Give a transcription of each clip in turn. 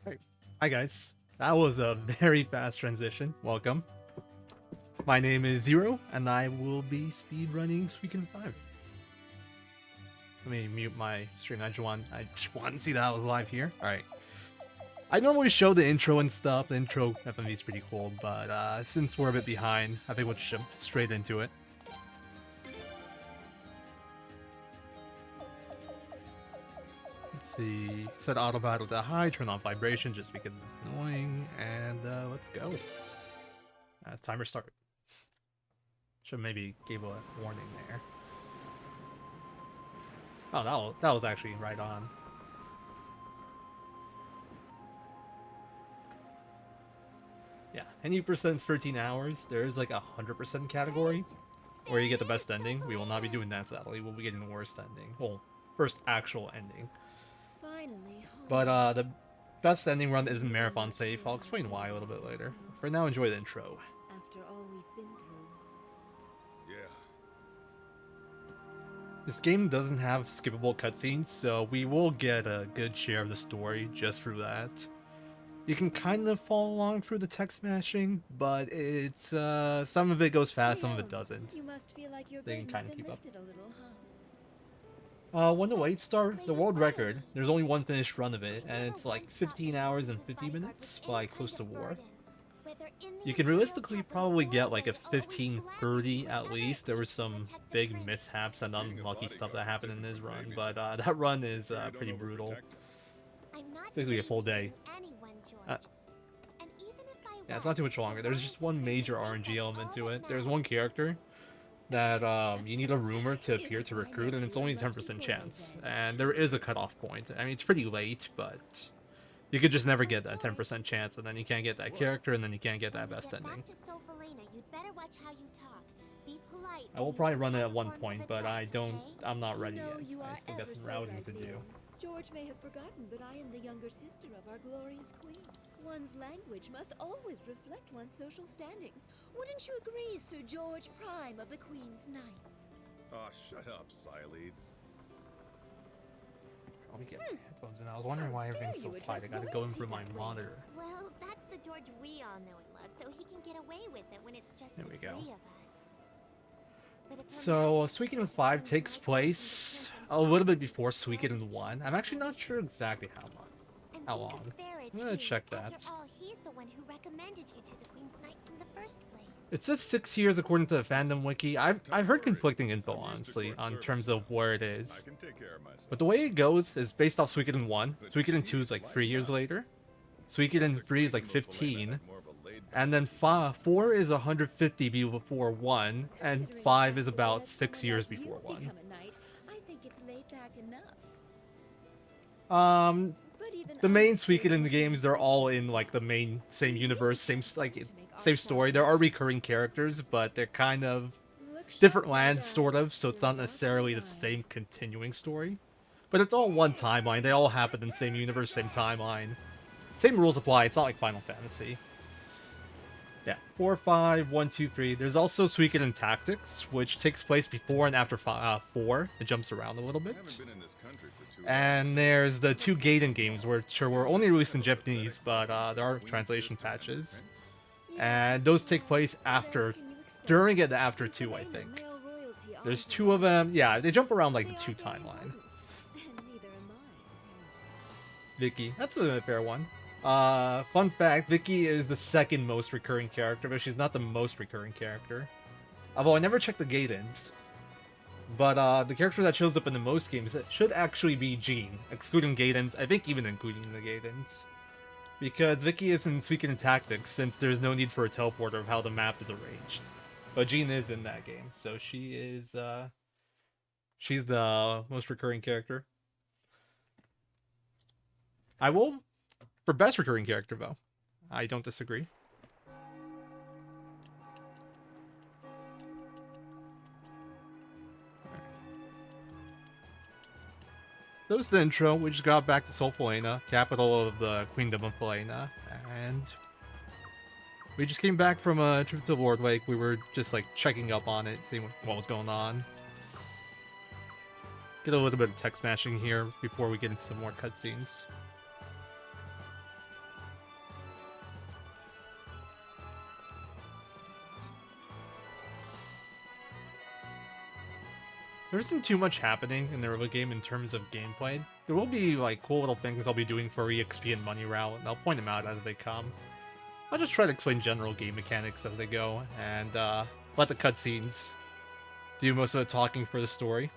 Hey. Hi guys, that was a very fast transition. Welcome. My name is Zero, and I will be speedrunning Suikoden 5. Let me mute my stream. I just want to see that I was live here. Alright. I normally show the intro and stuff. The intro FMV is pretty cool, but since we're a bit behind, I think we'll jump straight into it. Let's see. Set auto battle to high, turn off vibration just because it's annoying, and let's go. Timer start. Should maybe give a warning there. Oh, that was actually right on. Yeah, any percent's 13 hours. There is like a 100% category where you get the best ending. We will not be doing that, sadly. We'll be getting the worst ending. Well, first actual ending. But the best ending run isn't marathon safe. I'll explain why a little bit later. For now, enjoy the intro. After all we've been through. Yeah. This game doesn't have skippable cutscenes, so we will get a good share of the story just through that. You can kind of follow along through the text matching, but it's some of it goes fast, some of it doesn't. You must feel like your They can kind of keep up. a little, huh? 108 star, the world record. There's only one finished run of it, and it's like 15 hours and 50 minutes by Close to War. You can realistically probably get like a 1530 at least. There were some big mishaps and unlucky stuff that happened in this run, but that run is pretty brutal. It's basically a full day. Yeah, it's not too much longer. There's just one major RNG element to it. There's one character that you need a rumor to appear to recruit, and it's only a 10% chance. And there is a cutoff point. I mean, it's pretty late, but you could just never get that 10% chance, and then you can't get that character, and then you can't get that best ending. I will probably run it at one point, but I'm not ready yet. I still got some routing to do. George may have forgotten, but I am the younger sister of our glorious queen. One's language must always reflect one's social standing. Wouldn't you agree, Sir George Prime of the Queen's Knights? Oh, shut up, Sileads. Let me get my headphones in. I was wondering why everything's so quiet. I gotta go in through my monitor. Well, that's the George we all know and love, so he can get away with it when it's just the three of us. So, Suikoden 5 takes place a little bit before Suikoden 1. I'm actually not sure exactly how long. I'm gonna check that. After all, he's the one who recommended you to the Queen's Knights in the first place. It says 6 years according to the fandom wiki. I've heard conflicting info, honestly, on terms of where it is. But the way it goes is based off Suikoden 1. Suikoden 2 is like 3 years later. Suikoden 3 is like 15. And then 4 is 150 before 1, and 5 is about 6 years before 1. The main Suikoden games, they're all in like the same universe, same story. There are recurring characters, but they're kind of different lands, sort of, so it's not necessarily the same continuing story. But it's all one timeline. They all happen in the same universe, same timeline. Same rules apply. It's not like Final Fantasy. Yeah, 4, 5, 1, 2, 3. There's also Suikoden Tactics, which takes place before and after 4. It jumps around a little bit. And there's the 2 Gaiden games, which were only released in Japanese, but there are translation patches. And those take place during and after 2, I think. There's 2 of them. Yeah, they jump around like the 2 timeline. Vicky, that's a fair one. Fun fact, Vicky is the second most recurring character, but she's not the most recurring character. Although I never checked the Gaidens. But the character that shows up in the most games should actually be Jean, excluding Gaidens, I think even including the Gaidens. Because Vicky is in Suikoden Tactics, since there's no need for a teleporter of how the map is arranged. But Jean is in that game, so she's the most recurring character. For best recurring character, though, I don't disagree. That was the intro. We just got back to Sol Falena, capital of the Queendom of Falena, and we just came back from a trip to Warb Lake. We were just like checking up on it, seeing what was going on. Get a little bit of text mashing here before we get into some more cutscenes. There isn't too much happening in the early game in terms of gameplay. There will be like cool little things I'll be doing for EXP and money route, and I'll point them out as they come. I'll just try to explain general game mechanics as they go, and let the cutscenes do most of the talking for the story.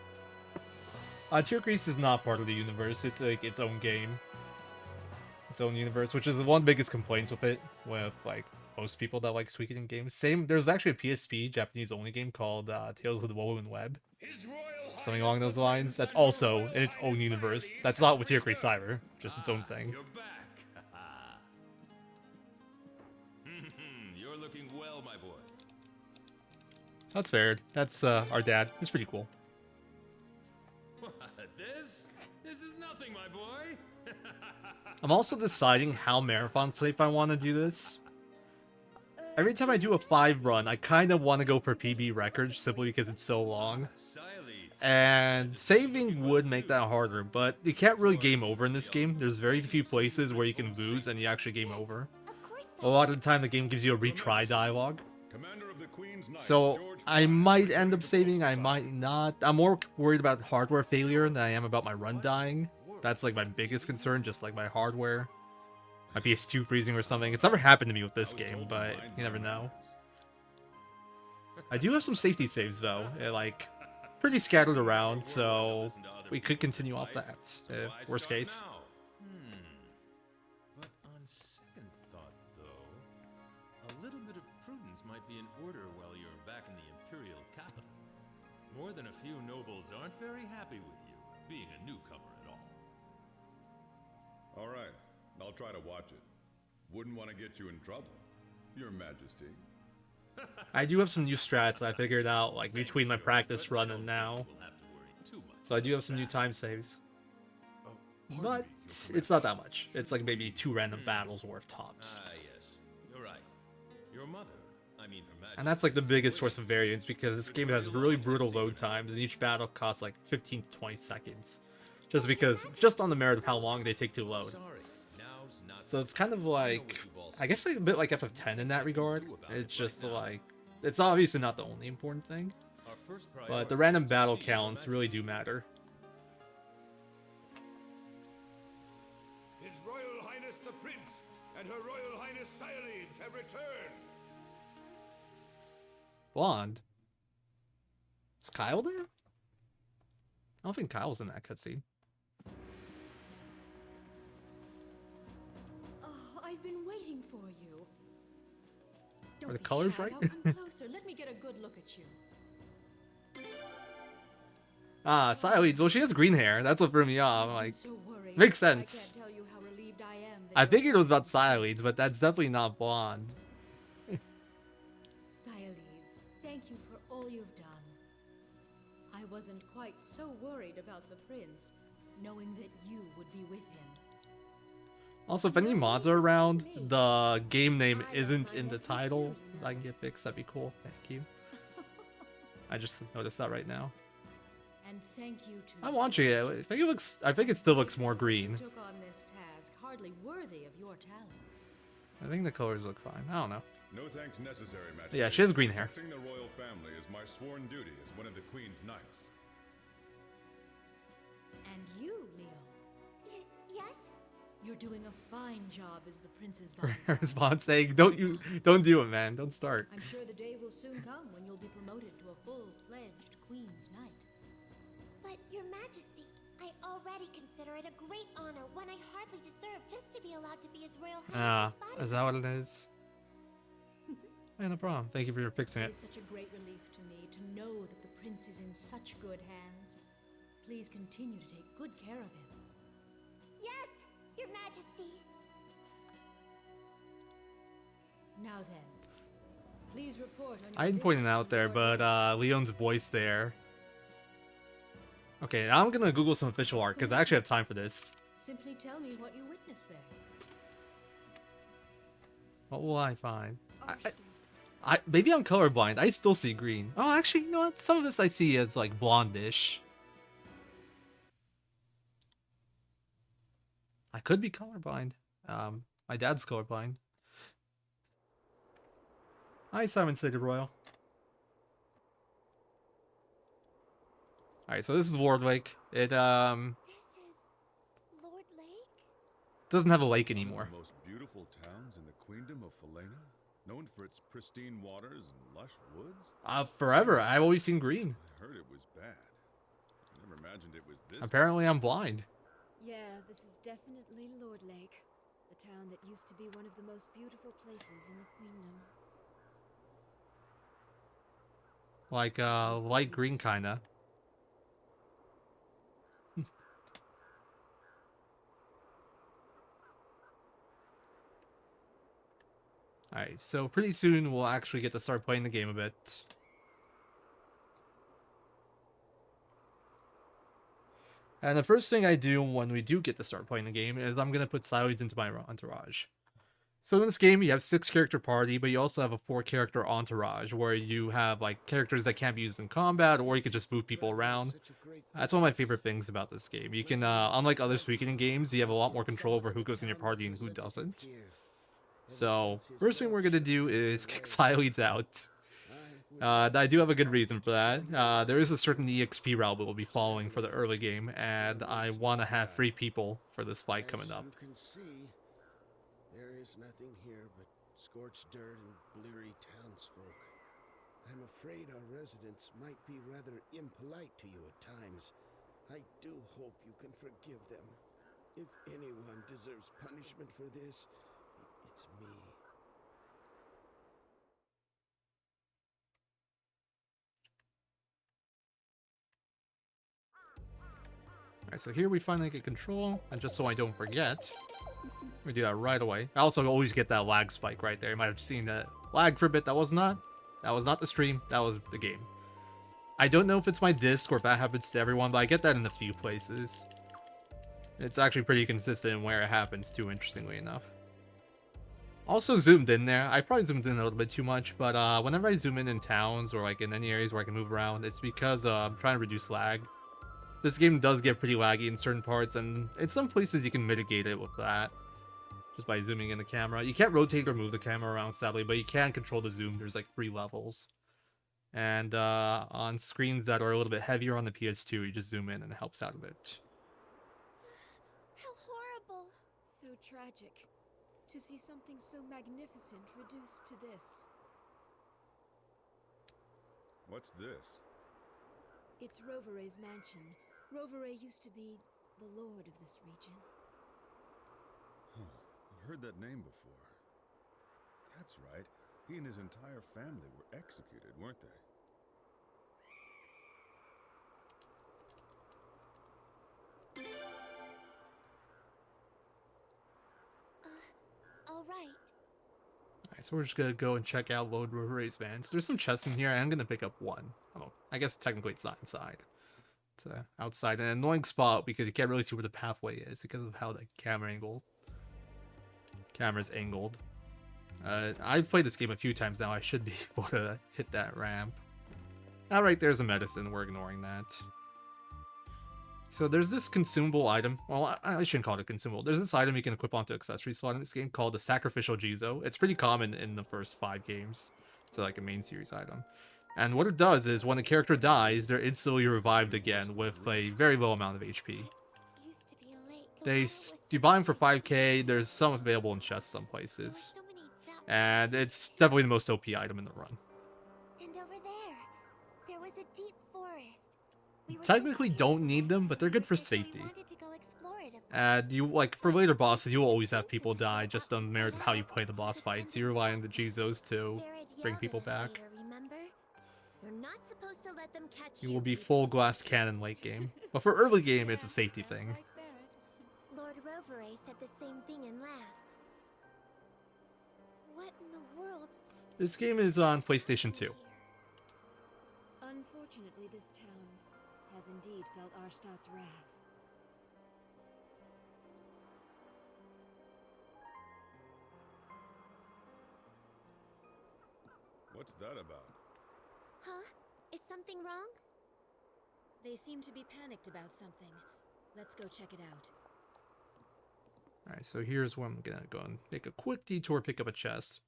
Tier Grease is not part of the universe, it's like its own game. Its own universe, which is one of the biggest complaints with it, with like most people that like Suikoden games. Same, there's actually a PSP Japanese only game called Tales of the Woven Web. Something along those lines. That's also in its own universe. That's not with Tier Grease Cyber, just its own thing. You're back. You're looking well, my boy. That's fair. That's our dad. It's pretty cool. This is nothing, my boy. I'm also deciding how marathon safe I want to do this. Every time I do a 5 run, I kind of want to go for PB records simply because it's so long. And saving would make that harder, but you can't really game over in this game. There's very few places where you can lose and you actually game over. A lot of the time the game gives you a retry dialogue. So I might end up saving, I might not. I'm more worried about hardware failure than I am about my run dying. That's like my biggest concern, just like my hardware. My PS2 freezing or something. It's never happened to me with this game, but you never know. I do have some safety saves though, like pretty scattered around, so we could continue off that. Worst case. But on second thought, though, a little bit of prudence might be in order while you're back in the Imperial capital. More than a few nobles aren't very happy with you, being a newcomer at all. All right, I'll try to watch it. Wouldn't want to get you in trouble, Your Majesty. I do have some new strats I figured out like between my practice run and now. So I do have some new time saves. But it's not that much. It's like maybe 2 random battles worth tops. Yes. You're right. Your mother, I mean her Majesty. And that's like the biggest source of variance because this game has really brutal load times and each battle costs like 15 to 20 seconds. Just on the merit of how long they take to load. So it's kind of like, I guess like a bit like FF10 in that regard. It's just like, it's obviously not the only important thing. But the random battle counts really do matter. His Royal Highness the Prince and Her Royal Highness Cyalides have returned. Blonde? Is Kyle there? I don't think Kyle's in that cutscene. I've been waiting for you. Are the colors right? Come closer. Let me get a good look at you. Ah, Cyalides. Well, she has green hair. That's what threw me off. Like, So worried. makes sense. I can't tell you how relieved I am. I figured it was about Cyalides, but that's definitely not blonde. Cyalides, thank you for all you've done. I wasn't quite so worried about the prince, knowing that you would be with him. Also, if any mods are around, the game name isn't in the title. If I can get fixed, that'd be cool. Thank you. I just noticed that right now. And thank you to I'm watching it. I think it still looks more green. took on this task, hardly worthy of your talents. I think the colors look fine. I don't know. No thanks necessary, Majesty. Yeah, she has green hair. Protecting the royal family is my sworn duty as one of the Queen's knights. And you, Leo, Yes? you're doing a fine job as the prince's Her bodyguard. response saying, "Don't do it, man. Don't start." I'm sure the day will soon come when you'll be promoted to a full-fledged Queen's Knight. But, Your Majesty, I already consider it a great honor, one I hardly deserve, just to be allowed to be His Royal Ah, Highness's is that what it is? Yeah, no problem. Thank you for fixing It it. is such a great relief to me to know that the prince is in such good hands. Please continue to take good care of him. Yes, Your Majesty. Now then, please report on your I didn't point it visit out to there, Warb but Lake. Leon's voice there. Okay, now I'm gonna Google some official art because I actually have time for this. Simply tell me what you witnessed there. What will I find? Archduke. Maybe I'm colorblind. I still see green. Oh, actually, you know what? Some of this I see as like blondish. I could be colorblind. My dad's colorblind. Hi, Simon City Royal. Alright, so this is Warb Lake. It This is Lord Lake? doesn't have a lake One anymore. of the most beautiful towns in the Queendom of Felena, known for its pristine waters and lush woods. Forever. I've always seen green. I heard it was bad. I never imagined it was this. Apparently I'm blind. Yeah, this is definitely Lord Lake, the town that used to be one of the most beautiful places in the Queendom. Like, light green kinda. Alright, so pretty soon we'll actually get to start playing the game a bit. And the first thing I do when we do get to start playing the game is I'm going to put Siloids into my entourage. So in this game, you have 6-character party, but you also have a 4-character entourage, where you have like characters that can't be used in combat, or you can just move people around. That's one of my favorite things about this game. You can, unlike other Suikoden games, you have a lot more control over who goes in your party and who doesn't. So, first thing we're going to do is kick Siloids out. I do have a good reason for that. There is a certain EXP route that we'll be following for the early game, and I want to have 3 people for this fight coming up. You can see, there is nothing here but scorched dirt and bleary townsfolk. I'm afraid our residents might be rather impolite to you at times. I do hope you can forgive them. If anyone deserves punishment for this, it's me. Alright, so here we finally get control, and just so I don't forget, we do that right away. I also always get that lag spike right there. You might have seen that lag for a bit. That was not the stream, that was the game. I don't know if it's my disc or if that happens to everyone, but I get that in a few places. It's actually pretty consistent in where it happens too, interestingly enough. Also zoomed in there. I probably zoomed in a little bit too much, but whenever I zoom in towns or like in any areas where I can move around, it's because I'm trying to reduce lag. This game does get pretty laggy in certain parts, and in some places you can mitigate it with that, just by zooming in the camera. You can't rotate or move the camera around, sadly, but you can control the zoom. There's like 3 levels. And on screens that are a little bit heavier on the PS2, you just zoom in and it helps out a bit. How horrible! So tragic. To see something so magnificent reduced to this. What's this? It's Rovere's mansion. Rovere used to be the lord of this region. Huh. I've heard that name before. That's right. He and his entire family were executed, weren't they? All right. Alright, so we're just gonna go and check out Lord Rovere's vans. There's some chests in here. I'm gonna pick up one. Oh, I guess technically it's not inside. It's outside, an annoying spot because you can't really see where the pathway is because of how the camera's angled. I've played this game a few times now. I should be able to hit that ramp. Alright, there's a medicine. We're ignoring that. So there's this consumable item. Well, I shouldn't call it a consumable. There's this item you can equip onto accessory slot in this game called the Sacrificial Jizo. It's pretty common in the first 5 games. So like a main series item. And what it does is when a character dies, they're instantly revived again with a very low amount of HP. Used to be a lake. You buy them for 5k. There's some available in chests some places. So many depths. And it's definitely the most OP item in the run. And over there was a deep forest. We were Technically just don't need them, but they're good for so we safety. wanted to go explore it at And you, like, for later bosses, you'll always have people die just on the merit of how you play the boss fights. You rely on the Jizos to bring people back. Remember? We're not supposed to let them catch You will be full glass cannon late game. But for early game, it's a safety Sounds thing. like Barrett. Lord Rovere said the same thing and laughed. What in the world? This game is on PlayStation 2. Unfortunately, this town has indeed felt Arstadt's wrath. What's that about? Huh? Is something wrong? They seem to be panicked about something. Let's go check it out. Alright, so here's where I'm gonna go and make a quick detour, pick up a chest.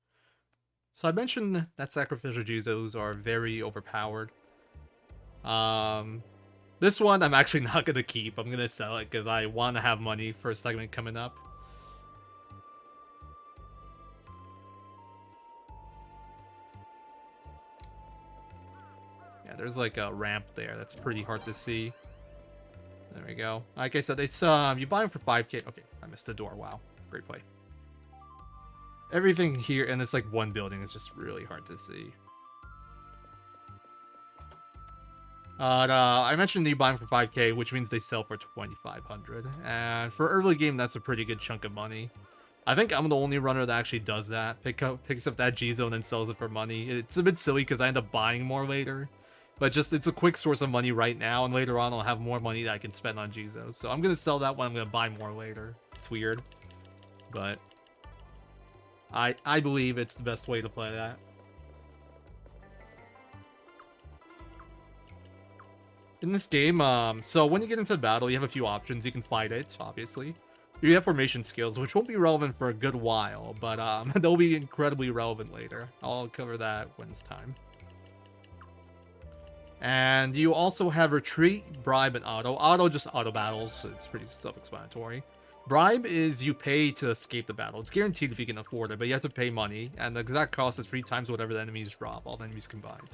So I mentioned that Sacrificial Jizos are very overpowered. This one I'm actually not gonna keep. I'm gonna sell it because I want to have money for a segment coming up. Yeah, there's like a ramp there. That's pretty hard to see. There we go. Like I said, it's you buy them for 5k. Okay, I missed the door. Wow, great play. Everything here, and it's like one building, is just really hard to see. I mentioned you buy them for 5k, which means they sell for 2,500. And for early game, that's a pretty good chunk of money. I think I'm the only runner that actually does that. Picks up that G-Zone and then sells it for money. It's a bit silly because I end up buying more later. But just, it's a quick source of money right now, and later on I'll have more money that I can spend on G-Zones. So I'm going to sell that one, I'm going to buy more later. It's weird. But I believe it's the best way to play that. In this game, so when you get into the battle, you have a few options. You can fight it, obviously. You have formation skills, which won't be relevant for a good while, but they'll be incredibly relevant later. I'll cover that when it's time. And you also have retreat, bribe, and auto. Auto just auto battles, so it's pretty self-explanatory. Bribe is you pay to escape the battle. It's guaranteed if you can afford it, but you have to pay money, and the exact cost is 3 times whatever the enemies drop, all the enemies combined.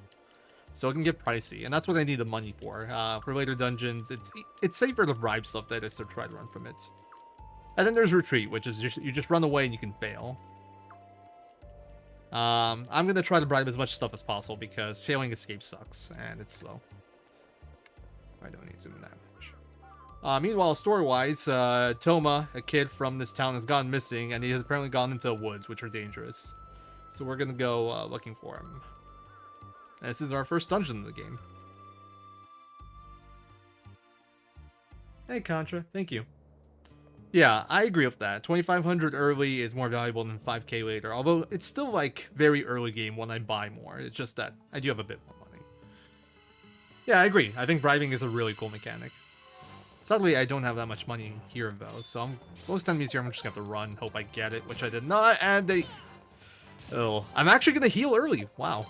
So it can get pricey, and that's what I need the money for. For later dungeons, it's safer to bribe stuff than it is to try to run from it. And then there's retreat, which is you just run away and you can fail. I'm gonna try to bribe as much stuff as possible because failing escape sucks and it's slow. I don't need to zoom in that much. Meanwhile, story-wise, Toma, a kid from this town, has gone missing, and he has apparently gone into woods, which are dangerous. So we're gonna go looking for him. And this is our first dungeon in the game. Hey, Contra. Thank you. Yeah, I agree with that. 2,500 early is more valuable than 5k later. Although, it's still, like, very early game when I buy more. It's just that I do have a bit more money. Yeah, I agree. I think bribing is a really cool mechanic. Sadly, I don't have that much money here, though. So, most enemies here, I'm just gonna have to run, hope I get it, which I did not, and they... Oh, I'm actually gonna heal early. Wow.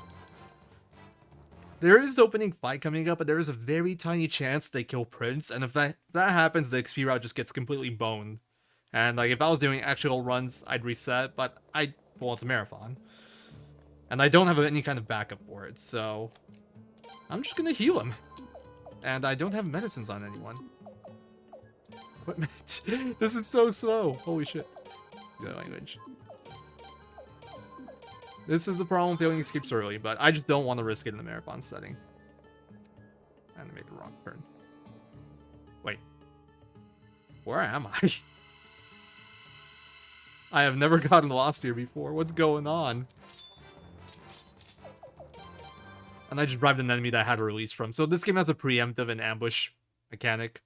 There is the opening fight coming up, but there is a very tiny chance they kill Prince, and if that happens, the XP route just gets completely boned. And like if I was doing actual runs, I'd reset, but well, it's a marathon. And I don't have any kind of backup for it, so I'm just gonna heal him. And I don't have medicines on anyone. Equipment. This is so slow. Holy shit. Good language. This is the problem, failing escapes early, but I just don't want to risk it in the marathon setting. And I made the wrong turn. Wait. Where am I? I have never gotten lost here before. What's going on? And I just bribed an enemy that I had a release from. So this game has a preemptive and ambush mechanic.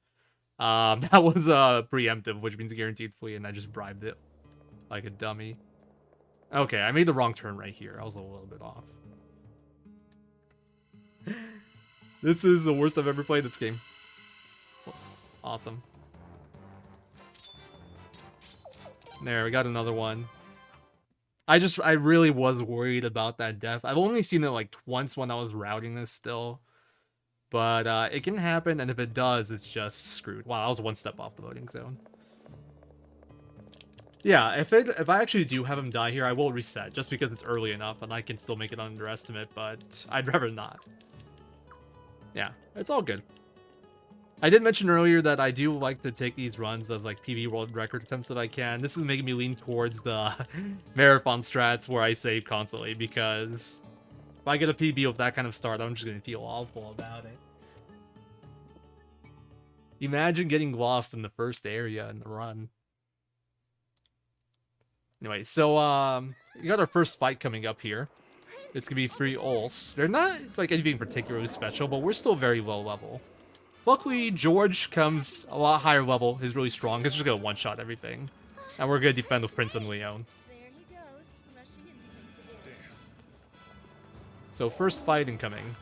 That was preemptive, which means guaranteed flee, and I just bribed it like a dummy. Okay, I made the wrong turn right here. I was a little bit off. This is the worst I've ever played this game. Awesome. There, we got another one. I really was worried about that death. I've only seen it like once when I was routing this still. But it can happen, and if it does, it's just screwed. Wow, I was one step off the loading zone. Yeah, if I actually do have him die here, I will reset, just because it's early enough, and I can still make it underestimate, but I'd rather not. Yeah, it's all good. I did mention earlier that I do like to take these runs as like PB world record attempts if I can. This is making me lean towards the marathon strats where I save constantly, because if I get a PB with that kind of start, I'm just going to feel awful about it. Imagine getting lost in the first area in the run. Anyway, so, we got our first fight coming up here. It's gonna be 3 ults. They're not, like, anything particularly special, but we're still very low level. Luckily, George comes a lot higher level. He's really strong. He's just gonna one-shot everything. And we're gonna defend with Prince and Leon. There he goes, rushing into things again. So, first fight incoming.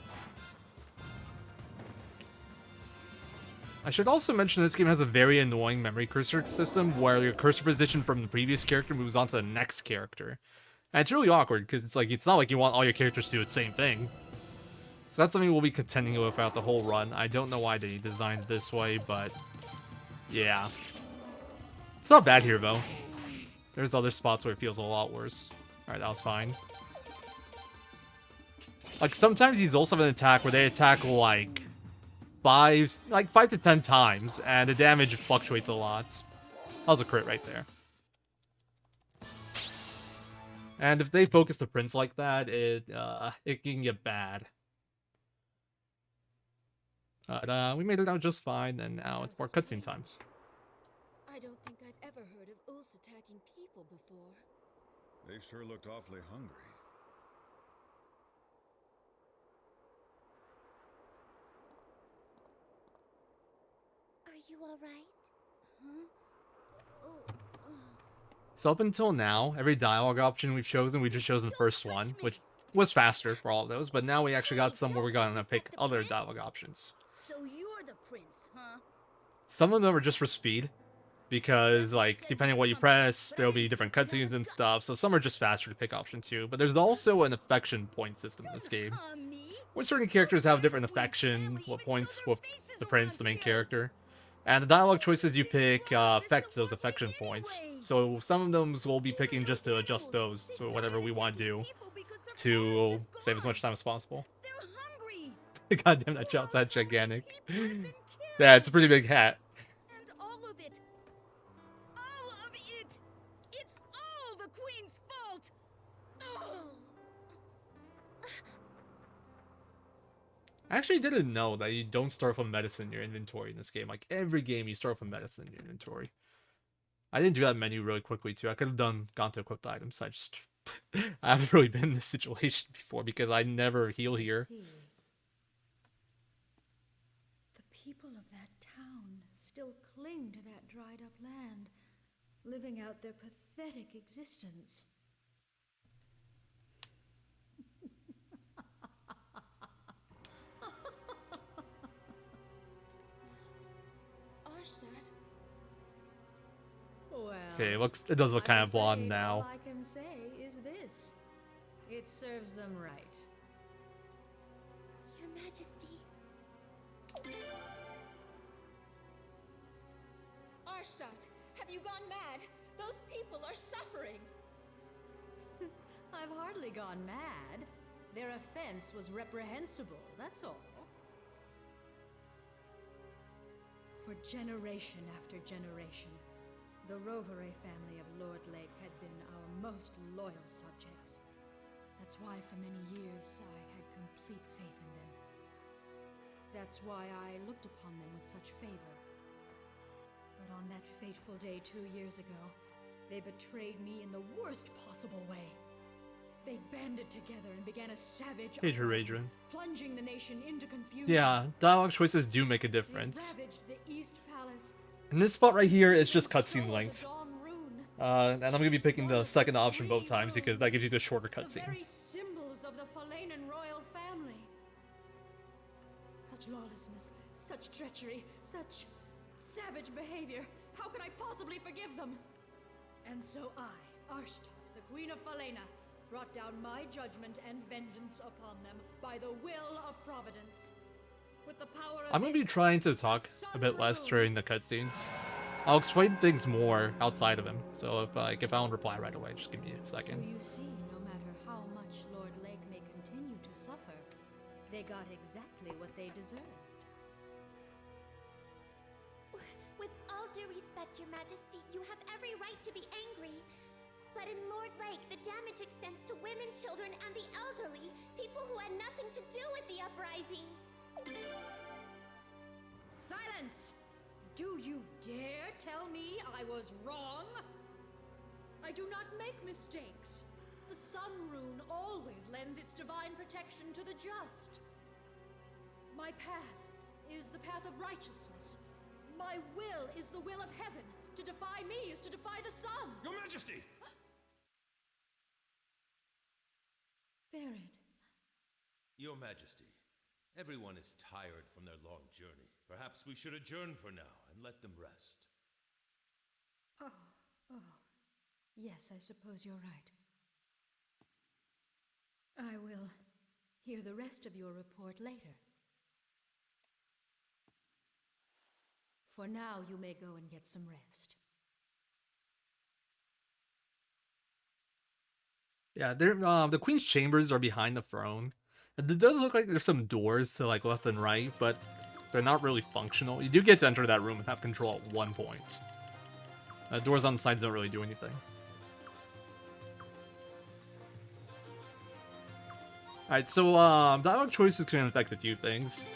I should also mention this game has a very annoying memory cursor system where your cursor position from the previous character moves on to the next character. And it's really awkward because it's like, it's not like you want all your characters to do the same thing. So that's something we'll be contending with throughout the whole run. I don't know why they designed it this way, but yeah. It's not bad here, though. There's other spots where it feels a lot worse. Alright, that was fine. Like, sometimes these also have an attack where they attack, like 5 to 10 times, and the damage fluctuates a lot. That was a crit right there. And if they focus the prince like that, it can get bad. But we made it out just fine, and now it's more cutscene time. I don't think I've ever heard of Ulz attacking people before. They sure looked awfully hungry. Are you alright? So up until now, every dialogue option we've chosen the first one, which was faster for all of those, but now we actually got some where we're gonna pick other dialogue options. So you're the prince, huh? Some of them are just for speed, because, like, depending on what you press, there'll be different cutscenes and stuff, so some are just faster to pick option 2, but there's also an affection point system in this game, where certain characters have different affection points with the prince, the main character. And the dialogue choices you pick affects those affection points. So some of them we'll be picking just to adjust those to whatever we want to do to save as much time as possible. God damn, that child's that's gigantic. Yeah, it's a pretty big hat. And all of it. All of it. It's all the queen's fault. I actually didn't know that you don't start from medicine in your inventory in this game. Like, every game you start from medicine in your inventory. I didn't do that menu really quickly, too. I could have gone to equipped items. I haven't really been in this situation before because I never heal here. The people of that town still cling to that dried up land, living out their pathetic existence. Well, Okay, it does look kind of blonde now. All I can say is this. It serves them right. Your Majesty. Arstadt, have you gone mad? Those people are suffering. I've hardly gone mad. Their offense was reprehensible, that's all. For generation after generation, the Rovere family of Lord Lake had been our most loyal subjects. That's why for many years I had complete faith in them. That's why I looked upon them with such favor. But on that fateful day 2 years ago, they betrayed me in the worst possible way. They banded together and began a savage uprising, plunging the nation into confusion. Yeah, dialogue choices do make a difference. They ravaged the East Palace. In this spot right here, it's just cutscene length. And I'm gonna be picking the second option both times because that gives you the shorter The cutscene. very symbols of the Falanan royal family. Such lawlessness, such treachery, such savage behavior. How could I possibly forgive them? And so I, Arstadt, the Queen of Falena, brought down my judgment and vengeance upon them by the will of Providence. With the power of I'm gonna be this trying to talk a bit less during the cutscenes. I'll explain things more outside of him. So if I don't reply right away, just give me a So second. you see, no matter how much Lord Lake may continue to suffer, they got exactly what they deserved. With all due respect, Your Majesty, you have every right to be angry. But in Lord Lake, the damage extends to women, children, and the elderly, people who had nothing to do with the uprising. Silence! Do you dare tell me I was wrong? I do not make mistakes. The Sun Rune always lends its divine protection to the just. My path is the path of righteousness. My will is the will of heaven. To defy me is to defy the sun. Your Majesty! Ferid. Your Majesty, everyone is tired from their long journey. Perhaps we should adjourn for now and let them rest. Oh. Yes, I suppose you're right. I will Hear the rest of your report later. For now, you may go and get some rest. Yeah, the Queen's chambers are behind the throne. It does look like there's some doors to like left and right, but they're not really functional. You do get to enter that room and have control at one point. Doors on the sides don't really do anything. Alright, so dialogue choices can affect a few things.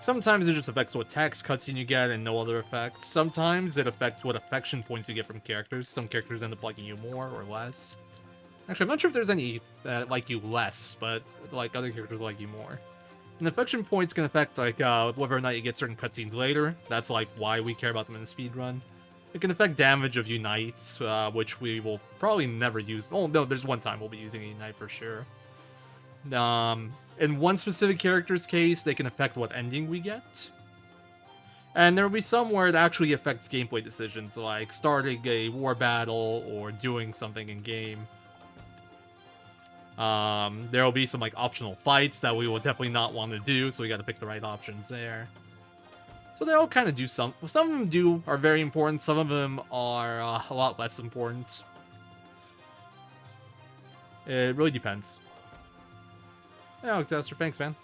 Sometimes it just affects what text cutscene you get and no other effects. Sometimes it affects what affection points you get from characters. Some characters end up liking you more or less. Actually, I'm not sure if there's any that like you less, but like other characters like you more. And affection points can affect like whether or not you get certain cutscenes later. That's like why we care about them in the speedrun. It can affect damage of unites, which we will probably never use. Oh no, there's one time we'll be using a unite for sure. In one specific character's case, they can affect what ending we get. And there will be some where it actually affects gameplay decisions, like starting a war battle or doing something in game. There will be some like optional fights that we will definitely not want to do, so we got to pick the right options there. So they all kind of do some of them are very important, some of them are a lot less important. It really depends. Yeah, Alexander, thanks, man.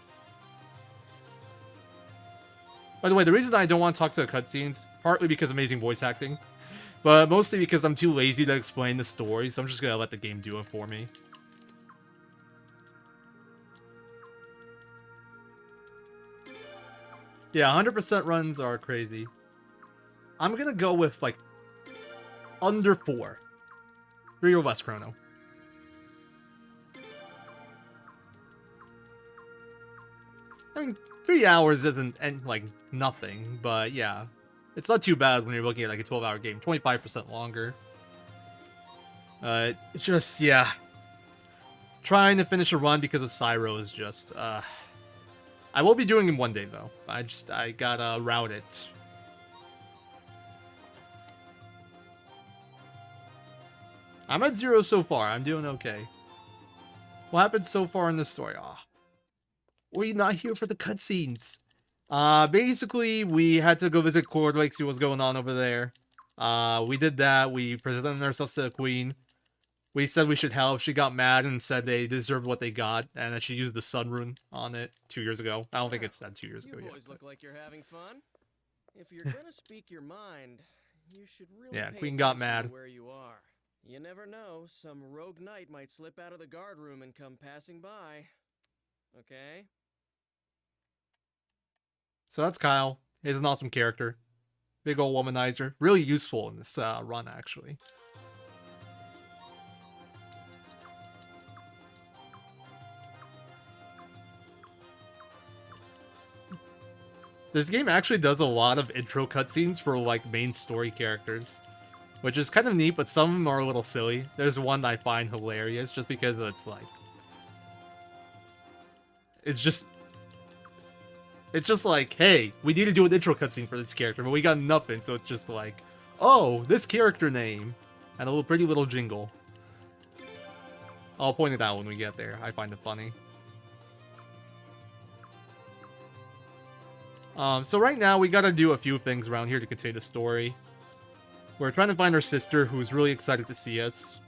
By the way, the reason I don't want to talk to the cutscenes, partly because amazing voice acting, but mostly because I'm too lazy to explain the story, so I'm just gonna let the game do it for me. Yeah, 100% runs are crazy. I'm gonna go with, like, under 4. 3 or less chrono. I mean, 3 hours isn't, like, nothing, but yeah. It's not too bad when you're looking at, like, a 12-hour game. 25% longer. Just, yeah. Trying to finish a run because of Cyro is just, I will be doing it one day, though. I gotta route it. I'm at 0 so far. I'm doing okay. What happened so far in this story? Aw. Were you not here for the cutscenes? Basically, we had to go visit Warb Lake, see what's going on over there. We did that. We presented ourselves to the Queen. We said we should help. She got mad and said they deserved what they got, and that she used the sun rune on it 2 years ago. I don't think it's that 2 years ago yet. You boys look like you're having fun. If you're gonna speak your mind, you should really Yeah, pay Queen got attention mad. to where you are. You never know, some rogue knight might slip out of the guard room and come passing by. Okay? So that's Kyle. He's an awesome character. Big ol' womanizer. Really useful in this run, actually. This game actually does a lot of intro cutscenes for, like, main story characters. Which is kind of neat, but some of them are a little silly. There's one I find hilarious, just because it's, like... It's just like, hey, we need to do an intro cutscene for this character, but we got nothing, so it's just like, oh, this character name. And a little pretty little jingle. I'll point it out when we get there. I find it funny. So right now, we gotta do a few things around here to continue the story. We're trying to find our sister, who's really excited to see us.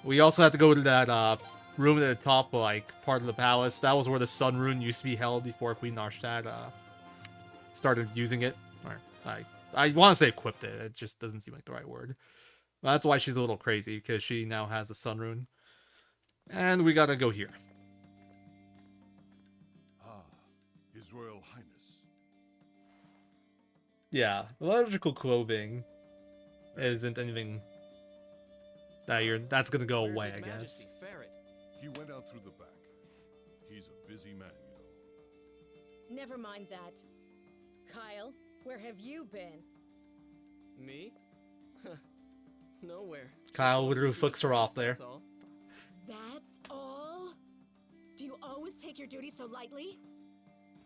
We also have to go to that room at the top, like, part of the palace. That was where the sun rune used to be held before Queen Narstad started using it. Or, I want to say equipped it. It just doesn't seem like the right word. Well, that's why she's a little crazy, because she now has the sun rune. And we gotta go here. Ah, His Royal Highness. Yeah, electrical clothing isn't anything that's gonna go Where's away, His I guess. Majesty Ferret? He went out through the back. He's a busy man, you know. Never mind that. Kyle, where have you been? Me? Nowhere. Kyle Just literally wanted to see flicks her off there. that's all. That's all? Do you always take your duty so lightly?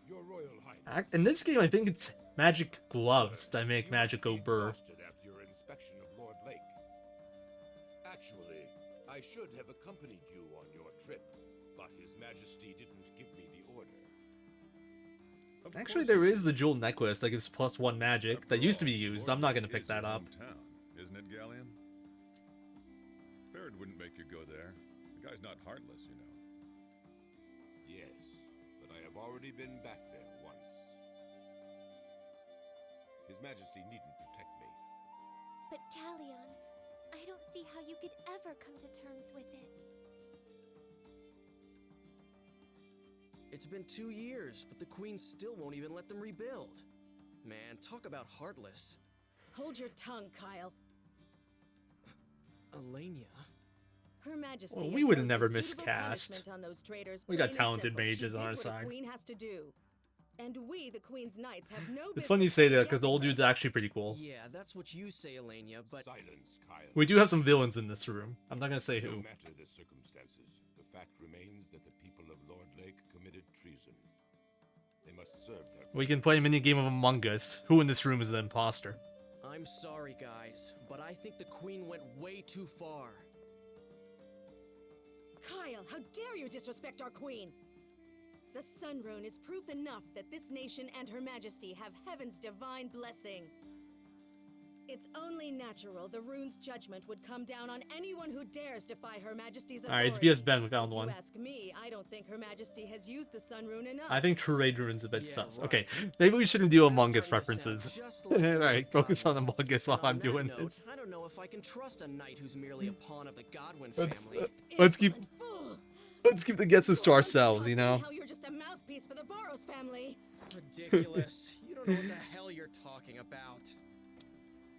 Your Royal Highness. In this game, I think it's magic gloves that make magic go burr. Exhausted after your inspection of Lord Lake. Actually, I should have accompanied you on your trip, But His Majesty didn't give me the order. Of Actually, course there you is the jewel necklace that gives +1 magic that used to be used. I'm not gonna pick that up. Hometown, isn't it, Galleon? Baird wouldn't make you go there. The guy's not heartless, you know. Yes, but I have already been back there once. His Majesty needn't protect me. But Galleon, I don't see how you could ever come to terms with it. It's been 2 years, but the Queen still won't even let them rebuild. Man, talk about heartless. Hold your tongue, Kyle. Elenia. Her Majesty. Well, we would have imposed never a suitable miscast. punishment on those traitors, We got plain and talented simple. mages She on our did what side. A queen has to do. And we, the Queen's Knights, have no It's business funny you say that because the old second-guessing dude's actually pretty cool. Yeah, that's what you say, Elenia, but Silence, Kyle. We do have some villains in this room. I'm not gonna say No who. matter the circumstances, the fact remains that the people of Lord Lake committed treason. They must serve their... We can play a mini game of Among Us. Who in this room is the imposter? I'm sorry, guys, but I think the Queen went way too far. Kyle, how dare you disrespect our queen? The Sun Rune is proof enough that this nation and Her Majesty have heaven's divine blessing. It's only natural the rune's judgment would come down on anyone who dares defy Her Majesty's authority. Alright, it's BS Ben. We found If one. you ask me, I don't think Her Majesty has used the Sun Rune enough. I think True Raid Rune's a bit Yeah, sus. right. Okay, maybe we shouldn't do That's Among Us starting to sound references. just like Alright, focus on Godwin. Among Us while And on I'm that doing note, this. I don't know if I can trust a knight who's merely a pawn of the Godwin Let's, family. let's keep Insolent fool! let's keep the guesses to ourselves, you know. How you're just a mouthpiece for the Boros family. Ridiculous. You don't know what the hell you're talking about.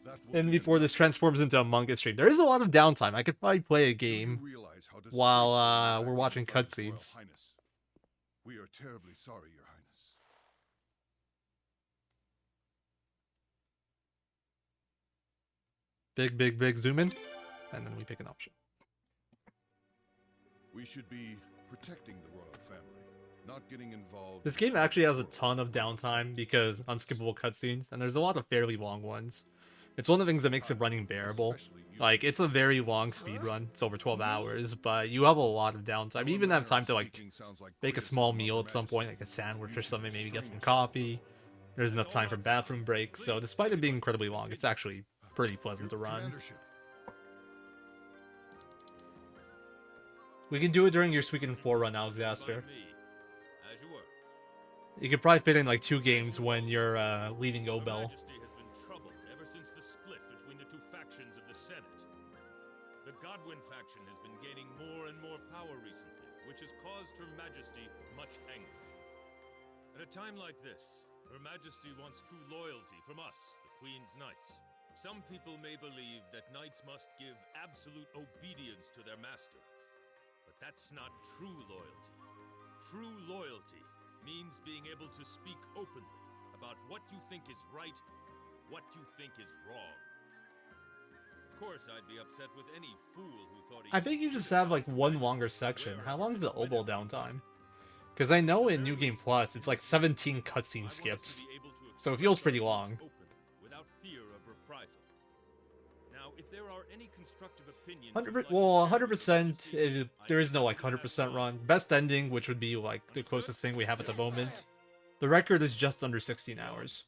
That will And be before this transforms into a Among Us stream, there is a lot of downtime. I could probably play a Do you game. realize how while, disgraceful your we're act watching in front of His Royal cutscenes. Highness. We are terribly sorry, Your Highness. Big zoom in, and then we pick an option. We should be protecting the royal family, not getting involved. This game actually has a ton of downtime because unskippable cutscenes, and there's a lot of fairly long ones. It's one of the things that makes it running bearable. Like, it's a very long speed run. It's over 12 hours, but you have a lot of downtime. You even have time to, like, make a small meal at some point, like a sandwich or something, maybe get some coffee. There's enough time for bathroom breaks, so despite it being incredibly long, it's actually pretty pleasant to run. Commandership. We can do it during your Suikoden 4 run, Alexaster. By me. As you were. You could probably fit in like 2 games when you're leaving Her Obel. Majesty has been troubled ever since the split between the two factions of the Senate. The Godwin faction has been gaining more and more power recently, which has caused Her Majesty much anger. At a time like this, Her Majesty wants true loyalty from us, the Queen's Knights. Some people may believe that knights must give absolute obedience to their master. But that's not true loyalty. True loyalty means being able to speak openly about what you think is right, what you think is wrong. Of course, I'd be upset with any fool who thought he I think you just have like one longer section. How long is the Obel downtime? Because I know in New Game Plus, it's like 17 cutscene skips. So it feels pretty long. Without fear of reprisal. Now, if there are any constructive opinions, 100%, there is no like 100% run. Best ending, which would be like the closest thing we have at the moment. The record is just under 16 hours.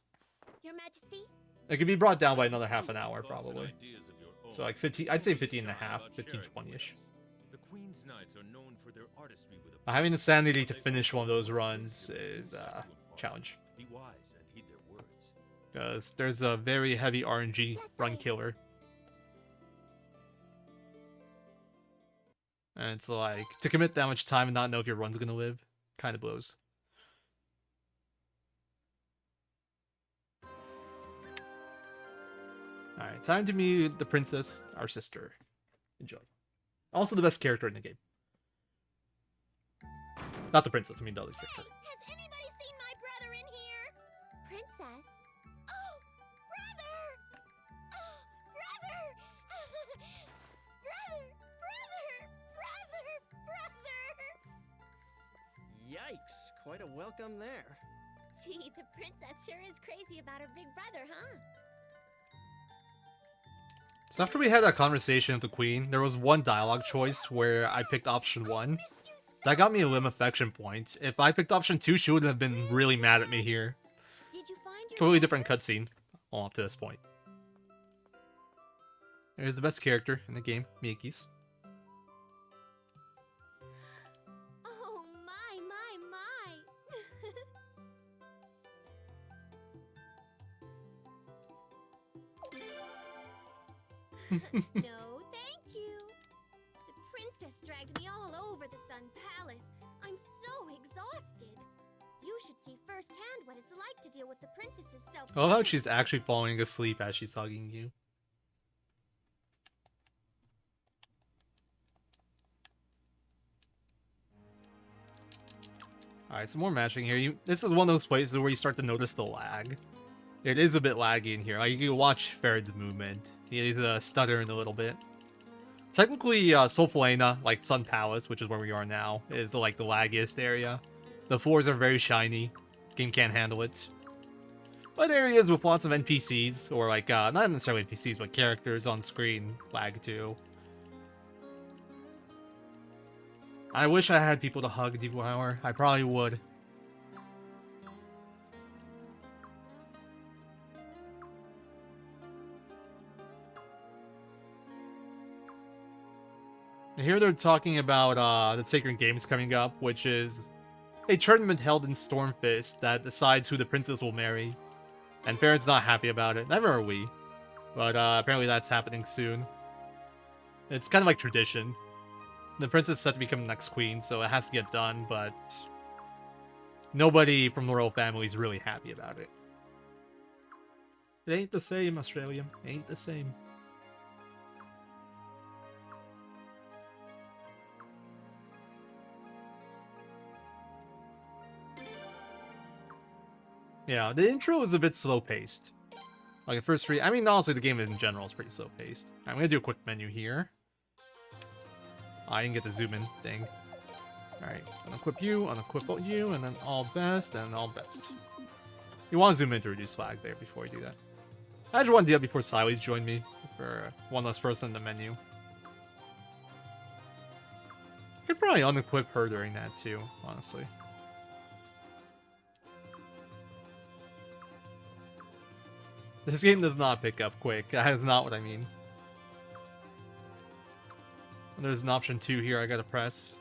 Your Majesty? It could be brought down by another half an hour, probably. So like 15, I'd say 15 and a half, 15, 20-ish. The Queen's Knights are known for their artistry with Having the sanity to finish one of those runs is a challenge. Be wise and heed their words. Because there's a very heavy RNG run killer. And it's like, to commit that much time and not know if your run's gonna live, kind of blows. Alright, time to meet the princess, our sister. Enjoy. Also the best character in the game. Not the princess, I mean the other character. Has anybody seen my brother in here? Princess? Oh, brother! Oh, brother! brother! Yikes, quite a welcome there. Gee, the princess sure is crazy about her big brother, huh? So after we had that conversation with the queen, there was one dialogue choice where I picked option 1. Missed you so That got me a limb affection point. If I picked option 2, she would have been really mad at me here. Did you find your Totally different cutscene all up to this point. There's the best character in the game, Miyagi's. Oh my. No, thank you. The princess dragged me all over the Sun Palace. I'm so exhausted. You should see firsthand what it's like to deal with the princess's self. I love how she's actually falling asleep as she's hugging you. Alright, some more matching here. This is one of those places where you start to notice the lag. It is a bit laggy in here. Like, you can watch Ferid's movement. He's stuttering a little bit. Technically, Solfalena, like Sun Palace, which is where we are now, is the laggiest area. The floors are very shiny. Game can't handle it. But areas with lots of NPCs, or not necessarily NPCs, but characters on screen, lag too. I wish I had people to hug Devour. I probably would. Here they're talking about the Sacred Games coming up, which is a tournament held in Stormfist that decides who the princess will marry. And Ferid's not happy about it. Never are we. But apparently that's happening soon. It's kind of like tradition. The princess is set to become the next queen, so it has to get done, but nobody from the royal family is really happy about it. It ain't the same, Australia. Ain't the same. Yeah, the intro is a bit slow-paced. Like the first three... I mean, honestly, the game in general is pretty slow-paced. I'm gonna do a quick menu here. I didn't get the zoom-in thing. Alright, unequip you, unequip you, and then all best, and all best. You want to zoom in to reduce lag there before you do that. I just wanted to do that before Silas joined me, for one less person in the menu. I could probably unequip her during that too, honestly. This game does not pick up quick. That is not what I mean. There's an option 2 here I gotta press.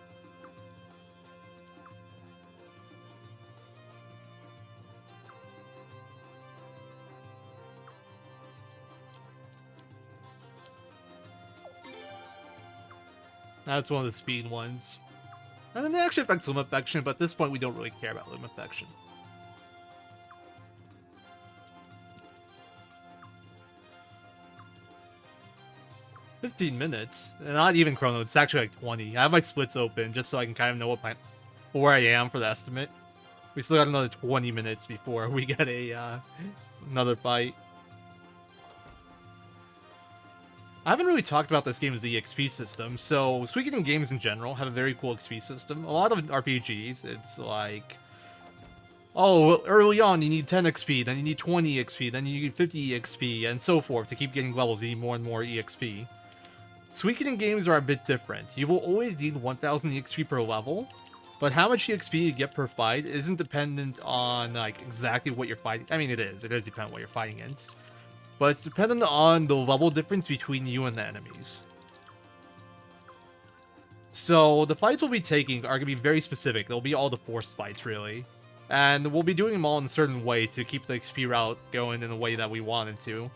That's one of the speed ones. And then they actually affect limb affection, but at this point we don't really care about limb affection. $15 minutes. Not even chrono, it's actually like 20. I have my splits open just so I can kind of know where I am for the estimate. We still got another 20 minutes before we get another fight. I haven't really talked about this game's EXP system, so Suikoden games in general have a very cool XP system. A lot of RPGs, it's like, oh, early on you need 10 XP, then you need 20 XP, then you need 50 XP, and so forth. To keep getting levels, you need more and more EXP. Suikoden games are a bit different. You will always need 1000 EXP per level, but how much EXP you get per fight isn't dependent on like exactly what you're fighting. I mean, it is dependent on what you're fighting against. But it's dependent on the level difference between you and the enemies. So the fights we'll be taking are going to be very specific. They'll be all the forced fights, really. And we'll be doing them all in a certain way to keep the XP route going in the way that we wanted to.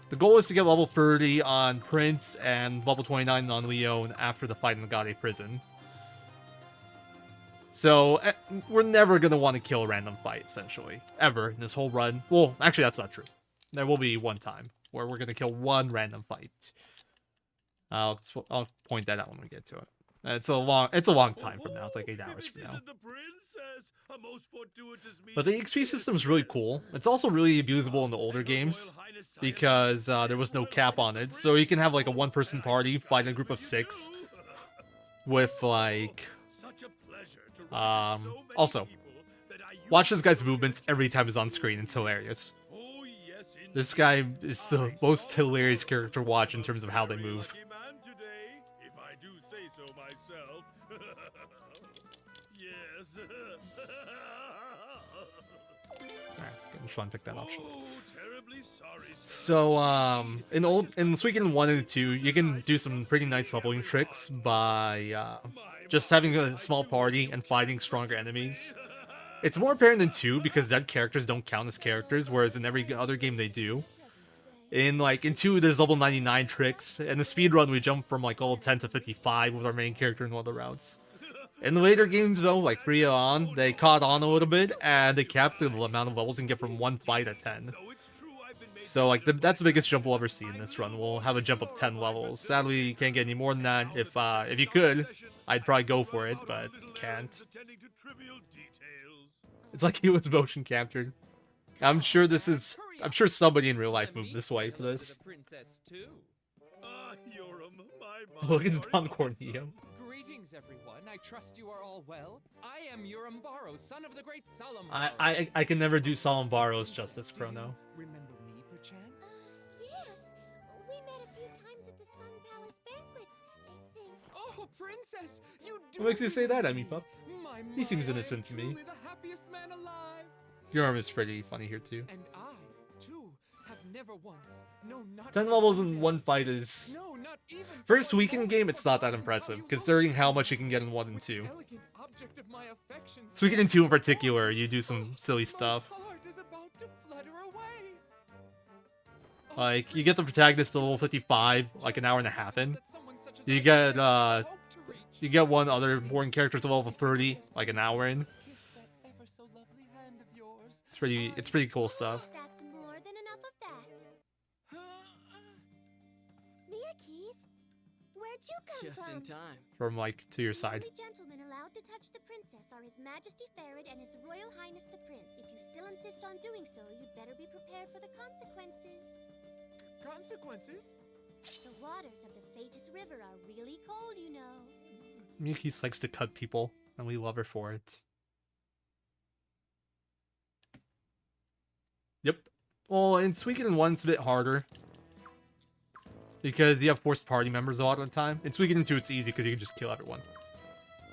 The goal is to get level 30 on Prince and level 29 on Leon after the fight in the Gade prison. So we're never going to want to kill a random fight, essentially. Ever in this whole run. Well, actually that's not true. There will be one time where we're going to kill one random fight. I'll point that out when we get to it. It's a long time from now. It's like 8 hours from now. But the XP system is really cool. It's also really abusable in the older games because there was no cap on it. So you can have like a one-person party fight a group of 6 with like... also, watch this guy's movements every time he's on screen. It's hilarious. This guy is the most hilarious character to watch in terms of how they move. Yes. Alright, just want to pick that option. Oh, terribly sorry, sir. So, in Suikoden 1 and 2, you can do some pretty nice leveling tricks by just having a small party and fighting stronger enemies. It's more apparent in 2 because dead characters don't count as characters, whereas in every other game they do. In 2, there's level 99 tricks. In the speedrun, we jump from like level 10 to 55 with our main character in one of the routes. In the later games, though, like 3 on, they caught on a little bit, and they capped the amount of levels you can get from one fight at 10. So, like, that's the biggest jump we'll ever see in this run. We'll have a jump of 10 levels. Sadly, you can't get any more than that. If you could, I'd probably go for it, but you can't. It's like he was motion captured. I'm sure somebody in real life moved this way for this. Look, it's Don Corneo. Greetings, everyone. I trust you are all well. I am Urambaro, son of the great Solomon. I can never do Solembaro's justice, Chrono. Remember me, perchance? Yes. We met a few times at the Sun Palace banquets, I think. Oh, princess! You do. What makes you say that, Emmy Pup? He seems I innocent to am me. truly the happiest man alive. Your arm is pretty funny here, too. And I, too, have never once, no, not 10 levels in one fight is... no, not even First weekend game, it's not that impressive, considering how much you can get in 1 and 2. elegant object of my affections. Suikoden 2 in particular, you do some silly stuff. My heart is about to flutter away. Like, you get the protagonist to level 55, like an hour and a half in. You get one other important character to level 30, like an hour in. It's pretty cool stuff. That's more than enough of that. Mia Keys, where'd you come Just from? in time. From, like, to your side. The only gentlemen allowed to touch the princess are His Majesty Farid and His Royal Highness the Prince. If you still insist on doing so, you'd better be prepared for the consequences. Consequences? The waters of the Thetis River are really cold, you know. Miyuki likes to cut people, and we love her for it. Yep. Well, in Suikoden 1, it's a bit harder. Because you have forced party members a lot of the time. In Suikoden 2, it's easy because you can just kill everyone.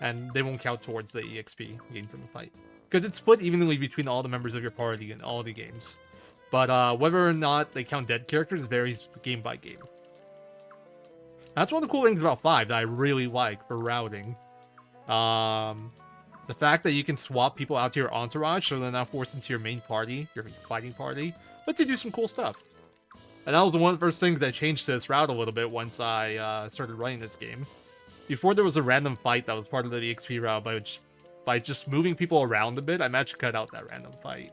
And they won't count towards the EXP gained from the fight. Because it's split evenly between all the members of your party in all the games. But whether or not they count dead characters varies game by game. That's one of the cool things about 5 that I really like for routing. The fact that you can swap people out to your entourage so they're not forced into your main party, your fighting party, lets you do some cool stuff. And that was one of the first things I changed to this route a little bit once I started running this game. Before there was a random fight that was part of the EXP route, by just moving people around a bit, I managed to cut out that random fight.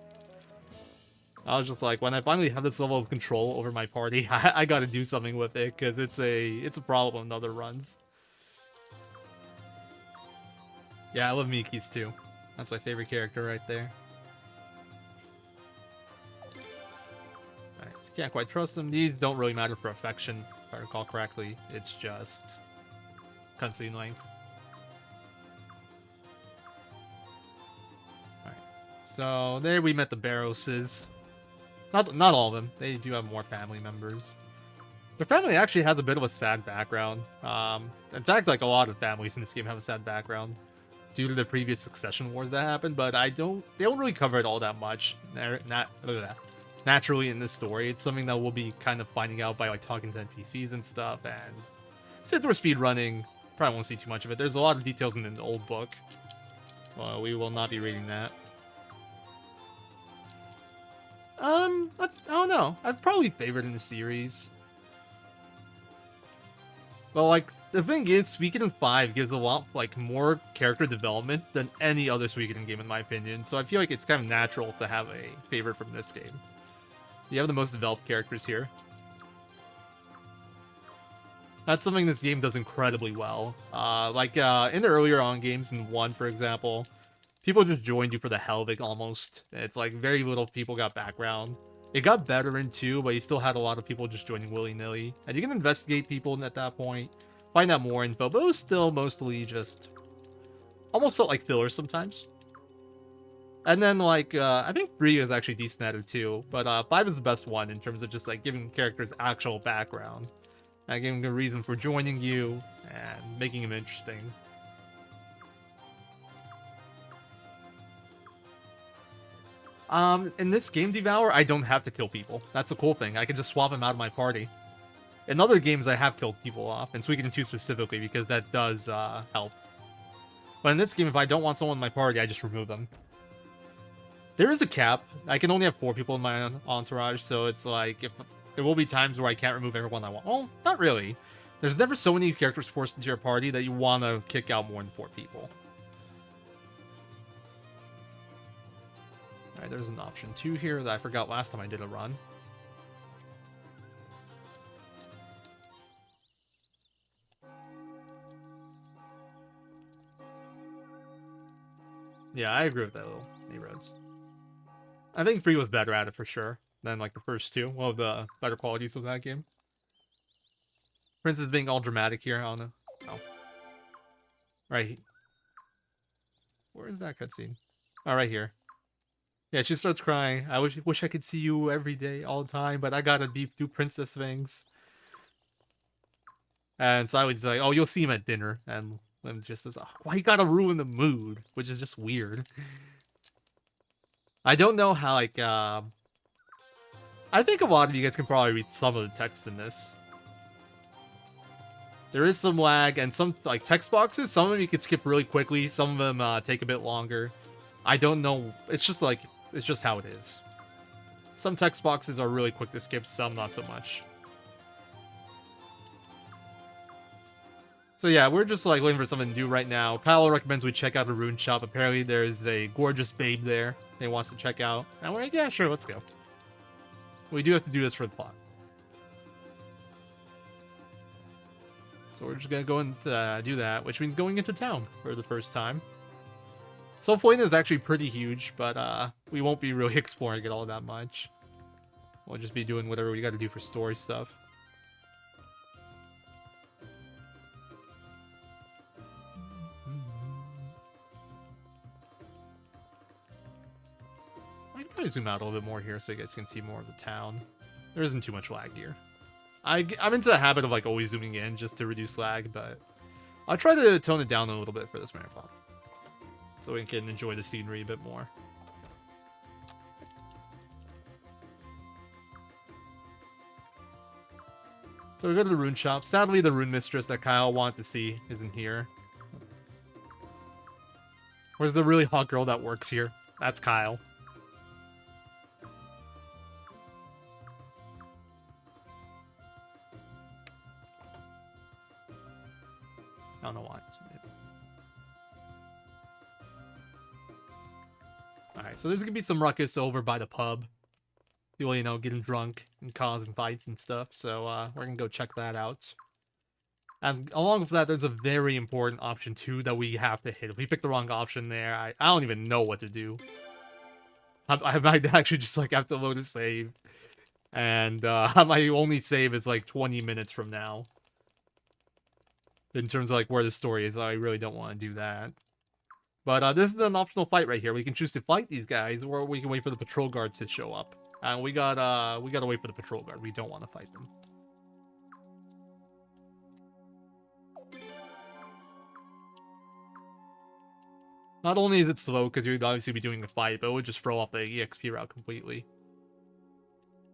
I was just like, when I finally have this level of control over my party, I gotta do something with it, because it's a problem in other runs. Yeah, I love Miki's too. That's my favorite character right there. Alright, so you can't quite trust them. These don't really matter for affection, if I recall correctly. It's just cutscene length. Alright, so there we met the Barrowses. Not all of them. They do have more family members. Their family actually has a bit of a sad background. In fact, like a lot of families in this game have a sad background due to the previous succession wars that happened, but they don't really cover it all that much naturally in this story. It's something that we'll be kind of finding out by like talking to NPCs and stuff, and since we're speedrunning, probably won't see too much of it. There's a lot of details in the old book. Well, we will not be reading that. I don't know. I'd probably favorite in the series. But like, the thing is, Suikoden 5 gives a lot like more character development than any other Suikoden game in my opinion, so I feel like it's kind of natural to have a favorite from this game. You have the most developed characters here. That's something this game does incredibly well. In the earlier on games, in 1 for example, people just joined you for the hell of it almost. It's like very little people got background. It got better in 2, but you still had a lot of people just joining willy-nilly. And you can investigate people at that point, find out more info, but it was still mostly just... almost felt like filler sometimes. And then, like, I think 3 is actually decent at it too, but 5 is the best one in terms of just, like, giving characters actual background. And giving a reason for joining you, and making them interesting. In this game, Devour, I don't have to kill people. That's the cool thing. I can just swap them out of my party. In other games, I have killed people off, in Suikoden 2 specifically, because that does help. But in this game, if I don't want someone in my party, I just remove them. There is a cap. I can only have 4 people in my entourage, so it's like, if there will be times where I can't remove everyone I want. Well, not really. There's never so many characters forced into your party that you want to kick out more than 4 people. Alright, there's an option 2 here that I forgot last time I did a run. Yeah, I agree with that little A-Roads. I think 3 was better at it for sure than like the first 2. One of the better qualities of that game. Prince is being all dramatic here. I don't know. Oh. Right. Where is that cutscene? Oh, right here. Yeah, she starts crying. I wish I could see you every day, all the time, but I gotta do princess things. And Simon's like, oh, you'll see him at dinner. And Lim just says, oh, why you gotta ruin the mood? Which is just weird. I don't know how, like, I think a lot of you guys can probably read some of the text in this. There is some lag, and some, like, text boxes, some of them you can skip really quickly, some of them take a bit longer. I don't know, it's just, like, it's just how it is. Some text boxes are really quick to skip, some not so much. So yeah, we're just, like, looking for something to do right now. Kyle recommends we check out a rune shop. Apparently there's a gorgeous babe there he wants to check out. And we're like, yeah, sure, let's go. We do have to do this for the plot. So we're just gonna go and do that, which means going into town for the first time. Sulfoina is actually pretty huge, but we won't be really exploring it all that much. We'll just be doing whatever we gotta do for story stuff. I can probably zoom out a little bit more here so you guys can see more of the town. There isn't too much lag here. I'm into the habit of like always zooming in just to reduce lag, but I'll try to tone it down a little bit for this marathon, so we can enjoy the scenery a bit more. So we go to the rune shop. Sadly, the rune mistress that Kyle wanted to see isn't here. Where's the really hot girl that works here? That's Kyle. I don't know why it's made. Alright, so there's gonna be some ruckus over by the pub. People, you know, getting drunk and causing fights and stuff, so we're gonna go check that out. And along with that, there's a very important option too that we have to hit. If we pick the wrong option there, I don't even know what to do. I might actually just like have to load a save. And my only save is like 20 minutes from now. In terms of like where the story is, I really don't want to do that. But this is an optional fight right here. We can choose to fight these guys, or we can wait for the patrol guard to show up. And we gotta wait for the patrol guard. We don't want to fight them. Not only is it slow because you'd obviously be doing a fight, but it would just throw off the EXP route completely.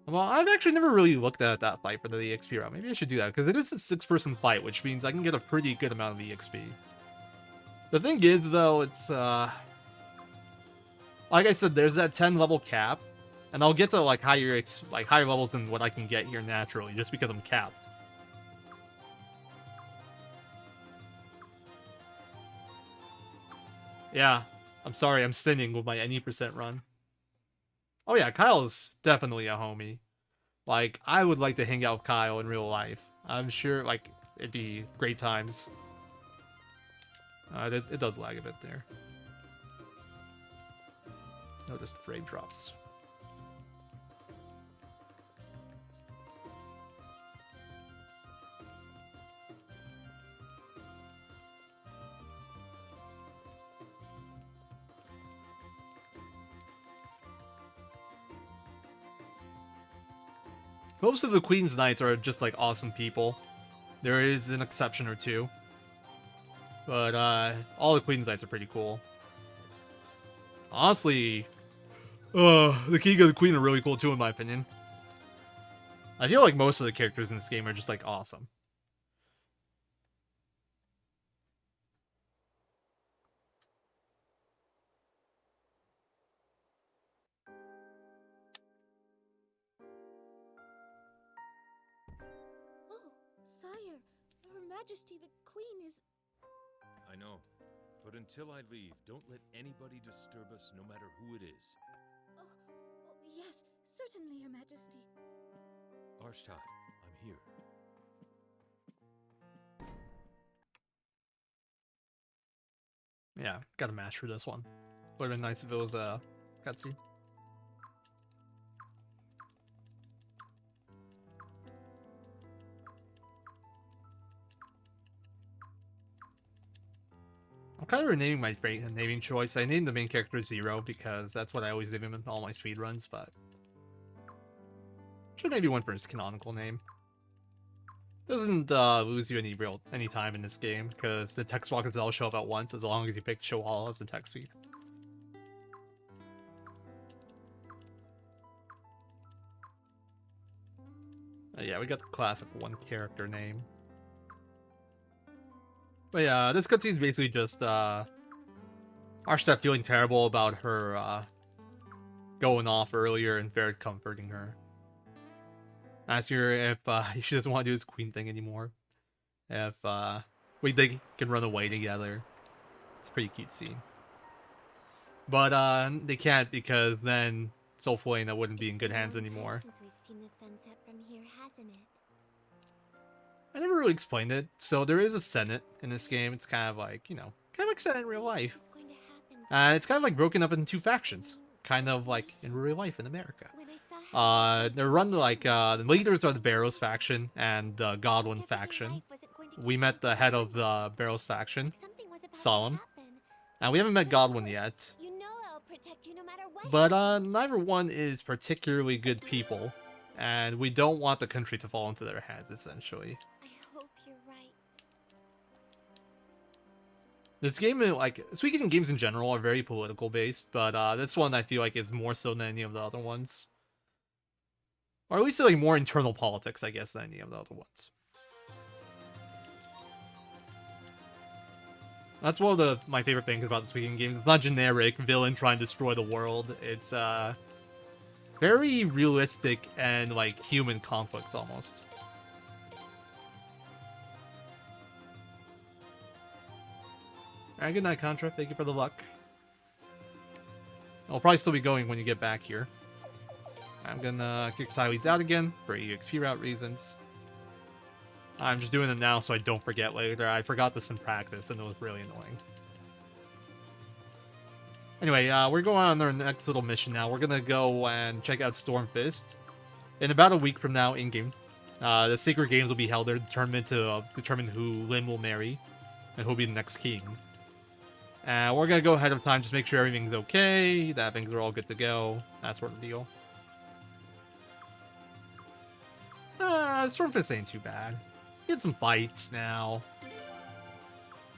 Well, I've actually never really looked at that fight for the EXP route. Maybe I should do that, because it is a 6-person fight, which means I can get a pretty good amount of EXP. The thing is, though, it's, like I said, there's that 10-level cap, and I'll get to, like, higher levels than what I can get here naturally, just because I'm capped. Yeah, I'm sorry, I'm sinning with my any % run. Oh yeah, Kyle's definitely a homie. Like, I would like to hang out with Kyle in real life. I'm sure, like, it'd be great times. It does lag a bit there. Notice the frame drops. Most of the Queen's Knights are just, like, awesome people. There is an exception or two. But, all the Queen's Knights are pretty cool. Honestly, The king and the queen are really cool too, in my opinion. I feel like most of the characters in this game are just like awesome. Oh, sire, Her Majesty the Queen is... I know. But until I leave, don't let anybody disturb us, no matter who it is. Oh, yes, certainly, Your Majesty. Arshtat, I'm here. Yeah, gotta mash for this one. Would've been nice if it was a cutscene. I'm kind of renaming my naming choice. I named the main character Zero because that's what I always name him in all my speedruns, but should maybe went for his canonical name. Doesn't lose you any time in this game because the text rockets all show up at once as long as you pick show all as the text speed. Yeah, we got the classic one character name. But yeah, this cutscene is basically just Arshtat feeling terrible about her going off earlier and Ferret comforting her. Asking her if she doesn't want to do this queen thing anymore. If they can run away together. It's a pretty cute scene. But they can't because then Soulflame wouldn't be in good hands anymore. Since we've seen the sunset from here, hasn't it? I never really explained it. So there is a Senate in this game. It's kind of like, you know, kind of like Senate in real life. It's kind of like broken up into two factions. Kind of like in real life in America. They're run like, the leaders are the Barrows faction and the Godwin faction. We met the head of the Barrows faction, Solemn. And we haven't met Godwin yet. But neither one is particularly good people. And we don't want the country to fall into their hands, essentially. I hope you're right. This game, like, Suikoden games in general are very political based, but this one I feel like is more so than any of the other ones. Or at least like more internal politics, I guess, than any of the other ones. That's one of my favorite things about the Suikoden games. It's not generic villain trying to destroy the world. It's very realistic and like human conflicts almost. Alright, good night, Contra. Thank you for the luck. I'll probably still be going when you get back here. I'm gonna kick Sileads out again for EXP route reasons. I'm just doing it now so I don't forget later. I forgot this in practice and it was really annoying. Anyway, we're going on our next little mission now. We're gonna go and check out Stormfist. In about a week from now, in-game, the Sacred Games will be held there, determined to determine who Lyn will marry and who'll be the next king. We're gonna go ahead of time, just make sure everything's okay, that things are all good to go, that sort of deal. Stormfist ain't too bad. Get some fights now.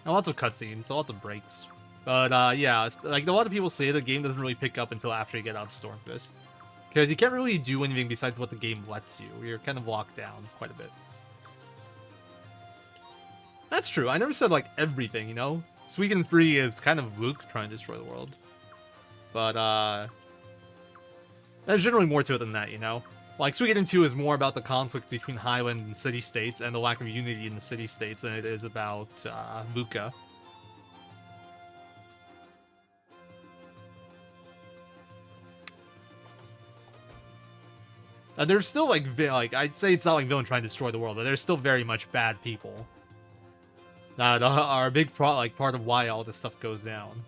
And lots of cutscenes, so lots of breaks. But yeah, like a lot of people say the game doesn't really pick up until after you get out of Stormfist. Because you can't really do anything besides what the game lets you. You're kind of locked down quite a bit. That's true. I never said like everything, you know? Suikoden 3 is kind of Luke trying to destroy the world. But there's generally more to it than that, you know? Like, Suikoden 2 is more about the conflict between Highland and city-states and the lack of unity in the city-states than it is about Luca. There's still, like, I'd say it's not like villain trying to destroy the world, but there's still very much bad people. That are a big part of why all this stuff goes down.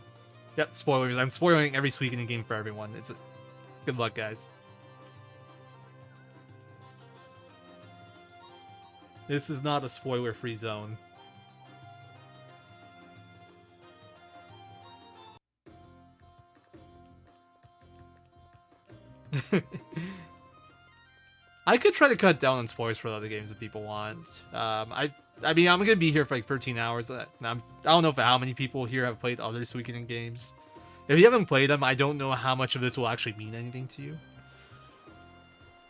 Yep, spoilers. I'm spoiling every Suikoden game for everyone. Good luck, guys. This is not a spoiler-free zone. I could try to cut down on spoilers for other games if people want. I mean, I'm gonna be here for like 13 hours. I don't know how many people here have played other Suikoden games. If you haven't played them, I don't know how much of this will actually mean anything to you.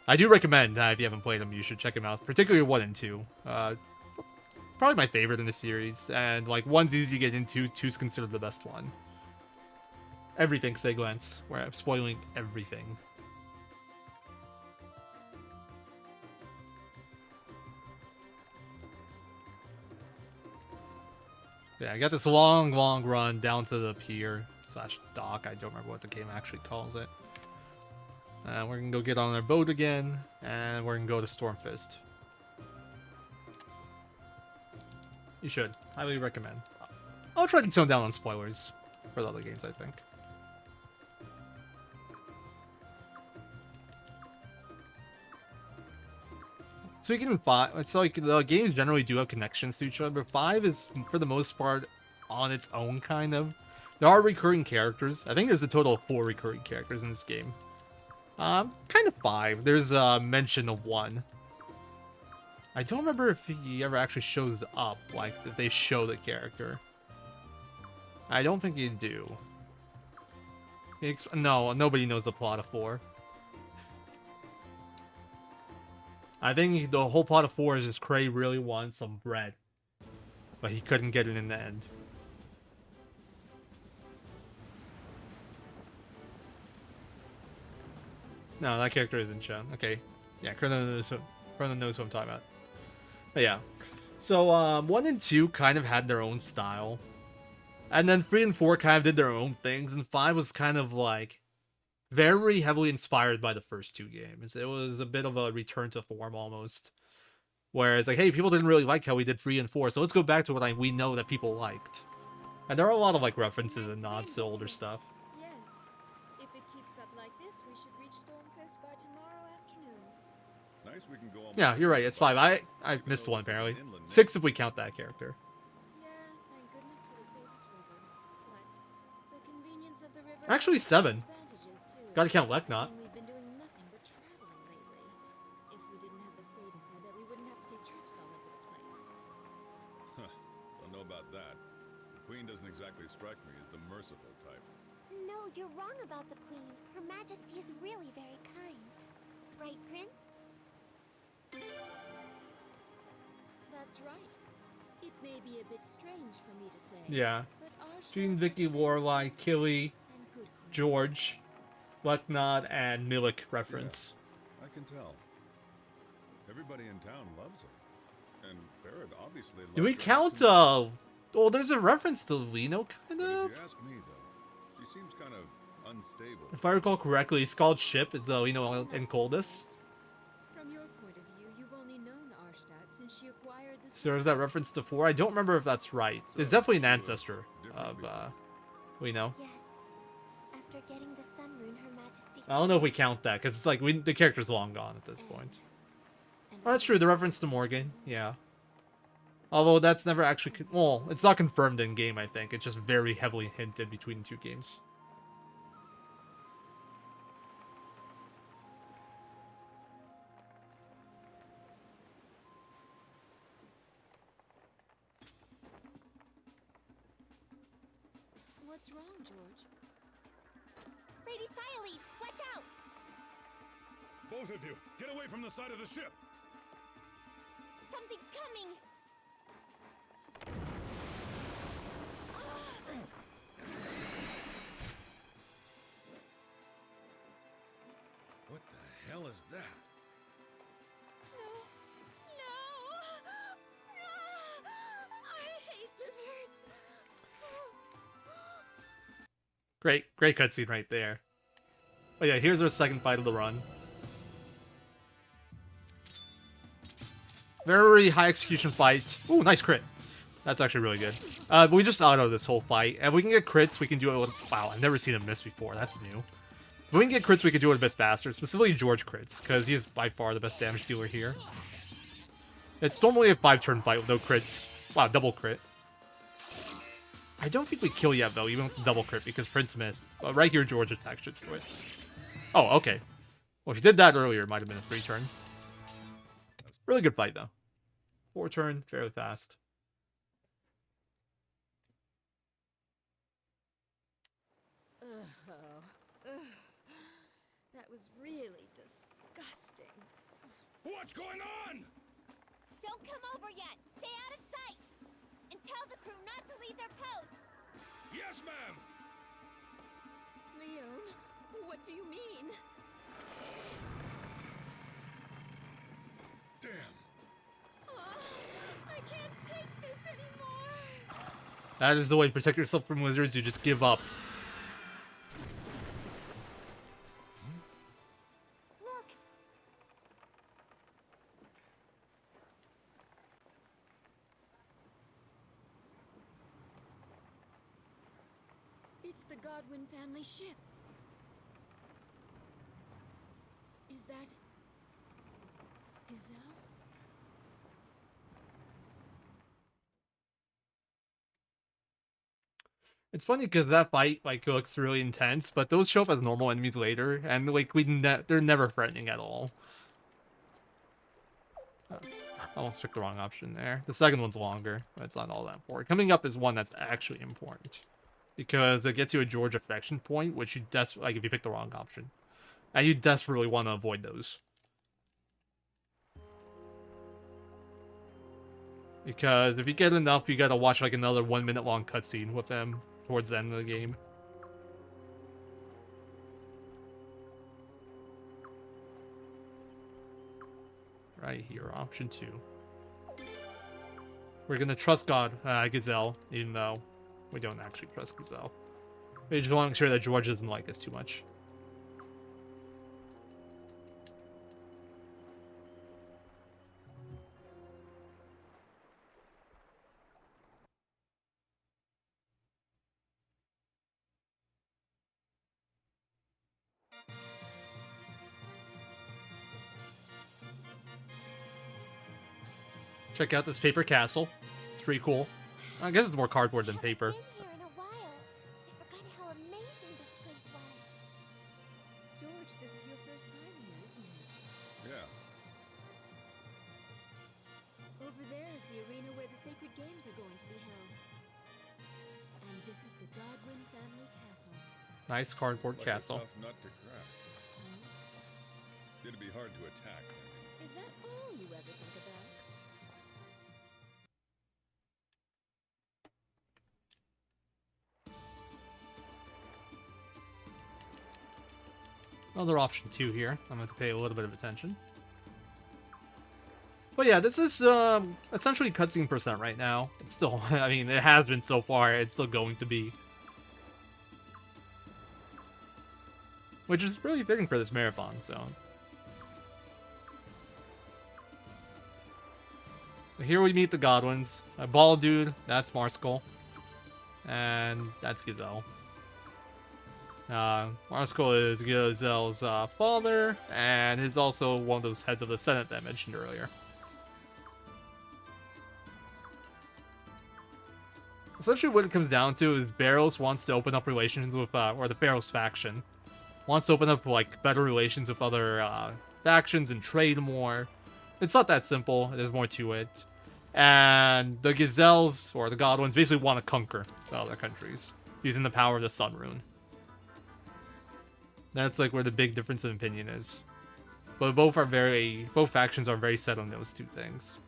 I do recommend that if you haven't played them, you should check them out, particularly 1 and 2. Probably my favorite in the series, and like 1's easy to get into, 2's considered the best one. Everything, say glance, where I'm spoiling everything. Yeah, I got this long run down to the pier / dock. I don't remember what the game actually calls it. We're gonna go get on our boat again, and we're gonna go to Stormfist. You should. Highly recommend. I'll try to tone down on spoilers for the other games, I think. Speaking of 5, it's like the games generally do have connections to each other, but 5 is, for the most part, on its own, kind of. There are recurring characters. I think there's a total of 4 recurring characters in this game. Kind of 5. There's a mention of 1. I don't remember if he ever actually shows up, like, if they show the character. I don't think you do. No, nobody knows the plot of 4. I think the whole plot of 4 is just Cray really wants some bread. But he couldn't get it in the end. No, that character isn't shown. Okay. Yeah, Chrono knows who I'm talking about. But yeah. So, 1 and 2 kind of had their own style. And then 3 and 4 kind of did their own things. And 5 was kind of like very heavily inspired by the first 2 games. It was a bit of a return to form almost. Where it's like, hey, people didn't really like how we did 3 and 4, so let's go back to what we know that people liked. And there are a lot of like references and nods to older stuff. Yes. If it keeps up like this, we should reach Stormfist by tomorrow afternoon. Nice, we can go on. Yeah, you're right, it's 5. I missed 1 apparently. 6 if we count that character. Yeah, thank goodness for the Phaetus River. But the convenience of the river Actually, has 7. advantages too. Gotta count Leknot. And we've been doing nothing but traveling lately. If we didn't have the Phaetus, I bet we wouldn't have to take trips all over the place. Huh. Don't know about that. The Queen doesn't exactly strike me as the merciful type. No, you're wrong about the Queen. Her Majesty is really very kind. Right, Prince? That's right. It may be a bit strange for me to say. Yeah. But Arshad Jean, was Vicky, very Lorelei, gentle Killy, and good Queen. George, Leknot, and Milik reference. I can tell. Everybody in town loves her. And Farad obviously loves Do we her count, too. well, there's a reference to Lino, kind But of? if you ask me, though, she seems kind of unstable. If I recall correctly, Scald Ship is the Lino and Coldus. From your point of view, you've only known Arshad since she acquired the So is that reference to 4? I don't remember if that's right. It's definitely an ancestor of, Lino. Yes. After getting the Sun Rune, Her Majesty... I don't know if we count that, because it's like, the character's long gone at this point. Oh, that's true, the reference to Morgan, yeah. Although that's never actually, well, it's not confirmed in game, I think. It's just very heavily hinted between the 2 games. What's wrong, George? Lady Sialeeds, watch out! Both of you, get away from the side of the ship! Something's coming! What the hell is that? I hate lizards. Great cutscene right there. Oh yeah, here's our second fight of the run. Very high execution fight. Ooh, nice crit. That's actually really good. But we just auto this whole fight. And if we can get crits, we can do it with... Wow, I've never seen him miss before. That's new. If we can get crits, we can do it a bit faster. Specifically George crits, because he is by far the best damage dealer here. It's normally a 5-turn fight with no crits. Wow, double crit. I don't think we kill yet, though, even with the double crit, because Prince missed. But right here, George attack should do it. Oh, okay. Well, if you did that earlier, it might have been a 3-turn. Really good fight, though. 4-turn, fairly fast. Oh, ugh. That was really disgusting. What's going on? Don't come over yet! Stay out of sight! And tell the crew not to leave their posts! Yes, ma'am! Leon, what do you mean? Damn. I can't take this anymore. That is the way to protect yourself from wizards. You just give up. Look! It's the Godwin family ship. Is that Gazelle? It's funny because that fight like looks really intense, but those show up as normal enemies later, and like they're never threatening at all. I almost picked the wrong option there. The second one's longer, but it's not all that important. Coming up is one that's actually important because it gets you a George affection point, which you like if you pick the wrong option, and you desperately want to avoid those. Because if you get enough, you gotta watch like another 1 minute long cutscene with them towards the end of the game. Right here, option 2. We're gonna trust Gazelle, even though we don't actually trust Gazelle. We just want to make sure that George doesn't like us too much. Check out this paper castle. It's pretty cool. I guess it's more cardboard than paper. Been here in a while. I forgot how amazing this place was. George, this is your first time here, isn't it? Yeah. Over there is the arena where the sacred games are going to be held. And this is the Godwin family castle. Nice cardboard Like castle. A tough nut to crack. It'd be hard to attack. Is that all you ever think about? Another option 2 here. I'm going to pay a little bit of attention. But yeah, this is essentially cutscene percent right now. It's still, I mean, it has been so far. It's still going to be. Which is really fitting for this marathon, so. Here we meet the Godwins. A bald dude, that's Marskull. And that's Gazelle. Marskull is Gazelle's father, and is also one of those heads of the Senate that I mentioned earlier. Essentially what it comes down to is Barrows wants to open up relations with, or the Barrows faction wants to open up, like, better relations with other factions and trade more. It's not that simple, there's more to it. And the Gazelles, or the Godwins, basically want to conquer the other countries, using the power of the Sun Rune. That's like where the big difference of opinion is. But both factions are very set on those two things.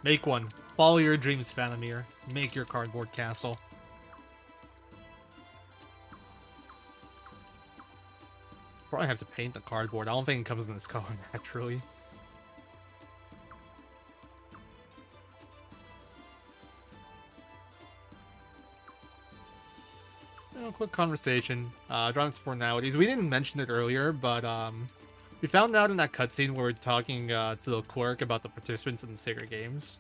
Make one. Follow your dreams, Vanamir. Make your cardboard castle. Probably have to paint the cardboard. I don't think it comes in this color naturally. Quick conversation. Drawing some formalities. We didn't mention it earlier, but we found out in that cutscene where we're talking to the clerk about the participants in the Sacred Games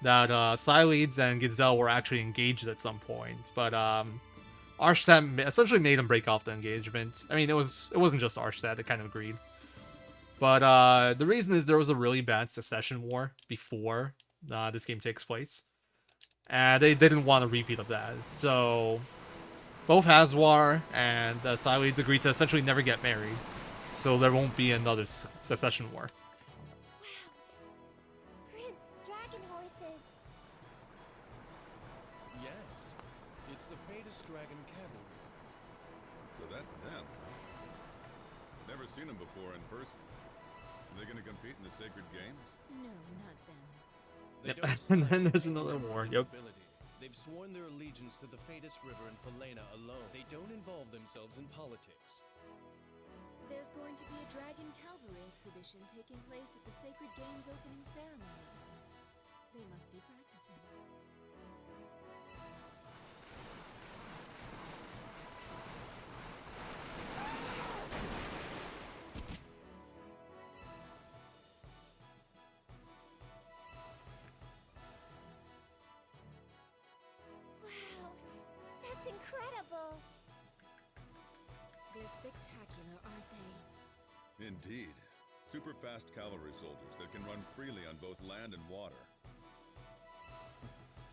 that Sileads and Gazelle were actually engaged at some point, but Arshtat essentially made them break off the engagement. I mean, it wasn't just Arshtat that kind of agreed, but the reason is there was a really bad succession war before this game takes place, and they didn't want a repeat of that, so both Hazwar and Sileads agreed to essentially never get married, so there won't be another succession war. Wow. Prince, dragon horses. Yes. It's the Fadus Dragon Cavalry. So that's them, huh? Never seen them before in person. Are they gonna compete in the Sacred Games? No, not them. They Yep. don't And cite then there's any another war. memorable Yep. ability. They've sworn their allegiance to the Fadus River and Falena alone. They don't involve themselves in politics. There's going to be a Dragon Cavalry exhibition taking place at the Sacred Games opening ceremony. They must be practicing. Wow, that's incredible. They're spectacular, aren't they? Indeed. Super fast cavalry soldiers that can run freely on both land and water.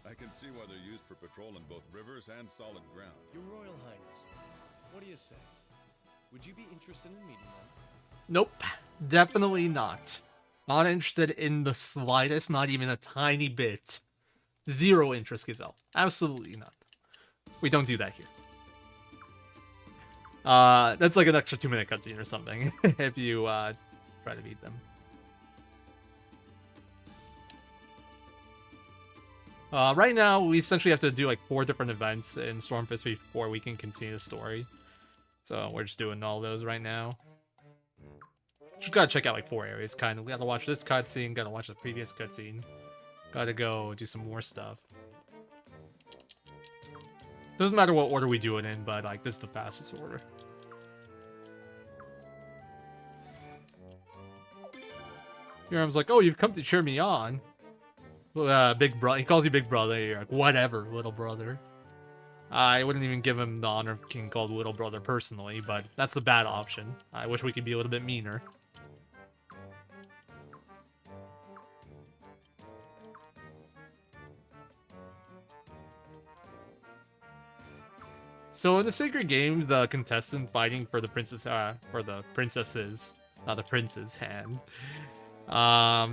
I can see why they're used for patrol in both rivers and solid ground. Your Royal Highness, what do you say? Would you be interested in meeting them? Nope. Definitely not. Not interested in the slightest, not even a tiny bit. Zero interest, Gazelle. Absolutely not. We don't do that here. That's like an extra 2-minute cutscene or something, if you, try to beat them. Right now, we essentially have to do like 4 different events in Stormfist before we can continue the story. So we're just doing all those right now. Just gotta check out like 4 areas, kind of. We gotta watch this cutscene, gotta watch the previous cutscene. Gotta go do some more stuff. Doesn't matter what order we do it in, but like this is the fastest order. Yoram's like, oh, you've come to cheer me on. Big brother. He calls you big brother. You're like, whatever, little brother. I wouldn't even give him the honor of being called little brother personally, but that's the bad option. I wish we could be a little bit meaner. So in the Sacred Games, the contestant fighting for the princesses, not the prince's hand.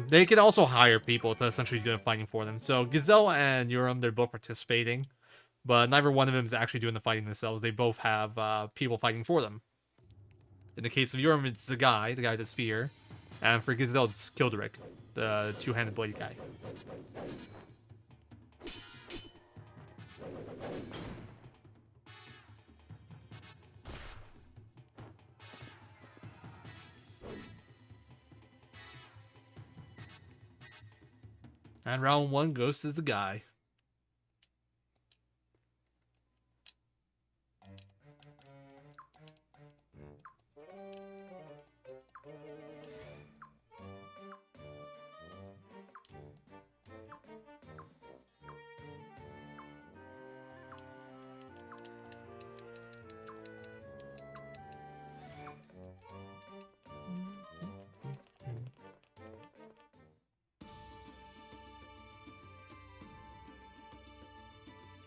They can also hire people to essentially do the fighting for them. So Gazelle and Yoram, they're both participating, but neither one of them is actually doing the fighting themselves. They both have people fighting for them. In the case of Yoram, it's the guy with the spear, and for Gazelle, it's Kilderic, the two-handed blade guy. And round 1 goes to the guy.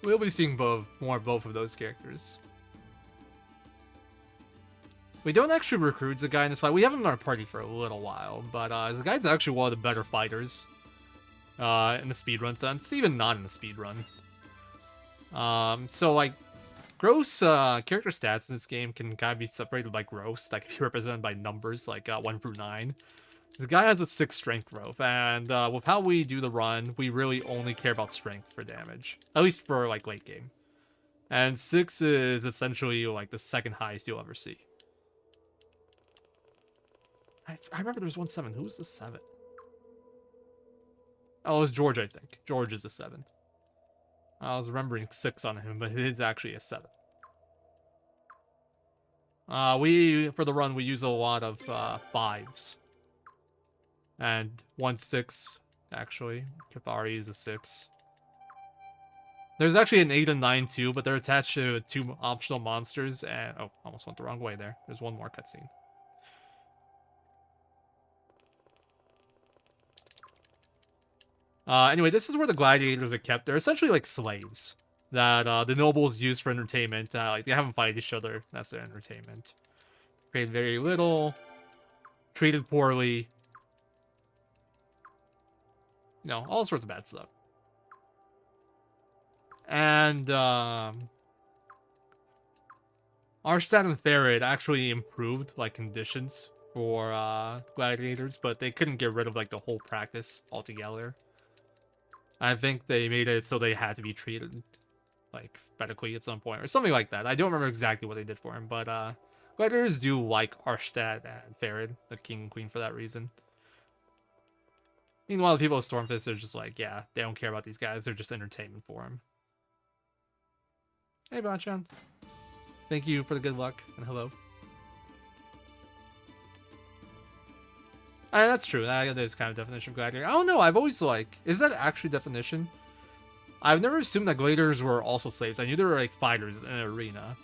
We'll be seeing more of both of those characters. We don't actually recruit the guy in this fight. We have him in our party for a little while, but the guy's actually one of the better fighters in the speedrun sense, even not in the speedrun. So like, gross character stats in this game can kind of be separated by gross, that can be represented by numbers like 1 through 9. The guy has a 6 strength growth, and with how we do the run, we really only care about strength for damage. At least for, like, late game. And 6 is essentially, like, the second highest you'll ever see. I remember there was 1-7. Who was the 7? Oh, it was George, I think. George is a 7. I was remembering 6 on him, but it is actually a 7. For the run, we use a lot of 5s. And 1-6, actually. Kathari is a 6. There's actually an 8 and 9 too, but they're attached to 2 optional monsters. And oh, almost went the wrong way there. There's one more cutscene. Anyway, this is where the gladiators are kept. They're essentially like slaves that the nobles use for entertainment. Like they have them fight each other. That's their entertainment. Paid very little. Treated poorly. You know, all sorts of bad stuff. And Arstad and Farid actually improved like conditions for gladiators, but they couldn't get rid of like the whole practice altogether. I think they made it so they had to be treated like medically at some point or something like that. I don't remember exactly what they did for him, but gladiators do like Arstad and Farid, the king and queen, for that reason. Meanwhile, the people of Stormfist are just like, yeah, they don't care about these guys. They're just entertainment for him. Hey, Bachan. Thank you for the good luck, and hello. That's true. That is kind of definition of gladiator. I don't know. I've always like, is that actually definition? I've never assumed that gladiators were also slaves. I knew they were like fighters in an arena.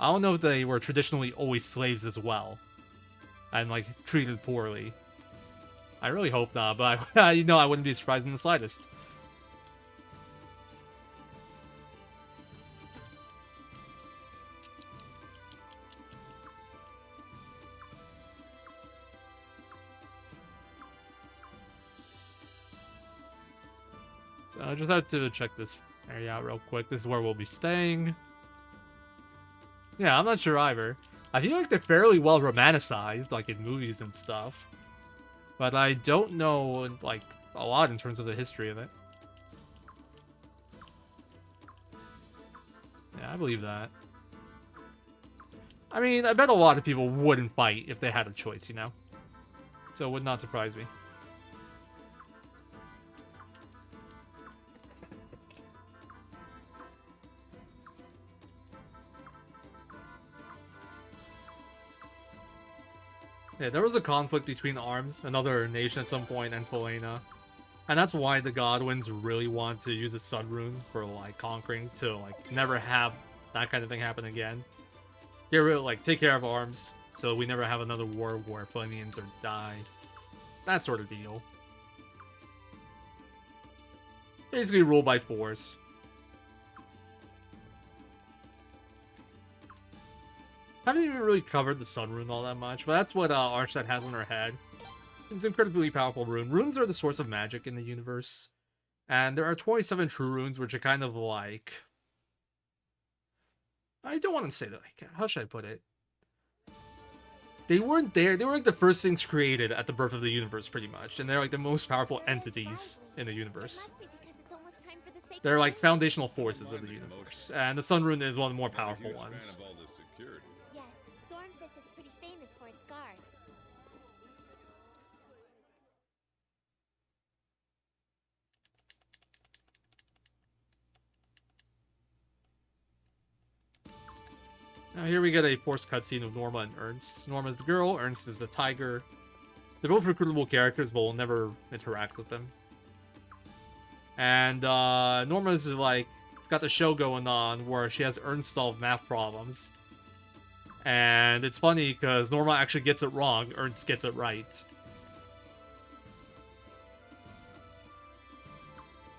I don't know if they were traditionally always slaves as well, and like treated poorly. I really hope not, but I wouldn't be surprised in the slightest. So I just had to check this area out real quick. This is where we'll be staying. Yeah, I'm not sure either. I feel like they're fairly well romanticized, like in movies and stuff. But I don't know, like, a lot in terms of the history of it. Yeah, I believe that. I mean, I bet a lot of people wouldn't fight if they had a choice, you know? So it would not surprise me. Yeah, there was a conflict between Arms, another nation at some point, and Felena. And that's why the Godwins really want to use the Sun Rune for, like, conquering, to, like, never have that kind of thing happen again. Get rid of, like, take care of Arms, so we never have another war where Felenians are die. That sort of deal. Basically rule by force. Haven't even really covered the Sun Rune all that much, but that's what Archside has on her head. It's an incredibly powerful rune. Runes are the source of magic in the universe. And there are 27 true runes, which are kind of like... I don't want to say that, like, how should I put it? They weren't there. They were like the first things created at the birth of the universe, pretty much. And they're like the most powerful entities in the universe. They're like foundational forces of the universe. And the Sun Rune is one of the more powerful ones. Yes, Stormfist is pretty famous for its guards. Now here we get a forced cutscene of Norma and Ernst. Norma is the girl, Ernst is the tiger. They're both recruitable characters, but we'll never interact with them. And Norma's like, it's got the show going on where she has Ernst solve math problems. And it's funny because Norma actually gets it wrong, Ernst gets it right.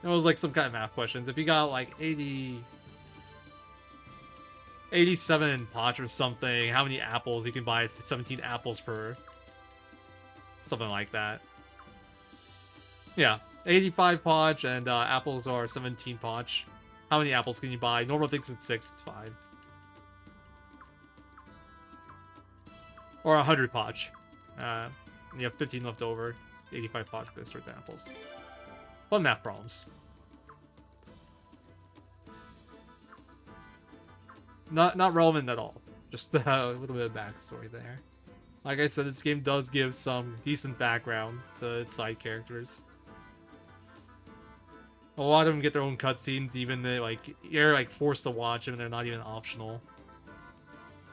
It was like some kind of math questions. If you got like 87 potch or something, how many apples you can buy 17 apples per, something like that. Yeah, 85 potch and apples are 17 potch. How many apples can you buy? Normal thinks it's 6, it's 5. Or 100 potch. You have 15 left over. 85 potch goes towards apples. Fun math problems. Not relevant at all. Just a little bit of backstory there. Like I said, this game does give some decent background to its side characters. A lot of them get their own cutscenes, even you're like forced to watch them, and they're not even optional.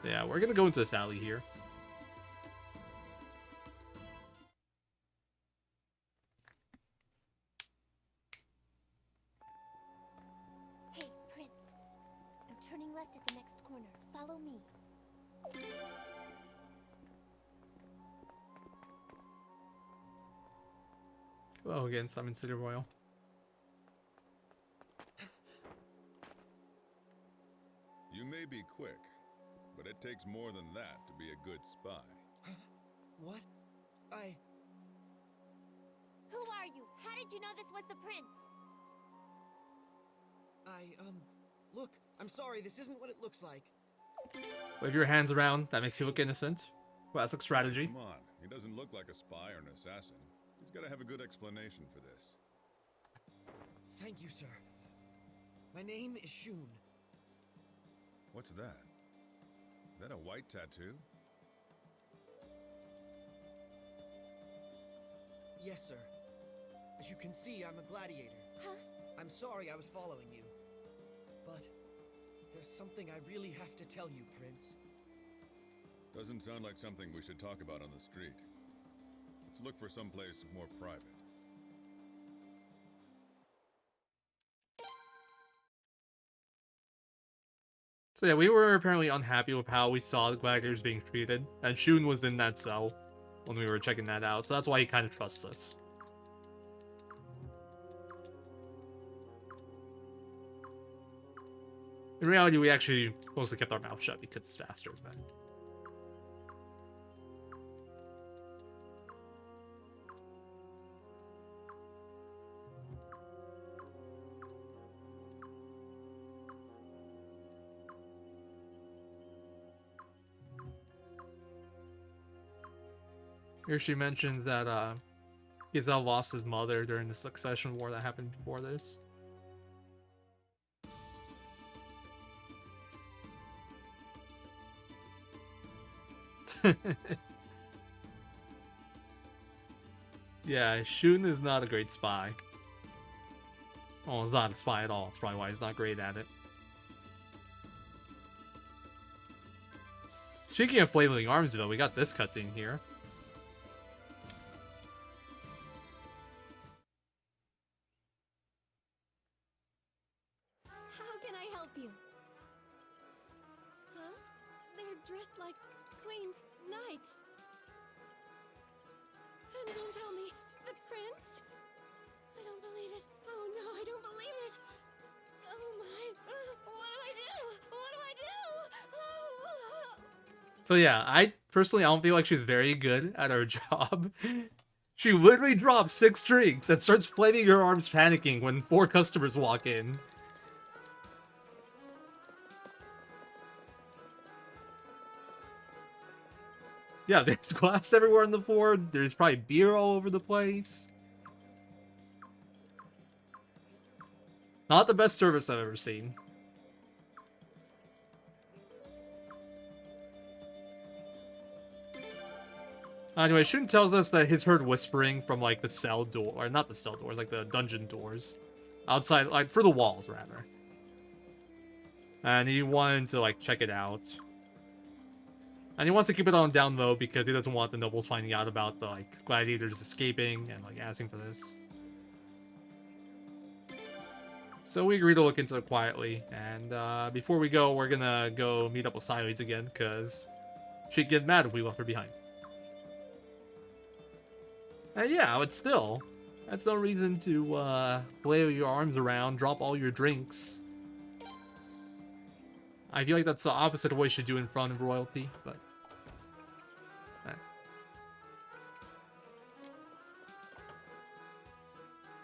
Yeah, we're gonna go into this alley here. Hey, Prince. I'm turning left at the next corner. Follow me. Hello again, Summon City Royal. You may be quick, but it takes more than that to be a good spy. What? Who are you? How did you know this was the prince? Look, I'm sorry, this isn't what it looks like. Wave your hands around. That makes you look innocent. Classic strategy. Come on, he doesn't look like a spy or an assassin. He's got to have a good explanation for this. Thank you, sir. My name is Shun. What's that? Is that a white tattoo? Yes, sir. As you can see, I'm a gladiator. Huh? I'm sorry I was following you. But there's something I really have to tell you, Prince. Doesn't sound like something we should talk about on the street. Let's look for someplace more private. So yeah, we were apparently unhappy with how we saw the gladiators being treated, and Shun was in that cell when we were checking that out, so that's why he kind of trusts us. In reality, we actually mostly kept our mouth shut because it's faster, but... Here she mentions that Gazelle lost his mother during the succession war that happened before this. Yeah, Shun is not a great spy. Oh, he's not a spy at all. That's probably why he's not great at it. Speaking of flailing arms, though, we got this cutscene here. How can I help you? Huh? They're dressed like queens, knights. And don't tell me, the prince? I don't believe it. Oh no, I don't believe it. Oh my, what do I do? What do I do? Oh. So yeah, I personally don't feel like she's very good at her job. She literally drops 6 drinks and starts flailing her arms panicking when 4 customers walk in. Yeah, there's glass everywhere on the floor. There's probably beer all over the place. Not the best service I've ever seen. Anyway, Shun tells us that he's heard whispering from, like, the cell door, or not the cell doors, like the dungeon doors. Outside, like, for the walls, rather. And he wanted to, like, check it out. And he wants to keep it on down low because he doesn't want the nobles finding out about the, like, gladiators escaping and, like, asking for this. So we agree to look into it quietly. And before we go, we're gonna go meet up with Siles again because she'd get mad if we left her behind. And yeah, but still, that's no reason to flail your arms around, drop all your drinks. I feel like that's the opposite of what you should do in front of royalty, but...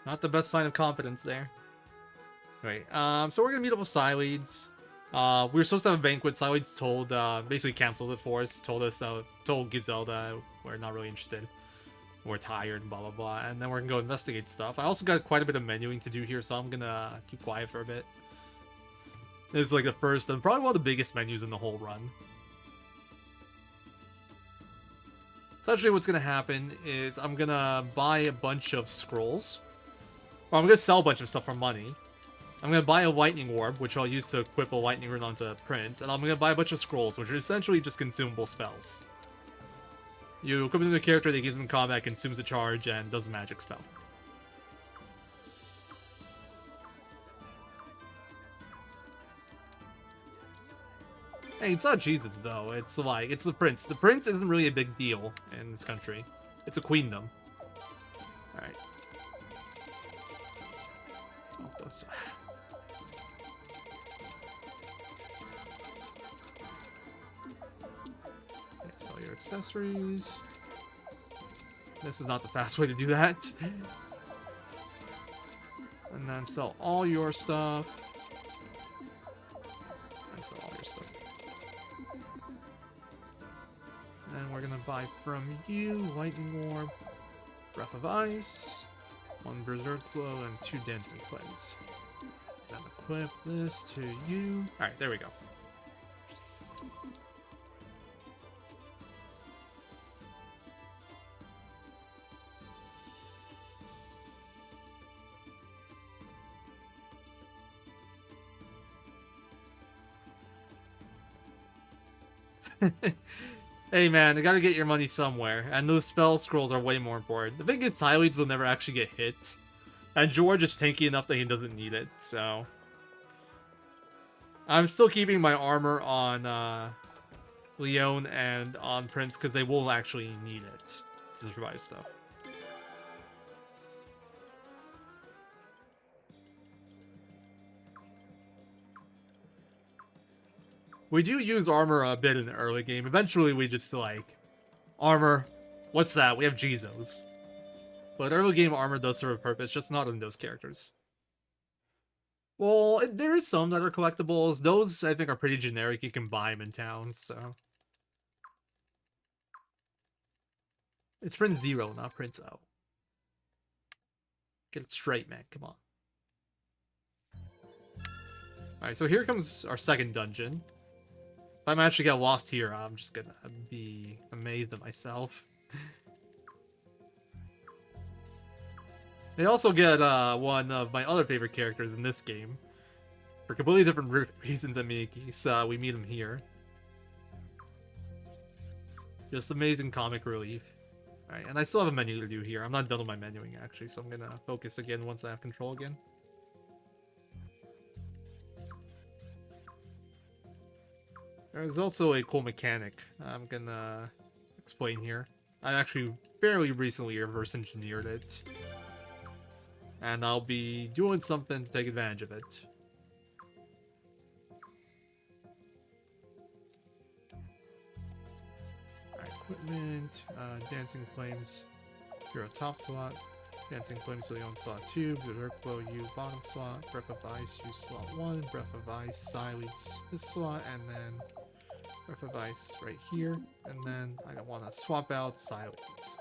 not the best sign of confidence there. Right, so we're gonna meet up with Siles. We were supposed to have a banquet. Siles told, basically canceled it for us. Told Gazelle that we're not really interested. We're tired and blah blah blah. And then we're gonna go investigate stuff. I also got quite a bit of menuing to do here, so I'm gonna keep quiet for a bit. This is like the first and probably one of the biggest menus in the whole run. Essentially what's gonna happen is I'm gonna buy a bunch of scrolls. Or I'm gonna sell a bunch of stuff for money. I'm gonna buy a lightning orb, which I'll use to equip a lightning rune onto Prince, and I'm gonna buy a bunch of scrolls, which are essentially just consumable spells. You equip them to a character that gives them combat, consumes a charge, and does a magic spell. Hey, it's not Jesus though. It's like it's the prince. The prince isn't really a big deal in this country. It's a queendom. All right. Oh, those. Okay, sell your accessories. This is not the fast way to do that. And then sell all your stuff. stuff. And we're gonna buy from you Lightning Orb, Breath of Ice, 1 Berserk Blow, and 2 Dancing Flames. Then equip this to you. Alright, there we go. Hey man, you gotta get your money somewhere, and those spell scrolls are way more important. The thing is, Tyleads will never actually get hit, and George is tanky enough that he doesn't need it, so... I'm still keeping my armor on Leon and on Prince, because they will actually need it to survive stuff. We do use armor a bit in the early game. Eventually, we just like, armor, what's that? We have Jizos. But early game armor does serve a purpose, just not in those characters. Well, there is some that are collectibles. Those, I think, are pretty generic. You can buy them in town, so. It's Prince Zero, not Prince O. Get it straight, man. Come on. Alright, so here comes our second dungeon. If I manage to get lost here, I'm just gonna be amazed at myself. They also get one of my other favorite characters in this game. For completely different reasons than Miyagi's, we meet him here. Just amazing comic relief. Alright, and I still have a menu to do here. I'm not done with my menuing, actually, so I'm gonna focus again once I have control again. There's also a cool mechanic I'm gonna explain here. I actually fairly recently reverse engineered it. And I'll be doing something to take advantage of it. Alright, equipment, Dancing Flames, you're a top slot. Dancing Flames, so you own slot 2, Berserk Blow, you bottom slot, Breath of Ice, you slot 1, Breath of Ice, Sileads this slot, and then Breath of Ice right here, and then I don't want to swap out Sileads.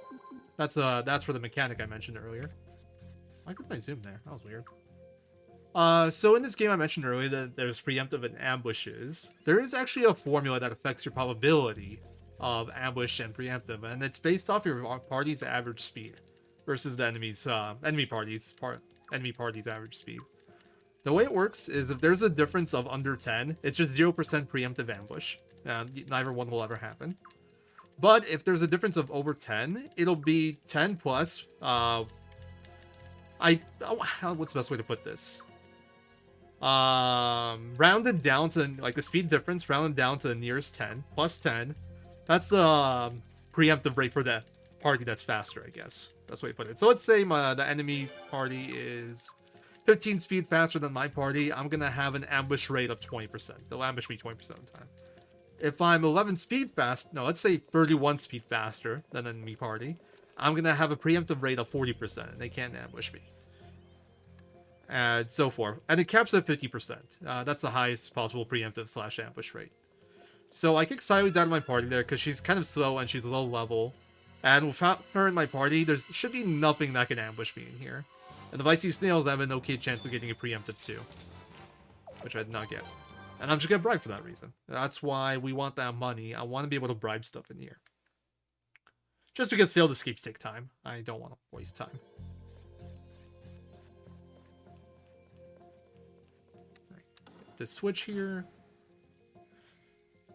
That's for the mechanic I mentioned earlier. Why couldn't I zoom there? That was weird. So in this game I mentioned earlier that there's preemptive and ambushes. There is actually a formula that affects your probability of ambush and preemptive, and it's based off your party's average speed versus the enemy party's average speed. The way it works is if there's a difference of under 10, it's just 0% preemptive ambush. Neither one will ever happen. But if there's a difference of over 10, it'll be 10 plus. What's the best way to put this? Rounded down to like the speed difference, rounded down to the nearest 10 plus 10. That's the preemptive rate for the party that's faster, I guess. That's the way to put it. So let's say the enemy party is 15 speed faster than my party. I'm gonna have an ambush rate of 20%. They'll ambush me 20% of the time. If I'm 11 speed let's say 31 speed faster than an enemy party, I'm gonna have a preemptive rate of 40%, and they can't ambush me. And so forth. And it caps at 50%. That's the highest possible preemptive / ambush rate. So I kick Sileads out of my party there because she's kind of slow and she's low level. And without her in my party, there should be nothing that can ambush me in here. And if I see snails, I have an okay chance of getting a preemptive too. Which I did not get. And I'm just gonna bribe for that reason. That's why we want that money. I want to be able to bribe stuff in here. Just because failed escapes take time. I don't want to waste time. The switch here.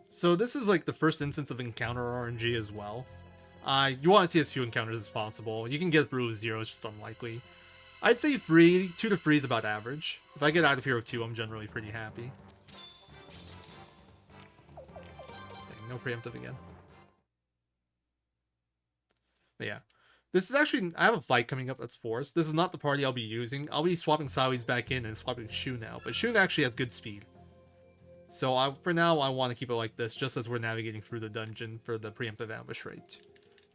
So this is like the first instance of encounter RNG as well. You want to see as few encounters as possible. You can get through with 0, it's just unlikely. I'd say 2 to 3 is about average. If I get out of here with 2, I'm generally pretty happy. Okay, no preemptive again. But yeah. This is actually, I have a fight coming up that's forced. This is not the party I'll be using. I'll be swapping Sileads back in and swapping Shu now. But Shu actually has good speed. So for now, I want to keep it like this, just as we're navigating through the dungeon for the preemptive ambush rate.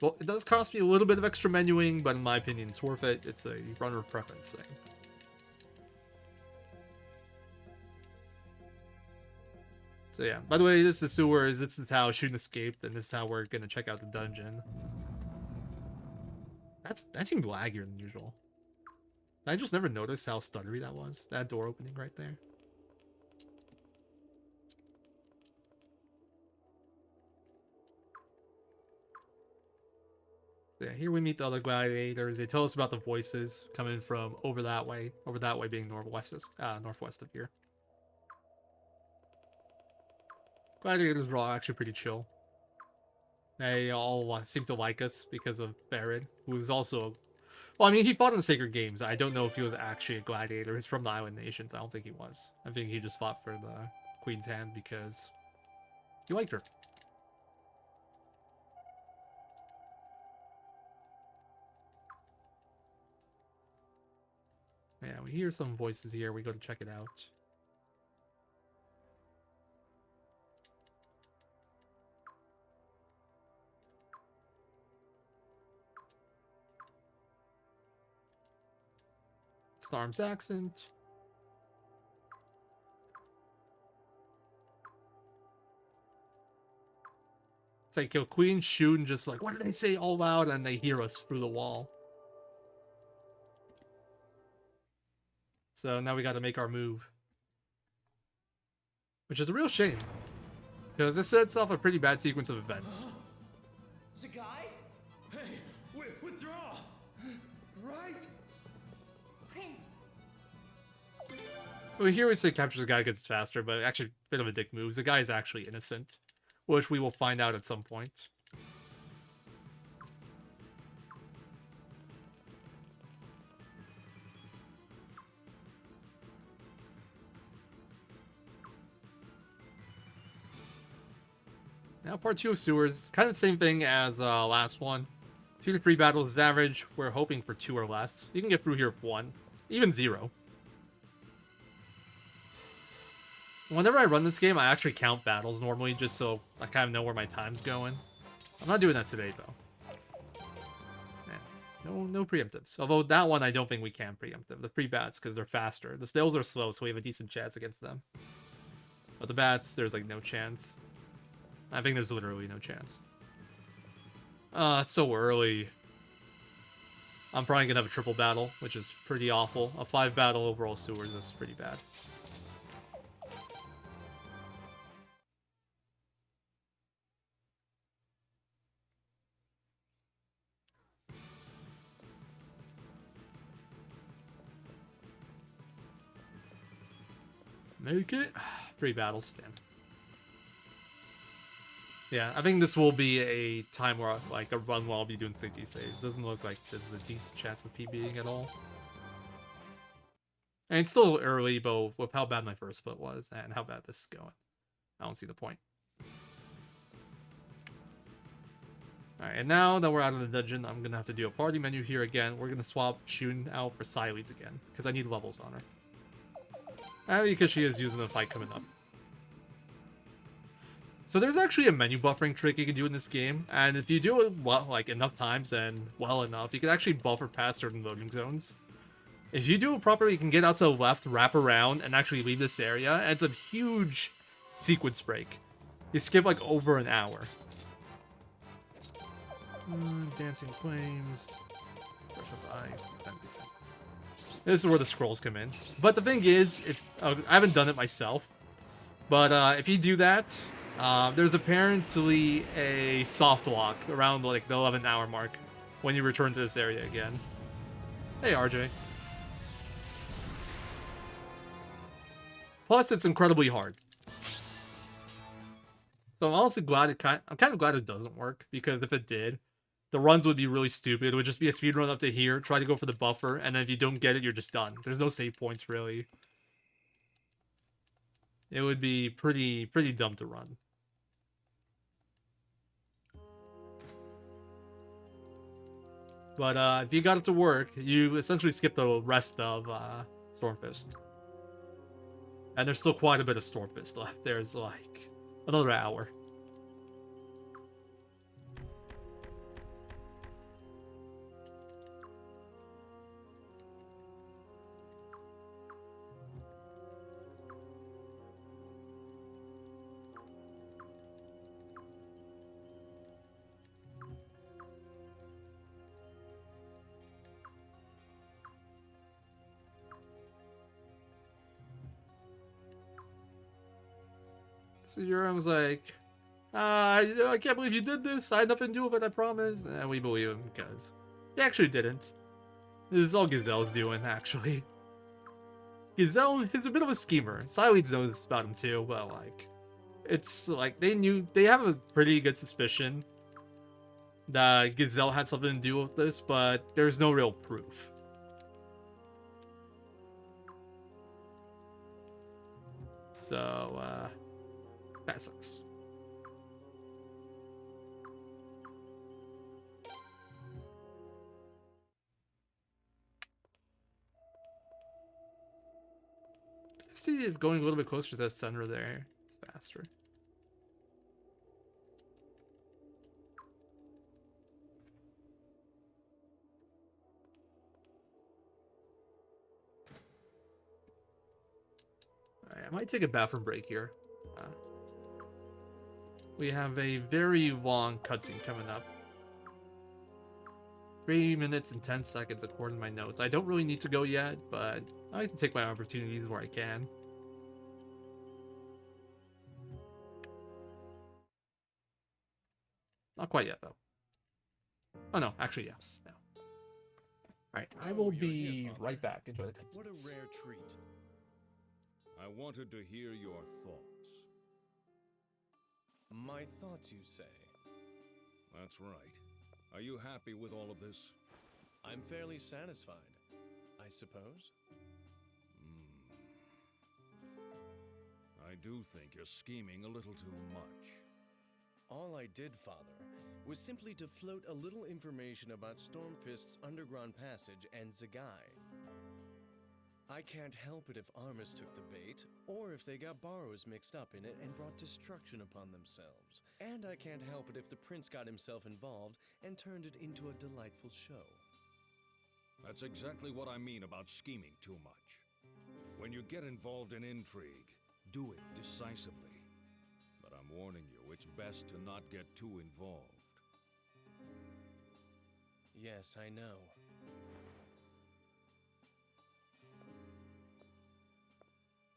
Well, it does cost me a little bit of extra menuing, but in my opinion, it's worth it. It's a runner preference thing. So yeah, by the way, this is sewers, this is how Shun escaped, and this is how we're gonna check out the dungeon. That seemed laggier than usual. I just never noticed how stuttery that was. That door opening right there. So yeah, here we meet the other gladiators. They tell us about the voices coming from over that way being northwest of here. Gladiators were all actually pretty chill. They all seem to like us because of Baron, who's also... Well, I mean, he fought in the Sacred Games. I don't know if he was actually a gladiator. He's from the Island Nations. I don't think he was. I think he just fought for the Queen's Hand because he liked her. Yeah, we hear some voices here. We go to check it out. Storm's accent. It's like, yo, Queen Shun just like, what did they say all loud? And they hear us through the wall. So now we gotta make our move. Which is a real shame. Because this sets off a pretty bad sequence of events. The guy? Hey, withdraw! Right? Prince. So here we say captures the guy gets faster, but actually a bit of a dick move. The guy is actually innocent. Which we will find out at some point. Now part 2 of sewers, kind of the same thing as last one. 2 to 3 battles is average. We're hoping for 2 or less. You can get through here with 1, even 0. Whenever I run this game, I actually count battles normally, just so I kind of know where my time's going. I'm not doing that today, though. Man, no preemptives. Although that one, I don't think we can preempt them. The pre-bats, because they're faster. The snails are slow, so we have a decent chance against them. But the bats, there's like no chance. I think there's literally no chance. It's so early. I'm probably gonna have a triple battle, which is pretty awful. A 5 battle overall sewers is pretty bad. Make it. 3 battles, stand. Yeah, I think this will be a time where, like, a run where I'll be doing safety saves. Doesn't look like this is a decent chance of PBing at all. And it's still early, but with how bad my first split was and how bad this is going, I don't see the point. Alright, and now that we're out of the dungeon, I'm gonna have to do a party menu here again. We're gonna swap Shun out for Sileads again, because I need levels on her. And because she is using the fight coming up. So there's actually a menu buffering trick you can do in this game, and if you do it well, like enough times and well enough, you can actually buffer past certain loading zones. If you do it properly, you can get out to the left, wrap around, and actually leave this area, and it's a huge sequence break. You skip like over an hour. Dancing flames. Breath of ice. This is where the scrolls come in. But the thing is, if I haven't done it myself, but if you do that, there's apparently a soft lock around like the 11-hour mark when you return to this area again. Hey, RJ. Plus, it's incredibly hard. So I'm honestly glad I'm kind of glad it doesn't work, because if it did, the runs would be really stupid. It would just be a speed run up to here, try to go for the buffer, and then if you don't get it, you're just done. There's no save points, really. It would be pretty dumb to run. But if you got it to work, you essentially skip the rest of Stormfist. And there's still quite a bit of Stormfist left. There's like another hour. So Yoram was like, I can't believe you did this. I had nothing to do with it, I promise. And we believe him because he actually didn't. This is all Gazelle's doing, actually. Gazelle is a bit of a schemer. Sileeds knows this about him too, but like, it's like they have a pretty good suspicion that Gazelle had something to do with this, but there's no real proof. So, that sucks. See if going a little bit closer to the center there. It's faster. Alright, I might take a bathroom break here. We have a very long cutscene coming up. 3 minutes and 10 seconds according to my notes. I don't really need to go yet, but I like to take my opportunities where I can. Not quite yet, though. Oh, no. Actually, yes. No. Alright, I will be right back. Enjoy the cutscenes. What a rare treat. I wanted to hear your thoughts. My thoughts, you say? That's right. Are you happy with all of this? I'm fairly satisfied, I suppose. I do think you're scheming a little too much. All I did, Father, was simply to float a little information about Stormfist's underground passage and Zagai. I can't help it if Armus took the bait, or if they got Barrows mixed up in it and brought destruction upon themselves. And I can't help it if the prince got himself involved and turned it into a delightful show. That's exactly what I mean about scheming too much. When you get involved in intrigue, do it decisively. But I'm warning you, it's best to not get too involved. Yes, I know.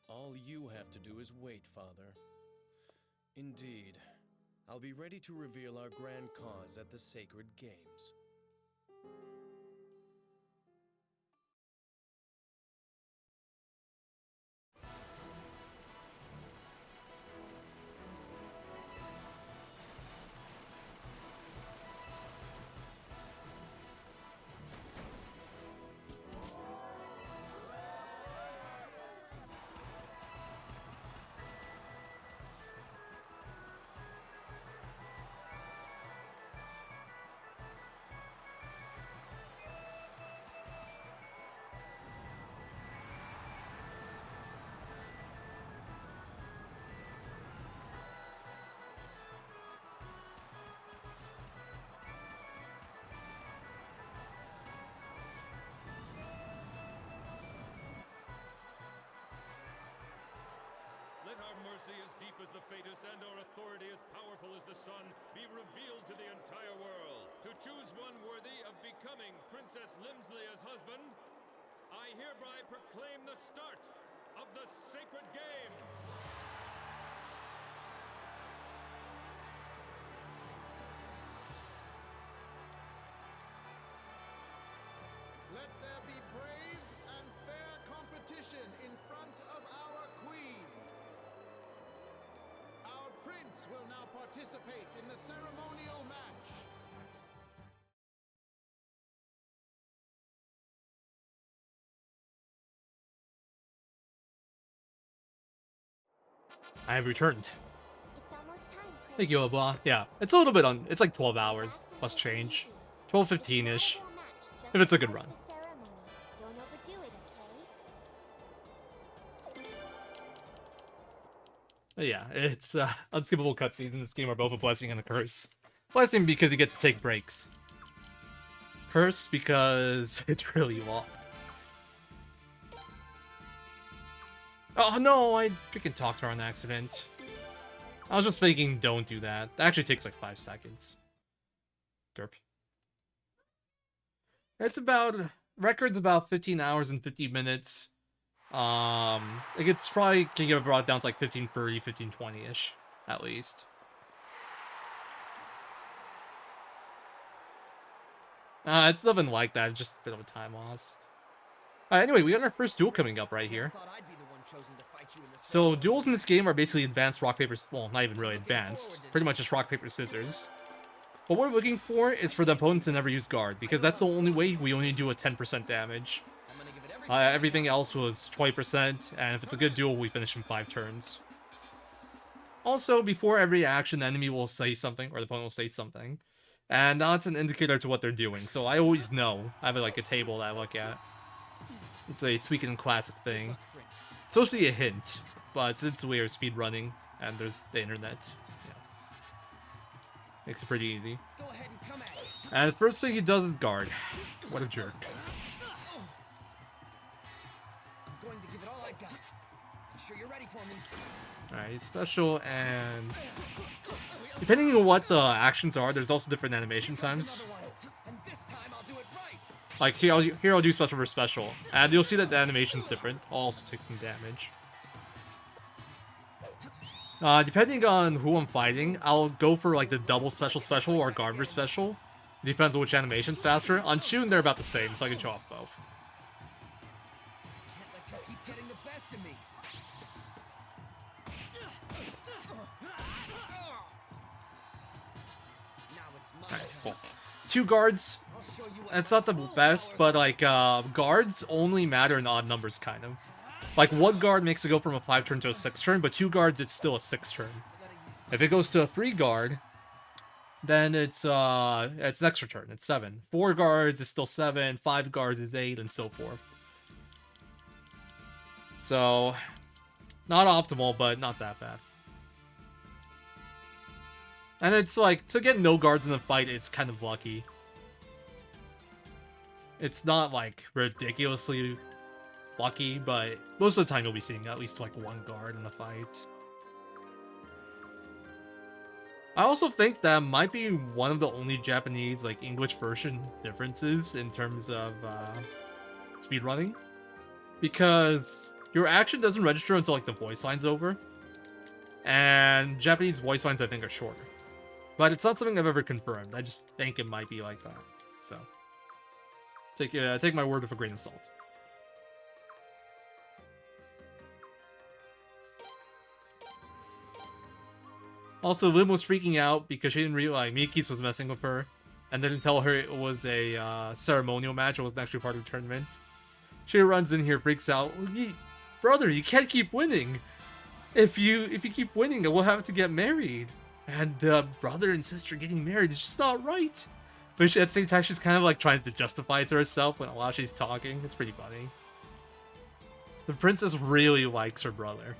All you have to do is wait, Father. Indeed, I'll be ready to reveal our grand cause at the Sacred Games. Let our mercy as deep as the Fatus and our authority as powerful as the sun be revealed to the entire world. To choose one worthy of becoming Princess Limsley's husband, I hereby proclaim the start of the Sacred Game. Let there be brave and fair competition in front of our queen. Our prince will now participate in the ceremonial match. I have returned. It's almost time, Prince. Thank you, LeBlanc. Yeah, it's a little bit on. It's like 12 hours plus change. 12:15-ish. If it's a good run. Don't overdo it, okay? But yeah, it's unskippable cutscenes in this game are both a blessing and a curse. Blessing because you get to take breaks. Curse because it's really long. Oh no, I freaking talked to her on accident. I was just thinking, don't do that. That actually takes like 5 seconds. Derp. It's about, record's about 15 hours and 50 minutes. It's probably can get brought down to like 15:30, 15:20-ish. at least. It's nothing like that, just a bit of a time loss. Anyway, we got our first duel coming up right here. So duels in this game are basically advanced rock, paper, well, not even really advanced. Pretty much just rock, paper, scissors. What we're looking for is for the opponent to never use guard, because that's the only way we only do a 10% damage. Everything else was 20%, and if it's a good duel, we finish in 5 turns. Also, before every action, the enemy will say something, or the opponent will say something. And that's an indicator to what they're doing, so I always know. I have like a table that I look at. It's a Suikoden classic thing. It's supposed to be a hint, but since we are speedrunning, and there's the internet, yeah, makes it pretty easy. And the first thing he does is guard. What a jerk. I'm going to give it all I got. Make sure you're ready for me. Alright, he's special, and depending on what the actions are, there's also different animation times. Like, here I'll do special for special, and you'll see that the animation's different. I'll also take some damage. Depending on who I'm fighting, I'll go for, like, the double special or guard versus special. It depends on which animation's faster. On Shun, they're about the same, so I can show off both. Alright, cool. 2 guards. It's not the best, but like guards only matter in odd numbers, kind of. Like 1 guard makes it go from a 5 turn to a 6 turn, but 2 guards it's still a 6 turn. If it goes to a 3 guard, then it's an extra turn. It's 7. 4 guards is still 7. 5 guards is 8, and so forth. So, not optimal, but not that bad. And it's like, to get no guards in the fight, it's kind of lucky. It's not, like, ridiculously lucky, but most of the time you'll be seeing at least, like, 1 guard in the fight. I also think that might be one of the only Japanese, like, English version differences in terms of speedrunning. Because your action doesn't register until, like, the voice line's over. And Japanese voice lines, I think, are shorter. But it's not something I've ever confirmed. I just think it might be like that. So, take my word with a grain of salt. Also, Lim was freaking out because she didn't realize Mikis was messing with her, and didn't tell her it was a ceremonial match. It wasn't actually part of the tournament. She runs in here, freaks out. Brother, you can't keep winning. If you keep winning, we'll have to get married. And brother and sister getting married is just not right. But at the same time, she's kind of like trying to justify it to herself while she's talking. It's pretty funny. The princess really likes her brother.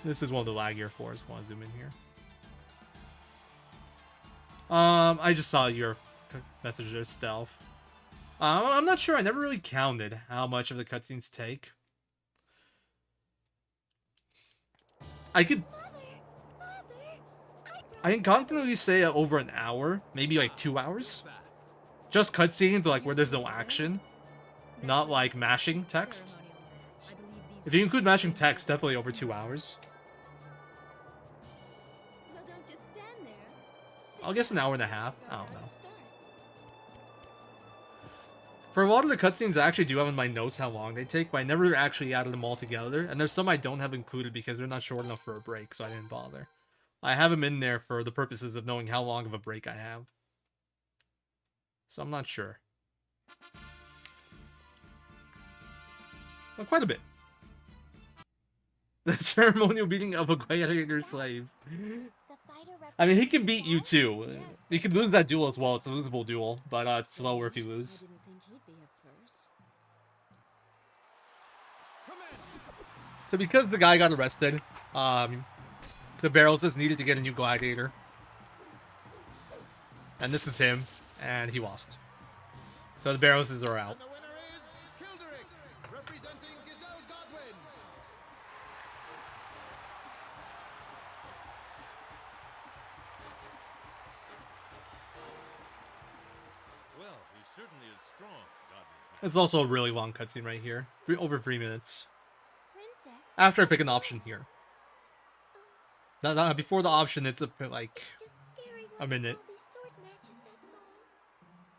This is one of the laggier floors. I want to zoom in here. I just saw your message there, Stealth. I'm not sure. I never really counted how much of the cutscenes take. I can confidently say over an hour, maybe like 2 hours. Just cutscenes, like where there's no action, not like mashing text. If you include mashing text, definitely over 2 hours. I'll guess an hour and a half. I don't know. For a lot of the cutscenes, I actually do have in my notes how long they take, but I never actually added them all together. And there's some I don't have included because they're not short enough for a break, so I didn't bother. I have them in there for the purposes of knowing how long of a break I have. So I'm not sure. Well, quite a bit. The ceremonial beating of a gladiator slave. I mean, he can beat you too. You can lose that duel as well. It's a losable duel, but it's slower if you lose. So because the guy got arrested, the barrels just needed to get a new gladiator. And this is him, and he lost. So the barrels are out. Well, Well, he certainly is strong, Godwin's man. It's also a really long cutscene right here. Over 3 minutes. Princess, After I pick an option here. Before the option, it's like just scary a minute. all these sword matches, that's all.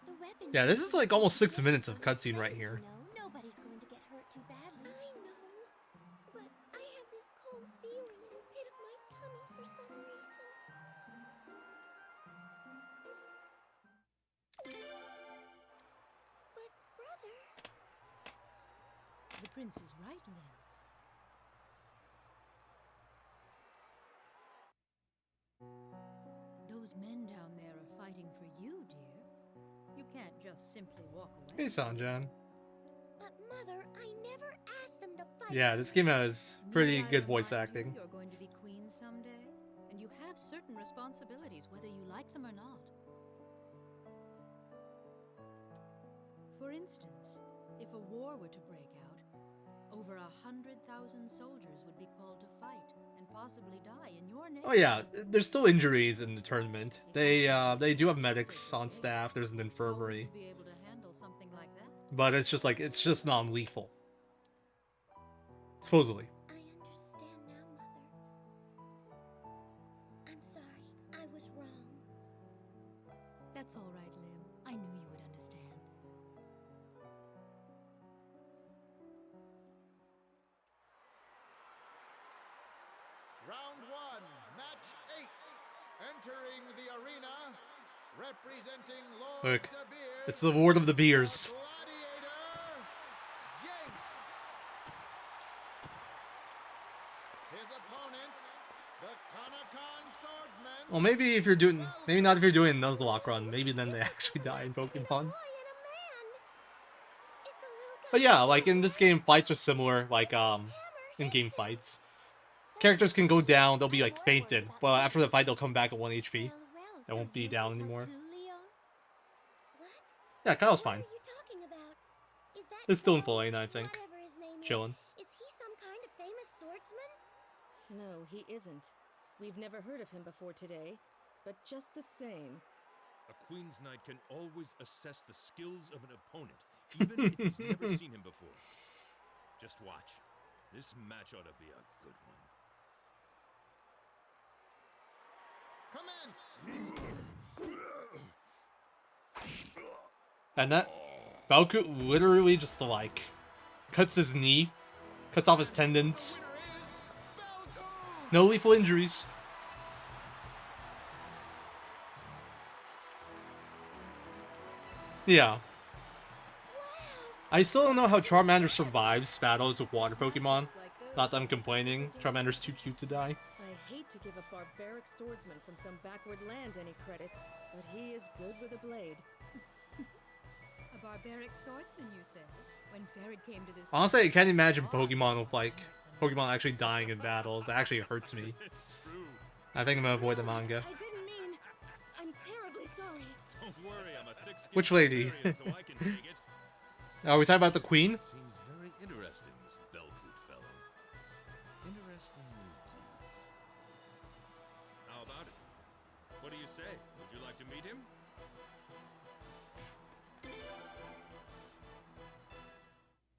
The weapons Yeah, this is like almost 6 are minutes of excellent cutscene right weapons, here. you know. Nobody's going to get hurt too badly. I know, but I have this cold feeling in the pit of my tummy for some reason. But brother, The prince is right, Lynn. Those men down there are fighting for you, dear. You can't just simply walk away. Hey, Sanjan. but mother, I never asked them to fight. Yeah, this game has pretty Need I good voice remind acting. You, you're going to be queen someday, and you have certain responsibilities, whether you like them or not. For instance, if a war were to break out, over 100,000 soldiers would be called to fight and possibly die in your name. Oh yeah, there's still injuries in the tournament. They do have medics on staff. There's an infirmary, Be able to handle something like that. but it's just non-lethal. Supposedly. I understand now, mother. I'm sorry, I was wrong. That's all right, Lim. I knew you would understand. Round 1, match 8. Entering the arena, representing Lord Look, De Beers, it's the Lord of the Beers. Gladiator, Jake. His opponent, the Kanakon swordsman. Well, maybe if you're doing, maybe not if you're doing a Nuzlocke run. Maybe then they actually die in Pokemon. But yeah, like in this game, fights are similar. Like in-game fights, characters can go down. They'll be like fainted, but after the fight, they'll come back at 1 HP. They won't be down anymore. Yeah, Kyle's fine. What are you talking about? Is that It's still in Cole? Fulane, I think. Whatever his name Chillin'. Is he some kind of famous swordsman? No, he isn't. We've never heard of him before today. But just the same. A Queen's Knight can always assess the skills of an opponent, even if he's never seen him before. Just watch. This match ought to be a good one. Commence! And that Valku literally just like cuts his knee, cuts off his tendons. No lethal injuries. Yeah. I still don't know how Charmander survives battles with water Pokemon. Not that I'm complaining. Charmander's too cute to die. I hate to give a barbaric swordsman from some backward land any credit, but he is good with a blade. A barbaric swordsman, you say? When Farid came to this... Honestly, I can't imagine Pokemon with like Pokemon actually dying in battles. That actually hurts me. It's true. I think I'm gonna avoid the manga. I didn't mean... I'm terribly sorry. Don't worry, I'm a thick-skinned Which lady? barbarian, so I can take it. Are we talking about the Queen? Seems very interesting, this Belcoot fellow. Interesting indeed. How about it? What do you say? Would you like to meet him?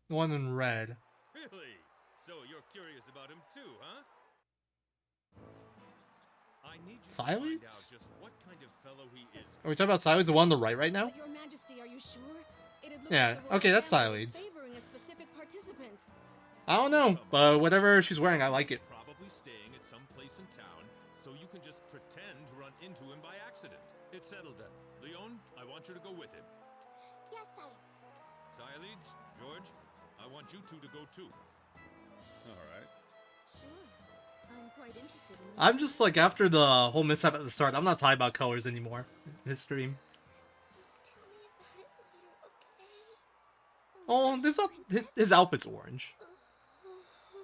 The one in red. Really? So you're curious about him too, huh? I need you to find out Silence? just what kind of fellow he is. Are we talking about Silas, the one on the right now? But Your Majesty, are you sure? It'd look Yeah, like the royal okay, that's family is Silas. favoring a specific participant. I don't know, but whatever she's wearing, I like it. Probably staying at some place in town, so you can just pretend to run into him by accident. It's settled then. Leon, I want you to go with him. Yes, sire. Xylides, George, I want you two to go too. All right. Sure. I'm quite interested in I'm just like, after the whole mishap at the start, I'm not talking about colors anymore in this stream. Tell me about it later, okay? Oh, this not his outfit's orange.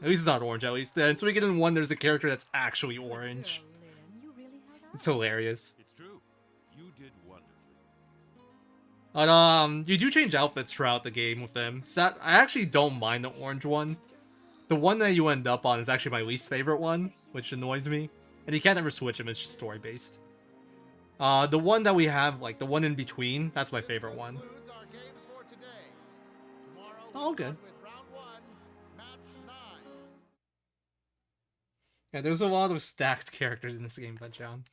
At least it's not orange, at least. In Suikoden 1, there's a character that's actually orange. Girl, Lynn, you really held out. It's hilarious. It's true. You did wonderfully. But, you do change outfits throughout the game with them. So that, I actually don't mind the orange one. The one that you end up on is actually my least favorite one, which annoys me. And you can't ever switch them, it's just story-based. The one that we have, like the one in between, that's my favorite one. All good. Yeah, there's a lot of stacked characters in this game, but John.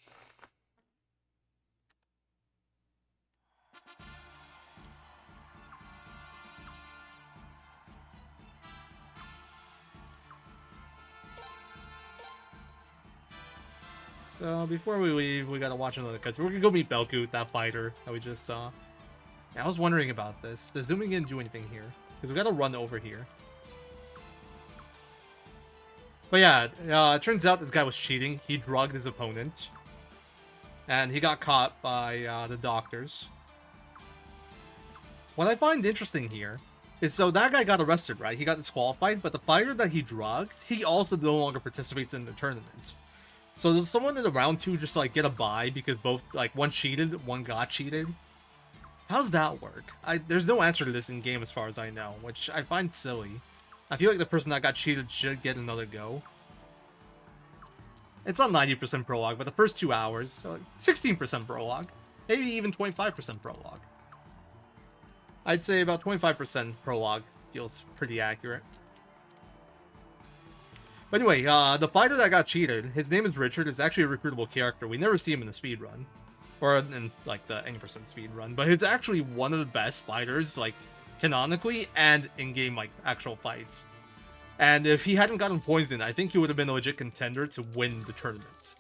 So before we leave, we gotta watch another cut. So we're gonna go meet Belkut, that fighter that we just saw. Yeah, I was wondering about this. Does zooming in do anything here? Because we gotta run over here. But yeah, it turns out this guy was cheating. He drugged his opponent. And he got caught by the doctors. What I find interesting here is, so that guy got arrested, right? He got disqualified, but the fighter that he drugged, he also no longer participates in the tournament. So does someone in the round 2 just like get a bye because both, like, one cheated, one got cheated? How does that work? There's no answer to this in game as far as I know, which I find silly. I feel like the person that got cheated should get another go. It's not 90% prologue, but the first 2 hours, so like 16% prologue, maybe even 25% prologue. I'd say about 25% prologue feels pretty accurate. But anyway, the fighter that got cheated, his name is Richard, is actually a recruitable character. We never see him in the speedrun. Or in, like, the any percent speedrun. But he's actually one of the best fighters, like, canonically, and in-game, like, actual fights. And if he hadn't gotten poisoned, I think he would have been a legit contender to win the tournament.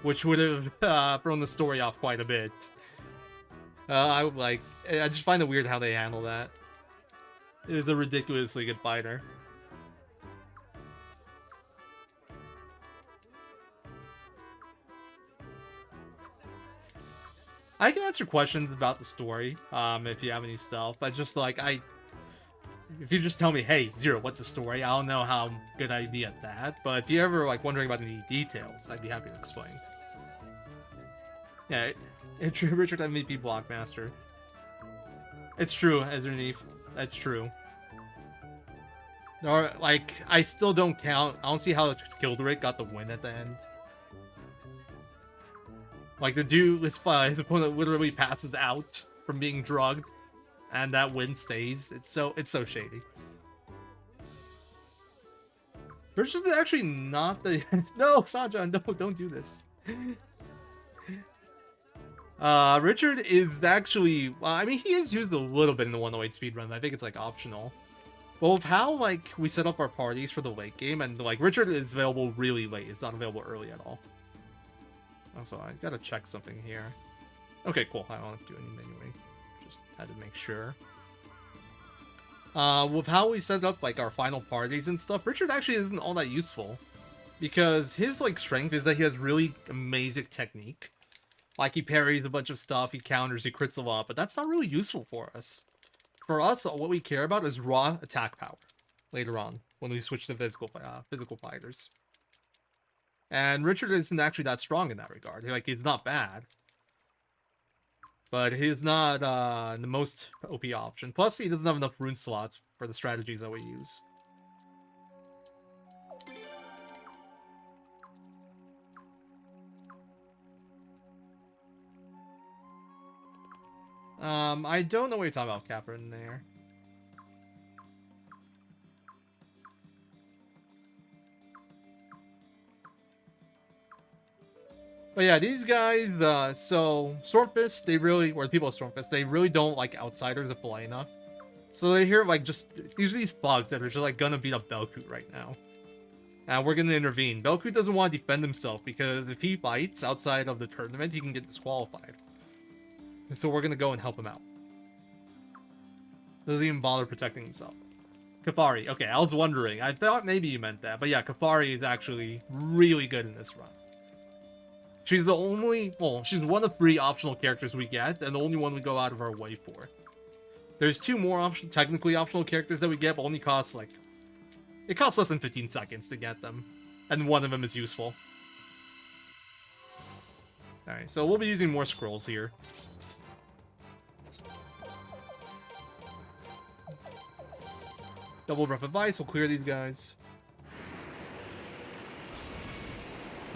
Which would have thrown the story off quite a bit. I just find it weird how they handle that. It is a ridiculously good fighter. I can answer questions about the story, if you have any stuff, but just like, if you just tell me, hey, Zero, what's the story? I don't know how good I'd be at that, but if you're ever, like, wondering about any details, I'd be happy to explain. Yeah, Richard MVP Blockmaster. It's true, Ezreneef. That's true. Or, like, I still don't count. I don't see how Kildrick got the win at the end. Like, the dude, his opponent literally passes out from being drugged, and that win stays. It's so shady. Richard's actually not the... No, Sanjan, don't do this. Richard is actually... Well, I mean, he is used a little bit in the 108 speedrun. I think it's, like, optional. But with how, like, we set up our parties for the late game, and, like, Richard is available really late. It's not available early at all. Also, I gotta check something here. Okay, cool. I don't have to do anything anyway. Just had to make sure. With how we set up, like, our final parties and stuff, Richard actually isn't all that useful. Because his, like, strength is that he has really amazing technique. Like, he parries a bunch of stuff, he counters, he crits a lot, but that's not really useful for us. For us, what we care about is raw attack power. Later on, when we switch to physical fighters. And Richard isn't actually that strong in that regard. Like, he's not bad. But he's not the most OP option. Plus, he doesn't have enough rune slots for the strategies that we use. I don't know what you're talking about, Capper, in there. But yeah, these guys, so Stormfist, they really, or the people of Stormfist, they really don't like outsiders of Helena. So they hear, like, just, these are these bugs that are just, like, gonna beat up Belkut right now. And we're gonna intervene. Belkut doesn't want to defend himself, because if he fights outside of the tournament, he can get disqualified. And so we're gonna go and help him out. Doesn't even bother protecting himself. Kafari, okay, I was wondering. I thought maybe you meant that, but yeah, Kafari is actually really good in this run. She's the only, well, she's one of 3 optional characters we get, and the only one we go out of our way for. There's 2 more technically optional characters that we get, but only costs, like, it costs less than 15 seconds to get them. And one of them is useful. Alright, so we'll be using more scrolls here. Double Breath of Ice will clear these guys.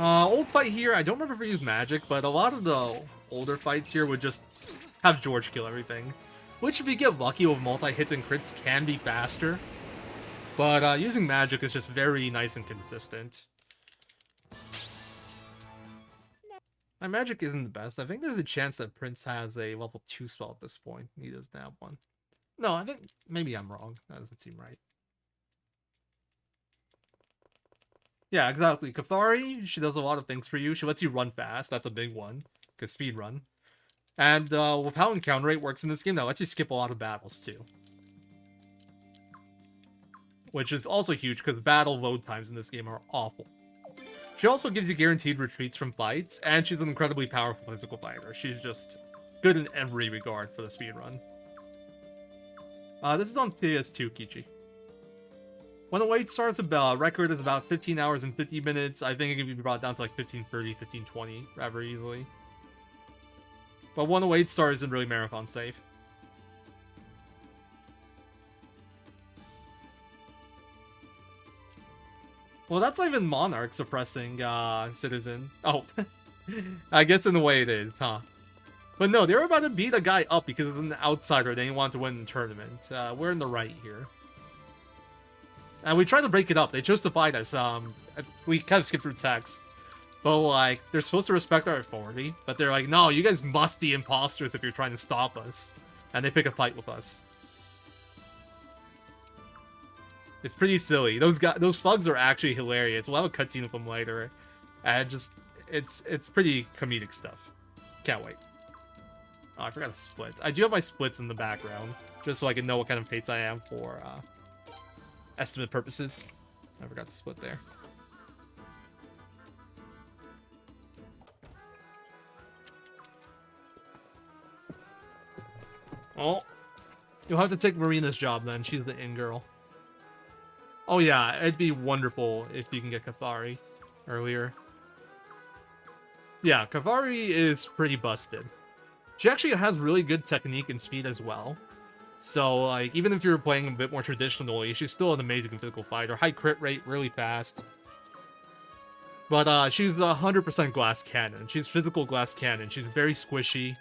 Old fight here, I don't remember if we used magic, but a lot of the older fights here would just have George kill everything. Which, if you get lucky with multi-hits and crits, can be faster. But using magic is just very nice and consistent. My magic isn't the best. I think there's a chance that Prince has a level 2 spell at this point. He doesn't have one. No, I think maybe I'm wrong. That doesn't seem right. Yeah, exactly. Cathari, she does a lot of things for you. She lets you run fast. That's a big one. Because speed run. And with how encounter rate works in this game, that lets you skip a lot of battles too. Which is also huge because battle load times in this game are awful. She also gives you guaranteed retreats from fights, and she's an incredibly powerful physical fighter. She's just good in every regard for the speedrun. This is on PS2, Kichi. When the wait starts, about record is about 15 hours and 50 minutes. I think it can be brought down to like 15:30, 15:20 rather easily. But when the wait starts isn't really marathon safe. Well, that's not even Monarch suppressing Citizen. Oh, I guess in a way it is, huh? But no, they were about to beat a guy up because of an outsider. They didn't want to win the tournament. We're in the right here. And we tried to break it up. They chose to fight us. We kind of skipped through text. But, like, they're supposed to respect our authority. But they're like, no, you guys must be imposters if you're trying to stop us. And they pick a fight with us. It's pretty silly. Those thugs are actually hilarious. We'll have a cutscene of them later. And just, it's pretty comedic stuff. Can't wait. Oh, I forgot to split. I do have my splits in the background. Just so I can know what kind of pace I am for estimate purposes. I forgot to split there. Oh. You'll have to take Marina's job then. She's the in-girl. Oh yeah, it'd be wonderful if you can get Cathari earlier. Yeah, Cathari is pretty busted. She actually has really good technique and speed as well. So, like, even if you're playing a bit more traditionally, she's still an amazing physical fighter. High crit rate, really fast. But she's 100% glass cannon. She's physical glass cannon. She's very squishy.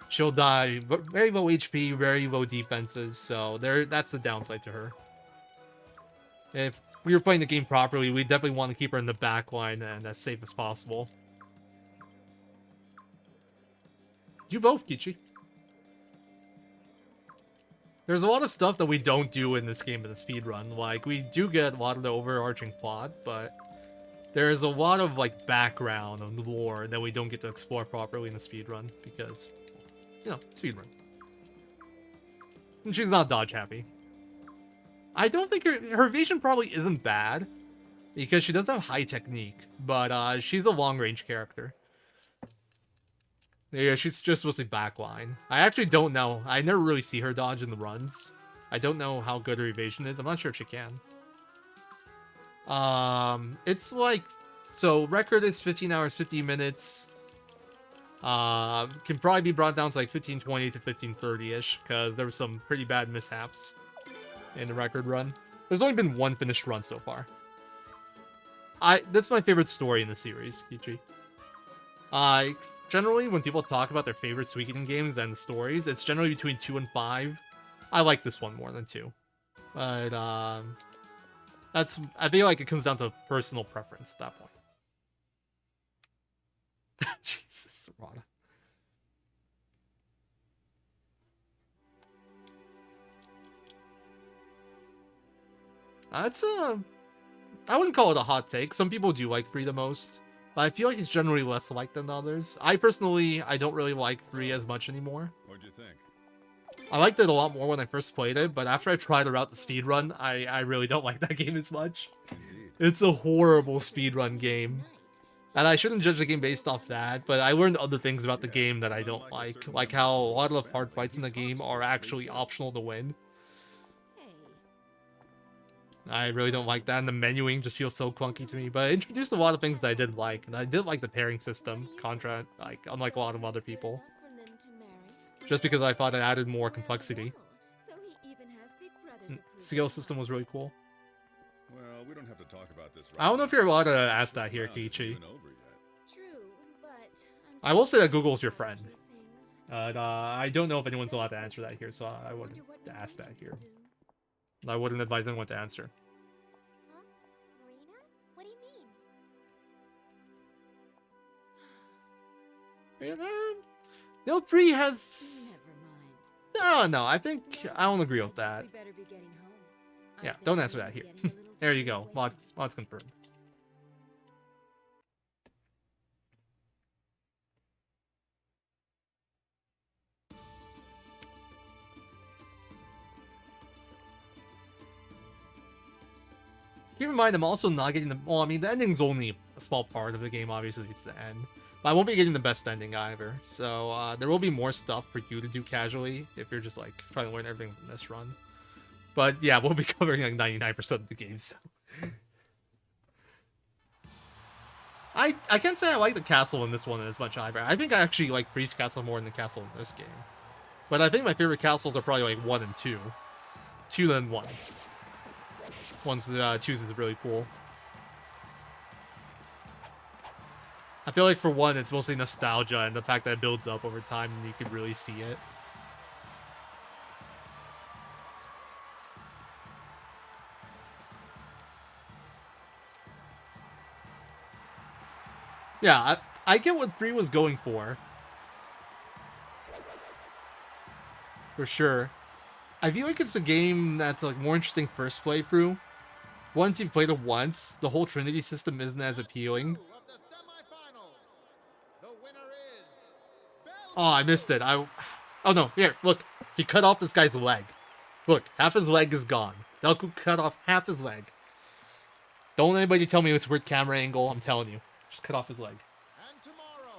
She'll die very low HP, very low defenses. So that's the downside to her. If we were playing the game properly, we definitely want to keep her in the back line and as safe as possible. You both, Kichi. There's a lot of stuff that we don't do in this game in the speedrun. Like, we do get a lot of the overarching plot, but there's a lot of, like, background and lore that we don't get to explore properly in the speedrun because, you know, speedrun. And she's not dodge happy. I don't think her evasion probably isn't bad because she does have high technique, but she's a long-range character. Yeah, she's just mostly backline. I actually don't know. I never really see her dodge in the runs. I don't know how good her evasion is. I'm not sure if she can. It's like... So, record is 15 hours, 50 minutes. Can probably be brought down to like 15:20 to 15:30-ish, because there were some pretty bad mishaps in the record run. There's only been one finished run so far. This is my favorite story in the series, Kichi. Generally, when people talk about their favorite Suikoden games and the stories, it's generally between 2 and 5. I like this one more than 2. But, I feel like it comes down to personal preference at that point. Jesus, Rada. I wouldn't call it a hot take. Some people do like 3 the most. But I feel like it's generally less liked than others. I don't really like 3 as much anymore. What'd you think? I liked it a lot more when I first played it, but after I tried it out the speedrun, I really don't like that game as much. Indeed. It's a horrible speedrun game. And I shouldn't judge the game based off that, but I learned other things about the game that I don't like how a lot of hard fights in the game are actually optional to win. I really don't like that, and the menuing just feels so clunky to me, but it introduced a lot of things that I did like, and I did like the pairing system, unlike a lot of other people. Just because I thought it added more complexity. Skill system was really cool. Well, we don't have to talk about this I don't know if you're allowed to ask that here, Kichi. True, but I'm I will say that Google's your friend. I don't know if anyone's allowed to answer that here, so I wouldn't ask that here. I wouldn't advise anyone to answer. Huh? Marina? What do you mean? No, Bree has... No, I think I don't agree with that. Yeah, don't answer that here. There you go. Mods confirmed. Keep in mind, I'm also not getting the... Well, I mean, the ending's only a small part of the game, obviously, it's the end. But I won't be getting the best ending either. So, there will be more stuff for you to do casually, if you're just, like, trying to learn everything from this run. But, yeah, we'll be covering, like, 99% of the game, so... I can't say I like the castle in this one as much either. I think I actually like Freeze Castle more than the castle in this game. But I think my favorite castles are probably, like, 1 and 2. 2 then 1. 2 is really cool. I feel like for 1, it's mostly nostalgia and the fact that it builds up over time and you can really see it. Yeah, I get what 3 was going for. For sure. I feel like it's a game that's like more interesting first playthrough. Once you've played it once, the whole Trinity system isn't as appealing. Oh, I missed it. Oh no, here, look. He cut off this guy's leg. Look, half his leg is gone. Belku cut off half his leg. Don't anybody tell me it's a weird camera angle, I'm telling you. Just cut off his leg. And tomorrow,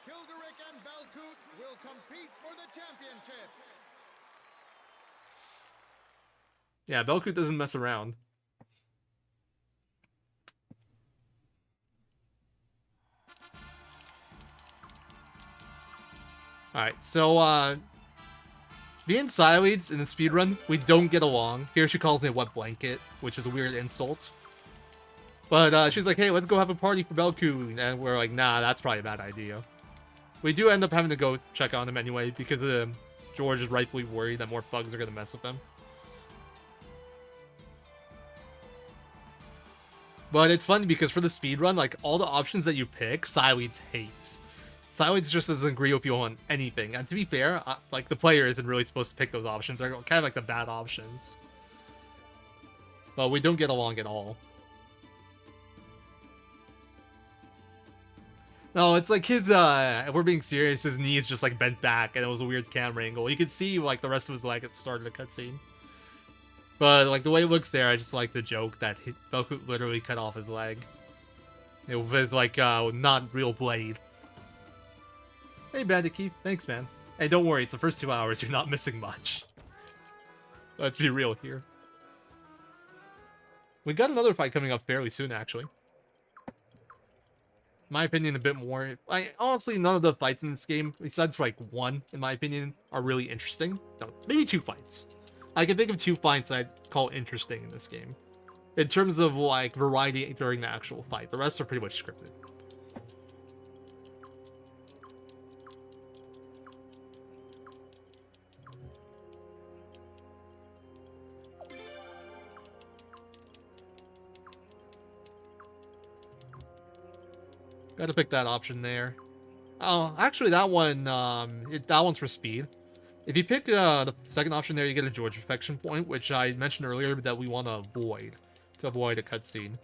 Kilderic and Belkut will compete for the championship. Yeah, Belkut doesn't mess around. Alright, so, me and Sileads in the speedrun, we don't get along. Here she calls me a wet blanket, which is a weird insult. But, she's like, hey, let's go have a party for Belku. And we're like, nah, that's probably a bad idea. We do end up having to go check on him anyway, because George is rightfully worried that more thugs are gonna mess with him. But it's funny because for the speedrun, like, all the options that you pick, Sileads hates. Sileads just doesn't agree with you on anything. And to be fair, like, the player isn't really supposed to pick those options. They're kind of like the bad options. But we don't get along at all. No, it's like his, if we're being serious, his knee is just, like, bent back, and it was a weird camera angle. You could see, like, the rest of his leg at the start of the cutscene. But, like, the way it looks there, I just like the joke that Belku literally cut off his leg. It was, like, not real blade. Hey, Bandit Keith. Thanks, man. Hey, don't worry. It's the first 2 hours. You're not missing much. Let's be real here. We got another fight coming up fairly soon, actually. In my opinion, a bit more. Honestly, none of the fights in this game, besides for, like, 1, in my opinion, are really interesting. No, maybe 2 fights. I can think of 2 fights I'd call interesting in this game. In terms of, like, variety during the actual fight. The rest are pretty much scripted. Gotta pick that option there. Oh, actually, that one, that one's for speed. If you pick the second option there, you get a George Affection point, which I mentioned earlier that we want to avoid a cutscene.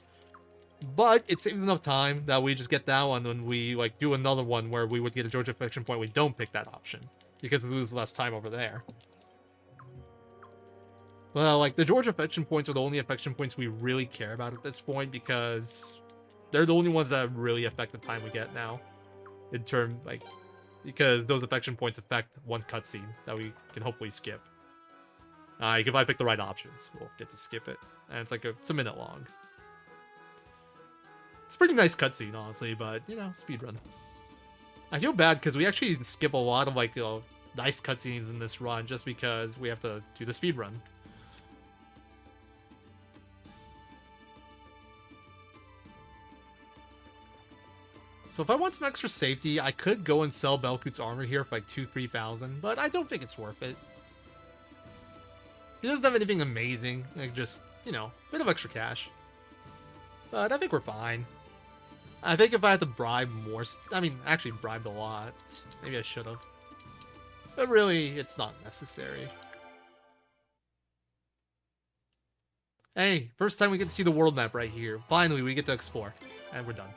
But it saves enough time that we just get that one when we, like, do another one where we would get a George Affection point. We don't pick that option because we lose less time over there. Well, like, the George Affection points are the only affection points we really care about at this point because they're the only ones that really affect the time we get now. In term, like, because those affection points affect one cutscene that we can hopefully skip. Like, if I pick the right options, we'll get to skip it. And it's like it's a minute long. It's a pretty nice cutscene, honestly, but, you know, speedrun. I feel bad because we actually skip a lot of, like, you know, nice cutscenes in this run just because we have to do the speedrun. So if I want some extra safety, I could go and sell Belkut's armor here for like 2,000-3,000, but I don't think it's worth it. He doesn't have anything amazing, like just, you know, a bit of extra cash. But I think we're fine. I think if I had to bribe more, I mean, actually bribed a lot. Maybe I should have. But really, it's not necessary. Hey, first time we get to see the world map right here. Finally, we get to explore. And we're done.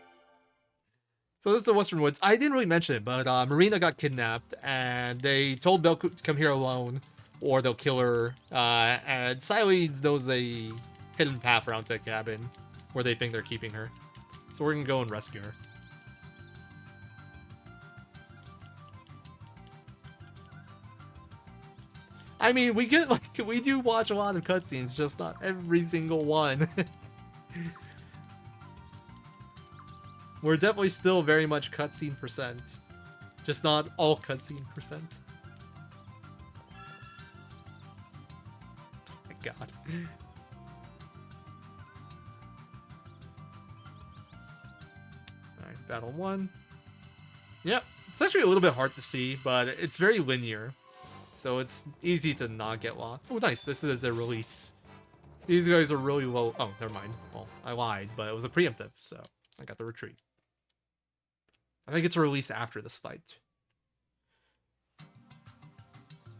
So this is the Western Woods. I didn't really mention it, but Marina got kidnapped, and they told Belkut to come here alone, or they'll kill her. And Sileeds knows a hidden path around to the cabin, where they think they're keeping her. So we're gonna go and rescue her. I mean, we get we do watch a lot of cutscenes, just not every single one. We're definitely still very much cutscene percent, just not all cutscene percent. Oh my god. Alright, battle 1. Yep, it's actually a little bit hard to see, but it's very linear. So it's easy to not get lost. Oh, nice. This is a release. These guys are really low. Oh, never mind. Well, I lied, but it was a preemptive, so I got the retreat. I think it's a release after this fight.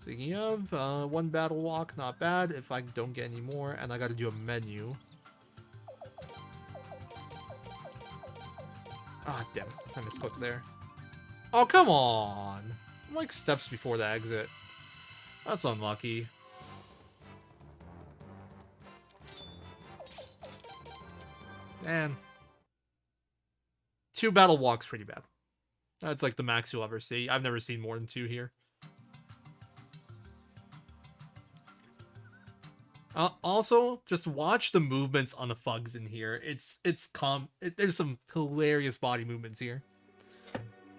Speaking of, one battle walk, not bad. If I don't get any more, and I got to do a menu. Ah, damn. I misclicked there. Oh, come on. I'm like steps before the exit. That's unlucky. Man. 2 battle walks pretty bad. That's like the max you'll ever see. I've never seen more than 2 here. Also, just watch the movements on the thugs in here. There's some hilarious body movements here.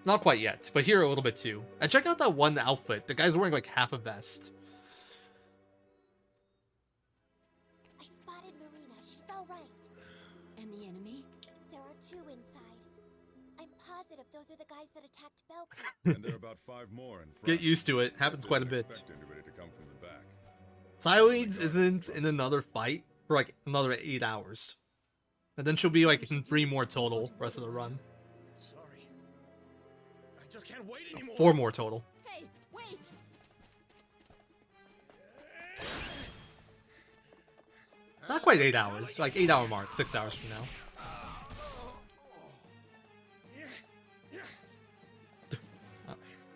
Not quite yet, but here a little bit too. And check out that one outfit. The guy's wearing like half a vest. I spotted Marina. She's all right. And the enemy? There are 2 inside. I'm positive those are the guys that attacked Belkut. And there are about 5 more in front. Get used to it. Happens quite a bit. Expect anybody to come from the back. Sileeds isn't in another fight for like another 8 hours. And then she'll be like in 3 more total rest of the run. Sorry. I just can't wait anymore. 4 more total. Hey, wait! Not quite 8 hours. Like 8 hour mark. 6 hours from now.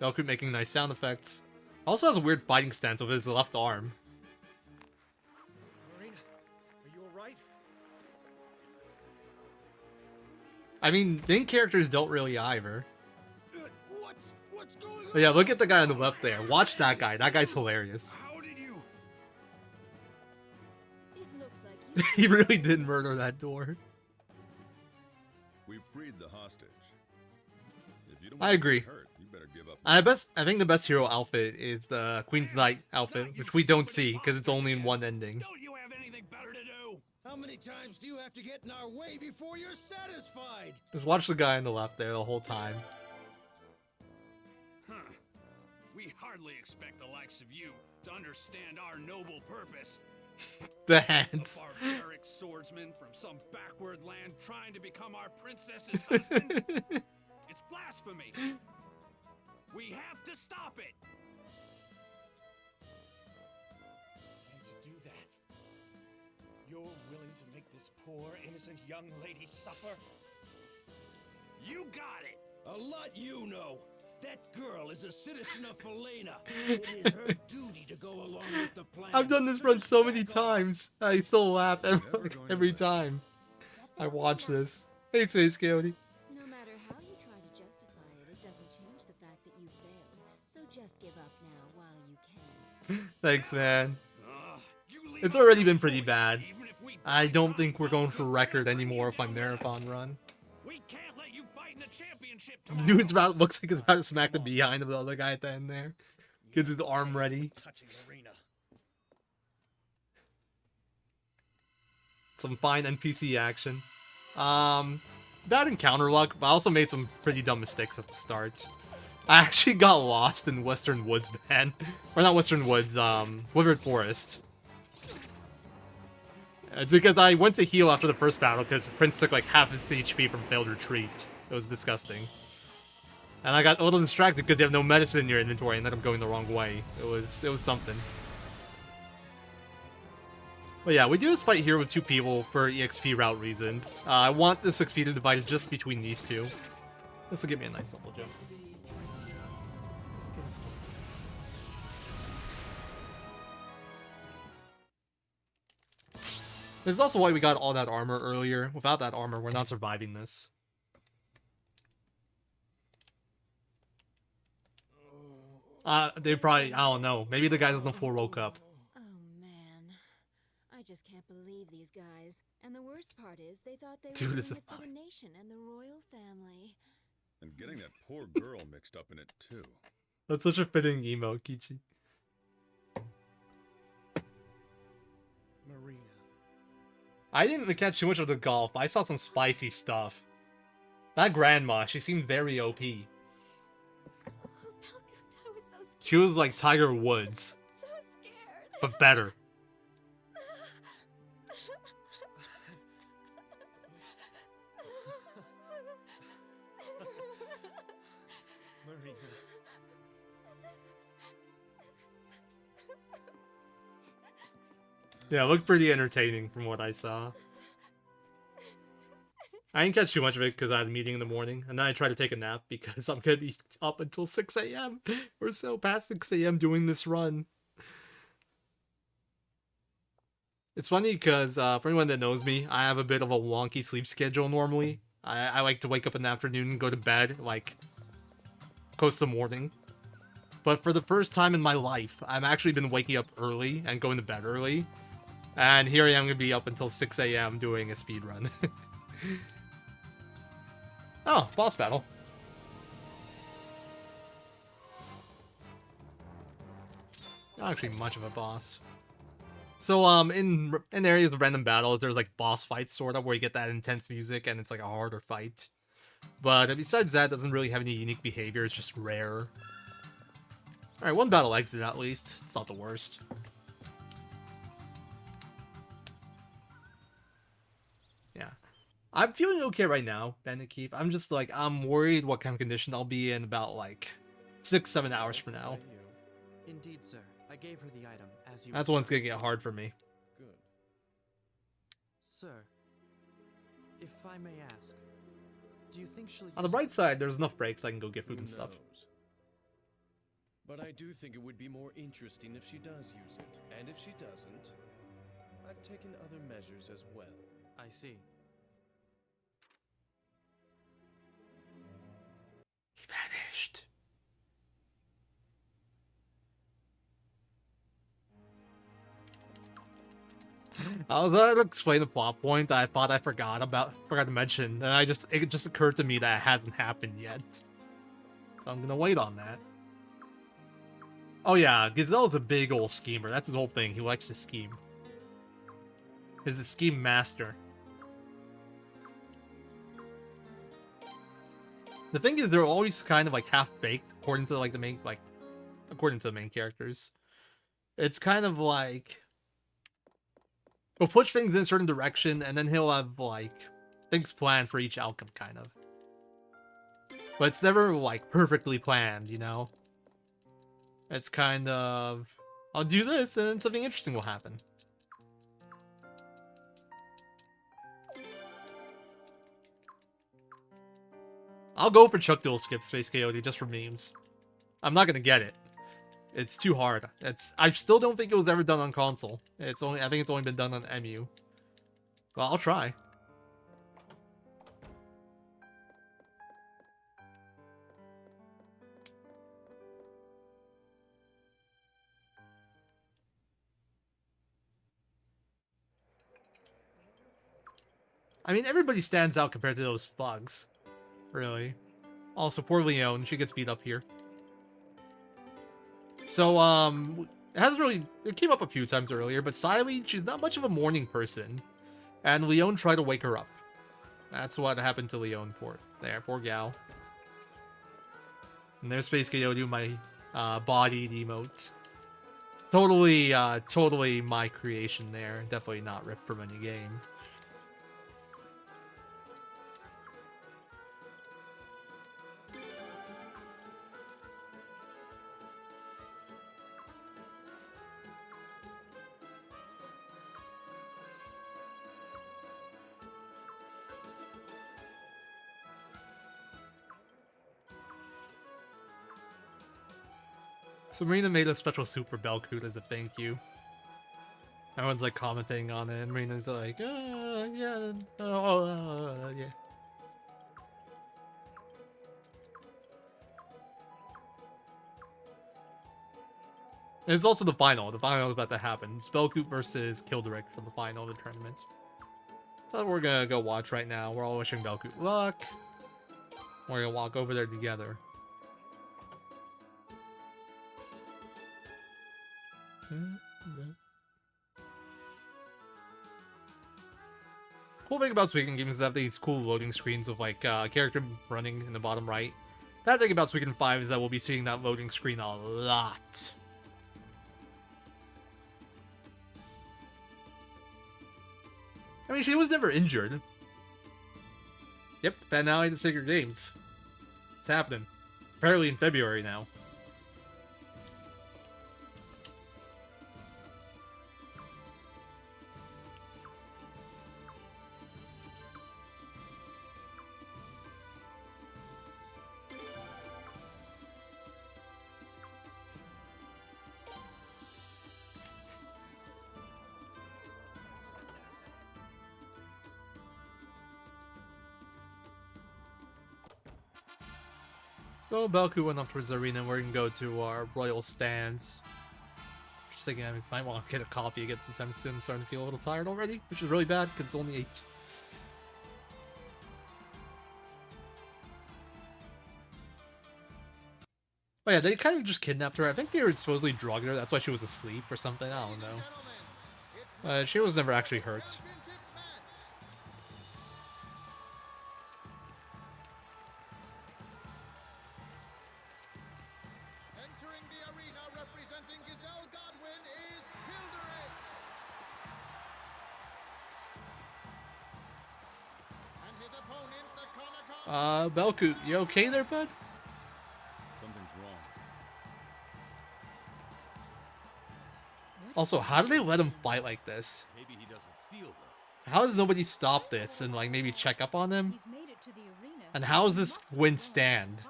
Belkut making nice sound effects. Also has a weird fighting stance with his left arm. Marina, are you alright? I mean, main characters don't really either. What's going on? But yeah, look at the guy on the left there. Watch that guy. That guy's hilarious. How did you? It looks like you. He really did murder that door. We've freed the hostage. If you don't I want to agree. get hurt, you better give up. I think the best hero outfit is the Queen's Knight outfit, which we don't see because it's only in one ending. Don't you have anything better to do? How many times do you have to get in our way before you're satisfied? Just watch the guy on the left there the whole time. Huh. We hardly expect the likes of you to understand our noble purpose. The hands. A barbaric swordsman from some backward land trying to become our princess's husband? It's blasphemy. We have to stop it. And to do that, you're willing to make this poor, innocent young lady suffer? You got it. A lot you know. That girl is a citizen of Felena. It is her duty to go along with the plan. I've done this run so many times. I still laugh every time I watch this. Hey, Space Coyote. No matter how you try to justify it, it doesn't change the fact that you failed. So just give up now while you can. Thanks, man. It's already been pretty bad. I don't think we're going for record anymore with my marathon run. We can't let you fight in the championship Dude's about looks like he's about to smack the behind of the other guy at the end there. Gets his arm ready. Some fine NPC action. bad encounter luck, but I also made some pretty dumb mistakes at the start. I actually got lost in Western Woods, man. Or not Western Woods, Withered Forest. It's because I went to heal after the first battle because Prince took like half his HP from failed retreat. It was disgusting. And I got a little distracted because you have no medicine in your inventory and ended up going the wrong way. It was something. But yeah, we do this fight here with two people for EXP route reasons. I want this XP to divide just between these two. This will give me a nice level jump. This is also why we got all that armor earlier. Without that armor, we're not surviving this. They probably, I don't know. Maybe the guys on the floor woke up. Oh man, I just can't believe these guys. And the worst part is, they thought they were doing it for the nation and the royal family. And getting that poor girl mixed up in it too. That's such a fitting emo, Kichi. Marina. I didn't catch too much of the golf. I saw some spicy stuff. That grandma, she seemed very OP. She was like Tiger Woods, but better. Marina. Yeah, it looked pretty entertaining from what I saw. I didn't catch too much of it because I had a meeting in the morning, and then I tried to take a nap because I'm going to be up until 6 a.m. We're so past 6 a.m. doing this run. It's funny because, for anyone that knows me, I have a bit of a wonky sleep schedule normally. I like to wake up in the afternoon and go to bed, like, close to morning. But for the first time in my life, I've actually been waking up early and going to bed early. And here I am going to be up until 6 a.m. doing a speed run. Oh, boss battle. Not actually much of a boss. So, in areas of random battles, there's like boss fights sort of where you get that intense music and it's like a harder fight. But besides that, it doesn't really have any unique behavior. It's just rare. Alright, one battle exit at least. It's not the worst. Yeah. I'm feeling okay right now, Bandit Keith. I'm just like, I'm worried what kind of condition I'll be in about like 6-7 hours from now. Indeed, sir. I gave her the item as you. That's when it's gonna get hard for me. Good. Sir, if I may ask, do you think she'll? On the bright side, there's enough breaks I can go get food and stuff. But I do think it would be more interesting if she does use it. And if she doesn't, I've taken other measures as well. I see. He vanished. I was going to explain the plot point that I thought I forgot to mention, and it just occurred to me that it hasn't happened yet. So I'm gonna wait on that. Oh yeah, Gazelle's a big old schemer. That's his whole thing. He likes to scheme. He's a scheme master. The thing is, they're always kind of like half-baked according to like the main characters. It's kind of like he'll push things in a certain direction, and then he'll have like things planned for each outcome, kind of. But it's never like perfectly planned, you know? It's kind of, I'll do this, and then something interesting will happen. I'll go for Chuck Duel Skip Space Coyote just for memes. I'm not gonna get it. It's too hard. I still don't think it was ever done on console. I think it's only been done on EMU. Well, I'll try. I mean, everybody stands out compared to those thugs. Really. Also, poor Leon, she gets beat up here. So, it came up a few times earlier, but Siley, she's not much of a morning person. And Leon tried to wake her up. That's what happened to Leon. Poor gal. And there's Space KO do my body emote. Totally my creation there. Definitely not ripped from any game. So Marina made a special suit for Belcoot as a thank you. Everyone's like commenting on it, and Marina's like, yeah, yeah. And it's also the final. The final is about to happen. It's Belcoot versus Kilderic for the final of the tournament. So we're gonna go watch right now. We're all wishing Belcoot luck. We're gonna walk over there together. Cool thing about Suikoden games is that these cool loading screens of like character running in the bottom right. Bad thing about Suikoden 5 is that we'll be seeing that loading screen a lot. I mean, she was never injured. Yep, finale the Sacred Games. It's happening. Apparently in February now. So Belku went off towards the arena, and we're gonna go to our royal stands. Just thinking I might want to get a coffee again sometime soon. I'm starting to feel a little tired already, which is really bad because it's only 8. Oh yeah, they kind of just kidnapped her. I think they were supposedly drugged her. That's why she was asleep or something. I don't know. She was never actually hurt. Belku, you okay there, bud? Something's wrong. Also, how do they let him fight like this? Maybe he doesn't feel well. How does nobody stop this and like maybe check up on him? And how does this win stand?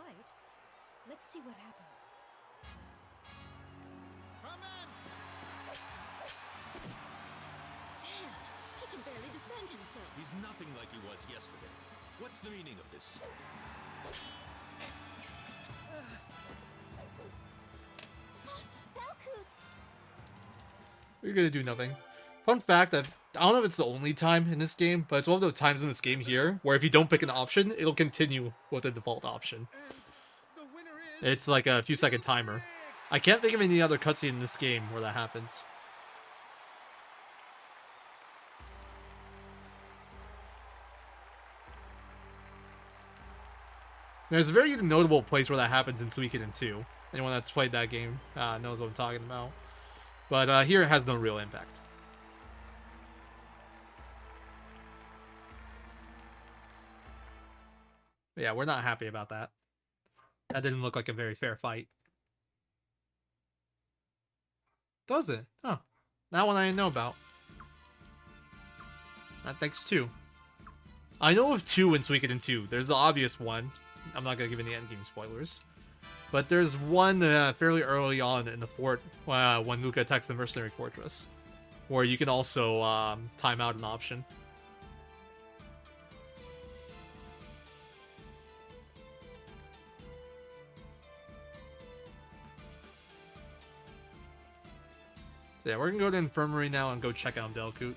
Let's see what happens. Damn, he can barely defend himself. He's nothing like he was yesterday. What's the meaning of this? You're gonna do nothing. Fun fact, I don't know if it's the only time in this game, but it's one of those times in this game here where if you don't pick an option, it'll continue with the default option. It's like a few second timer. I can't think of any other cutscene in this game where that happens. There's a very notable place where that happens in Suikoden 2. Anyone that's played that game knows what I'm talking about. But here it has no real impact. But yeah, we're not happy about that. That didn't look like a very fair fight. Does it? Huh. That one I didn't know about. That makes 2. I know of 2 in Suikoden 2. There's the obvious one. I'm not going to give any endgame spoilers. But there's one fairly early on in the fort when Luca attacks the mercenary fortress, where you can also time out an option. So yeah, we're gonna go to the infirmary now and go check out Belcoot.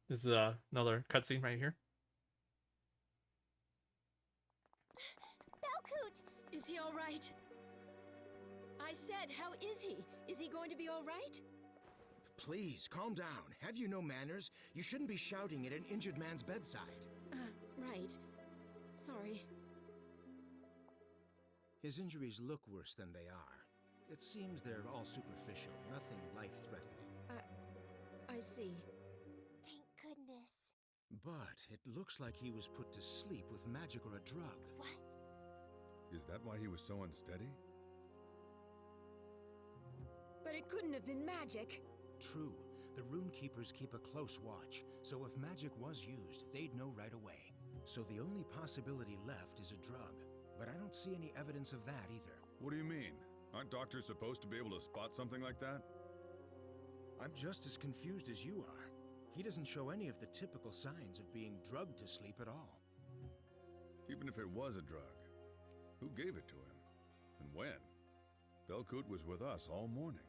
This is another cutscene right here. Is he all right? I said, how is he? Is he going to be all right? Please, calm down. Have you no manners? You shouldn't be shouting at an injured man's bedside. Right. Sorry. His injuries look worse than they are. It seems they're all superficial, nothing life-threatening. I see. Thank goodness. But it looks like he was put to sleep with magic or a drug. What? Is that why he was so unsteady? But it couldn't have been magic. True. The rune keepers keep a close watch, so if magic was used, they'd know right away. So the only possibility left is a drug. But I don't see any evidence of that either. What do you mean? Aren't doctors supposed to be able to spot something like that? I'm just as confused as you are. He doesn't show any of the typical signs of being drugged to sleep at all. Even if it was a drug, who gave it to him? And when? Belkut was with us all morning.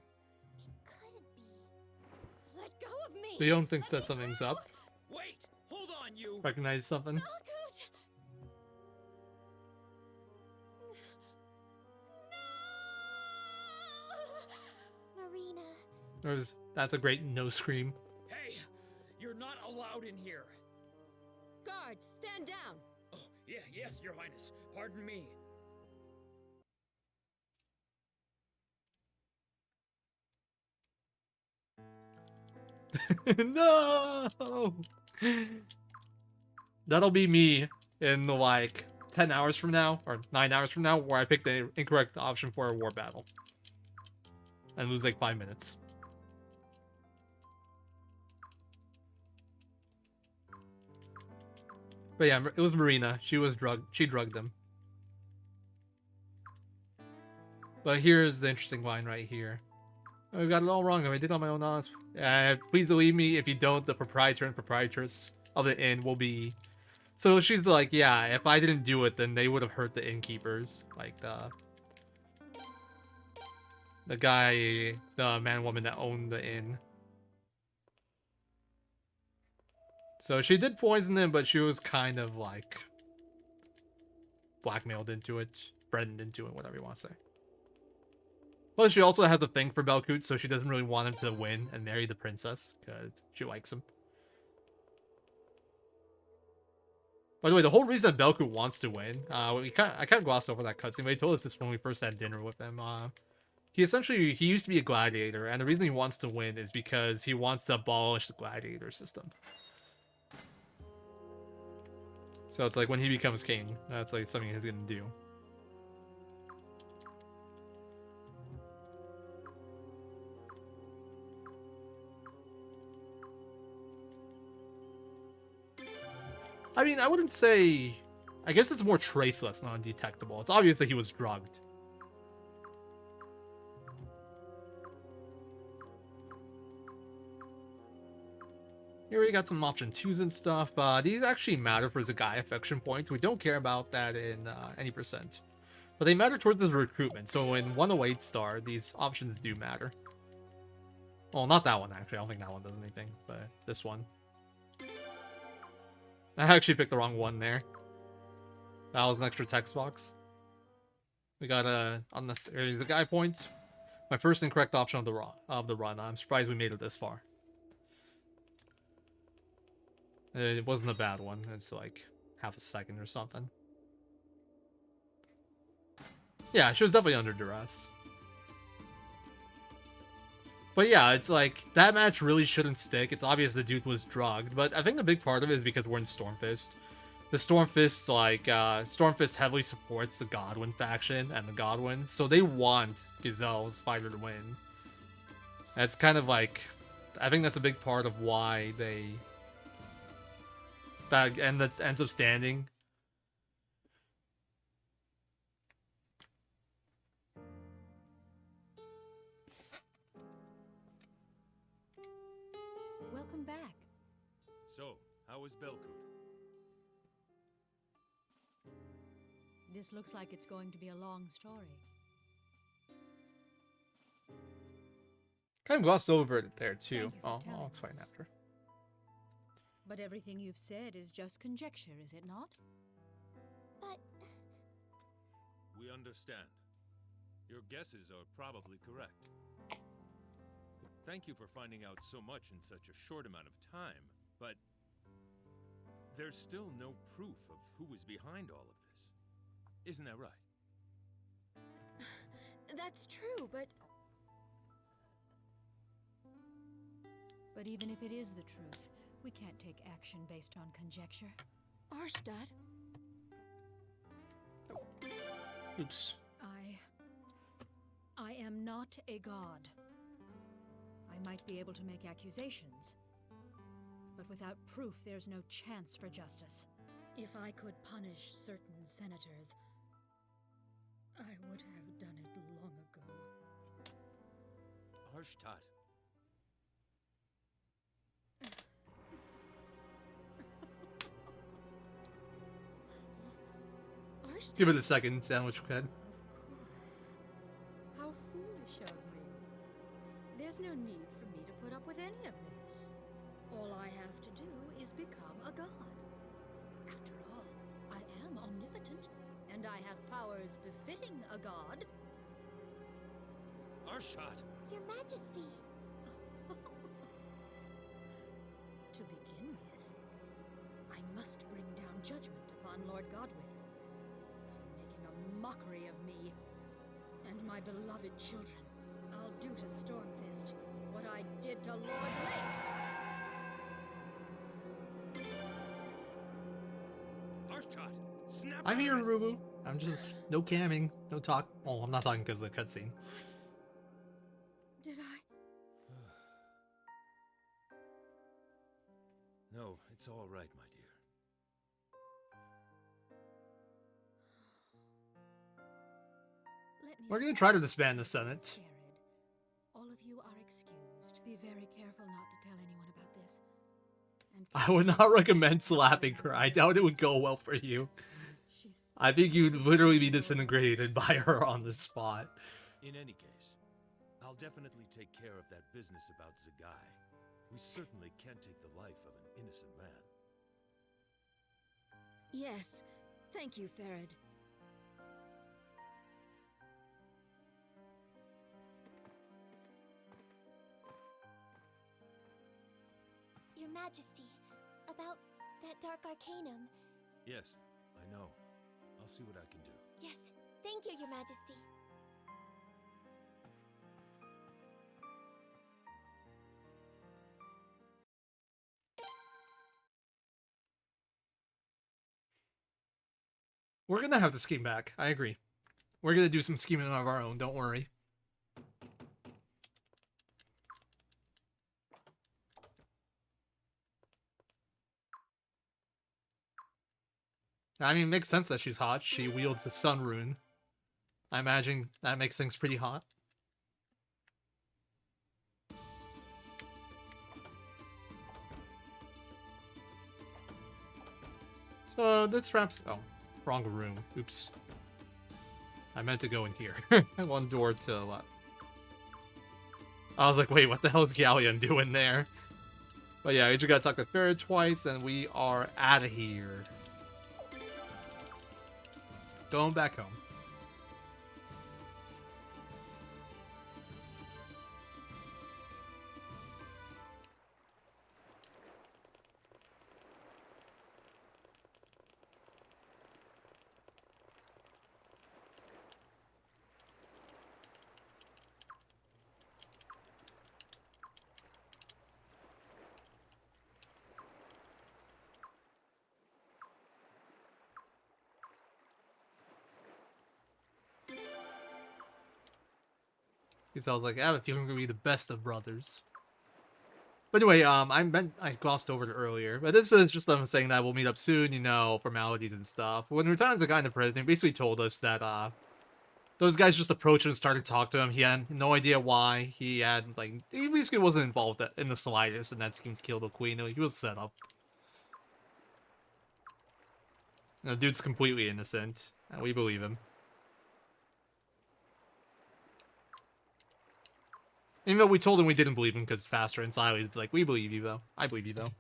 It couldn't be. Let go of me! Leon thinks that something's up. Wait! Hold on, you! Recognize something. Belkut! Marina. That's a great no scream. Hey! You're not allowed in here! Guards, stand down! Oh, yes, Your Highness. Pardon me. No! That'll be me in like 10 hours from now, or 9 hours from now, where I pick the incorrect option for a war battle. And lose like 5 minutes. But yeah, it was Marina. She drugged him. But here's the interesting line right here. I got it all wrong. I did it on my own honest. Please believe me. If you don't, the proprietor and proprietress of the inn will be. So she's like, yeah, if I didn't do it, then they would have hurt the innkeepers. Like the guy, the man woman that owned the inn. So she did poison him, but she was kind of like blackmailed into it, threatened into it, whatever you want to say. Plus, she also has a thing for Belkut, so she doesn't really want him to win and marry the princess, because she likes him. By the way, the whole reason that Belkut wants to win, I kind of glossed over that cutscene, but he told us this when we first had dinner with him. He used to be a gladiator, and the reason he wants to win is because he wants to abolish the gladiator system. So it's like when he becomes king, that's like something he's gonna do. I mean, I wouldn't say... I guess it's more traceless, not undetectable. It's obvious that he was drugged. Here we got some option 2s and stuff. These actually matter for Zagai affection points. We don't care about that in any percent. But they matter towards the recruitment. So in 108 star, these options do matter. Well, not that one, actually. I don't think that one does anything. But this one. I actually picked the wrong one there. That was an extra text box. We got unnecessary Zagai points. My first incorrect option of the run. I'm surprised we made it this far. It wasn't a bad one. It's like half a second or something. Yeah, she was definitely under duress. But yeah, it's like, that match really shouldn't stick. It's obvious the dude was drugged, but I think the big part of it is because we're in Stormfist. The Stormfist, like, Stormfist heavily supports the Godwin faction and the Godwins, so they want Gazelle's fighter to win. That's kind of like, I think that's a big part of why they... that ends up standing. Welcome back. So, how was Belkut? This looks like it's going to be a long story. Kind of glossed over it there too. Thank you for I'll telling explain us. after. But everything you've said is just conjecture, is it not? But We understand. Your guesses are probably correct. Thank you for finding out so much in such a short amount of time, but there's still no proof of who was behind all of this. Isn't that right? That's true, but... But even if it is the truth, we can't take action based on conjecture. Arstad? Oops. I am not a god. I might be able to make accusations, but without proof, there's no chance for justice. If I could punish certain senators, I would have done it long ago. Arstad. Give it a second, sandwich head. How foolish of me. There's no need for me to put up with any of this. All I have to do is become a god. After all, I am omnipotent, and I have powers befitting a god. Arshad! Your Majesty! To begin with, I must bring down judgment upon Lord Godwin for making a mockery of me and my beloved children. I'll do to Stormfist what I did to Lord Lake. Arshad! Snap! I'm here, Rubu. I'm just no camming, no talk. Oh, I'm not talking because of the cutscene. Did I? No, it's all right, my dear. We're gonna try to disband the Senate. All of you are excused. Be very careful not to tell anyone about this. And I would not recommend slapping her. I doubt it would go well for you. I think you'd literally be disintegrated by her on the spot. In any case, I'll definitely take care of that business about Zagai. We certainly can't take the life of an innocent man. Yes, thank you, Farid. Your Majesty, about that dark arcanum. Yes, I know. I'll see what I can do. Yes, thank you, Your Majesty. We're gonna have to scheme back. I agree. We're gonna do some scheming of our own, don't worry. I mean, it makes sense that she's hot. She wields the sun rune. I imagine that makes things pretty hot. So this wraps... Oh, wrong room. Oops. I meant to go in here. One door to the left. I was like, wait, what the hell is Galleon doing there? But yeah, we just gotta talk to Farrah twice, and we are out of here. Going back home. Because I was like, I have a feeling we're gonna be the best of brothers. But anyway, I glossed over it earlier, but this is just them saying that we'll meet up soon, you know, formalities and stuff. When Rutan's the guy in the president, basically told us that those guys just approached him and started to talk to him. He had no idea why. He had he basically wasn't involved in the slightest in that scheme to kill the queen. He was set up. The dude's completely innocent, and we believe him. Even though we told him we didn't believe him because Faster and Siley is like, we believe you though. I believe you though.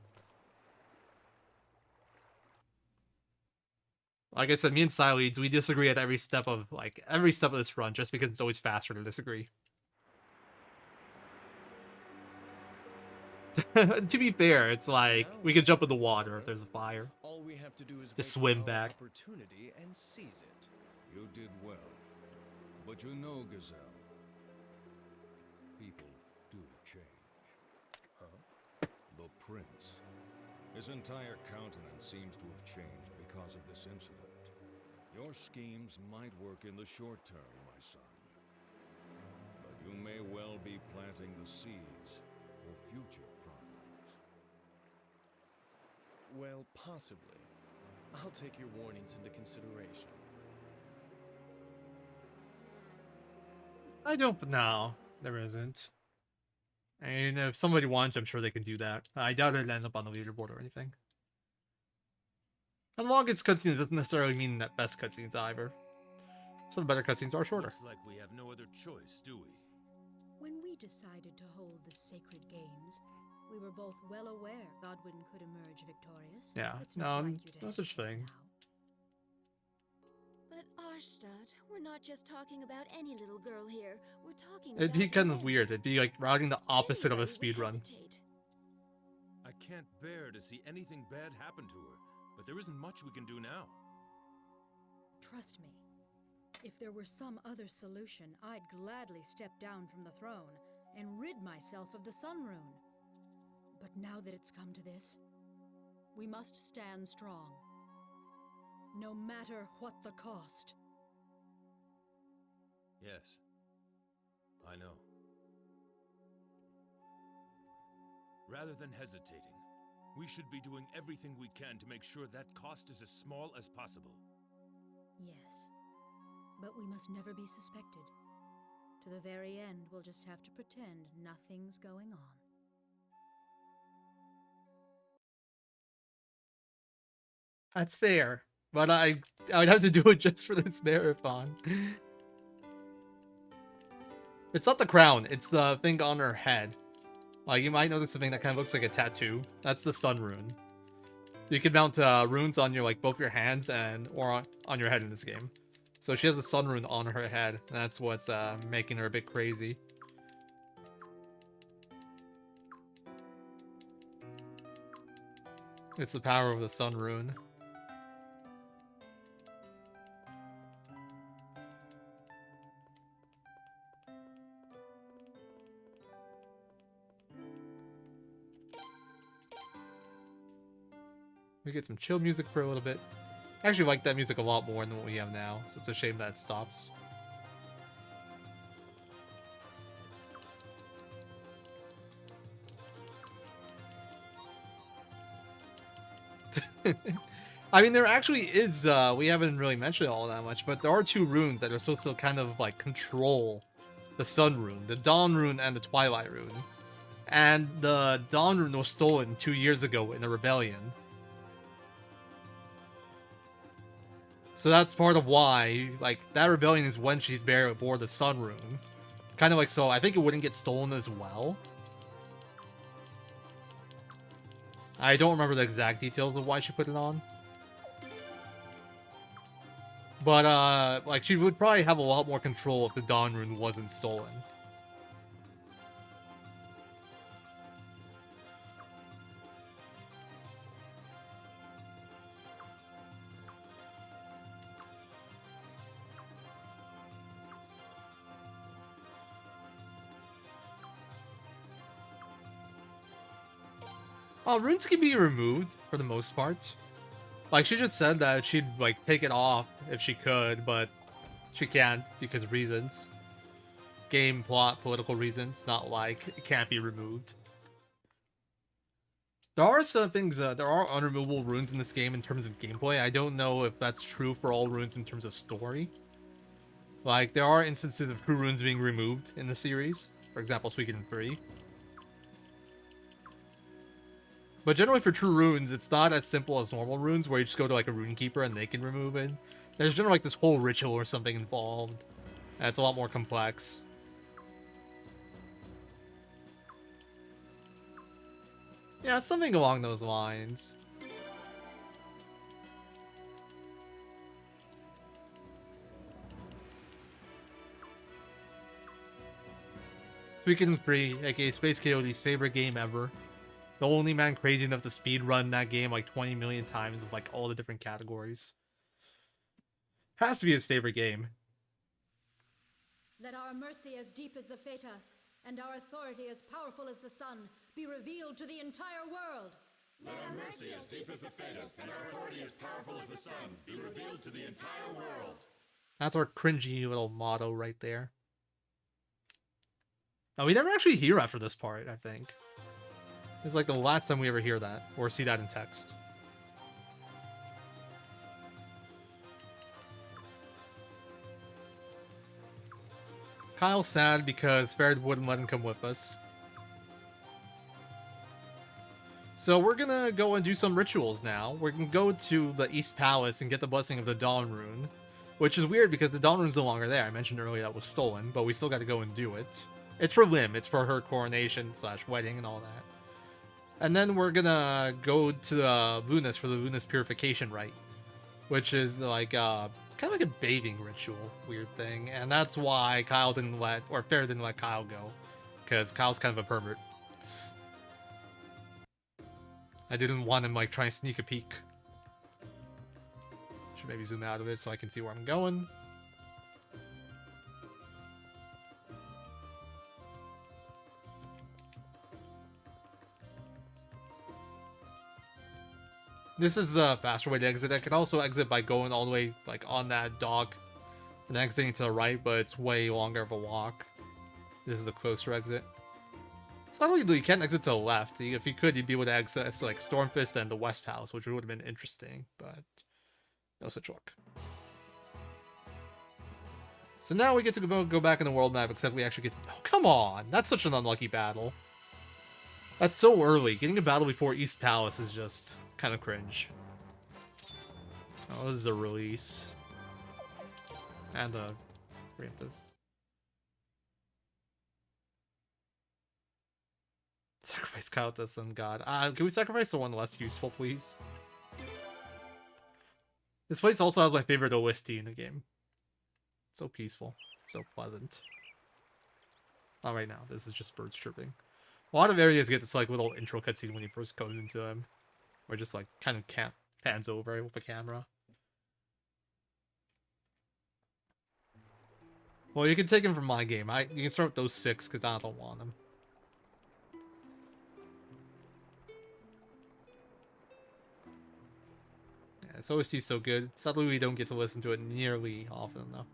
Like I said, me and Sileads, we disagree at every step of this run, just because it's always faster to disagree. To be fair, it's like we can jump in the water if there's a fire. All we have to do is Just wait swim for our back. opportunity and seize it. You did well. But you know, Gazelle, people do change. Huh? The prince. His entire countenance seems to have changed because of this incident. Your schemes might work in the short term, my son. But you may well be planting the seeds for future problems. Well, possibly. I'll take your warnings into consideration. I don't know. There isn't. And if somebody wants, I'm sure they can do that. I doubt it'll end up on the leaderboard or anything. And longest cutscenes doesn't necessarily mean that best cutscenes either. Some better cutscenes are shorter. Looks like we have no other choice, do we? When we decided to hold the Sacred Games, we were both well aware Godwin could emerge victorious. Yeah, It's not like you to no such hesitate thing. now. But Arstad, we're not just talking about any little girl here. We're talking It'd be about kind of men. weird. It'd be like routing the opposite of a Anybody would speedrun. hesitate. I can't bear to see anything bad happen to her, but there isn't much we can do now. Trust me. If there were some other solution, I'd gladly step down from the throne and rid myself of the Sun Rune. But now that it's come to this, we must stand strong. No matter what the cost. Yes. I know. Rather than hesitating, we should be doing everything we can to make sure that cost is as small as possible. Yes. But we must never be suspected. To the very end, we'll just have to pretend nothing's going on. That's fair. But I would have to do it just for this marathon. It's not the crown, it's the thing on her head. Like, you might notice something that kind of looks like a tattoo. That's the sun rune. You can mount runes on your, like, both your hands or on your head in this game. So she has a sun rune on her head, and that's what's making her a bit crazy. It's the power of the sun rune. We get some chill music for a little bit. I actually like that music a lot more than what we have now, so it's a shame that it stops. I mean, there actually is, we haven't really mentioned it all that much, but there are two runes that are supposed to kind of, like, control the Sun Rune. The Dawn Rune and the Twilight Rune. And the Dawn Rune was stolen 2 years ago in a rebellion. So that's part of why, like, that rebellion is when she's buried aboard the Sun Rune. Kind of like so, I think it wouldn't get stolen as well. I don't remember the exact details of why she put it on. But, like, she would probably have a lot more control if the Dawn Rune wasn't stolen. Runes can be removed, for the most part. Like, she just said that she'd, like, take it off if she could, but she can't because of reasons. Game, plot, political reasons, not like it can't be removed. There are some things, there are unremovable runes in this game in terms of gameplay. I don't know if that's true for all runes in terms of story. Like, there are instances of true runes being removed in the series. For example, Suikoden 3. But generally for true runes, it's not as simple as normal runes, where you just go to like a rune keeper and they can remove it. There's generally like this whole ritual or something involved. And it's a lot more complex. Yeah, something along those lines. Suikoden 3, aka Space Coyote's favorite game ever. The only man crazy enough to speedrun that game like 20 million times with like all the different categories. Has to be his favorite game. Let our mercy as deep as the Phaetas, and our authority as powerful as the sun, be revealed to the entire world. Let our mercy as deep as the Phaetas, and our authority as powerful as the sun, be revealed to the entire world. That's our cringy little motto right there. Oh, we never actually hear after this part, I think. It's like the last time we ever hear that, or see that in text. Kyle's sad because Farrad wouldn't let him come with us. So we're gonna go and do some rituals now. We're gonna go to the East Palace and get the blessing of the Dawn Rune. Which is weird because the Dawn Rune's no longer there. I mentioned earlier that was stolen, but we still gotta go and do it. It's for Lim, it's for her coronation / wedding and all that. And then we're gonna go to the Lunas for the Lunas purification rite. Which is like kind of like a bathing ritual, weird thing. And that's why Kyle didn't let, or Farrad didn't let Kyle go. Because Kyle's kind of a pervert. I didn't want him like trying to sneak a peek. Should maybe zoom out of it so I can see where I'm going. This is the faster way to exit. I could also exit by going all the way like on that dock and exiting to the right, but it's way longer of a walk. This is a closer exit. It's not only you can't exit to the left. If you could, you'd be able to access like Stormfist and the West Palace, which would have been interesting, but no such luck. So now we get to go back in the world map, except we actually get to... Oh, come on! That's such an unlucky battle. That's so early. Getting a battle before East Palace is just kind of cringe. Oh, this is a release. And a preemptive. Sacrifice Kyle to some god. Can we sacrifice the one less useful, please? This place also has my favorite OST in the game. So peaceful. So pleasant. Not right now. This is just birds chirping. A lot of areas get this like little intro cutscene when you first go into them. Or just like kind of pans over with the camera. Well, you can take him from my game. You can start with those 6 because I don't want them. Yeah, this OST is so good. Sadly, we don't get to listen to it nearly often enough.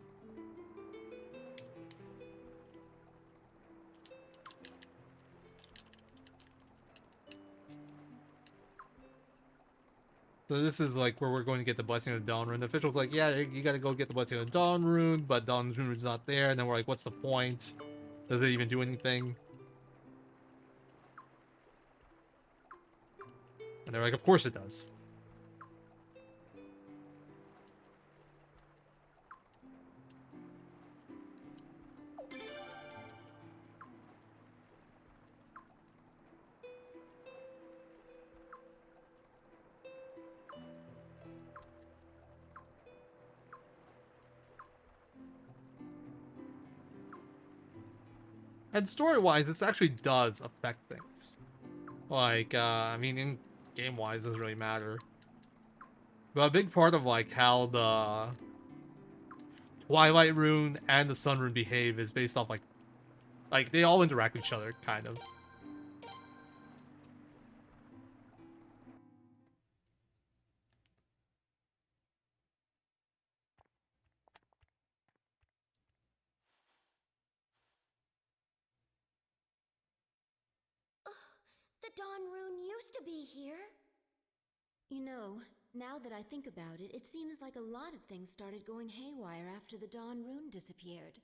So this is like where we're going to get the blessing of the Dawn Rune. The official's like, yeah, you gotta go get the blessing of the Dawn Rune, but Dawn Rune's not there. And then we're like, what's the point? Does it even do anything? And they're like, of course it does. And story-wise, this actually does affect things. Like, I mean, in game-wise, it doesn't really matter. But a big part of, like, how the Twilight Rune and the Sun Rune behave is based off, like, they all interact with each other, kind of. The Dawn Rune used to be here. You know, now that I think about it, it seems like a lot of things started going haywire after the Dawn Rune disappeared.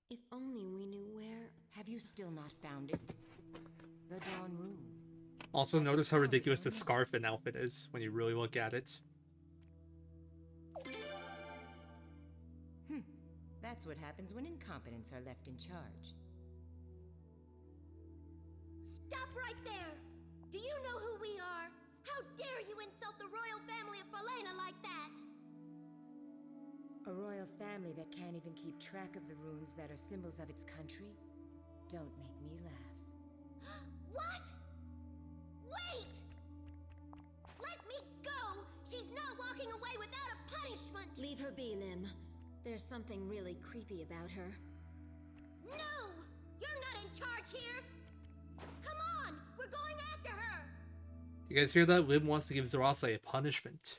If only we knew where... Have you still not found it? The Dawn Rune. Also, notice how ridiculous the scarf and outfit is when you really look at it. That's what happens when incompetents are left in charge. Stop right there! Do you know who we are? How dare you insult the royal family of Falena like that? A royal family that can't even keep track of the runes that are symbols of its country? Don't make me laugh. What? Wait! Let me go! She's not walking away without a punishment! Leave her be, Lim. There's something really creepy about her. No! You're not in charge here! Come on! We're going after her! You guys hear that? Lim wants to give Zarasa a punishment.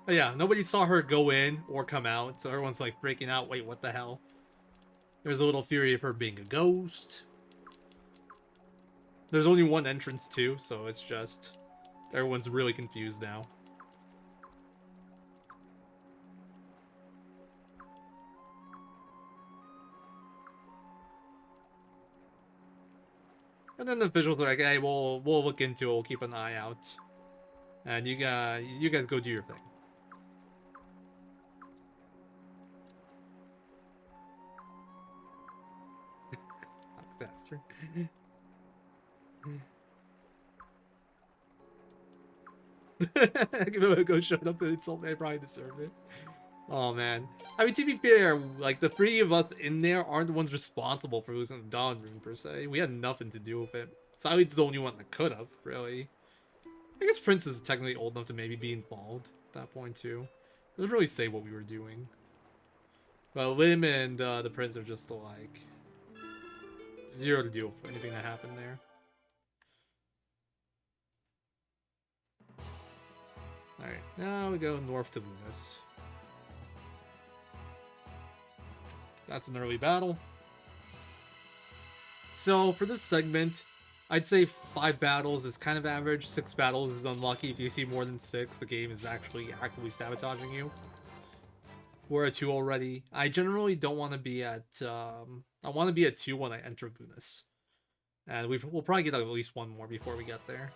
But yeah, nobody saw her go in or come out, so everyone's like freaking out. Wait, what the hell? There's a little theory of her being a ghost. There's only one entrance too, so it's just... everyone's really confused now. And then the officials are like, hey, we'll look into it, we'll keep an eye out. And you guys go do your thing. Disaster. Give him a go showing up to insult me, I probably deserved it. Oh man. I mean, to be fair, like the three of us in there aren't the ones responsible for losing the Dawn Room per se. We had nothing to do with it. Sile's the only one that could have, really. I guess Prince is technically old enough to maybe be involved at that point too. It doesn't really say what we were doing. But Lim and the Prince are just like zero to deal with anything that happened there. Alright, now we go north to Venus. That's an early battle. So for this segment, I'd say 5 battles is kind of average, 6 battles is unlucky. If you see more than 6, the game is actually actively sabotaging you. We're at 2 already. I generally don't want to be at... I want to be at 2 when I enter Venus. And we'll probably get at least 1 more before we get there.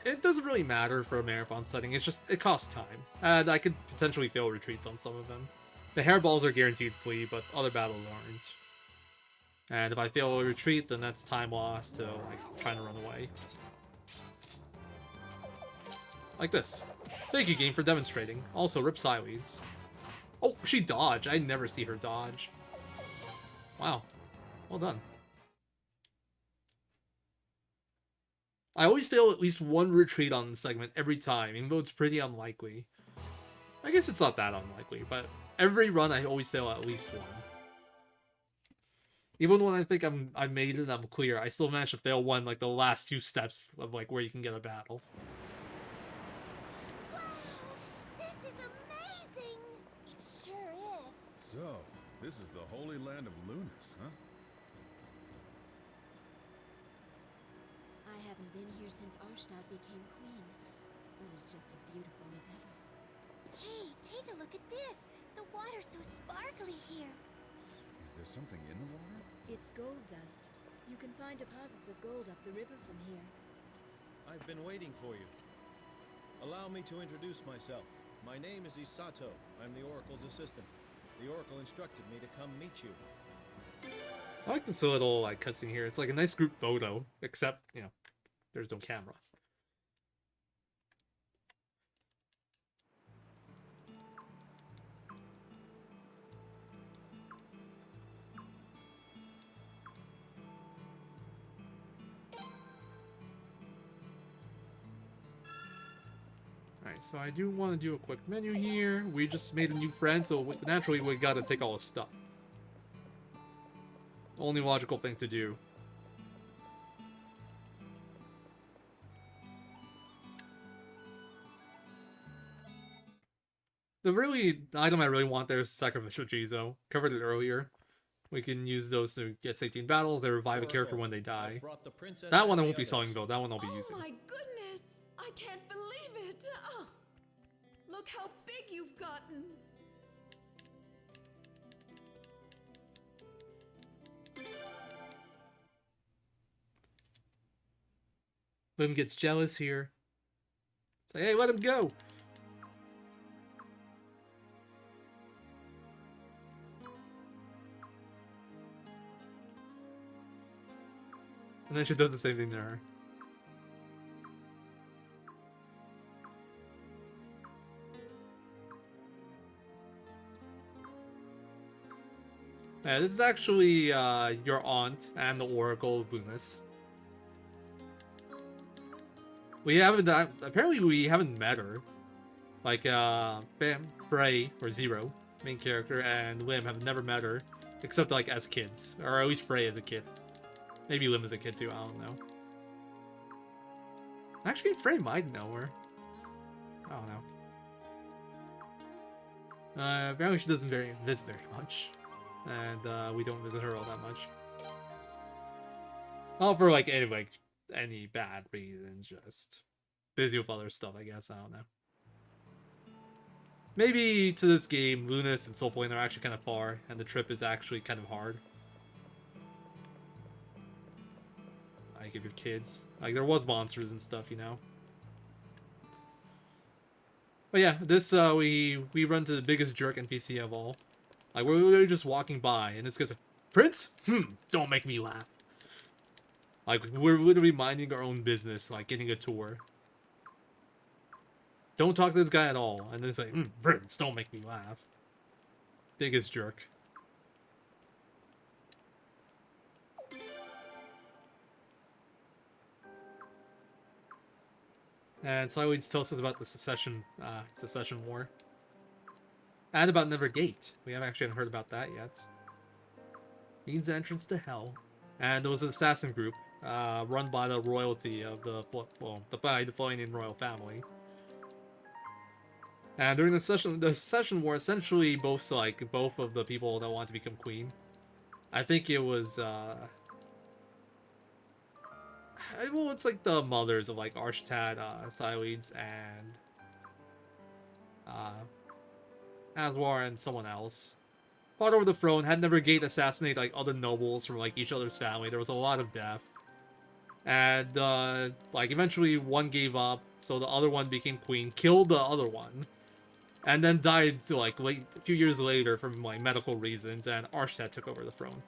It doesn't really matter for a marathon setting, it's just, it costs time. And I could potentially fail retreats on some of them. The hairballs are guaranteed flee, but other battles aren't. And if I fail a retreat, then that's time lost to, like, trying to run away. Like this. Thank you, game, for demonstrating. Also, rip Sileads. Oh, she dodged. I never see her dodge. Wow. Well done. I always fail at least 1 retreat on the segment every time, even though it's pretty unlikely. I guess it's not that unlikely, but every run I always fail at least 1. Even when I think I've made it and I'm clear, I still manage to fail 1, like the last few steps of like where you can get a battle. Wow! This is amazing! It sure is. So, this is the holy land of Lunas, huh? I haven't been here since Arstad became queen, but it's just as beautiful as ever. Hey, take a look at this! The water's so sparkly here. Is there something in the water? It's gold dust. You can find deposits of gold up the river from here. I've been waiting for you. Allow me to introduce myself. My name is Isato. I'm the Oracle's assistant. The Oracle instructed me to come meet you. I like this little like cutscene here. It's like a nice group photo, except, you know, there's no camera. Alright, so I do want to do a quick menu here. We just made a new friend, so naturally we gotta take all his stuff. Only logical thing to do. The item I really want there is Sacrificial Jizo. Covered it earlier. We can use those to get safety in battles. They revive a character when they die. That one I won't be selling though. That one I'll be using. Oh my goodness! I can't believe it! Oh, look how big you've gotten! Lim gets jealous here. It's like, hey, let him go! And then she does the same thing to her. Yeah, this is actually your aunt and the Oracle of Lunas. We haven't apparently we haven't met her. Like Frey or Zero, main character, and Lim have never met her, except like as kids, or at least Frey as a kid. Maybe Lim as a kid too. I don't know. Actually, Frey might know her. I don't know. Apparently she doesn't visit very much, and we don't visit her all that much. Not for like any bad reasons, just busy with other stuff, I guess. I don't know. Maybe to this game, Lunas and Soulflame are actually kind of far, and the trip is actually kind of hard. Like if you're kids, like there was monsters and stuff, you know. But yeah, this we run to the biggest jerk NPC of all. Like we're literally just walking by, and this guy's like, "Prince? Don't make me laugh." Like we're literally minding our own business, like getting a tour. Don't talk to this guy at all, and then it's like, "Prince, don't make me laugh." Biggest jerk. And Sideways tells us about the secession war. And about Nevergate. We haven't heard about that yet. Means the entrance to hell. And there was an assassin group, run by the royalty of the Flying royal family. And during the secession war, essentially both of the people that want to become queen. I think it was well, it's like the mothers of like Arshtad, Sileeds, and Aswar and someone else. Fought over the throne, had Nevergate assassinate like other nobles from like each other's family. There was a lot of death. And like eventually one gave up, so the other one became queen, killed the other one, and then died like a few years later from like medical reasons, and Arshtad took over the throne.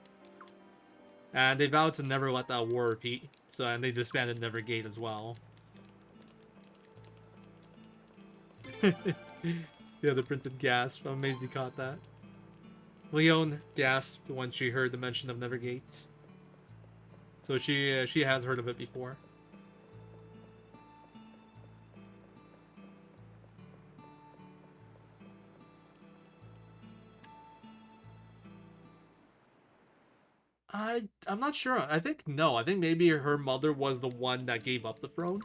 And they vowed to never let that war repeat, and they disbanded Nevergate as well. Yeah, the printed gasp. I'm amazed he caught that. Leon gasped when she heard the mention of Nevergate. So she has heard of it before. I'm not sure. I think no. I think maybe her mother was the one that gave up the throne.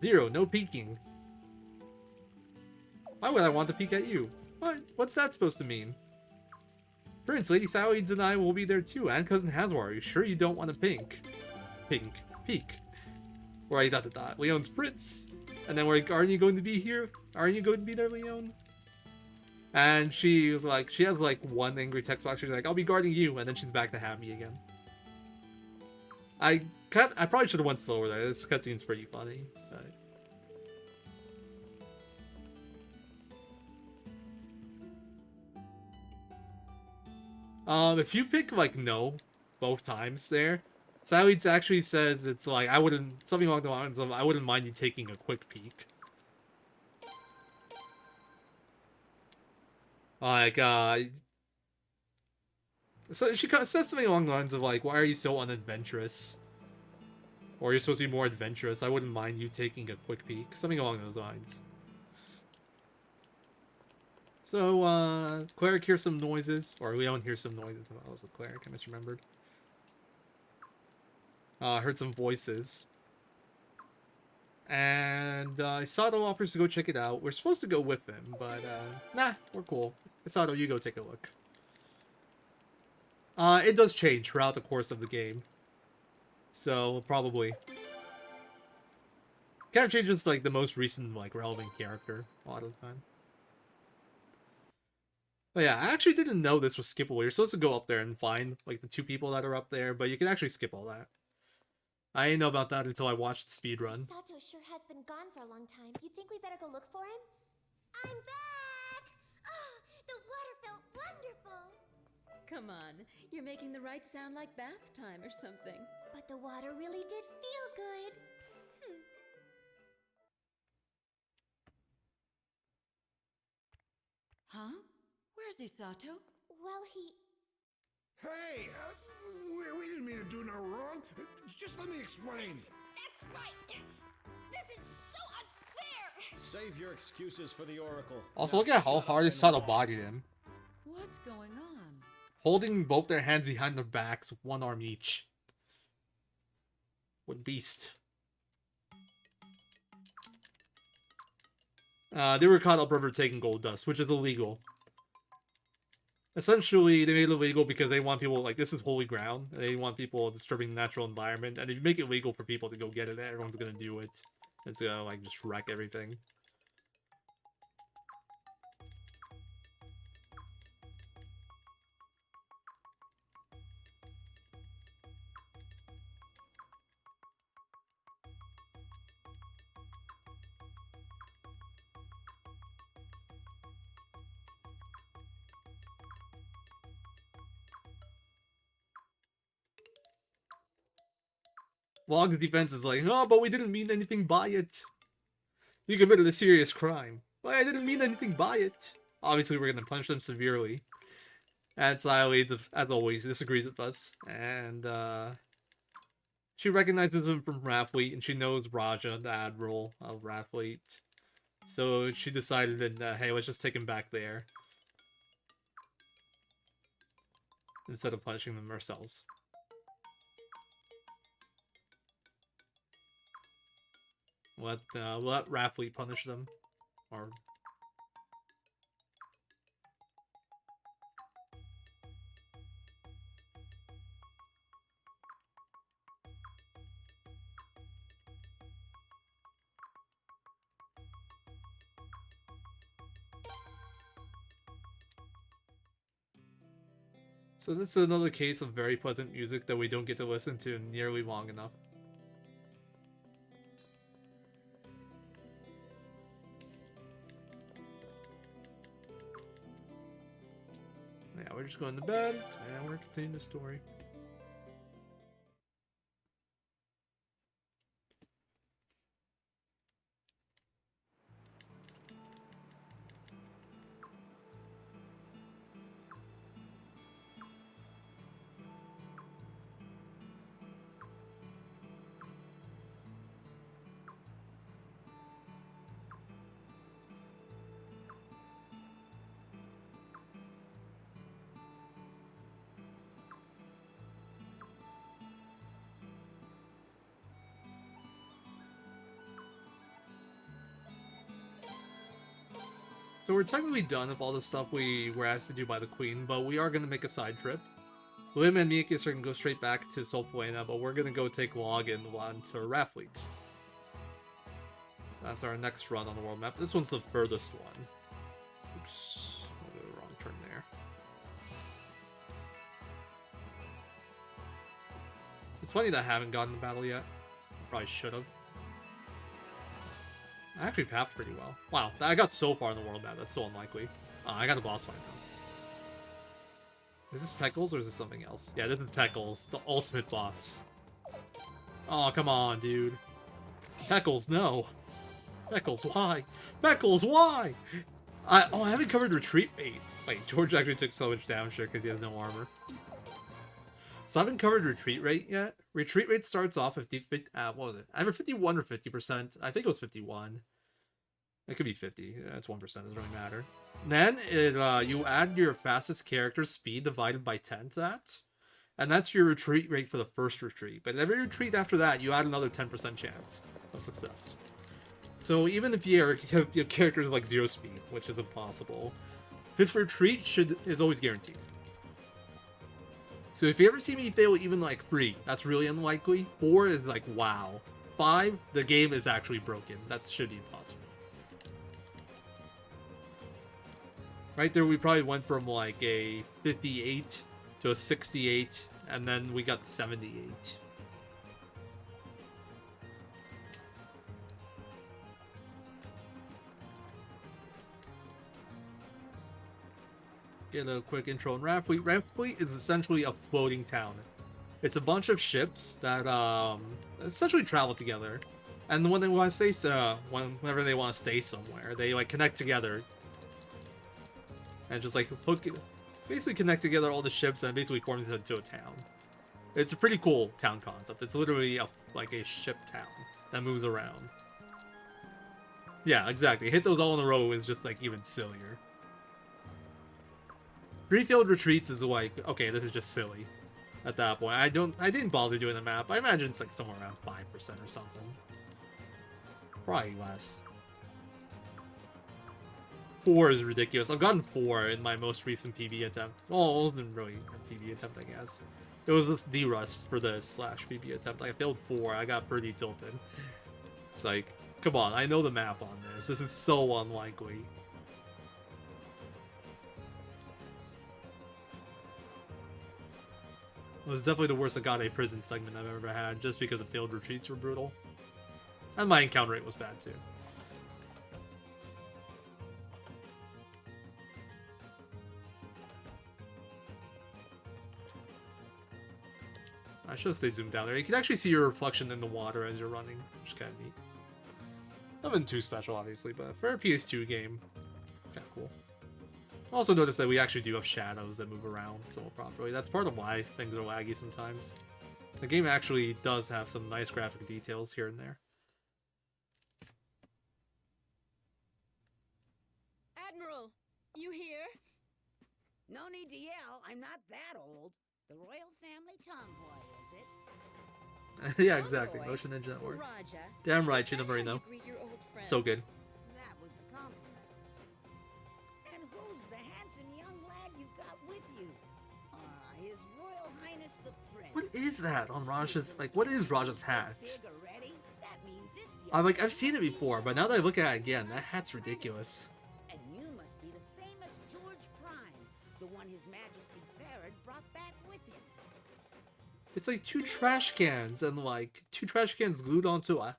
Zero, no peeking. Why would I want to peek at you? What's that supposed to mean? Prince, Lady Sileeds and I will be there too, and Cousin Hazwar. Are you sure you don't want to peek? Right, ... Leon's Prince. And then we're like, aren't you going to be here? Aren't you going to be there, Leon? And she was like, she has like one angry text box. She's like, I'll be guarding you, and then she's back to happy again. I probably should have went slower there. This cutscene's pretty funny. If you pick like no both times there, Sileeds actually says it's like something along the lines of I wouldn't mind you taking a quick peek. Like, so she says something along the lines of like, why are you so unadventurous? Or you're supposed to be more adventurous. I wouldn't mind you taking a quick peek. Something along those lines. So, Cleric hears some noises. Or Leon hears some noises. Oh, that was the Cleric, I misremembered. Heard some voices. And, Isato offers to go check it out. We're supposed to go with him, but, nah, we're cool. Isato, you go take a look. It does change throughout the course of the game. So, probably. Kind of changes, like, the most recent, like, relevant character a lot of the time. But yeah, I actually didn't know this was skippable. You're supposed to go up there and find, like, the 2 people that are up there, but you can actually skip all that. I didn't know about that until I watched the speedrun. Sato sure has been gone for a long time. You think we better go look for him? I'm back! Oh, the water felt wonderful! Come on, you're making the right sound like bath time or something. But the water really did feel good. Huh? Where's Isato? Well, he... Hey! We didn't mean to do no wrong. Just let me explain. That's right! This is so unfair! Save your excuses for the Oracle. Also, Now look at how shut hard up Isato and bodied him. What's going on? Holding both their hands behind their backs, one arm each. What beast. They were caught up over taking gold dust, which is illegal. Essentially, they made it illegal because they want people, like, this is holy ground. They want people disturbing the natural environment. And if you make it legal for people to go get it, everyone's gonna do it. It's gonna, like, just wreck everything. Log's defense is like, oh, but we didn't mean anything by it. You committed a serious crime. But I didn't mean anything by it. Obviously, we're going to punish them severely. And Xyloids, as always, disagrees with us. And, she recognizes him from Rathfleet, and she knows Raja, the Admiral of Rathfleet. So she decided that, hey, let's just take him back there. Instead of punishing them ourselves. We'll let Rathfleet punish them. Or... So this is another case of very pleasant music that we don't get to listen to nearly long enough. Yeah, we're just going to bed, and we're continuing the story. So we're technically done with all the stuff we were asked to do by the Queen, but we are going to make a side trip. Lim and Miakis are going to go straight back to Solfuena, but we're going to go take Log and on to Rathfleet. That's our next run on the world map. This one's the furthest one. Oops, I did the wrong turn there. It's funny that I haven't gotten the battle yet. Probably should have. I actually pathed pretty well. Wow, I got so far in the world map, that's so unlikely. I got a boss fight now. Is this Peckles or is this something else? Yeah, this is Peckles, the ultimate boss. Oh, come on, dude. Peckles, no. Peckles, why? Peckles, why? I haven't covered retreat rate. Wait, George actually took so much damage there because he has no armor. So I haven't covered retreat rate yet. Retreat rate starts off at what was it? Either 51 or 50%. I think it was 51. It could be 50. It's 1%. Doesn't really matter. Then you add your fastest character's speed divided by 10 to that. And that's your retreat rate for the first retreat. But every retreat after that, you add another 10% chance of success. So even if you have your characters with like 0 speed, which is impossible, 5th retreat is always guaranteed. So if you ever see me fail even like 3, that's really unlikely. 4 is like, wow. 5, the game is actually broken. That should be impossible. Right there, we probably went from like a 58 to a 68, and then we got 78. get a quick intro on Rampfleet. Rampfleet is essentially a floating town. It's a bunch of ships that essentially travel together, and when they want to stay, whenever they want to stay somewhere, they like connect together and just like basically connect together all the ships, and it basically forms into a town. It's a pretty cool town concept. It's literally like a ship town that moves around. Yeah, exactly. Hit those all in a row is just like even sillier. Greenfield Retreats is like, okay, this is just silly. At that point, I didn't bother doing the map. I imagine it's like somewhere around 5% or something. Probably less. 4 is ridiculous. I've gotten 4 in my most recent PB attempt. Well, it wasn't really a PB attempt, I guess. It was this D-Rust for this / PB attempt. I failed 4. I got pretty tilted. It's like, come on, I know the map on this. This is so unlikely. It was definitely the worst Agate prison segment I've ever had, just because the failed retreats were brutal. And my encounter rate was bad too. I should have stayed zoomed down there. You can actually see your reflection in the water as you're running, which is kind of neat. Nothing too special, obviously, but for a PS2 game, it's kind of cool. Also notice that we actually do have shadows that move around somewhat properly. That's part of why things are laggy sometimes. The game actually does have some nice graphic details here and there. Admiral, you here? No need to yell. I'm not that old. The royal family tomboy, is it? Yeah, exactly. Motion Engine Network. Raja. Damn right, Gina Marino. So good. That was a compliment. And who's the handsome young lad you've got with you? His Royal Highness the Prince. What is that on Raja's, like, what is Raja's hat? Big already? That means this I've seen it before, but now that I look at it again, that hat's ridiculous. And you must be the famous George Prime, the one His Majesty Farad brought back with him. It's like 2 trash cans and like 2 trash cans glued onto a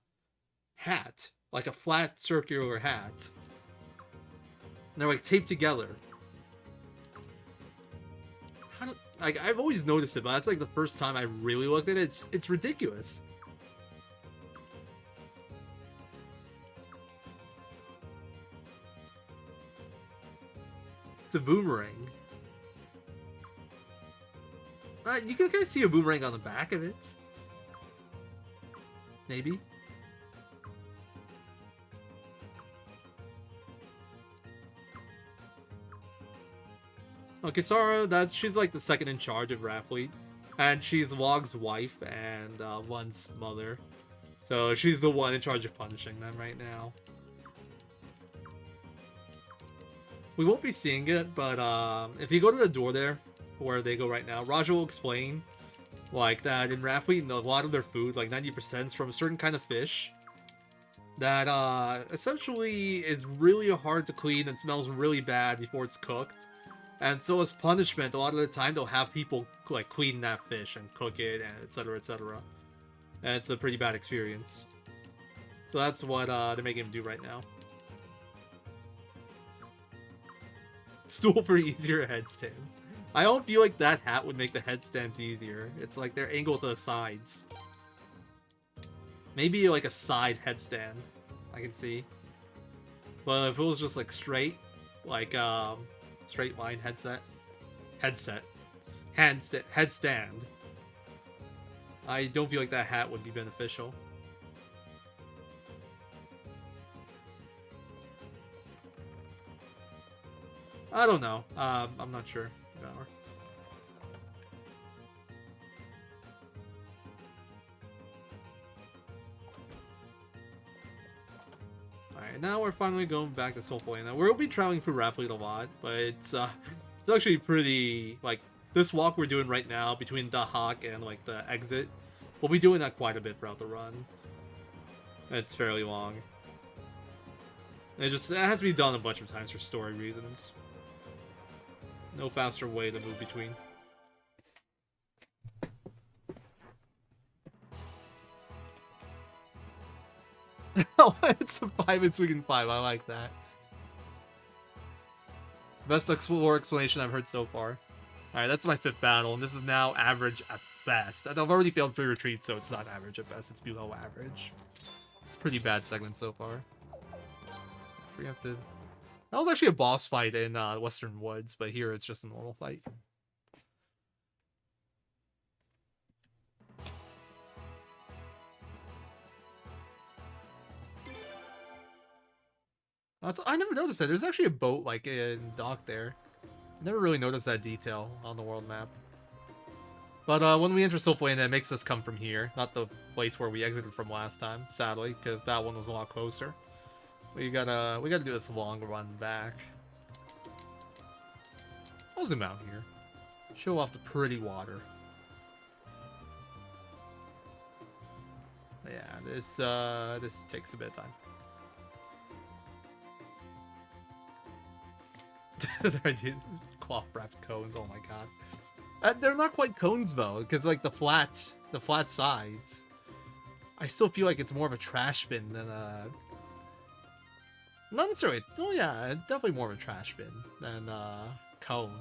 hat, like a flat circular hat. And they're like taped together. Like, I've always noticed it, but that's like the first time I really looked at it. It's ridiculous. It's a boomerang. You can kind of see a boomerang on the back of it. Maybe. Oh, Kisara, she's like the second in charge of Raffleet. And she's Log's wife and Lun's mother. So she's the one in charge of punishing them right now. We won't be seeing it, but if you go to the door there, where they go right now, Raja will explain like that in Raffleet, a lot of their food, like 90%, is from a certain kind of fish that essentially is really hard to clean and smells really bad before it's cooked. And so as punishment, a lot of the time they'll have people like clean that fish and cook it, and etc, etc. And it's a pretty bad experience. So that's what they're making him do right now. Stool for easier headstands. I don't feel like that hat would make the headstands easier. It's like they're angled to the sides. Maybe like a side headstand, I can see. But if it was just like straight, like straight line headstand, I don't feel like that hat would be beneficial. I don't know. I'm not sure. Alright, now we're finally going back to Soulful. Now we'll be traveling through Raffleet a lot, but it's actually pretty, like, this walk we're doing right now between Dahak and like the exit, we'll be doing that quite a bit throughout the run. It's fairly long. It has to be done a bunch of times for story reasons. No faster way to move between. Oh, it's the 5 in Suikoden 5. I like that. Best lore explanation I've heard so far. Alright, that's my 5th battle, and this is now average at best. I've already failed 3 retreats, so it's not average at best, it's below average. It's a pretty bad segment so far. We have to... That was actually a boss fight in Western Woods, but here it's just a normal fight. I never noticed that. There's actually a boat, like, in dock there. I never really noticed that detail on the world map. But when we enter Silflane, it makes us come from here. Not the place where we exited from last time, sadly, because that one was a lot closer. We gotta do this long run back. I'll zoom out here. Show off the pretty water. Yeah, this takes a bit of time. I did cloth wrapped cones. Oh my god, they're not quite cones though, because like the flat sides. I still feel like it's more of a trash bin than a. Not necessarily. Oh yeah, definitely more of a trash bin than a cone.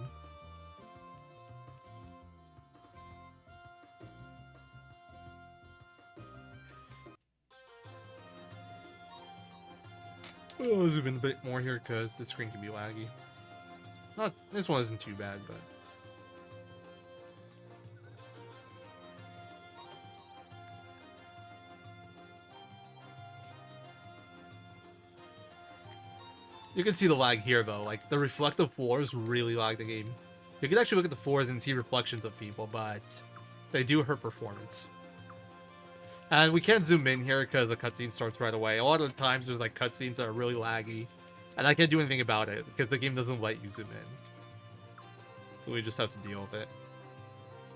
Oh, zoom in a bit more here because the screen can be laggy. Not this one isn't too bad, but you can see the lag here though. Like the reflective floors really lag the game. You can actually look at the floors and see reflections of people, but they do hurt performance. And we can't zoom in here because the cutscene starts right away. A lot of the times there's like cutscenes that are really laggy, and I can't do anything about it because the game doesn't let you zoom in. So we just have to deal with it.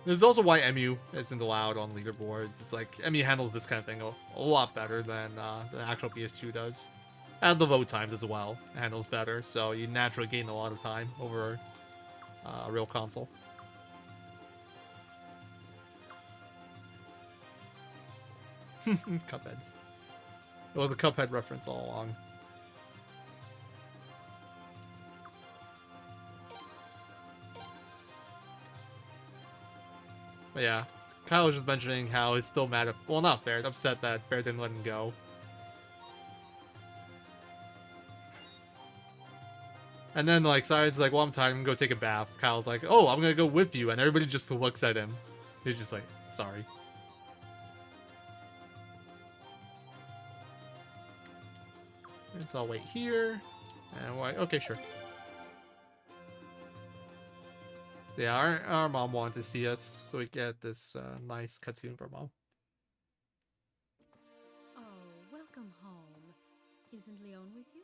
This is also why MU isn't allowed on leaderboards. It's like MU handles this kind of thing a lot better than the actual PS2 does. And the load times as well handles better, so you naturally gain a lot of time over a real console. Cupheads. It was a Cuphead reference all along. But yeah, Kyle was just mentioning how he's still mad at, well, not Fair, upset that Fair didn't let him go. And then, like, Side's like, well, I'm tired, I'm gonna go take a bath. Kyle's like, oh, I'm gonna go with you, and everybody just looks at him. He's just like, sorry. And so I'll wait here, and we're like, okay, sure. So yeah, our mom wanted to see us, so we get this nice cutscene of our mom. Oh, welcome home. Isn't Leon with you?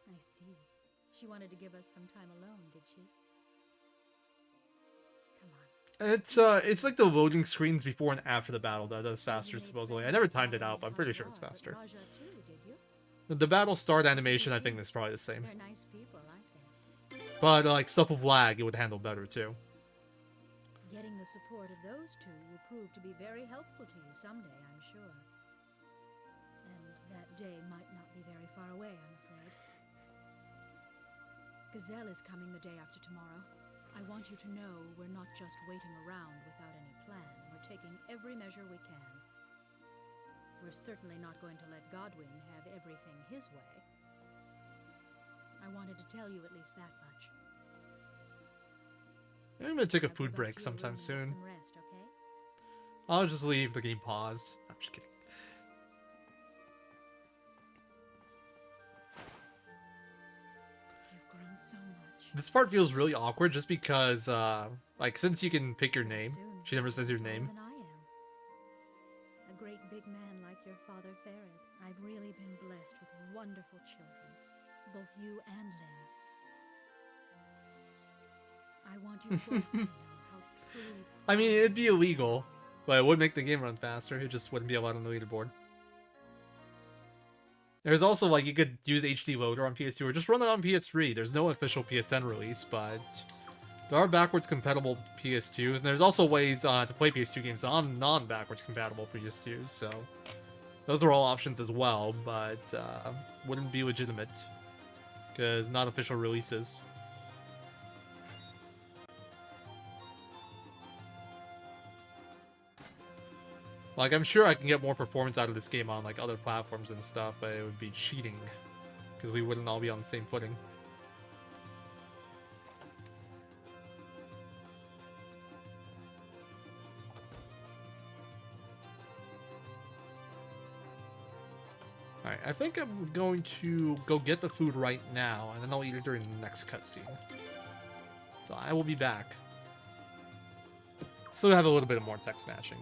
I see. She wanted to give us some time alone, did she? Come on. It's like the loading screens before and after the battle that does faster, supposedly. I never timed it out, but I'm pretty sure it's faster. The battle start animation, I think, is probably the same. They're nice people, aren't they? But like stuff with lag, it would handle better too. Getting the support of those two will prove to be very helpful to you someday, I'm sure. And that day might not be very far away, I'm afraid. Gazelle is coming the day after tomorrow. I want you to know we're not just waiting around without any plan. We're taking every measure we can. We're certainly not going to let Godwin have everything his way. I wanted to tell you at least that much. I'm gonna take a food break sometime soon. Some rest, okay? I'll just leave the game pause. I'm just kidding. You've grown so much. This part feels really awkward just because, like, since you can pick your name, she never says your name. Than I am. A great big man like your father Farid. I've really been blessed with wonderful children. Both you and Lynn. I want you both to know how truly... I mean, it'd be illegal, but it would make the game run faster. It just wouldn't be allowed on the leaderboard. There's also, like, you could use HD Loader on PS2 or just run it on PS3. There's no official PSN release, but there are backwards compatible PS2s, and there's also ways to play PS2 games on non-backwards compatible PS2s, so those are all options as well, but wouldn't be legitimate. because not official releases. Like, I'm sure I can get more performance out of this game on, like, other platforms and stuff, but it would be cheating, because we wouldn't all be on the same footing. Alright, I think I'm going to go get the food right now, and then I'll eat it during the next cutscene. So I will be back. Still have a little bit of more text mashing.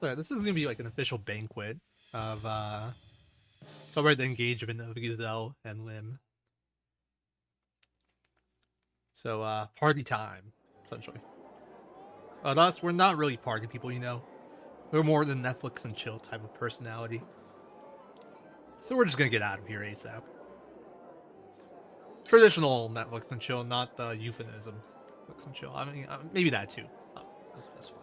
Yeah, this is gonna be like an official banquet of celebrate the engagement of Gazelle and Lim. So party time, essentially. Us, we're not really party people, you know. We're more the Netflix and chill type of personality. So we're just gonna get out of here ASAP. Traditional Netflix and chill, not the euphemism Netflix and chill. I mean, maybe that too. That's why.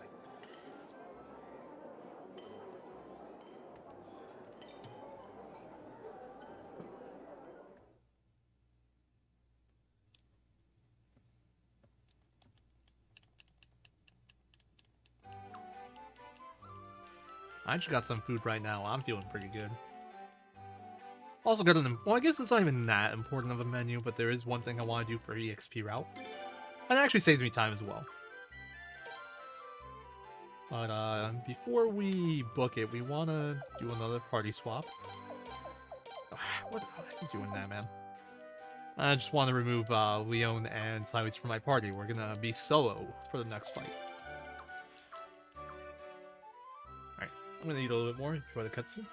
I just got some food right now. I'm feeling pretty good. Also got an... Well, I guess it's not even that important of a menu, but there is one thing I want to do for EXP route. And it actually saves me time as well. But before we book it, we want to do another party swap. What are you doing that, man? I just want to remove Leon and Sideways from my party. We're gonna be solo for the next fight. Alright, I'm gonna eat a little bit more, enjoy the cutscene.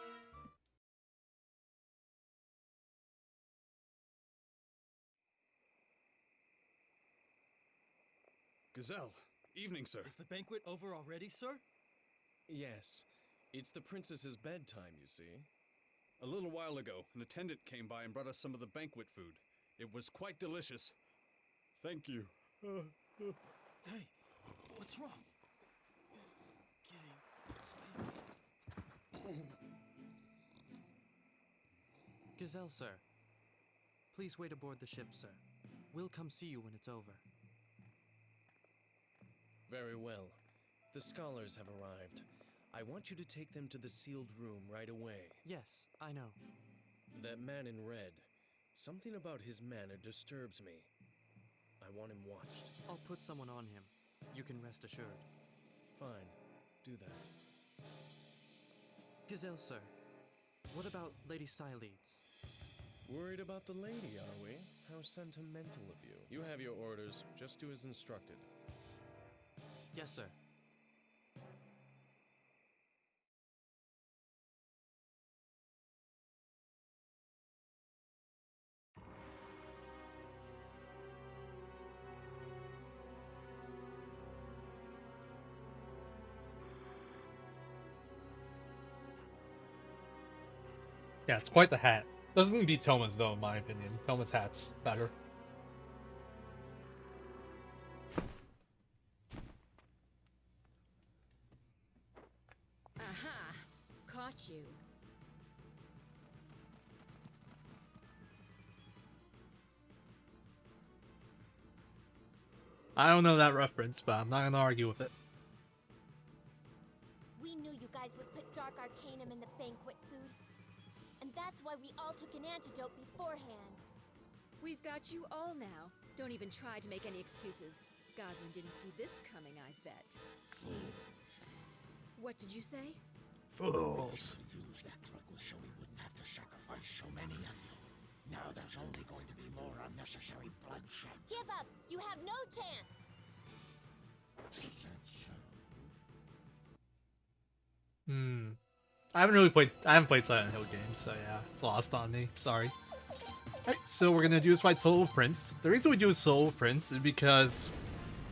Gazelle, evening, sir. Is the banquet over already, sir? Yes. It's the princess's bedtime, you see. A little while ago, an attendant came by and brought us some of the banquet food. It was quite delicious. Thank you. Hey, what's wrong? Gazelle, sir. Please wait aboard the ship, sir. We'll come see you when it's over. Very well. The scholars have arrived. I want you to take them to the sealed room right away. Yes, I know. That man in red. Something about his manner disturbs me. I want him watched. I'll put someone on him. You can rest assured. Fine. Do that. Gazelle, sir. What about Lady Siledes? Worried about the lady, are we? How sentimental of you. You have your orders. Just do as instructed. Yes, sir. Yeah, it's quite the hat. Doesn't beat Toma's though, in my opinion. Toma's hat's better. Aha! Caught you. I don't know that reference, but I'm not gonna argue with it. We knew you guys would put Dark Arcanum in the banquet food. And that's why we all took an antidote beforehand. We've got you all now. Don't even try to make any excuses. Godwin didn't see this coming, I bet. What did you say? Fools. We used that cloak so we wouldn't have to sacrifice so many of you. Now there's only going to be more unnecessary bloodshed. Give up! You have no chance! Is that so? I haven't played Silent Hill games, so yeah, it's lost on me. Sorry. Alright, so we're gonna do this fight solo with Prince. The reason we do a solo with Prince is because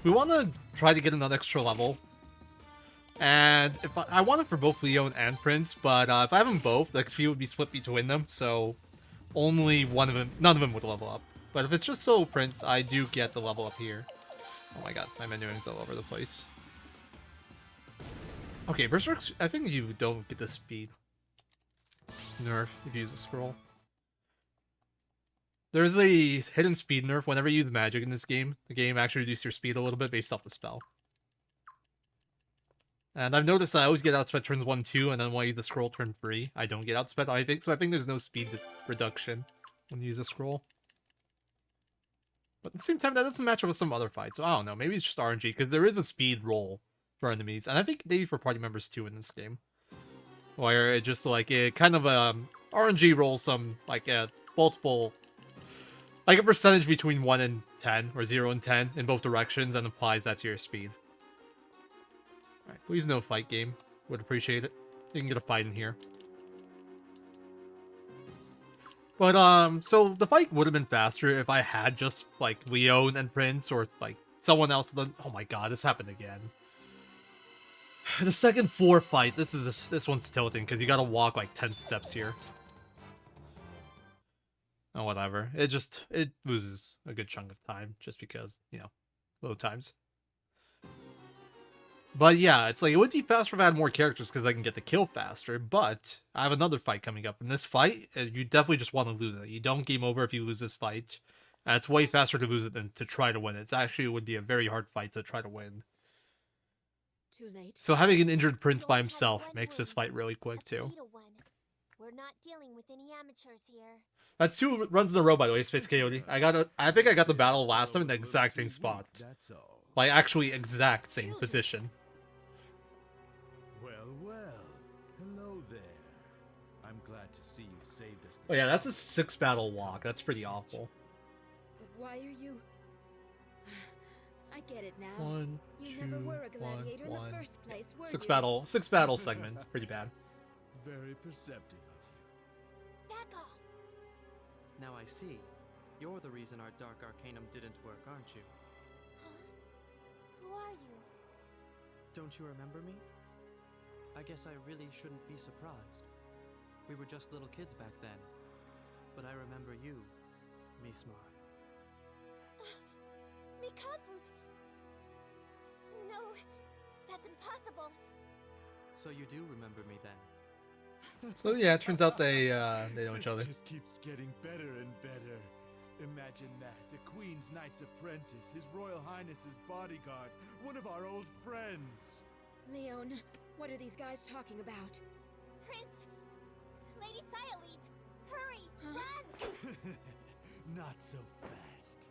we want to try to get another extra level. And if I want it for both Leon and Prince, but if I have them both, the XP would be split between them, so only one of them, none of them would level up. But if it's just solo Prince, I do get the level up here. Oh my god, my menuing's all over the place. Okay, Berserk, I think you don't get the speed nerf if you use a scroll. There's a hidden speed nerf whenever you use magic in this game. The game actually reduces your speed a little bit based off the spell. And I've noticed that I always get outsped turns 1, 2, and then when I use the scroll turn 3, I don't get outsped. I think there's no speed reduction when you use a scroll. But at the same time, that doesn't match up with some other fights. So I don't know, maybe it's just RNG, because there is a speed roll for enemies, and I think maybe for party members too in this game. Where it just like, it kind of RNG rolls some, like multiple, like a percentage between 1 and 10, or 0 and 10 in both directions, and applies that to your speed. Alright, please no fight game. Would appreciate it. You can get a fight in here. But, so the fight would have been faster if I had just, like, Leon and Prince, or, like, someone else. Oh my god, this happened again. The second floor fight, this one's tilting, because you gotta walk, like, 10 steps here. Oh, whatever. It loses a good chunk of time, just because, you know, load times. But yeah, it's like, it would be faster if I had more characters because I can get the kill faster, but I have another fight coming up. In this fight, you definitely just want to lose it. You don't game over if you lose this fight. And it's way faster to lose it than to try to win it. It would be a very hard fight to try to win. Too late. So having an injured Prince by himself makes this fight really quick too. We're not dealing with any amateurs here. That's 2 runs in a row, by the way, Space Coyote. I think I got the battle last time in the exact same spot. Like, actually exact same position. Hello there. I'm glad to see you saved us. Oh yeah, that's a 6 battle walk. That's pretty awful. But why are you... I get it now. 1, you 2, never were a 1, gladiator 1. in the first place, were 6 you? battle segment. Pretty bad. Very perceptive of you. Back off! Now I see. You're the reason our Dark Arcanum didn't work, aren't you? Huh? Who are you? Don't you remember me? I guess I really shouldn't be surprised. We were just little kids back then. But I remember you, Mismar. Mikavut! No, that's impossible. So you do remember me then? So yeah, it turns out they know each other. This just keeps getting better and better. Imagine that, a Queen's Knight's apprentice, His Royal Highness's bodyguard, one of our old friends. Leon, what are these guys talking about? Prince! Lady Syolete! Hurry! Run! Not so fast.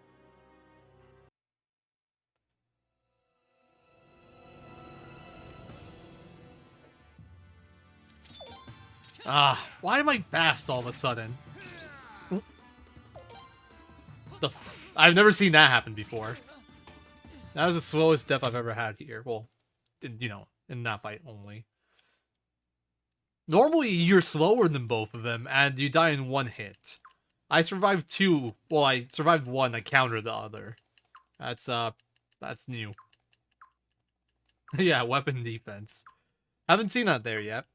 Why am I fast all of a sudden? I've never seen that happen before. That was the slowest death I've ever had here. Well, in that fight only. Normally, you're slower than both of them, and you die in 1 hit. I survived 2. Well, I survived 1. I countered the other. That's new. Yeah, weapon defense. Haven't seen that there yet.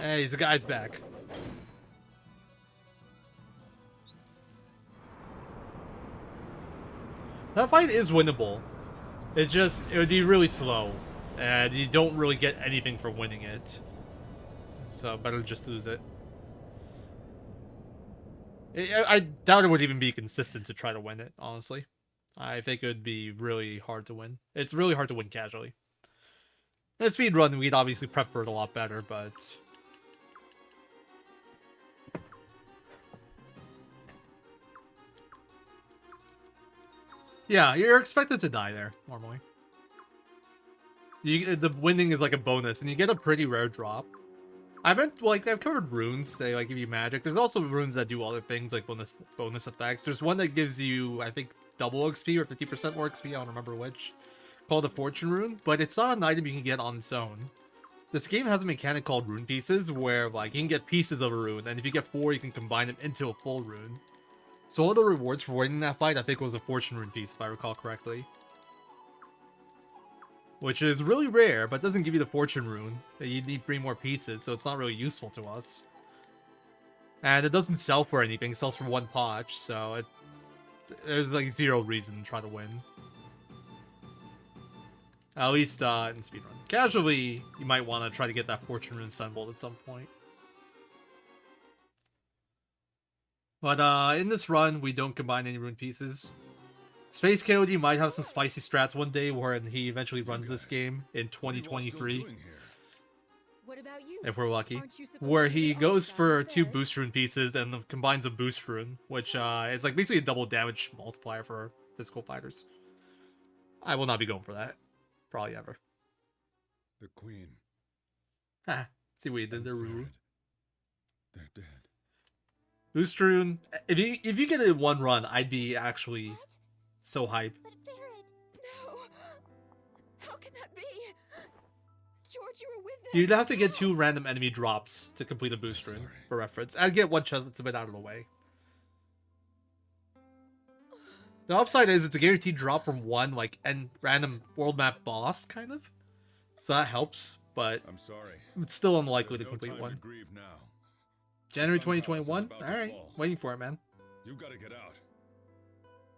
Hey, the guy's back. That fight is winnable. It's just, it would be really slow. And you don't really get anything for winning it. So, better just lose it. I doubt it would even be consistent to try to win it, honestly. I think it would be really hard to win. It's really hard to win casually. In a speedrun, we'd obviously prep for it a lot better, but... yeah, you're expected to die there, normally. The winning is like a bonus, and you get a pretty rare drop. I've covered runes, they like give you magic. There's also runes that do other things, like bonus effects. There's one that gives you, I think, double XP or 50% more XP, I don't remember which, called the Fortune Rune, but it's not an item you can get on its own. This game has a mechanic called Rune Pieces, where like you can get pieces of a rune, and if you get 4, you can combine them into a full rune. So all the rewards for winning that fight, I think, was a Fortune Rune piece, if I recall correctly. Which is really rare, but doesn't give you the Fortune Rune. You need 3 more pieces, so it's not really useful to us. And it doesn't sell for anything, it sells for 1 potch, so there's like 0 reason to try to win. At least in speedrun. Casually, you might want to try to get that Fortune Rune assembled at some point. But in this run, we don't combine any rune pieces. Space KOD might have some spicy strats one day when he eventually runs this game in 2023. What about you? If we're lucky. Where he goes for 2 boost rune pieces and combines a boost rune, which is like basically a double damage multiplier for physical fighters. I will not be going for that. Probably ever. The Queen. Ha. See what you did there, Ruru. They're dead. Boost rune. If you get it in 1 run, I'd be actually so hype. But Farron, no. How can that be? George, you were with them. You'd have to get 2 random enemy drops to complete a boost rune, for reference. I'd get 1 chest that's a bit out of the way. The upside is it's a guaranteed drop from 1 like random world map boss, kind of. So that helps, but I'm sorry. It's still unlikely to complete one. January 2021? Alright, waiting for it, man. You gotta get out.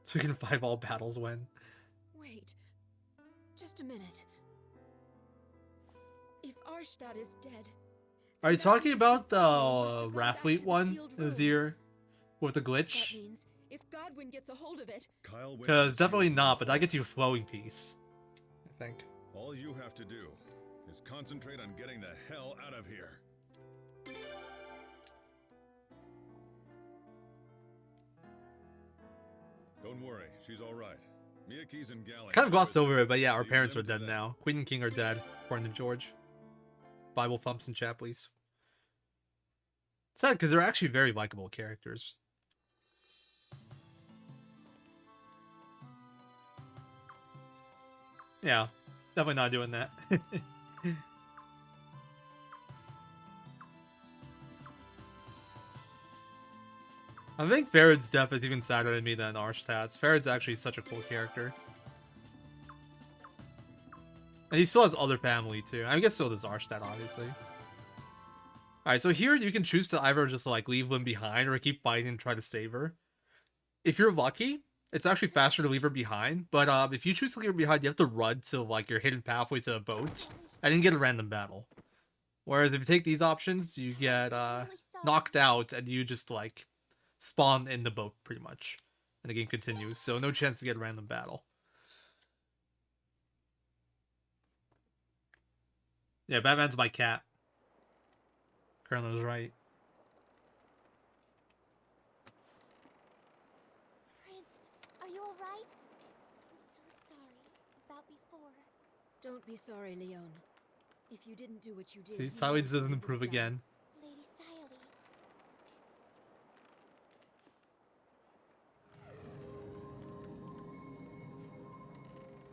So we can 5 all battles when. Wait. Just a minute. If Arstad is dead... Are you talking about the Rafleet one, Azir, with the glitch? That means if Godwin gets a hold of it... Because definitely not, but that gets you a flowing piece, I think. All you have to do is concentrate on getting the hell out of here. Don't worry, she's all right. Miyake's in Galley. Kind of glossed over it, but yeah, our parents are dead now. Queen and King are dead, according to George. Bible thumps in chat, please. Sad, because they're actually very likable characters. Yeah, definitely not doing that. I think Farad's death is even sadder to me than Arshtat's. Farad's actually such a cool character. And he still has other family too. I guess so does Arshtat, obviously. Alright, so here you can choose to either just like leave them behind or keep fighting and try to save her. If you're lucky, it's actually faster to leave her behind, but if you choose to leave her behind, you have to run to like your hidden pathway to a boat and then get a random battle. Whereas if you take these options, you get knocked out and you just like spawn in the boat pretty much. And the game continues, so no chance to get a random battle. Yeah, Batman's my cat. Colonel was right. Prince, are you alright? I'm so sorry about before. Don't be sorry, Leon. If you didn't do what you did... See, Silenes doesn't improve again. Lady Silenes.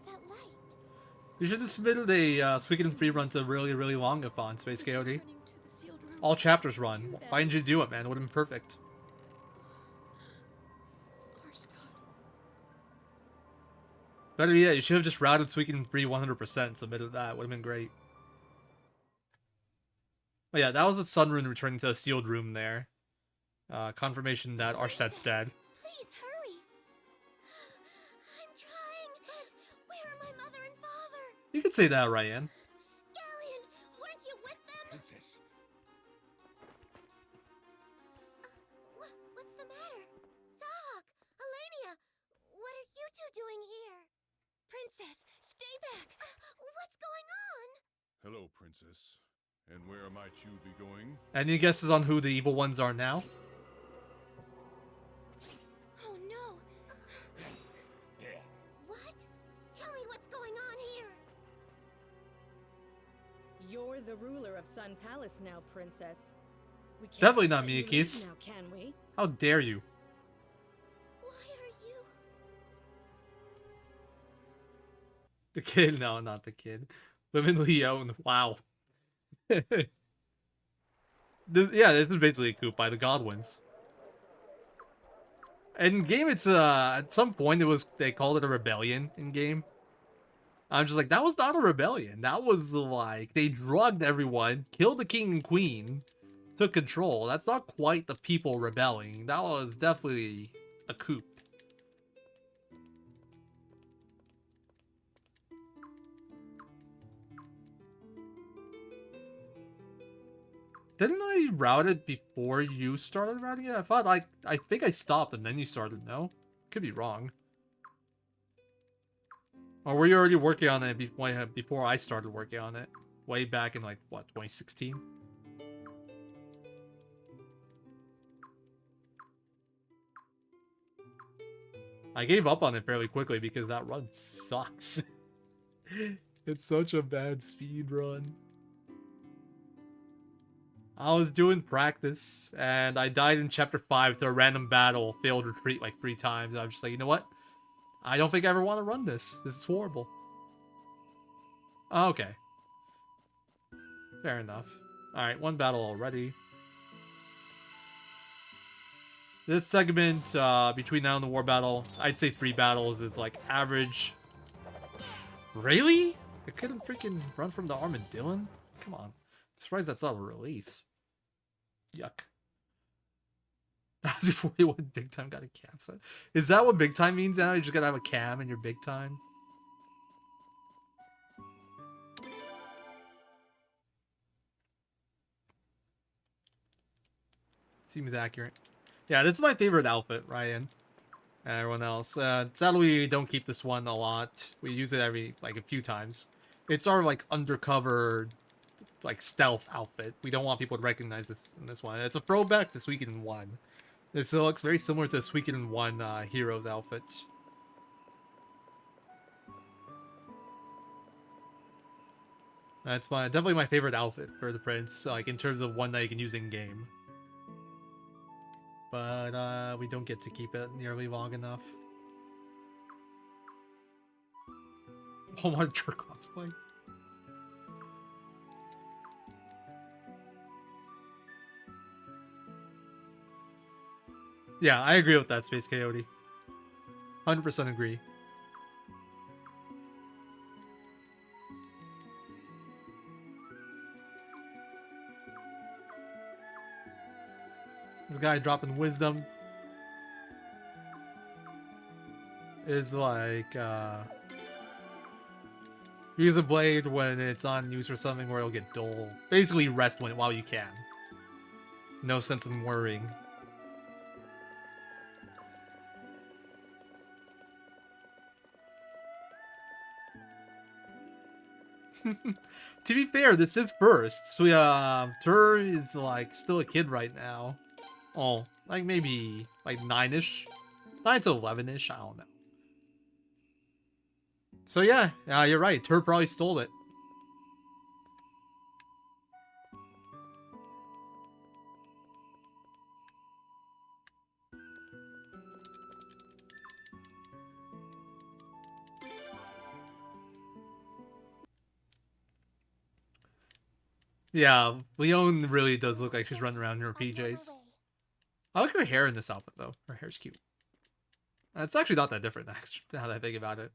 That light. You should have submitted a Suikoden free run to really, really long on Space KOD. All chapters run. Why didn't you do it, man? It would have been perfect. Better yet, you should have just routed Suikoden free 100% and submitted that. Would have been great. Oh yeah, that was the Sun Rune returning to a sealed room there. Confirmation that Arstad's dead. Please hurry. I'm trying, but where are my mother and father? You could say that, Ryan. Galleon, weren't you with them? Princess. What's the matter? Zahak, Alania, what are you two doing here? Princess, stay back. What's going on? Hello, Princess. And where might you be going? Any guesses on who the evil ones are now? Oh no. There. What? Tell me what's going on here. You're the ruler of Sun Palace now, Princess. We can't Definitely not let you leave Miyake's. now, can we? How dare you? Why are you? The kid? No, not the kid. Women Leon. Wow. Yeah, this is basically a coup by the Godwins. In game, it's at some point they called it a rebellion in game. I'm just like, that was not a rebellion. That was like they drugged everyone, killed the king and queen, took control. That's not quite the people rebelling. That was definitely a coup. Didn't I route it before you started routing it? I think I stopped and then you started, no? Could be wrong. Or were you already working on it before I started working on it? Way back in, like, what, 2016? I gave up on it fairly quickly because that run sucks. It's such a bad speed run. I was doing practice, and I died in Chapter 5 to a random battle, failed retreat like 3 times. I was just like, you know what? I don't think I ever want to run this. This is horrible. Okay. Fair enough. Alright, 1 battle already. This segment, between now and the war battle, I'd say 3 battles is like average. Really? I couldn't freaking run from the Armadillon? Come on. I'm surprised that's not a release. Yuck. That was before you went big time, got a cam set. Is that what big time means now? You just gotta have a cam in your big time? Seems accurate. Yeah, this is my favorite outfit, Ryan. And everyone else. Sadly, we don't keep this one a lot. We use it like a few times. It's our like undercover, like stealth outfit. We don't want people to recognize this in this one. It's a throwback to Suikoden 1. This looks very similar to Suikoden 1 hero's outfit. That's definitely my favorite outfit for the prince, like in terms of one that you can use in game. But we don't get to keep it nearly long enough. Oh my jerk cosplay. Yeah, I agree with that, Space Coyote. 100% agree. This guy dropping wisdom is like, use a blade when it's on use for something where it'll get dull. Basically rest while you can. No sense in worrying. To be fair, this is first. So Tur is like still a kid right now. Oh, like maybe like 9-ish, 9 to 11-ish. I don't know. So yeah, you're right. Tur probably stole it. Yeah, Leon really does look like she's running around in her PJs. I like her hair in this outfit, though. Her hair's cute. It's actually not that different, actually, now that I think about it.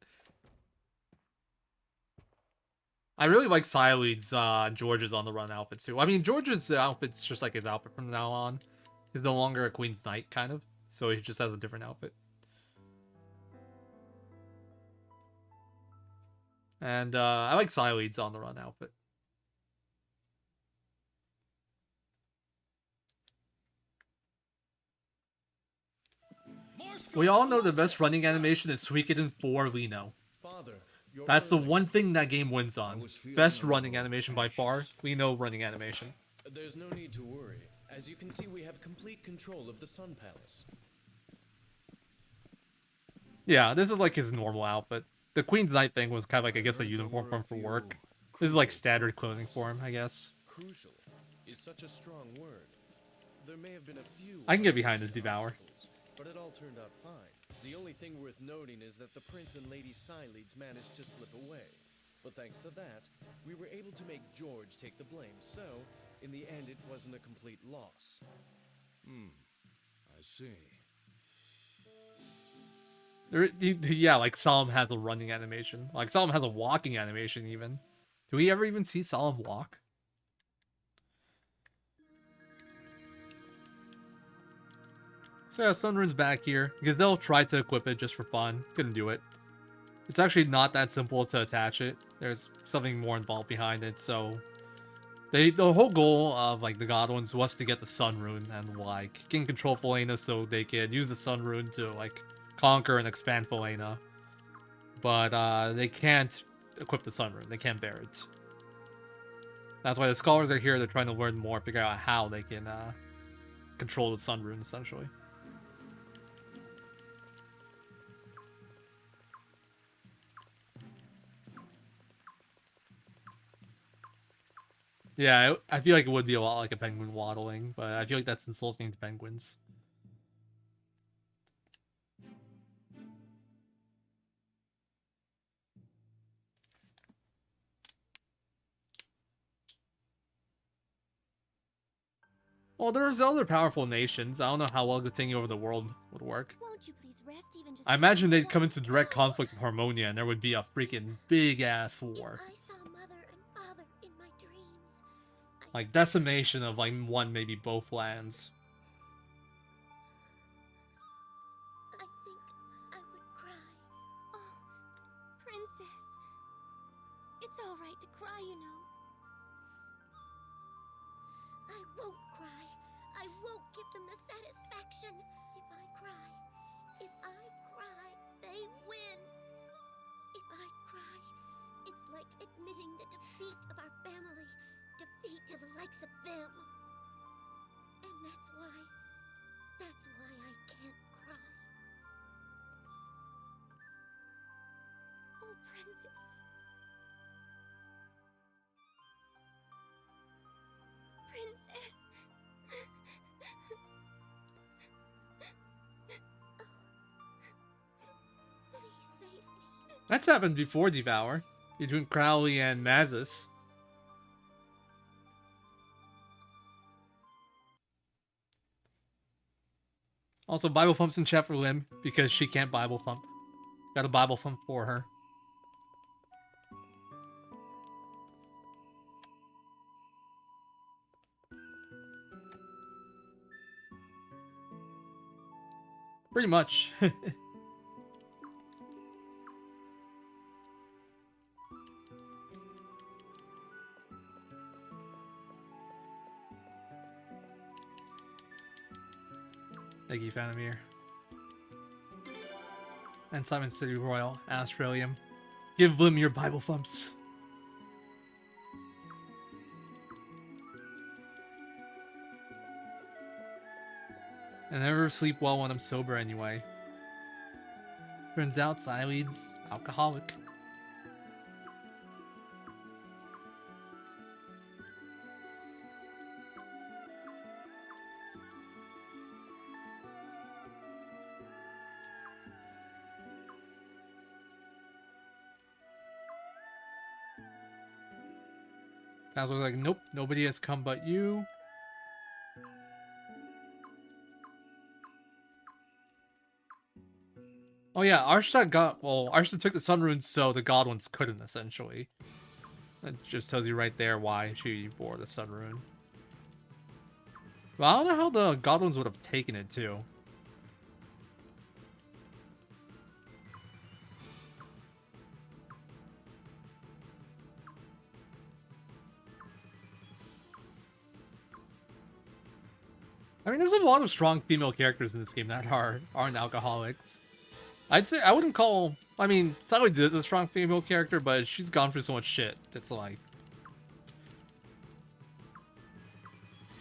I really like Sileid's George's on the run outfit too. I mean, George's outfit's just like his outfit from now on. He's no longer a Queen's Knight, kind of. So he just has a different outfit. And I like Sileid's on the run outfit. We all know the best running animation is Suikoden 4 Lino. That's the one thing that game wins on. Best running animation by far. We know running animation. There's no need to worry. As you can see, we have complete control of the Sun Palace. Yeah, this is like his normal outfit. The Queen's Knight thing was kind of like, I guess, a uniform for him for work. This is like standard clothing for him, I guess. Crucial is such a strong word. There may have been a few I can get behind this Devour. But it all turned out fine. The only thing worth noting is that the Prince and Lady Sileid's managed to slip away. But thanks to that, we were able to make George take the blame, so, in the end, it wasn't a complete loss. I see. Yeah, like Solemn has a running animation. Like Solemn has a walking animation even. Do we ever even see Solemn walk? So yeah, Sunrun's back here. Because they'll try to equip it just for fun. Couldn't do it. It's actually not that simple to attach it. There's something more involved behind it, so... the whole goal of like the God Ones was to get the Sun Rune and like gain control of Felena so they could use the Sun Rune to like conquer and expand Felena. But they can't equip the Sun Rune. They can't bear it. That's why the scholars are here. They're trying to learn more, figure out how they can control the Sun Rune essentially. Yeah, I feel like it would be a lot like a penguin waddling, but I feel like that's insulting to penguins. Well, there's other powerful nations. I don't know how well taking over the world would work. Won't you please rest even just I imagine they'd come into direct conflict with Harmonia, and there would be a freaking big-ass war. I saw Mother and Father in my dreams. Like, decimation of, like, one, maybe both lands. I think I would cry. Oh, Princess. It's all right to cry, you know. I won't cry. I won't give them the satisfaction. If I cry, they win. If I cry, it's like admitting the defeat of our family. Defeat to the likes of them. And that's why I can't cry. Oh, Princess. Princess. Please save me. That's happened before Devour, between Crowley and Mazis. Also, Bible Pump's in chat for Lim, because she can't Bible Pump. Got a Bible Pump for her. Pretty much. Thank you, Fanamir. And Simon City Royal, Australium. Give Lim your Bible thumps. I never sleep well when I'm sober anyway. Turns out Sileid's alcoholic. Taz was like, nope, nobody has come but you. Oh yeah, Arshta took the Sun Runes so the God Ones couldn't, essentially. That just tells you right there why she bore the Sun Rune. Well, I don't know how the Goblins would have taken it, too. I mean, there's a lot of strong female characters in this game that aren't alcoholics. I'd say I wouldn't call. I mean, Sally did a strong female character, but she's gone through so much shit. It's like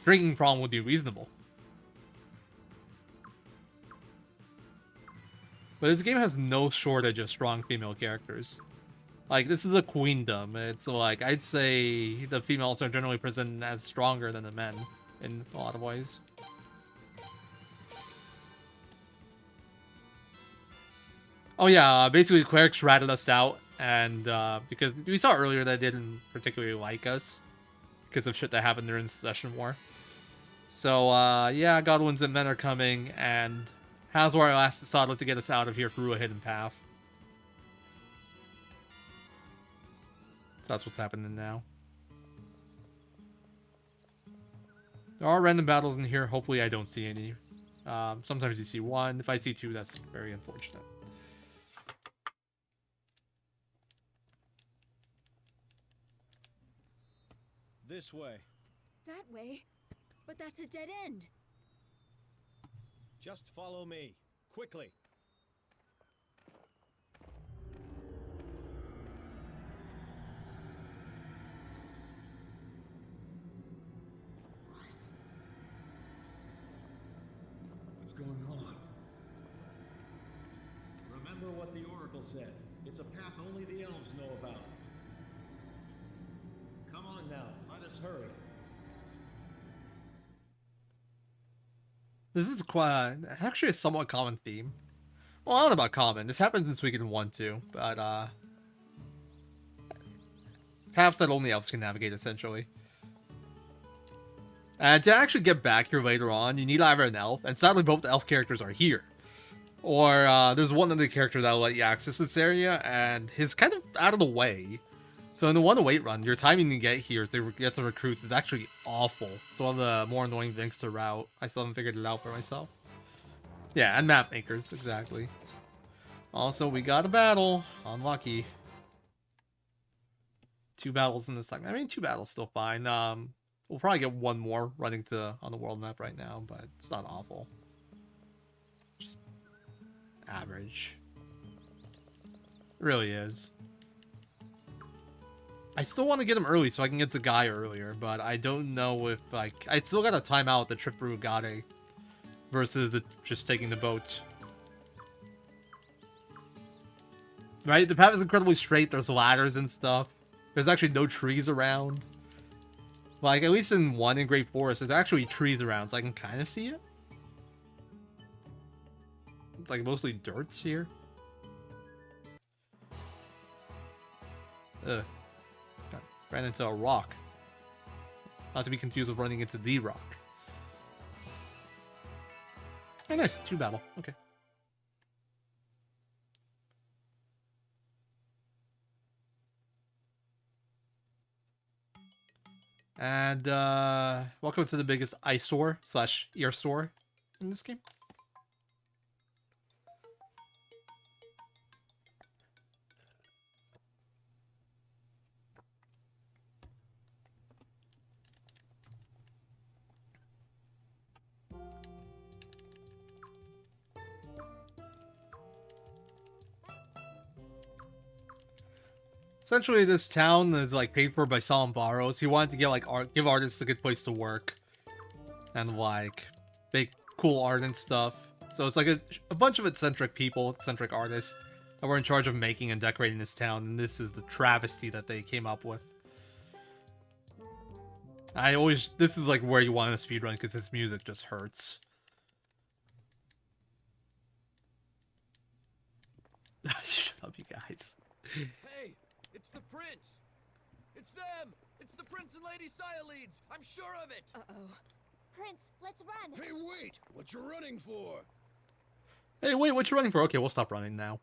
drinking problem would be reasonable. But this game has no shortage of strong female characters. Like, this is a queendom. It's like, I'd say the females are generally presented as stronger than the men in a lot of ways. Oh yeah, basically clerics ratted us out, and because we saw earlier that they didn't particularly like us because of shit that happened during the Session War. So yeah, Godwins and men are coming, and Hazwar asked Asada to get us out of here through a hidden path. So that's what's happening now. There are random battles in here. Hopefully I don't see any. Sometimes you see one. If I see two, that's very unfortunate. This way. That way? But that's a dead end. Just follow me. Quickly. What's going on? Remember what the Oracle said. It's a path only the elves know about. Come on now, let us hurry. This is quite actually a somewhat common theme. Well, I don't know about common. This happens in Suikoden 1 too, but paths that only elves can navigate, essentially. And to actually get back here later on, you need either an elf, and sadly both the elf characters are here. Or there's one other character that will let you access this area, and he's kind of out of the way. So in the 108 run, your timing to get here to get the recruits is actually awful. It's one of the more annoying things to route. I still haven't figured it out for myself. Yeah, and map makers, exactly. Also, we got a battle. Unlucky. 2 battles in this time. I mean, 2 battles still fine. We'll probably get one more running on the world map right now, but it's not awful. Just average. It really is. I still want to get him early so I can get the guy earlier, but I don't know if, like, I still got a timeout the trip through Ugade versus just taking the boat. Right? The path is incredibly straight. There's ladders and stuff. There's actually no trees around. Like, at least in 1 in Great Forest, there's actually trees around, so I can kind of see it. It's like mostly dirt here. Ugh. Ran into a rock. Not to be confused with running into the rock. Hey, nice. 2 battle. Okay. And welcome to the biggest eyesore / earsore in this game. Essentially, this town is like paid for by Solemn Barrows. He wanted to get like give artists a good place to work, and like make cool art and stuff. So it's like a bunch of eccentric people, eccentric artists that were in charge of making and decorating this town. And this is the travesty that they came up with. This is like where you want to speedrun because his music just hurts. Shut up, you guys. Hey, it's the prince! It's them! It's the prince and Lady Sialeeds! I'm sure of it! Uh-oh. Prince, let's run! Hey, wait! What you running for? Hey, wait, what you running for? Okay, we'll stop running now.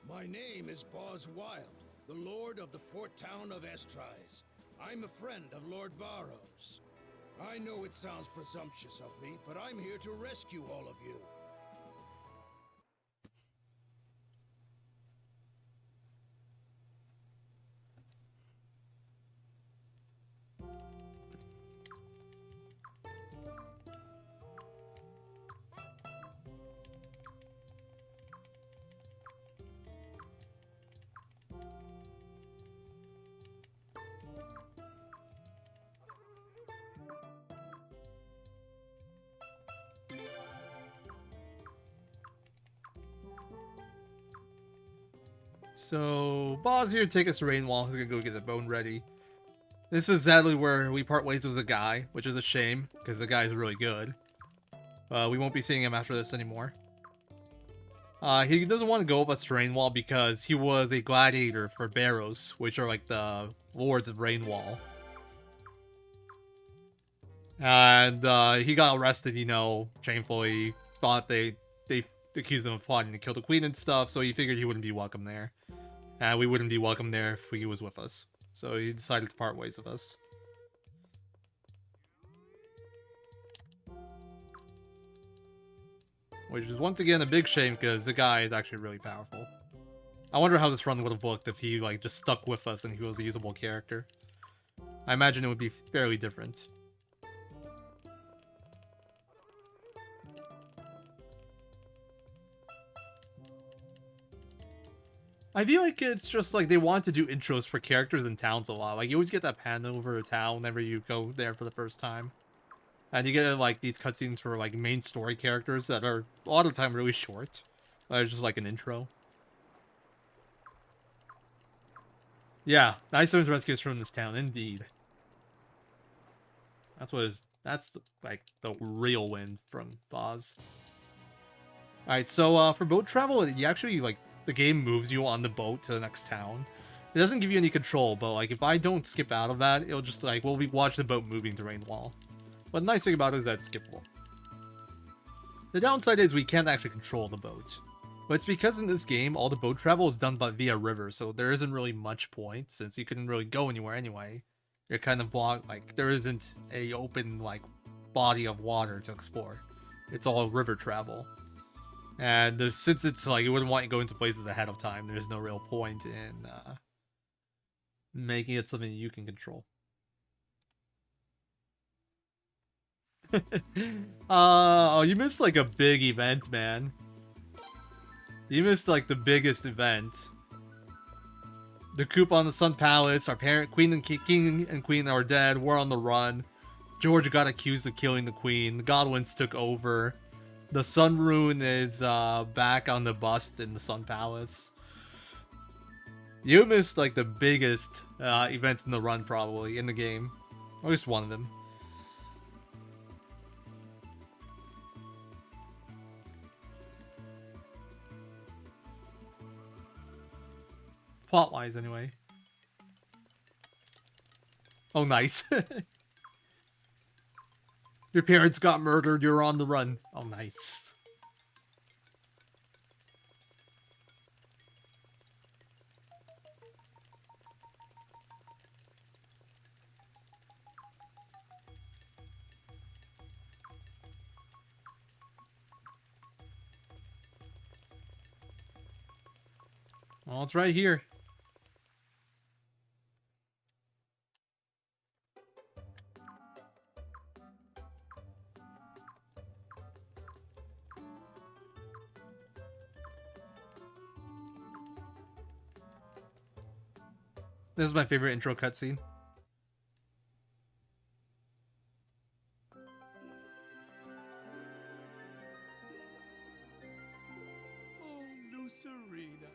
My name is Boz Wild, the Lord of the port town of Estrise. I'm a friend of Lord Barrow's. I know it sounds presumptuous of me, but I'm here to rescue all of you. So, Bob's here to take us to Rainwall. He's gonna go get the bone ready. This is sadly where we part ways with the guy, which is a shame, because the guy is really good. We won't be seeing him after this anymore. He doesn't want to go with us to Rainwall because he was a gladiator for Barrows, which are like the lords of Rainwall. And he got arrested, you know, shamefully. Thought they accused him of plotting to kill the queen and stuff, so he figured he wouldn't be welcome there. And we wouldn't be welcome there if he was with us. So he decided to part ways with us. Which is once again a big shame because the guy is actually really powerful. I wonder how this run would have looked if he like just stuck with us and he was a usable character. I imagine it would be fairly different. I feel like it's just like they want to do intros for characters and towns a lot. Like you always get that pan over a town whenever you go there for the first time. And you get like these cutscenes for like main story characters that are a lot of the time really short. They're just like an intro. Yeah, 97's rescues from this town, indeed. That's like the real win from Boz. Alright, so for boat travel, you actually like the game moves you on the boat to the next town. It doesn't give you any control, but like if I don't skip out of that, it'll just like we'll watch the boat moving to Rainwall. But the nice thing about it is that it's skippable. The downside is we can't actually control the boat. But it's because in this game, all the boat travel is done via river, so there isn't really much point, since you couldn't really go anywhere anyway. You're kind of blocked, like, there isn't a open, like, body of water to explore. It's all river travel. And since it's, like, you wouldn't want to go into places ahead of time, there's no real point in making it something you can control. Oh, you missed like a big event, man. You missed like the biggest event. The coup on the Sun Palace, our parent Queen and King and Queen are dead, we're on the run. George got accused of killing the Queen, the Godwins took over. The Sun Rune is back on the bust in the Sun Palace. You missed like the biggest event in the run probably in the game. Or at least one of them. Plot-wise, anyway. Oh, nice. Your parents got murdered, you're on the run. Oh, nice. Well, it's right here. This is my favorite intro cutscene. Oh, Lucerina.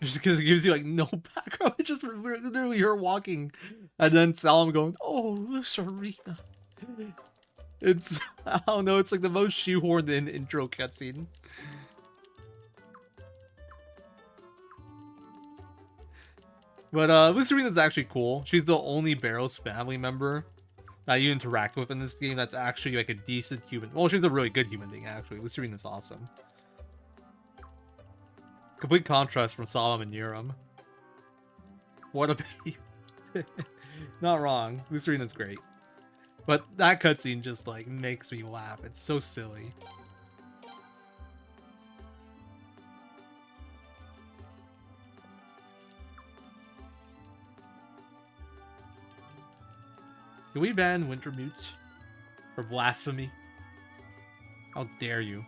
Just because it gives you like no background, it's just literally her walking, and then Salam going, "Oh, Lucerina." It's I don't know, it's like the most shoehorned in intro cutscene. But Lucerina's actually cool. She's the only Barrows family member that you interact with in this game that's actually like a decent human. Well, she's a really good human being actually. Lucerina's awesome. Complete contrast from Solemn and Urim. What a babe. Not wrong. Lucerina's great. But that cutscene just, like, makes me laugh. It's so silly. Can we ban Wintermute for blasphemy? How dare you?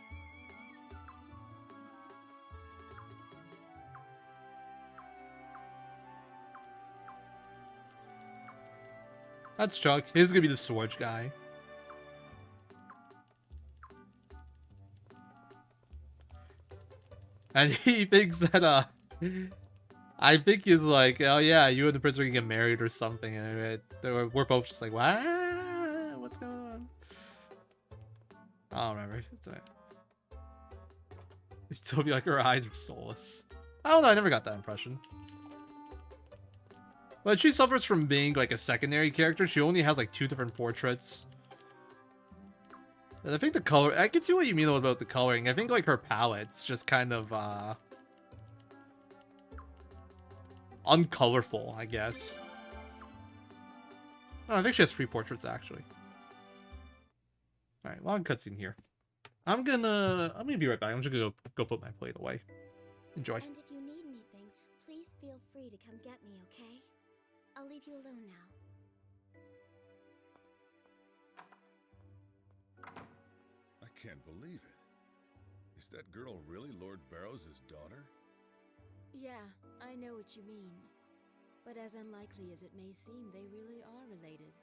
That's Chuck. He's gonna be the storage guy. And he thinks that, I think he's like, oh yeah, you and the prince are gonna get married or something. And we're both just like, what? What's going on? I don't remember. It's alright. It's still be like her eyes were soulless. I don't know, I never got that impression. But she suffers from being like a secondary character. She only has like 2 different portraits. And I think the color, I can see what you mean about the coloring. I think like her palette's just kind of uncolorful, I guess. Oh, I think she has 3 portraits actually. Alright, long cutscene here. I'm gonna be right back. I'm just gonna go put my plate away. Enjoy. And if you need anything, please feel free to come get me, okay? I'll leave you alone now. I can't believe it. Is that girl really Lord Barrows' daughter? Yeah, I know what you mean. But as unlikely as it may seem, they really are related.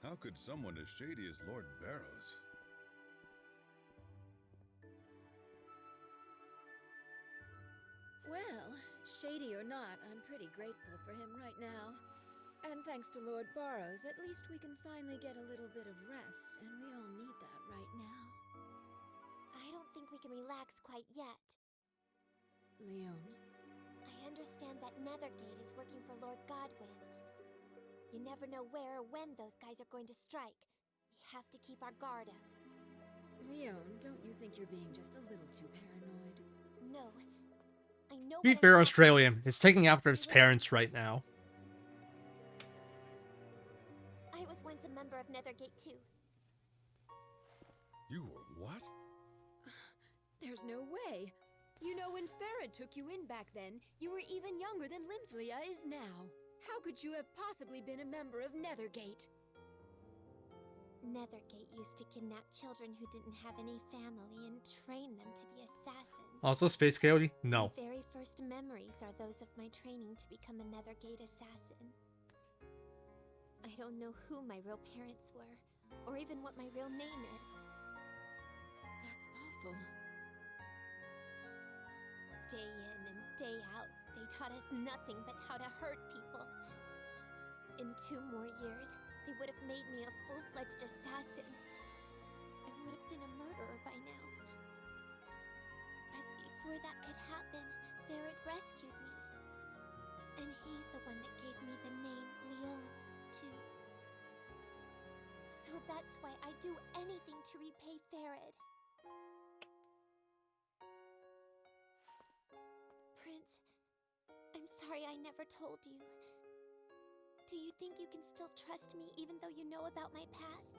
How could someone as shady as Lord Barrows? Well, shady or not, I'm pretty grateful for him right now. And thanks to Lord Barrows, at least we can finally get a little bit of rest, and we all need that right now. I don't think we can relax quite yet. Leon. I understand that Nethergate is working for Lord Godwin. You never know where or when those guys are going to strike. We have to keep our guard up. Leon, don't you think you're being just a little too paranoid? No. I know. To be fair, Australian is taking after his parents right now. I was once a member of Nethergate too. You were what? There's no way. You know, when Farad took you in back then, you were even younger than Limslia is now. How could you have possibly been a member of Nethergate? Nethergate used to kidnap children who didn't have any family and train them to be assassins. Also, Space Coyote? No. My very first memories are those of my training to become a Nethergate assassin. I don't know who my real parents were, or even what my real name is. That's awful. Day in and day out, they taught us nothing but how to hurt people. In 2 more years, they would have made me a full-fledged assassin. I would have been a murderer by now. But before that could happen, Farad rescued me. And he's the one that gave me the name Leon, too. So that's why I'd do anything to repay Farad. Prince, I'm sorry I never told you. Do you think you can still trust me even though you know about my past?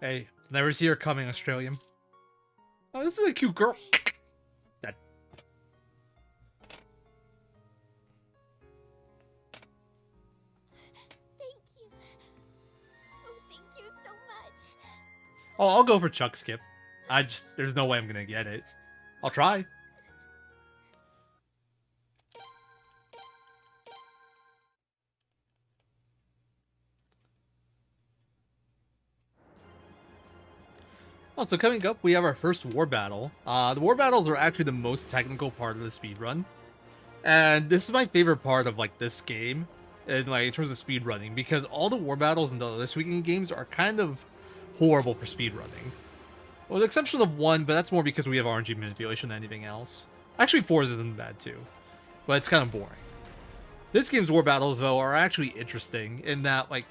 Hey, never see her coming, Australian. Oh, this is a cute girl. That. Thank you. Oh, thank you so much. Oh, I'll go for Chuck Skip. There's no way I'm gonna get it. I'll try. Also, coming up, we have our first war battle. The war battles are actually the most technical part of the speedrun. And this is my favorite part of, like, this game, in terms of speedrunning, because all the war battles in the other Suikoden games are kind of horrible for speedrunning. Well, with the exception of 1, but that's more because we have RNG manipulation than anything else. Actually, 4 isn't bad too, but it's kind of boring. This game's war battles, though, are actually interesting in that, like,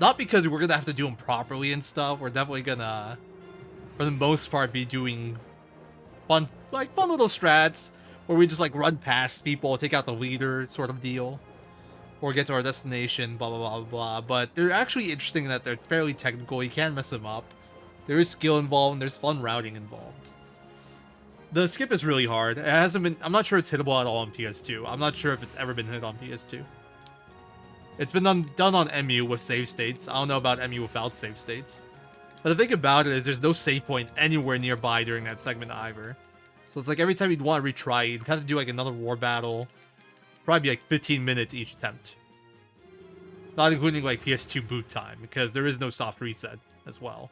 not because we're going to have to do them properly and stuff, we're definitely going to, for the most part, be doing fun little strats where we just like run past people, take out the leader sort of deal, or get to our destination, blah blah blah blah. But they're actually interesting in that they're fairly technical. You can't mess them up. There is skill involved, and there's fun routing involved. The skip is really hard. It hasn't been. I'm not sure it's hittable at all on PS2. I'm not sure if it's ever been hit on PS2. It's been done on MU with save states. I don't know about MU without save states. But the thing about it is there's no save point anywhere nearby during that segment either. So it's like every time you'd want to retry, you'd have to do like another war battle. Probably be like 15 minutes each attempt. Not including like PS2 boot time, because there is no soft reset as well.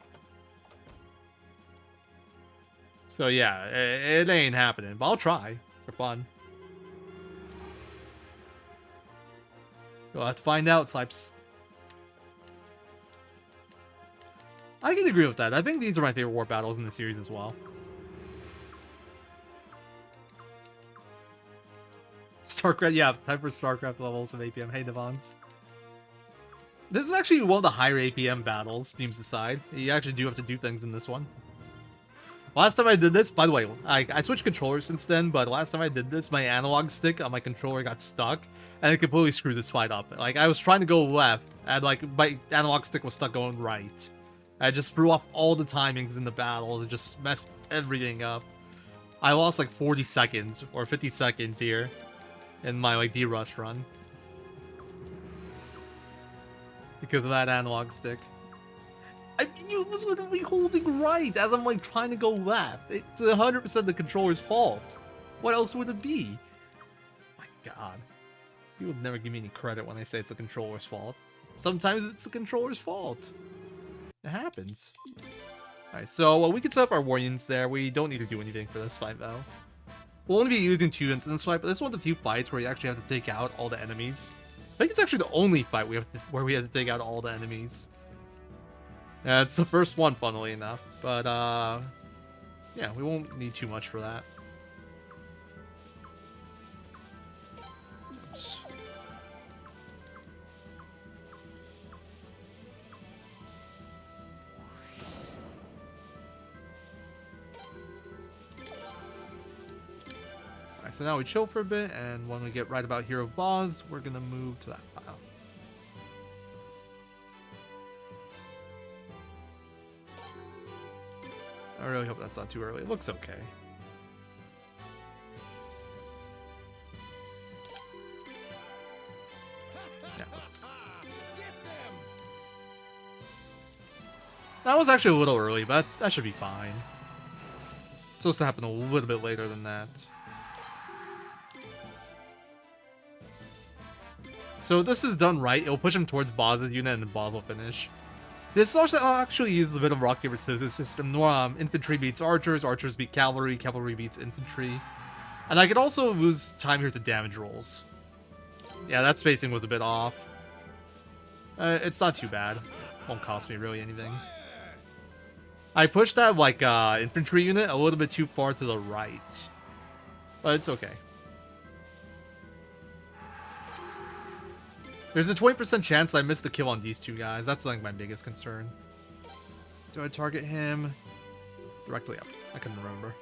So yeah, it ain't happening, but I'll try for fun. You'll have to find out, Sipes. I can agree with that. I think these are my favorite war battles in the series as well. StarCraft, yeah, time for StarCraft levels of APM. Hey, Devons. This is actually one of the higher APM battles, memes aside. You actually do have to do things in this one. Last time I did this, by the way, I switched controllers since then, but last time I did this, my analog stick on my controller got stuck, and it completely screwed this fight up. Like, I was trying to go left, and like, my analog stick was stuck going right. I just threw off all the timings in the battles and just messed everything up. I lost like 40 seconds, or 50 seconds here, in my like D-Rush run. Because of that analog stick. I mean, it was literally holding right as I'm like trying to go left. It's 100% the controller's fault. What else would it be? My god. People never give me any credit when I say it's the controller's fault. Sometimes it's the controller's fault. It happens. Alright, so we can set up our war units there. We don't need to do anything for this fight though. We'll only be using 2 units in this fight, but this is one of the few fights where you actually have to take out all the enemies. I think it's actually the only fight where we have to take out all the enemies. Yeah, it's the first one, funnily enough. But, yeah, we won't need too much for that. Oops. Alright, so now we chill for a bit, and when we get right about Hero Boss, we're gonna move to that tile. I really hope that's not too early. It looks okay. Yeah, that was actually a little early, but that should be fine. It's supposed to happen a little bit later than that. So if this is done right, it'll push him towards Boz's unit and then Boz will finish. This also actually uses a bit of rock, paper, scissors system. Infantry beats archers, archers beat cavalry, cavalry beats infantry. And I could also lose time here to damage rolls. Yeah, that spacing was a bit off. It's not too bad. Won't cost me really anything. I pushed that like infantry unit a little bit too far to the right. But it's okay. There's a 20% chance that I missed the kill on these two guys. That's like my biggest concern. Do I target him directly up? I couldn't remember.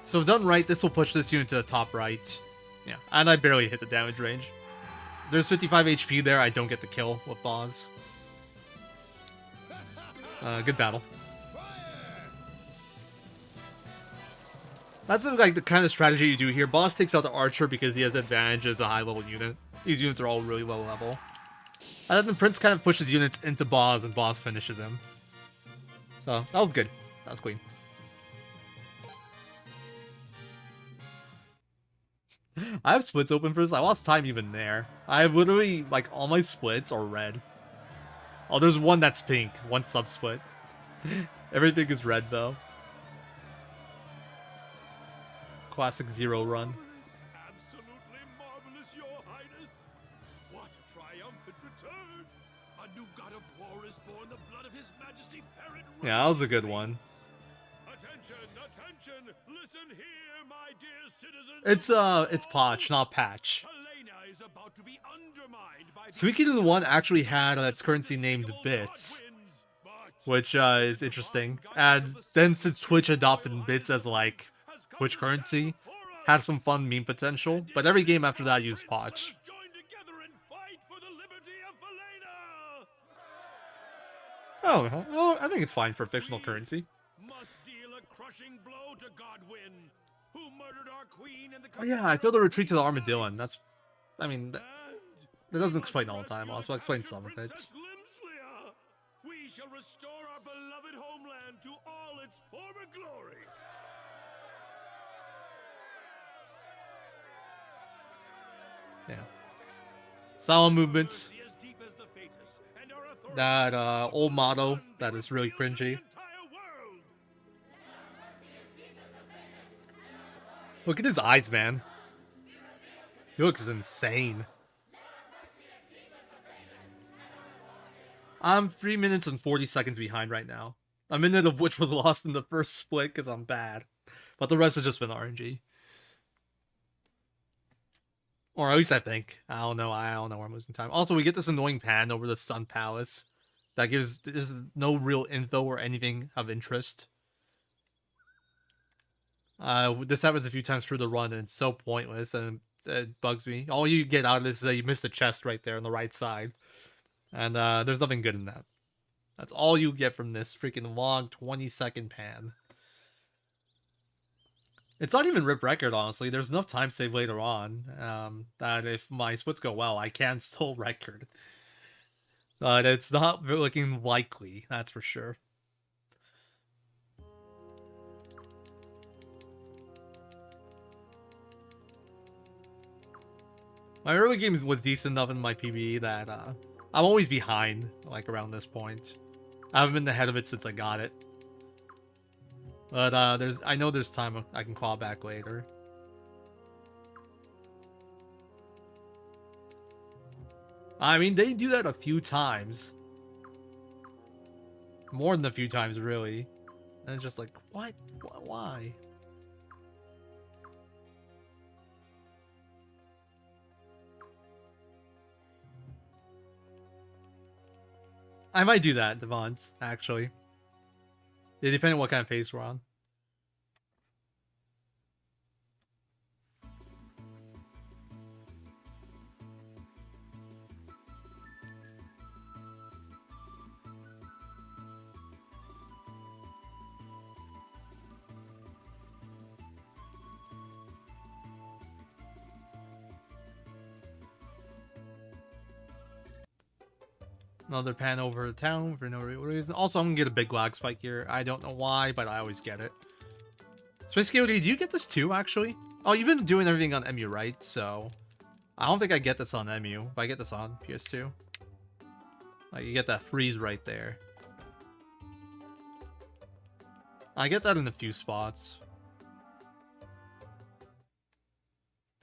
So if done right, this will push this unit to the top right. Yeah, and I barely hit the damage range. There's 55 HP there. I don't get the kill with Boz. Good battle. That's like the kind of strategy you do here. Boss takes out the archer because he has the advantage as a high level unit. These units are all really low level. And then the prince kind of pushes units into Boss and Boss finishes him. So that was good. That was clean. I have splits open for this. I lost time even there. I have literally like all my splits are red. Oh, there's one that's pink. One sub split. Everything is red though. Classic Zero run. Absolutely marvelous, Your Highness. What a triumphant return! A new god of war is born, the blood of His Majesty Ferret. Yeah, that was a good one. Attention, attention! Listen here, my dear citizens. It's Potch, not Patch. Helena is about to be undermined by Suikoden 1 actually had its currency named Bits, which is interesting. And then since Twitch adopted Bits as like Twitch currency, had some fun meme potential, but every game after that used Potch. Oh, well, I think it's fine for fictional currency. Must deal a crushing blow to Godwin, who murdered our queen and the Oh yeah, I feel the retreat to the Armadillo. That's, I mean, that doesn't explain all the time. Also, explain some of it. We shall restore our beloved homeland to all its former glory. Yeah. Solid movements. That old motto that is really cringy. Look at his eyes, man. He looks insane. I'm 3 minutes and 40 seconds behind right now. A minute of which was lost in the first split because I'm bad. But the rest has just been RNG. Or at least I think. I don't know where I'm losing time. Also, we get this annoying pan over the Sun Palace. That gives... There's no real info or anything of interest. This happens a few times through the run, and it's so pointless, and it bugs me. All you get out of this is that you missed a chest right there on the right side. And there's nothing good in that. That's all you get from this freaking long 20-second pan. It's not even rip record, honestly. There's enough time save later on that if my splits go well, I can still record. But it's not looking likely, that's for sure. My early games was decent enough in my PvE that I'm always behind, like, around this point. I haven't been ahead of it since I got it. But I know there's time I can call back later. I mean, they do that a few times. More than a few times, really. And it's just like, what? Why? I might do that, Devons, actually. It depends on what kind of pace we're on. Another pan over the town for no reason. Also, I'm gonna get a big lag spike here. I don't know why, but I always get it. Suikoden, do you get this too, actually? Oh, you've been doing everything on MU, right? So, I don't think I get this on MU, but I get this on PS2. Like, you get that freeze right there. I get that in a few spots.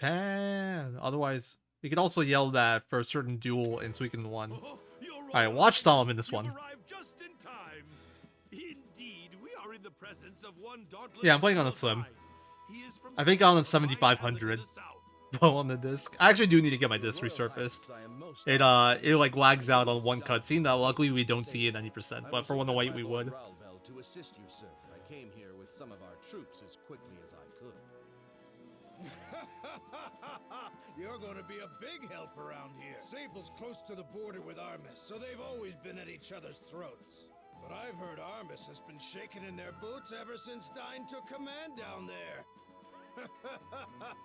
Pan! Otherwise, you could also yell that for a certain duel in Suikoden 1. Alright, watch Solomon in this one. Yeah, I'm playing on a Slim. I think on a 7500 on the disc. I actually do need to get my disc resurfaced. It like lags out on one cutscene that luckily we don't see in any percent, but for 108 we would. To assist you, sir. I came here with some of our troops as quickly as I could. You're going to be a big help around here. Sable's close to the border with Armis, so they've always been at each other's throats. But I've heard Armis has been shaking in their boots ever since Dine took command down there.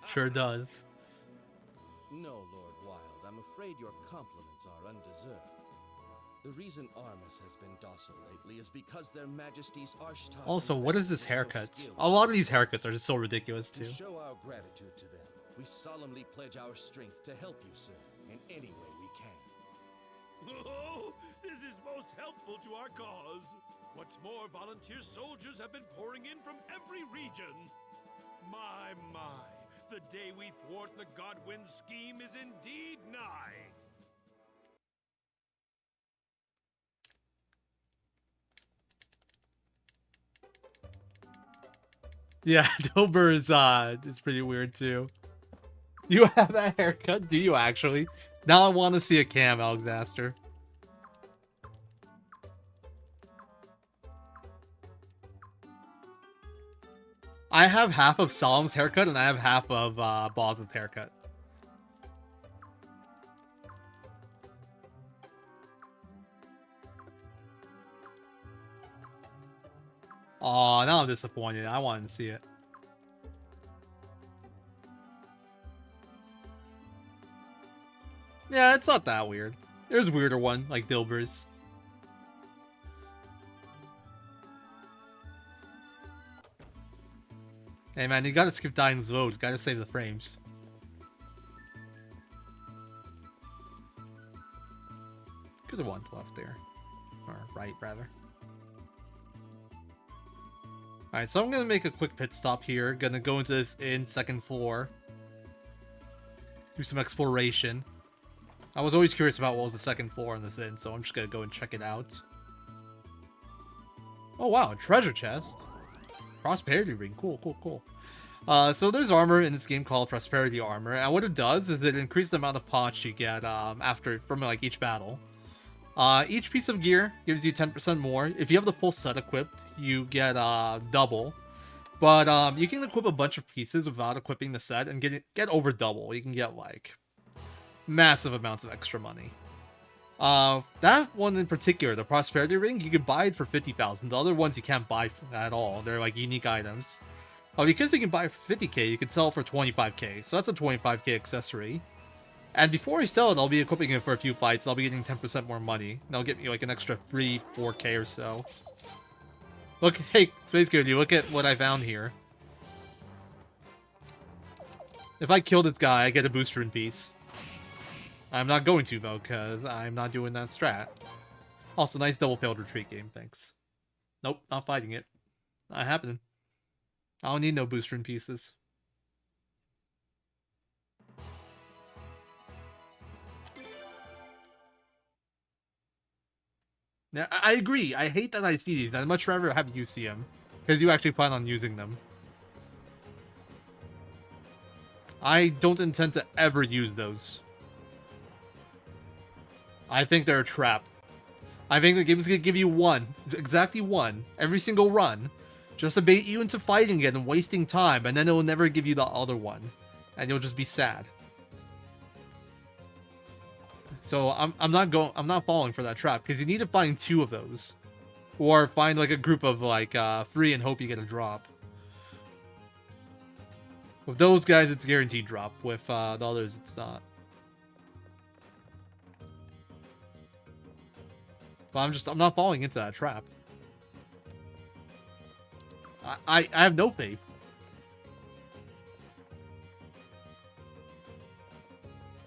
Sure does. No, Lord Wild, I'm afraid your compliments are undeserved. The reason Armis has been docile lately is because their Majesty's Archtar. Also, what is this haircut? A lot of these haircuts are just so ridiculous too. To show our gratitude to them, we solemnly pledge our strength to help you, sir, in any way we can. Oh, this is most helpful to our cause. What's more, volunteer soldiers have been pouring in from every region. My, the day we thwart the Godwin scheme is indeed nigh. Yeah, Dober is pretty weird too. You have that haircut? Do you actually? Now I want to see a cam, Alexaster. I have half of Solemn's haircut and I have half of Boz's haircut. Aw, now I'm disappointed. I wanted to see it. Yeah, it's not that weird. There's a weirder one, like Dilber's. Hey man, you gotta skip Dying's Vote. Gotta save the frames. Could have one left there. Or right, rather. Alright, so I'm gonna make a quick pit stop here. Gonna go into this inn, second floor. Do some exploration. I was always curious about what was the second floor in this inn, so I'm just gonna go and check it out. Oh wow, a treasure chest. Prosperity ring. Cool, cool, cool. So there's armor in this game called Prosperity Armor, and what it does is it increases the amount of pots you get from like each battle. Each piece of gear gives you 10% more. If you have the full set equipped, you get double. But you can equip a bunch of pieces without equipping the set and get over double. You can get like massive amounts of extra money. That one in particular, the Prosperity Ring, you can buy it for 50,000. The other ones you can't buy at all. They're like unique items. Because you can buy it for 50k, you can sell it for 25k. So that's a 25k accessory. And before I sell it, I'll be equipping it for a few fights. I'll be getting 10% more money. And that'll get me like an extra 4k or so. Look, hey, Space Goody, look at what I found here. If I kill this guy, I get a booster in peace. I'm not going to, though, because I'm not doing that strat. Also, nice double failed retreat game, thanks. Nope, not fighting it. Not happening. I don't need no booster in pieces. Yeah, I agree. I hate that I see these. I'd much rather have you see them. Because you actually plan on using them. I don't intend to ever use those. I think they're a trap. I think the game is going to give you one. Exactly one. Every single run. Just to bait you into fighting it and wasting time. And then it will never give you the other one. And you'll just be sad. So I'm not falling for that trap. Because you need to find 2 of those. Or find like a group of like 3 and hope you get a drop. With those guys, it's guaranteed drop. With the others, it's not. But I'm not falling into that trap. I have no faith.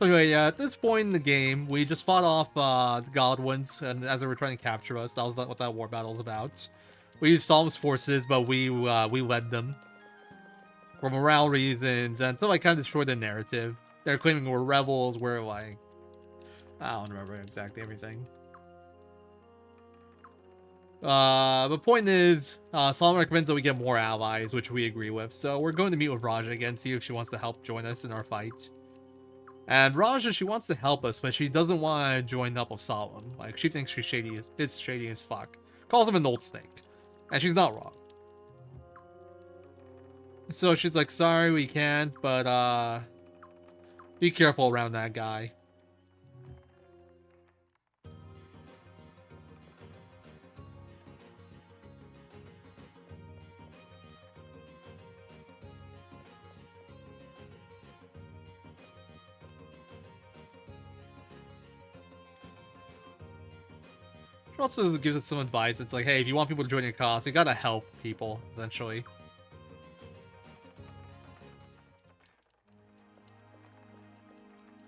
Anyway, yeah, at this point in the game, we just fought off the Godwins, and as they were trying to capture us, that was what that war battle was about. We used Solemn's forces, but we led them. For morale reasons, and so I kind of destroyed the narrative. They're claiming we're rebels, we're like... I don't remember exactly everything. The point is, Solomon recommends that we get more allies, which we agree with. So we're going to meet with Raja again, see if she wants to help join us in our fight. And Raja, she wants to help us, but she doesn't want to join up with Solomon. Like, she thinks she's shady as fuck. Calls him an old snake. And she's not wrong. So she's like, sorry, we can't, but, be careful around that guy. She also gives us some advice. It's like, hey, if you want people to join your cause, you gotta help people, essentially.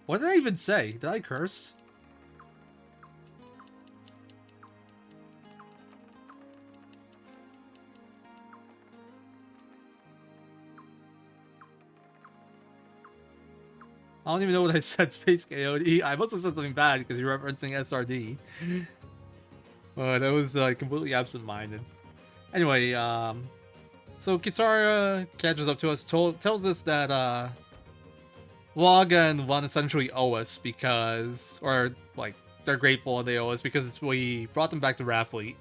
What did I even say? Did I curse? I don't even know what I said, Space Coyote. I must have said something bad because you're referencing SRD. But I was completely absent-minded. Anyway, so Kisara catches up to us, tells us that Laga and Lon essentially owe us because, or like, they're grateful and they owe us because we brought them back to Rathfleet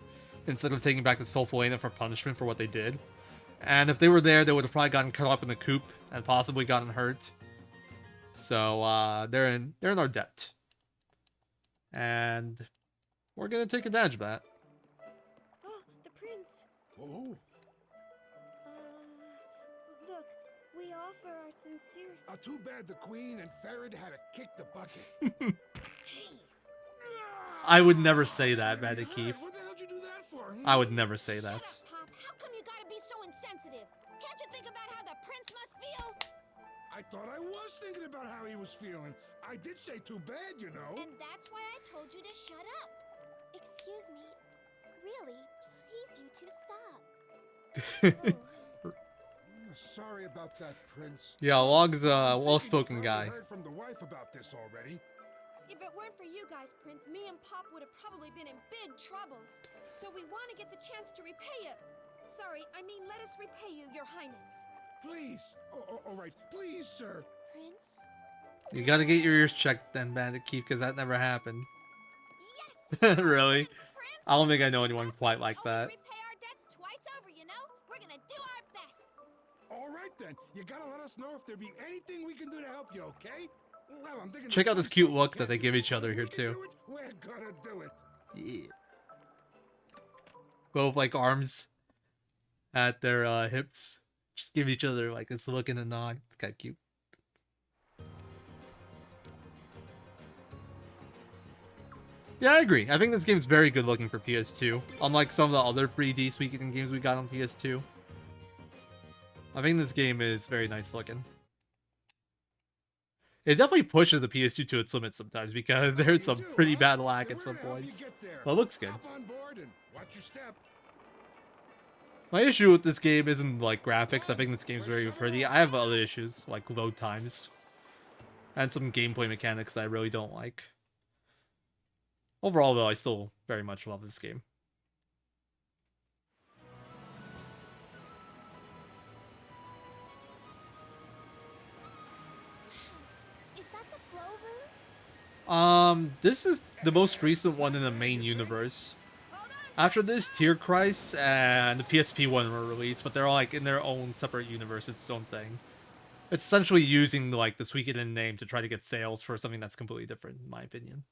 instead of taking back the Soulful Lena for punishment for what they did. And if they were there, they would have probably gotten cut up in the coop and possibly gotten hurt. So they're in our debt, and we're gonna take advantage of that. Oh, the prince. Oh, Look, we offer our sincere. too bad the queen and Farad had to kick the bucket. I would never say that, Bandit Keith. What the hell did you do that for? I would never say that. Pop, how come you gotta be so insensitive? Can't you think about how the prince must feel? I thought I was thinking about how he was feeling. I did say too bad, you know. And that's why I told you to shut up. Excuse me. Really, please, you two stop. Sorry about that, Prince. Yeah, Log's a well-spoken guy. I heard from the wife about this already. If it weren't for you guys, Prince, me and Pop would have probably been in big trouble. So we want to get the chance to repay you. Sorry, I mean let us repay you, Your Highness. Please. All right. Please, sir. Prince? You gotta get your ears checked then, Bandit Keith, because that never happened. Yes! Really? I don't think I know anyone quite like that. Repay our debts twice over, you know? We're gonna do our best. All right, then. You gotta let us know if there be anything we can do to help you, okay? Well, I'm thinking Check out this cute look that they give each other here, too. We're gonna do it. Yeah. Both, like, arms at their hips. Just give each other, like, this look and a nod. It's kind of cute. Yeah, I agree. I think this game's very good looking for PS2. Unlike some of the other 3D Suikoden games we got on PS2. I think this game is very nice looking. It definitely pushes the PS2 to its limits sometimes because there's some pretty bad lag at some points. But it looks good. My issue with this game isn't like graphics. I think this game's very pretty. I have other issues like load times and some gameplay mechanics that I really don't like. Overall, though, I still very much love this game. Is that the flow room? This is the most recent one in the main universe. After this, Tear Christ and the PSP one were released, but they're all like in their own separate universe. It's its own thing. It's essentially using like the Suikoden name to try to get sales for something that's completely different, in my opinion.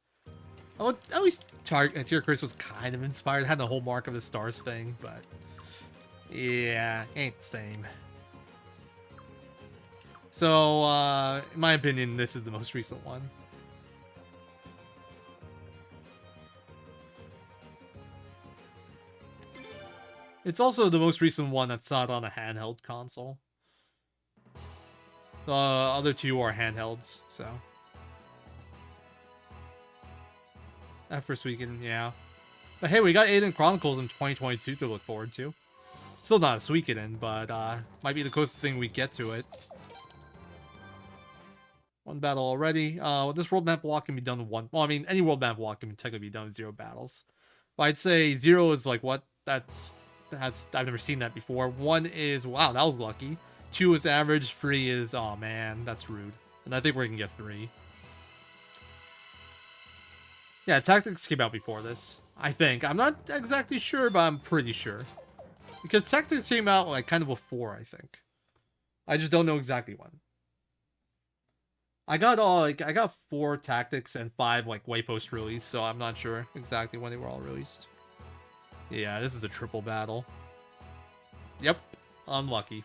Well, at least Tear Christ was kind of inspired. It had the whole Mark of the Stars thing, but yeah, ain't the same. So, in my opinion, this is the most recent one. It's also the most recent one that's not on a handheld console. The other two are handhelds, so. That first weekend, yeah. But hey, we got Aiden Chronicles in 2022 to look forward to. Still not a Suikoden, but might be the closest thing we get to it. One battle already. This world map block can be done with one. Well, I mean, any world map block can technically be done with 0 battles. But I'd say 0 is like what? That's I've never seen that before. 1 is wow, that was lucky. 2 is average. 3 is oh man, that's rude. And I think we're gonna get 3. Yeah, Tactics came out before this. I think. I'm not exactly sure, but I'm pretty sure. Because Tactics came out like kind of before, I think. I just don't know exactly when. I got 4 Tactics and 5 like Waypost release, so I'm not sure exactly when they were all released. Yeah, this is a triple battle. Yep, unlucky.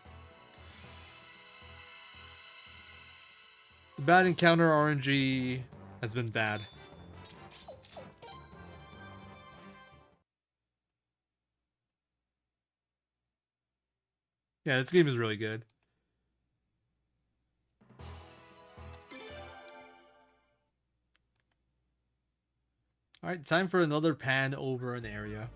The bad encounter RNG has been bad. Yeah, this game is really good. Alright, time for another pan over an area.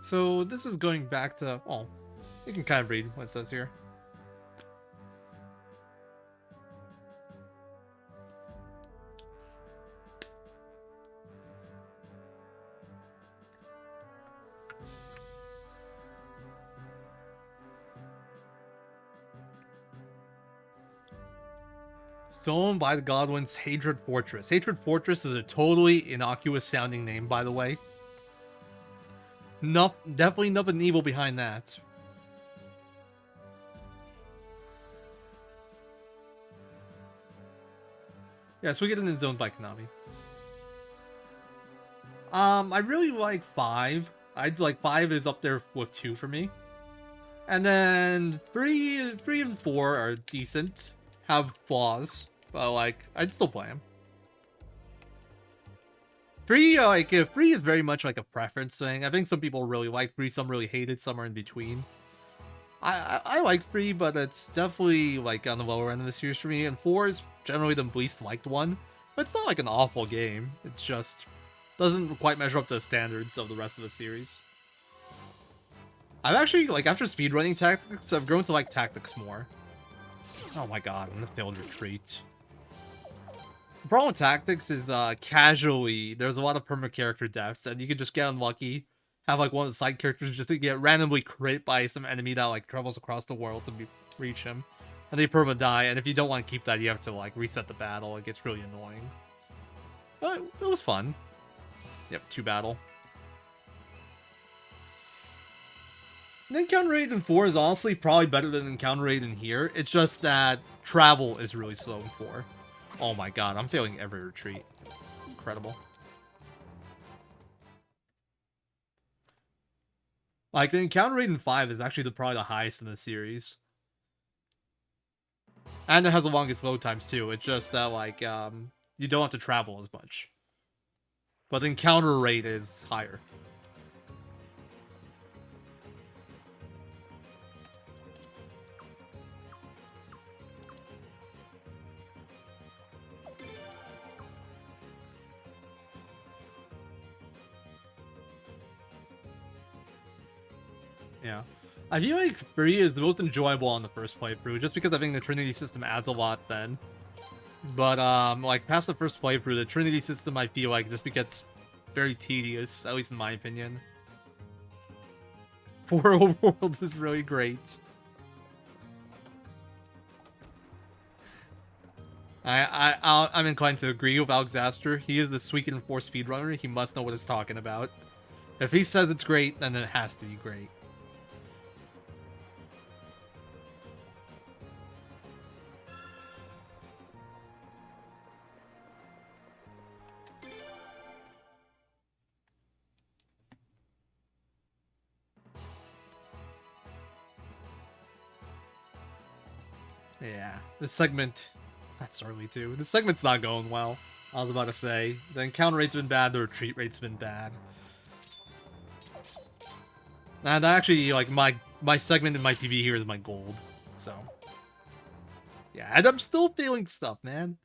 So this is going back to, oh, you can kind of read what it says here. Stolen by the Godwin's Hatred Fortress. Hatred Fortress is a totally innocuous sounding name, by the way. Definitely nothing evil behind that. Yes, we get in zoned by Konami. I really like 5. I'd like 5 is up there with 2 for me. And then 3 and 4 are decent. Have flaws, but like I'd still play them. 3, like 3 is very much like a preference thing. I think some people really like 3, some really hate it, some are in between. I like 3, but it's definitely like on the lower end of the series for me. And 4 is generally the least liked one, but it's not like an awful game. It's just doesn't quite measure up to the standards of the rest of the series. I've actually, like, after speedrunning Tactics, I've grown to like Tactics more. Oh my god, I'm the failed retreat. The problem with Tactics is casually, there's a lot of perma-character deaths, and you can just get unlucky, have like one of the side characters just get randomly crit by some enemy that like travels across the world to reach him. And they perma-die, and if you don't want to keep that, you have to like reset the battle. It gets really annoying. But it was fun. Yep, 2 battle. Encounter Rate in 4 is honestly probably better than Encounter Rate in here. It's just that travel is really slow in 4. Oh my god, I'm failing every retreat. Incredible. Like, the Encounter Rate in 5 is actually probably the highest in the series. And it has the longest load times too. It's just that, like, you don't have to travel as much. But the encounter rate is higher. Yeah. I feel like 3 is the most enjoyable on the first playthrough, just because I think the Trinity system adds a lot then. But, like, past the first playthrough, the Trinity system, I feel like, just gets very tedious, at least in my opinion. 4 Overworld is really great. I'm inclined to agree with Alexaster. He is the Suikoden 4 speedrunner. He must know what he's talking about. If he says it's great, then it has to be great. Yeah, this segment... That's early, too. This segment's not going well. I was about to say. The encounter rate's been bad, the retreat rate's been bad. And actually, like, my segment in my PV here is my gold. So... yeah, and I'm still feeling stuff, man.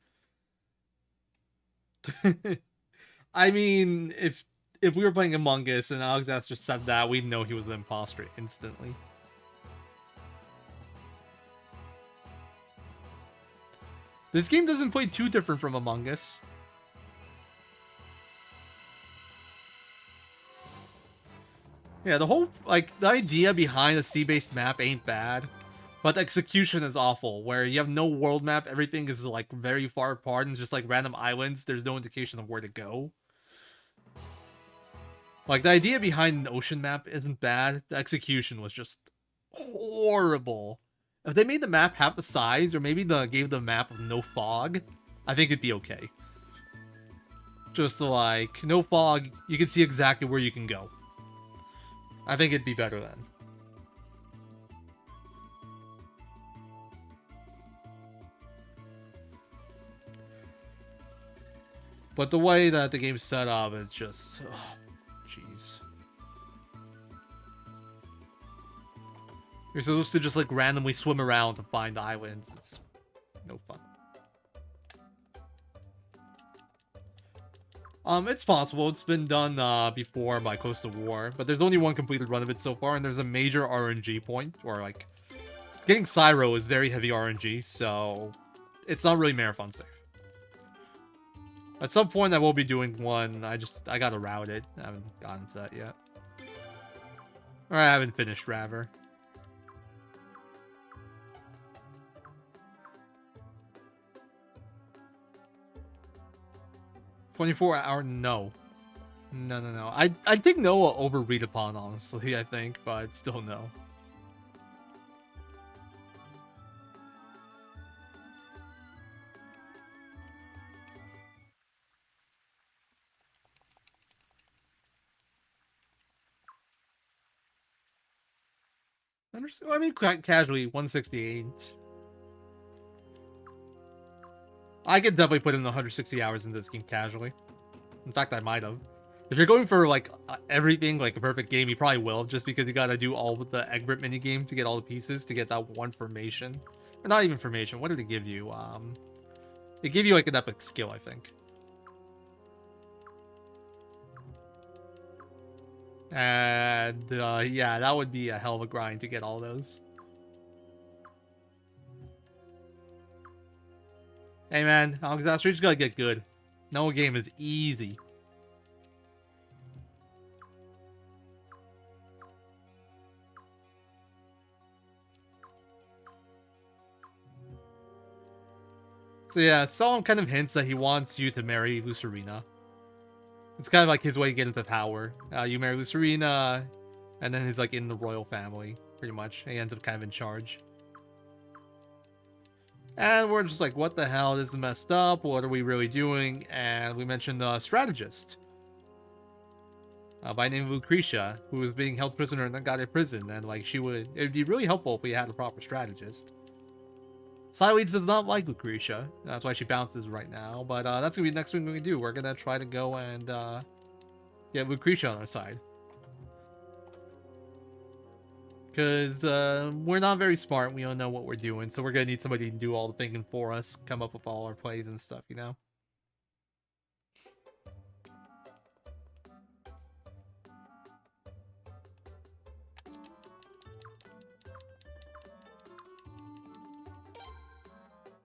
I mean, if we were playing Among Us and Alexander said that, we'd know he was an imposter instantly. This game doesn't play too different from Among Us. Yeah, the whole, like, the idea behind a sea-based map ain't bad, but the execution is awful, where you have no world map, everything is, like, very far apart, and it's just, like, random islands, there's no indication of where to go. Like, the idea behind an ocean map isn't bad, the execution was just horrible. If they made the map half the size, or maybe gave the map of no fog, I think it'd be okay. Just like, no fog, you can see exactly where you can go. I think it'd be better then. But the way that the game's set up is just... oh, jeez. You're supposed to just, like, randomly swim around to find islands. It's no fun. It's possible. It's been done before by Coast of War, but there's only one completed run of it so far, and there's a major RNG point, or like, getting Cyro is very heavy RNG, so it's not really marathon safe. At some point I will be doing one, I gotta route it. I haven't gotten to that yet. Or I haven't finished, rather. $24-hour, no. No. I think no over read upon, honestly, I think, but still no. I mean, quite casually, 168. I could definitely put in 160 hours into this game casually. In fact, I might have. If you're going for, like, everything, like a perfect game, you probably will, just because you gotta do all with the Egbert minigame to get all the pieces, to get that one formation. Or not even formation, what did it give you? It gave you, like, an epic skill, I think. And, yeah, that would be a hell of a grind to get all those. Hey man, that street's gotta get good. No game is easy. So yeah, Solomon kind of hints that he wants you to marry Lucerina. It's kind of like his way to get into power. You marry Lucerina, and then he's like in the royal family, pretty much. He ends up kind of in charge. And we're just like, what the hell? This is messed up. What are we really doing? And we mentioned a strategist by the name of Lucretia, who was being held prisoner and then got in prison. And like, it would be really helpful if we had a proper strategist. Sileeds does not like Lucretia. That's why she bounces right now. But that's going to be the next thing we do. We're going to try to go and get Lucretia on our side. Because we're not very smart. We don't know what we're doing. So we're going to need somebody to do all the thinking for us. Come up with all our plays and stuff, you know?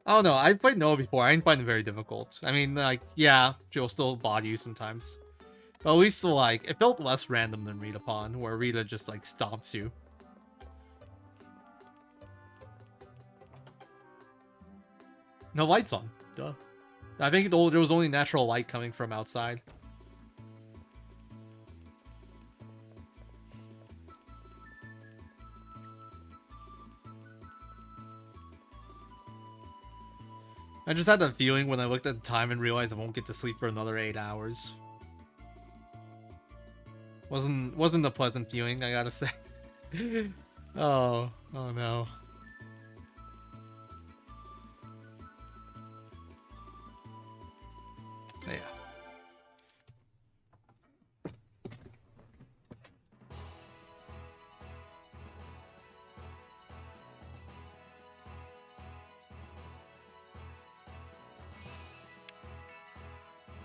I don't know. I've played Noah before. I didn't find it very difficult. I mean, like, yeah, she'll still body you sometimes. But at least, like, it felt less random than Read Upon, where Rita just, like, stomps you. No lights on. Duh. I think there was only natural light coming from outside. I just had that feeling when I looked at the time and realized I won't get to sleep for another 8 hours. Wasn't a pleasant feeling, I gotta say. Oh no. Yeah.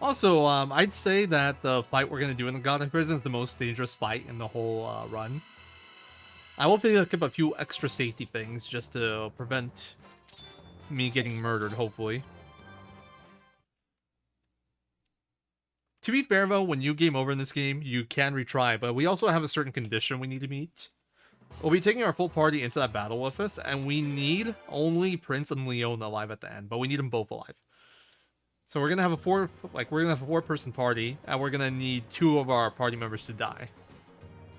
Also, I'd say that the fight we're gonna do in the Gotham Prison is the most dangerous fight in the whole run. I will pick up a few extra safety things just to prevent me getting murdered, hopefully. To be fair, though, when you game over in this game, you can retry, but we also have a certain condition we need to meet. We'll be taking our full party into that battle with us, and we need only Prince and Leona alive at the end, but we need them both alive. So we're gonna have a four-person party, and we're gonna need 2 of our party members to die.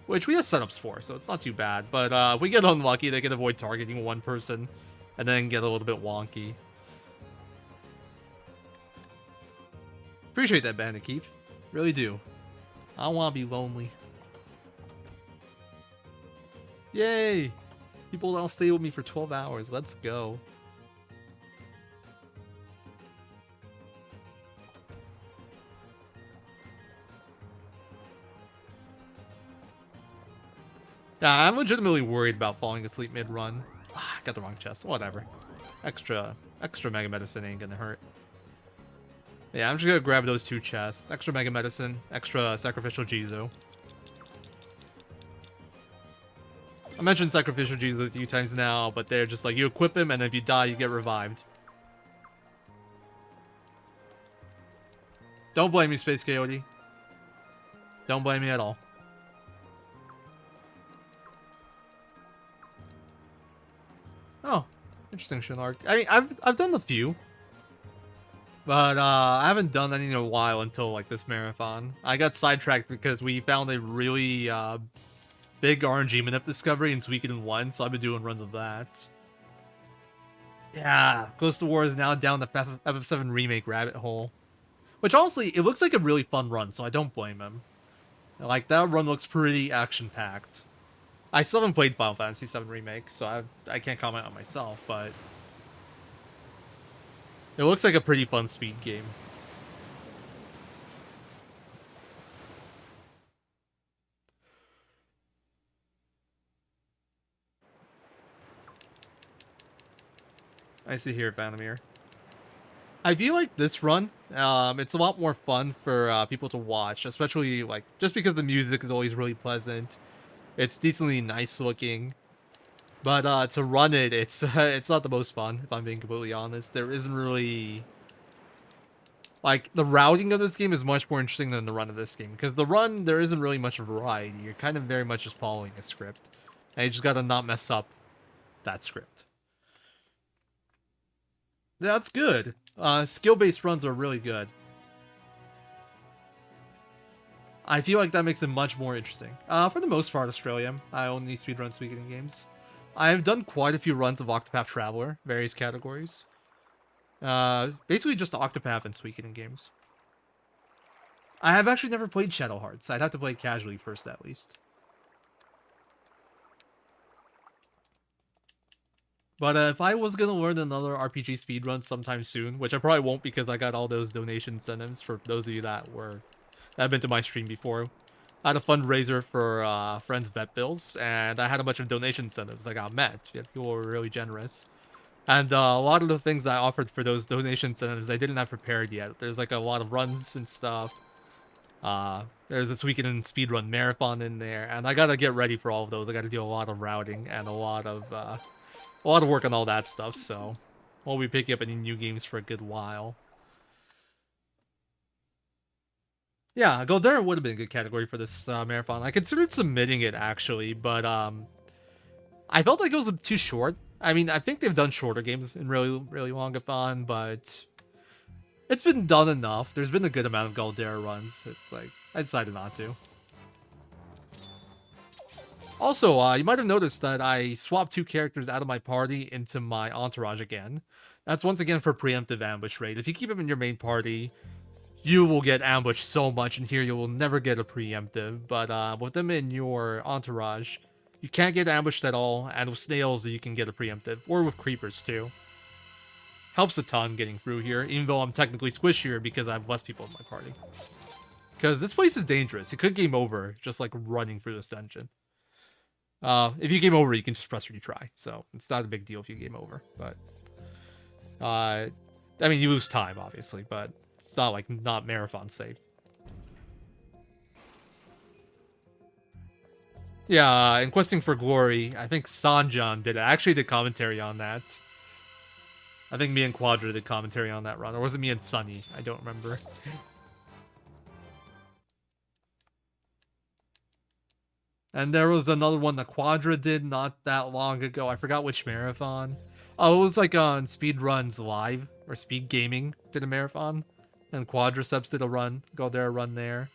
Which we have setups for, so it's not too bad. But if we get unlucky, they can avoid targeting one person, and then get a little bit wonky. Appreciate that, Bandit Keith. Really do. I don't want to be lonely. Yay! People that'll stay with me for 12 hours. Let's go. Yeah, I'm legitimately worried about falling asleep mid-run. Ah, got the wrong chest. Whatever. Extra Mega Medicine ain't gonna hurt. Yeah, I'm just gonna grab those 2 chests. Extra Mega Medicine, extra Sacrificial Jizo. I mentioned Sacrificial Jizo a few times now, but they're just like, you equip him, and if you die, you get revived. Don't blame me, Space Coyote. Don't blame me at all. Oh, interesting Shin arc. I mean, I've done a few. But I haven't done any in a while until like this marathon. I got sidetracked because we found a really big RNG manip discovery in Suikoden 1, so I've been doing runs of that. Yeah, Ghost of War is now down the FF7 remake rabbit hole. Which honestly, it looks like a really fun run, so I don't blame him. Like, that run looks pretty action-packed. I still haven't played Final Fantasy VII Remake, so I can't comment on myself, but it looks like a pretty fun speed game. I see here, Vanamir. I feel like this run, it's a lot more fun for people to watch, especially like just because the music is always really pleasant. It's decently nice looking, but to run it, it's not the most fun. If I'm being completely honest, there isn't really like the routing of this game is much more interesting than the run of this game because the run there isn't really much variety. You're kind of very much just following a script, and you just gotta not mess up that script. That's good. Skill-based runs are really good. I feel like that makes it much more interesting. For the most part, Australia, I only speedrun Suikoden games. I've done quite a few runs of Octopath Traveler, various categories. Basically just Octopath and Suikoden games. I have actually never played Shadow Hearts. I'd have to play it casually first, at least. But if I was going to learn another RPG speedrun sometime soon, which I probably won't because I got all those donation incentives for those of you that have been to my stream before. I had a fundraiser for friends' vet bills, and I had a bunch of donation incentives that got met. People were really generous. And a lot of the things that I offered for those donation incentives, I didn't have prepared yet. There's like a lot of runs and stuff. There's this Suikoden speedrun marathon in there, and I gotta get ready for all of those. I gotta do a lot of routing and a lot of work on all that stuff, so won't be picking up any new games for a good while. Yeah, Goldera would have been a good category for this marathon. I considered submitting it, actually, but I felt like it was too short. I mean, I think they've done shorter games in really, really longathon, but it's been done enough. There's been a good amount of Goldera runs. It's like, I decided not to. Also, you might have noticed that I swapped 2 characters out of my party into my entourage again. That's once again for preemptive ambush rate. If you keep them in your main party, you will get ambushed so much, and here you will never get a preemptive. But with them in your entourage, you can't get ambushed at all, and with snails you can get a preemptive, or with creepers too. Helps a ton getting through here, even though I'm technically squishier because I have less people in my party. Because this place is dangerous. It could game over just like running through this dungeon. If you game over, you can just press retry, so it's not a big deal if you game over. But I mean, you lose time obviously, but it's not like not marathon safe. Yeah, in Questing for Glory, I think Sanjan did it. I actually did commentary on that. I think me and Quadra did commentary on that run, or was it me and Sunny? I don't remember. And there was another one that Quadra did not that long ago. I forgot which marathon. Oh, it was like on Speedruns Live, or Speed Gaming did a marathon. And Quadriceps did a run, Goldera run there.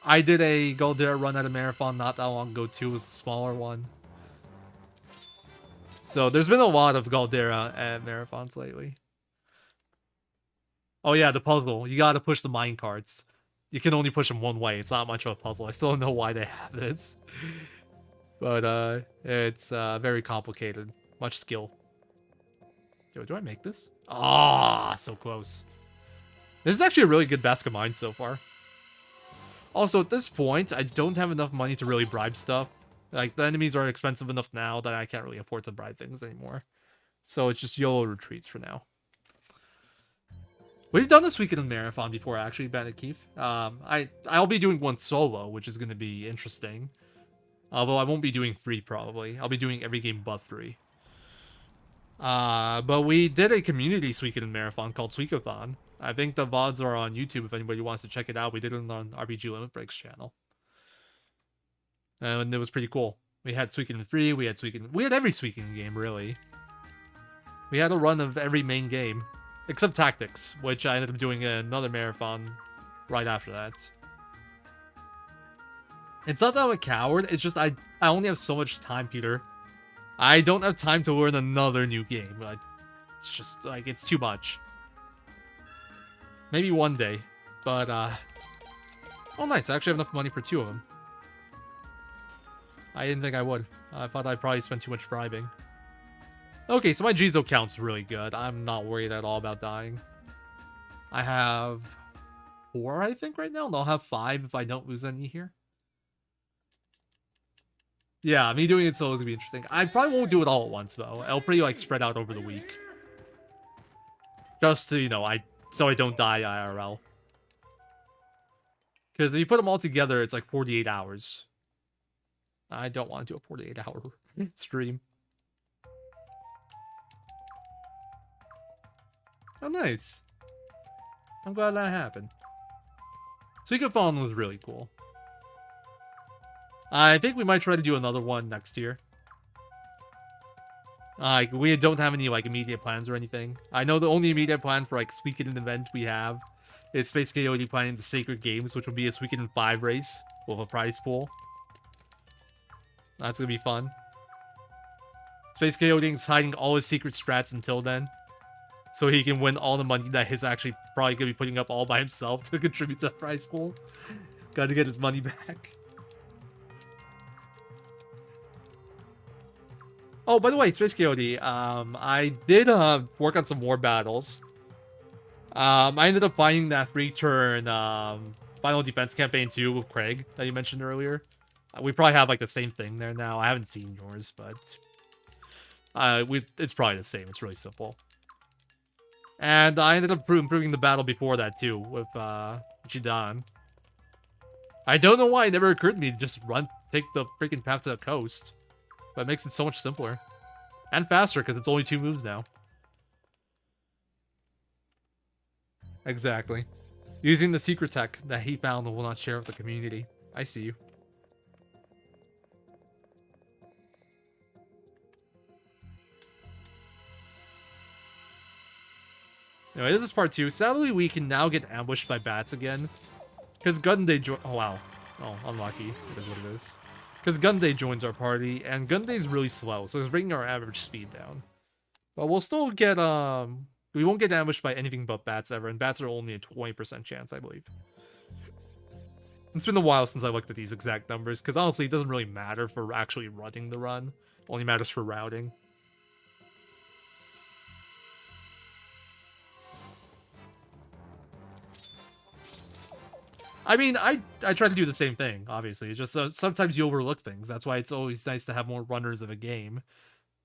I did a Goldera run at a marathon not that long ago too. It was a smaller one. So there's been a lot of Goldera at marathons lately. Oh yeah, the puzzle. You gotta push the minecarts. You can only push them one way. It's not much of a puzzle. I still don't know why they have this. But it's very complicated. Much skill. Yo, do I make this? Ah, so close. This is actually a really good basket mine so far. Also, at this point, I don't have enough money to really bribe stuff. Like, the enemies are expensive enough now that I can't really afford to bribe things anymore. So it's just YOLO retreats for now. We've done this weekend marathon before, actually, Bandit Keith. I'll be doing one solo, which is going to be interesting. Although I won't be doing 3, probably. I'll be doing every game but 3. But we did a community Suikoden marathon called Suikoden. I think the VODs are on YouTube if anybody wants to check it out. We did it on RPG Limit Break's channel. And it was pretty cool. We had Suikoden 3, we had every Suikoden game, really. We had a run of every main game. Except Tactics, which I ended up doing another marathon right after that. It's not that I'm a coward, it's just I only have so much time, Peter. I don't have time to learn another new game. Like, it's just, like, it's too much. Maybe one day, but, oh nice, I actually have enough money for 2 of them. I didn't think I would. I thought I'd probably spend too much bribing. Okay, so my Jizo count's really good. I'm not worried at all about dying. I have 4, I think, right now, and I'll have 5 if I don't lose any here. Yeah, me doing it solo is gonna be interesting. I probably won't do it all at once, though. I'll pretty, like, spread out over the week. Just to, you know, so I don't die IRL. Because if you put them all together, it's like 48 hours. I don't want to do a 48-hour stream. Oh, nice. I'm glad that happened. Suikoden was really cool. I think we might try to do another one next year. Like, we don't have any, like, immediate plans or anything. I know the only immediate plan for, like, Suikoden event we have is Space Coyote planning the Sacred Games, which will be a Suikoden 5 race with a prize pool. That's gonna be fun. Space Coyote is hiding all his secret strats until then, so he can win all the money that he's actually probably gonna be putting up all by himself to contribute to the prize pool. Gotta get his money back. Oh, by the way, Space Coyote, I did work on some war battles. I ended up finding that free turn Final Defense Campaign 2 with Craig that you mentioned earlier. We probably have like the same thing there now. I haven't seen yours, but it's probably the same. It's really simple. And I ended up improving the battle before that too with Jidan. I don't know why it never occurred to me to just take the freaking path to the coast. But it makes it so much simpler. And faster, because it's only 2 moves now. Exactly. Using the secret tech that he found and will not share with the community. I see you. Anyway, this is part 2. Sadly, we can now get ambushed by bats again. Because Gunday oh wow. Oh, unlucky. It is what it is. Because Gunday joins our party, and Gunday's really slow, so it's bringing our average speed down. But we'll still get, we won't get ambushed by anything but bats ever, and bats are only a 20% chance, I believe. It's been a while since I looked at these exact numbers, because honestly, it doesn't really matter for actually running the run. It only matters for routing. I mean, I try to do the same thing, obviously. It's just sometimes you overlook things. That's why it's always nice to have more runners of a game.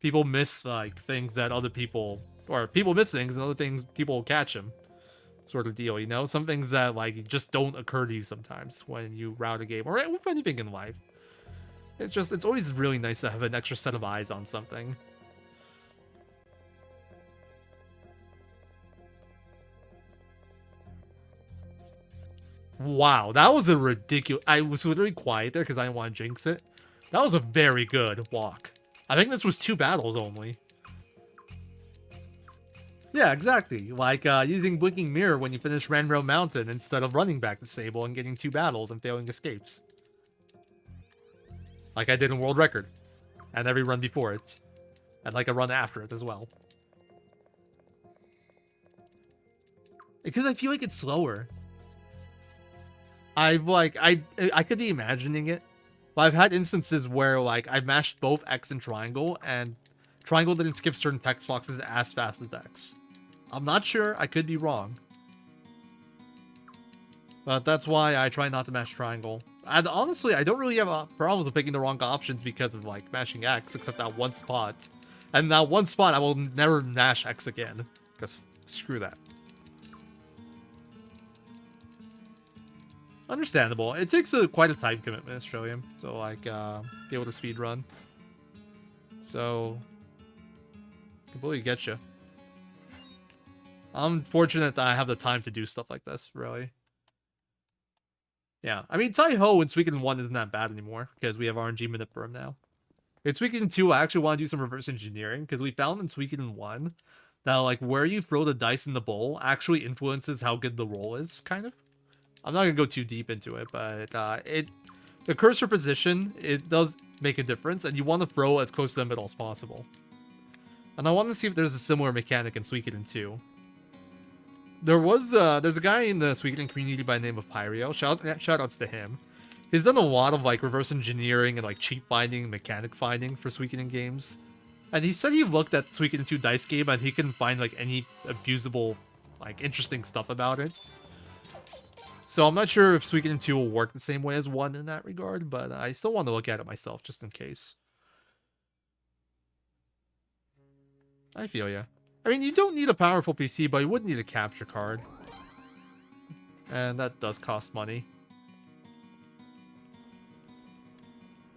People miss, like, things that other people... Or people miss things and other things people catch them. Sort of deal, you know? Some things that, like, just don't occur to you sometimes when you route a game. Or with anything in life. It's always really nice to have an extra set of eyes on something. Wow, that was a ridiculous... I was literally quiet there because I didn't want to jinx it. That was a very good walk. I think this was 2 battles only. Yeah, exactly. Like using Blinking Mirror when you finish Ranro Mountain instead of running back to Sable and getting 2 battles and failing escapes. Like I did in World Record. And every run before it. And like a run after it as well. Because I feel like it's slower. I could be imagining it, but I've had instances where, like, I've mashed both X and Triangle, and Triangle didn't skip certain text boxes as fast as X. I'm not sure, I could be wrong. But that's why I try not to mash Triangle. And honestly, I don't really have problems with picking the wrong options because of, like, mashing X, except that one spot. And that one spot, I will never mash X again, because screw that. Understandable. It takes quite a time commitment, Australian, so like be able to speed run. So completely get you. I'm fortunate that I have the time to do stuff like this, really. Yeah, I mean, Tai-Ho in Suikoden 1 isn't that bad anymore, because we have RNG Manipurm now. In Suikoden 2, I actually want to do some reverse engineering, because we found in Suikoden 1 that, like, where you throw the dice in the bowl actually influences how good the roll is, kind of. I'm not going to go too deep into it, but the cursor position, it does make a difference, and you want to throw as close to the middle as possible. And I want to see if there's a similar mechanic in Suikoden 2. There's a guy in the Suikoden community by the name of Pyrio. Shoutouts to him. He's done a lot of like reverse engineering and like cheat finding, mechanic finding for Suikoden games. And he said he looked at Suikoden 2 dice game and he couldn't find like any abusable, like interesting stuff about it. So I'm not sure if Suikoden 2 will work the same way as 1 in that regard, but I still want to look at it myself just in case. I feel ya. I mean, you don't need a powerful PC, but you would need a capture card. And that does cost money.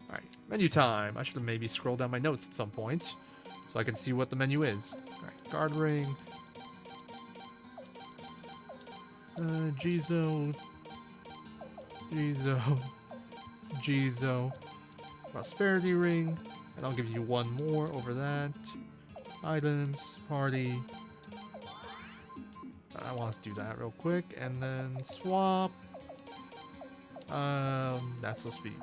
Alright, menu time. I should have maybe scrolled down my notes at some point, so I can see what the menu is. Alright, guard ring. Jizo. Prosperity ring. And I'll give you one more over that. Items, party. I want to do that real quick, and then swap. That's supposed to be you.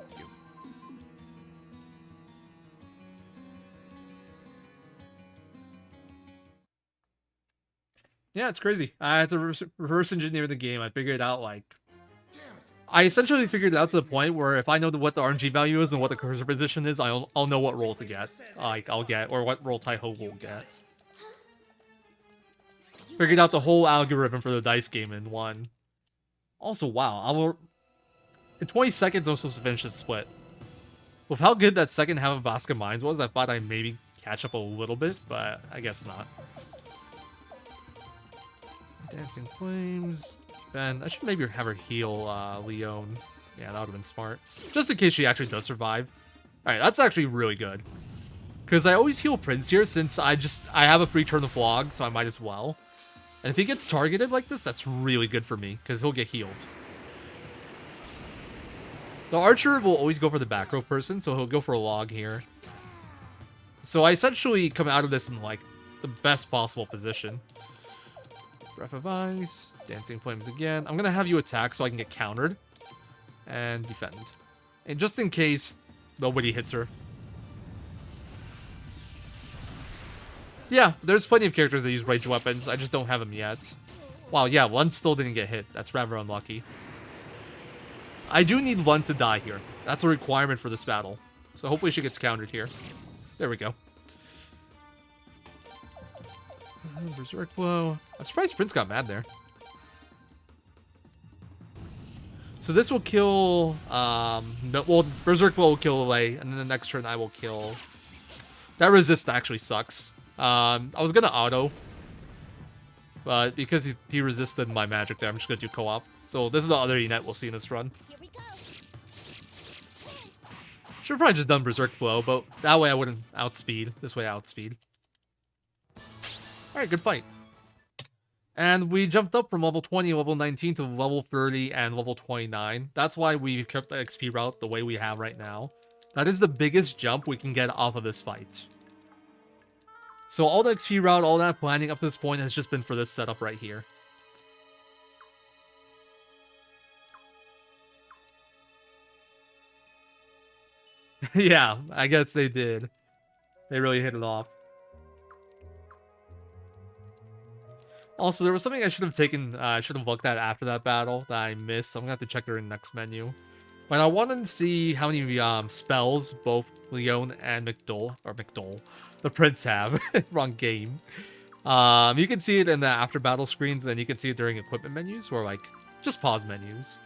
Yeah, it's crazy. I had to reverse engineer the game. I figured out like I essentially figured it out to the point where if I know what the RNG value is and what the cursor position is, I'll know what roll to get. Like, I'll get, or what roll Tai-Ho will get. Figured out the whole algorithm for the dice game in one. Also, wow, in 20 seconds I'm supposed to finish this split. With how good that second half of Basket Mines was, I thought I'd maybe catch up a little bit, but I guess not. Dancing Flames. Ben, I should maybe have her heal Leon. Yeah, that would have been smart. Just in case she actually does survive. Alright, that's actually really good. Because I always heal Prince here since I have a free turn of Flog, so I might as well. And if he gets targeted like this, that's really good for me, because he'll get healed. The Archer will always go for the back row person, so he'll go for a log here. So I essentially come out of this in like the best possible position. Breath of Ice, Dancing Flames again. I'm going to have you attack so I can get countered. And defend. And just in case nobody hits her. Yeah, there's plenty of characters that use ranged weapons. I just don't have them yet. Wow, yeah, Lund still didn't get hit. That's rather unlucky. I do need Lund to die here. That's a requirement for this battle. So hopefully she gets countered here. There we go. Berserk Blow. I'm surprised Prince got mad there. So this will kill... well, Berserk Blow will kill away, and then the next turn I will kill... That resist actually sucks. I was gonna auto, but because he resisted my magic there, I'm just gonna do co-op. So this is the other Enet we'll see in this run. Should've probably just done Berserk Blow, but that way I wouldn't outspeed. This way I outspeed. Alright, good fight. And we jumped up from level 20, level 19 to level 30 and level 29. That's why we kept the XP route the way we have right now. That is the biggest jump we can get off of this fight. So all the XP route, all that planning up to this point has just been for this setup right here. Yeah, I guess they did. They really hit it off. Also, there was something I should have taken, I should have looked at after that battle that I missed. So I'm gonna have to check their next menu. But I wanted to see how many spells both Leon and McDole, the Prince have. Wrong game. You can see it in the after battle screens, and then you can see it during equipment menus or like just pause menus.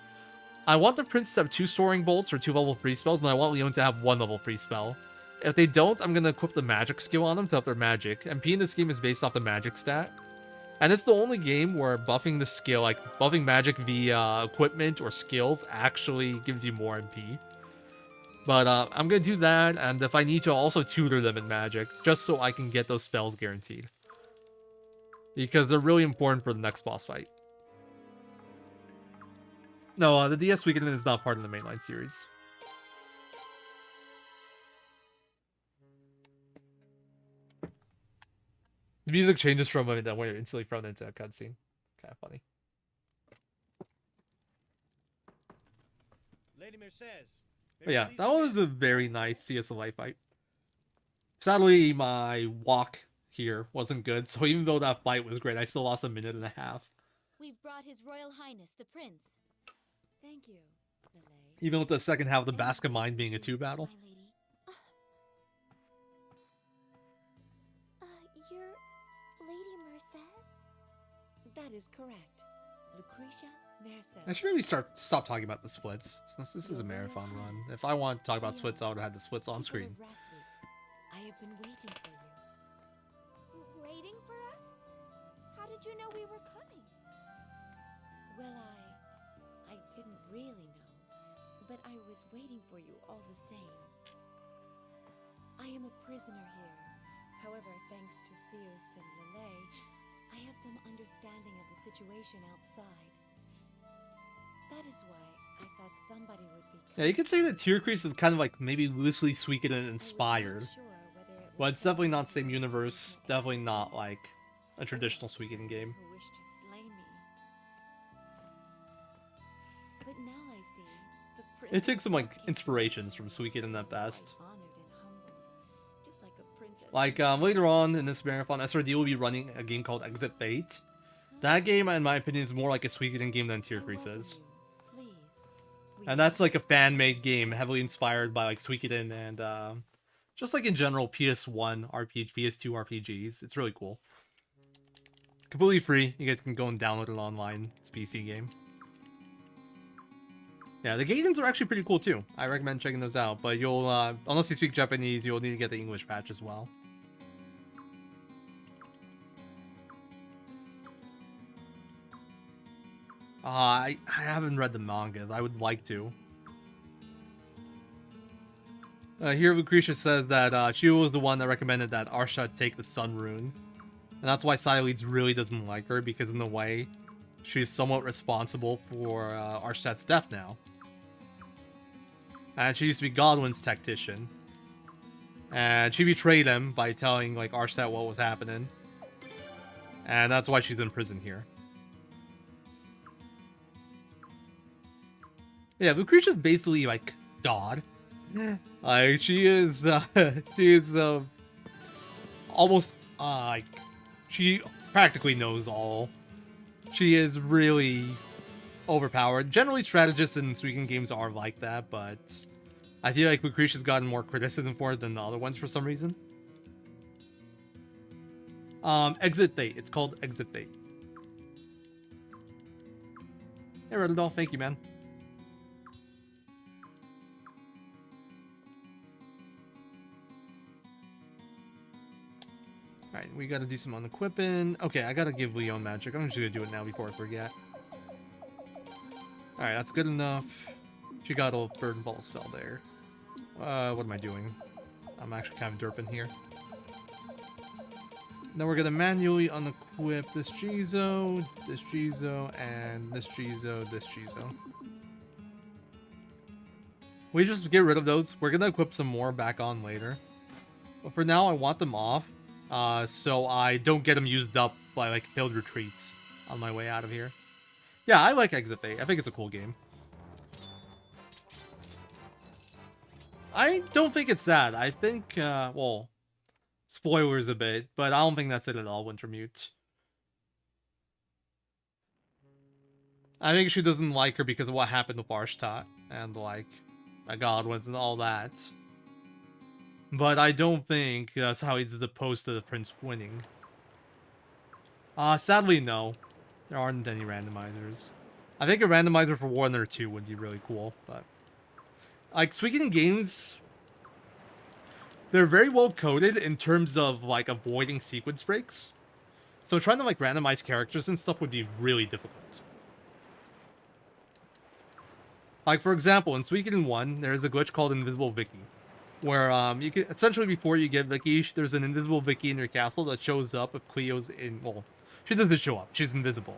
I want the Prince to have 2 Soaring Bolts or 2 level 3 spells, and I want Leon to have 1 level 3 spell. If they don't, I'm gonna equip the magic skill on them to up their magic. MP in this game is based off the magic stat. And it's the only game where buffing the skill, like buffing magic via equipment or skills, actually gives you more MP. But I'm going to do that, and if I need to, I'll also tutor them in magic, just so I can get those spells guaranteed. Because they're really important for the next boss fight. No, the DS Suikoden is not part of the mainline series. The music changes from when you're instantly thrown into a cutscene. Kind of funny. Lady Mercedes. But yeah, that was a very nice CS of Life fight. Sadly, my walk here wasn't good, so even though that fight was great, I still lost a minute and a half. We've brought His Royal Highness the Prince. Thank you, Lele. Even with the second half of the Basket Mine being a 2 battle. You're Lady Mercedes? That is correct. Lucretia Mercedes. I should maybe stop talking about the splits, since this is a marathon run. If I want to talk about splits, I would have had the splits on screen. I have been waiting for you. Waiting for us? How did you know we were coming? Well, I didn't really know, but I was waiting for you all the same. I am a prisoner here. However, thanks to Sears and Lele, I have some understanding of the situation outside. That is why I thought somebody would be... Yeah, you could say that Tear Crease is kind of like maybe loosely Suikoden inspired. But it's definitely not same universe, definitely not like a traditional Suikoden game. Who wished to slay me. But now I see the prince It takes some like inspirations from Suikoden at best. just like a princess. Like later on in this marathon, SRD will be running a game called Exit Fate. That game, in my opinion, is more like a Suikoden game than Tear Crease is. And that's like a fan-made game, heavily inspired by like Suikoden and just like in general PS1 RPG, PS2 RPGs. It's really cool. Completely free. You guys can go and download it online. It's a PC game. Yeah, the Gaidens are actually pretty cool too. I recommend checking those out. But you'll, unless you speak Japanese, you'll need to get the English patch as well. I haven't read the manga. I would like to. Here Lucretia says that she was the one that recommended that Arsha take the Sun Rune. And that's why Sileeds really doesn't like her, because in a way, she's somewhat responsible for Arshad's death now. And she used to be Godwin's tactician. And she betrayed him by telling like Arshad what was happening. And that's why she's in prison here. Yeah, Lucretia's basically like God. Like she is almost like she practically knows all. She is really overpowered. Generally, strategists in Suikoden games are like that, but I feel like Lucretia's gotten more criticism for it than the other ones for some reason. Exit Fate. It's called Exit Fate. Hey, Reddoll. Thank you, man. Alright, we gotta do some unequipping. Okay, I gotta give Leon magic. I'm just gonna do it now before I forget. Alright, that's good enough. She got a Burden Ball spell there. What am I doing? I'm actually kind of derping here. Now we're gonna manually unequip this Jizo, and this Jizo. We just get rid of those. We're gonna equip some more back on later. But for now, I want them off. So I don't get them used up by like failed retreats on my way out of here. Yeah, I like Exit Fate. I think it's a cool game. I don't think it's that. I think, well, spoilers a bit, but I don't think that's it at all, Wintermute. I think she doesn't like her because of what happened with Arshtat and like the Godwins and all that. But I don't think that's how he's opposed to the prince winning. Sadly, no. There aren't any randomizers. I think a randomizer for 1 or 2 would be really cool, but... Like, Suikoden games... They're very well coded in terms of, like, avoiding sequence breaks. So trying to like randomize characters and stuff would be really difficult. Like for example, in Suikoden 1, there is a glitch called Invisible Vicky, where you can essentially before you get Vicky, there's an invisible Vicky in your castle that shows up if Cleo's in. Well, she doesn't show up; she's invisible.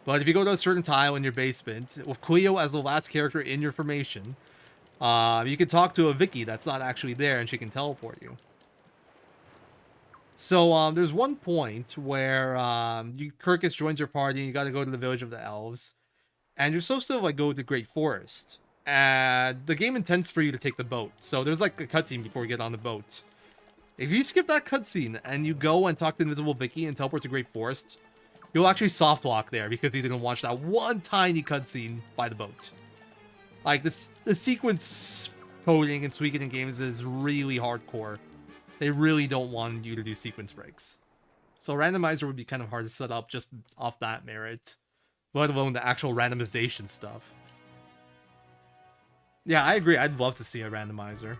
But if you go to a certain tile in your basement with Cleo as the last character in your formation, you can talk to a Vicky that's not actually there, and she can teleport you. So there's one point where Kirkus joins your party, and you got to go to the village of the elves, and you're supposed to like go to the Great Forest. And the game intends for you to take the boat. So there's like a cutscene before you get on the boat. If you skip that cutscene and you go and talk to Invisible Vicky and teleport to Great Forest, you'll actually soft lock there because you didn't watch that one tiny cutscene by the boat. Like the sequence coding in Suikoden games is really hardcore. They really don't want you to do sequence breaks. So randomizer would be kind of hard to set up just off that merit, let alone the actual randomization stuff. Yeah, I agree. I'd love to see a randomizer.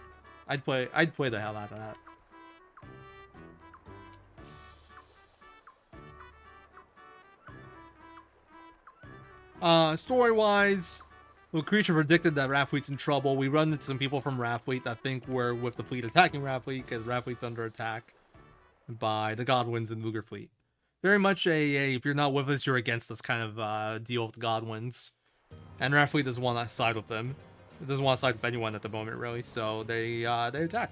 I'd play the hell out of that. Story-wise, Lucretia predicted that Rathfleet's in trouble. We run into some people from Rathfleet that think we're with the fleet attacking Rathfleet because Rathfleet's under attack by the Godwins and Luger fleet. Very much a if you're not with us, you're against us kind of deal with the Godwins. And Rathfleet doesn't want to side with them. It doesn't want to side with anyone at the moment, really, so they attack.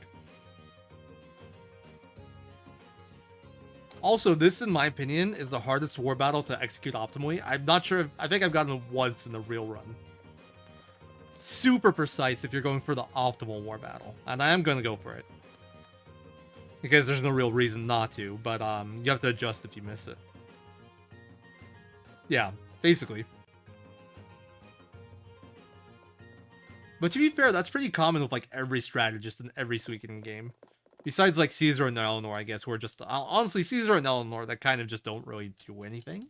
Also, this, in my opinion, is the hardest war battle to execute optimally. I'm not sure. I think I've gotten it once in the real run. Super precise if you're going for the optimal war battle. And I am going to go for it. Because there's no real reason not to, but you have to adjust if you miss it. Yeah, basically. But to be fair, that's pretty common with like every strategist in every Suikoden game. Besides like Caesar and Eleanor, I guess, who are just... honestly, Caesar and Eleanor that kind of just don't really do anything.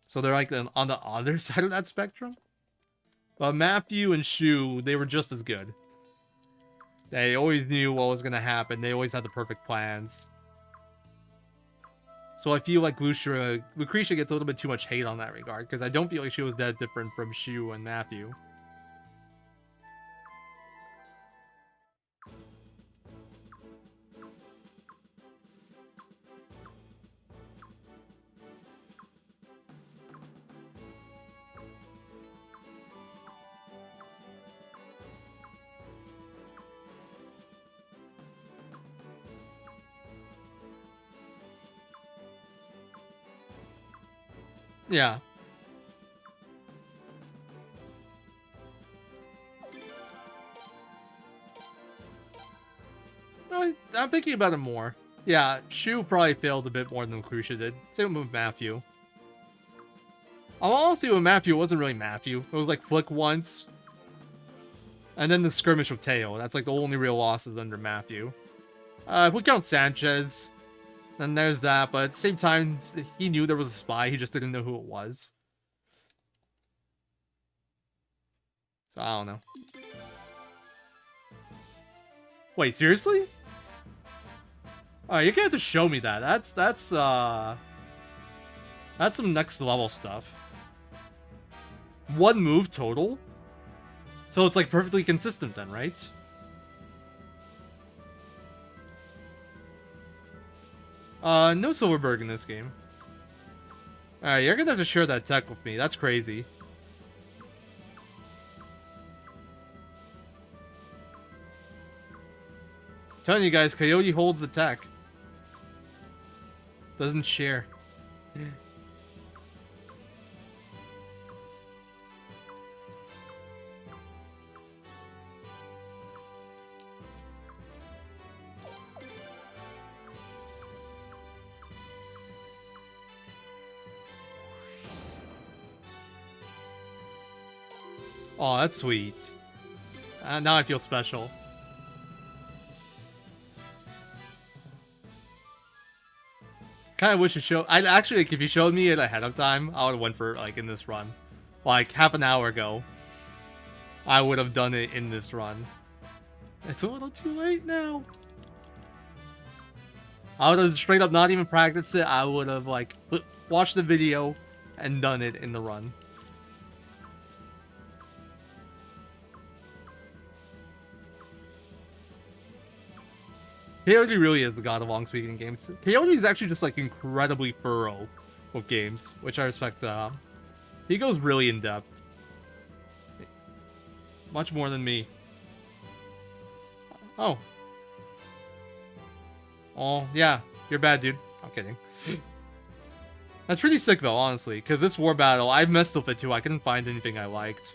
So they're like on the other side of that spectrum. But Matthew and Shu, they were just as good. They always knew what was going to happen. They always had the perfect plans. So I feel like Lucretia gets a little bit too much hate on that regard, because I don't feel like she was that different from Shu and Matthew. Yeah. No, I'm thinking about it more. Yeah, Shu probably failed a bit more than Lucretia did. Same with Matthew. Honestly, with Matthew, it wasn't really Matthew. It was like Flick once. And then the skirmish with Teo. That's like the only real losses under Matthew. If we count Sanchez, then there's that. But at the same time, he knew there was a spy. He just didn't know who it was. So I don't know. Wait, seriously? Alright, you're gonna have to show me that. That's some next level stuff. One move total? So it's like perfectly consistent then, right? No Silverberg in this game. Alright, you're gonna have to share that tech with me. That's crazy. Telling you guys, Coyote holds the tech. Doesn't share. Oh, that's sweet. Now I feel special. Kind of wish it showed. I'd actually, like, if you showed me it ahead of time, I would have went for like in this run, like half an hour ago. I would have done it in this run. It's a little too late now. I would have straight up not even practiced it. I would have like watched the video and done it in the run. Peyote really is the god of long speaking games. Peyote is actually just like incredibly thorough with games, which I respect. He goes really in depth. Much more than me. Oh. Oh, yeah. You're bad, dude. I'm kidding. That's pretty sick, though, honestly. Because this war battle, I've messed with it, too. I couldn't find anything I liked.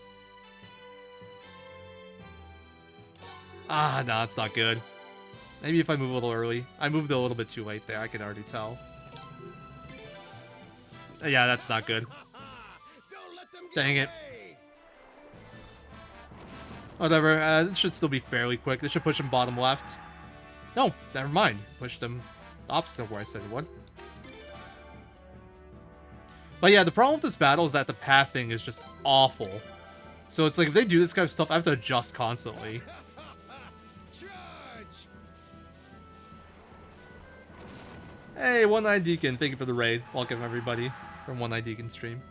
Ah, nah, it's not good. Maybe if I move a little early. I moved a little bit too late there. I can already tell. Yeah, that's not good. Dang it. Whatever, this should still be fairly quick. This should push him bottom left. No, never mind. Pushed him the opposite of where I said it would. But yeah, the problem with this battle is that the pathing is just awful. So it's like, if they do this kind of stuff, I have to adjust constantly. Hey, One Eye Deacon, thank you for the raid. Welcome everybody from One Eye Deacon stream.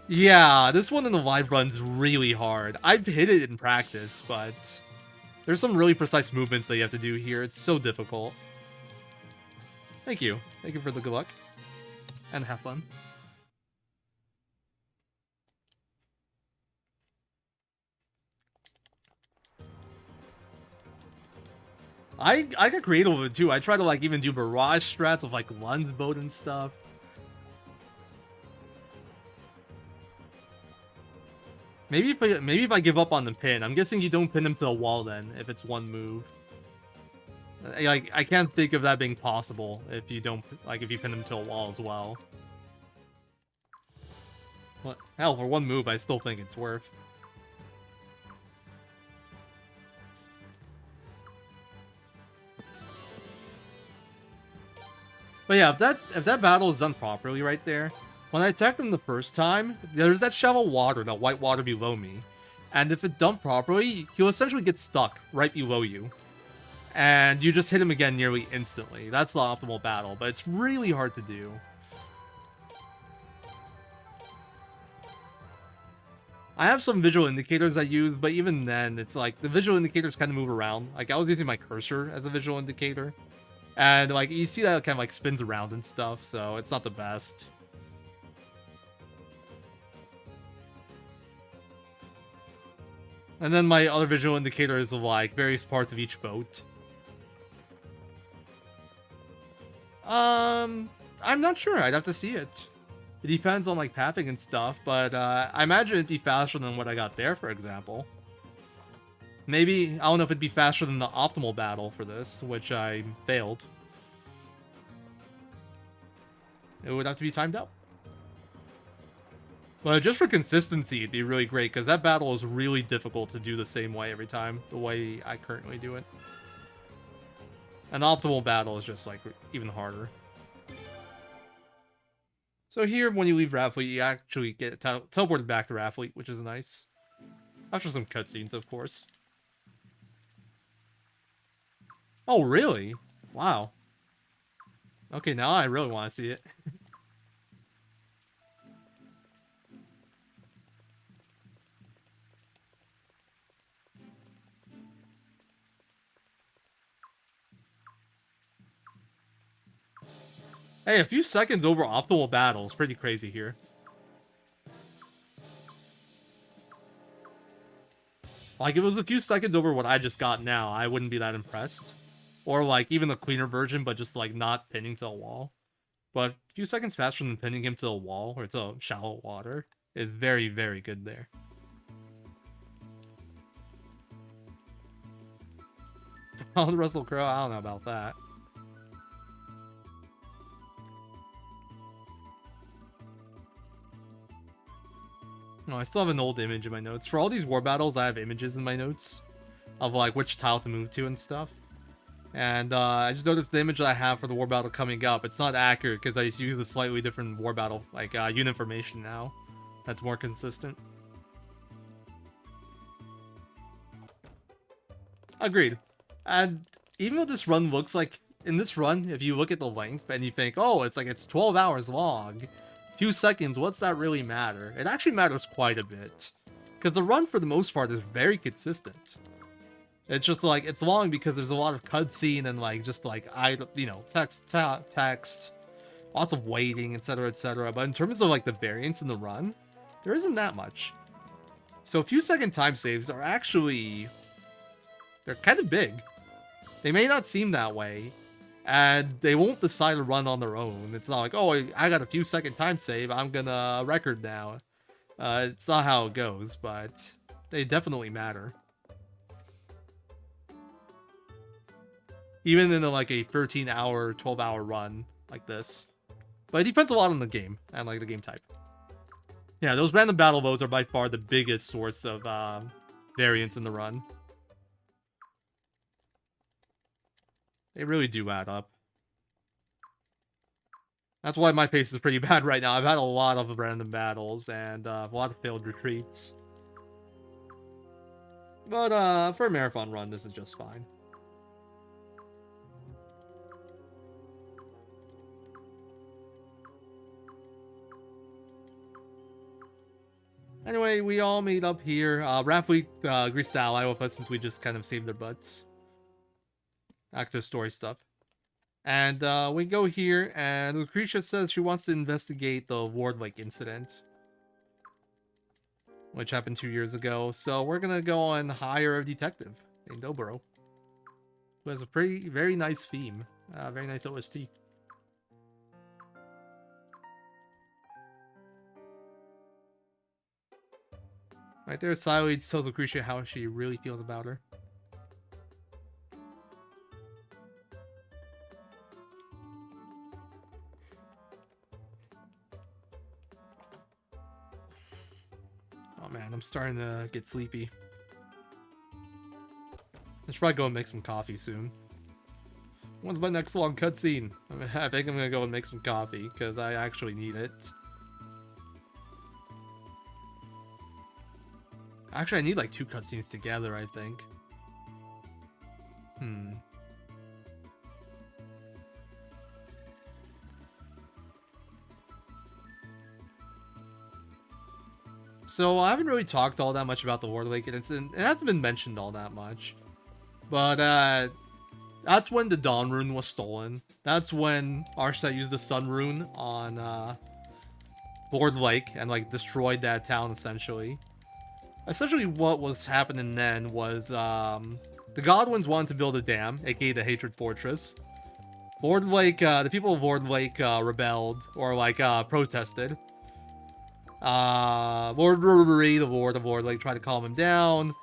Yeah, this one in the live run's really hard. I've hit it in practice, but there's some really precise movements that you have to do here. It's so difficult. Thank you. Thank you for the good luck. And have fun. I got creative with it too. I try to like even do barrage strats of like Lund's boat and stuff. Maybe if I give up on the pin. I'm guessing you don't pin him to the wall then, if it's one move. Like, I can't think of that being possible if you don't, like, if you pin him to a wall as well. What? Hell, for one move, I still think it's worth. But yeah, if that battle is done properly right there, when I attacked him the first time, there's that shallow water, that white water below me. And if it dumped properly, he'll essentially get stuck right below you. And you just hit him again nearly instantly. That's the optimal battle, but it's really hard to do. I have some visual indicators I use, but even then, it's like, the visual indicators kind of move around. Like, I was using my cursor as a visual indicator. And, like, you see that it kind of, like, spins around and stuff, so it's not the best. And then my other visual indicators of, like, various parts of each boat. I'm not sure. I'd have to see it. It depends on, like, pathing and stuff, but, I imagine it'd be faster than what I got there, for example. Maybe, I don't know if it'd be faster than the optimal battle for this, which I failed. It would have to be timed out. But just for consistency, it'd be really great, because that battle is really difficult to do the same way every time, the way I currently do it. An optimal battle is just, like, even harder. So here, when you leave Raffleet, you actually get teleported back to Raffleet, which is nice. After some cutscenes, of course. Oh, really? Wow. Okay, now I really want to see it. Hey, a few seconds over optimal battle is pretty crazy here. Like, if it was a few seconds over what I just got now, I wouldn't be that impressed. Or, like, even the cleaner version, but just, like, not pinning to a wall. But a few seconds faster than pinning him to a wall, or to shallow water, is very, very good there. Oh, the Russell Crowe, I don't know about that. No, I still have an old image in my notes. For all these war battles, I have images in my notes of, like, which tile to move to and stuff. And I just noticed the image that I have for the war battle coming up. It's not accurate because I use a slightly different war battle, like unit information now. That's more consistent. Agreed. And even though this run looks like in this run, if you look at the length and you think, oh, it's 12 hours long, few seconds, what's that really matter? It actually matters quite a bit. Because the run, for the most part, is very consistent. It's just like, it's long because there's a lot of cutscene and like, just like, text, lots of waiting, etc, etc. But in terms of like the variance in the run, there isn't that much. So a few second time saves are actually, they're kind of big. They may not seem that way, and they won't decide to run on their own. It's not like, oh, I got a few second time save, I'm gonna record now. It's not how it goes, but they definitely matter. Even in like a 13-hour, 12-hour run like this. But it depends a lot on the game and like the game type. Yeah, those random battle modes are by far the biggest source of variance in the run. They really do add up. That's why my pace is pretty bad right now. I've had a lot of random battles and a lot of failed retreats. But for a marathon run, this is just fine. Anyway, we all meet up here. Raphweek agrees to ally with us since we just kind of saved their butts. Active story stuff. And we go here, and Lucretia says she wants to investigate the Warb Lake incident, which happened 2 years ago. So we're gonna go and hire a detective named Oboro, who has a very nice theme, very nice OST. Right there, Sileads tells Lucretia how she really feels about her. Oh man, I'm starting to get sleepy. I should probably go and make some coffee soon. When's my next long cutscene? I think I'm gonna go and make some coffee, because I actually need it. Actually, I need like 2 cutscenes together, I think. So I haven't really talked all that much about the Warb Lake incident. It hasn't been mentioned all that much. But that's when the Dawn rune was stolen. That's when Arshta used the Sun rune on Warb Lake and like destroyed that town essentially. Essentially what was happening then was the Godwins wanted to build a dam, aka the Hatred Fortress. Warb Lake, the people of Warb Lake rebelled or like protested. Lord Rubery, the Lord of Warb Lake, tried to calm him down.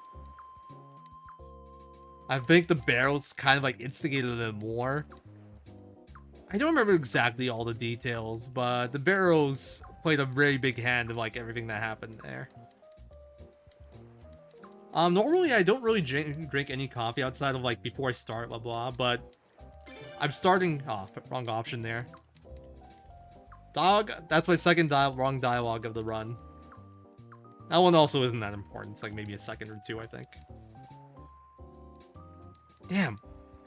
I think the Barrows kind of like instigated it more. I don't remember exactly all the details, but the Barrows played a very big hand in like everything that happened there. Normally I don't really drink any coffee outside of like before I start, blah blah, but I'm starting. Oh, wrong option there. Dog, that's my second wrong dialogue of the run. That one also isn't that important. It's like maybe a second or 2, I think. Damn,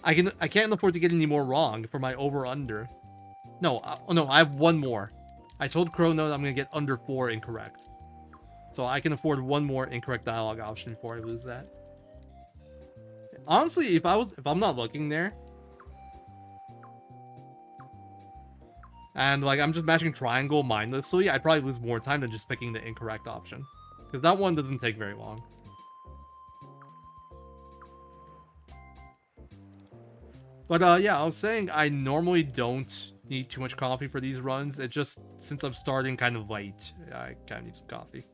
I can't afford to get any more wrong for my over/under. No, no, I have 1 more. I told Chrono that I'm gonna get under 4 incorrect. So I can afford 1 more incorrect dialogue option before I lose that. Honestly, if I'm not looking there, and like I'm just mashing triangle mindlessly, I'd probably lose more time than just picking the incorrect option. Because that one doesn't take very long. But yeah, I was saying I normally don't need too much coffee for these runs. It just, since I'm starting kind of late, I kind of need some coffee.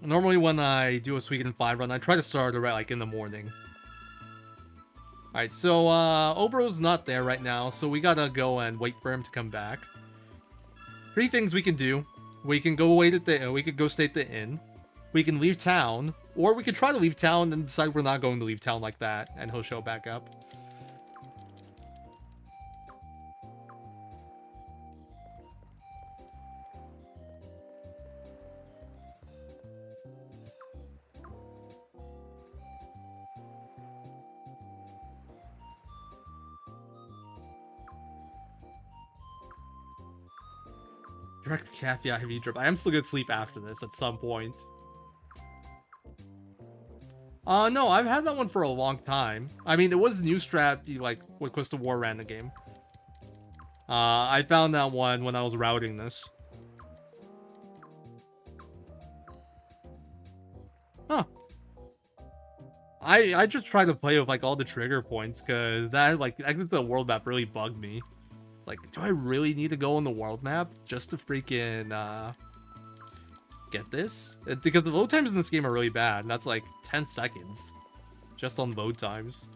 Normally when I do a Suikoden 5 run, I try to start it right like in the morning. Alright, so Obro's not there right now, so we gotta go and wait for him to come back. 3 things we can do. We can go wait at the we could go stay at the inn. We can leave town, or we could try to leave town and decide we're not going to leave town like that, and he'll show back up. Direct caffeine IV drip. I am still gonna sleep after this at some point. No, I've had that one for a long time. I mean, it was new strap, like, when Crystal War ran the game. I found that one when I was routing this. Huh. I just try to play with, like, all the trigger points, because that, like, I think the world map really bugged me. It's like, do I really need to go on the world map just to freaking, get this? Because the load times in this game are really bad, and that's like 10 seconds just on load times.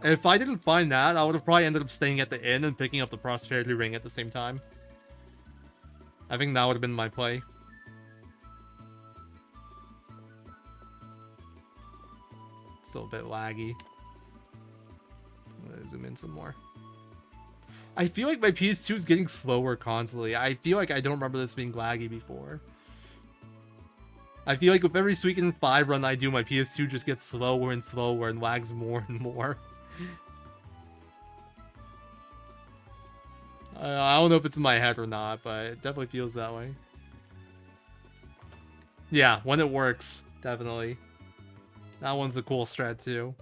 And if I didn't find that, I would have probably ended up staying at the inn and picking up the prosperity ring at the same time. I think that would have been my play. Still a bit laggy. I'm gonna zoom in some more. I feel like my PS2 is getting slower constantly. I feel like I don't remember this being laggy before. I feel like with every Suikoden 5 run I do, my PS2 just gets slower and slower and lags more and more. I don't know if it's in my head or not, but it definitely feels that way. Yeah, when it works, definitely. That one's a cool strat too.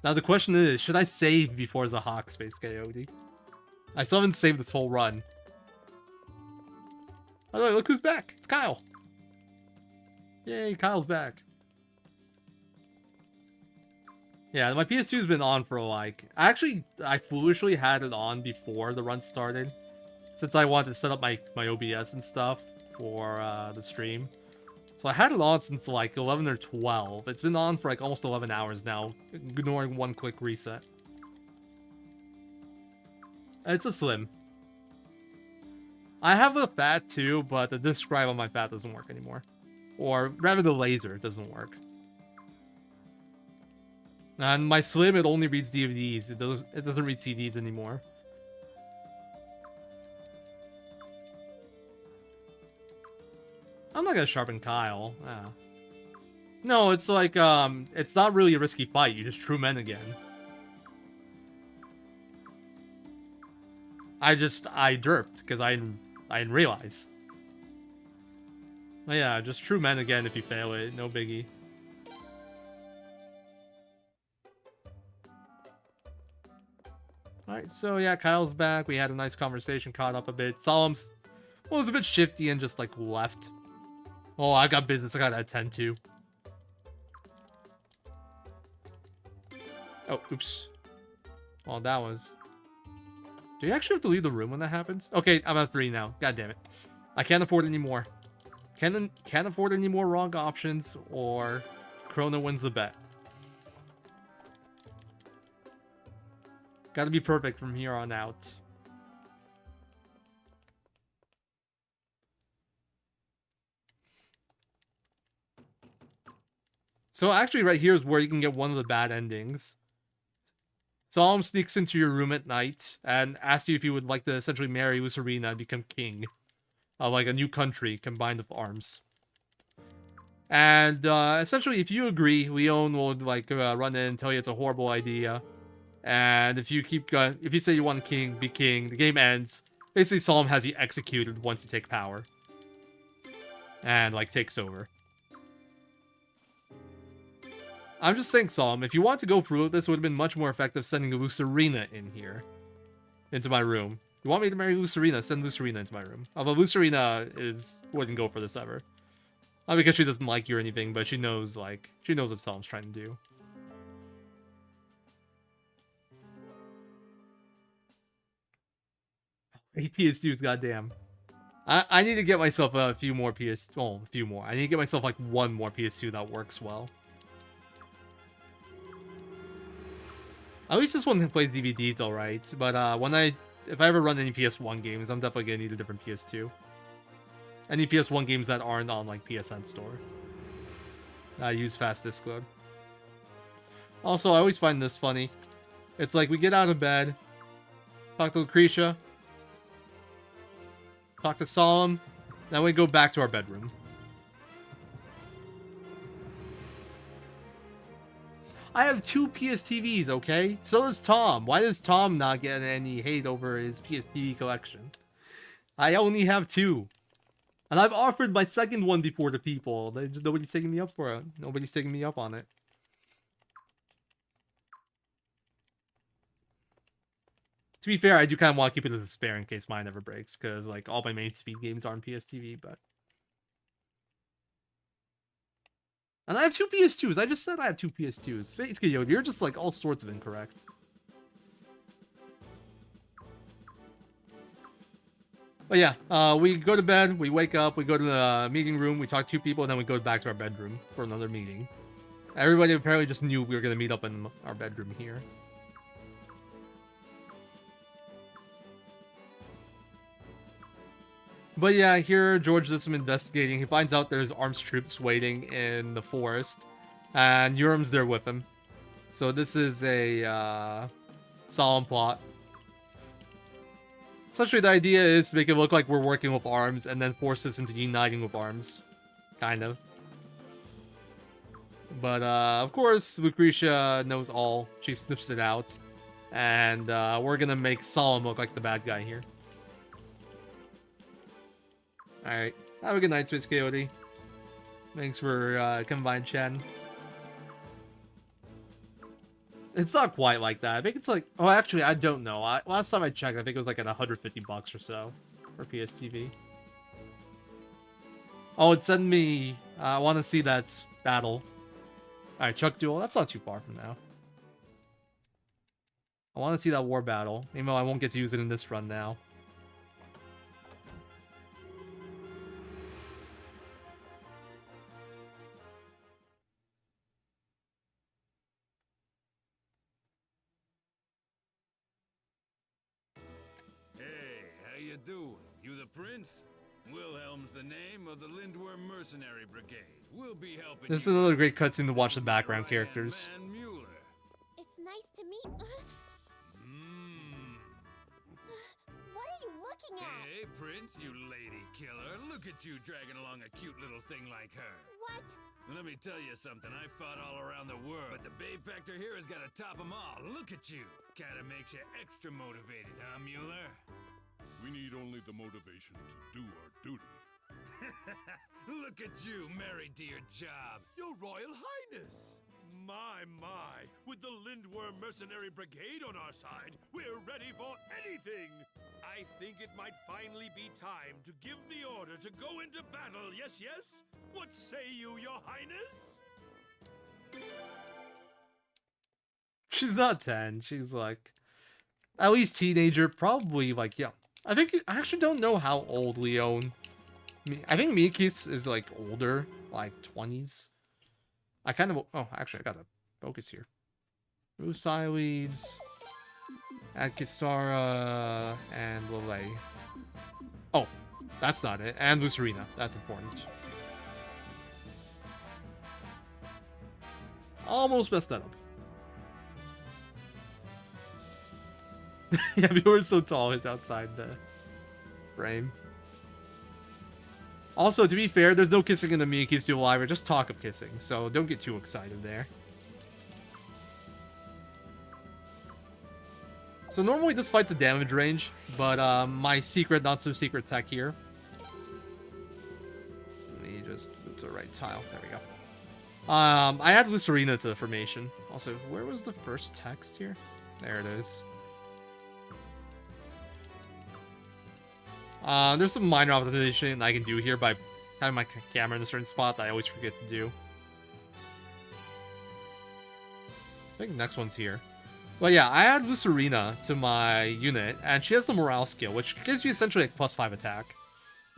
Now the question is, should I save before Zahak Space Coyote? I still haven't saved this whole run. By the way, look who's back. It's Kyle. Yay, Kyle's back. Yeah, my PS2's been on for like... I foolishly had it on before the run started. Since I wanted to set up my OBS and stuff for the stream. So I had it on since like 11 or 12. It's been on for like almost 11 hours now, ignoring one quick reset. It's a slim. I have a fat too, but the disk drive on my fat doesn't work anymore. Or rather the laser doesn't work. And my slim, it only reads DVDs. It doesn't read CDs anymore. I'm not gonna sharpen Kyle. Ah. No, it's like, it's not really a risky fight. You just true men again. I derped, because I didn't realize. But yeah, just true men again if you fail it. No biggie. Alright, so yeah, Kyle's back. We had a nice conversation, caught up a bit. Solemn's was a bit shifty and just like left. Oh, I got business I gotta attend to. Oh, oops. Well, that was... Do you actually have to leave the room when that happens? Okay, I'm at 3 now. God damn it. I can't afford any more. Can't afford any more wrong options, or Chrono wins the bet. Gotta be perfect from here on out. So actually right here is where you can get one of the bad endings. Solemn sneaks into your room at night and asks you if you would like to essentially marry Usarina and become king of like a new country combined with arms. And essentially if you agree, Leon will like run in and tell you it's a horrible idea. And if you keep going, if you say you want to be king, the game ends. Basically Solemn has you executed once you take power. And like takes over. I'm just saying, Solemn, if you want to go through it, this would have been much more effective sending Lucerina in here. Into my room. You want me to marry Lucerina? Send Lucerina into my room. Although Lucerina wouldn't go for this ever. Not because she doesn't like you or anything, but she knows, like, she knows what Solemn's trying to do. 8 PS2s, goddamn. I need to get myself a few more a few more. I need to get myself, like, one more PS2 that works well. At least this one plays DVDs alright, but if I ever run any PS1 games, I'm definitely gonna need a different PS2. Any PS1 games that aren't on like PSN store. I use fast disk load. Also, I always find this funny. It's like we get out of bed, talk to Lucretia, talk to Solemn, then we go back to our bedroom. I have 2 PSTVs, okay? So does Tom. Why does Tom not get any hate over his PSTV collection? I only have 2. And I've offered my second one before to people. Nobody's taking me up for it. Nobody's taking me up on it. To be fair, I do kind of want to keep it as a spare in case mine ever breaks, because like all my main speed games are on PSTV, but... And I have 2 PS2s. I just said I have 2 PS2s. Space Coyote, you're just like all sorts of incorrect. But yeah, we go to bed, we wake up, we go to the meeting room, we talk to 2 people, and then we go back to our bedroom for another meeting. Everybody apparently just knew we were going to meet up in our bedroom here. But yeah, here George does some investigating. He finds out there's armed troops waiting in the forest, and Urim's there with him. So this is a solemn plot. Essentially, the idea is to make it look like we're working with arms, and then force us into uniting with arms. Kind of. But of course, Lucretia knows all. She sniffs it out. And we're gonna make Solemn look like the bad guy here. Alright. Have a good night, Space Coyote. Thanks for coming by and chatting. It's not quite like that. I think it's like... Oh, actually, I don't know. Last time I checked, I think it was like at $150 or so for PSTV. Oh, it sent me... I want to see that battle. Alright, Chuck Duel. That's not too far from now. I want to see that war battle. Even though I won't get to use it in this run now. Doing? You the prince? Wilhelm's the name of the Lindworm Mercenary Brigade. We'll be helping. This is another great cutscene to watch the background characters. It's nice to meet. What are you looking at? Hey, Prince, you lady killer. Look at you dragging along a cute little thing like her. What? Let me tell you something. I fought all around the world, but the babe factor here has got to top them all. Look at you. Kinda makes you extra motivated, huh, Mueller? We need only the motivation to do our duty. Look at you, married to your job. Your Royal Highness! My, with the Lindworm Mercenary Brigade on our side, we're ready for anything! I think it might finally be time to give the order to go into battle, yes? What say you, Your Highness? She's not 10. She's like... At least teenager. Probably like, yeah. I actually don't know how old Leon... I think Mikis is like older. Like 20s. I kind of... Oh, actually, I gotta focus here. Musai leads. Add Kisara and Lele. Oh, that's not it. And Lucerina. That's important. Almost messed that up. Yeah, Bjorn's so tall, he's outside the frame. Also, to be fair, there's no kissing in the Miyaki's Duel Live, just talk of kissing, so don't get too excited there. So normally this fight's a damage range, but my secret, not so secret tech here. Let me just move to the right tile. There we go. I add Lucerina to the formation. Also, where was the first text here? There it is. There's some minor optimization I can do here by having my camera in a certain spot that I always forget to do. I think the next one's here. But yeah, I add Lucerina to my unit, and she has the morale skill, which gives you essentially like +5 attack.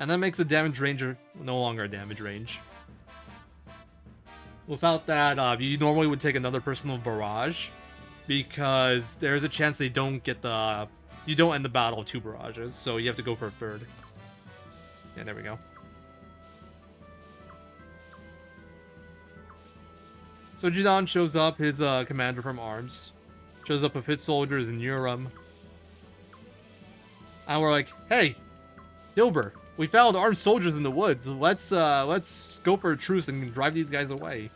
And that makes the damage range no longer a damage range. Without that, you normally would take another personal barrage, because there's a chance they don't get the... You don't end the battle with 2 barrages, so you have to go for a 3rd. Yeah, there we go. So Jidan shows up, his commander from Arms. Shows up with his soldiers in Urim. And we're like, hey, Dilber, we found armed soldiers in the woods. Let's go for a truce and drive these guys away.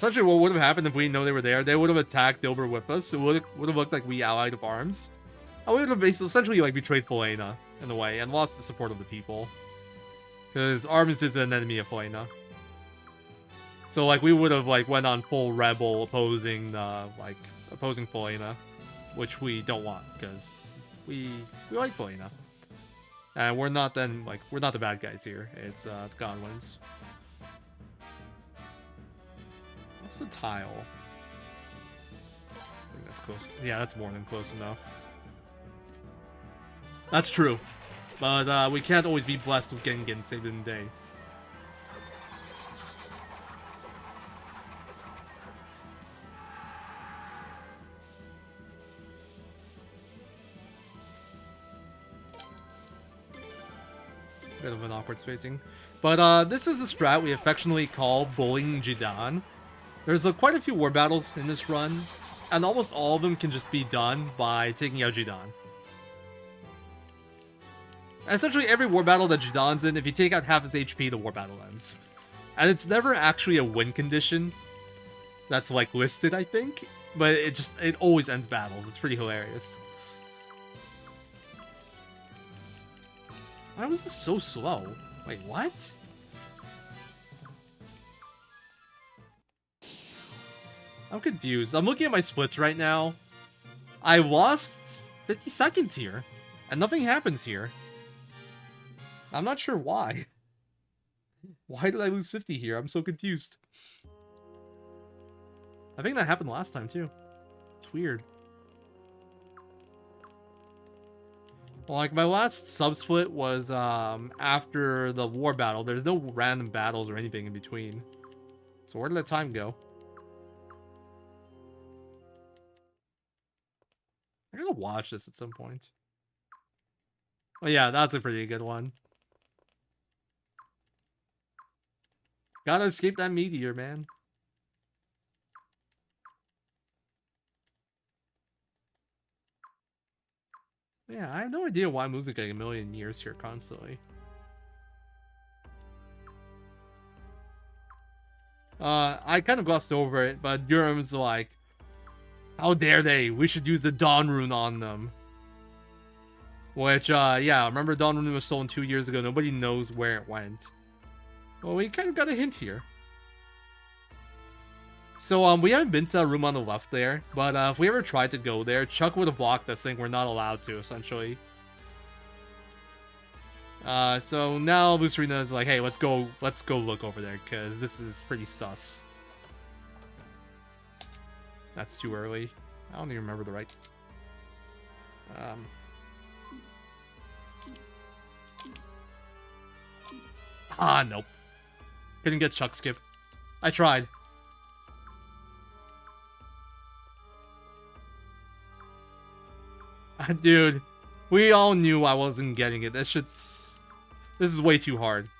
Essentially, what would have happened if we didn't know they were there? They would have attacked Dilber with us. It would have looked like we allied of arms. I would have basically essentially like betrayed Felena in a way and lost the support of the people. Because Arms is an enemy of Felena. So like we would have like went on full rebel opposing Felena, which we don't want because we like Felena. And we're not the bad guys here. It's the Godwins. What's the tile? I think that's close. Yeah, that's more than close enough. That's true. But we can't always be blessed with Gengen saved in the day. Bit of an awkward spacing. But this is a strat we affectionately call bullying Jidan. There's quite a few war battles in this run, and almost all of them can just be done by taking out Jidan. Essentially, every war battle that Jidan's in, if you take out half his HP, the war battle ends. And it's never actually a win condition that's, like, listed, I think. But it always ends battles. It's pretty hilarious. Why was this so slow? Wait, what? I'm confused. I'm looking at my splits right now. I lost 50 seconds here. And nothing happens here. I'm not sure why. Why did I lose 50 here? I'm so confused. I think that happened last time too. It's weird. Well, like my last sub-split was after the war battle. There's no random battles or anything in between. So where did that time go? I gotta watch this at some point. Oh yeah, that's a pretty good one. Gotta escape that meteor, man. Yeah, I have no idea why I'm losing like a million years here constantly. I kind of glossed over it, but Durham's like, how dare they? We should use the Dawn Rune on them. Which, yeah, remember Dawn Rune was stolen 2 years ago. Nobody knows where it went. Well, we kind of got a hint here. So, we haven't been to that room on the left there, but if we ever tried to go there, Chuck would have blocked this thing. We're not allowed to, essentially. So now Lucerina is like, hey, let's go look over there, because this is pretty sus. That's too early. I don't even remember the right... nope. Couldn't get Chuck skip. I tried. Dude, we all knew I wasn't getting it. This is way too hard.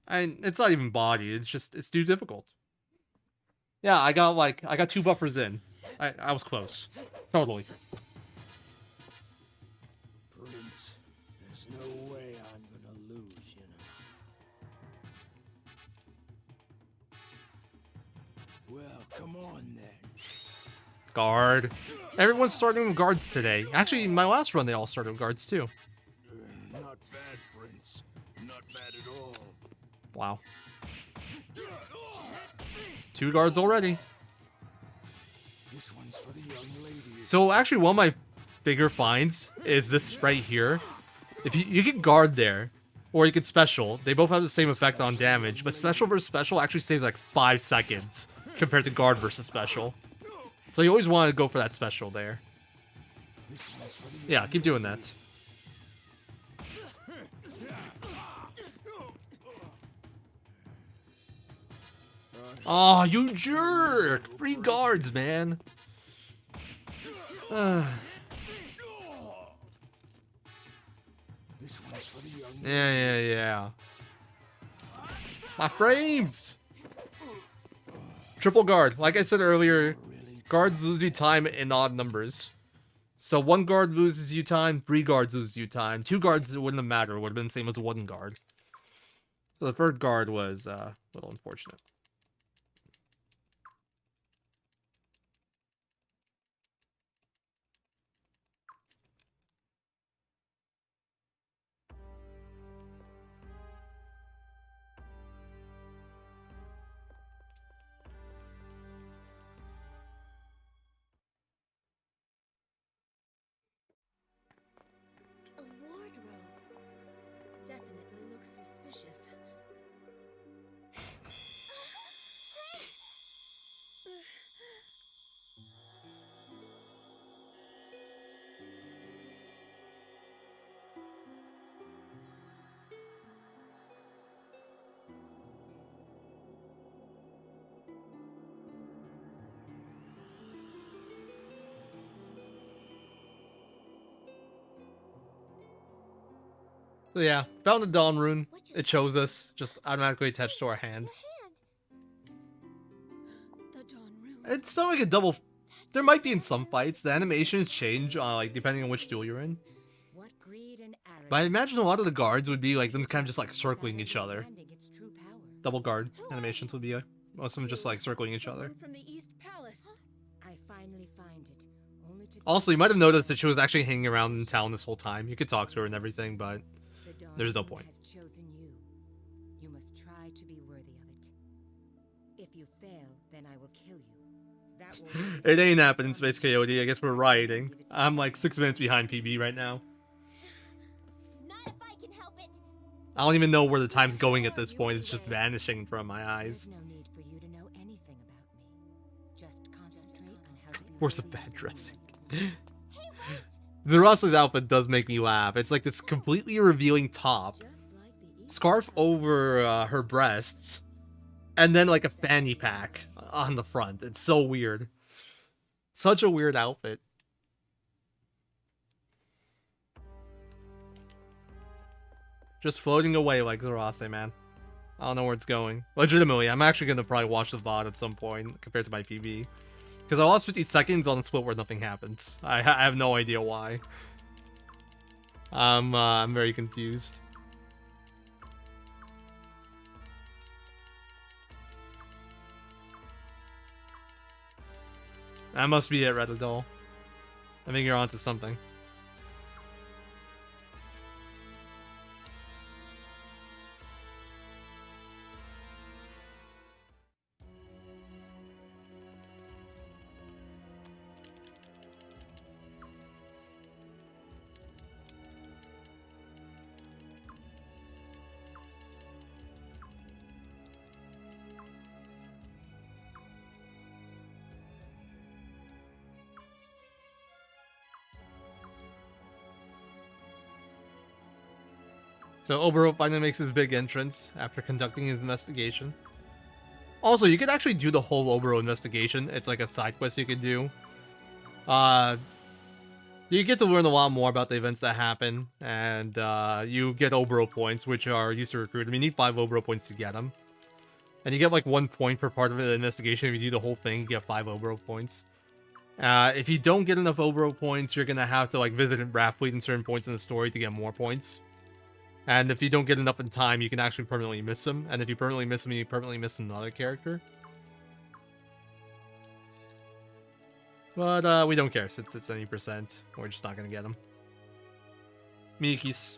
And it's not even body, it's too difficult. Yeah, I got 2 buffers in. I was close. Totally. Prince, there's no way I'm gonna lose, you know. Well, come on then. Guard. Everyone's starting with guards today. Actually, in my last run, they all started with guards too. Not bad, Prince. Not bad at all. Wow. 2 guards already. This one's for the young lady. So actually, one of my bigger finds is this right here. If you can guard there, or you can special. They both have the same effect on damage, but special versus special actually saves like 5 seconds compared to guard versus special. So you always want to go for that special there. Yeah, keep doing that. Oh, you jerk! Free guards, man. Yeah. My frames! Triple guard. Like I said earlier, guards lose you time in odd numbers. So 1 guard loses you time, 3 guards lose you time. 2 guards, it wouldn't have mattered. It would have been the same as 1 guard. So the 3rd guard was a little unfortunate. A wardrobe. Definitely looks suspicious. So yeah, found the Dawn rune. It shows us, just automatically attached to our hand. It's not like a double. There might be in some fights. The animations change, like depending on which duel you're in. But I imagine a lot of the guards would be like them, kind of just like circling each other. Double guard animations would be most of them just like circling each other. From the East Palace. I finally find it. Only to Also, you might have noticed that she was actually hanging around in town this whole time. You could talk to her and everything, but there's no point. has chosen you. You must try to be worthy of it. If you fail, then I will kill you. That will It ain't happening, Space Coyote. I guess we're rioting. I'm like 6 minutes behind PB right now. Not if I can help it. I don't even know where the time's going at this point. It's just vanishing from my eyes. no need for you to know anything about me. Just concentrate on how to be Where's the bad dressing? Zerasa's outfit does make me laugh. It's like this completely revealing top, scarf over her breasts, and then like a fanny pack on the front. It's so weird. Such a weird outfit. Just floating away like Zerase, man. I don't know where it's going. Legitimately, I'm actually going to probably watch the VOD at some point compared to my PB. Because I lost 50 seconds on a split where nothing happens. I have no idea why. I'm very confused. That must be it, Red Doll. I think you're onto something. So Obero finally makes his big entrance after conducting his investigation. Also, you could actually do the whole Obero investigation. It's like a side quest you could do. You get to learn a lot more about the events that happen, and you get Obero points, which are used to recruit. I mean, you need 5 Obero points to get them. And you get like 1 point per part of the investigation. If you do the whole thing, you get 5 Obero points. If you don't get enough Obero points, you're gonna have to like visit Raffleet in certain points in the story to get more points. And if you don't get enough in time, you can actually permanently miss them. And if you permanently miss them, you permanently miss another character. But we don't care since it's any percent. We're just not gonna get them. Mikis.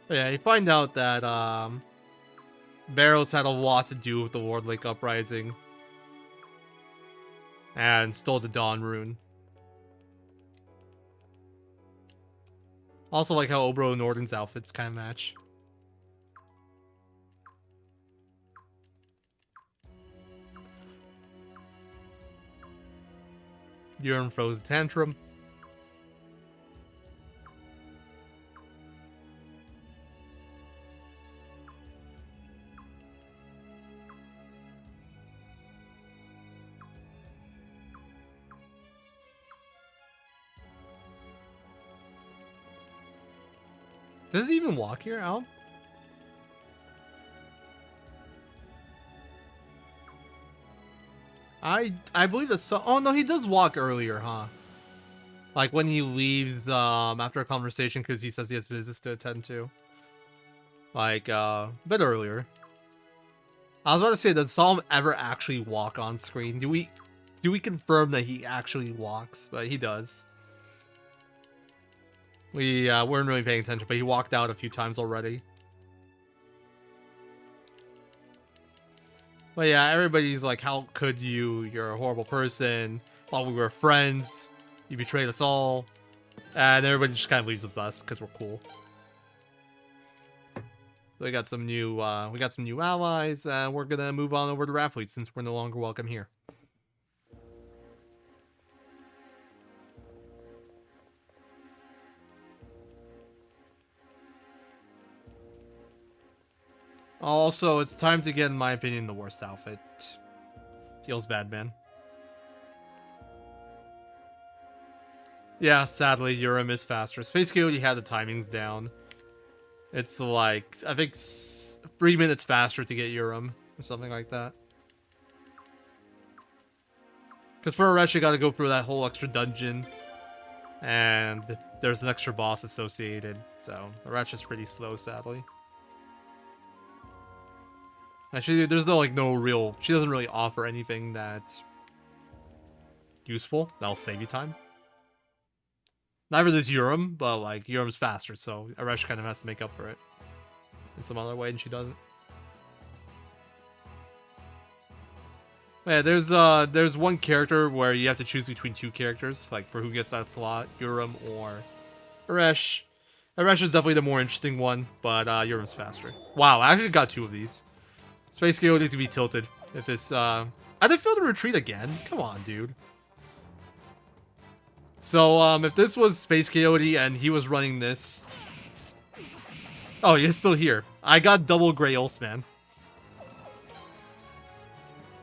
But yeah, you find out that Barrows had a lot to do with the Warb Lake uprising and stole the Dawn rune. Also like how Obero and Norden's outfits kind of match. Urine throws a tantrum. Does he even walk here, Al? I believe that's so. Oh no, he does walk earlier, huh? Like when he leaves after a conversation because he says he has business to attend to. Like a bit earlier. I was about to say, did Psalm ever actually walk on screen? Do we confirm that he actually walks? But he does. We weren't really paying attention, but he walked out a few times already. But yeah, everybody's like, how could you? You're a horrible person. While we were friends, you betrayed us all. And everybody just kind of leaves with us because we're cool. We got some new allies, and we're gonna move on over to Raffleet since we're no longer welcome here. Also, it's time to get, in my opinion, the worst outfit. Feels bad, man. Yeah, sadly, Urim is faster. Space Coyote had the timings down. It's like, I think 3 minutes faster to get Urim, or something like that. Because for Arash, you gotta go through that whole extra dungeon. And there's an extra boss associated. So, Arash is pretty slow, sadly. Actually, there's no, like, she doesn't really offer anything that useful. That'll save you time. Neither does Urim, but, like, Urim's faster, so Arash kind of has to make up for it in some other way, and she doesn't. Yeah, there's one character where you have to choose between two characters, like, for who gets that slot, Urim or Arash. Arash is definitely the more interesting one, but Urim's faster. Wow, I actually got two of these. Space Coyote needs to be tilted if it's, I didn't feel the retreat again. Come on, dude. So, if this was Space Coyote and he was running this... Oh, he's still here. I got double Grey Ulse, man.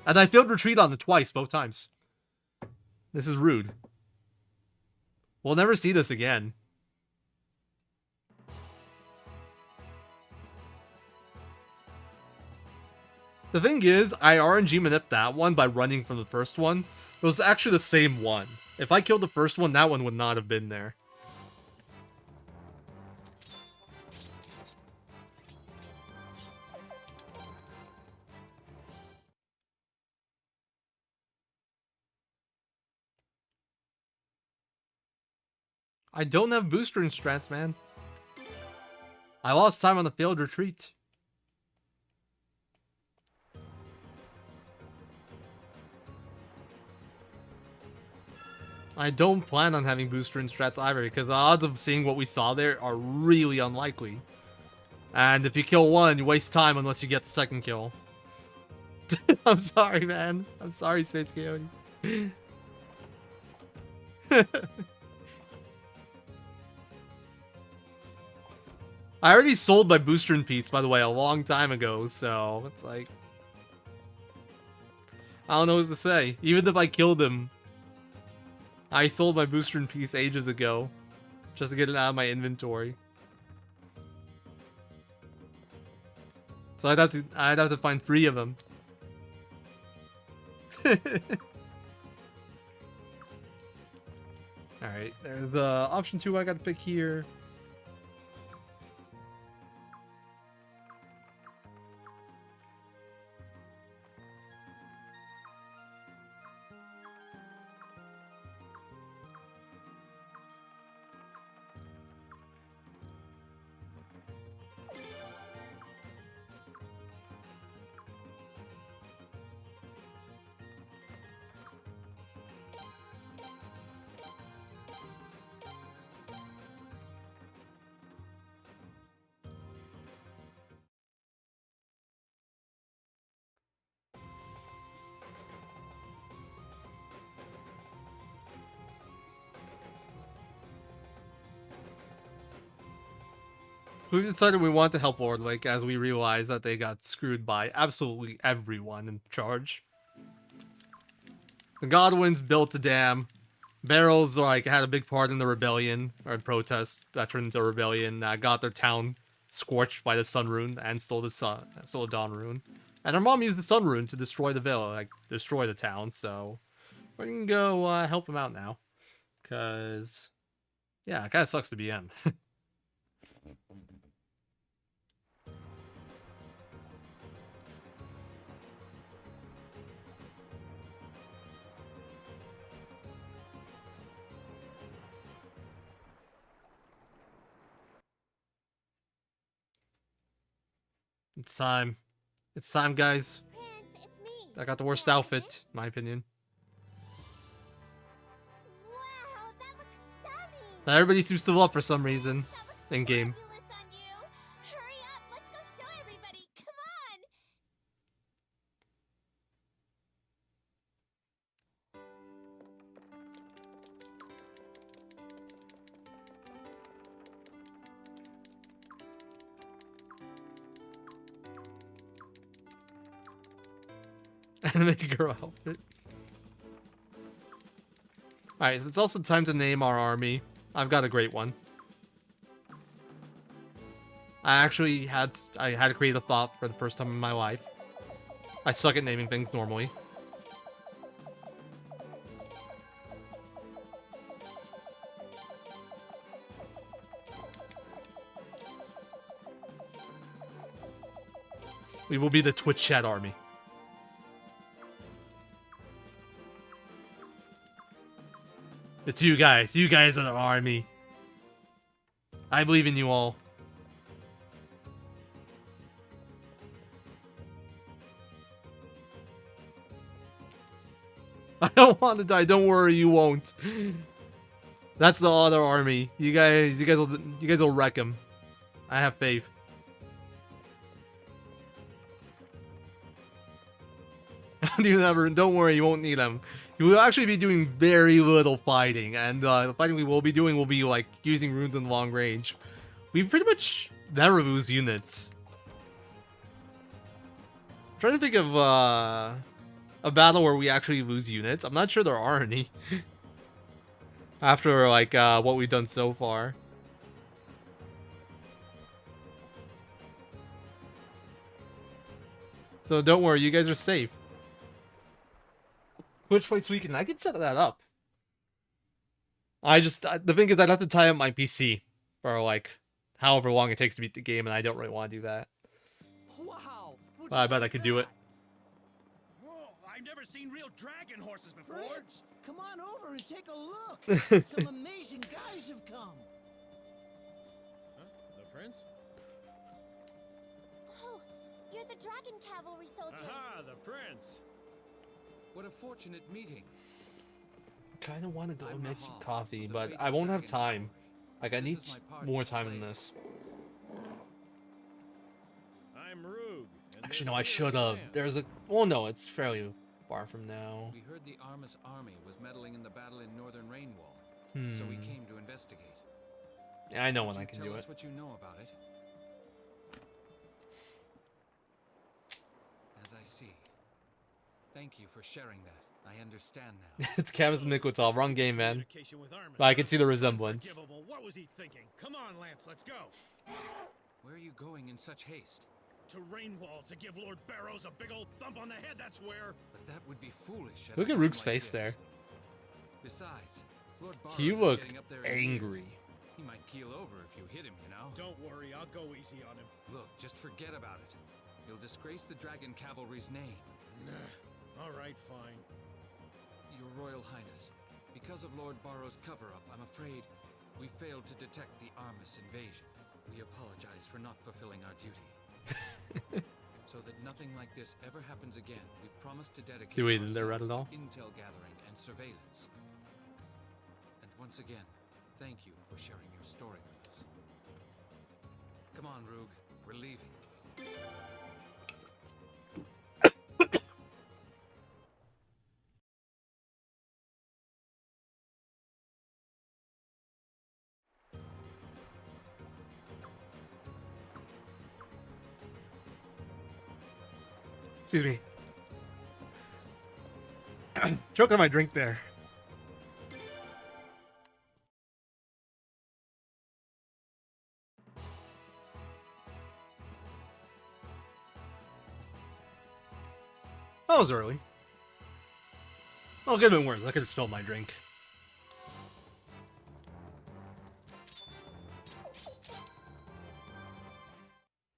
And I failed retreat on it twice, both times. This is rude. We'll never see this again. The thing is, I RNG manip that one by running from the first one. It was actually the same one. If I killed the first one, that one would not have been there. I don't have booster in strats, man. I lost time on the failed retreat. I don't plan on having booster in strats either, because the odds of seeing what we saw there are really unlikely. And if you kill one, you waste time unless you get the second kill. I'm sorry, man. I'm sorry, Space Coyote. I already sold my booster in piece, by the way, a long time ago, so it's like... I don't know what to say. Even if I killed him, I sold my booster in piece ages ago, just to get it out of my inventory. So I'd have to find 3 of them. Alright, there's option 2 I gotta pick here. We've decided we want to help Warb Lake as we realize that they got screwed by absolutely everyone in charge. The Godwins built a dam. Barrels like had a big part in the rebellion or protest that turned into a rebellion that got their town scorched by the Sun Rune and stole the Dawn Rune. And her mom used the Sun Rune to destroy the villa, like destroy the town. So we're gonna go help him out now, cause yeah, it kind of sucks to be him. It's time. It's time, guys. I got the worst outfit, in my opinion. Now everybody seems to love for some reason in game. Anime girl outfit. Alright, so it's also time to name our army. I've got a great one. I had to create a thought for the first time in my life. I suck at naming things normally. We will be the Twitch chat army. It's you guys. You guys are the army. I believe in you all. I don't want to die. Don't worry, you won't. That's the other army. You guys will wreck him. I have faith. Don't worry, you won't need them. You will actually be doing very little fighting, and the fighting we will be doing will be like using runes in long range. We pretty much never lose units. I'm trying to think of a battle where we actually lose units. I'm not sure there are any. After like what we've done so far. So don't worry, you guys are safe. Twitch Fights Weekend, I can set that up. The thing is I'd have to tie up my PC for like however long it takes to beat the game, and I don't really want to do that. Wow! But I bet I could do it. Whoa, I've never seen real dragon horses before. Prince, come on over and take a look. Some amazing guys have come. Huh? The prince? Oh, you're the dragon cavalry soldiers. Aha, the prince. What a fortunate meeting. I kind of want to go make some coffee, but I won't have time. Like, I need more time than this. I'm Rug. Actually, no, I should have. There's a... Well, no, it's fairly far from now. We heard the Armus army was meddling in the battle in northern Rainwall, so we came to investigate. Yeah, I know when I can do Tell it. us what you know about it. As I see. Thank you for sharing that. I understand now. It's Camus Miquitov. Wrong game, man. But I can see the resemblance. What was he thinking? Come on, Lance, let's go. Where are you going in such haste? To Rainwall to give Lord Barrows a big old thump on the head, that's where. But that would be foolish. Look at Rook's face there. Besides, Lord Barrows He is looked getting up there in angry. years. He might keel over if you hit him, you know? Don't worry, I'll go easy on him. Look, just forget about it. You'll disgrace the Dragon Cavalry's name. Nah. All right, fine. Your Royal Highness, because of Lord Barrow's cover-up, I'm afraid we failed to detect the Armus invasion. We apologize for not fulfilling our duty. So that nothing like this ever happens again, we promise to dedicate See, wait, did they read ourselves it all? to intel gathering and surveillance. And once again, thank you for sharing your story with us. Come on, Rug, we're leaving. Excuse me. Choked on my drink there. That was early. Oh, could have been worse. I could have spilled my drink.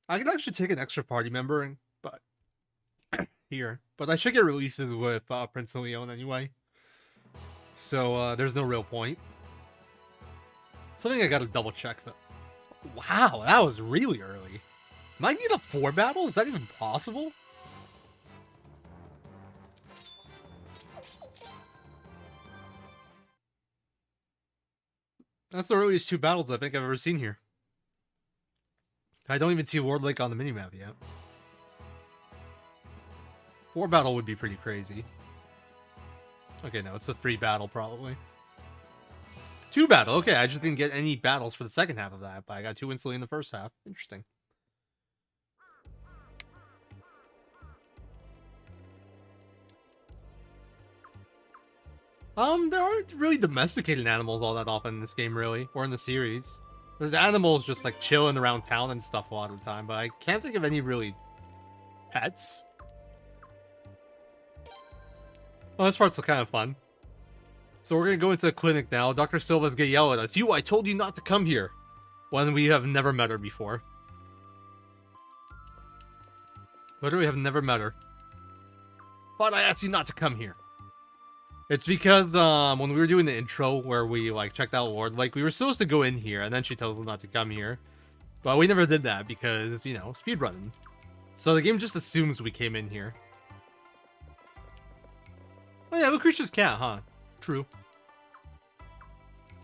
I could actually take an extra party member, but here. But I should get releases with Prince of Leon anyway. So there's no real point. Something I gotta double check, but wow, that was really early. Am I need a 4 battle? Is that even possible? That's the earliest 2 battles I think I've ever seen here. I don't even see Warb Lake on the minimap yet. 4 battle would be pretty crazy. Okay, no, it's a 3 battle probably. 2 battle, okay, I just didn't get any battles for the second half of that, but I got 2 instantly in the first half. Interesting. There aren't really domesticated animals all that often in this game, really, or in the series. There's animals just like chilling around town and stuff a lot of the time, but I can't think of any really pets. Well, this part's kind of fun. So we're gonna go into the clinic now. Dr. Silva's gonna yell at us. I told you not to come here. When we have never met her before. Literally have never met her. But I asked you not to come here. It's because when we were doing the intro where we like checked out Lord Lake, we were supposed to go in here and then she tells us not to come here. But we never did that because, you know, speedrunning. So the game just assumes we came in here. Oh yeah, Lucretia's cat, huh? True.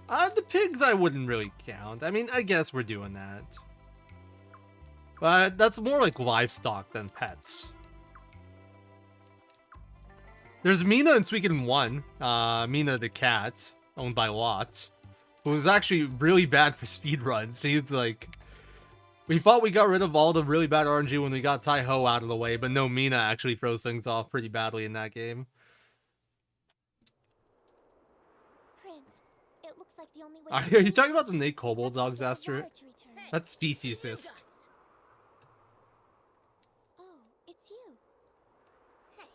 The pigs I wouldn't really count. I mean, I guess we're doing that. But that's more like livestock than pets. There's Mina in Suikoden 1, Mina the cat, owned by Lot, who was actually really bad for speedruns. He's like, we thought we got rid of all the really bad RNG when we got Tai-Ho out of the way, but no, Mina actually throws things off pretty badly in that game. Prince, it looks like the only way Are you talking about the Nate Kobold dogs, Astrid? That's speciesist. It's you. Hey,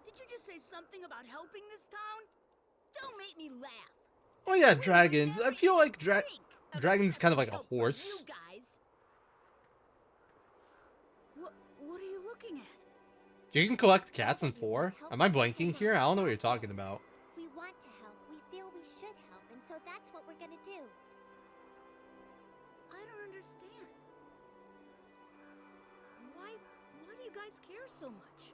did you just say something about helping this town? Don't make me laugh. Oh yeah, dragons. I feel like dragon's kind of like a horse. You guys. What are you looking at? You can collect cats in 4? Am I blanking here? I don't know what you're talking about. We want to help. We feel we should help, and so that's what we're gonna do. I don't understand. Why do you guys care so much?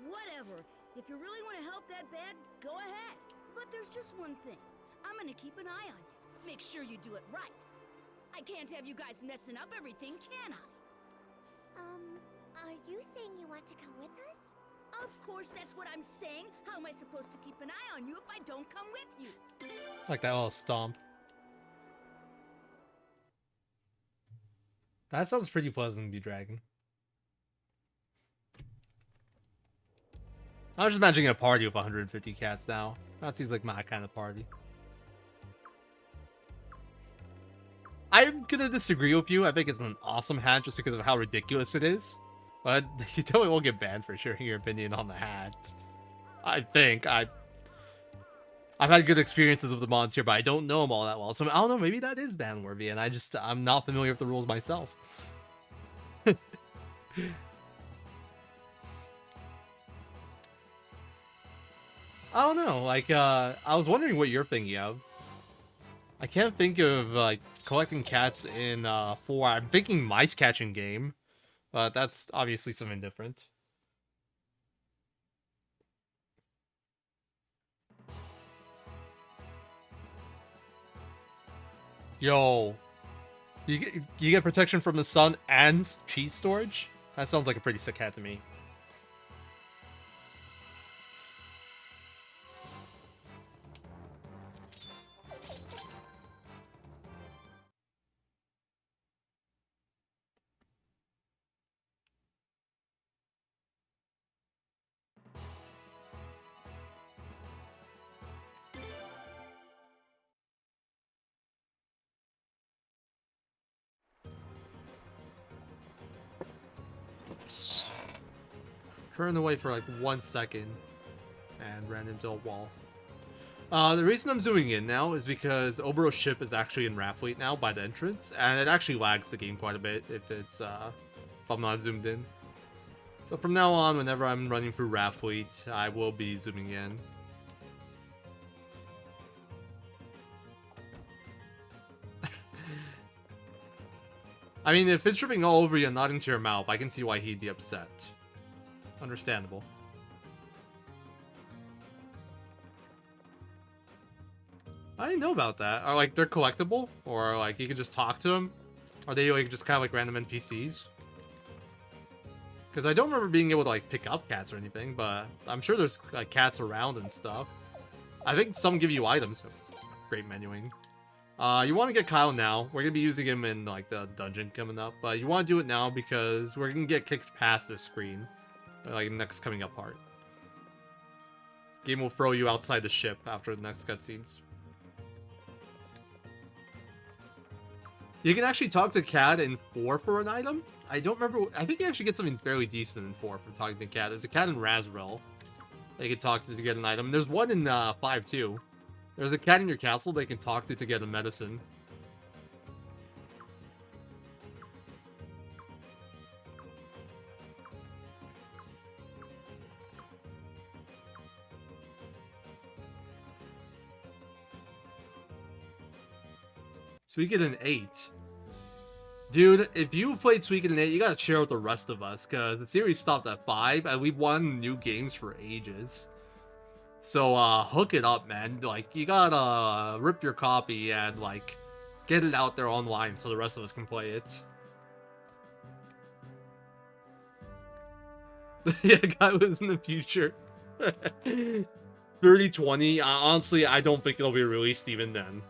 Whatever. If you really want to help that bad, go ahead. But there's just one thing. I'm gonna keep an eye on you. Make sure you do it right. I can't have you guys messing up everything, can I? Are you saying you want to come with us? Of course, that's what I'm saying. How am I supposed to keep an eye on you if I don't come with you? Like that little stomp. That sounds pretty pleasant to be dragon. I was just imagining a party with 150 cats now. That seems like my kind of party. I'm gonna disagree with you. I think it's an awesome hat just because of how ridiculous it is. But you totally won't get banned for sharing your opinion on the hat. I think. I've had good experiences with the mods here, but I don't know them all that well. So I don't know, maybe that is ban worthy, and I'm not familiar with the rules myself. I don't know, like, I was wondering what you're thinking of. I can't think of, like, collecting cats in, 4. I'm thinking mice catching game, but that's obviously something different. Yo. You get protection from the sun and cheese storage? That sounds like a pretty sick hat to me. turned away for like 1 second and ran into a wall. The reason I'm zooming in now is because Obero's ship is actually in Raffleet now by the entrance, and it actually lags the game quite a bit if I'm not zoomed in. So from now on, whenever I'm running through Raffleet, I will be zooming in. I mean, if it's dripping all over you and not into your mouth, I can see why he'd be upset. Understandable. I didn't know about that. Are like they're collectible, or like you can just talk to them? Are they like just kind of like random NPCs? Because I don't remember being able to like pick up cats or anything, but I'm sure there's like cats around and stuff. I think some give you items. Great menuing. You want to get Kyle now. We're gonna be using him in like the dungeon coming up, but you want to do it now because we're gonna get kicked past this screen, like next coming up part. Game will throw you outside the ship after the next cutscenes. You can actually talk to Cat in 4 for an item. I don't remember. I think you actually get something fairly decent in 4 for talking to Cat. There's a cat in Razrel that you can talk to get an item. There's one in 5 too. There's a cat in your castle they can talk to get a medicine. Suikoden 8. Dude, if you played Suikoden 8, you gotta share with the rest of us, because the series stopped at 5, and we've won new games for ages. So, hook it up, man. Like, you gotta rip your copy and, like, get it out there online so the rest of us can play it. Yeah, guy was in the future. 3020, honestly, I don't think it'll be released even then.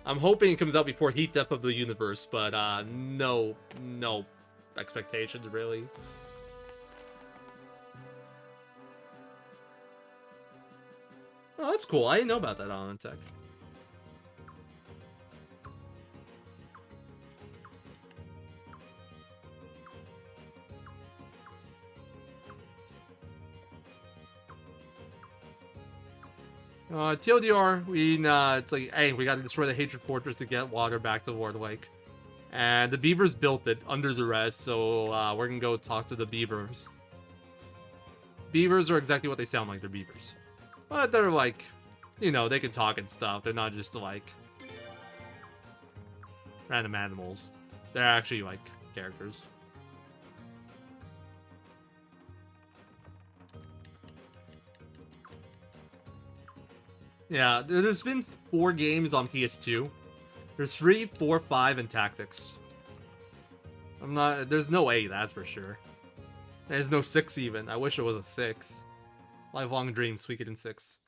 I'm hoping it comes out before Heat Death of the Universe, but no expectations, really. Oh, that's cool. I didn't know about that on Tech. TLDR, it's like, hey, we gotta destroy the Hatred Fortress to get water back to Warb Lake. And the beavers built it under duress, so we're gonna go talk to the beavers. Beavers are exactly what they sound like, they're beavers. But they're like, you know, they can talk and stuff. They're not just like random animals. They're actually like characters. Yeah, there's been 4 games on PS2. There's 3, 4, 5, and Tactics. There's no 8, that's for sure. There's no 6 even. I wish it was a 6. Lifelong dream, Suikoden 6.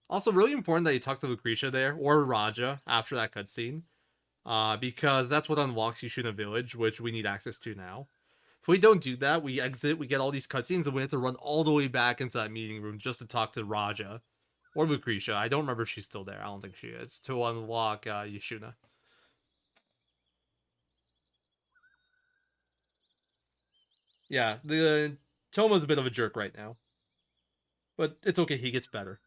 Also, really important that you talk to Lucretia there, or Raja, after that cutscene. Because that's what unlocks Yushuna Village, which we need access to now. If we don't do that, we exit, we get all these cutscenes, and we have to run all the way back into that meeting room just to talk to Raja. Or Lucretia. I don't remember if she's still there. I don't think she is. To unlock Yushuna. Yeah, Toma's a bit of a jerk right now. But it's okay, he gets better.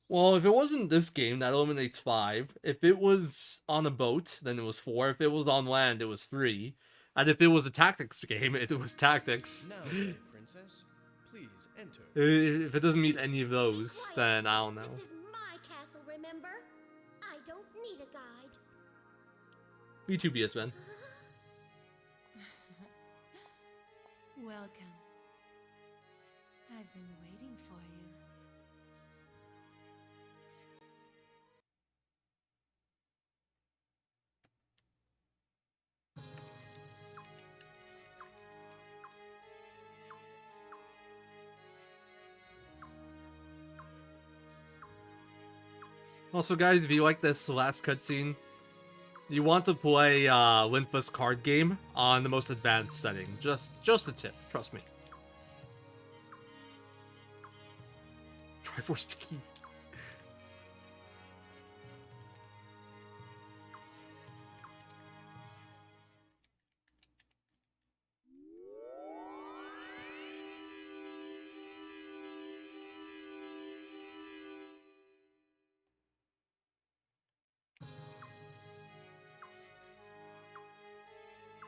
Well, if it wasn't this game, that eliminates 5. If it was on a boat, then it was 4. If it was on land, it was 3. And if it was a tactics game, it was tactics. Now then, princess, please enter. If it doesn't meet any of those, then I don't know. This is my castle, remember? I don't need a guide. Me too, BS-Man. Welcome. I've been waiting for you. Also, guys, if you like this last cutscene, you want to play Linfa's card game on the most advanced setting. Just a tip, trust me. Triforce Bikini.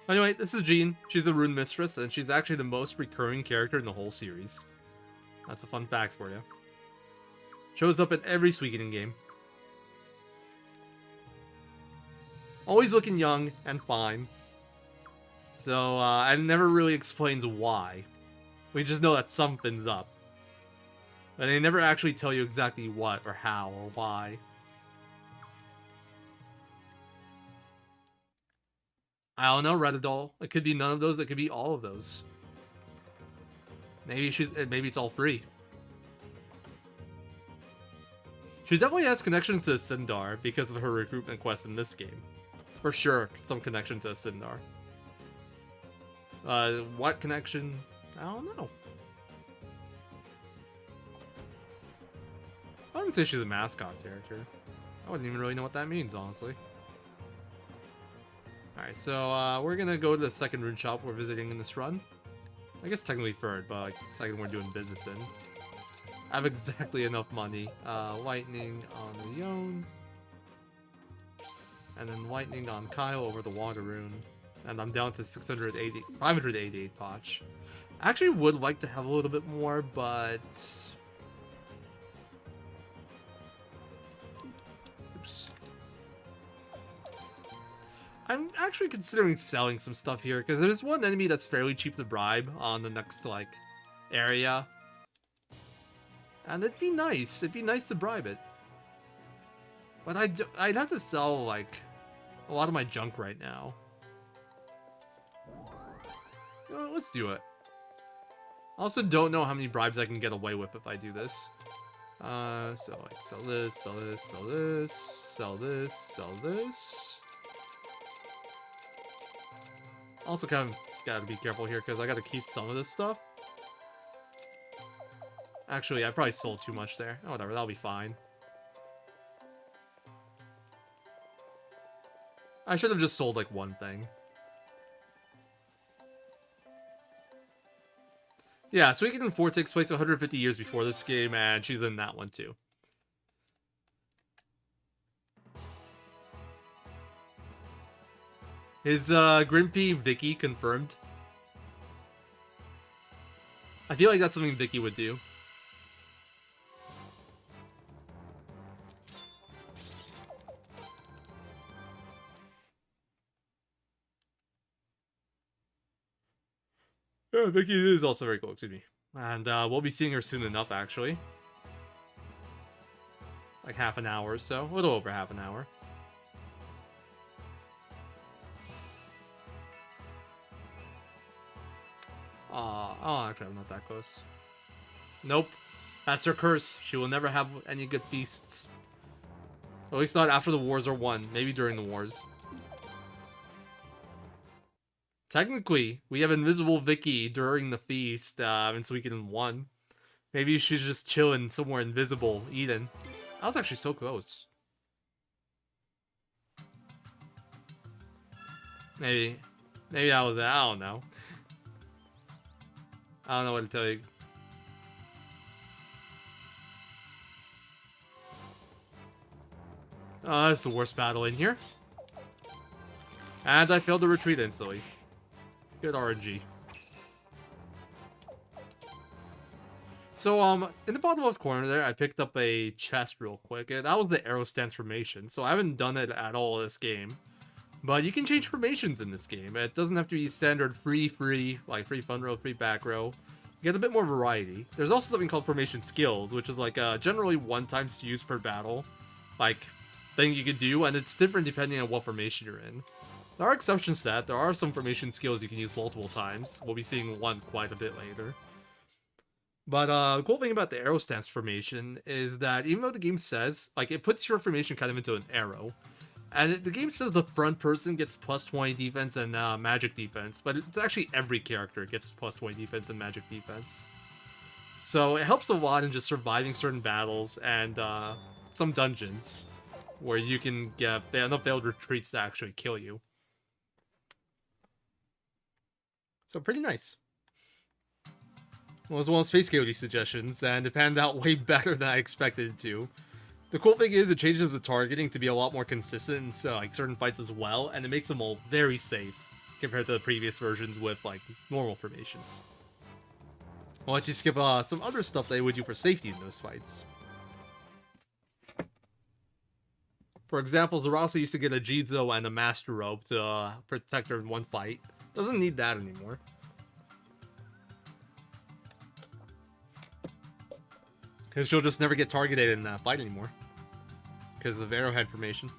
Anyway, this is Jean. She's a rune mistress, and she's actually the most recurring character in the whole series. That's a fun fact for you. Shows up in every Suikoden game. Always looking young and fine. So, and never really explains why. We just know that something's up. But they never actually tell you exactly what, or how, or why. I don't know, Reddit. It could be none of those, it could be all of those. Maybe it's all free. She definitely has connections to Sindar because of her recruitment quest in this game. For sure, some connection to Sindar. What connection? I don't know. I wouldn't say she's a mascot character. I wouldn't even really know what that means, honestly. Alright, so we're gonna go to the second rune shop we're visiting in this run. I guess technically third, but like second we're doing business in. I have exactly enough money. Lightning on Leon. And then lightning on Kyle over the water rune. And I'm down to 588 potch. I actually would like to have a little bit more, but... Oops. I'm actually considering selling some stuff here, because there's one enemy that's fairly cheap to bribe on the next, like, area. And it'd be nice. It'd be nice to bribe it. But I'd have to sell, like, a lot of my junk right now. Well, let's do it. I also don't know how many bribes I can get away with if I do this. So, like, sell this, sell this, sell this, sell this, sell this. Also kind of gotta be careful here because I gotta keep some of this stuff. Actually, I probably sold too much there. Oh, whatever, that'll be fine. I should have just sold like one thing. Yeah, Suikoden 4 takes place 150 years before this game, and she's in that one too. Is Grimpy Vicky confirmed? I feel like that's something Vicky would do. Yeah, Vicky is also very cool, excuse me. And we'll be seeing her soon enough, actually. Like half an hour or so. A little over half an hour. Oh, actually, I'm not that close. Nope. That's her curse. She will never have any good feasts. At least not after the wars are won. Maybe during the wars. Technically, we have Invisible Vicky during the feast in Suikoden 1. Maybe she's just chilling somewhere invisible, Eden. I was actually so close. Maybe that was it. I don't know. I don't know what to tell you. Oh, that's the worst battle in here. And I failed to retreat instantly. Good RNG. So, in the bottom left corner there, I picked up a chest real quick, and that was the arrow stance formation. So I haven't done it at all this game. But you can change formations in this game. It doesn't have to be standard free, like free front row, free back row. You get a bit more variety. There's also something called formation skills, which is like generally 1 time use per battle, like thing you could do, and it's different depending on what formation you're in. There are exceptions to that. There are some formation skills you can use multiple times. We'll be seeing one quite a bit later. But the cool thing about the arrow stance formation is that even though the game says, like, it puts your formation kind of into an arrow, and the game says the front person gets plus 20 defense and magic defense, but it's actually every character gets plus 20 defense and magic defense. So it helps a lot in just surviving certain battles and some dungeons where you can get enough failed retreats to actually kill you. So pretty nice. Well, it was one of Space Coyote's suggestions, and it panned out way better than I expected it to. The cool thing is it changes the targeting to be a lot more consistent in like certain fights as well, and it makes them all very safe. compared to the previous versions with like normal formations. I'll let you skip some other stuff they would do for safety in those fights. For example, Zerasa used to get a Jizo and a Master Robe to protect her in one fight. Doesn't need that anymore. Because she'll just never get targeted in that fight anymore. Because of arrowhead formation.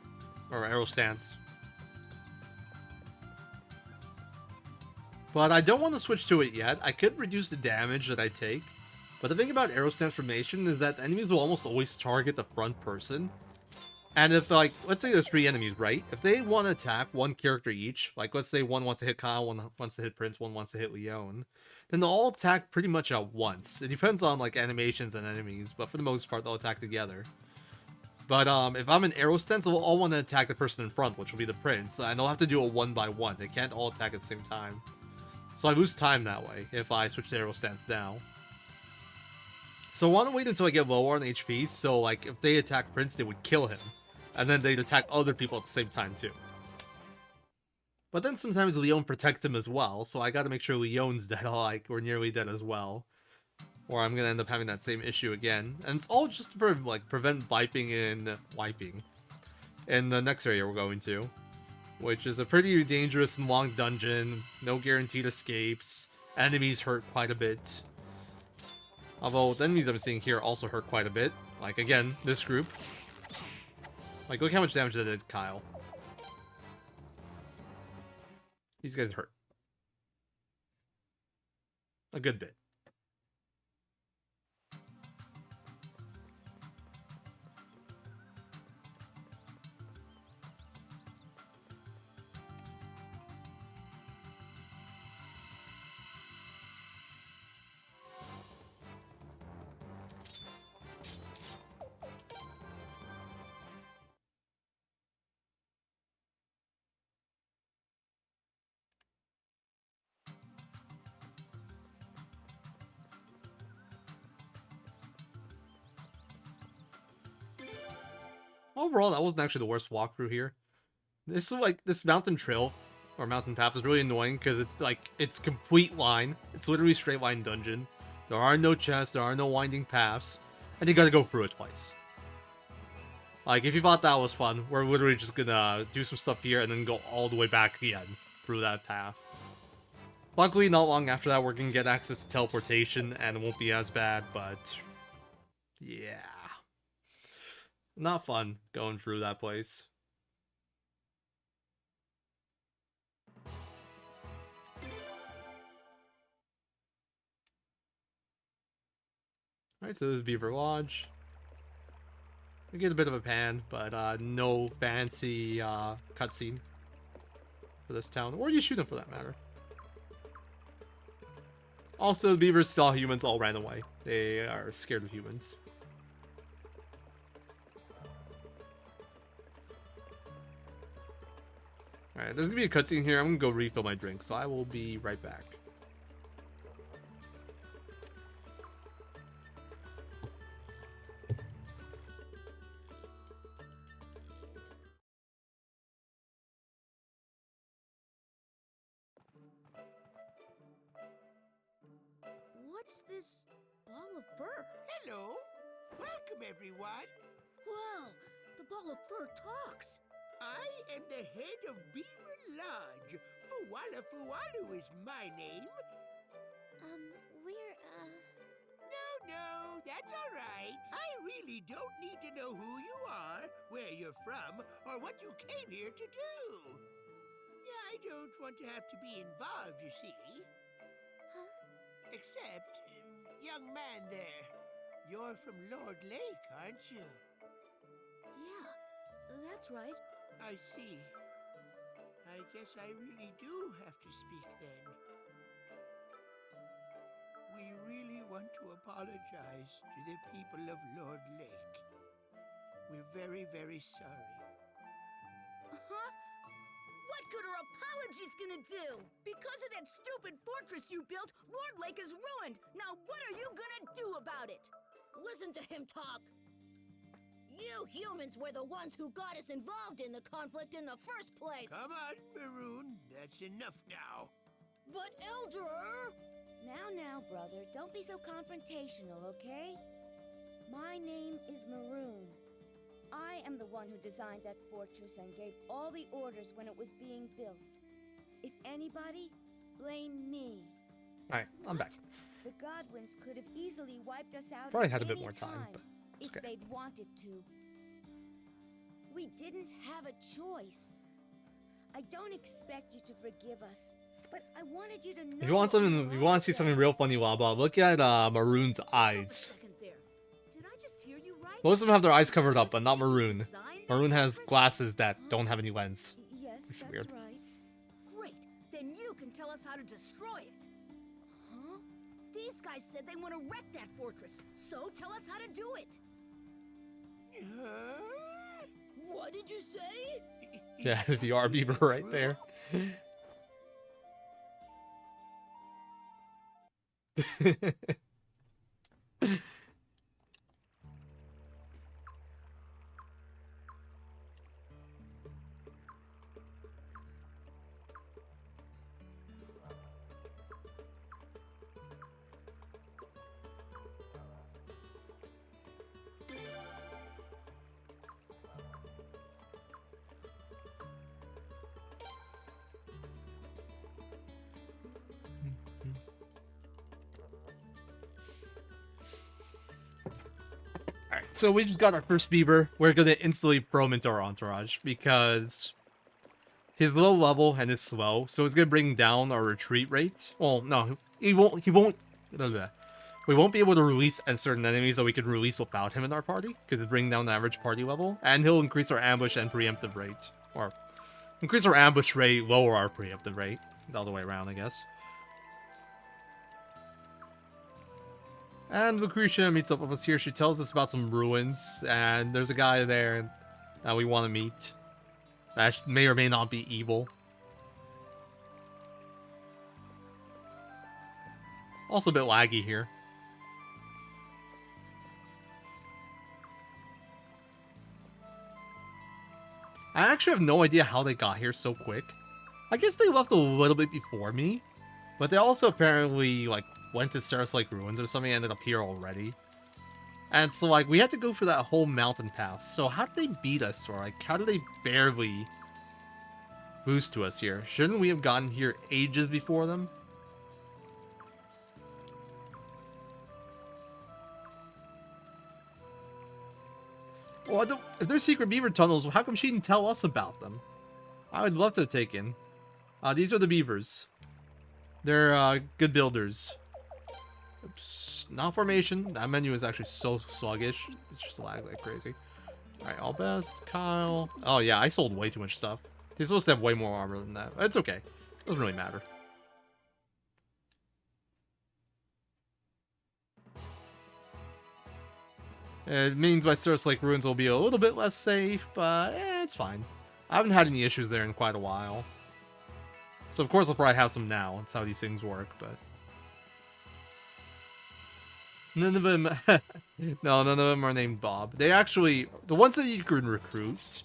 Or arrow stance. But I don't want to switch to it yet. I could reduce the damage that I take. But the thing about arrow stance formation is that enemies will almost always target the front person. And if, like, let's say there's 3 enemies, right? If they want to attack one character each, like, let's say one wants to hit Kyle, one wants to hit Prince, one wants to hit Leon, then they'll all attack pretty much at once. It depends on, like, animations and enemies, but for the most part, they'll attack together. But, if I'm an arrow stance, they'll all want to attack the person in front, which will be the Prince, and they'll have to do it one by one. They can't all attack at the same time. So I lose time that way, if I switch to arrow stance now. So I want to wait until I get lower on HP, so, like, if they attack Prince, they would kill him. And then they'd attack other people at the same time, too. But then sometimes Leon protects him as well, so I gotta make sure Leon's dead, like, or nearly dead as well. Or I'm gonna end up having that same issue again. And it's all just to, like, prevent wiping in the next area we're going to. Which is a pretty dangerous and long dungeon, no guaranteed escapes, enemies hurt quite a bit. Although the enemies I'm seeing here also hurt quite a bit. Like, again, this group. Like, look how much damage that did Kyle. These guys hurt. A good bit. Overall, that wasn't actually the worst walkthrough here. This is like, this mountain trail, or mountain path, is really annoying because it's like, it's complete line. It's literally straight line dungeon. There are no chests, there are no winding paths, and you gotta go through it twice. Like, if you thought that was fun, we're literally just gonna do some stuff here and then go all the way back again through that path. Luckily, not long after that, we're gonna get access to teleportation, and it won't be as bad, but yeah. Not fun going through that place. Alright, so this is Beaver Lodge. We get a bit of a pan, but no fancy cutscene for this town. Or you shoot them for that matter. Also, the beavers saw humans, all ran away. They are scared of humans. Alright, there's gonna be a cutscene here. I'm gonna go refill my drink, so I will be right back. What's this ball of fur? Hello. Welcome, everyone. Wow, the ball of fur talks. I am the head of Beaver Lodge. Fuwalu is my name. No, that's all right. I really don't need to know who you are, where you're from, or what you came here to do. I don't want to have to be involved, you see. Except, young man there, you're from Lord Lake, aren't you? Yeah, that's right. I see. I guess I really do have to speak then. We really want to apologize to the people of Lord Lake. We're very, very sorry. Huh? What good are apologies gonna do? Because of that stupid fortress you built, Lord Lake is ruined. Now what are you gonna do about it? Listen to him talk. You humans were the ones who got us involved in the conflict in the first place. Come on, Maroon. That's enough now. But Elder... Now, brother, don't be so confrontational, okay? My name is Maroon. I am the one who designed that fortress and gave all the orders when it was being built. If anybody, blame me. Alright, I'm back. The Godwins could have easily wiped us out. Probably had a bit more time, but it's if okay. they'd wanted to. We didn't have a choice. I don't expect you to forgive us, but I wanted you to know. If you want something, if you want to see something real funny, Waba, look at Maroon's eyes. Did I just hear you right? Most of them have their eyes covered up, but not Maroon. Maroon has glasses that don't have any lens. Yes, Which is that's weird. right. Great. Then you can tell us how to destroy it. Huh? These guys said they want to wreck that fortress, so tell us how to do it. What did you say? Yeah, the VR beaver right there. Alright, so we just got our first beaver. We're gonna instantly throw him into our entourage because he's low level and is slow, so it's gonna bring down our retreat rate. Well, no, he won't. We won't be able to release certain enemies that we can release without him in our party because it's bringing down the average party level, and he'll increase our ambush and preemptive rate, or increase our ambush rate, lower our preemptive rate. The other way around, I guess. And Lucretia meets up with us here. She tells us about some ruins, and there's a guy there that we want to meet. That may or may not be evil. Also a bit laggy here. I actually have no idea how they got here so quick. I guess they left a little bit before me, but they also apparently, like, went to Saros Lake Ruins or something and ended up here already. And so, like, we had to go through that whole mountain path. So how did they beat us? Or, like, how did they barely boost to us here? Shouldn't we have gotten here ages before them? Well, if there's secret beaver tunnels, how come she didn't tell us about them? I would love to take in. These are the beavers. They're good builders. Oops, not formation. That menu is actually so sluggish. It's just lag like crazy. Alright, all best. Kyle. Oh yeah, I sold way too much stuff. He's supposed to have way more armor than that. It's okay. Doesn't really matter. It means my Saros Lake Ruins will be a little bit less safe, but it's fine. I haven't had any issues there in quite a while. So of course I'll probably have some now. That's how these things work, but... None of them... No, none of them are named Bob. They actually... The ones that you can recruit,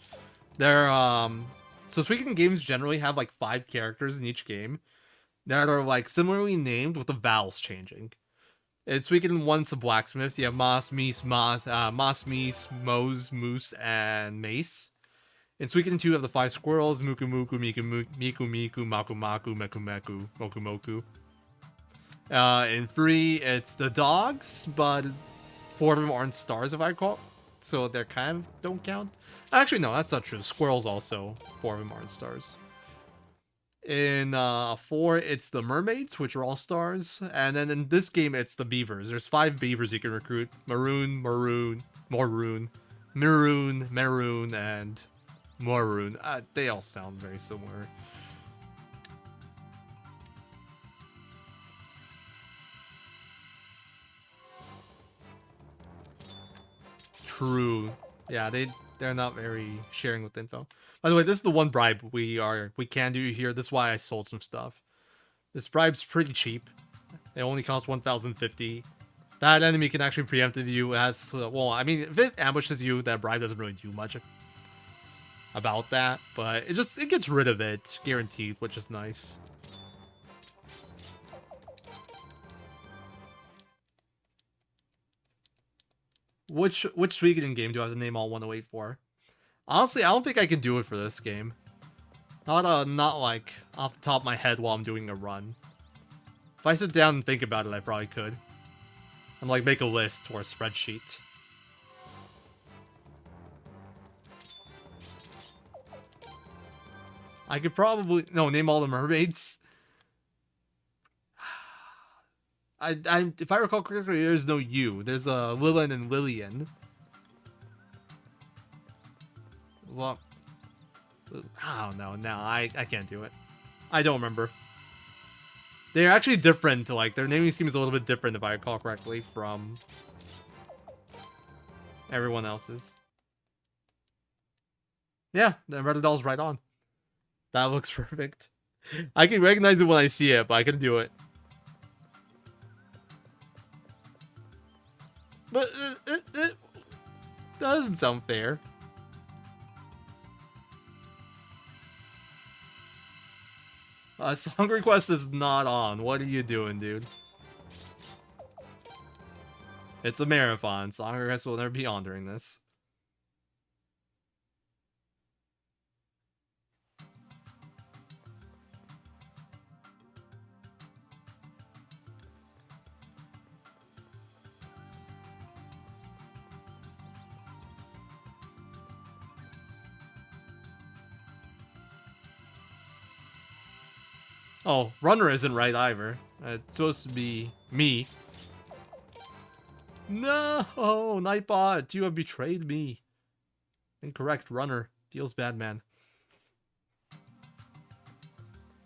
they're... So Suikoden games generally have like 5 characters in each game that are like similarly named with the vowels changing. In Suikoden 1, it's the blacksmiths. You have Moss, Meese, Mose, Moose, and Mace. In Suikoden 2, you have the 5 squirrels, Muku Muku, Miku Miku, Maku Maku, Meku Meku, Moku Moku. In 3, it's the dogs, but 4 of them aren't stars if I recall. So they're kind of don't count. Actually, no, that's not true. Squirrels also, 4 of them aren't stars. In 4, it's the mermaids, which are all stars. And then in this game, it's the beavers. There's 5 beavers you can recruit. Maroon, and Maroon. They all sound very similar. True. Yeah, they're not very sharing with info. By the way, this is the one bribe we can do here. That's why I sold some stuff. This bribe's pretty cheap. It only costs 1,050. That enemy can actually preemptive you as well. I mean, if it ambushes you, that bribe doesn't really do much about that, but it gets rid of it guaranteed, which is nice. Which Suikoden game do I have to name all 108 for? Honestly, I don't think I can do it for this game. Not like off the top of my head while I'm doing a run. If I sit down and think about it, I probably could. And like make a list or a spreadsheet. I could probably name all the mermaids. If I recall correctly, there's no U. There's Lillian and Lillian. Well, I don't know. Now I can't do it. I don't remember. They're actually different. Like their naming scheme is a little bit different, if I recall correctly, from everyone else's. Yeah, the Red Doll's right on. That looks perfect. I can recognize it when I see it, but I couldn't do it. But it doesn't sound fair. Song request is not on. What are you doing, dude? It's a marathon. Song request will never be on during this. Oh, runner isn't right either. It's supposed to be me. No, Nightbot, you have betrayed me. Incorrect, runner. Feels bad, man.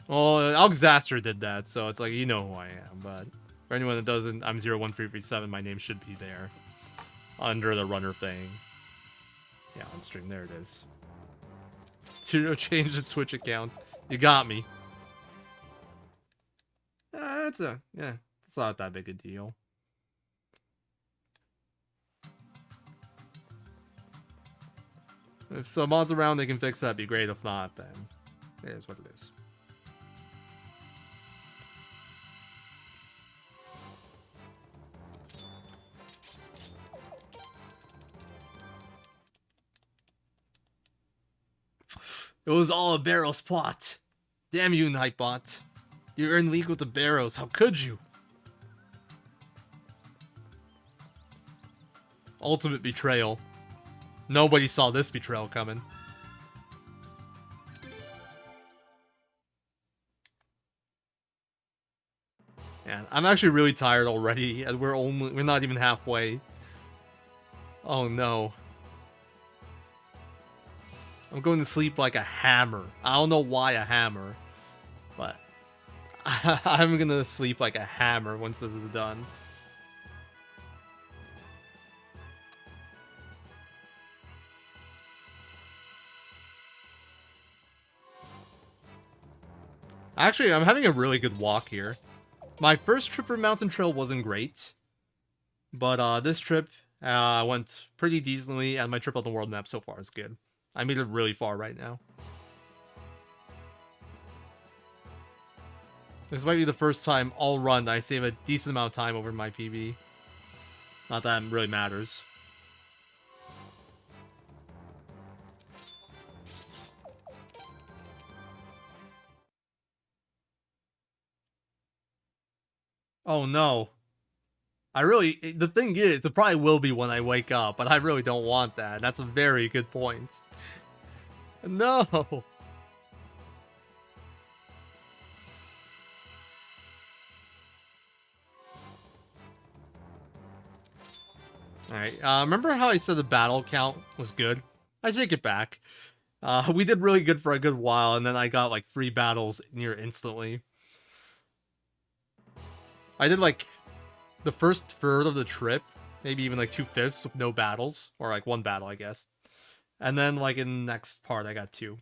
Well, Alexaster did that, so it's like, you know who I am. But for anyone that doesn't, I'm 01337. My name should be there. Under the runner thing. Yeah, on stream. There it is. To change the Switch account. You got me. It's not that big a deal. If someone's around, they can fix that. Be great. If not, then it is what it is. It was all a Barrow's plot. Damn you, Nightbot. You're in league with the Barrows. How could you? Ultimate betrayal. Nobody saw this betrayal coming. Man, I'm actually really tired already, and we're not even halfway. Oh no. I'm going to sleep like a hammer. I don't know why a hammer, but I'm gonna sleep like a hammer once this is done. Actually, I'm having a really good walk here. My first trip for Mountain Trail wasn't great, but this trip went pretty decently, and my trip on the world map so far is good. I made it really far right now. This might be the first time all run that I save a decent amount of time over my PB. Not that it really matters. Oh no. The thing is, it probably will be when I wake up, but I really don't want that. That's a very good point. No! Alright, remember how I said the battle count was good? I take it back. We did really good for a good while, and then I got like 3 battles near instantly. I did like the first third of the trip, maybe even like 2/5 with no battles, or like 1 battle, I guess. And then like in the next part, I got 2.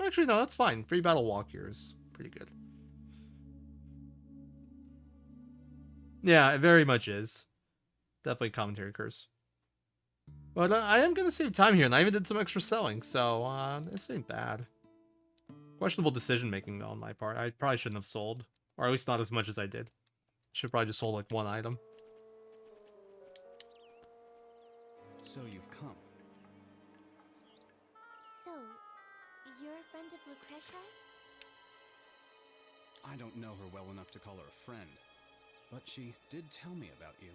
Actually, no, that's fine. 3 battle walk here is pretty good. Yeah, it very much is. definitely commentary curse. But I am gonna save time here, and I even did some extra selling, so this ain't bad. Questionable decision making though on my part. I probably shouldn't have sold, or at least not as much as I did. Should probably just sold like one item. So you've come. So, you're a friend of Lucretia's? I don't know her well enough to call her a friend, but she did tell me about you.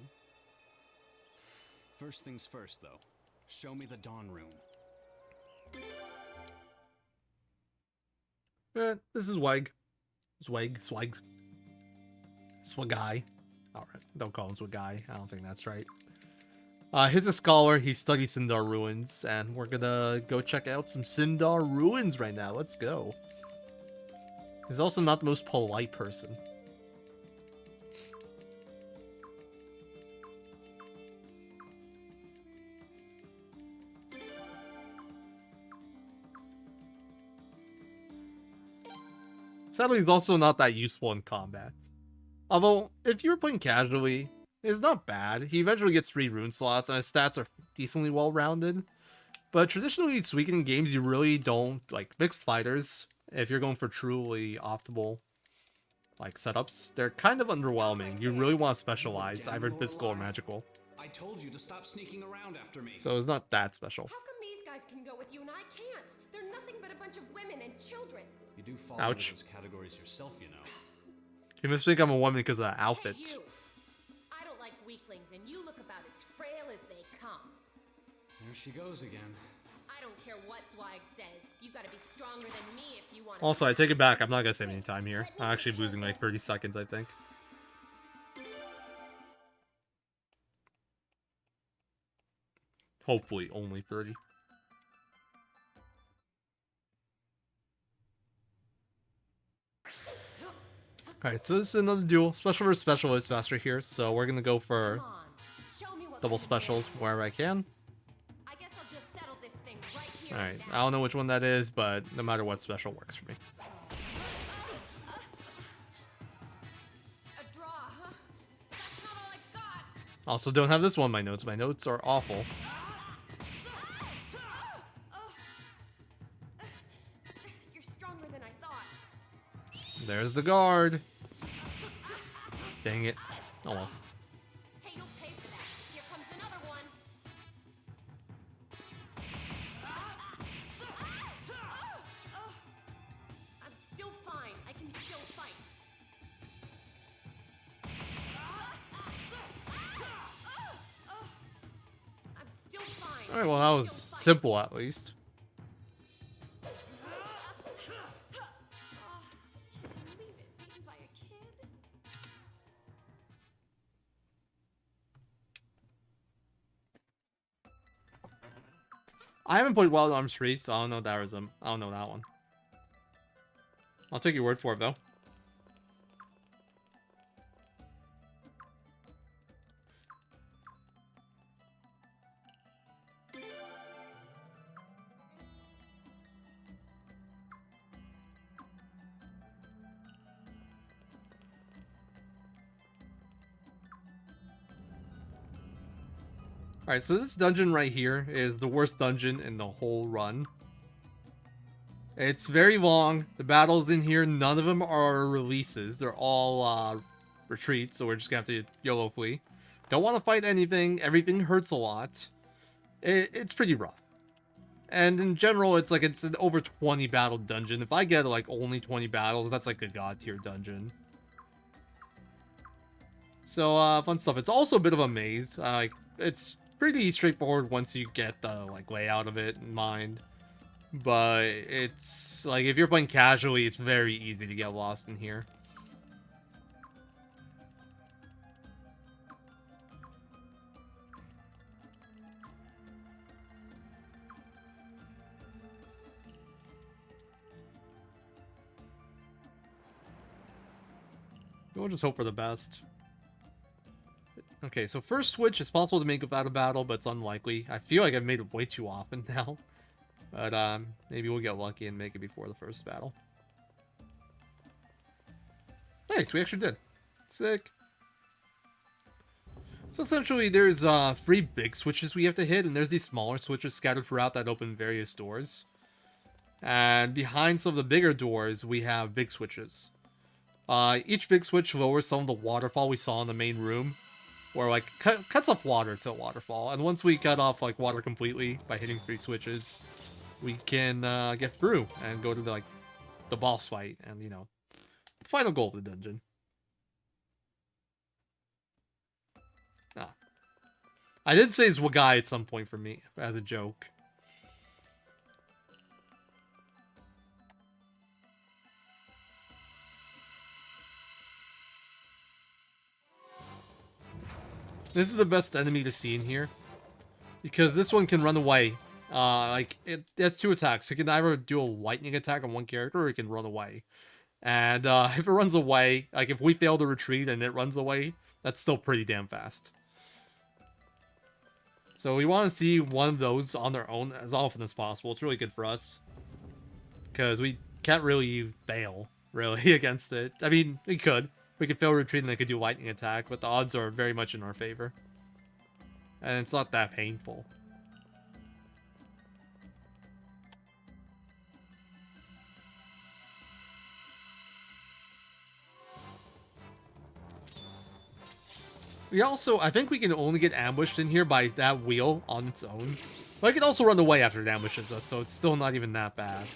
First things first, though. Show me the Dawn Rune. This is Swag. Swag. Swagai. Alright, don't call him Swagai. I don't think that's right. He's a scholar. He studies Sindar ruins, and we're gonna go check out some Sindar ruins right now. Let's go. He's also not the most polite person. Sadly, he's also not that useful in combat. Although, if you're playing casually, it's not bad. He eventually gets 3 rune slots, and his stats are decently well-rounded. But traditionally, in Suikoden games, you really don't, like, mixed fighters, if you're going for truly optimal, like, setups, they're kind of underwhelming. You really want to specialize, either physical or magical. I told you to stop sneaking around after me. So it's not that special. How come these guys can go with you and I can't? They're nothing but a bunch of women and children. You do fall Ouch. into those categories yourself, you know. You must think I'm a woman because of the outfit. Hey, you. I don't like weaklings, and you look about as frail as they come. There she goes again. I don't care what Swag says. You gotta be stronger than me if you want. Also, I take it back. I'm not gonna save any time here. I'm actually losing like 30 seconds, I think. Hopefully, only 30. Alright, so this is another duel. Special versus special is faster here, so we're gonna go for double specials wherever I can. I guess I'll just settle this thing right here. Alright, I don't know which one that is, but no matter what, special works for me. A draw, huh? That's not all I got. Also, don't have this one in my notes. My notes are awful. You're stronger than I thought. There's the guard. Dang it. Oh well. Hey, you'll pay for that. Here comes another one. I'm still fine. I can still fight. I'm still fine. Alright, well that was simple at least. I haven't played Wild Arms 3, so I don't know that was I don't know that one. I'll take your word for it though. Alright, so this dungeon right here is the worst dungeon in the whole run. It's very long. The battles in here, none of them are releases. They're all retreats, so we're just gonna have to YOLO flee. Don't want to fight anything. Everything hurts a lot. It's pretty rough. And in general, it's an over 20 battle dungeon. If I get like only 20 battles, that's like a god tier dungeon. So fun stuff. It's also a bit of a maze. It's pretty straightforward once you get the layout of it in mind. But it's if you're playing casually, it's very easy to get lost in here. We'll just hope for the best. Okay, so first switch, it's possible to make without a battle, but it's unlikely. I feel like I've made it way too often now. But maybe we'll get lucky and make it before the first battle. Nice, we actually did. Sick. So essentially, there's 3 big switches we have to hit, and there's these smaller switches scattered throughout that open various doors. And behind some of the bigger doors, we have big switches. Each big switch lowers some of the waterfall we saw in the main room, or like cuts off water to a waterfall. And once we cut off like water completely by hitting 3 switches, we can get through and go to the boss fight and, you know, the final goal of the dungeon. I did say Zwagai at some point for me, as a joke. This is the best enemy to see in here, because this one can run away. Like, it has 2 attacks. It can either do a lightning attack on one character, or it can run away. And if it runs away, like if we fail to retreat and it runs away, that's still pretty damn fast. So we want to see one of those on their own as often as possible. It's really good for us, because we can't really fail, really, against it. I mean, we could. We could fail retreat and they could do lightning attack, but the odds are very much in our favor. And it's not that painful. We also, I think we can only get ambushed in here by that wheel on its own. But it can also run away after it ambushes us, so it's still not even that bad.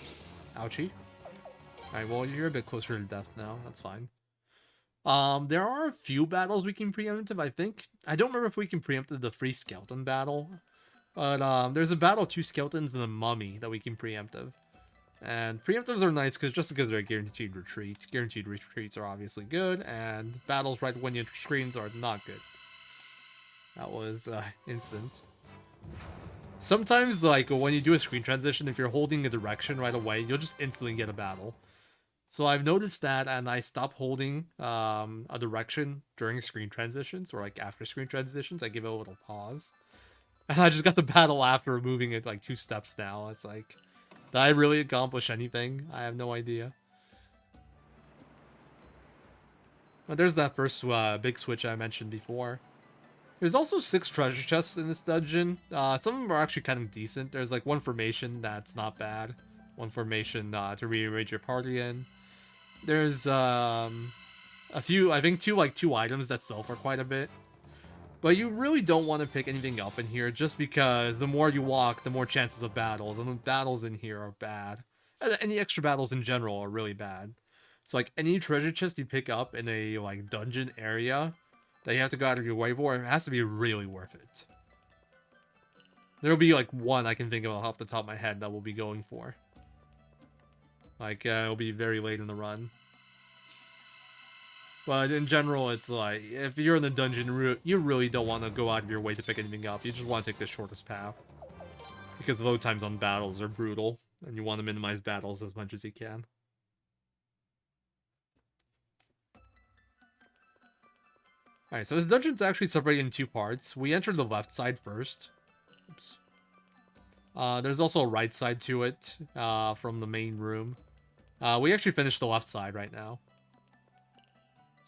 Ouchie. Alright, well, you're a bit closer to death now. That's fine. There are a few battles we can preemptive, I think. I don't remember if we can preempt the free skeleton battle. But there's a battle of 2 skeletons and a mummy that we can preemptive. And preemptives are nice just because they're a guaranteed retreat. Guaranteed retreats are obviously good, and battles right when you enter screens are not good. That was instant. Sometimes, like, when you do a screen transition, if you're holding a direction right away, you'll just instantly get a battle. So I've noticed that, and I stop holding a direction during screen transitions, or like after screen transitions. I give it a little pause. And I just got the battle after moving it like 2 steps now. It's like, did I really accomplish anything? I have no idea. But there's that first big switch I mentioned before. There's also 6 treasure chests in this dungeon. Some of them are actually kind of decent. There's like 1 formation that's not bad. 1 formation to rearrange your party in. There's a few, I think 2 items that sell for quite a bit. But you really don't want to pick anything up in here, just because the more you walk, the more chances of battles, and the battles in here are bad. And any extra battles in general are really bad. So like any treasure chest you pick up in a like dungeon area that you have to go out of your way for, it has to be really worth it. There'll be like 1 I can think of off the top of my head that we'll be going for. Like it'll be very late in the run. But in general, it's like, if you're in the dungeon, you really don't want to go out of your way to pick anything up. You just want to take the shortest path. Because load times on battles are brutal, and you want to minimize battles as much as you can. Alright, so this dungeon's actually separated in 2 parts. We entered the left side first. Oops. There's also a right side to it, from the main room. We actually finished the left side right now.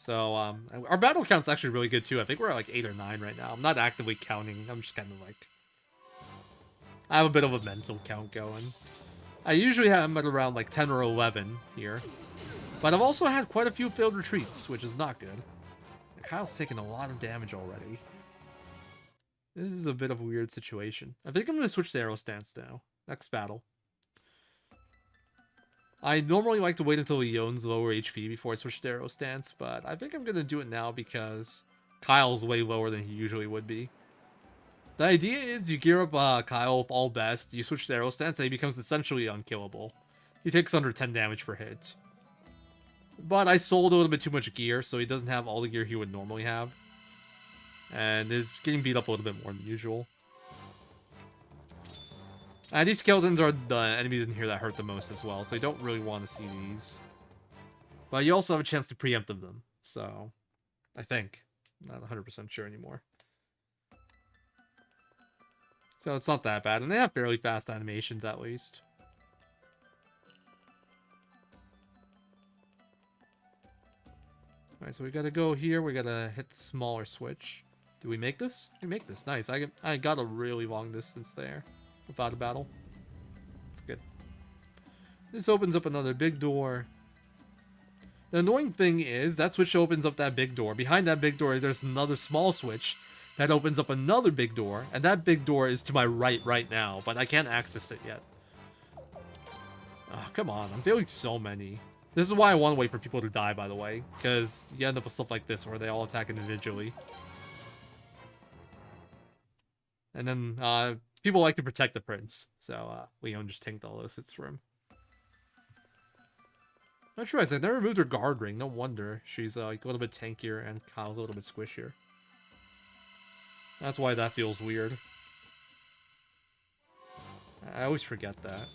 So, our battle count's actually really good too. I think we're at like 8 or 9 right now. I'm not actively counting. I'm just kind of like... I have a bit of a mental count going. I usually have them at around like 10 or 11 here. But I've also had quite a few failed retreats, which is not good. Kyle's taken a lot of damage already. This is a bit of a weird situation. I think I'm going to switch to Arrow Stance now. Next battle. I normally like to wait until he owns lower HP before I switch to Arrow Stance, but I think I'm going to do it now because Kyle's way lower than he usually would be. The idea is you gear up Kyle all best, you switch to Arrow Stance, and he becomes essentially unkillable. He takes under 10 damage per hit. But I sold a little bit too much gear, so he doesn't have all the gear he would normally have. And is getting beat up a little bit more than usual. These skeletons are the enemies in here that hurt the most as well, so you don't really want to see these. But you also have a chance to preempt them, so... I think. I'm not 100% sure anymore. So it's not that bad, and they have fairly fast animations at least. Alright, so we gotta go here, we gotta hit the smaller switch. Do we make this? We make this. Nice. I got a really long distance there without a battle. That's good. This opens up another big door. The annoying thing is that switch opens up that big door. Behind that big door, there's another small switch that opens up another big door. And that big door is to my right now, but I can't access it yet. Oh, come on. I'm failing so many. This is why I want to wait for people to die, by the way. Because you end up with stuff like this where they all attack individually. And then people like to protect the prince. So Leon just tanked all those hits for him. Not sure, I never removed her guard ring. No wonder. She's like a little bit tankier and Kyle's a little bit squishier. That's why that feels weird. I always forget that.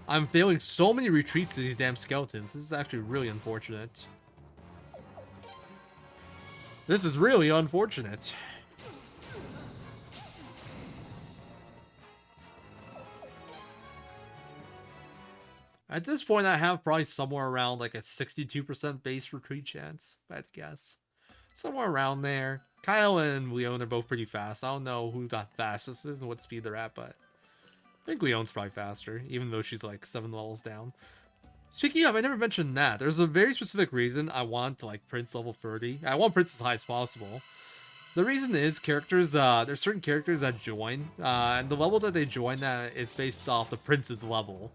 I'm failing so many retreats to these damn skeletons. This is actually really unfortunate. This is really unfortunate. At this point, I have probably somewhere around like a 62% base retreat chance, if I had to guess. Somewhere around there. Kyle and Leon are both pretty fast. I don't know who the fastest is and what speed they're at, but I think Leon's probably faster, even though she's like 7 levels down. Speaking of, I never mentioned that. There's a very specific reason I want to like Prince level 30. I want Prince as high as possible. The reason is characters, there's certain characters that join, and the level that they join at is based off the Prince's level.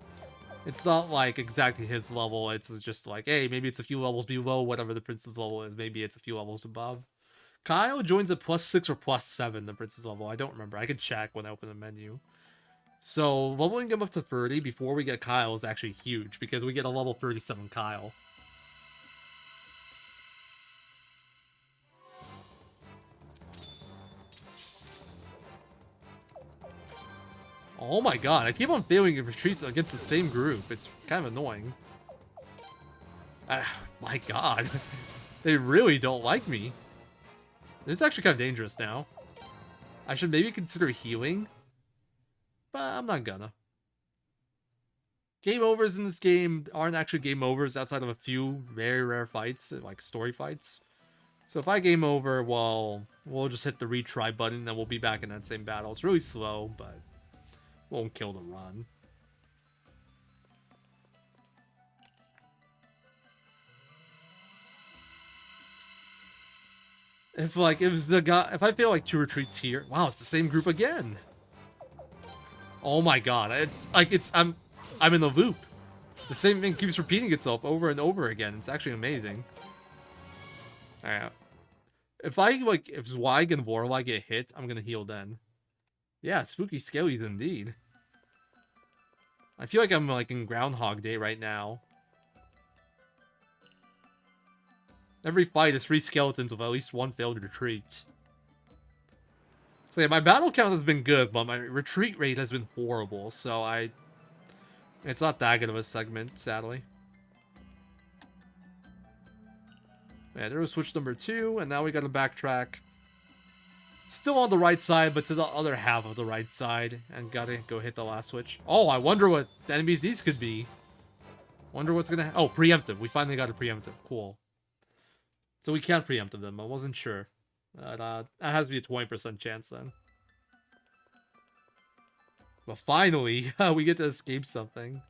It's not like exactly his level, it's just like, hey, maybe it's a few levels below whatever the Prince's level is, maybe it's a few levels above. Kyle joins at +6 or +7, the Prince's level, I don't remember, I can check when I open the menu. So, leveling him up to 30 before we get Kyle is actually huge, because we get a level 37 Kyle. Oh my god, I keep on failing in retreats against the same group. It's kind of annoying. My god. They really don't like me. This is actually kind of dangerous now. I should maybe consider healing. But I'm not gonna. Game overs in this game aren't actually game overs outside of a few very rare fights, like story fights. So if I game over, well, we'll just hit the retry button and then we'll be back in that same battle. It's really slow, but won't kill the run. If I feel like 2 retreats here, wow, it's the same group again. Oh my god, it's like I'm in a loop. The same thing keeps repeating itself over and over again. It's actually amazing. Alright. If Zweig and Warlock get hit, I'm gonna heal then. Yeah, spooky skellies indeed. I feel like I'm like in Groundhog Day right now. Every fight is 3 skeletons with at least 1 failed retreat. So yeah, my battle count has been good, but my retreat rate has been horrible, so it's not that good of a segment, sadly. Yeah, there was switch number 2, and now we gotta backtrack. Still on the right side, but to the other half of the right side, and gotta go hit the last switch. Oh, I wonder what enemies these could be. Wonder what's gonna oh, preemptive. We finally got a preemptive. Cool. So we can't preemptive them. I wasn't sure. That has to be a 20% chance then. But finally, we get to escape something.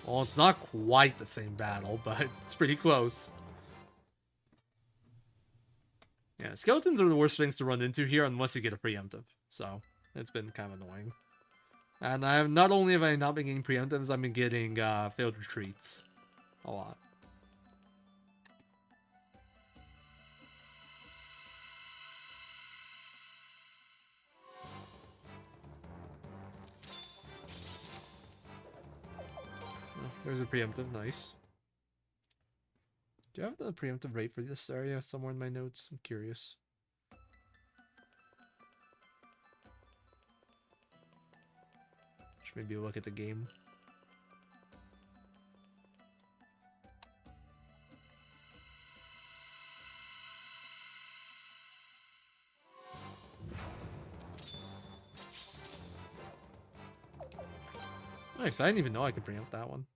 Well, it's not quite the same battle, but it's pretty close. Yeah, skeletons are the worst things to run into here unless you get a preemptive. So, it's been kind of annoying. And not only have I not been getting preemptives, I've been getting failed retreats. A lot. Oh, there's a preemptive, nice. Do I have the preemptive rate for this area somewhere in my notes? I'm curious. Should maybe look at the game. Nice, I didn't even know I could preempt that one.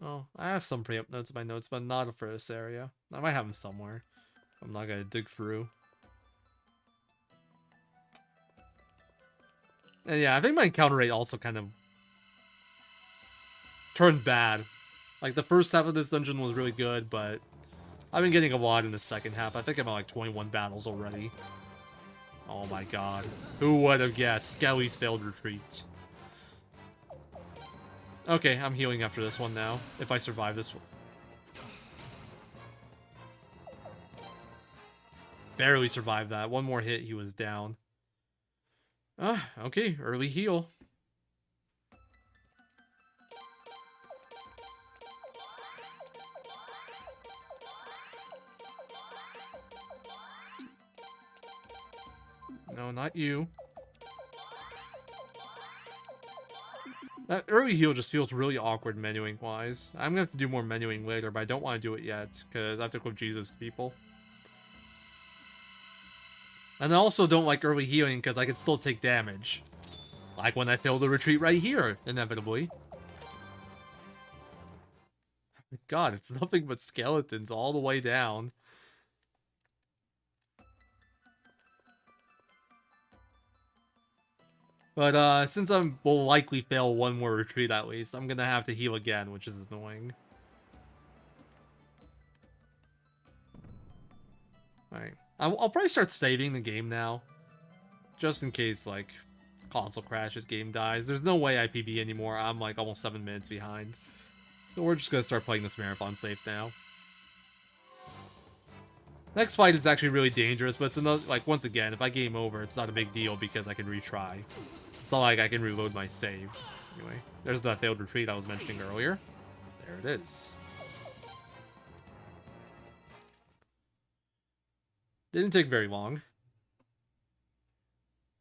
Oh, I have some preempt notes in my notes, but not for this area. I might have them somewhere. I'm not gonna dig through. And yeah, I think my encounter rate also kind of turned bad. Like, the first half of this dungeon was really good, but I've been getting a lot in the second half. I think I'm at like 21 battles already. Oh my god. Who would have guessed? Skelly's failed retreat. Okay, I'm healing after this one now, if I survive this one. Barely survived that. One more hit, he was down. Okay, early heal. No, not you. That early heal just feels really awkward menuing-wise. I'm gonna have to do more menuing later, but I don't want to do it yet, because I have to clip Jesus to people. And I also don't like early healing, because I can still take damage. Like when I fail the retreat right here, inevitably. God, it's nothing but skeletons all the way down. But since I will likely fail one more retreat at least, I'm gonna have to heal again, which is annoying. Alright. I'll probably start saving the game now. Just in case, like, console crashes, game dies. There's no way I PB anymore. I'm, like, almost 7 minutes behind. So we're just gonna start playing this marathon safe now. Next fight is actually really dangerous, but it's another, like, once again, if I game over, it's not a big deal because I can retry. It's not like I can reload my save. Anyway, there's that failed retreat I was mentioning earlier. There it is. Didn't take very long.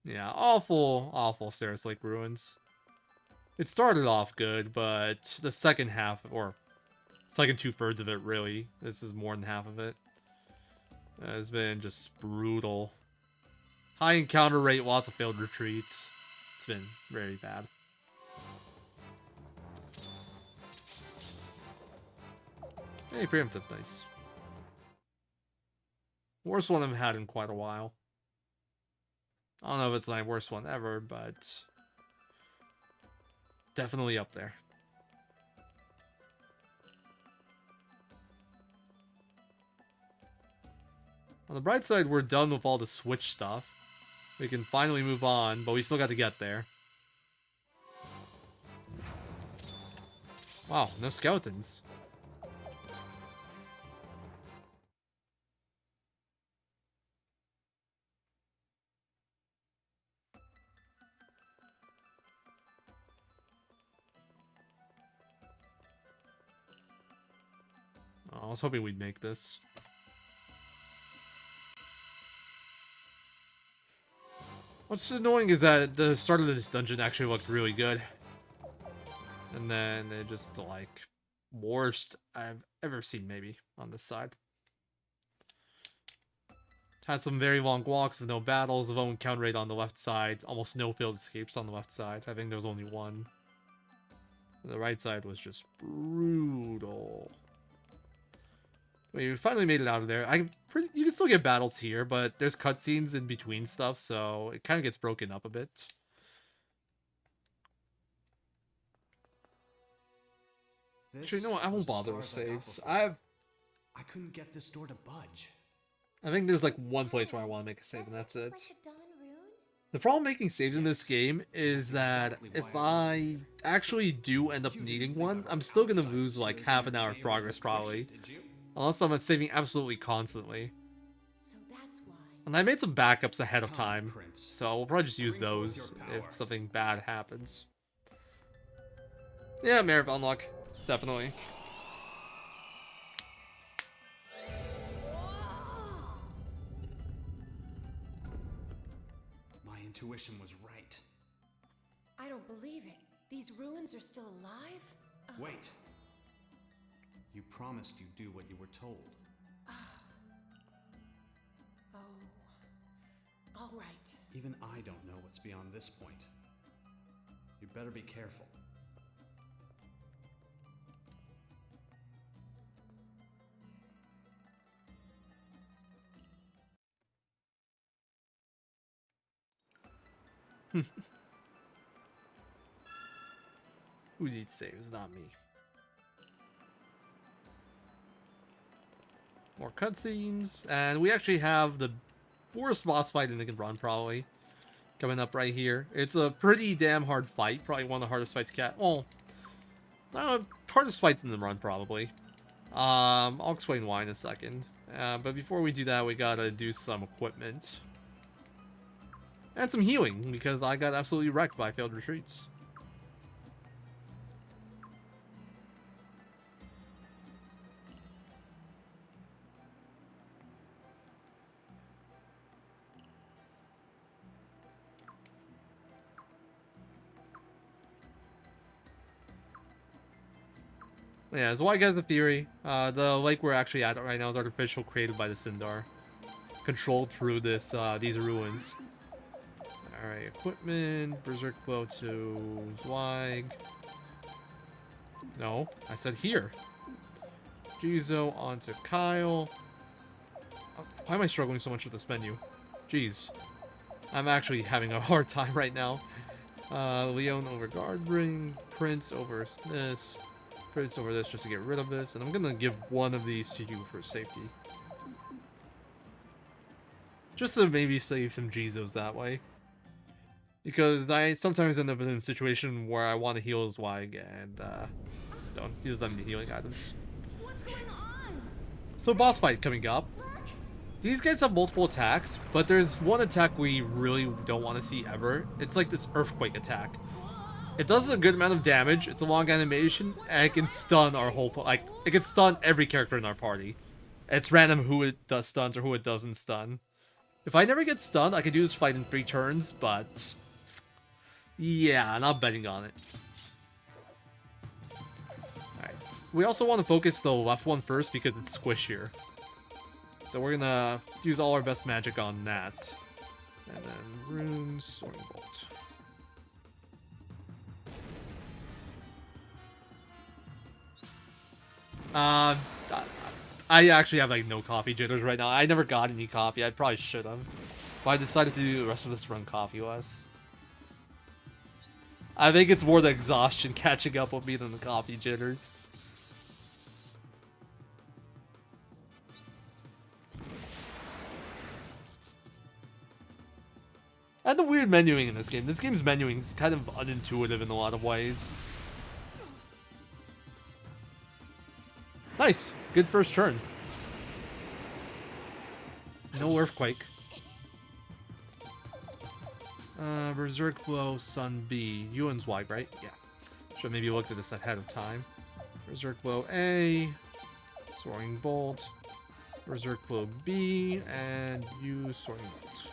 Yeah, awful Sarah's Lake Ruins. It started off good, but the second half, or second 2/3 of it, really, this is more than half of it, has been just brutal. High encounter rate, lots of failed retreats. It's been very bad. Hey, preemptive, nice. Worst one I've had in quite a while. I don't know if it's my worst one ever, but definitely up there. On the bright side, we're done with all the Switch stuff. We can finally move on, but we still got to get there. Wow, no skeletons. Oh, I was hoping we'd make this. What's annoying is that the start of this dungeon actually looked really good. And then it just, like, worst I've ever seen, maybe, on this side. Had some very long walks with no battles, low encounter rate on the left side, almost no failed escapes on the left side. I think there was only one. The right side was just brutal. We finally made it out of there. You can still get battles here, but there's cutscenes in between stuff, so it kind of gets broken up a bit. Actually, no, I won't bother with saves. I couldn't get this door to budge. I think there's like one place where I want to make a save, and that's it. The problem making saves in this game is that if I actually do end up needing one, I'm still going to lose like half an hour of progress, probably. Unless I'm saving absolutely constantly. And I made some backups ahead of time, so we'll probably just use those if something bad happens. Yeah, marathon luck. Definitely. My intuition was right. I don't believe it. These ruins are still alive? Wait. You promised you'd do what you were told. Oh. All right. Even I don't know what's beyond this point. You better be careful. Who needs saves? Not me. More cutscenes, and we actually have the worst boss fight in the run, probably, coming up right here. It's a pretty damn hard fight, probably one of the hardest fights hardest fights in the run, probably. I'll explain why in a second. But before we do that, we gotta do some equipment. And some healing, because I got absolutely wrecked by failed retreats. Yeah, so why guys the theory? The lake we're actually at right now is artificial, created by the Sindar, controlled through this these ruins. All right, equipment, Berserk Blow to Zweig. No, I said here. Jizo onto Kyle. Oh, why am I struggling so much with this menu? Jeez, I'm actually having a hard time right now. Leon over Guardbring, Prince over this. Prince over this just to get rid of this, and I'm gonna give one of these to you for safety. Just to maybe save some Jizos that way. Because I sometimes end up in a situation where I want to heal Zweig and he doesn't have any healing items. So boss fight coming up. These guys have multiple attacks, but there's one attack we really don't want to see ever. It's like this earthquake attack. It does a good amount of damage, it's a long animation, and it can stun our whole, it can stun every character in our party. It's random who it does stuns or who it doesn't stun. If I never get stunned, I can do this fight in 3 turns, but yeah, not betting on it. Alright, we also want to focus the left one first because it's squishier. So we're gonna use all our best magic on that. And then runes, Soaring Bolt. I actually have like no coffee jitters right now. I never got any coffee. I probably should have. But I decided to do the rest of this run coffee-less. I think it's more the exhaustion catching up with me than the coffee jitters. And the weird menuing in this game. This game's menuing is kind of unintuitive in a lot of ways. Nice. Good first turn. No earthquake. Berserk Blow, Sun B. Ewan's Zweig, right? Yeah. Should maybe looked at this ahead of time. Berserk Blow A. Soaring Bolt. Berserk Blow B. And use Soaring Bolt.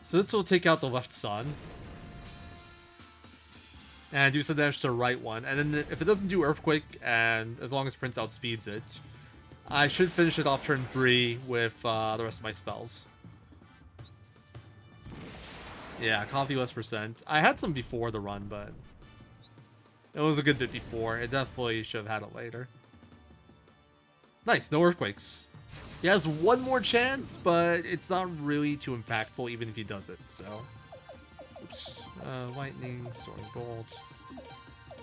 So this will take out the left sun. And do some damage to the right one. And then if it doesn't do Earthquake, and as long as Prince outspeeds it, I should finish it off turn 3 with the rest of my spells. Yeah, coffee less %. I had some before the run, but it was a good bit before. It definitely should have had it later. Nice, no Earthquakes. He has one more chance, but it's not really too impactful even if he does it, so... Oops. Lightning, Soaring Bolt,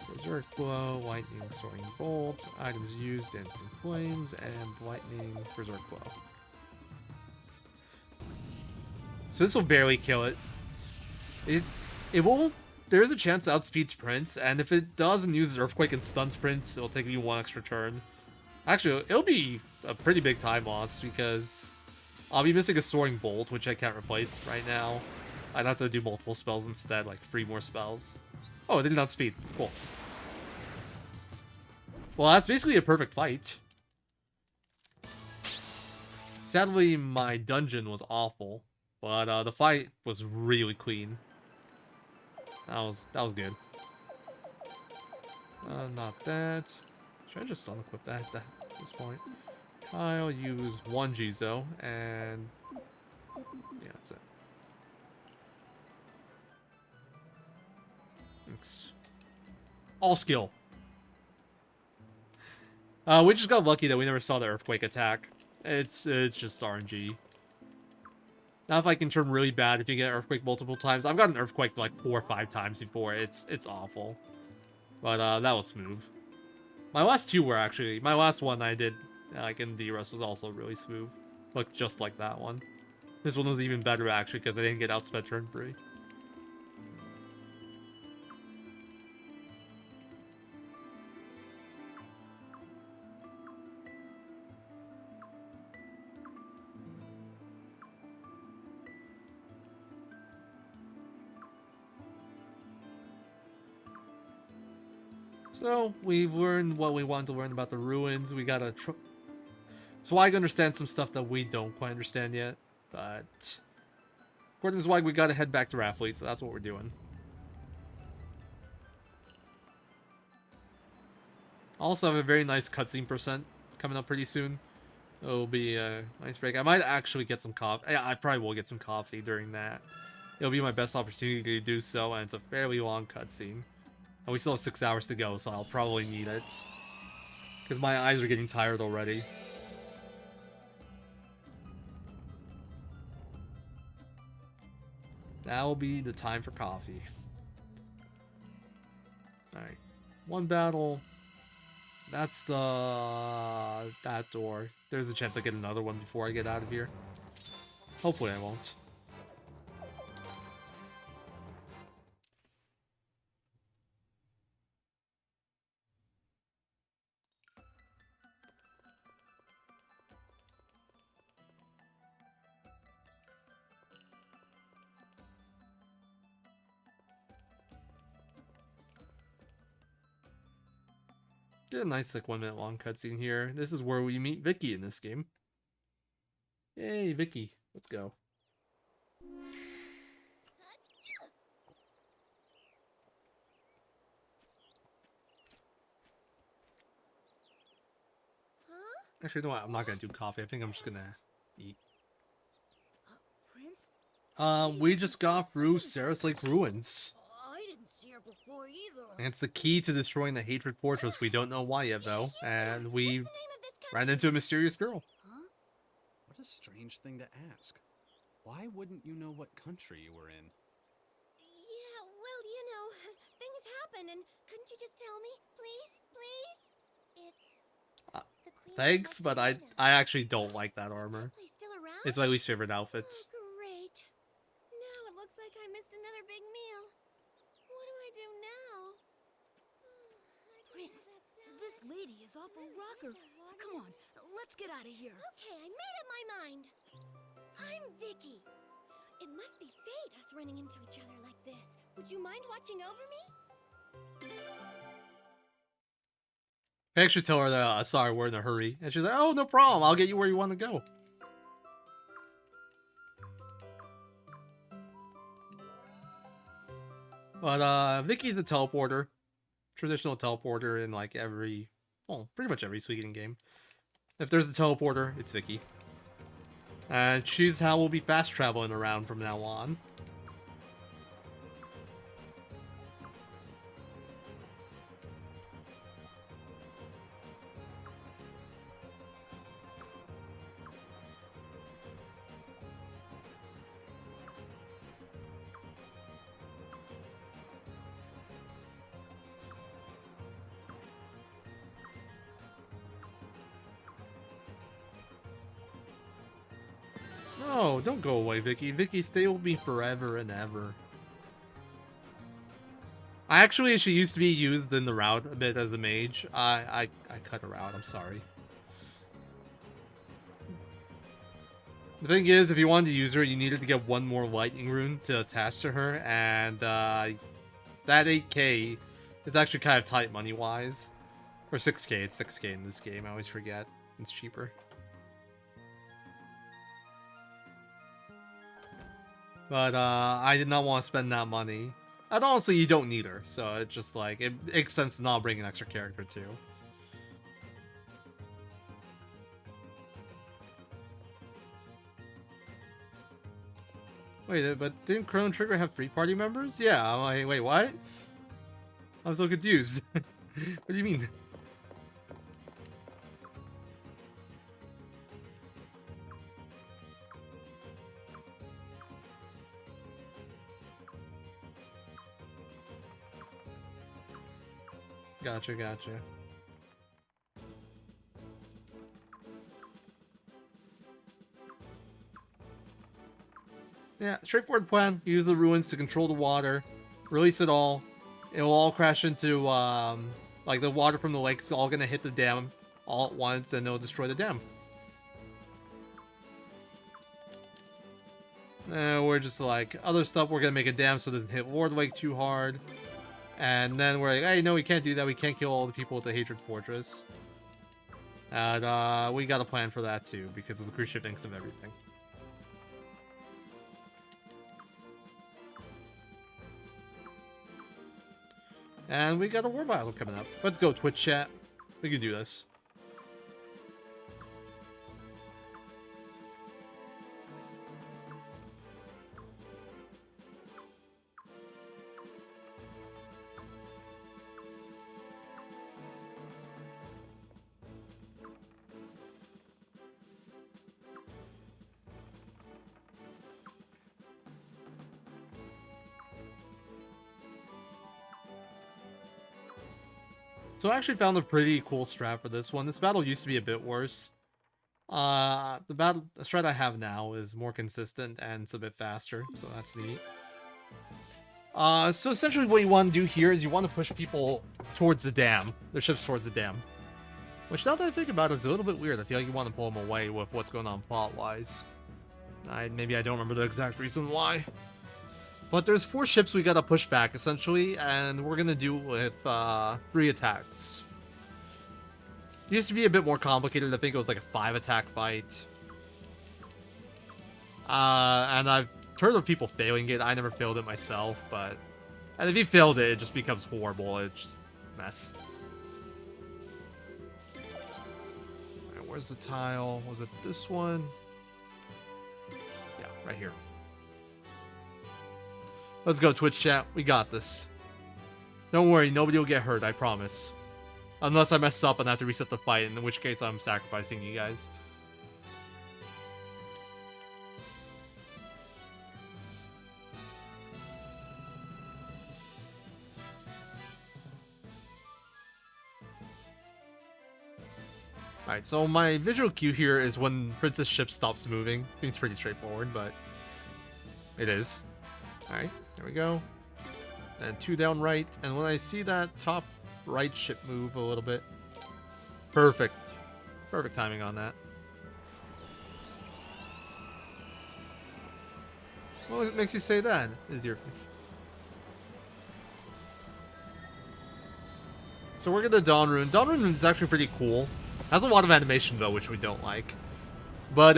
Berserk Blow, Lightning, Soaring Bolt, items used, Dancing Flames, and Lightning, Berserk Blow. So this will barely kill it. It will... There is a chance it outspeeds Prince, and if it does and uses Earthquake and stuns Prince, it'll take me 1 extra turn. Actually, it'll be a pretty big time loss, because I'll be missing a Soaring Bolt, which I can't replace right now. I'd have to do multiple spells instead, like 3 more spells. Oh, it did not speed. Cool. Well, that's basically a perfect fight. Sadly, my dungeon was awful, but the fight was really clean. That was good. Not that. Should I just unequip that at this point? I'll use 1 Jizo, and yeah, that's it. Thanks. All skill. We just got lucky that we never saw the earthquake attack. It's just RNG. Now if I can turn really bad if you get earthquake multiple times. I've gotten earthquake like 4 or 5 times before. It's awful. But that was smooth. My last two were actually... My last one I did like in D-Rust was also really smooth. Looked just like that one. This one was even better actually because I didn't get outsped turn free. So, we've learned what we want to learn about the ruins. We gotta Zweig understands some stuff that we don't quite understand yet. But, according to Zweig, we gotta head back to Rathfleet, so that's what we're doing. Also have a very nice cutscene percent coming up pretty soon. It'll be a nice break. I might actually get some coffee. Yeah, I probably will get some coffee during that. It'll be my best opportunity to do so, and it's a fairly long cutscene. And we still have 6 hours to go, so I'll probably need it. Because my eyes are getting tired already. That'll be the time for coffee. Alright. One battle. That's that door. There's a chance I get another one before I get out of here. Hopefully I won't. Get a nice like 1 minute long cutscene here. This is where we meet Vicky in this game. Yay, Vicky. Let's go. Actually, you know what? I'm not gonna do coffee. I think I'm just gonna eat. Prince? We just got through Sarah's Lake Ruins. I didn't see her before either. And it's the key to destroying the Hatred Fortress. We don't know why yet, though. And we ran into a mysterious girl. What a strange thing to ask. Why wouldn't you know what country you were in? Yeah, well, you know, things happen, and couldn't you just tell me? Please? Please? It's... Thanks, but I actually don't like that armor. still around? It's my least favorite outfit. Great. Now it looks like I missed another big meal. What do I do now? Prince, this lady is off a rocker. Come on, let's get out of here. Okay, I made up my mind. I'm Vicky. It must be fate us running into each other like this. Would you mind watching over me? I actually tell her that, sorry, we're in a hurry. And she's like, oh, no problem. I'll get you where you want to go. But, Vicky's the teleporter. Traditional teleporter in, like, pretty much every Suikoden game. If there's a teleporter, it's Vicky. And she's how we'll be fast traveling around from now on. No, don't go away, Vicky. Vicky, stay with me forever and ever. Actually, she used to be used in the route a bit as a mage. I cut her out. I'm sorry. The thing is, if you wanted to use her, you needed to get one more lightning rune to attach to her, and that 8k is actually kind of tight money-wise. Or 6k, it's 6k in this game, I always forget. It's cheaper. But I did not want to spend that money. And honestly, you don't need her, so it's just like, it makes sense to not bring an extra character too. Wait, but didn't Chrono Trigger have 3 party members? Yeah, I'm like, wait, what? I'm so confused. What do you mean? Gotcha, gotcha. Yeah, straightforward plan. Use the ruins to control the water. Release it all. It will all crash into, like the water from the lake is all gonna hit the dam all at once and it'll destroy the dam. We're just like, other stuff, we're gonna make a dam so it doesn't hit Warb Lake too hard. And then we're like, hey, no, we can't do that. We can't kill all the people with the Hatred Fortress. And we got a plan for that too, because of the cruise ship thinks of everything. And we got a war battle coming up. Let's go, Twitch chat. We can do this. So I actually found a pretty cool strat for this one. This battle used to be a bit worse. The strat I have now is more consistent and it's a bit faster, so that's neat. So essentially what you want to do here is you want to push people towards the dam. Their ships towards the dam. Which, now that I think about it, is a little bit weird. I feel like you want to pull them away with what's going on plot-wise. Maybe I don't remember the exact reason why. But there's 4 ships we gotta push back, essentially, and we're gonna do with 3 attacks. It used to be a bit more complicated. I think it was like a 5-attack fight. And I've heard of people failing it. I never failed it myself, but... And if you failed it, it just becomes horrible. It's just a mess. Alright, where's the tile? Was it this one? Yeah, right here. Let's go, Twitch chat. We got this. Don't worry, nobody will get hurt, I promise. Unless I mess up and have to reset the fight, in which case I'm sacrificing you guys. Alright, so my visual cue here is when Princess ship stops moving. Seems pretty straightforward, but it is. Alright, there we go. And 2 down right, and when I see that top right ship move a little bit, perfect. Perfect timing on that. What makes you say that? Is your... So we're gonna Dawn Rune. Dawn Rune is actually pretty cool. Has a lot of animation though, which we don't like. But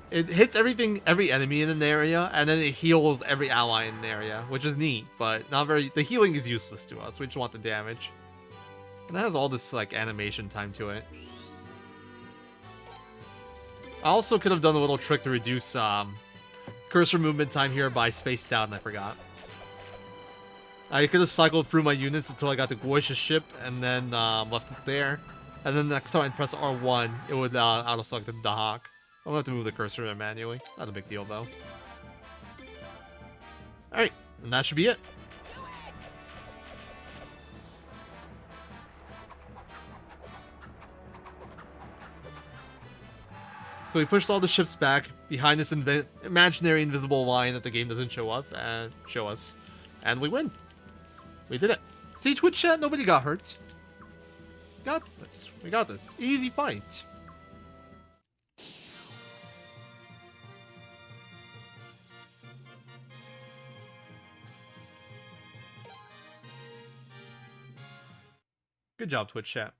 it hits every enemy in an area, and then it heals every ally in an area, which is neat, but not very... The healing is useless to us. We just want the damage. And it has all this like animation time to it. I also could have done a little trick to reduce cursor movement time here, but I spaced out and I forgot. I could have cycled through my units until I got to Goish's ship, and then left it there. And then next time I press R1, it would auto-select the Dahak. I'm gonna have to move the cursor there manually. Not a big deal, though. Alright, and that should be it. So we pushed all the ships back behind this imaginary invisible line that the game doesn't show up and show us. And we win. We did it. See, Twitch chat, nobody got hurt. Got this. We got this. Easy fight. Good job, Twitch chat.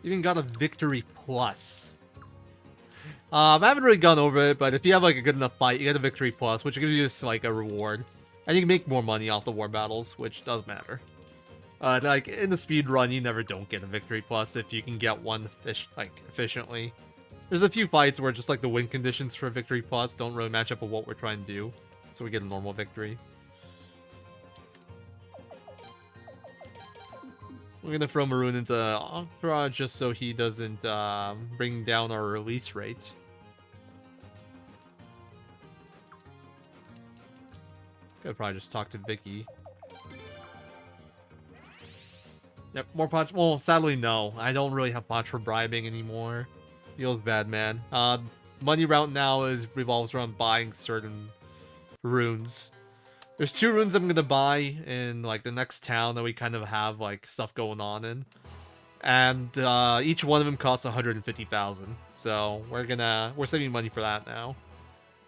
Even got a victory plus. I haven't really gone over it, but if you have like a good enough fight, you get a victory plus, which gives you just like a reward. And you can make more money off the war battles, which does matter. Like in the speed run, you never don't get a victory plus if you can get one efficiently. There's a few fights where just like the win conditions for a victory plus don't really match up with what we're trying to do, so we get a normal victory. We're gonna throw Maroon into Opera just so he doesn't bring down our release rate. Could probably just talk to Vicky. Yep, more punch. Well, sadly, no. I don't really have much for bribing anymore. Feels bad, man. Money route now revolves around buying certain runes. There's 2 runes I'm gonna buy in like the next town that we kind of have like stuff going on in, and each one of them costs 150,000. So we're saving money for that now.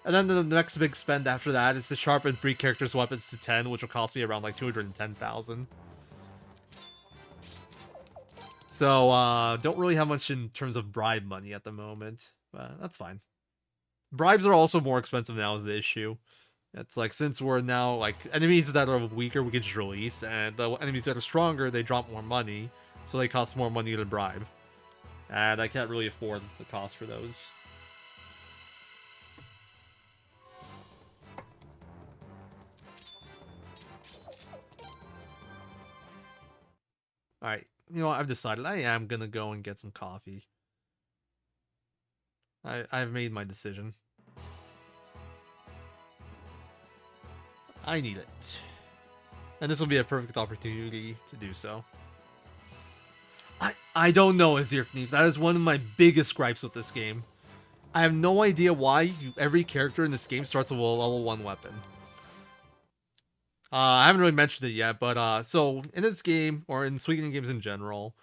And then the next big spend after that is to sharpen 3 characters' weapons to 10, which will cost me around like 210,000. So don't really have much in terms of bribe money at the moment, but that's fine. Bribes are also more expensive now is the issue. It's like, since we're now, like, enemies that are weaker, we can just release, and the enemies that are stronger, they drop more money, so they cost more money to bribe. And I can't really afford the cost for those. Alright, you know what, I've decided I am gonna go and get some coffee. I've made my decision. I need it. And this will be a perfect opportunity to do so. I don't know, Azir Fneef. That is one of my biggest gripes with this game. I have no idea why every character in this game starts with a level 1 weapon. I haven't really mentioned it yet, but so in this game, or in Suikoden games in general,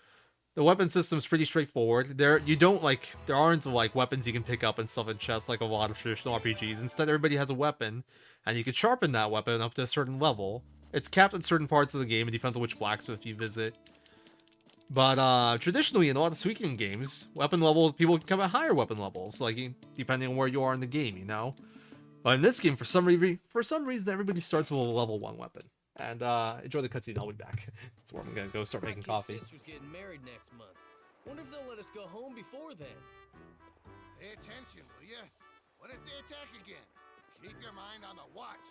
the weapon system is pretty straightforward. There aren't like weapons you can pick up and stuff in chests like a lot of traditional RPGs. Instead, everybody has a weapon, and you can sharpen that weapon up to a certain level. It's capped at certain parts of the game. It depends on which blacksmith you visit. But traditionally, in a lot of Suikoden games, weapon levels, people can come at higher weapon levels, like depending on where you are in the game, you know. But in this game, for some reason, everybody starts with a level 1 weapon. And enjoy the cutscene. I'll be back. That's where I'm gonna go start making coffee. My sister's getting married next month. Wonder if they'll let us go home before then. Pay attention, will ya? What if they attack again? Keep your mind on the watch.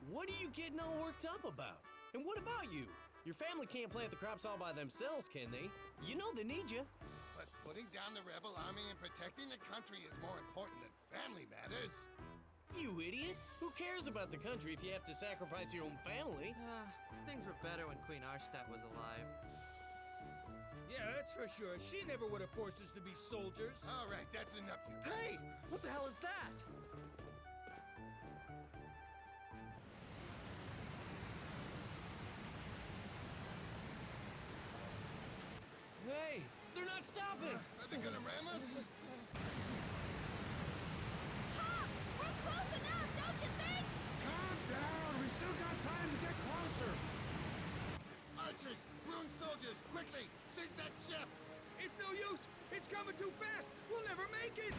What are you getting all worked up about? And what about you? Your family can't plant the crops all by themselves, can they? You know they need you. But putting down the rebel army and protecting the country is more important than family matters. You idiot! Who cares about the country if you have to sacrifice your own family? Things were better when Queen Arshtat was alive. Yeah, that's for sure. She never would have forced us to be soldiers. All right, that's enough. Hey! What the hell is that? Hey! They're not stopping! Are they gonna ram us? Calm down! We still got time to get closer! Archers! Rune soldiers! Quickly! Sink that ship! It's no use! It's coming too fast! We'll never make it!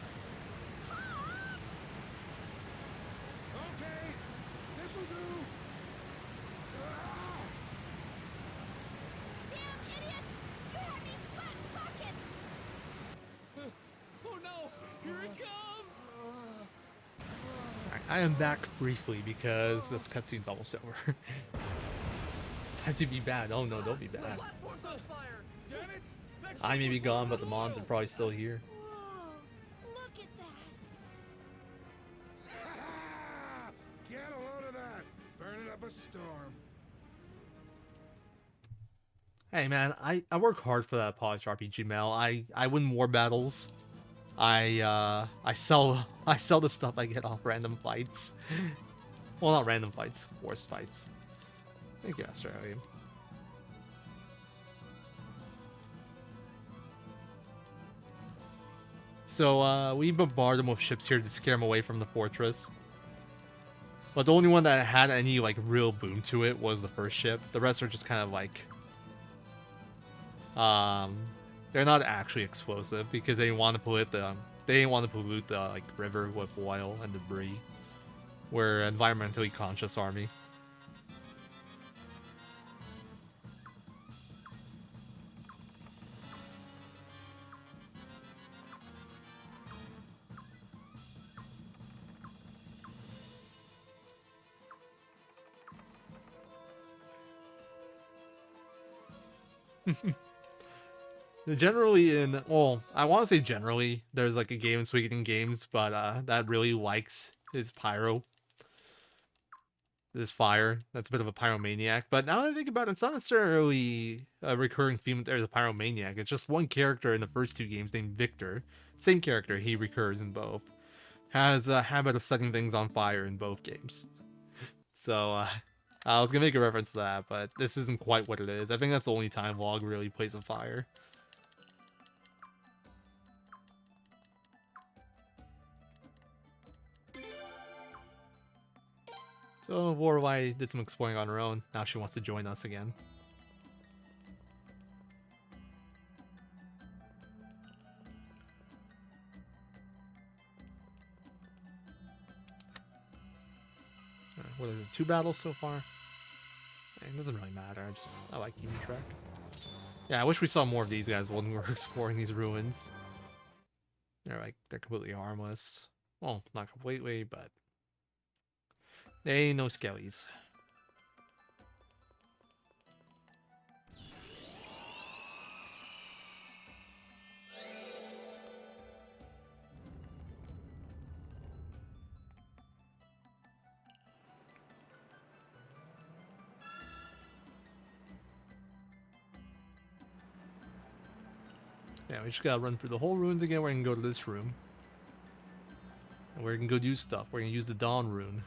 Okay! This'll do! Damn idiot! You had me sweat buckets! Oh no! Here it comes! Alright, I am back briefly because this cutscene's almost over. Time to be bad. Oh no, don't be bad. Platform's on fire! Damn it! I may be gone, but the Mons are probably still here. Whoa! Look at that! Get a load of that! Burning up a storm. Hey man, I work hard for that polished RPG mail. I win war battles. I sell the stuff I get off random fights. Well, not random fights, forced fights. Thank you, Australian. So we bombard them with ships here to scare them away from the fortress. But the only one that had any like real boom to it was the first ship. The rest are just kind of like they're not actually explosive because they didn't want to pollute the like river with oil and debris. We're an environmentally conscious army. Generally well, I want to say generally, there's like a game in Suikoden games, but that really likes his pyro. This fire. That's a bit of a pyromaniac. But now that I think about it, it's not necessarily a recurring theme that there's a pyromaniac. It's just one character in the first two games named Victor. Same character, he recurs in both. Has a habit of setting things on fire in both games. So, I was gonna make a reference to that, but this isn't quite what it is. I think that's the only time Log really plays with fire. So, Warwai did some exploring on her own. Now she wants to join us again. What is it? 2 battles so far? It doesn't really matter. I like keeping track. Yeah, I wish we saw more of these guys when we're exploring these ruins. They're completely harmless. Well, not completely, but they ain't no skellies. Yeah, we just gotta run through the whole ruins again. We're gonna go to this room. And we're gonna go do stuff. We're gonna use the Dawn rune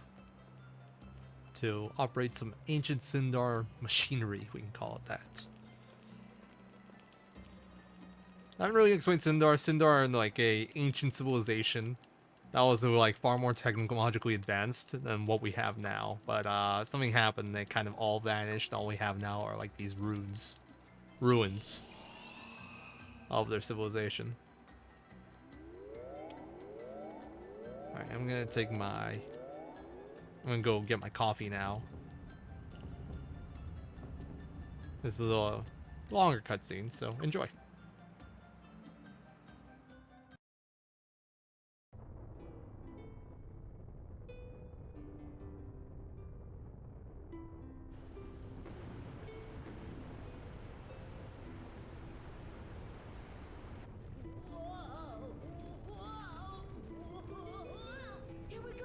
to operate some ancient Sindar machinery, if we can call it that. I haven't really explained Sindar. Sindar are like a ancient civilization that was like far more technologically advanced than what we have now. But something happened, they kind of all vanished. All we have now are like these ruins of their civilization. Alright, I'm gonna go get my coffee now. This is a longer cutscene, so enjoy. Here we go!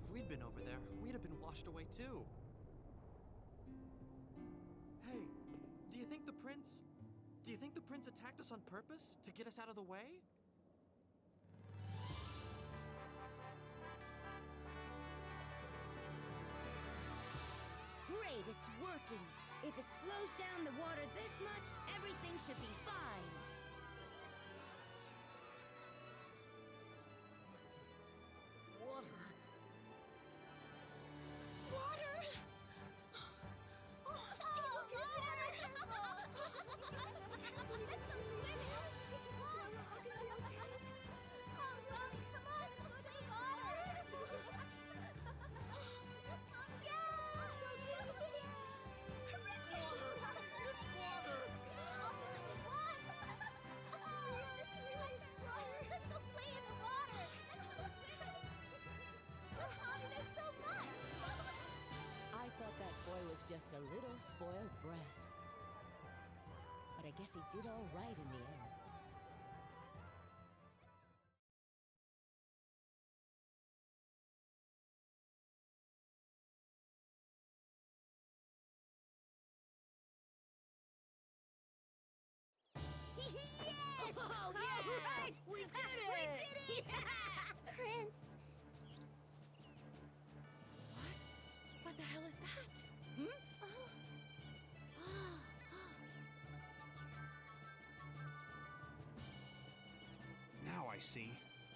If we'd been over there, we'd have been washed away too. Hey, do you think the prince attacked us on purpose to get us out of the way? Great, it's working. If it slows down the water this much, everything should be fine. Water! Water! I thought that boy was just a little spoiled brat. But I guess he did all right in the end. Yes! Oh, yeah! Right! We did it! We did it! Prince! What the hell is that? Now I see.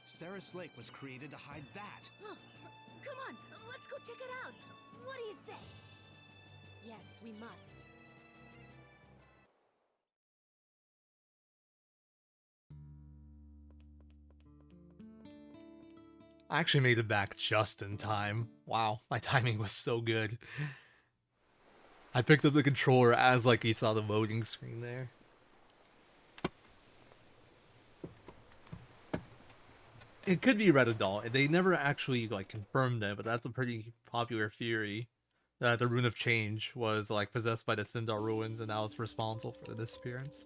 Ceres Lake was created to hide that. Come on, let's go check it out. What do you say? Yes, we must. I actually made it back just in time. Wow, my timing was so good. I picked up the controller as like you saw the loading screen there. It could be Red Adult. They never actually like confirmed it, but that's a pretty popular theory that the Rune of Change was like possessed by the Sindar ruins and that was responsible for the disappearance.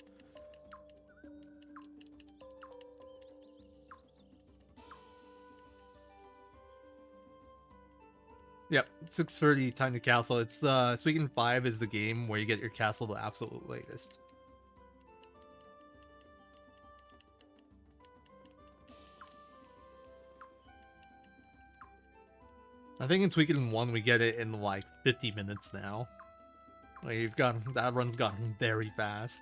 Yep, 6:30 time to castle. It's Suikoden 5 is the game where you get your castle the absolute latest. I think in Suikoden 1 we get it in like 50 minutes now. Like you've gotten that run's gotten very fast.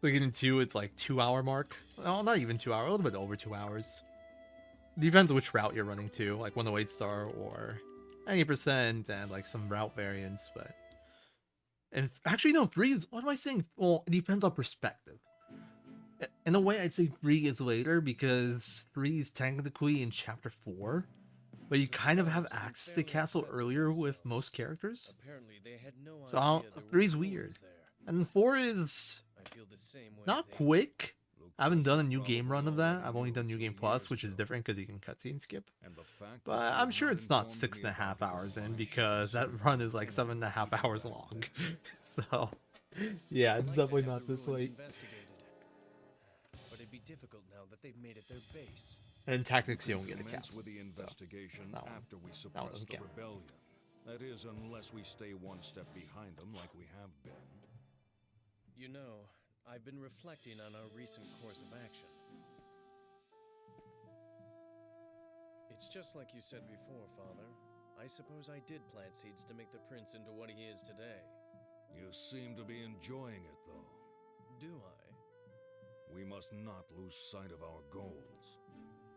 Suikoden 2 it's like 2-hour mark. Well, not even 2 hours, a little bit over 2 hours. Depends which route you're running to, like 108 star or 90% and like some route variants, but and actually no, 3 is, what am I saying? Well, it depends on perspective. In a way, I'd say 3 is later because 3 is technically in chapter 4, but you kind of have access to the castle earlier with most characters. So 3 is weird, and 4 is not quick. I haven't done a new game run of that. I've only done New Game Plus, which is different because you can cutscene skip. But I'm sure it's not 6.5 hours in because that run is like 7.5 hours long. So, yeah, it's definitely not this late. But it'd be difficult now that they've made it their base. And tactics, you don't get a castle. With the investigation So, after we suppress the rebellion. That is, unless we stay one step behind them like we have been. You know, I've been reflecting on our recent course of action. It's just like you said before, Father. I suppose I did plant seeds to make the prince into what he is today. You seem to be enjoying it, though. Do I? We must not lose sight of our goals.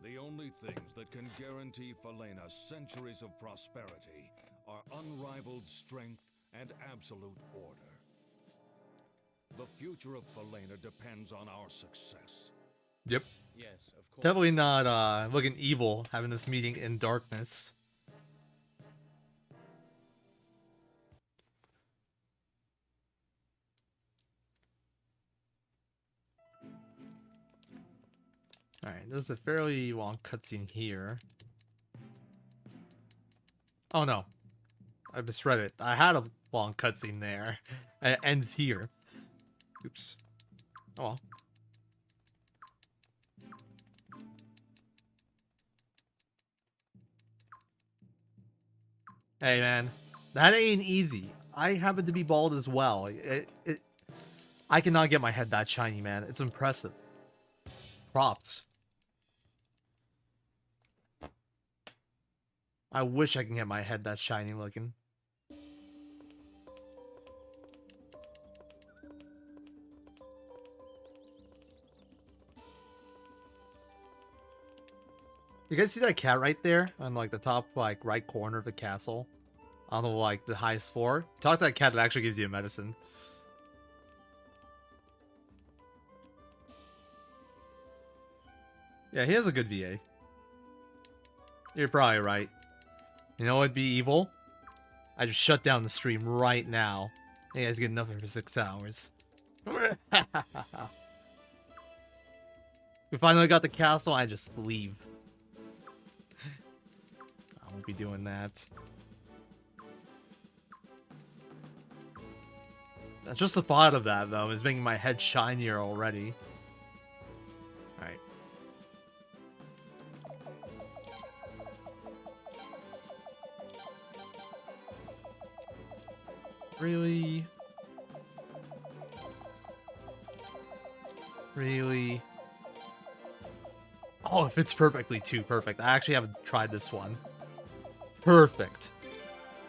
The only things that can guarantee Falena centuries of prosperity are unrivaled strength and absolute order. The future of Falena depends on our success. Yep. Yes, of course. Definitely not looking evil having this meeting in darkness. Alright, there's a fairly long cutscene here. Oh no. I misread it. I had a long cutscene there. It ends here. Oops. Oh well. Hey man, that ain't easy. I happen to be bald as well. I cannot get my head that shiny, man. It's impressive. Props. I wish I can get my head that shiny looking. You guys see that cat right there on like the top like right corner of the castle? On the like the highest floor? Talk to that cat, that actually gives you a medicine. Yeah, he has a good VA. You're probably right. You know what'd be evil? I just shut down the stream right now. You guys get nothing for 6 hours. We finally got the castle, I just leave. I won't be doing that. Just the thought of that, though, is making my head shinier already. Alright. Really? Really? Oh, it fits perfectly too. Perfect. I actually haven't tried this one. Perfect.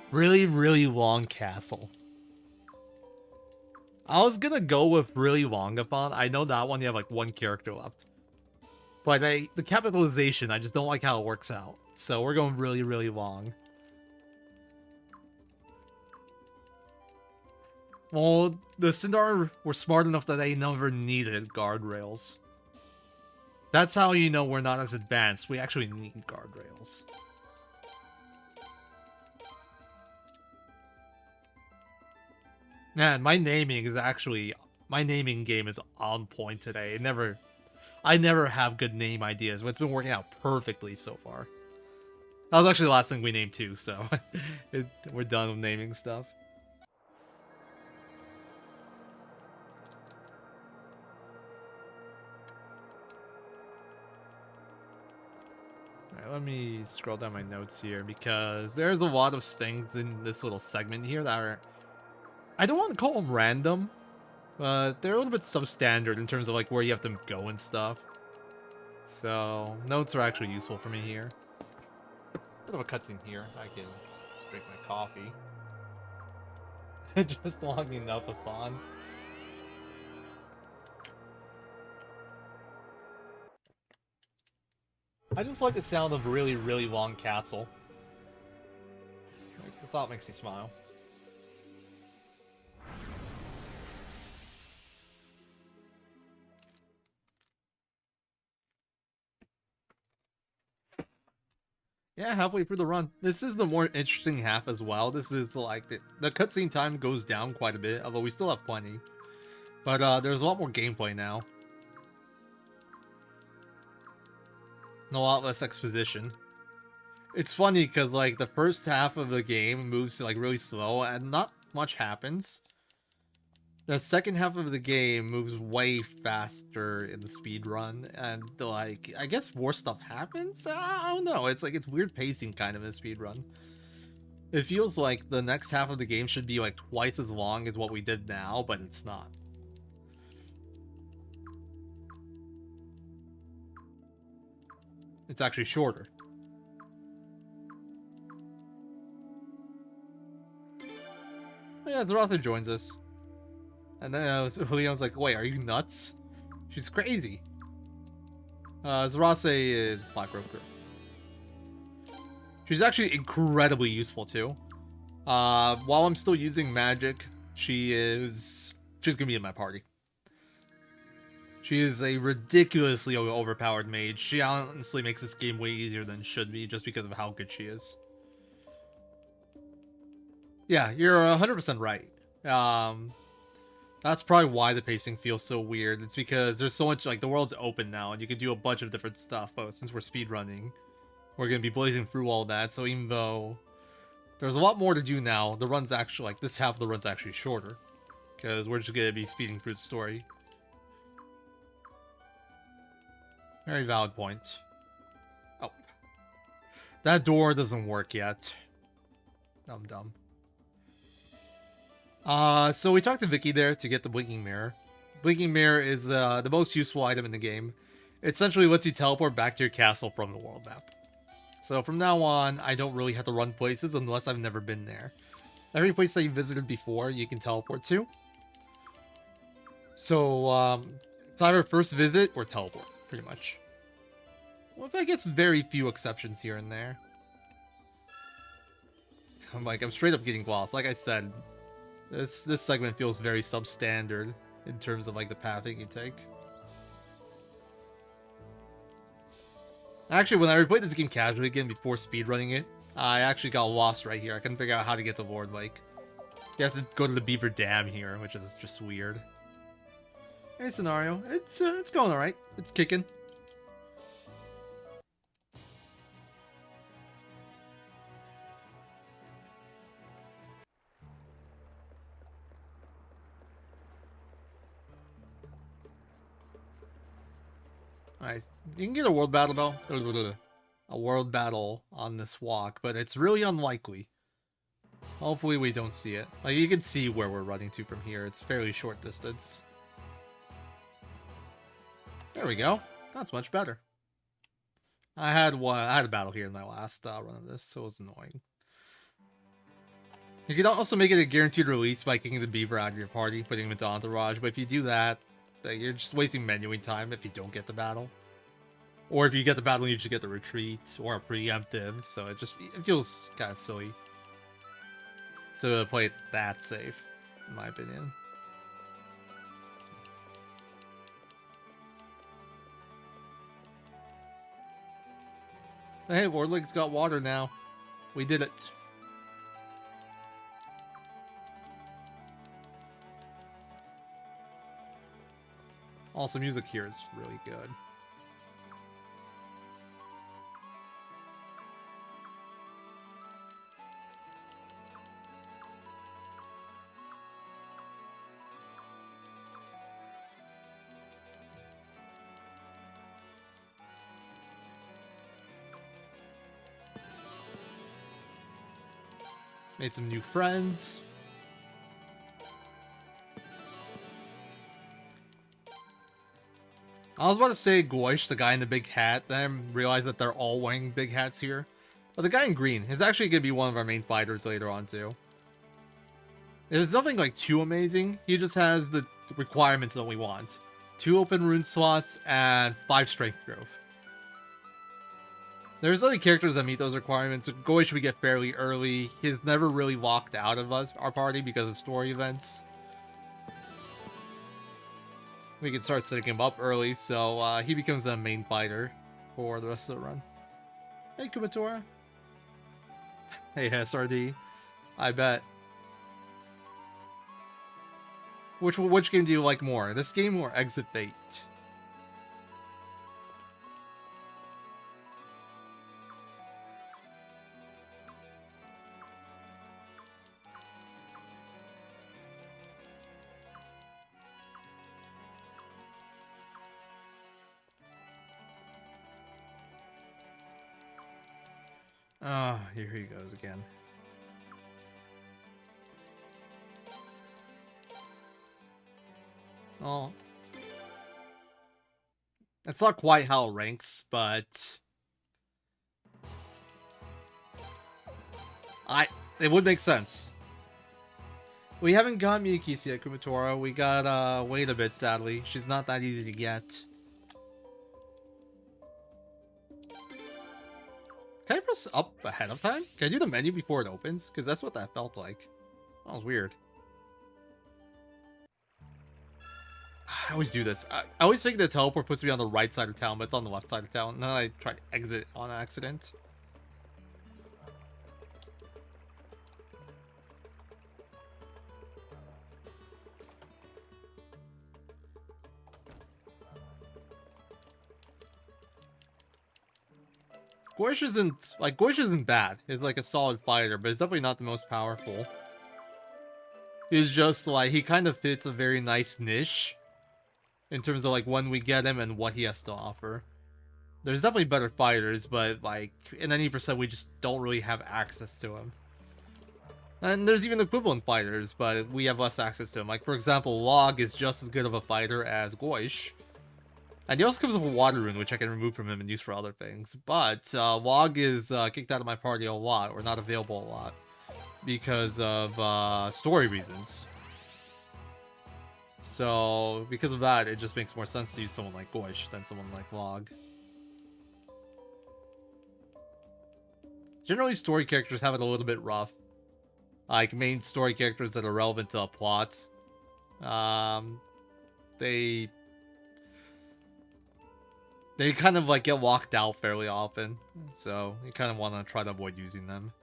Really, really long castle. I was gonna go with really longathon. I know that one you have like one character left. But the capitalization, I just don't like how it works out. So we're going really, really long. Well, the Sindar were smart enough that they never needed guardrails. That's how you know we're not as advanced. We actually need guardrails. Man, my naming game is on point today. I never have good name ideas, but it's been working out perfectly so far. That was actually the last thing we named too, so we're done with naming stuff. Alright, let me scroll down my notes here because there's a lot of things in this little segment here that are, I don't want to call them random, but they're a little bit substandard in terms of like where you have to go and stuff. So notes are actually useful for me here. Bit of a cutscene here. I can drink my coffee. Just long enough of Thon. I just like the sound of really, really long castle. The thought makes me smile. Yeah, halfway through the run. This is the more interesting half as well. This is like the cutscene time goes down quite a bit, although we still have plenty. But there's a lot more gameplay now. And a lot less exposition. It's funny because like the first half of the game moves like really slow and not much happens. The second half of the game moves way faster in the speed run, and like I guess more stuff happens. I don't know. It's like it's weird pacing kind of in the speed run. It feels like the next half of the game should be like twice as long as what we did now, but it's not. It's actually shorter. Yeah, Z3R01337 joins us. And then Leon's like, wait, are you nuts? She's crazy. Z3R01337 is Black Rope Girl. She's actually incredibly useful too. While I'm still using magic, she's gonna be in my party. She is a ridiculously overpowered mage. She honestly makes this game way easier than it should be just because of how good she is. Yeah, you're 100% right. That's probably why the pacing feels so weird. It's because there's so much, like, the world's open now, and you can do a bunch of different stuff, but since we're speedrunning, we're going to be blazing through all that, so even though there's a lot more to do now, the run's actually, like, this half of the run's actually shorter, because we're just going to be speeding through the story. Very valid point. Oh. That door doesn't work yet. Dumb. So we talked to Vicky there to get the Blinking Mirror. Blinking Mirror is the most useful item in the game. It essentially lets you teleport back to your castle from the world map. So from now on, I don't really have to run places unless I've never been there. Every place that you visited before, you can teleport to. So, it's either first visit or teleport, pretty much. Well, I guess very few exceptions here and there. I'm straight up getting lost. Like I said, this segment feels very substandard in terms of like the pathing you take. Actually, when I replayed this game casually again before speedrunning it, I actually got lost right here. I couldn't figure out how to get to Warb Lake. You have to go to the Beaver Dam here, which is just weird. Hey, scenario. It's going alright. It's kicking. Alright, you can get a world battle though. A world battle on this walk, but it's really unlikely. Hopefully we don't see it. Like, you can see where we're running to from here. It's fairly short distance. There we go. That's much better. I had a battle here in my last run of this, so it was annoying. You can also make it a guaranteed release by kicking the beaver out of your party, putting him into Entourage, but if you do that, you're just wasting menuing time if you don't get the battle. Or if you get the battle, you just get the retreat or a preemptive, so it feels kind of silly to play it that safe, in my opinion. Hey, Warb Lake's got water now. We did it. Also, music here is really good. Made some new friends. I was about to say Goish, the guy in the big hat, then I realized that they're all wearing big hats here. But the guy in green is actually going to be one of our main fighters later on too. There's nothing like too amazing, he just has the requirements that we want. 2 open rune slots and 5 strength growth. There's other characters that meet those requirements. Goish we get fairly early. He's never really walked out of our party because of story events. We can start setting him up early, so he becomes the main fighter for the rest of the run. Hey, Kumatora. Hey, SRD. I bet. Which game do you like more? This game or Exit Fate? Ah, here he goes again. Oh. It's not quite how it ranks, but... it would make sense. We haven't got Miyuki yet, Kumatora. We gotta wait a bit, sadly. She's not that easy to get. Can I press up ahead of time? Can I do the menu before it opens? Because that's what that felt like. That was weird. I always do this. I always think the teleport puts me on the right side of town, but it's on the left side of town. And then I try to exit on accident. Goish isn't bad. He's like a solid fighter, but he's definitely not the most powerful. He's just like, he kind of fits a very nice niche in terms of like when we get him and what he has to offer. There's definitely better fighters, but like in any percent we just don't really have access to him. And there's even equivalent fighters, but we have less access to him. Like for example, Log is just as good of a fighter as Goish. And he also comes with a water rune, which I can remove from him and use for other things. But Log is kicked out of my party a lot, or not available a lot, because of story reasons. So, because of that, it just makes more sense to use someone like Goish than someone like Log. Generally, story characters have it a little bit rough. Like, main story characters that are relevant to a plot. They kind of like get locked out fairly often, so you kind of want to try to avoid using them.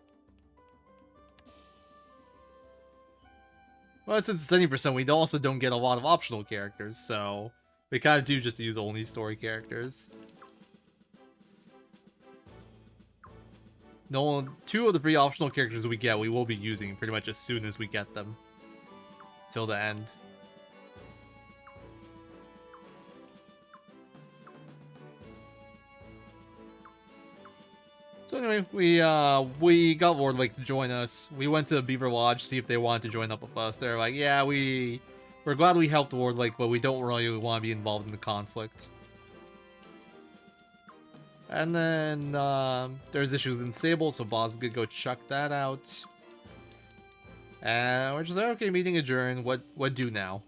Well, since it's 70%, we also don't get a lot of optional characters, so we kind of do just use only story characters. No, 2 of the 3 optional characters we get, we will be using pretty much as soon as we get them, till the end. So anyway, we got Warb Lake to join us. We went to Beaver Lodge, see if they wanted to join up with us. They're like, yeah, we're glad we helped Warb Lake, but we don't really want to be involved in the conflict. And then there's issues in Sable, so Boss could go check that out. And we're just like, okay, meeting adjourned. What do now?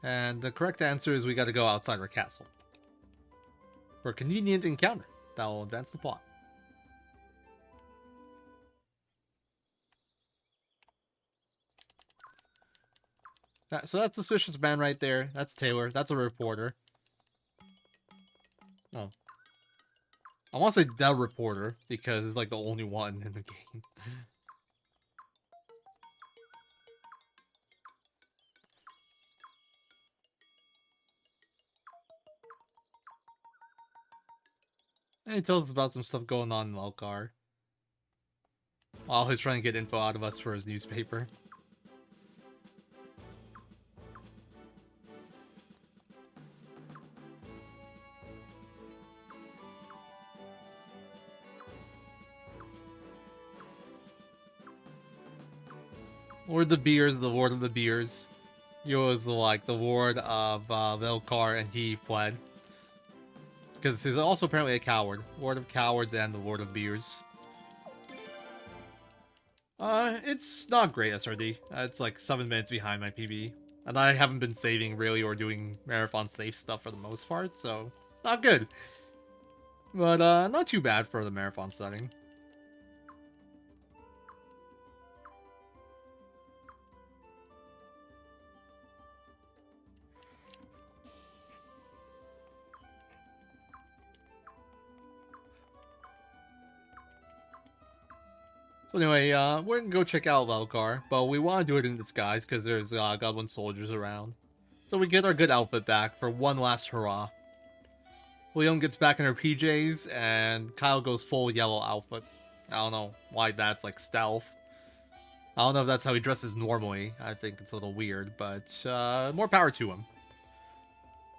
And the correct answer is we gotta go outside our castle for a convenient encounter that will advance the plot. So that's the suspicious man right there. That's Taylor. That's a reporter. Oh. I want to say the reporter, because it's like the only one in the game. And he tells us about some stuff going on in Melkar, while he's trying to get info out of us for his newspaper. Lord of the Beers, the Lord of the Beers. He was like the Lord of Melkar, and he fled. Because he's also apparently a coward. Lord of Cowards and the Lord of Beers. It's not great, SRD. It's like 7 minutes behind my PB. And I haven't been saving really or doing marathon safe stuff for the most part, so not good. But not too bad for the marathon setting. So anyway, we're gonna go check out Melkar, but we want to do it in disguise because there's goblin soldiers around. So we get our good outfit back for one last hurrah. Leon gets back in her PJs, and Kyle goes full yellow outfit. I don't know why that's like stealth. I don't know if that's how he dresses normally. I think it's a little weird, but more power to him.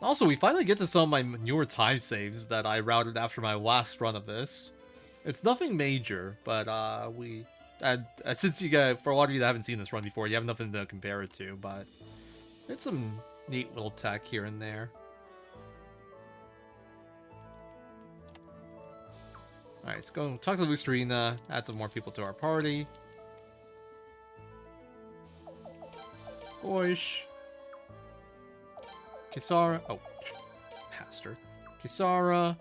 Also, we finally get to some of my newer time saves that I routed after my last run of this. It's nothing major, but since you guys, for a lot of you that haven't seen this run before, you have nothing to compare it to, but it's some neat little tech here and there. Alright, let's go talk to Lustrina, add some more people to our party. Gosh. Kisara. Oh, Pastor. Kisara.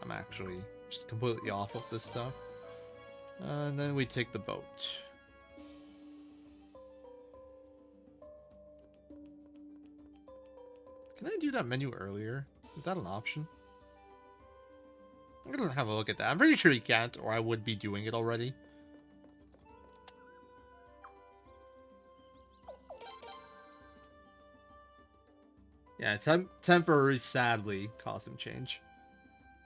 I'm actually just completely off of this stuff. And then we take the boat. Can I do that menu earlier? Is that an option? I'm gonna have a look at that. I'm pretty sure you can't, or I would be doing it already. Yeah, temporary, sadly, costume change.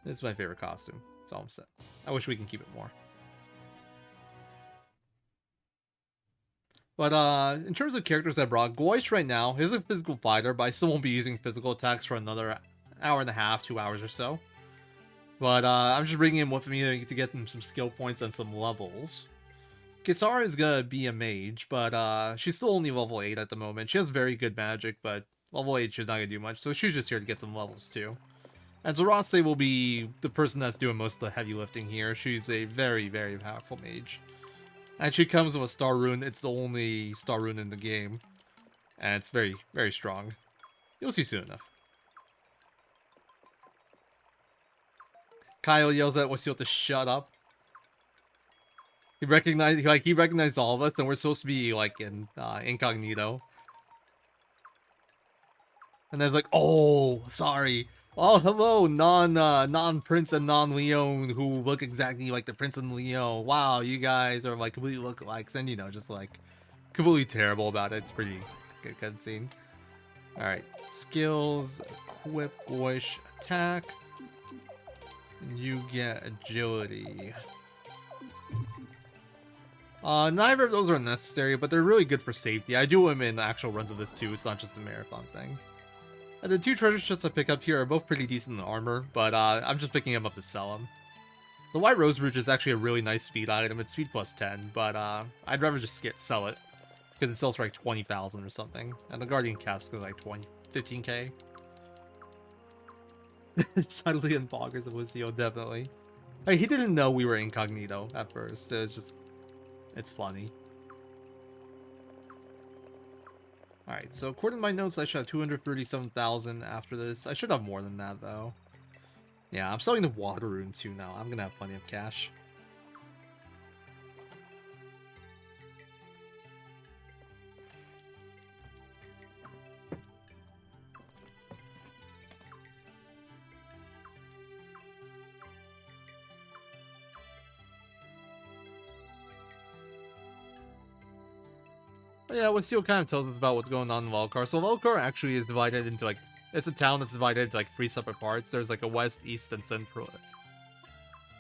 This is my favorite costume. That's all I'm saying. I wish we can keep it more. But in terms of characters I brought, Goish right now is a physical fighter, but I still won't be using physical attacks for another hour and a half, 2 hours or so. But I'm just bringing him with me to get him some skill points and some levels. Kisara is gonna be a mage, but she's still only level 8 at the moment. She has very good magic, but level 8 she's not gonna do much, so she's just here to get some levels too. And Zorase will be the person that's doing most of the heavy lifting here. She's a very, very powerful mage. And she comes with a Star Rune. It's the only Star Rune in the game. And it's very, very strong. You'll see soon enough. Kyle yells at Wasio to shut up. He recognized all of us, and we're supposed to be like in incognito. And then it's like, oh, sorry. Oh, hello, non-Prince and non-Leon who look exactly like the Prince and Leon. Wow, you guys are like completely lookalikes, and you know, just like completely terrible about it. It's pretty good cutscene. All right, skills, equip, Goish, attack. And you get agility. Neither of those are necessary, but they're really good for safety. I do them in actual runs of this too. It's not just a marathon thing. And the 2 treasure chests I pick up here are both pretty decent in armor, but I'm just picking them up to sell them. The White Rose Brooch is actually a really nice speed item. It's speed plus 10, but I'd rather just sell it, because it sells for like 20,000 or something. And the Guardian Cask is like 15k. Suddenly in Boggers of Lucio, definitely. Like, he didn't know we were incognito at first. It's just, it's funny. Alright, so according to my notes, I should have 237,000 after this. I should have more than that, though. Yeah, I'm selling the Water Rune, too, now. I'm gonna have plenty of cash. But yeah, what Seal kind of tells us about what's going on in Valkar. So Valkar actually is divided into like, it's a town that's divided into like 3 separate parts. There's like a west, east, and central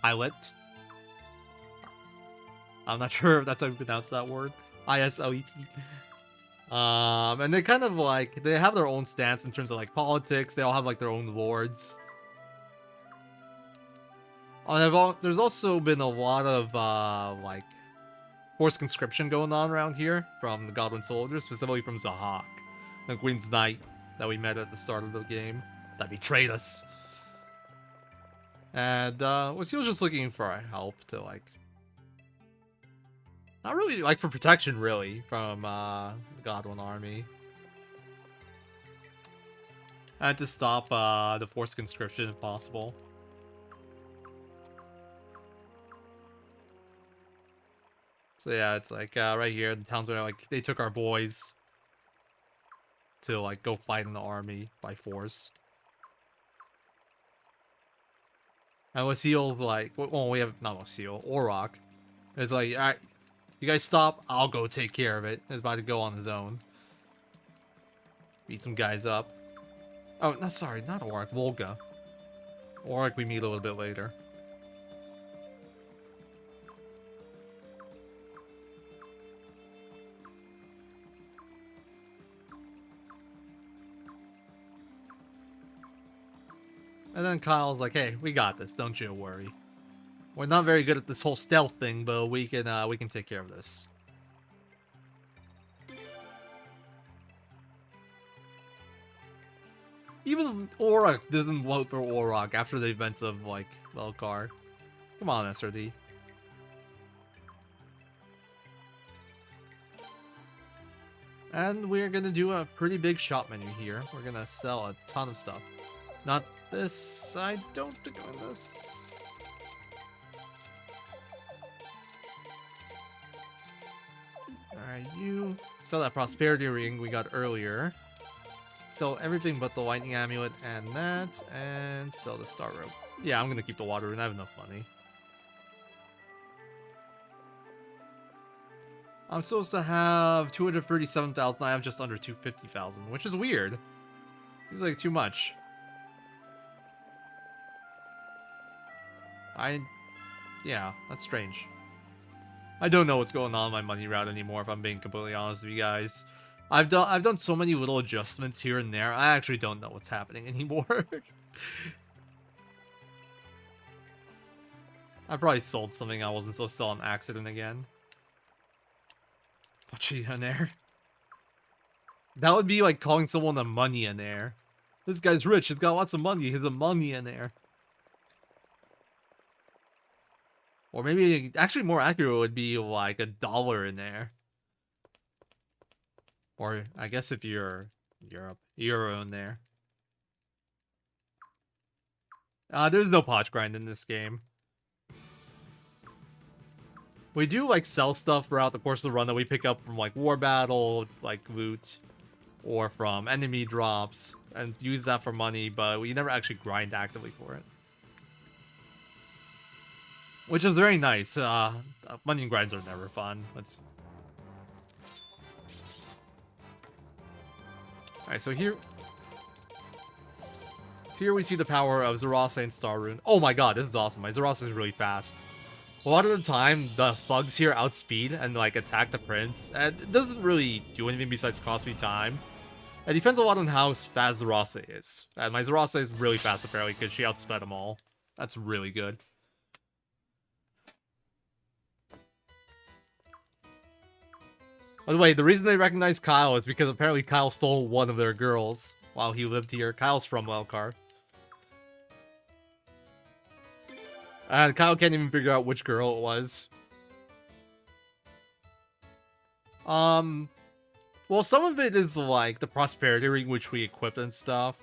islet. I'm not sure if that's how you pronounce that word. ISLET. And they kind of like, they have their own stance in terms of like politics. They all have like their own lords. There's also been a lot of like forced conscription going on around here from the Godwin soldiers, specifically from Zahak, the Queen's Knight that we met at the start of the game that betrayed us. And Wasil's just looking for help to like, not really like for protection really from the Godwin army. And to stop the forced conscription if possible. So yeah, it's like right here, the towns where like they took our boys to like go fight in the army by force. And Wasil's like, well, we have not Wasil, Orok. It's like, all right, you guys stop. I'll go take care of it. He's about to go on his own. Beat some guys up. Oh, no, sorry, not Orok, Volga. Orok we meet a little bit later. And then Kyle's like, hey, we got this, don't you worry. We're not very good at this whole stealth thing, but we can take care of this. Even Orok doesn't vote for Orok after the events of, like, Velkar. Come on, SRD. And we're gonna do a pretty big shop menu here. We're gonna sell a ton of stuff. Not this. I don't think on this. Alright, you sell that prosperity ring we got earlier. Sell everything but the lightning amulet and that, and sell the star rope. Yeah, I'm gonna keep the water rune. I have enough money. I'm supposed to have 237,000. I have just under 250,000, which is weird. Seems like too much. Yeah, that's strange. I don't know what's going on in my money route anymore, if I'm being completely honest with you guys. I've done so many little adjustments here and there. I actually don't know what's happening anymore. I probably sold something I wasn't supposed to sell on accident again. There. That would be like calling someone a money-in-air. This guy's rich, he's got lots of money, he's a money-in-air. Or maybe, actually more accurate would be like $1 in there. Or I guess if you're Europe, euro in there. There's no potch grind in this game. We do like sell stuff throughout the course of the run that we pick up from like war battle, like loot, or from enemy drops, and use that for money, but we never actually grind actively for it. Which is very nice. Money grinds are never fun. Alright, so here we see the power of Zarase and Star Rune. Oh my god, this is awesome. My Zarase is really fast. A lot of the time, the thugs here outspeed and like attack the prince, and it doesn't really do anything besides cost me time. It depends a lot on how fast Zarase is. And my Zarase is really fast apparently because she outsped them all. That's really good. By the way, the reason they recognize Kyle is because apparently Kyle stole one of their girls while he lived here. Kyle's from Velkar. And Kyle can't even figure out which girl it was. Well, some of it is like the prosperity ring, which we equipped and stuff.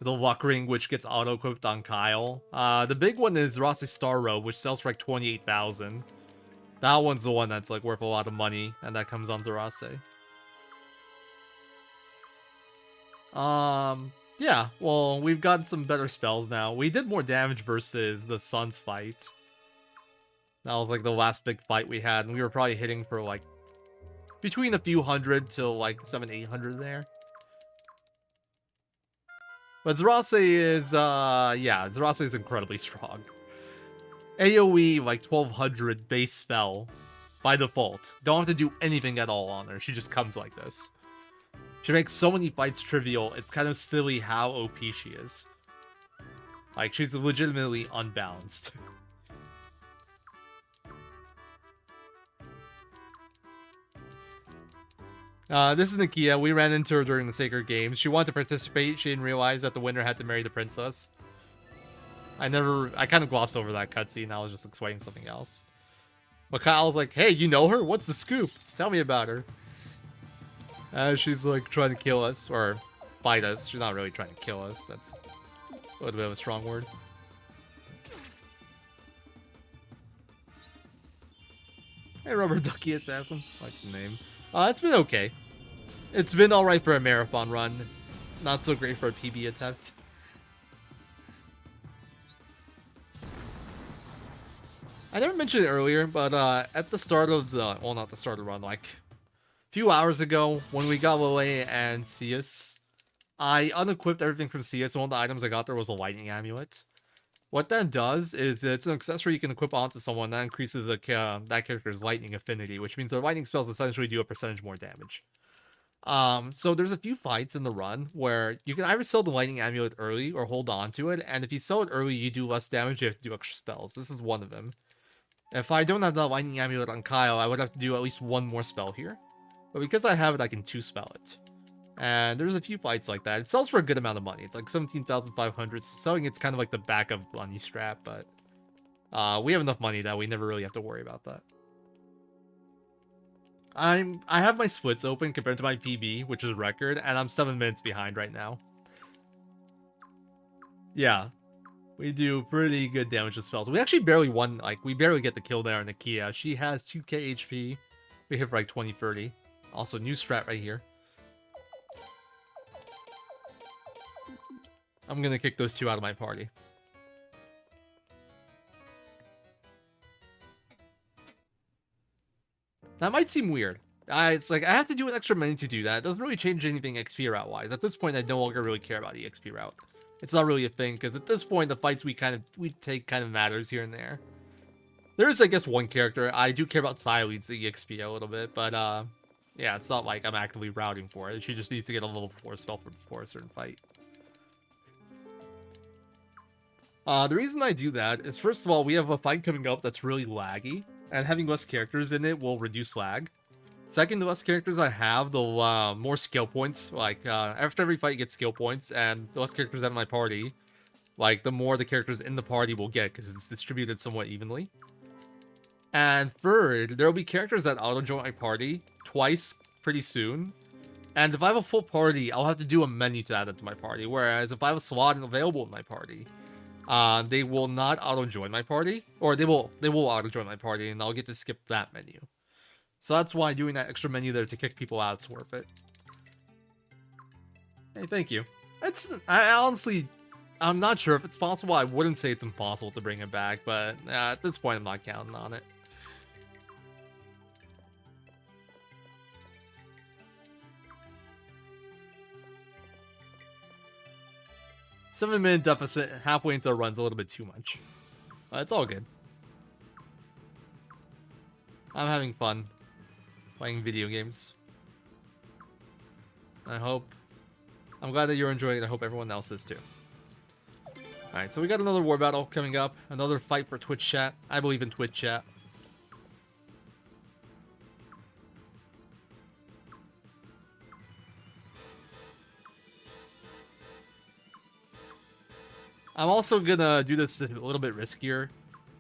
The luck ring, which gets auto-equipped on Kyle. The big one is Rossi's Star Robe, which sells for like 28,000. That one's the one that's like worth a lot of money, and that comes on Zarase. Yeah, well, we've gotten some better spells now. We did more damage versus the Sun's fight. That was like the last big fight we had, and we were probably hitting for like between a few hundred to like 700-800 there. But Z3R013 is, yeah, Z3R013 is incredibly strong. AoE, like 1200 base spell by default. Don't have to do anything at all on her. She just comes like this. She makes so many fights trivial, it's kind of silly how OP she is. Like, she's legitimately unbalanced. This is Nakia. We ran into her during the Sacred Games. She wanted to participate. She didn't realize that the winner had to marry the princess. I kind of glossed over that cutscene. I was just explaining something else. But Kyle's like, hey, you know her? What's the scoop? Tell me about her. She's like trying to kill us, or fight us. She's not really trying to kill us. That's a little bit of a strong word. Hey, Rubber Ducky Assassin. I like the name. It's been okay. It's been alright for a marathon run. Not so great for a PB attempt. I never mentioned it earlier, but at the start of the... Well, not the start of the run, like... a few hours ago, when we got Lele and Cius, I unequipped everything from Cius, and one of the items I got there was a lightning amulet. What that does is it's an accessory you can equip onto someone that increases that character's lightning affinity, which means their lightning spells essentially do a percentage more damage. So there's a few fights in the run where you can either sell the lightning amulet early or hold on to it, and if you sell it early, you do less damage, you have to do extra spells. This is one of them. If I don't have the lightning amulet on Kyle, I would have to do at least one more spell here. But because I have it, I can 2-spell it. And there's a few fights like that. It sells for a good amount of money. It's like 17,500. So selling it's kind of like the back of Bunny Strap, but we have enough money that we never really have to worry about that. I have my splits open compared to my PB, which is record, and I'm 7 minutes behind right now. Yeah. We do pretty good damage with spells. We actually barely won, like, we barely get the kill there on Nakia. She has 2k HP. We hit for like 20-30. Also, new strat right here. I'm gonna kick those two out of my party. That might seem weird. It's like, I have to do an extra menu to do that. It doesn't really change anything XP route-wise. At this point, I no longer really care about the XP route. It's not really a thing, because at this point, the fights we take kind of matters here and there. There is, I guess, one character. I do care about Silene's EXP a little bit, but, yeah, it's not like I'm actively routing for it. She just needs to get a level 4 spell before a certain fight. The reason I do that is, first of all, we have a fight coming up that's really laggy, and having less characters in it will reduce lag. Second, the less characters I have, the more skill points. Like, after every fight, you get skill points, and the less characters I have in my party, like, the more the characters in the party will get, because it's distributed somewhat evenly. And third, there will be characters that auto-join my party twice pretty soon. And if I have a full party, I'll have to do a menu to add it to my party. Whereas if I have a slot available in my party, they will not auto-join my party. Or they will auto-join my party, and I'll get to skip that menu. So that's why doing that extra menu there to kick people out is worth it. Hey, thank you. I'm not sure if it's possible. I wouldn't say it's impossible to bring it back, but at this point, I'm not counting on it. Seven-minute deficit halfway into the run's a little bit too much. It's all good. I'm having fun playing video games. I'm glad that you're enjoying it. I hope everyone else is too. Alright, so we got another war battle coming up. Another fight for Twitch chat. I believe in Twitch chat. I'm also gonna do this a little bit riskier.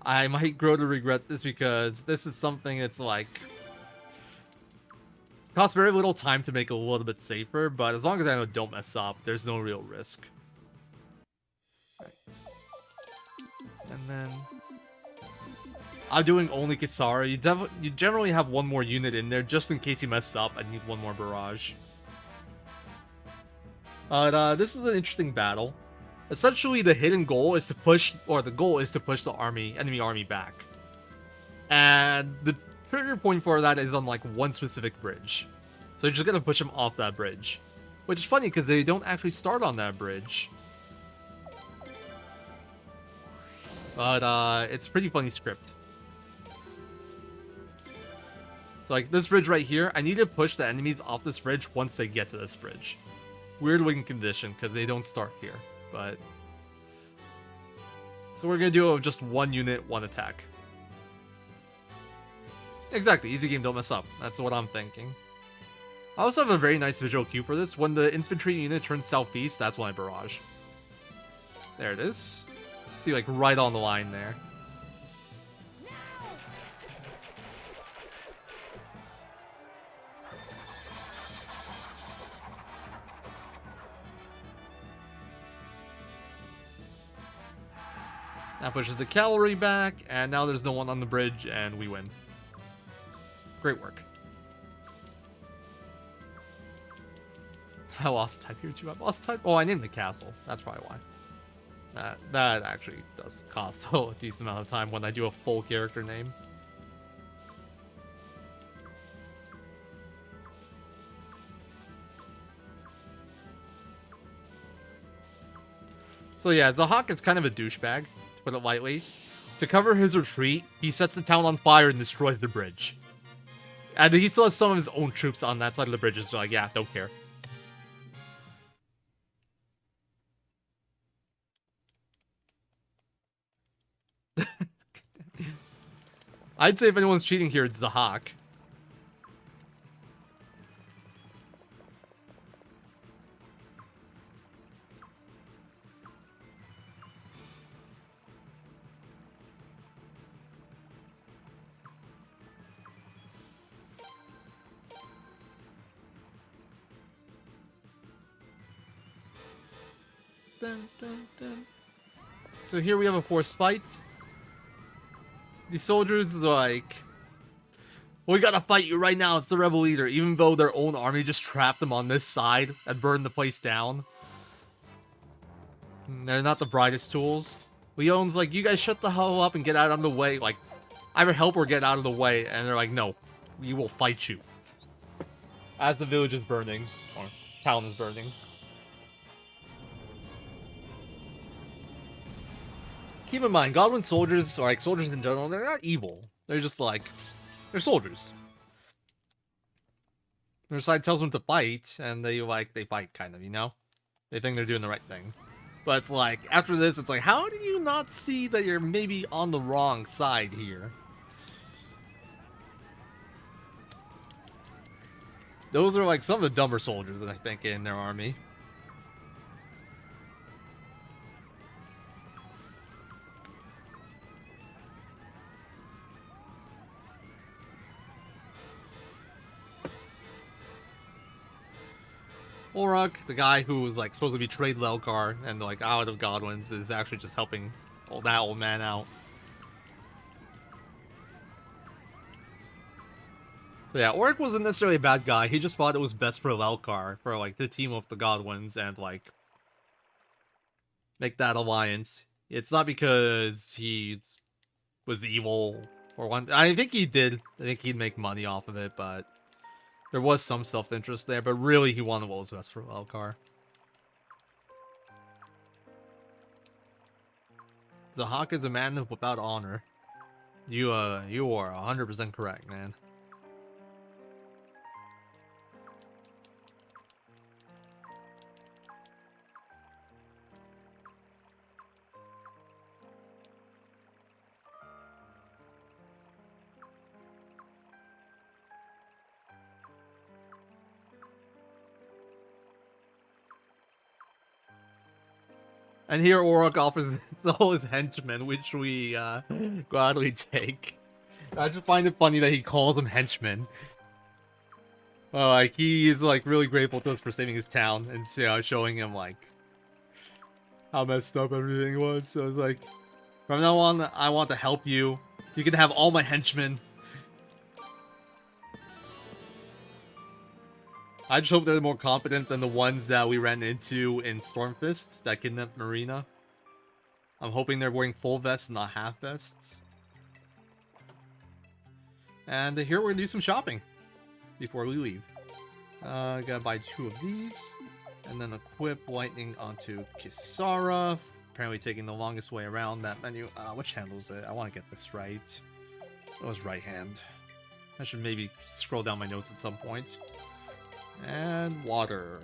I might grow to regret this because this is something that's like... costs very little time to make it a little bit safer, but as long as I don't mess up, there's no real risk. And then... I'm doing only Kisara. You generally have one more unit in there just in case you mess up and need one more barrage. But this is an interesting battle. Essentially, the hidden goal is to push, or the goal is to push the enemy army back. And trigger point for that is on like one specific bridge. So you're just gonna push them off that bridge. Which is funny because they don't actually start on that bridge. But it's pretty funny script. So like this bridge right here, I need to push the enemies off this bridge once they get to this bridge. Weird win condition because they don't start here, but... So we're gonna do it with just one unit, one attack. Exactly, easy game, don't mess up. That's what I'm thinking. I also have a very nice visual cue for this. When the infantry unit turns southeast, that's when I barrage. There it is. See, like, right on the line there. That pushes the cavalry back, and now there's no one on the bridge, and we win. Great work. I lost type here too. I lost type. Oh, I named the castle. That's probably why. That actually does cost a decent amount of time when I do a full character name. So yeah, Zahak is kind of a douchebag, to put it lightly. To cover his retreat, he sets the town on fire and destroys the bridge. And he still has some of his own troops on that side of the bridge, so like, yeah, don't care. I'd say if anyone's cheating here, it's Zahak. Dun, dun, dun. So here we have a forced fight. The soldiers like, we gotta fight you right now, it's the rebel leader, even though their own army just trapped them on this side and burned the place down. They're not the brightest tools. Leon's like, you guys shut the hell up and get out of the way, like, either help or get out of the way, and they're like, no, we will fight you. As the village is burning, or town is burning. Keep in mind, Godwin soldiers, or like soldiers in general, they're not evil. They're just like, they're soldiers. Their side tells them to fight, and they fight, kind of, you know? They think they're doing the right thing. But it's like, after this, it's like, how do you not see that you're maybe on the wrong side here? Those are like some of the dumber soldiers that I think in their army. Orok, the guy who was like supposed to betray Lelkar and like out of Godwin's, is actually just helping that old man out. So yeah, Orok wasn't necessarily a bad guy. He just thought it was best for Lelkar, for like the team of the Godwins, and like make that alliance. It's not because he was evil or one. I think he did. I think he'd make money off of it, but there was some self-interest there, but really he wanted what was best for Lelkar. Zahak is a man without honor. You are 100% correct, man. And here Orok offers all his henchmen, which we gladly take. I just find it funny that he calls them henchmen. Like, he is like really grateful to us for saving his town and showing him like how messed up everything was. So it's like, from now on, I want to help you. You can have all my henchmen. I just hope they're more competent than the ones that we ran into in Stormfist that kidnapped Marina. I'm hoping they're wearing full vests, not half vests. And here we're gonna do some shopping before we leave. Gotta buy 2 of these, and then equip lightning onto Kisara. Apparently taking the longest way around that menu. Which hand was it? I want to get this right. It was right hand. I should maybe scroll down my notes at some point. And water.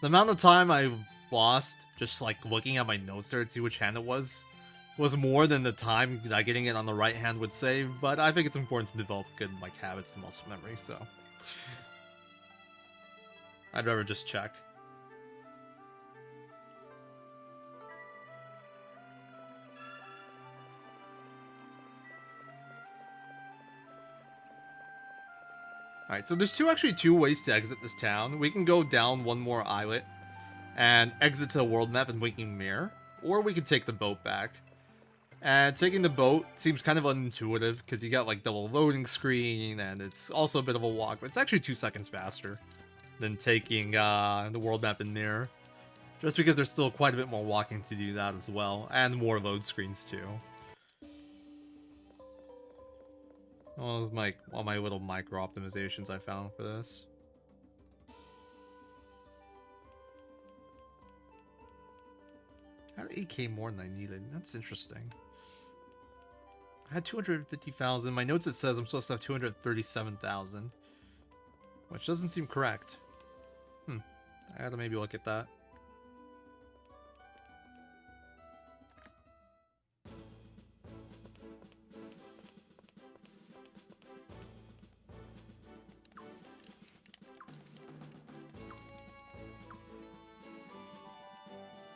The amount of time I lost just like looking at my notes there to see which hand it was more than the time that getting it on the right hand would save, but I think it's important to develop good like habits and muscle memory, so I'd rather just check. Alright, so there's actually two ways to exit this town. We can go down one more islet and exit to a world map and Waking Mirror, or we can take the boat back. And taking the boat seems kind of unintuitive because you got like double loading screen and it's also a bit of a walk, but it's actually 2 seconds faster than taking the world map and mirror. Just because there's still quite a bit more walking to do that as well, and more load screens too. All my little micro optimizations I found for this. I had 8k more than I needed. That's interesting. I had 250,000. My notes it says I'm supposed to have 237,000, which doesn't seem correct. I gotta maybe look at that.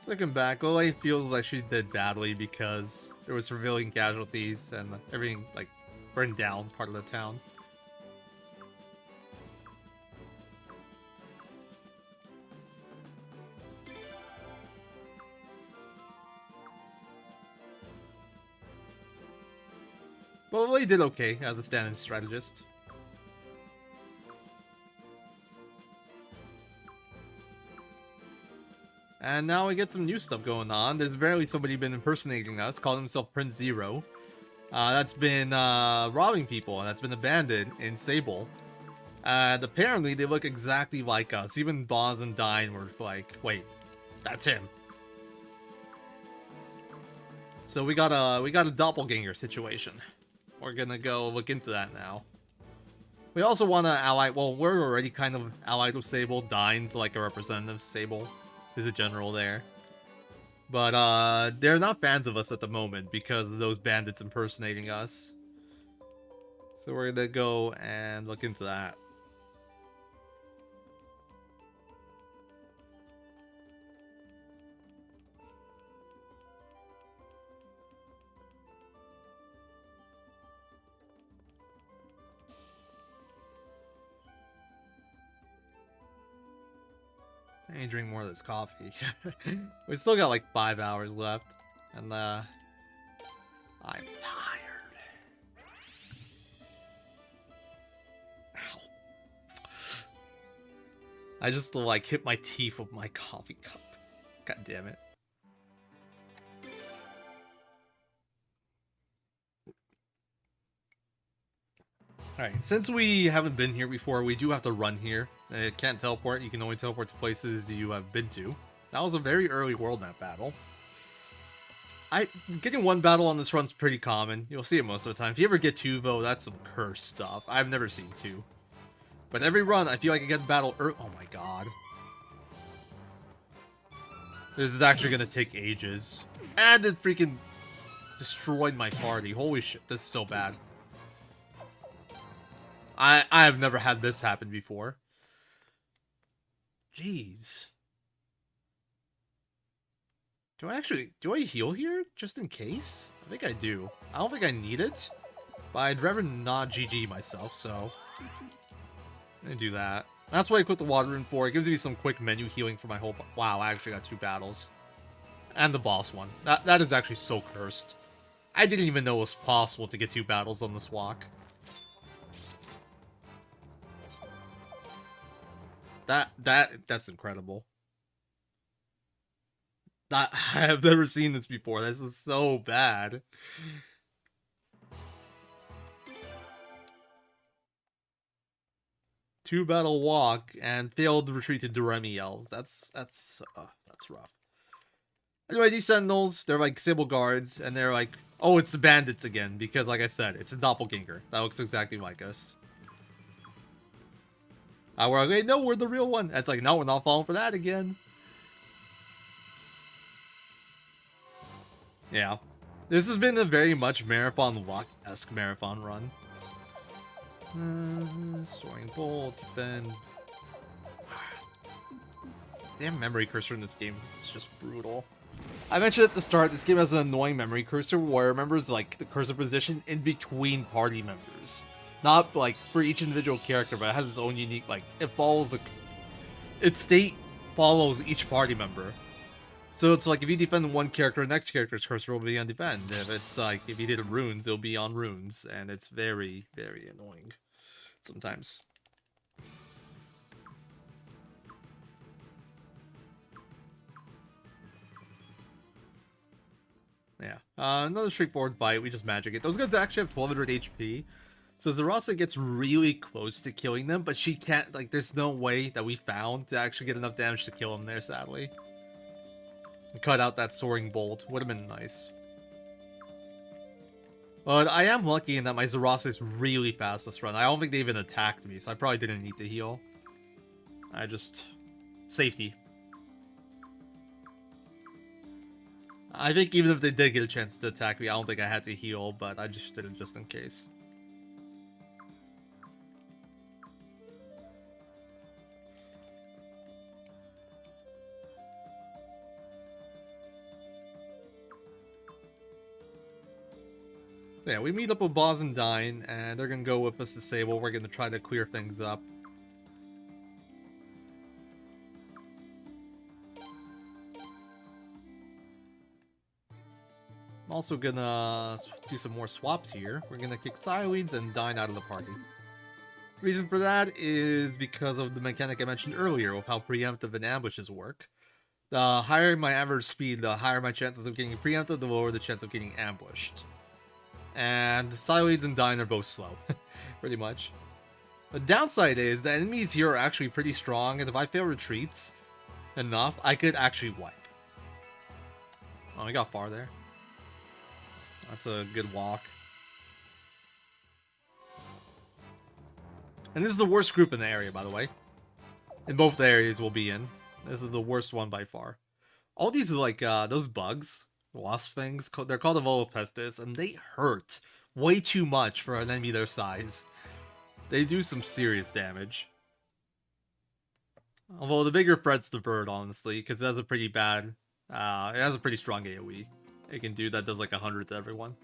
Looking back, Olay feels like she did badly because there was civilian casualties and everything like burned down part of the town. Well, Olay did okay as a stand-in strategist. And now we get some new stuff going on. There's apparently somebody been impersonating us, calling himself Prince Zero. That's been robbing people, and that's been abandoned in Sable. And apparently they look exactly like us. Even Boz and Dine were like, wait, that's him. So we got a doppelganger situation. We're gonna go look into that now. We also want to ally, well, we're already kind of allied with Sable. Dine's like a representative of Sable. Is a general there. But they're not fans of us at the moment because of those bandits impersonating us. So we're gonna go and look into that. I need to drink more of this coffee. We still got like 5 hours left. And I'm tired. Ow. I just like hit my teeth with my coffee cup. God damn it. Alright, since we haven't been here before, we do have to run here. It can't teleport, you can only teleport to places you have been to. That was a very early world map battle. Getting one battle on this run's pretty common. You'll see it most of the time. If you ever get 2 though, that's some cursed stuff. I've never seen 2. But every run, I feel like I get the battle early. Oh my god. This is actually gonna take ages. And it freaking destroyed my party. Holy shit, this is so bad. I have never had this happen before. Jeez. Do I heal here? Just in case? I think I do. I don't think I need it. But I'd rather not GG myself, so I'm gonna do that. That's what I put the water rune for. It gives me some quick menu healing for my whole... Wow, I actually got 2 battles. And the boss one. That is actually so cursed. I didn't even know it was possible to get 2 battles on this walk. That's incredible. I have never seen this before. This is so bad. Two battle walk and failed retreat to Doremi elves. That's rough. Anyway, these sentinels, they're like Sable guards, and they're like, oh, it's the bandits again, because like I said, it's a doppelganger. That looks exactly like us. We're like, hey, no, we're the real one. And it's like, no, we're not falling for that again. Yeah. This has been a very much Marathon Lock-esque marathon run. Soaring Bolt, defend. Damn memory cursor in this game. It's just brutal. I mentioned at the start, this game has an annoying memory cursor where it remembers like the cursor position in between party members. Not like for each individual character, but it has its own unique, like, it follows the... Its state follows each party member. So it's like if you defend one character, the next character's cursor will be on defend. If it's like, if you did runes, it'll be on runes. And it's very, very annoying sometimes. Yeah. Another straightforward fight. We just magic it. Those guys actually have 1200 HP. So Zarasa gets really close to killing them, but she can't, like, there's no way that we found to actually get enough damage to kill him there, sadly. And cut out that soaring bolt. Would have been nice. But I am lucky in that my Zarasa is really fast this run. I don't think they even attacked me, so I probably didn't need to heal. I just... Safety. I think even if they did get a chance to attack me, I don't think I had to heal, but I just did it just in case. So yeah, we meet up with Boz and Dine, and they're gonna go with us to Sable. We're gonna try to clear things up. I'm also gonna do some more swaps here. We're gonna kick Sileens and Dine out of the party. Reason for that is because of the mechanic I mentioned earlier of how preemptive and ambushes work. The higher my average speed, the higher my chances of getting preempted, the lower the chance of getting ambushed. And Sileens and Dine are both slow, pretty much. The downside is the enemies here are actually pretty strong, and if I fail retreats enough, I could actually wipe. Oh, we got far there. That's a good walk. And this is the worst group in the area, by the way. In both the areas we'll be in. This is the worst one by far. All these are like, those bugs, wasp things, they're called Evolopestis, and they hurt way too much for an enemy their size. They do some serious damage. Although the bigger threat's the bird, honestly, because it has a pretty bad, it has a pretty strong AoE. It can do that does like 100 to everyone.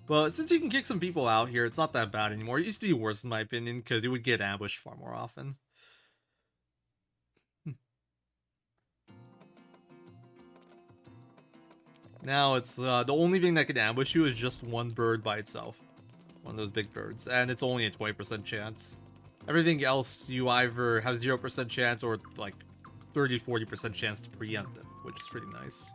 But since you can kick some people out here, it's not that bad anymore. It used to be worse in my opinion, because you would get ambushed far more often. Now it's, the only thing that can ambush you is just one bird by itself. One of those big birds. And it's only a 20% chance. Everything else, you either have 0% chance or like 30-40% chance to preempt it, which is pretty nice.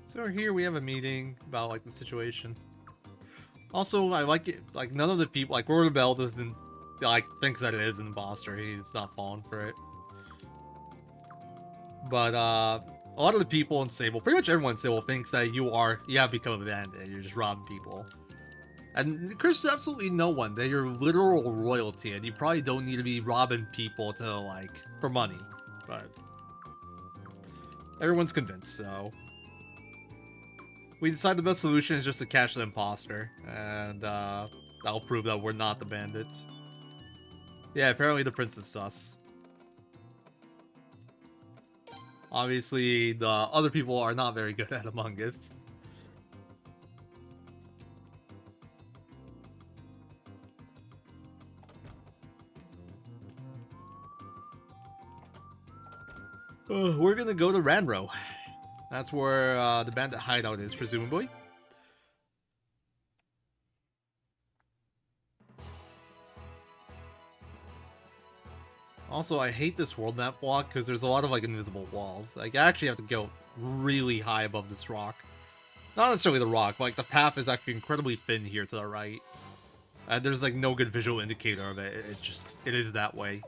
So here we have a meeting about like the situation. Also, I like it, like none of the people, like Bell doesn't, like, thinks that it is an imposter. He's not falling for it. But a lot of the people in Sable, pretty much everyone in Sable thinks that you have become a bandit. You're just robbing people. And there's absolutely no one. They're your literal royalty, and you probably don't need to be robbing people to, like, for money. But everyone's convinced, so we decide the best solution is just to catch the imposter, and that'll prove that we're not the bandits. Yeah, apparently the prince is sus. Obviously, the other people are not very good at Among Us. We're gonna go to Ranro. That's where the bandit hideout is, presumably. Also, I hate this world map block because there's a lot of like invisible walls. Like, I actually have to go really high above this rock. Not necessarily the rock, but like the path is actually incredibly thin here to the right. And there's like no good visual indicator of it. It is that way.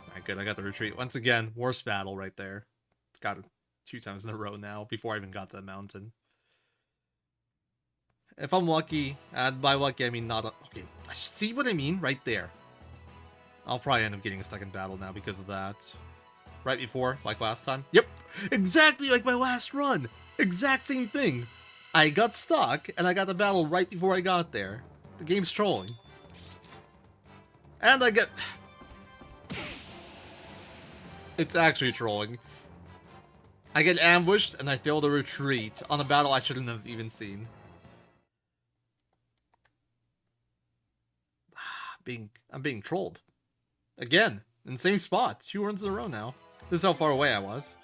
Alright, good, I got the retreat. Once again, worst battle right there. It's got it 2 times in a row now, before I even got to the mountain. If I'm lucky, and by lucky I mean not a... Okay, see what I mean? Right there. I'll probably end up getting a second battle now because of that. Right before, like last time. Yep, exactly like my last run. Exact same thing. I got stuck, and I got the battle right before I got there. The game's trolling. And I get... It's actually trolling. I get ambushed, and I fail to retreat on a battle I shouldn't have even seen. I'm being trolled. Again, in the same spot. 2 runs in a row now. This is how far away I was.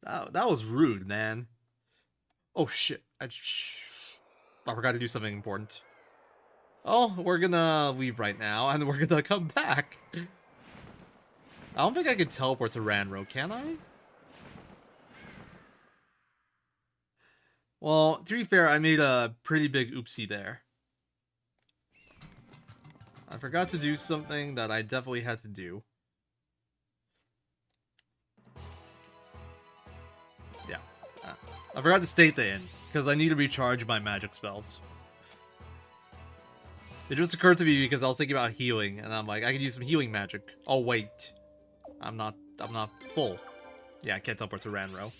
That was rude, man. Oh shit. I forgot to do something important. Oh, we're gonna leave right now, and we're gonna come back. I don't think I can teleport to Ranro, can I? Well, to be fair, I made a pretty big oopsie there. I forgot to do something that I definitely had to do. Yeah. I forgot to state the inn, because I need to recharge my magic spells. It just occurred to me because I was thinking about healing, and I'm like, I could use some healing magic. Oh wait. I'm not full. Yeah, I can't teleport to Ranro.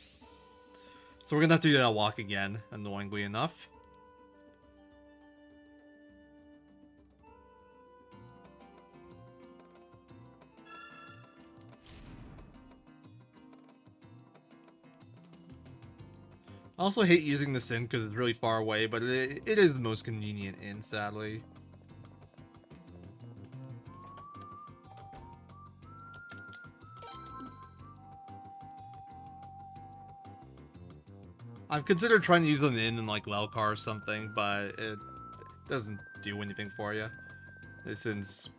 So we're gonna have to do that walk again, annoyingly enough. I also hate using this inn because it's really far away, but it is the most convenient inn, sadly. I've considered trying to use an inn in like Lelcar or something, but it doesn't do anything for you. This inn's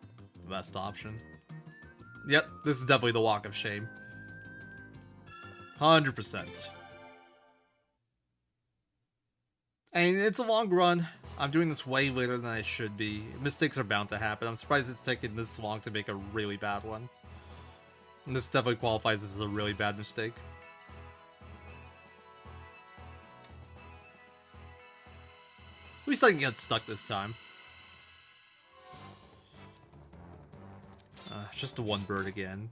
the best option. Yep, this is definitely the walk of shame. 100%. I mean, it's a long run. I'm doing this way later than I should be. Mistakes are bound to happen. I'm surprised it's taken this long to make a really bad one. And this definitely qualifies as a really bad mistake. At least I can get stuck this time. Just the one bird again.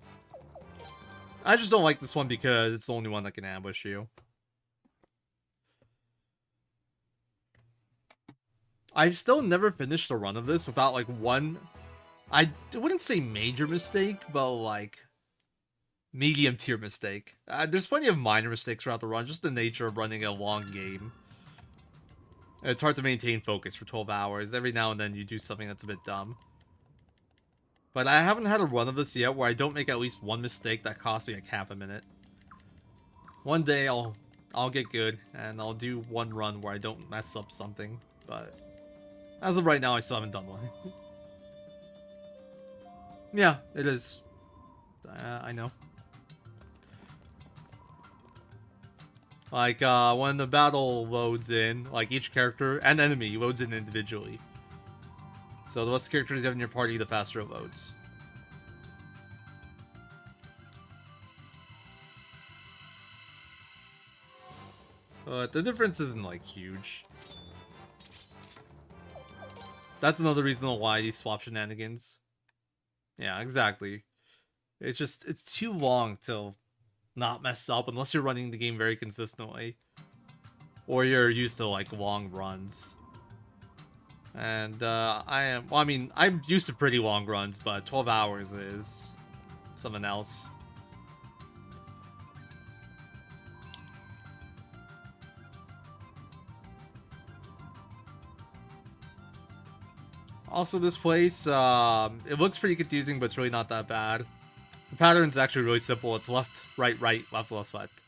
I just don't like this one because it's the only one that can ambush you. I've still never finished a run of this without like one, I wouldn't say major mistake, but like medium tier mistake. There's plenty of minor mistakes throughout the run, just the nature of running a long game. It's hard to maintain focus for 12 hours. Every now and then you do something that's a bit dumb. But I haven't had a run of this yet where I don't make at least one mistake that costs me like half a minute. One day I'll get good and I'll do one run where I don't mess up something, but as of right now I still haven't done one. Yeah, it is. I know. Like, when the battle loads in, like, each character and enemy loads in individually. So the less characters you have in your party, the faster it loads. But the difference isn't, like, huge. That's another reason why these swap shenanigans. Yeah, exactly. It's just, it's too long to not mess up unless you're running the game very consistently. Or you're used to, like, long runs. And, I'm used to pretty long runs, but 12 hours is something else. Also, this place, it looks pretty confusing, but it's really not that bad. The pattern's actually really simple. It's left, right, right, left, left, left.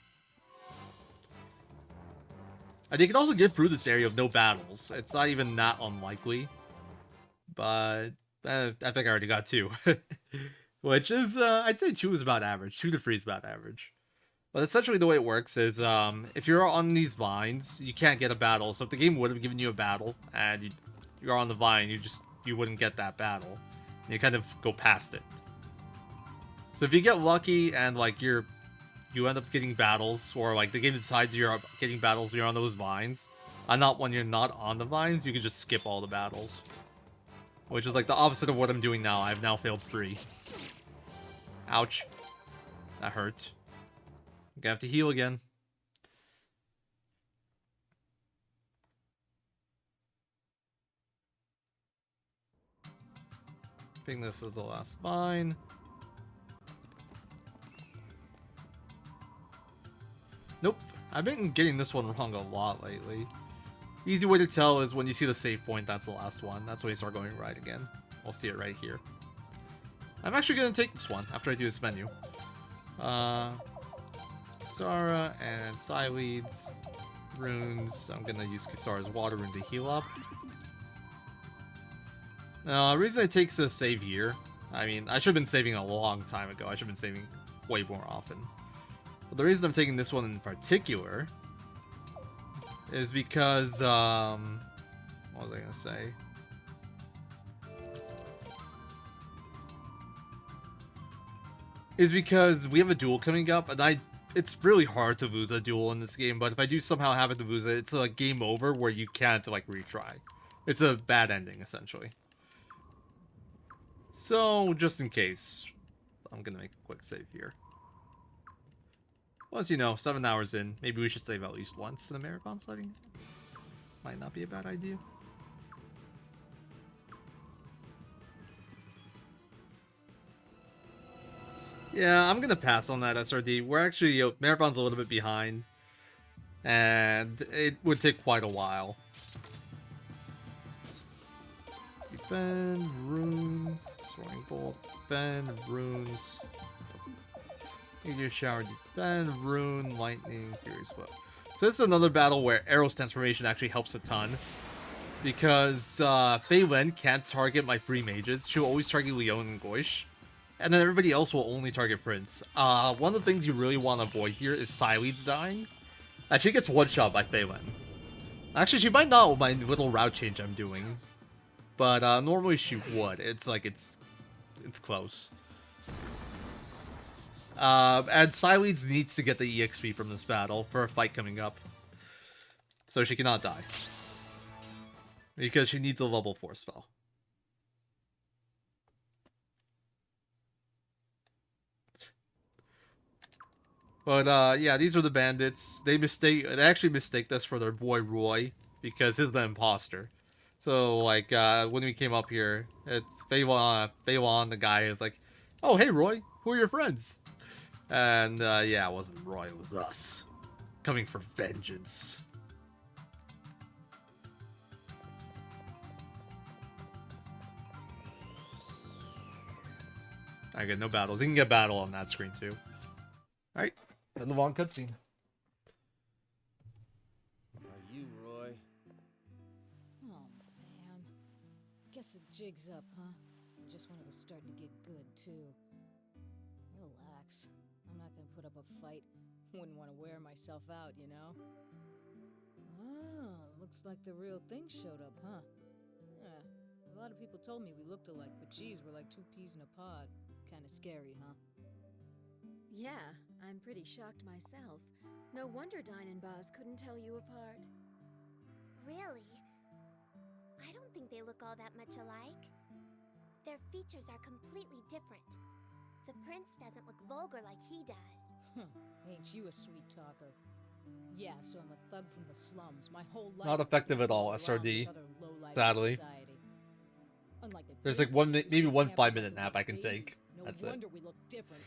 And you can also get through this area with no battles. It's not even that unlikely. But I think I already got 2. Which is, I'd say 2 is about average. 2 to 3 is about average. But essentially the way it works is, if you're on these vines, you can't get a battle. So if the game would have given you a battle, and you're on the vine, you wouldn't get that battle. You kind of go past it. So if you get lucky and like you end up getting battles, or like the game decides you're getting battles when you're on those vines, and not when you're not on the vines, you can just skip all the battles. Which is like the opposite of what I'm doing now. I've now failed 3. Ouch. That hurt. I'm gonna have to heal again. I think this is the last vine. Nope. I've been getting this one wrong a lot lately. Easy way to tell is when you see the save point, that's the last one. That's when you start going right again. We'll see it right here. I'm actually going to take this one after I do this menu. Kisara and Psyleads. Runes. I'm going to use Kisara's water rune to heal up. Now, the reason it takes a save here, I mean, I should have been saving a long time ago. I should have been saving way more often. But the reason I'm taking this one in particular is because, what was I gonna say? Is because we have a duel coming up, and it's really hard to lose a duel in this game, but if I do somehow happen to lose it, it's a game over where you can't, like, retry. It's a bad ending, essentially. So, just in case, I'm gonna make a quick save here. Plus, you know, 7 hours in, maybe we should save at least once in a marathon setting. Might not be a bad idea. Yeah, I'm gonna pass on that SRD. We're actually, marathon's a little bit behind. And it would take quite a while. Defend, rune, soaring bolt, defend, runes. Meteor shower, defend, rune, lightning, furious whip. So this is another battle where Arrow's transformation actually helps a ton. Because Fei Len can't target my 3 mages. She'll always target Leon and Goish. And then everybody else will only target Prince. One of the things you really want to avoid here is Psyleads dying. And she gets one-shot by Fei Len. Actually, she might not with my little route change I'm doing. But normally she would. It's like, it's close. And Psyleads needs to get the EXP from this battle for a fight coming up. So she cannot die. Because she needs a level 4 spell. But yeah, these are the bandits. They actually mistake this for their boy Roy, because he's the imposter. So like when we came up here, it's Feilon, the guy is like, "Oh hey Roy, who are your friends?" And yeah, it wasn't Roy, it was us. Coming for vengeance. I get no battles. You can get battle on that screen too. Alright, then the long cutscene. Are you Roy? Oh, man. Guess the jig's up, huh? Just when it was starting to get good, too. Relax. I'm not gonna put up a fight. Wouldn't want to wear myself out, you know? Ah, looks like the real thing showed up, huh? Yeah, a lot of people told me we looked alike, but geez, we're like 2 peas in a pod. Kinda scary, huh? Yeah, I'm pretty shocked myself. No wonder Dine and Boz couldn't tell you apart. Really? I don't think they look all that much alike. Their features are completely different. The prince doesn't look vulgar like he does. Ain't you a sweet talker? Yeah, so I'm a thug from the slums. My whole life. Not effective at all, SRD. Sadly. There's like maybe one 5-minute nap I can take. No That's wonder we look different,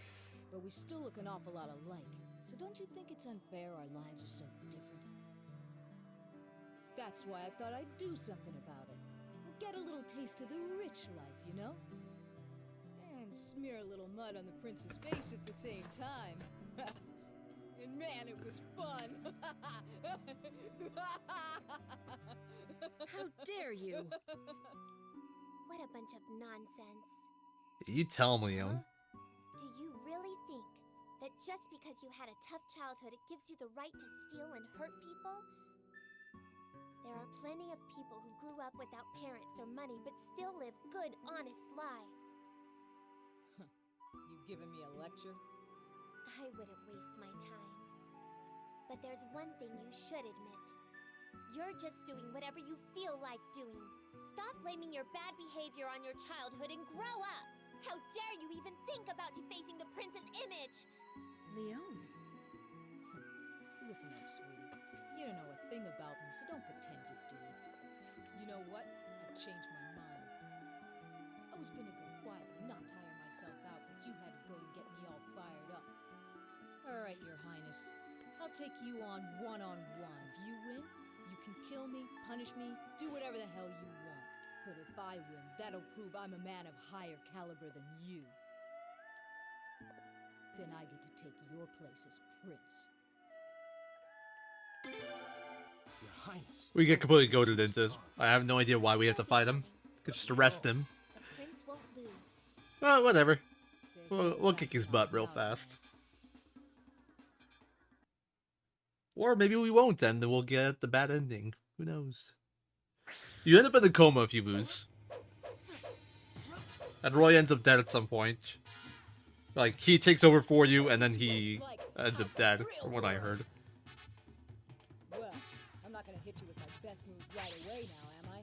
but we still look an awful lot alike. So don't you think it's unfair our lives are so different? That's why I thought I'd do something about it. Get a little taste of the rich life, you know? And smear a little mud on the prince's face at the same time. And man, it was fun! How dare you! What a bunch of nonsense. You tell me, Leon. Do you really think that just because you had a tough childhood, it gives you the right to steal and hurt people? There are plenty of people who grew up without parents or money but still live good, honest lives. You giving me a lecture? I wouldn't waste my time. But there's one thing you should admit. You're just doing whatever you feel like doing. Stop blaming your bad behavior on your childhood and grow up! How dare you even think about defacing the prince's image! Leon. Listen up, sweetie. You don't know a thing about me, so don't pretend you do. You know what? I've changed my mind. I was gonna go quietly, not tire myself out, but you had to go and get me all fired up. Alright, Your Highness. I'll take you on one-on-one. If you win, you can kill me, punish me, do whatever the hell you want. But if I win, that'll prove I'm a man of higher caliber than you. Then I get to take your place as prince. Your Highness. We get completely goaded into this. I have no idea why we have to fight him. Could just arrest him. The prince won't lose. Well, whatever. We'll kick his butt real fast. Or maybe we won't, and then we'll get the bad ending. Who knows? You end up in a coma if you lose. And Roy ends up dead at some point. Like, he takes over for you, and then he ends up dead, from what I heard. Well, I'm not gonna hit you with my best moves right away now, am I?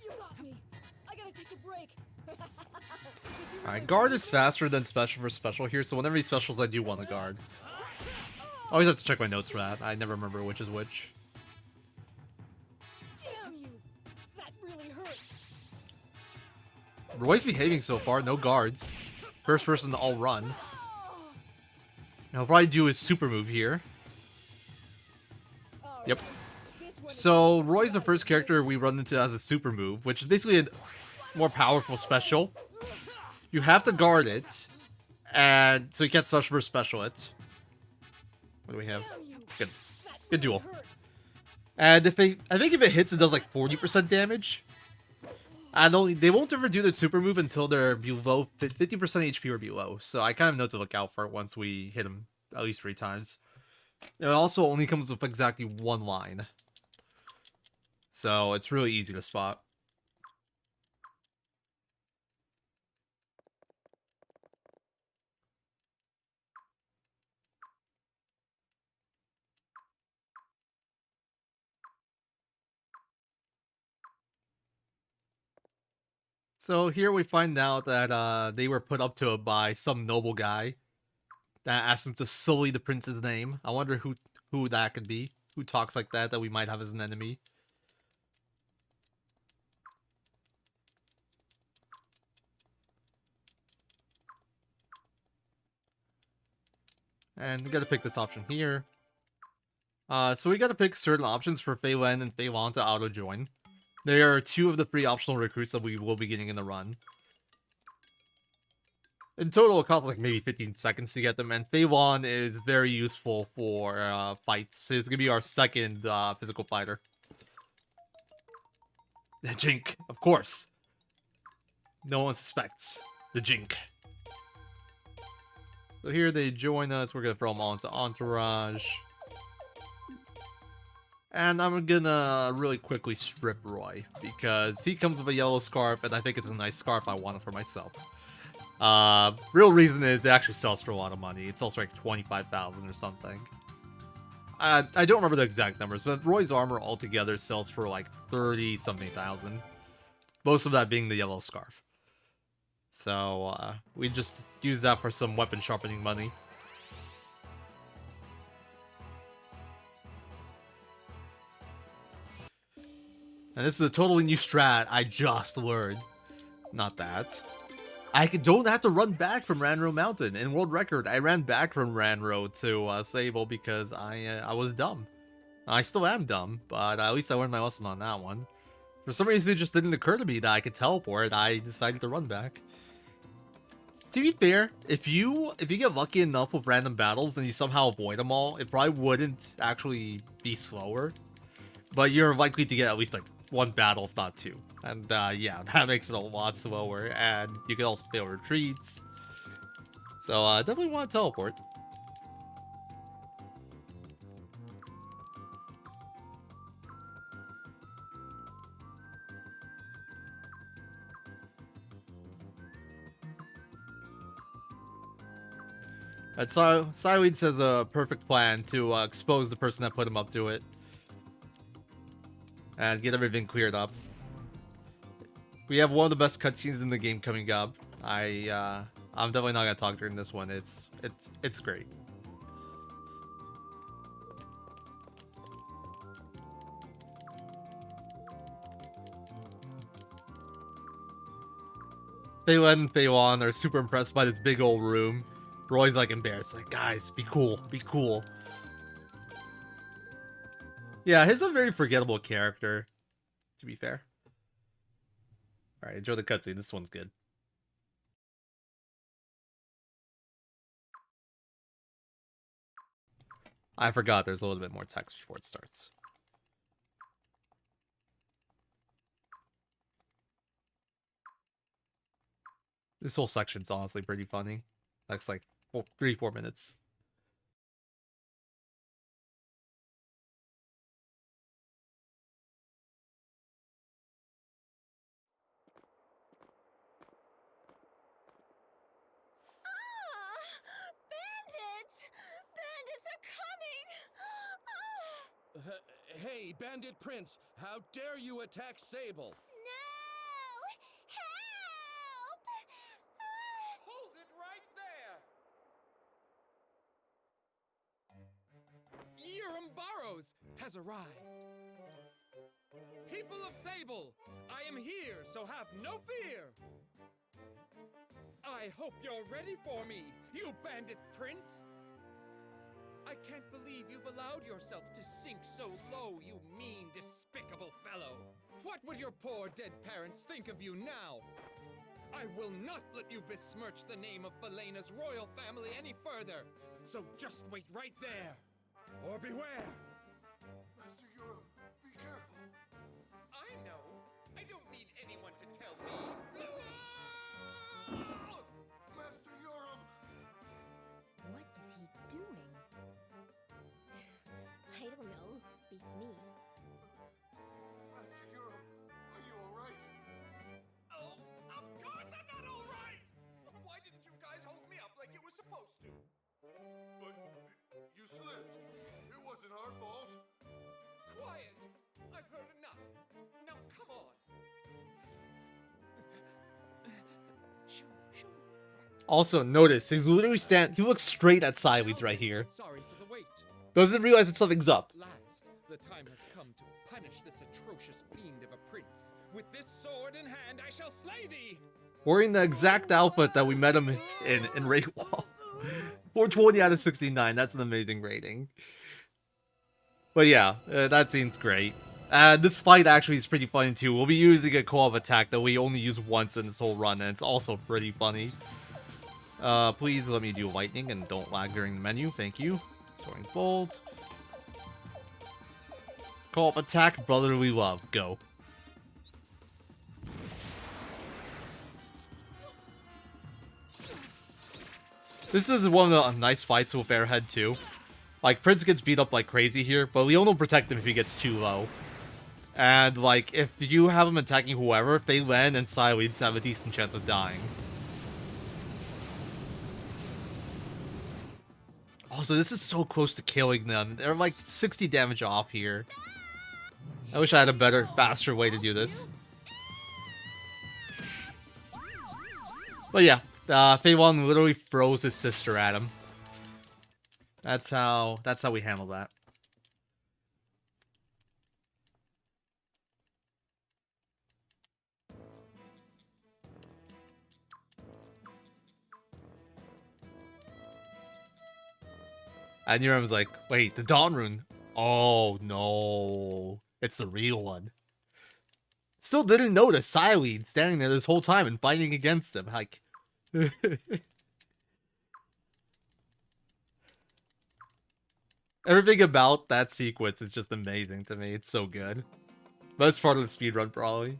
You got me! I gotta take a break! Alright, guard is faster than special for special here, so whenever he specials, I do want to guard. I always have to check my notes for that. I never remember which is which. Damn you! That really hurt! Roy's behaving so far, no guards. First person to all run. And he'll probably do his super move here. Yep. So, Roy's the first character we run into as a super move, which is basically a more powerful special. You have to guard it, and so you can't special versus special it. What do we have? Good. Good duel. And I think if it hits, it does like 40% damage. And they won't ever do their super move until they're below 50% HP or below. So I kind of know to look out for it once we hit them at least 3 times. It also only comes with exactly 1 line. So it's really easy to spot. So here we find out that they were put up to it by some noble guy that asked him to sully the prince's name. I wonder who that could be. Who talks like that we might have as an enemy. And we gotta pick this option here. So we gotta pick certain options for Fei Wen and Fei Lan to auto-join. They are 2 of the 3 optional recruits that we will be getting in the run. In total, it costs like maybe 15 seconds to get them, and Fei Lan is very useful for fights. It's gonna be our second physical fighter. The Jink, of course. No one suspects. The Jink. So here they join us. We're gonna throw them all into Entourage. And I'm gonna really quickly strip Roy, because he comes with a yellow scarf, and I think it's a nice scarf. I want it for myself. Real reason is it actually sells for a lot of money. It sells for like 25,000 or something. I don't remember the exact numbers, but Roy's armor altogether sells for like 30-something thousand. Most of that being the yellow scarf. So, we just use that for some weapon sharpening money. And this is a totally new strat I just learned. Not that. Don't have to run back from Ranro Mountain. In world record, I ran back from Ranro to Sable because I was dumb. I still am dumb, but at least I learned my lesson on that one. For some reason, it just didn't occur to me that I could teleport. I decided to run back. To be fair, if you get lucky enough with random battles and you somehow avoid them all, it probably wouldn't actually be slower. But you're likely to get at least like one battle, if not two. And yeah, that makes it a lot slower. And you can also fail retreats. So I definitely want to teleport. And so Sileid said the perfect plan to expose the person that put him up to it. And get everything cleared up. We have one of the best cutscenes in the game coming up. I'm definitely not gonna talk during this one. It's great. Phelan and Phelan are super impressed by this big old room. Roy's like embarrassed, like, guys, be cool, be cool. Yeah, he's a very forgettable character, to be fair. Alright, enjoy the cutscene. This one's good. I forgot there's a little bit more text before it starts. This whole section's honestly pretty funny. Next like 3-4 minutes. Bandits! Bandits are coming! Hey, Bandit Prince, how dare you attack Sable? Hold it right there! Yerum Barrows has arrived. People of Sable, I am here, so have no fear. I hope you're ready for me, you bandit prince. I can't believe you've allowed yourself to sink so low, you mean, despicable fellow. What would your poor dead parents think of you now? I will not let you besmirch the name of Felena's royal family any further. So just wait right there, or beware. Master Euro, be careful. I know. I don't need anyone to tell me. Master Euro! What is he doing? I don't know. Beats me. Master Euro, are you alright? Oh, of course I'm not all right! Why didn't you guys hold me up like you were supposed to? But you slipped. It wasn't our fault. Quiet! I've heard enough. Now come on. Also, notice, he looks straight at Sileid right here. Sorry for the wait. Doesn't realize that something's up. At last, the time has come to punish this atrocious fiend of a prince. With this sword in hand, I shall slay thee! Wearing the exact outfit that we met him in Raid Wall. 420 out of 69, that's an amazing rating. But yeah, that scene's great. This fight actually is pretty funny too. We'll be using a co-op attack that we only use once in this whole run, and it's also pretty funny. Please let me do lightning and don't lag during the menu, thank you. Soaring Bolt. Co-op attack, brotherly love, go. This is one of the nice fights with Airhead too. Like, Prince gets beat up like crazy here, but Leon will protect him if he gets too low. And, like, if you have him attacking whoever, Phelan and Sileid have a decent chance of dying. Also, this is so close to killing them. They're like 60 damage off here. I wish I had a better, faster way to do this. But yeah, Phelan literally throws his sister at him. That's how we handle that. And Yurem's like, wait, the Dawn Rune. Oh no, it's the real one. Still didn't notice Silead standing there this whole time and fighting against him. Like, everything about that sequence is just amazing to me. It's so good. Best part of the speedrun, probably.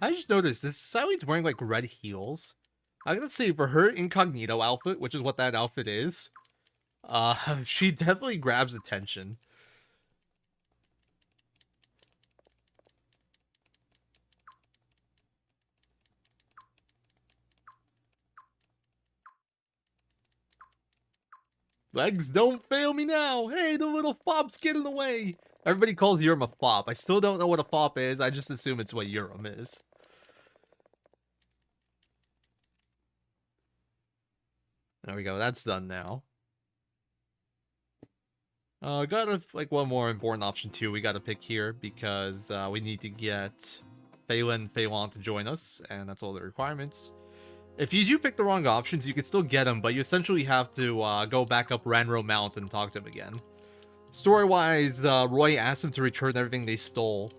I just noticed this Silead's wearing like red heels. I gotta say, for her incognito outfit, which is what that outfit is, she definitely grabs attention. Legs don't fail me now. Hey, the little fop's getting away. Everybody calls Urim a fop. I still don't know what a fop is. I just assume it's what Urim is. There we go. That's done now. Got like one more important option too. We got to pick here because we need to get Phelan and Phelan to join us, and that's all the requirements. If you do pick the wrong options, you can still get them, but you essentially have to go back up Ranro Mountain and talk to him again. Story-wise, Roy asked him to return everything they stole.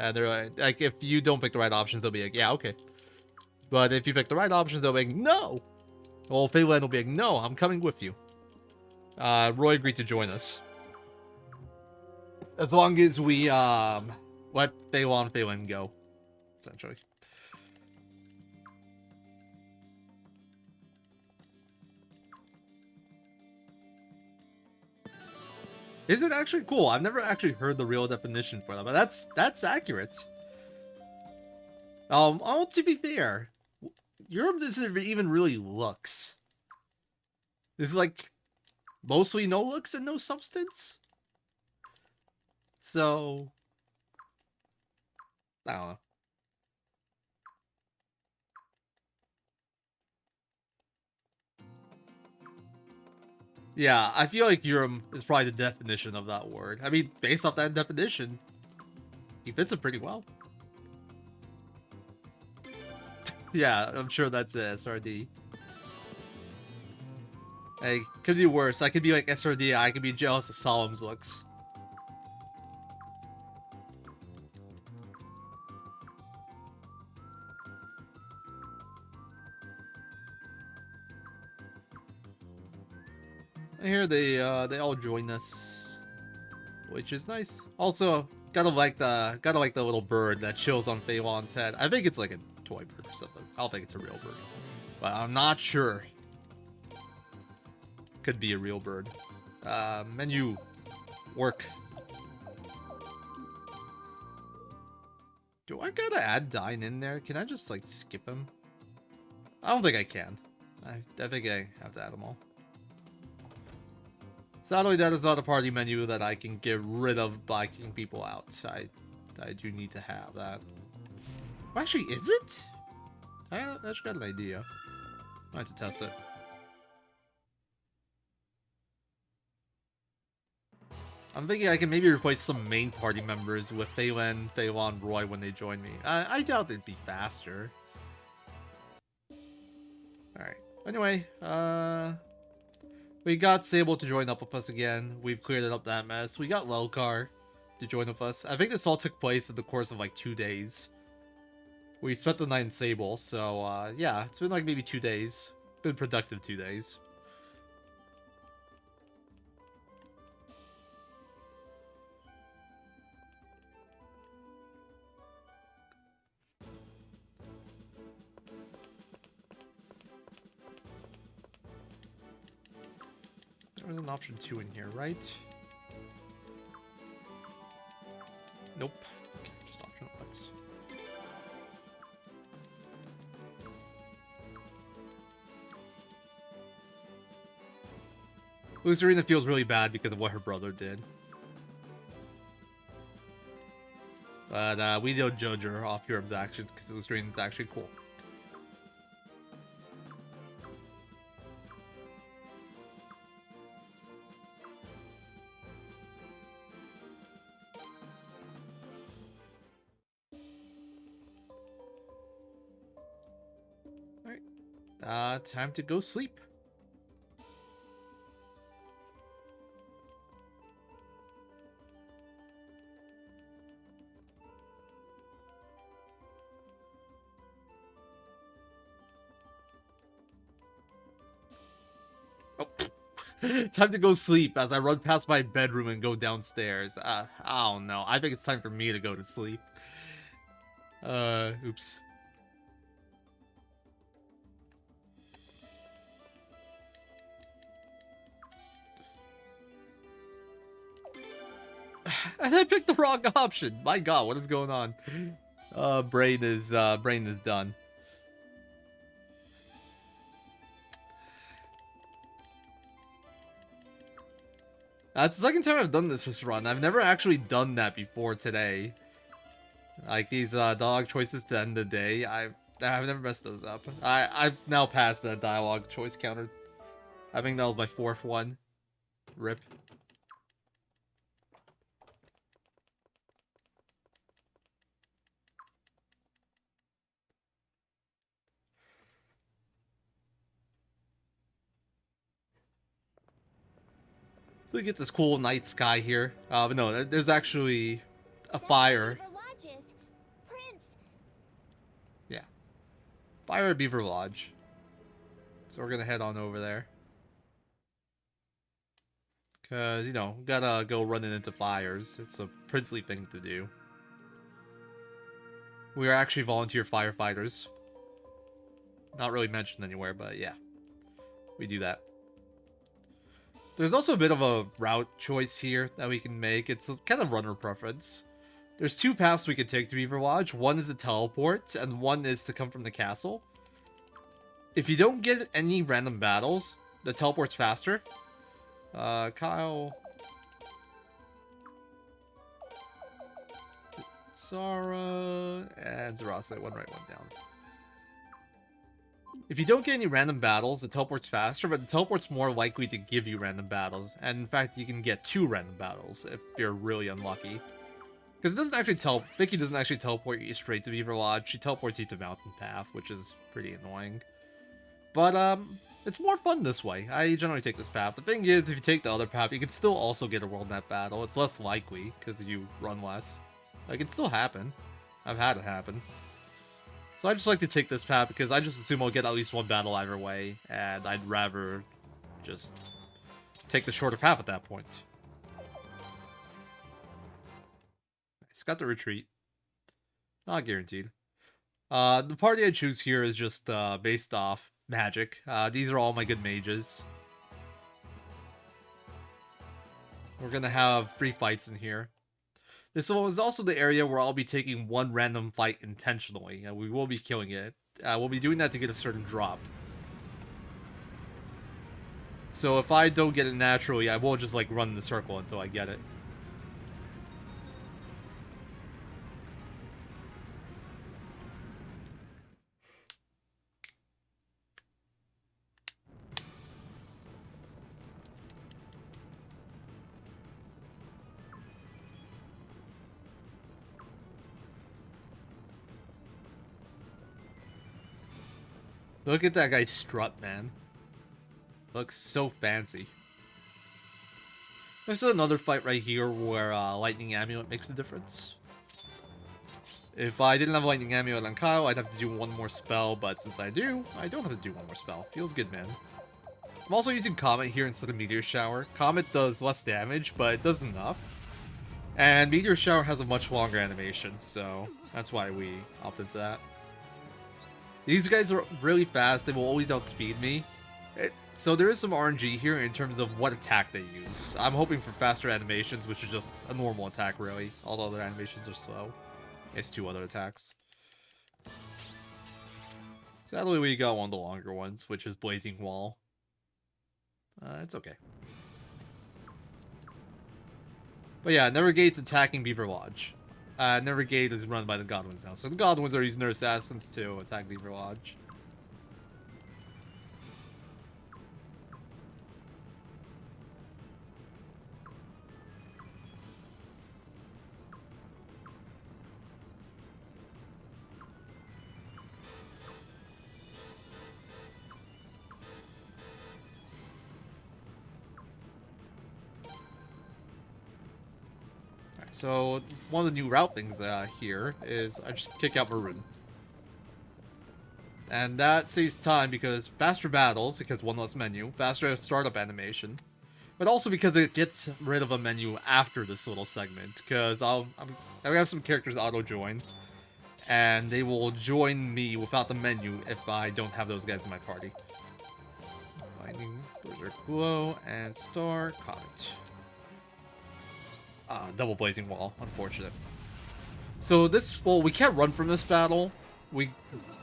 And they're like, if you don't pick the right options, they'll be like, yeah, okay. But if you pick the right options, they'll be like, no! Well, Phelan will be like, no, I'm coming with you. Roy agreed to join us. As long as we, let Phelan go. Essentially. Is it actually cool? I've never actually heard the real definition for that, but that's accurate. Oh, to be fair, Europe doesn't even really looks. This is like mostly no looks and no substance. So I don't know. Yeah, I feel like Urim is probably the definition of that word. I mean, based off that definition, he fits it pretty well. Yeah, I'm sure that's it, SRD. Hey, could be worse. I could be like SRD, I could be jealous of Solemn's looks. And here they all join us, which is nice. Also, gotta like the little bird that chills on Phelan's head. I think it's like a toy bird or something. I don't think it's a real bird, but I'm not sure. Could be a real bird. Menu, work. Do I gotta add Dine in there? Can I just like skip him? I don't think I can. I think I have to add them all. Sadly, that is not a party menu that I can get rid of by kicking people out. I do need to have that. Actually, is it? I just got an idea. I have to test it. I'm thinking I can maybe replace some main party members with Phelan, Roy when they join me. I doubt they'd be faster. Alright. Anyway, we got Sable to join up with us again. We've cleared up that mess. We got Lelkar to join with us. I think this all took place in the course of like 2 days. We spent the night in Sable, so yeah, it's been like maybe 2 days. Been productive 2 days. There was an option 2 in here, right? Nope. Okay, just option 1. Serena feels really bad because of what her brother did. But we don't judge her off Europe's actions because Serena's actually cool. Alright. Time to go sleep. Time to go sleep as I run past my bedroom and go downstairs. I don't know. I think it's time for me to go to sleep. Oops. And I picked the wrong option. My god, what is going on? Brain is done. That's the second time I've done this run. I've never actually done that before today. Like these dialogue choices to end the day. I've never messed those up. I've now passed that dialogue choice counter. I think that was my 4th one. RIP. We get this cool night sky here. But no, there's actually a fire. Yeah. Fire at Beaver Lodge. So we're gonna head on over there. Cause, you know, gotta go running into fires. It's a princely thing to do. We are actually volunteer firefighters. Not really mentioned anywhere, but yeah. We do that. There's also a bit of a route choice here that we can make. It's a kind of runner preference. There's 2 paths we can take to Beaver Lodge. One is a teleport, and one is to come from the castle. If you don't get any random battles, the teleport's faster. Kyle... Sara... And Zarasa, one right, one down. If you don't get any random battles, the teleport's faster, but the teleport's more likely to give you random battles. And in fact, you can get 2 random battles if you're really unlucky. Because it doesn't actually Vicky doesn't actually teleport you straight to Beaver Lodge. She teleports you to Mountain Path, which is pretty annoying. But, it's more fun this way. I generally take this path. The thing is, if you take the other path, you can still also get a World Net battle. It's less likely, because you run less. It can still happen. I've had it happen. So I just like to take this path because I just assume I'll get at least 1 battle either way, and I'd rather just take the shorter path at that point. Nice, got the retreat. Not guaranteed. The party I choose here is just based off magic. These are all my good mages. We're gonna have 3 fights in here. This is also the area where I'll be taking 1 random fight intentionally, and we will be killing it. We'll be doing that to get a certain drop. So if I don't get it naturally, I will just like run in the circle until I get it. Look at that guy's strut, man. Looks so fancy. This is another fight right here where Lightning Amulet makes a difference. If I didn't have Lightning Amulet on Kyle, I'd have to do 1 more spell, but since I do, I don't have to do 1 more spell. Feels good, man. I'm also using Comet here instead of Meteor Shower. Comet does less damage, but it does enough. And Meteor Shower has a much longer animation, so that's why we opted into that. These guys are really fast, they will always outspeed me. So there is some RNG here in terms of what attack they use. I'm hoping for faster animations, which is just a normal attack really. All the other animations are slow. It's 2 other attacks. Sadly we got one of the longer ones, which is Blazing Wall. It's okay. But yeah, Nevergate's attacking Beaver Lodge. Nevergate is run by the Godwins now, so the Godwins are using their assassins to attack Beaver Lodge. So, one of the new route things here is I just kick out Maroon. And that saves time because faster battles, because one less menu, faster startup animation, but also because it gets rid of a menu after this little segment, because I have some characters auto-join, and they will join me without the menu if I don't have those guys in my party. Lightning, Blizzard Glow, and Star Comet. Double Blazing Wall, unfortunate. So this, well, we can't run from this battle.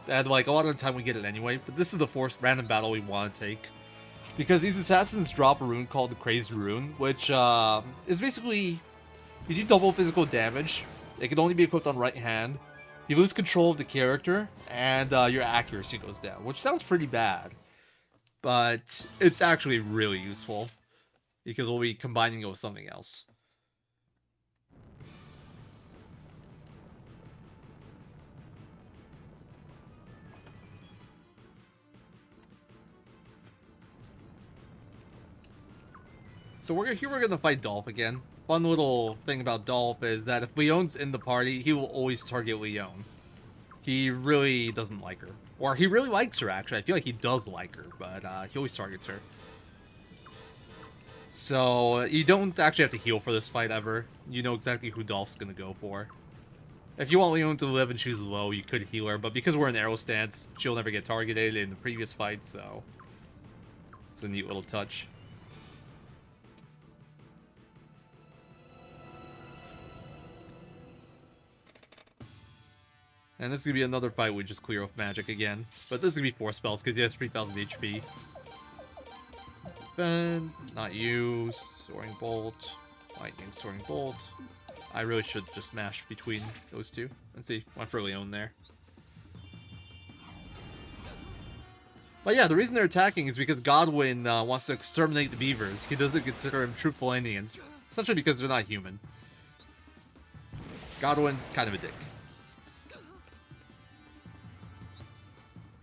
And like a lot of the time we get it anyway, but this is the fourth random battle we want to take. Because these assassins drop a rune called the Crazed Rune, which is basically, you do double physical damage. It can only be equipped on right hand. You lose control of the character, and your accuracy goes down, which sounds pretty bad. But it's actually really useful, because we'll be combining it with something else. So we're gonna fight Dolph again. Fun little thing about Dolph is that if Leon's in the party, he will always target Leon. He really doesn't like her. Or he really likes her, actually. I feel like he does like her, but he always targets her. So you don't actually have to heal for this fight ever. You know exactly who Dolph's gonna go for. If you want Leon to live and choose low, you could heal her, but because we're in arrow stance, she'll never get targeted in the previous fight, so it's a neat little touch. And this is going to be another fight we just clear off magic again. But this is going to be 4 spells because he has 3,000 HP. Defend, not use, Soaring Bolt, Lightning, Soaring Bolt. I really should just mash between those two. Let's see, went for Leon there. But yeah, the reason they're attacking is because Godwin wants to exterminate the beavers. He doesn't consider them truthful Indians, essentially because they're not human. Godwin's kind of a dick.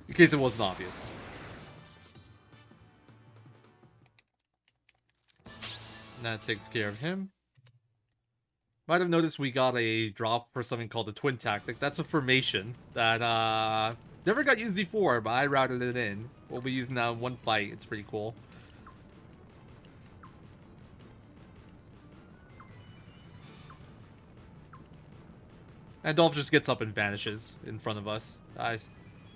In case it wasn't obvious. And that takes care of him. Might have noticed we got a drop for something called the Twin Tactic. That's a formation that never got used before, but I routed it in. We'll be using that in one fight. It's pretty cool. And Dolph just gets up and vanishes in front of us.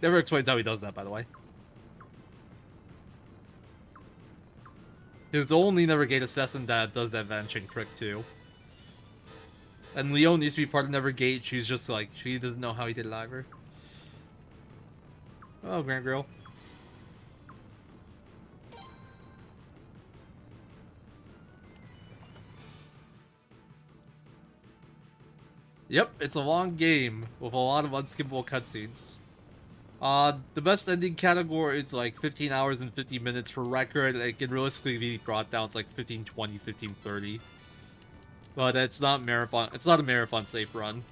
Never explains how he does that, by the way. There's only Nevergate Assassin that does that vanishing trick, too. And Leon used to be part of Nevergate. She's just like, she doesn't know how he did it either. Oh, Grand Girl. Yep, it's a long game with a lot of unskippable cutscenes. The best ending category is like 15 hours and 50 minutes per record. It can realistically be brought down to like 15:20, 15:30. But it's not marathon. It's not a marathon safe run.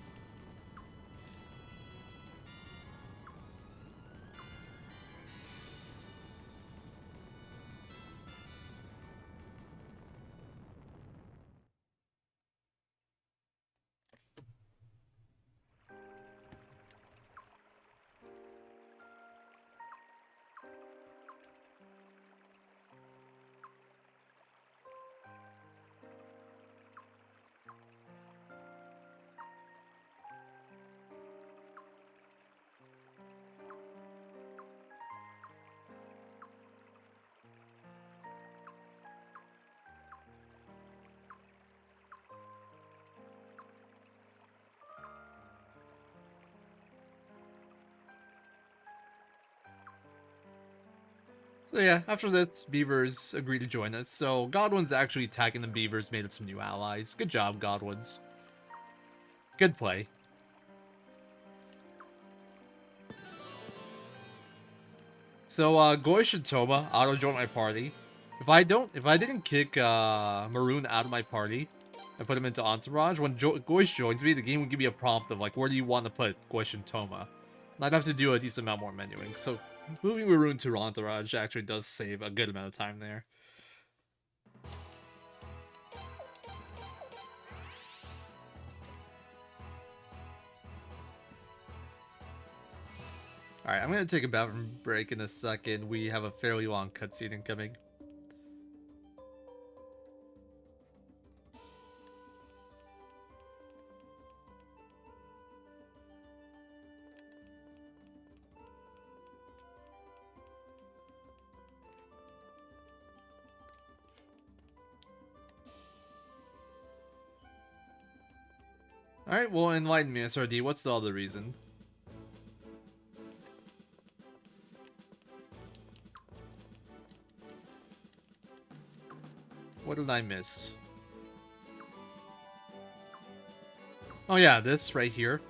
So yeah, after this, beavers agreed to join us. So Godwin's actually attacking the beavers, made us some new allies. Good job, Godwins. Good play. So Goish and Toma auto join my party. If I didn't kick Maroon out of my party and put him into Entourage, when Goish joins me, the game would give me a prompt of like, where do you want to put Goish and Toma? And I'd have to do a decent amount more menuing. So moving Maroon to Entourage actually does save a good amount of time there. Alright, I'm going to take a bathroom break in a second. We have a fairly long cutscene incoming. Alright, well, enlighten me, SRD. What's the other reason? What did I miss? Oh yeah, this right here.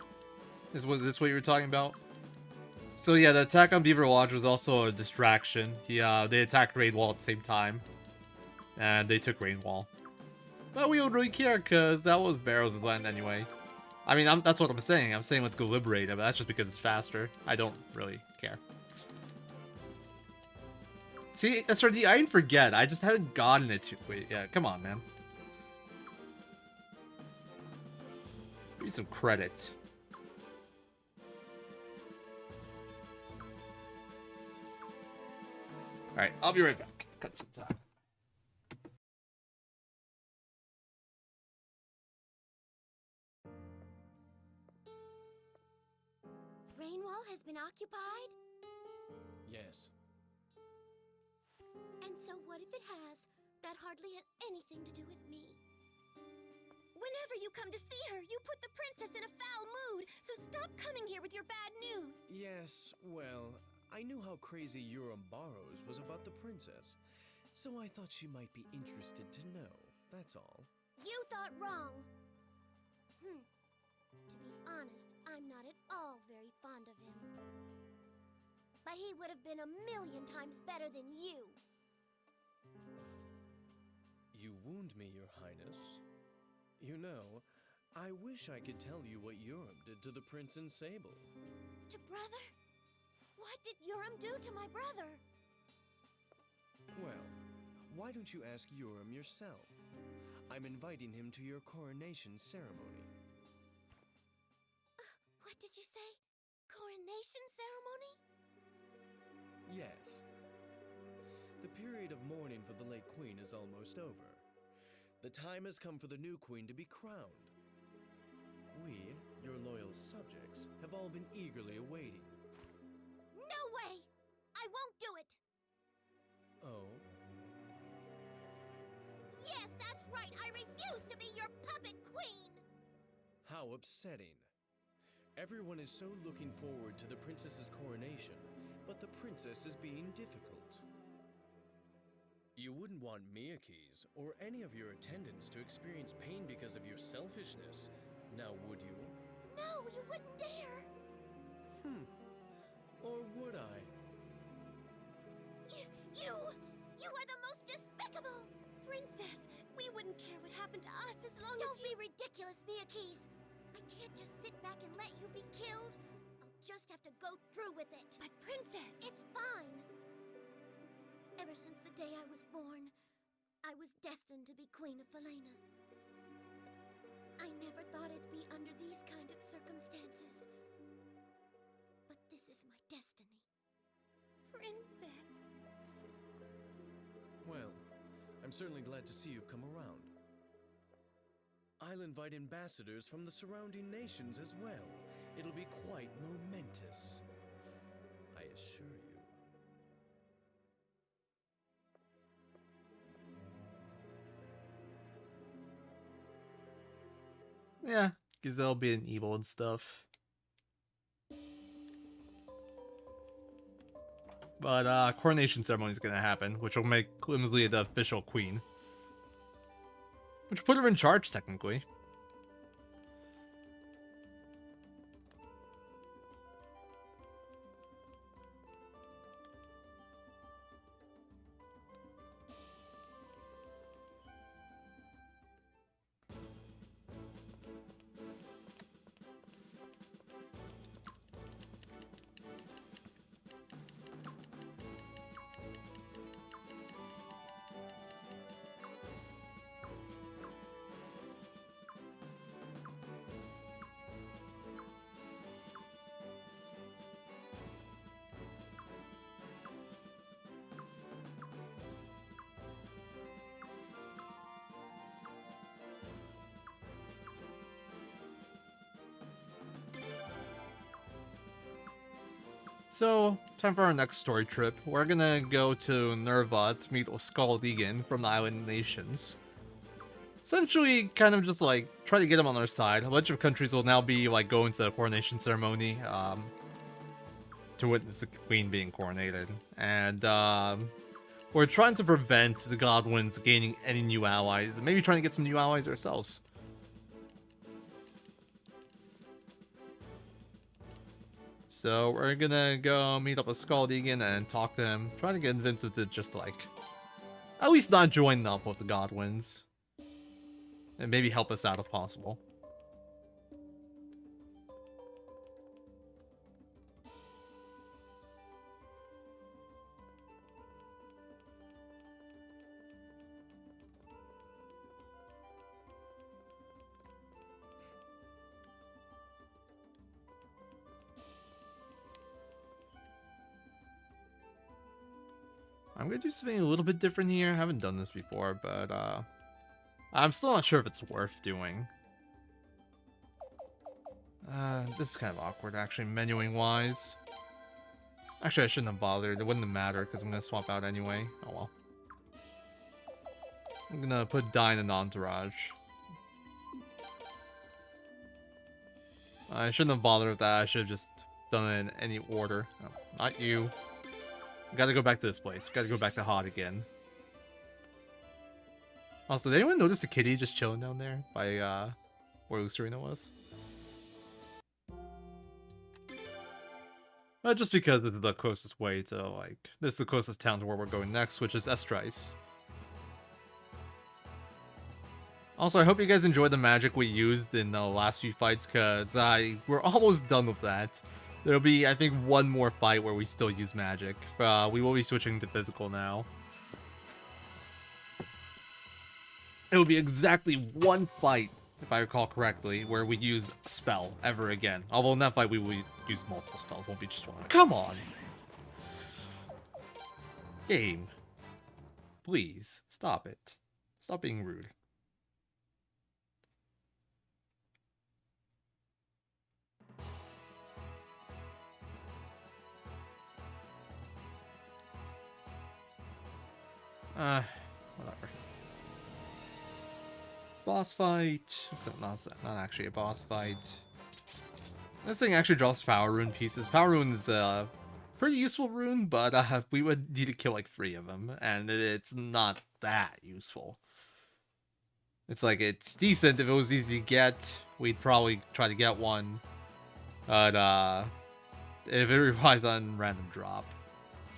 Was this what you were talking about? So yeah, the attack on Beaver Lodge was also a distraction. They attacked Rainwall at the same time. And they took Rainwall. But we don't really care, because that was Barrows' land anyway. I mean, that's what I'm saying. I'm saying let's go liberate it, but that's just because it's faster. I don't really care. See, SRD, I didn't forget. I just haven't gotten it to... Wait, yeah, come on, man. Give me some credit. Alright, I'll be right back. Cut some time. Rainwall has been occupied? Yes. And so what if it has? That hardly has anything to do with me. Whenever you come to see her, you put the princess in a foul mood, so stop coming here with your bad news. Yes, well, I knew how crazy Urim Barrows was about the princess, so I thought she might be interested to know, that's all. You thought wrong. To be honest, I'm not at all very fond of him. But he would have been a million times better than you. You wound me, Your Highness. You know, I wish I could tell you what Urim did to the Prince in Sable. To brother? What did Urim do to my brother? Well, why don't you ask Urim yourself? I'm inviting him to your coronation ceremony. What did you say? Coronation ceremony? Yes. The period of mourning for the late queen is almost over. The time has come for the new queen to be crowned. We, your loyal subjects, have all been eagerly awaiting. No way! I won't do it! Oh? Yes, that's right! I refuse to be your puppet queen! How upsetting. Everyone is so looking forward to the princess's coronation, but the princess is being difficult. You wouldn't want Miyakis or any of your attendants to experience pain because of your selfishness, now would you? No, you wouldn't dare! Or would I? You are the most despicable! Princess, we wouldn't care what happened to us as long as you... Don't be ridiculous, Miyakis! I can't just sit back and let you be killed. I'll just have to go through with it. But Princess... It's fine. Ever since the day I was born, I was destined to be Queen of Falena. I never thought I'd be under these kind of circumstances. But this is my destiny. Princess. Well, I'm certainly glad to see you've come around. I'll invite ambassadors from the surrounding nations as well. It'll be quite momentous. I assure you. Yeah, Gazelle being evil and stuff. But coronation ceremony is gonna happen, which will make Glimsley the official queen. Which put her in charge, technically. So, time for our next story trip. We're gonna go to Nerva to meet Oscar Deegan from the Island Nations. Essentially, kind of just like try to get him on our side. A bunch of countries will now be like going to the coronation ceremony to witness the queen being coronated, and we're trying to prevent the Godwins gaining any new allies, and maybe trying to get some new allies ourselves. So we're gonna go meet up with Deegan and talk to him, trying to get Vincent to just like at least not join up with the Godwins. And maybe help us out if possible. I'm gonna do something a little bit different here. I haven't done this before, but I'm still not sure if it's worth doing. This is kind of awkward, actually, menuing wise. Actually, I shouldn't have bothered. It wouldn't have mattered because I'm gonna swap out anyway. Oh well. I'm gonna put Dine in Entourage. I shouldn't have bothered with that. I should have just done it in any order. Oh, not you. Gotta go back to this place. Gotta go back to Hot again. Also, did anyone notice the kitty just chilling down there by where Lucerina was? Just because it's the closest way to, like, this is the closest town to where we're going next, which is Estrais. Also, I hope you guys enjoyed the magic we used in the last few fights, because we're almost done with that. There'll be, I think, one more fight where we still use magic. We will be switching to physical now. It will be exactly one fight, if I recall correctly, where we use a spell ever again. Although in that fight we will use multiple spells, won't be just one. Come on! Game. Please, stop it. Stop being rude. Whatever. Boss fight. Except not actually a boss fight. This thing actually drops power rune pieces. Power rune is a pretty useful rune, but we would need to kill like 3 of them, and it's not that useful. It's like, it's decent if it was easy to get. We'd probably try to get one, but if it relies on random drop,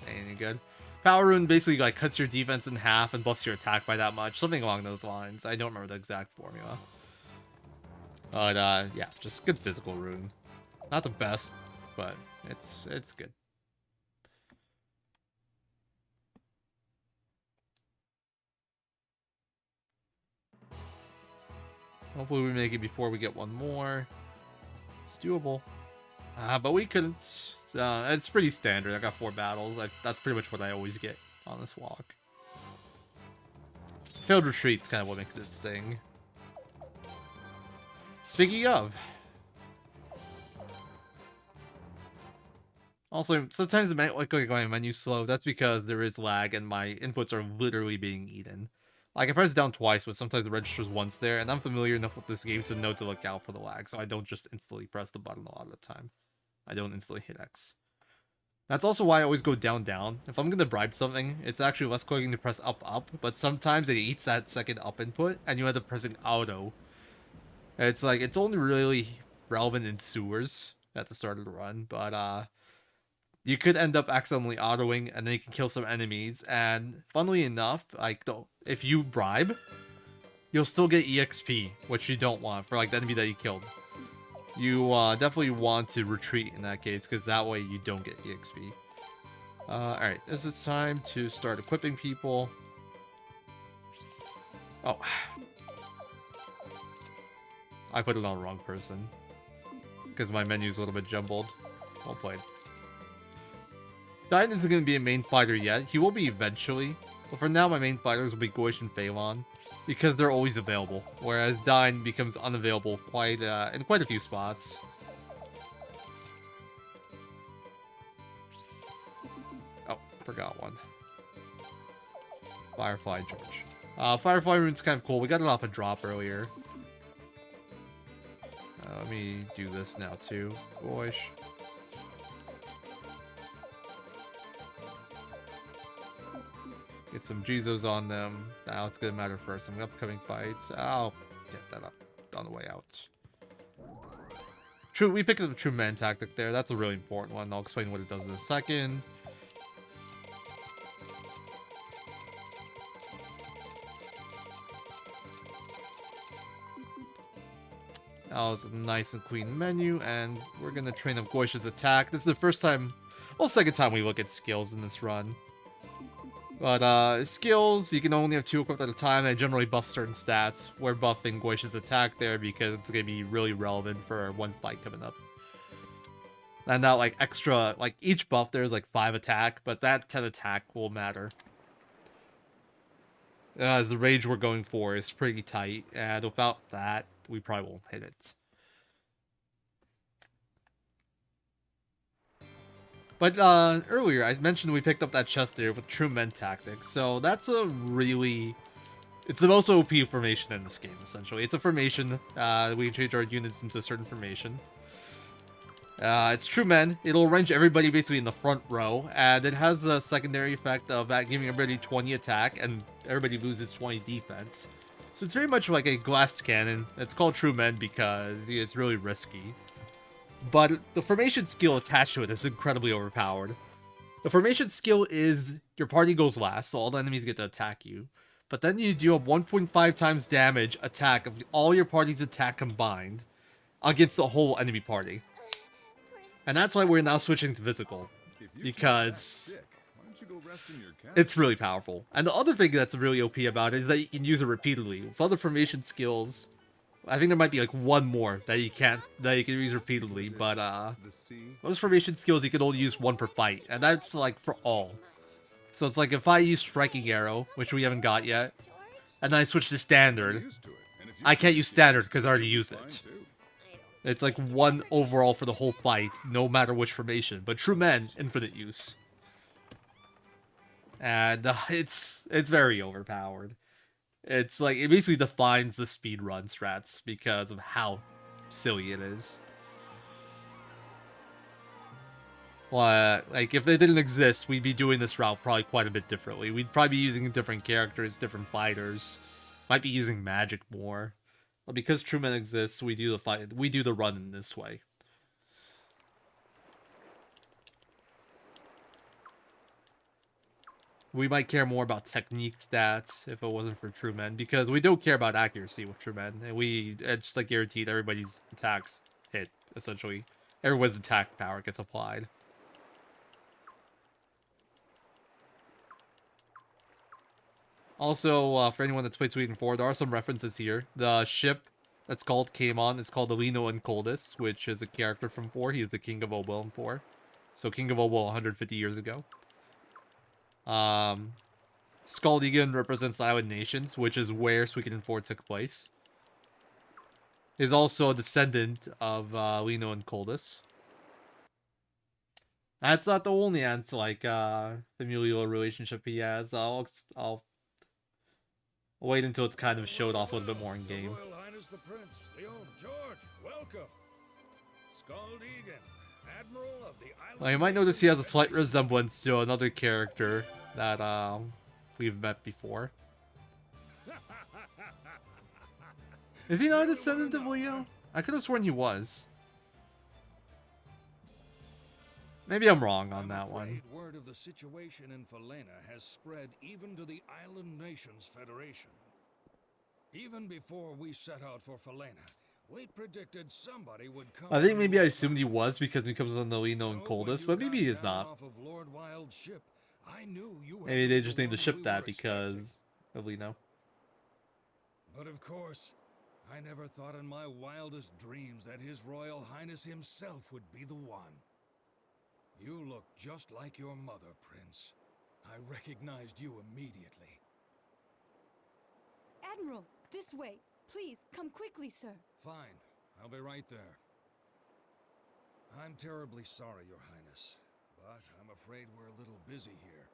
ain't any good. Power rune basically like cuts your defense in half and buffs your attack by that much. Something along those lines. I don't remember the exact formula. But yeah, just good physical rune. Not the best, but it's good. Hopefully we make it before we get one more. It's doable. But we couldn't. So it's pretty standard. I got 4 battles. That's pretty much what I always get on this walk. Failed retreat's kind of what makes it sting. Speaking of. Also, sometimes my menu's slow. That's because there is lag and my inputs are literally being eaten. Like, I press down twice, but sometimes it registers once there, and I'm familiar enough with this game to know to look out for the lag, so I don't just instantly press the button a lot of the time. I don't instantly hit X. That's also why I always go down, down. If I'm going to bribe something, it's actually less clicking to press up, up, but sometimes it eats that second up input, and you end up pressing auto. It's like, it's only really relevant in sewers at the start of the run, but you could end up accidentally autoing, and then you can kill some enemies, and funnily enough, like, if you bribe, you'll still get EXP, which you don't want for like the enemy that you killed. You definitely want to retreat in that case, because that way you don't get EXP. Alright, this is time to start equipping people. Oh. I put it on the wrong person, because my menu's a little bit jumbled. Well played. Thon isn't going to be a main fighter yet. He will be eventually. But for now, my main fighters will be Goish and Phelan, because they're always available, whereas Thon becomes unavailable in quite a few spots. Oh, forgot one. Firefly George. Firefly rune's kind of cool. We got it off a drop earlier. Let me do this now too. Goish. Get some Jizos on them. Now it's gonna matter for some upcoming fights. I'll get that up on the way out. True, we picked up the True Man tactic there. That's a really important one. I'll explain what it does in a second. That was a nice and clean menu, and we're gonna train up Goish's attack. This is the first time, well, second time we look at skills in this run. But skills, you can only have 2 equipped at a time, and generally buff certain stats. We're buffing Goish's attack there because it's going to be really relevant for one fight coming up. And now, like, extra, like, each buff there's like 5 attack, but that 10 attack will matter. As the rage we're going for is pretty tight, and without that, we probably won't hit it. But earlier, I mentioned we picked up that chest there with True Men tactics, so that's a really... It's the most OP formation in this game, essentially. It's a formation. We can change our units into a certain formation. It's True Men. It'll arrange everybody basically in the front row, and it has a secondary effect of giving everybody 20 attack, and everybody loses 20 defense. So it's very much like a glass cannon. It's called True Men because it's really risky. But the formation skill attached to it is incredibly overpowered. The formation skill is your party goes last, so all the enemies get to attack you. But then you deal 1.5 times damage attack of all your party's attack combined against the whole enemy party. And that's why we're now switching to physical, because it's really powerful. And the other thing that's really OP about it is that you can use it repeatedly. With other formation skills, I think there might be like one more that you can use repeatedly, but those formation skills you can only use one per fight, and that's like for all. So it's like if I use Striking Arrow, which we haven't got yet, and then I switch to Standard, I can't use Standard because I already used it. It's like one overall for the whole fight, no matter which formation. But True Men, infinite use. And it's very overpowered. It's like, it basically defines the speedrun strats because of how silly it is. Well, like, if they didn't exist, we'd be doing this route probably quite a bit differently. We'd probably be using different characters, different fighters. Might be using magic more. But because True Men exists, we do the run in this way. We might care more about technique stats if it wasn't for True Men, because we don't care about accuracy with True Men. And it's just like guaranteed everybody's attacks hit, essentially. Everyone's attack power gets applied. Also, for anyone that's played Suikoden 4, there are some references here. The ship that's called Kaimon is called Alino and Coldus, which is a character from 4. He is the King of Obel in 4. So King of Obel 150 years ago. Skaldigan represents the Island Nations, which is where Suikoden 4 took place. He's also a descendant of Lino and Coldus. That's not the only familial relationship he has. I'll wait until it's kind of showed off a little bit more in game. Royal Highness the Prince, Leon, George, welcome. Skaldigan, Admiral of the island. Well, you might notice he has a slight resemblance to another character that we've met before. Is he not a descendant of Leo? I could have sworn he was. Maybe I'm wrong on that one. Word of the situation in Falena has spread even to the Island Nations Federation. Even before we set out for Falena, we predicted somebody would come. I think maybe I assumed he was because he comes on the Lino and Coldest, but maybe he is not. Off of Lord Wild's ship, I knew you Maybe they just named the ship that because of Lino. But of course, I never thought in my wildest dreams that His Royal Highness himself would be the one. You look just like your mother, Prince. I recognized you immediately. Admiral, this way. Please, come quickly, sir. Fine. I'll be right there. I'm terribly sorry, Your Highness, but I'm afraid we're a little busy here.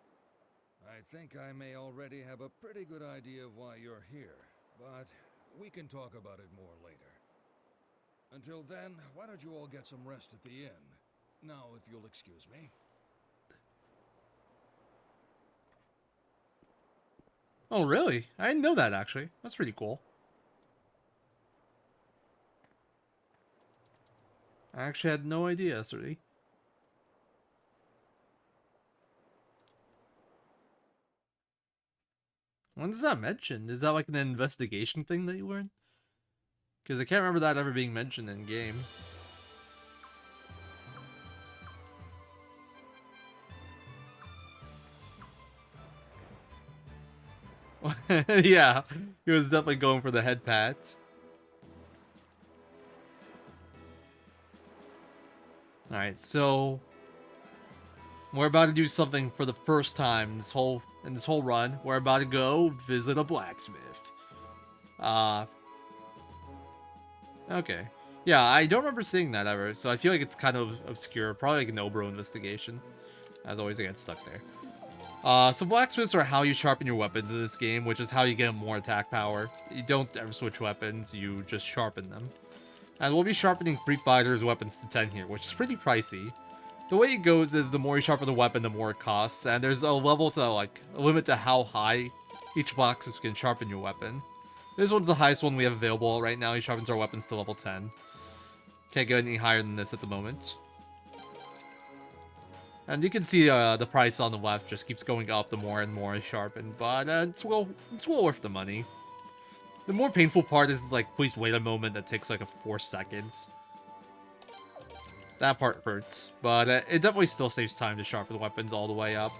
I think I may already have a pretty good idea of why you're here, but we can talk about it more later. Until then, why don't you all get some rest at the inn? Now, if you'll excuse me. Oh, really? I didn't know that, actually. That's pretty cool. I actually had no idea, sorry. When is that mentioned? Is that like an investigation thing that you learn? Because I can't remember that ever being mentioned in game. Yeah, he was definitely going for the head pat. Alright, so we're about to do something for the first time in this whole run. We're about to go visit a blacksmith. Okay. Yeah, I don't remember seeing that ever, so I feel like it's kind of obscure. Probably like an Obro investigation. As always, I get stuck there. So blacksmiths are how you sharpen your weapons in this game, which is how you get more attack power. You don't ever switch weapons, you just sharpen them. And we'll be sharpening Free Fighter's weapons to 10 here, which is pretty pricey. The way it goes is the more you sharpen the weapon, the more it costs, and there's a level to, like, a limit to how high each blacksmith can sharpen your weapon. This one's the highest one we have available right now. He sharpens our weapons to level 10. Can't get any higher than this at the moment. And you can see the price on the left just keeps going up the more and more I sharpen, but it's well worth the money. The more painful part is like, please wait a moment that takes like 4 seconds. That part hurts, but it definitely still saves time to sharpen weapons all the way up.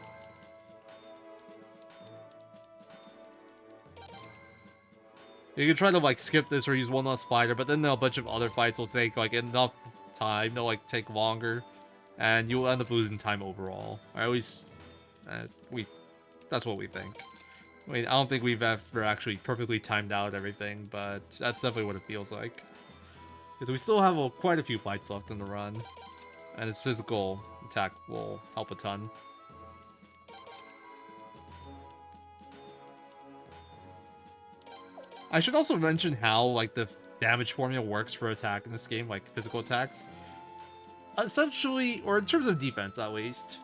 You can try to like skip this or use one less fighter, but then a bunch of other fights will take like enough time, they'll like take longer. And you'll end up losing time overall. Or at least, that's what we think. I mean, I don't think we've ever actually perfectly timed out everything, but that's definitely what it feels like. Because we still have quite a few fights left in the run. And his physical attack will help a ton. I should also mention how, like, the damage formula works for attack in this game, like physical attacks. Essentially, or in terms of defense at least,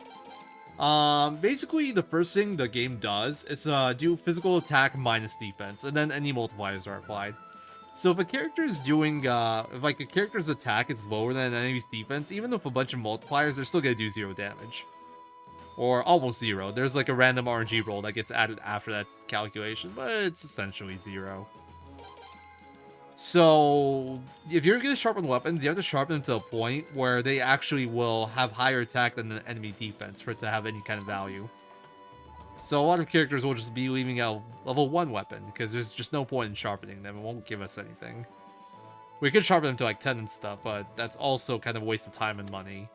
basically the first thing the game does is do physical attack minus defense, and then any multipliers are applied. So if a character is doing, if like a character's attack is lower than an enemy's defense, even with a bunch of multipliers, they're still gonna do 0 damage. Or almost 0. There's like a random RNG roll that gets added after that calculation, but it's essentially 0. So, if you're going to sharpen weapons, you have to sharpen them to a point where they actually will have higher attack than the enemy defense for it to have any kind of value. So a lot of characters will just be leaving out level 1 weapon, because there's just no point in sharpening them, it won't give us anything. We could sharpen them to like 10 and stuff, but that's also kind of a waste of time and money.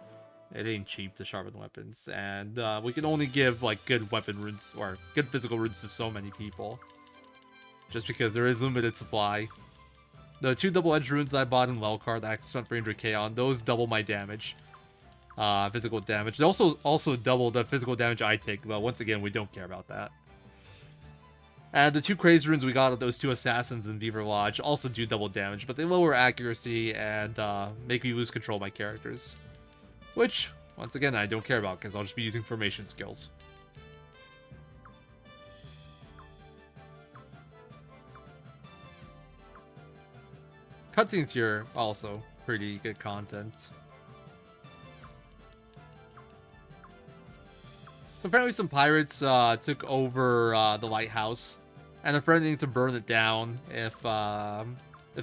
It ain't cheap to sharpen weapons, and we can only give like good weapon runes, or good physical runes to so many people. Just because there is limited supply. The 2 double-edged runes that I bought in Lelkar that I spent 300k on, those double my damage. Physical damage. They also double the physical damage I take, but once again, we don't care about that. And the 2 craze runes we got of those 2 assassins in Beaver Lodge also do double damage, but they lower accuracy and make me lose control of my characters. Which, once again, I don't care about because I'll just be using formation skills. Cutscenes here also pretty good content. So apparently some pirates took over the lighthouse, and they're threatening to burn it down if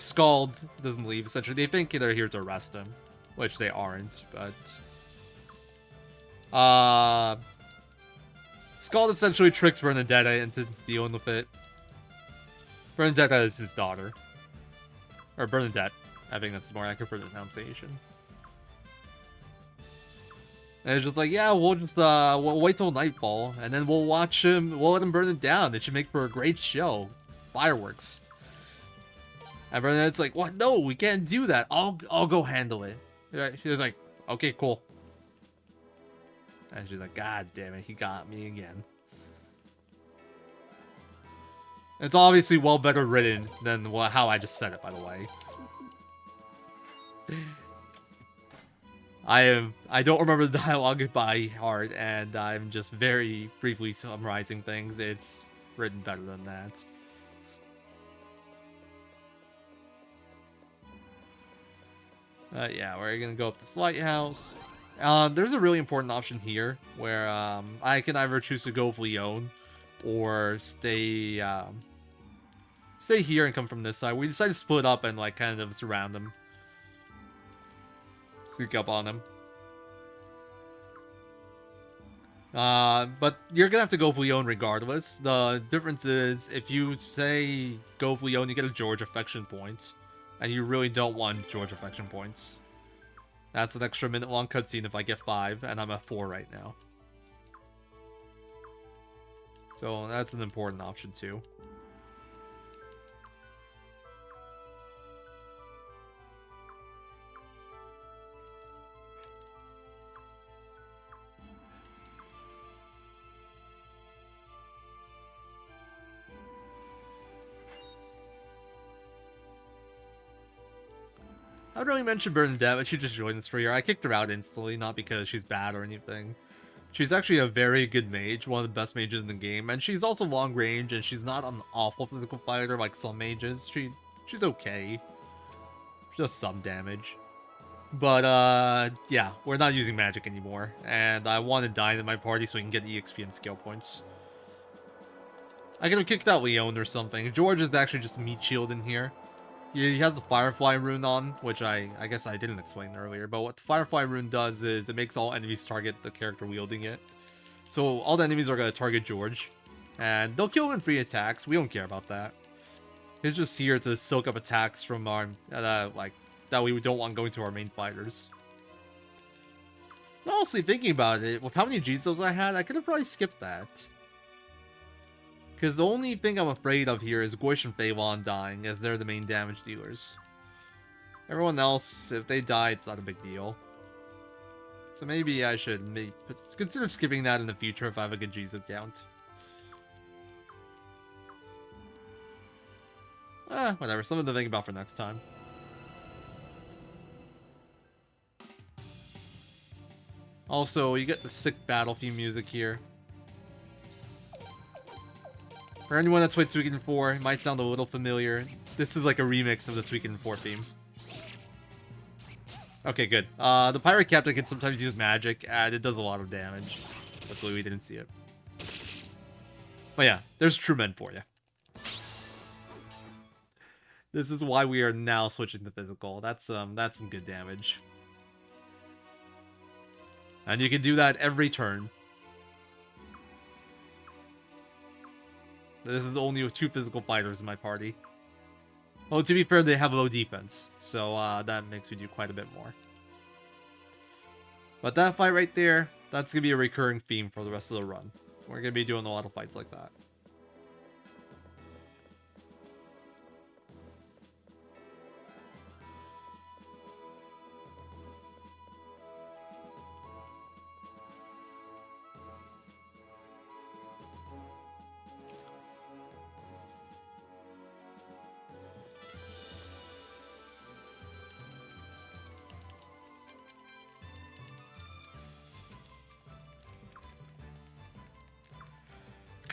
Scald doesn't leave. Essentially, they think they're here to arrest him, which they aren't. But Scald essentially tricks Bernadetta into dealing with it. Bernadetta is his daughter. Or Bernadette. I think that's the more accurate pronunciation. And it's just like, yeah, we'll just we'll wait till nightfall, and then we'll watch him. We'll let him burn it down. It should make for a great show, fireworks. And Bernadette's like, what? No, we can't do that. I'll go handle it. She's like, okay, cool. And she's like, God damn it, he got me again. It's obviously well better written than how I just said it, by the way. I don't remember the dialogue by heart, and I'm just very briefly summarizing things. It's written better than that. Yeah, we're gonna go up this lighthouse. There's a really important option here where I can either choose to go with Leon or stay here and come from this side. We decided to split up and like kind of surround them. Sneak up on them. But you're gonna have to go with Leon regardless. The difference is if you say go with Leon, you get a George affection point. And you really don't want George affection points. That's an extra minute-long cutscene if I get 5, and I'm at 4 right now. So that's an important option too. I would really mention Bernadette, but she just joined us for here. I kicked her out instantly, not because she's bad or anything. She's actually a very good mage, one of the best mages in the game, and she's also long range, and she's not an awful physical fighter like some mages. She's okay. Just some damage. But, yeah, we're not using magic anymore, and I want to dine in my party so we can get EXP and skill points. I could have kicked out Leon or something. George is actually just meat shield in here. He has the Firefly rune on, which I guess I didn't explain earlier, but what the Firefly rune does is it makes all enemies target the character wielding it. So all the enemies are going to target George, and they'll kill him in free attacks. We don't care about that. He's just here to soak up attacks from our, that we don't want going to our main fighters. Honestly, thinking about it, with how many G-Souls I had, I could have probably skipped that. Because the only thing I'm afraid of here is Goish and Phelan dying, as they're the main damage dealers. Everyone else, if they die, it's not a big deal. So maybe I should consider skipping that in the future if I have a good G-Souls count. Whatever, something to think about for next time. Also, you get the sick battle theme music here. For anyone that's played Suikoden 4, it might sound a little familiar. This is like a remix of the Suikoden 4 theme. Okay, good. The pirate captain can sometimes use magic, and it does a lot of damage. Luckily, we didn't see it. But yeah, there's true men for you. This is why we are now switching to physical. That's some good damage. And you can do that every turn. This is only 2 physical fighters in my party. Well, to be fair, they have low defense, so that makes me do quite a bit more. But that fight right there, that's going to be a recurring theme for the rest of the run. We're going to be doing a lot of fights like that.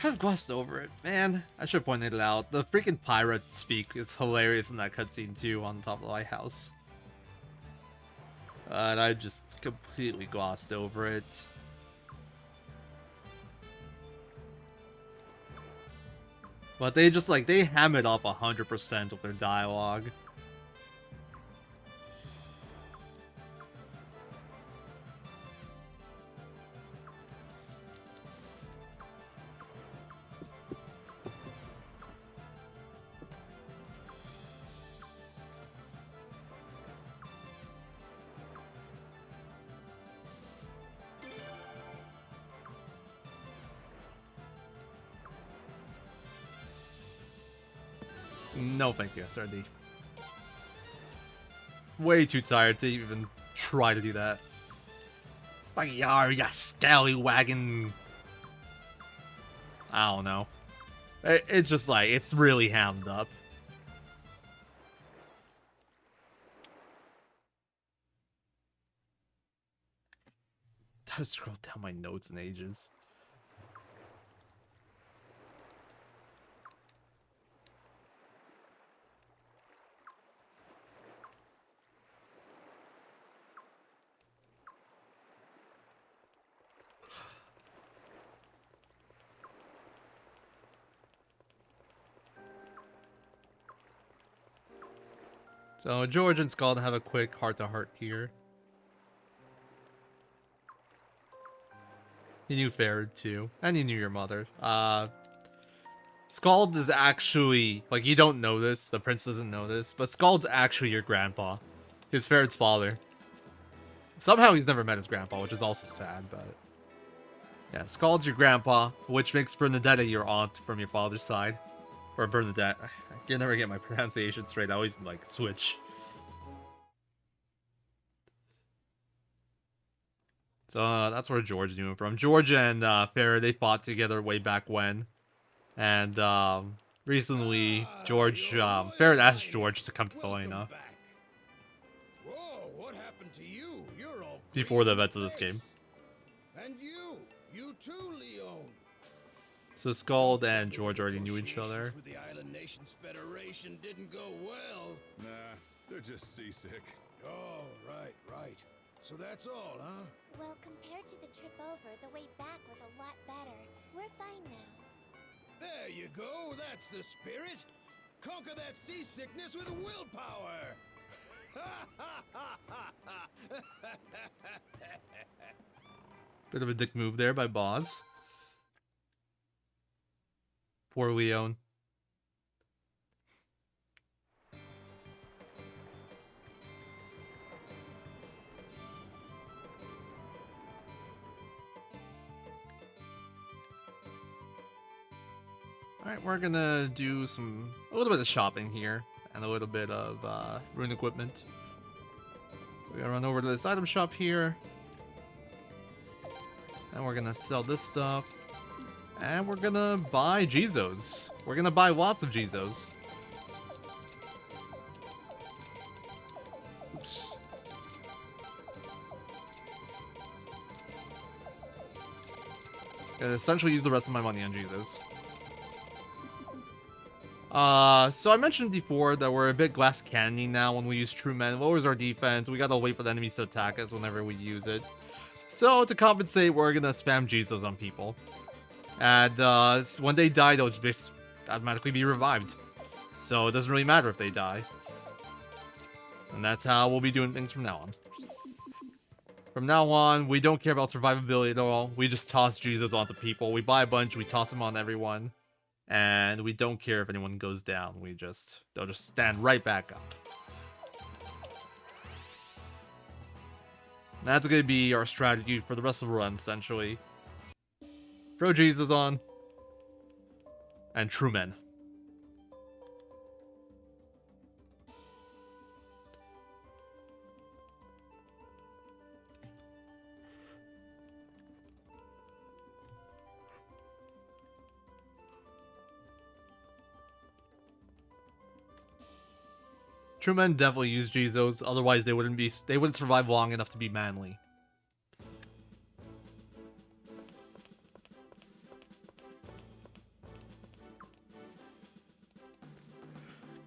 kind of glossed over it. Man, I should have pointed it out. The freaking pirate speak is hilarious in that cutscene too, on top of the lighthouse. And I just completely glossed over it. But they just, like, they ham it up 100% with their dialogue. No, thank you, SRD. Way too tired to even try to do that. Like, yar, ya scallywaggin. I don't know. It's just like, it's really hammed up. I've scrolled down my notes in ages. So George and Scald have a quick heart-to-heart here. He knew Farad too, and he knew your mother. Scald is actually, like, you don't know this, the prince doesn't know this, but Scald's actually your grandpa. He's Farad's father. Somehow he's never met his grandpa, which is also sad, but... yeah, Scald's your grandpa, which makes Bernadetta your aunt from your father's side. Or Bernadette. I can never get my pronunciation straight. I always, like, switch. So, that's where George knew him from. George and Farah, they fought together way back when. And, recently, George, Farah asked George to come to Felina. Whoa, what happened to you? You're all Before the events of this game. And you too, Leon. So Scald and George already knew each other. With the Island Nations Federation didn't go well. Nah, they're just seasick. Oh, right. So that's all, huh? Well, compared to the trip over, the way back was a lot better. We're fine now. There you go, that's the spirit. Conquer that seasickness with willpower. Bit of a dick move there by Boz. Poor Leon. Alright, we're gonna do a little bit of shopping here, and a little bit of rune equipment. So we gotta run over to this item shop here. And we're gonna sell this stuff. And we're gonna buy Jizos. We're gonna buy lots of Jizos. Oops. Gonna essentially use the rest of my money on Jizos. So I mentioned before that we're a bit glass cannon now when we use True Men. It lowers our defense. We gotta wait for the enemies to attack us whenever we use it. So to compensate, we're gonna spam Jizos on people. And when they die, they'll just automatically be revived. So it doesn't really matter if they die. And that's how we'll be doing things from now on. From now on, we don't care about survivability at all. We just toss Jizos onto people. We buy a bunch, we toss them on everyone. And we don't care if anyone goes down. They'll just stand right back up. That's gonna be our strategy for the rest of the run, essentially. Throw Jesus on. And True Men. True Men definitely use Jizos, otherwise they wouldn't survive long enough to be manly.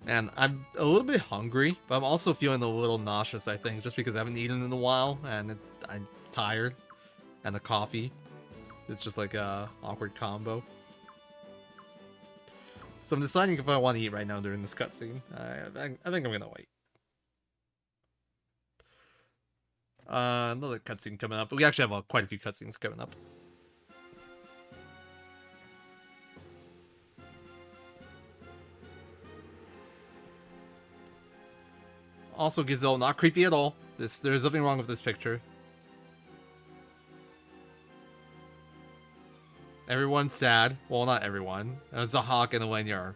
And I'm a little bit hungry, but I'm also feeling a little nauseous, I think, just because I haven't eaten in a while, and I'm tired. And the coffee. It's just like a awkward combo. So I'm deciding if I want to eat right now during this cutscene. I think I'm gonna wait. Another cutscene coming up. We actually have quite a few cutscenes coming up. Also, Gazelle, not creepy at all. There's nothing wrong with this picture. Everyone's sad. Well, not everyone. Zahak and Elenia are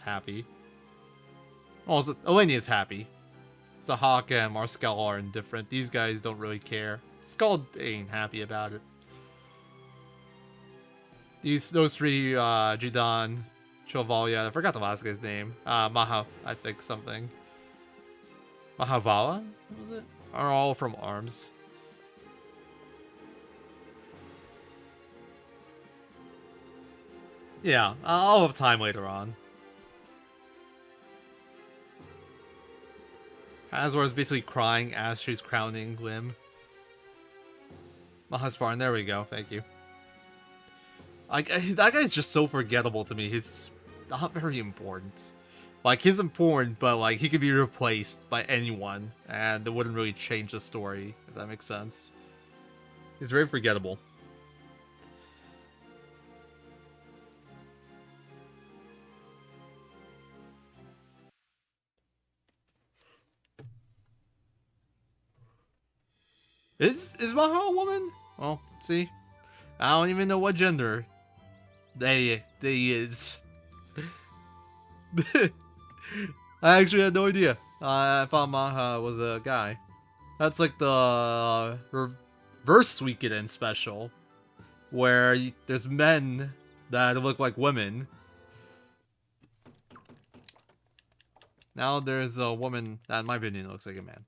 happy. Also, Elenia is happy. Zahak and Marskel are indifferent. These guys don't really care. Skull ain't happy about it. Those three, Jidan, Chevalier, I forgot the last guy's name. Maha, I think something. Mahavala? What was it? Are all from ARMS. Yeah, I'll have time later on. Hazor is basically crying as she's crowning Lim. Mahasparn, there we go, thank you. That guy's just so forgettable to me. He's not very important. Like, he's important, but like he could be replaced by anyone, and it wouldn't really change the story, if that makes sense. He's very forgettable. Is Maha a woman? Well, see, I don't even know what gender they is. I actually had no idea. I thought Maha was a guy. That's like the reverse Suikoden special, where there's men that look like women. Now there's a woman that, in my opinion, looks like a man.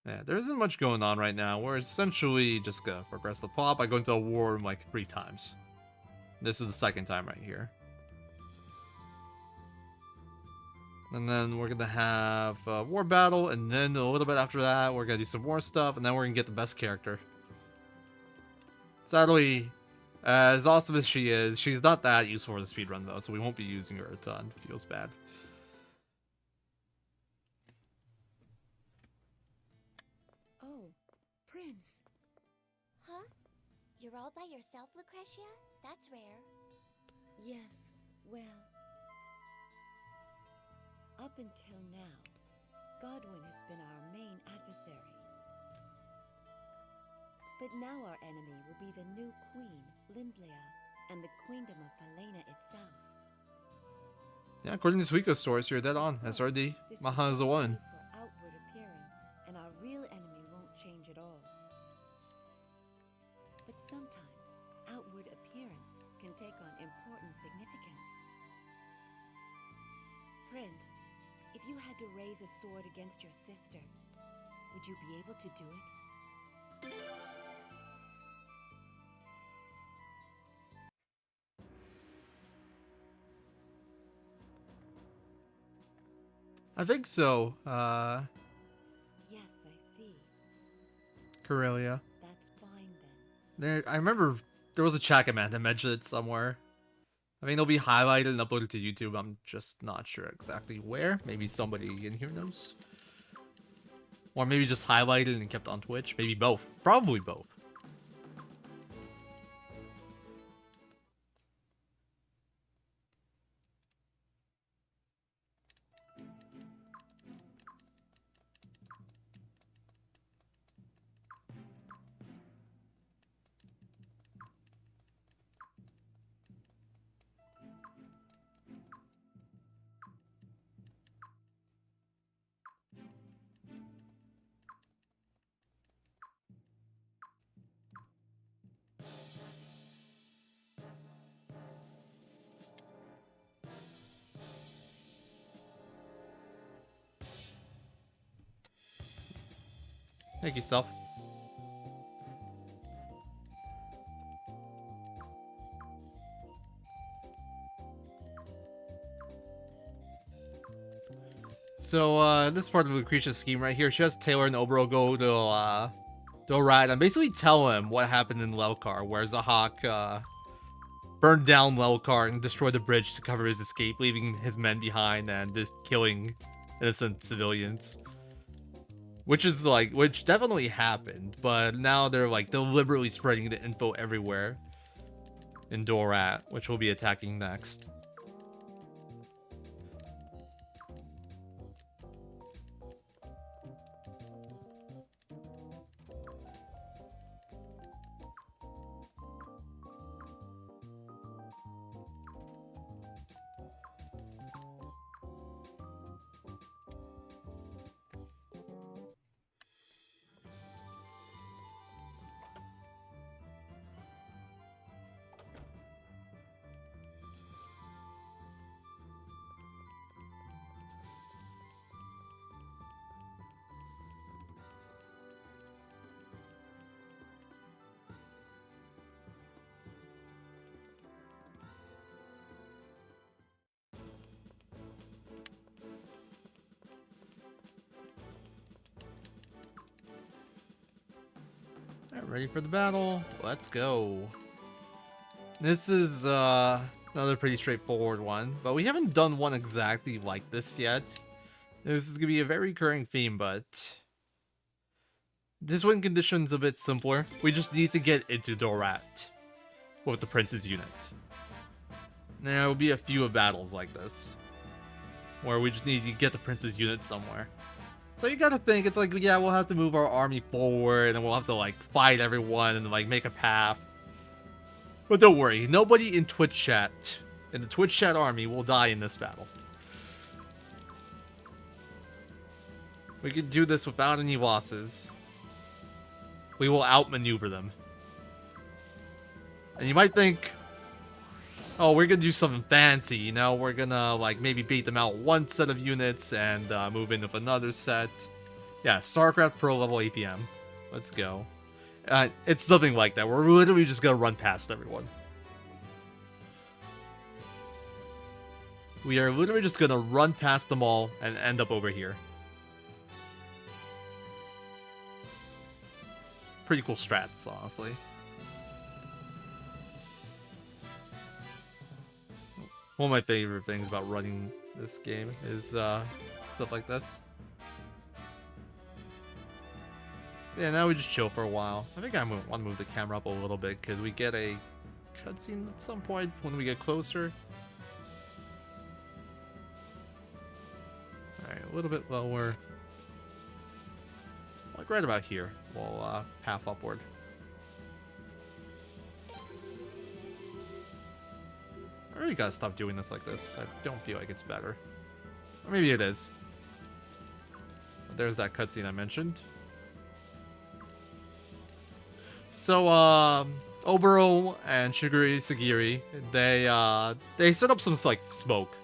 Yeah, there isn't much going on right now. We're essentially just gonna progress the plot by going to a war room like 3 times. This is the second time right here. And then we're gonna have a war battle, and then a little bit after that, we're gonna do some more stuff, and then we're gonna get the best character. Sadly, as awesome as she is, she's not that useful for the speedrun though, so we won't be using her a ton. Feels bad. Oh, Prince. Huh? You're all by yourself, Lucretia? That's rare. Yes, well... Up until now, Godwin has been our main adversary. But now our enemy will be the new queen, Limslea, and the queendom of Helena itself. Yeah, according to Suiko's source, you're dead on. SRD, Maha is a woman. For outward appearance, and our real enemy won't change at all. But sometimes, outward appearance can take on important significance. Prince, if you had to raise a sword against your sister, would you be able to do it? I think so. Yes, I see. Corellia. That's fine then. I remember there was a chat command that mentioned it somewhere. I mean, it'll be highlighted and uploaded to YouTube. I'm just not sure exactly where. Maybe somebody in here knows. Or maybe just highlighted and kept on Twitch. Maybe both. Probably both. Thank you, Stealth. So, this part of Lucretia's scheme right here, she has Taylor and Obro go to Rat and basically tell him what happened in Lelkar, where Zahak, burned down Lelkar and destroyed the bridge to cover his escape, leaving his men behind and just killing innocent civilians. Which definitely happened, but now they're, deliberately spreading the info everywhere in Dorat, which we'll be attacking next. Alright, ready for the battle. Let's go. This is another pretty straightforward one, but we haven't done one exactly like this yet. This is going to be a very recurring theme, but this win condition's a bit simpler. We just need to get into Dorat with the Prince's unit. There will be a few battles like this, where we just need to get the Prince's unit somewhere. So you gotta think, it's yeah, we'll have to move our army forward, and we'll have to, fight everyone and, make a path. But don't worry, nobody in Twitch chat, in the Twitch chat army, will die in this battle. We can do this without any losses. We will outmaneuver them. And you might think, oh, we're gonna do something fancy, you know? We're gonna, maybe beat them out one set of units and move in with another set. Yeah, StarCraft Pro level APM. Let's go. It's nothing like that. We're literally just gonna run past everyone. We are literally just gonna run past them all and end up over here. Pretty cool strats, honestly. One of my favorite things about running this game is stuff like this. Yeah, now we just chill for a while. I think I want to move the camera up a little bit because we get a cutscene at some point when we get closer. Alright, a little bit lower. Right about here. We'll half upward. I really gotta stop doing this like this. I don't feel like it's better. Or maybe it is. There's that cutscene I mentioned. So, Oboro and Shiguri Sagiri, they set up some, smoke.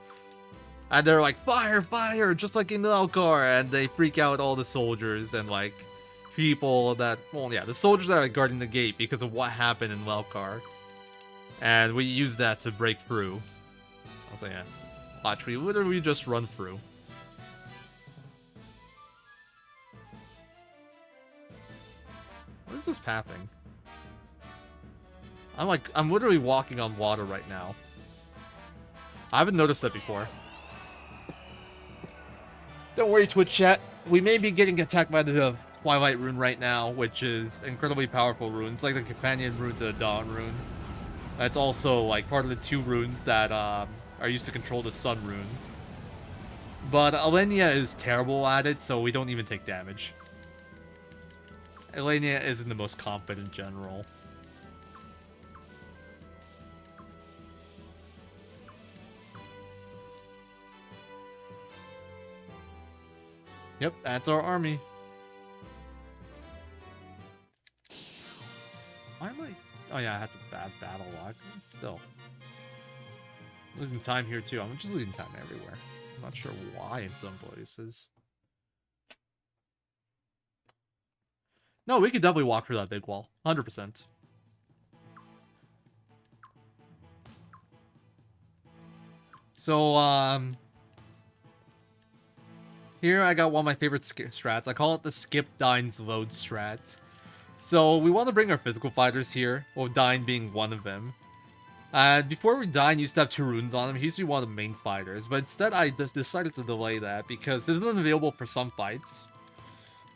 And they're like, fire, fire, just like in the Alcar, and they freak out all the soldiers and, people that, well, yeah, the soldiers that are guarding the gate because of what happened in Lelkar. And we use that to break through. I was like, yeah, watch, we literally just run through. What is this pathing? I'm literally walking on water right now. I haven't noticed that before. Don't worry, Twitch chat. We may be getting attacked by the Twilight rune right now, which is incredibly powerful rune. It's like the companion rune to the Dawn rune. That's also part of the 2 runes that are used to control the Sun rune. But Elenia is terrible at it, so we don't even take damage. Elenia isn't the most competent general. Yep, that's our army. Why am I... Oh yeah, that's a bad battle log. Still. Losing time here too. I'm just losing time everywhere. I'm not sure why in some places. No, we could definitely walk through that big wall. 100%. So, here I got one of my favorite strats. I call it the Skip Dines Load strat. So, we want to bring our physical fighters here, with Dine being one of them. And before we Dine used to have 2 runes on him. He used to be one of the main fighters. But instead, I decided to delay that because there's none available for some fights.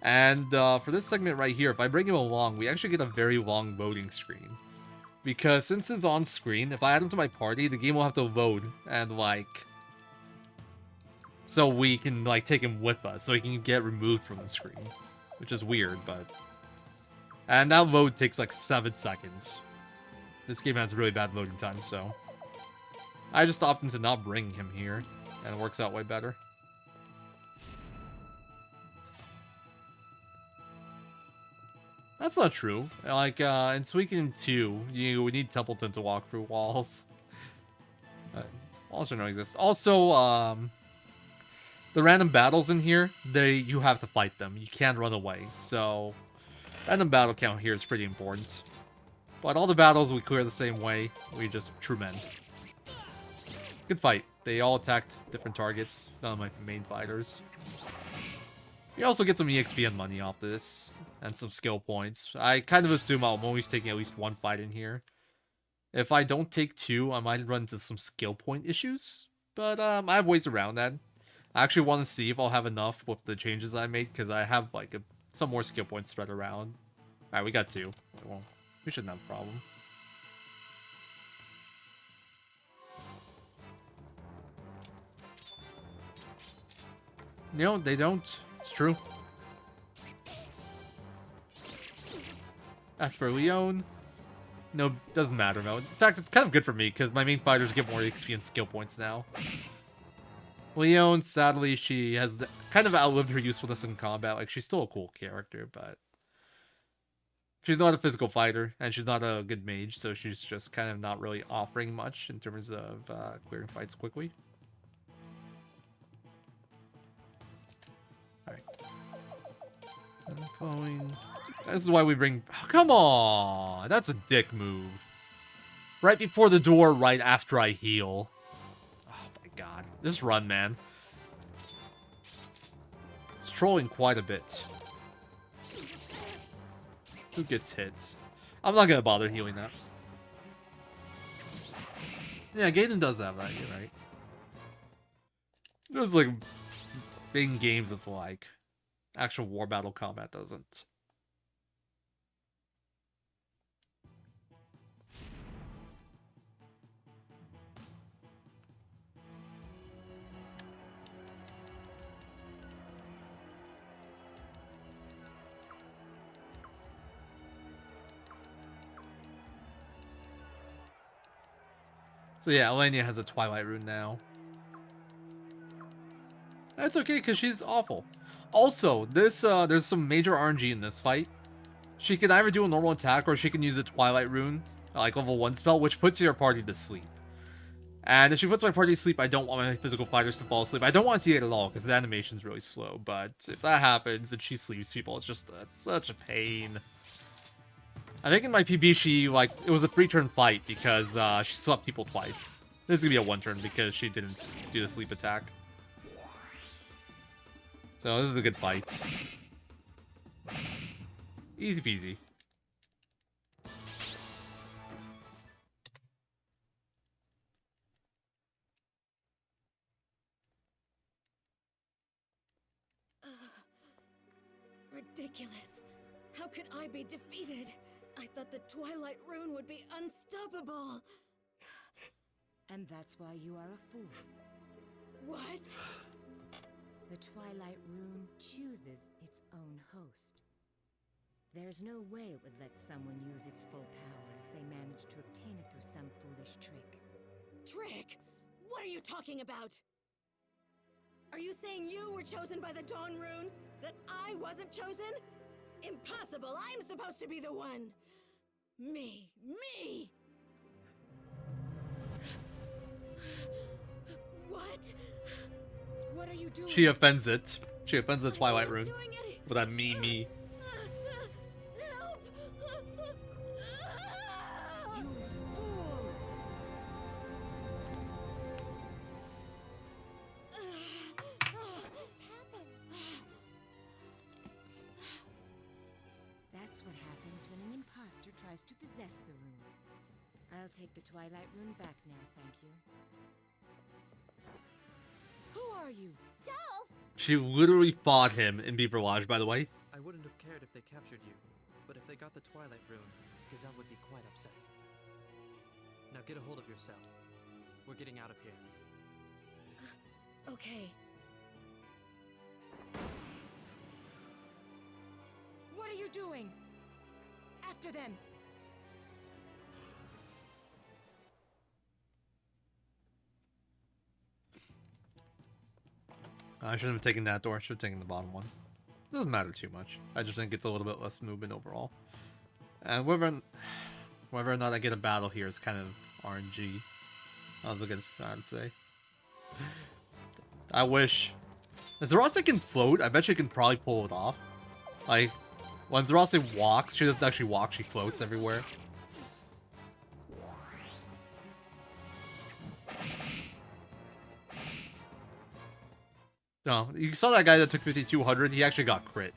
And for this segment right here, if I bring him along, we actually get a very long loading screen. Because since it's on screen, if I add him to my party, the game will have to load and like... So we can like take him with us, so he can get removed from the screen. Which is weird, but... And that load takes like 7 seconds. This game has really bad loading times, so... I just opted to not bring him here, and it works out way better. That's not true. Like, in Suikoden 2, you would need Templeton to walk through walls. Walls don't exist. Also, the random battles in here, you have to fight them. You can't run away, so... Random battle count here is pretty important. But all the battles we clear the same way. We just true men. Good fight. They all attacked different targets. None of my main fighters. You also get some EXP and money off this. And some skill points. I kind of assume I'm always taking at least 1 fight in here. If I don't take 2, I might run into some skill point issues. But I have ways around that. I actually want to see if I'll have enough with the changes I made. Because I have like some more skill points spread around. Alright, we got 2. Well, we shouldn't have a problem. No, they don't. It's true. As for Leon, no, doesn't matter, no. In fact, it's kind of good for me, because my main fighters get more XP and skill points now. Leon, sadly, she has kind of outlived her usefulness in combat. Like, she's still a cool character, but... She's not a physical fighter, and she's not a good mage, so she's just kind of not really offering much in terms of clearing fights quickly. Alright. Following... This is why we bring... Oh, come on! That's a dick move. Right before the door, right after I heal. Oh my god. This run, man. It's trolling quite a bit. Who gets hit? I'm not gonna bother healing that. Yeah, Gaiden does have that, you're right. There's like... big games of like... actual war battle combat doesn't. So yeah, Elenia has a Twilight Rune now. That's okay, because she's awful. Also, this there's some major RNG in this fight. She can either do a normal attack, or she can use a Twilight Rune, like level 1 spell, which puts your party to sleep. And if she puts my party to sleep, I don't want my physical fighters to fall asleep. I don't want to see it at all, because the animation's really slow. But if that happens and she sleeps people, it's such a pain. I think in my PB, it was a 3-turn fight because she slept people twice. This is going to be a 1-turn because she didn't do the sleep attack. So this is a good fight. Easy peasy. Ridiculous. How could I be defeated? I thought the Twilight Rune would be unstoppable. And that's why you are a fool. What? The Twilight Rune chooses its own host. There's no way it would let someone use its full power if they managed to obtain it through some foolish trick. Trick? What are you talking about? Are you saying you were chosen by the Dawn Rune? That I wasn't chosen? Impossible! I'm supposed to be the one! Me! What? What are you doing? She offends it. She offends the Twilight Rune. With that me. lost the rune. I'll take the Twilight rune back now, thank you. Who are you? Dolph! She literally fought him in Beaver Lodge, by the way. I wouldn't have cared if they captured you, but if they got the Twilight rune, Gazelle would be quite upset. Now get a hold of yourself. We're getting out of here. Okay. What are you doing? After them! I shouldn't have taken that door. I should have taken the bottom one. Doesn't matter too much. I just think it's a little bit less movement overall. And whether or not I get a battle here is kind of RNG. I was looking, I'd say. I wish. Is Zerase can float? I bet she can probably pull it off. Like, when Zerase walks, she doesn't actually walk, she floats everywhere. No, you saw that guy that took 5200, he actually got crit.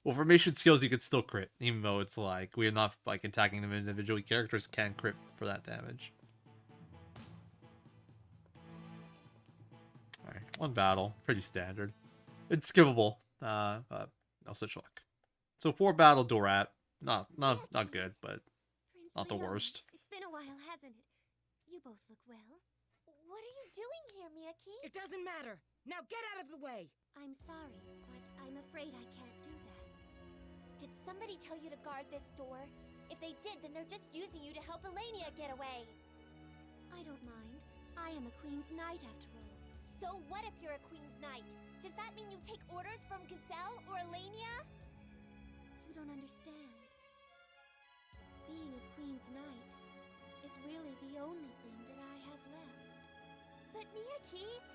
Well, formation skills you could still crit, even though it's like, we're not like attacking them individually. Characters can crit for that damage. Alright, one battle, pretty standard. It's skippable, but no such luck. So 4 battle Dorat, not good, but not the worst. It's been a while, hasn't it? You both look well. What are you doing here, Miyaki? It doesn't matter. Now get out of the way. I'm sorry, but I'm afraid I can't do that. Did somebody tell you to guard this door? If they did, then they're just using you to help Elenia get away. I don't mind. I am a Queen's Knight after all. So what if you're a Queen's Knight? Does that mean you take orders from Gazelle or Elenia? You don't understand. Being a Queen's Knight is really the only thing that I have left. But Miyaki's...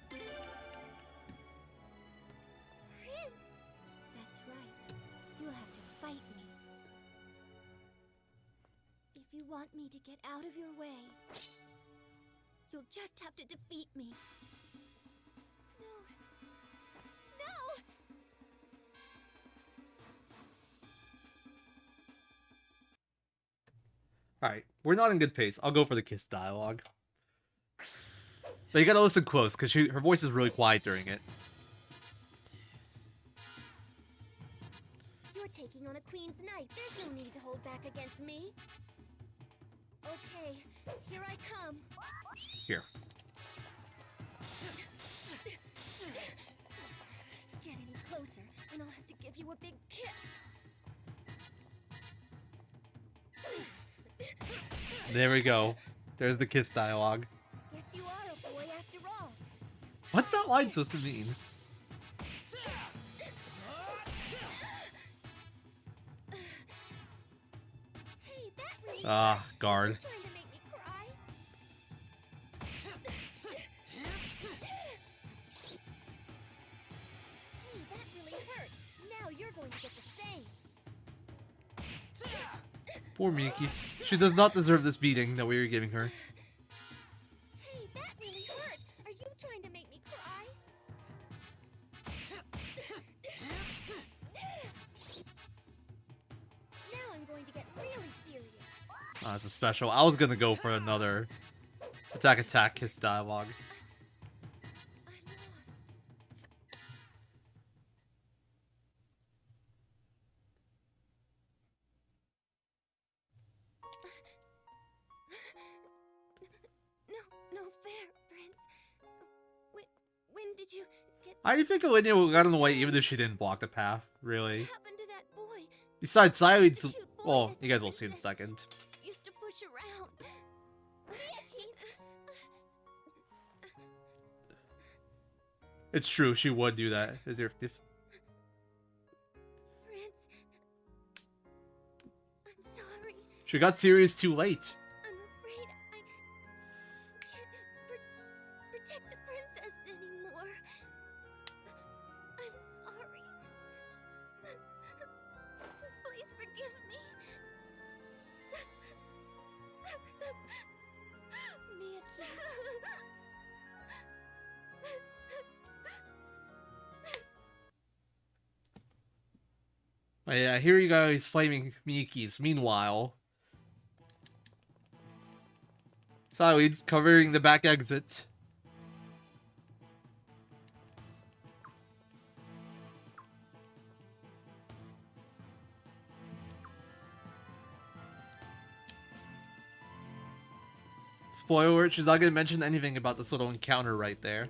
Prince! That's right. You'll have to fight me. If you want me to get out of your way, you'll just have to defeat me. No. No! Alright, we're not in good pace. I'll go for the kiss dialogue. But you gotta listen close, because her voice is really quiet during it. You're taking on a Queen's Knight. There's no need to hold back against me. Okay, here I come. Here. Get any closer, and I'll have to give you a big kiss. There we go. There's the kiss dialogue. Guess you are a boy after all. What's that line supposed to mean? Hey, that really Ah, guard. trying to make me cry. Hey, that really hurt. Now you're going to get the same. Poor Miki's. She does not deserve this beating that we are giving her. Hey, that really hurt. Are you trying to make me cry? Now I'm going to get really serious. Ah, it's a special. I was gonna go for another attack kiss dialogue. No fair, Prince. When did you get... I think Olivia would have gotten away even if she didn't block the path, really. What happened to that boy? Besides, Silene's... Well, you guys will see in a second. Used to push around. It's true, she would do that. Is there... Prince, I'm sorry. She got serious too late. I'm afraid I can't protect the princess anymore. I'm sorry. Please forgive me. Miyaki. Oh, yeah, here you go, he's flaming Miyuki's. Meanwhile, Sideweed's covering the back exit. Spoiler, she's not going to mention anything about this little encounter right there.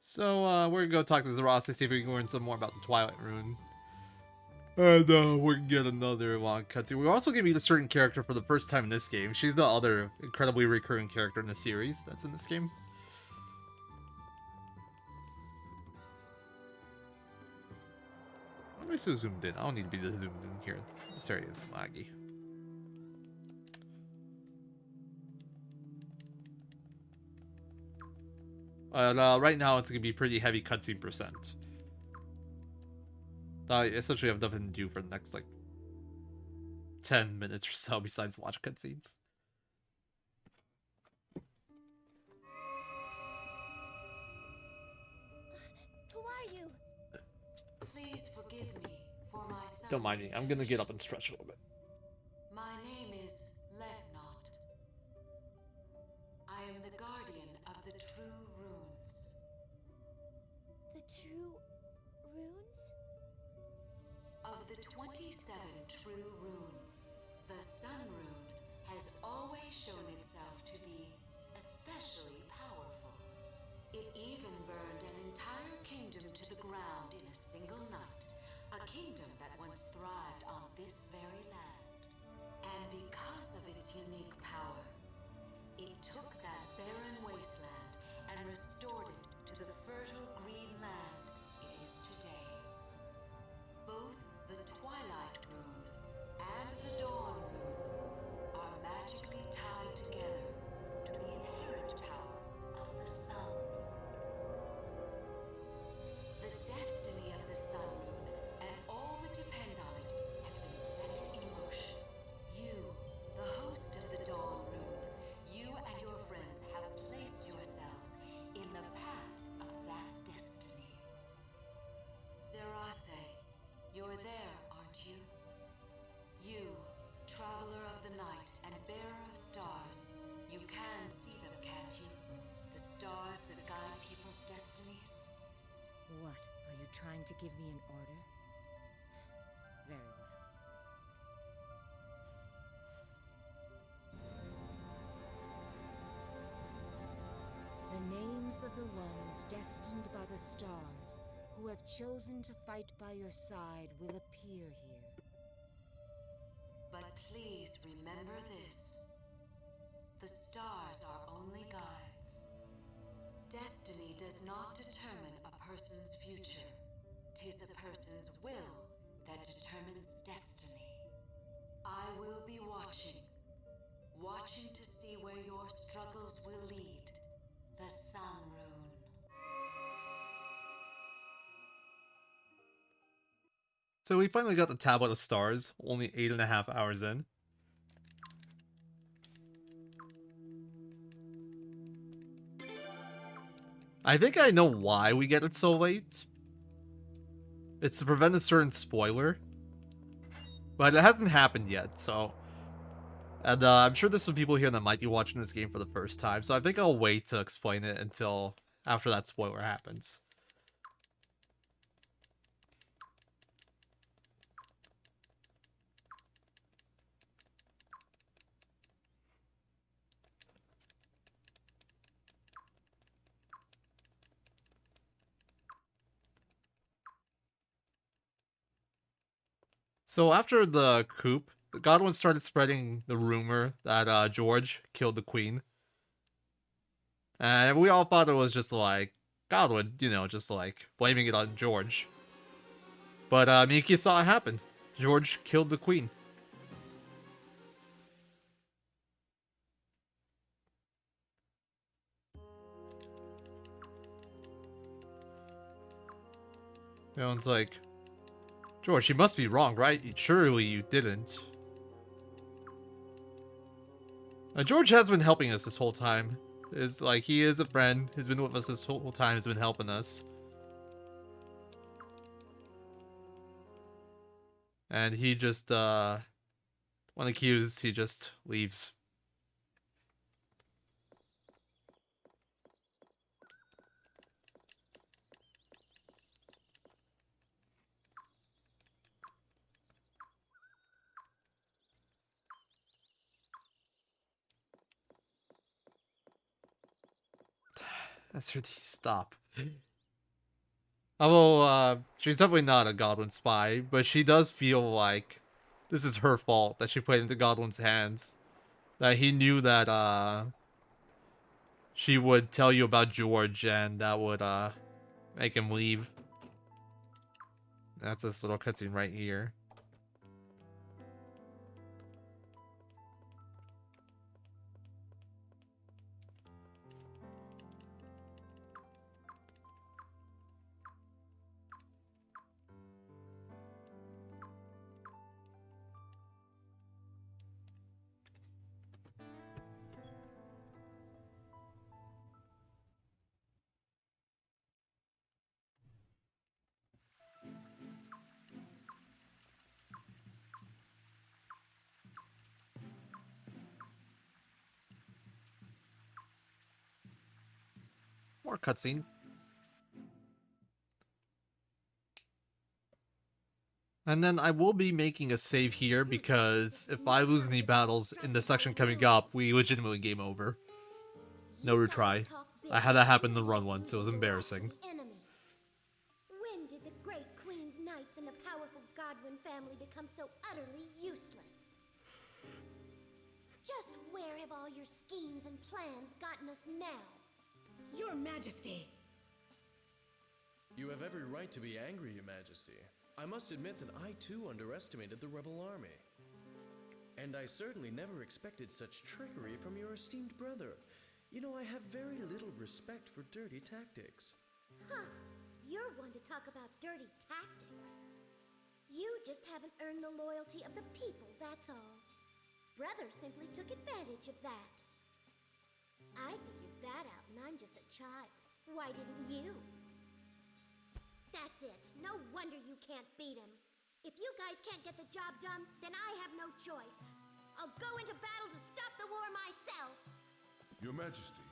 So, we're gonna go talk to Ross to see if we can learn some more about the Twilight Rune. And, we're gonna get another long cutscene. We're also gonna meet a certain character for the first time in this game. She's the other incredibly recurring character in the series that's in this game. Why am I so zoomed in? I don't need to be this zoomed in here. This area is laggy. Right now it's gonna be pretty heavy cutscene percent. I essentially have nothing to do for the next, like, 10 minutes or so besides watch cutscenes. Who are you? Please forgive me for my Don't mind me, I'm gonna get up and stretch a little bit. My name is Legnot. I am the guardian of the true runes. The true runes? Of the 27 true runes, the Sun Rune has always shown itself to be especially powerful. It even burned an entire kingdom to the ground in a single night, a kingdom that once thrived on this very land. And because of its unique power, it took that barren wasteland and restored it to the fertile green land it is today. Both the Twilight Rune and the Dawn Rune are magically tied together to the inherent power of the Sun Rune. The destiny of the Sun Rune and all that depend on it has been set in motion. You, the host of the Dawn Rune, you and your friends have placed yourselves in the path of that destiny. Z3R01337, you're there, aren't you? You, traveler of the night and bearer of stars, you can see them, can't you? The stars that guide people's destinies? What? Are you trying to give me an order? Very well. The names of the ones destined by the stars who have chosen to fight by your side will appear here. But please remember this. The stars are only guides. Destiny does not determine a person's future. 'Tis a person's will that determines destiny. I will be watching. Watching to see where your struggles will lead. The Sun Rune. So we finally got the Tablet of Stars, only 8.5 hours in. I think I know why we get it so late. It's to prevent a certain spoiler. But it hasn't happened yet, so... And I'm sure there's some people here that might be watching this game for the first time, so I think I'll wait to explain it until after that spoiler happens. So after the coup, the Godwin started spreading the rumor that George killed the queen. And we all thought it was just like Godwin, you know, just like blaming it on George. But Miki saw it happen. George killed the queen. Everyone's like, George, you must be wrong, right? Surely you didn't. George has been helping us this whole time. Is like, he is a friend. He's been with us this whole time. He's been helping us. And he just, when accused, he just leaves. That's her. Stop. Although, she's definitely not a Godwin spy, but she does feel like this is her fault that she played into Godwin's hands. That he knew that, she would tell you about George and that would, make him leave. That's this little cutscene right here. More cutscene. And then I will be making a save here because if I lose any battles in the section coming up, we legitimately game over. No retry. I had that happen in the run once. It was embarrassing. When did the great Queen's Knights and the powerful Godwin family become so utterly useless? Just where have all your schemes and plans gotten us now? Your Majesty! You have every right to be angry, Your Majesty. I must admit that I too underestimated the rebel army. And I certainly never expected such trickery from your esteemed brother. You know, I have very little respect for dirty tactics. Huh, you're one to talk about dirty tactics. You just haven't earned the loyalty of the people, that's all. Brother simply took advantage of that. I figured that out and I'm just a child. Why didn't you? That's it. No wonder you can't beat him. If you guys can't get the job done, then I have no choice. I'll go into battle to stop the war myself. Your Majesty,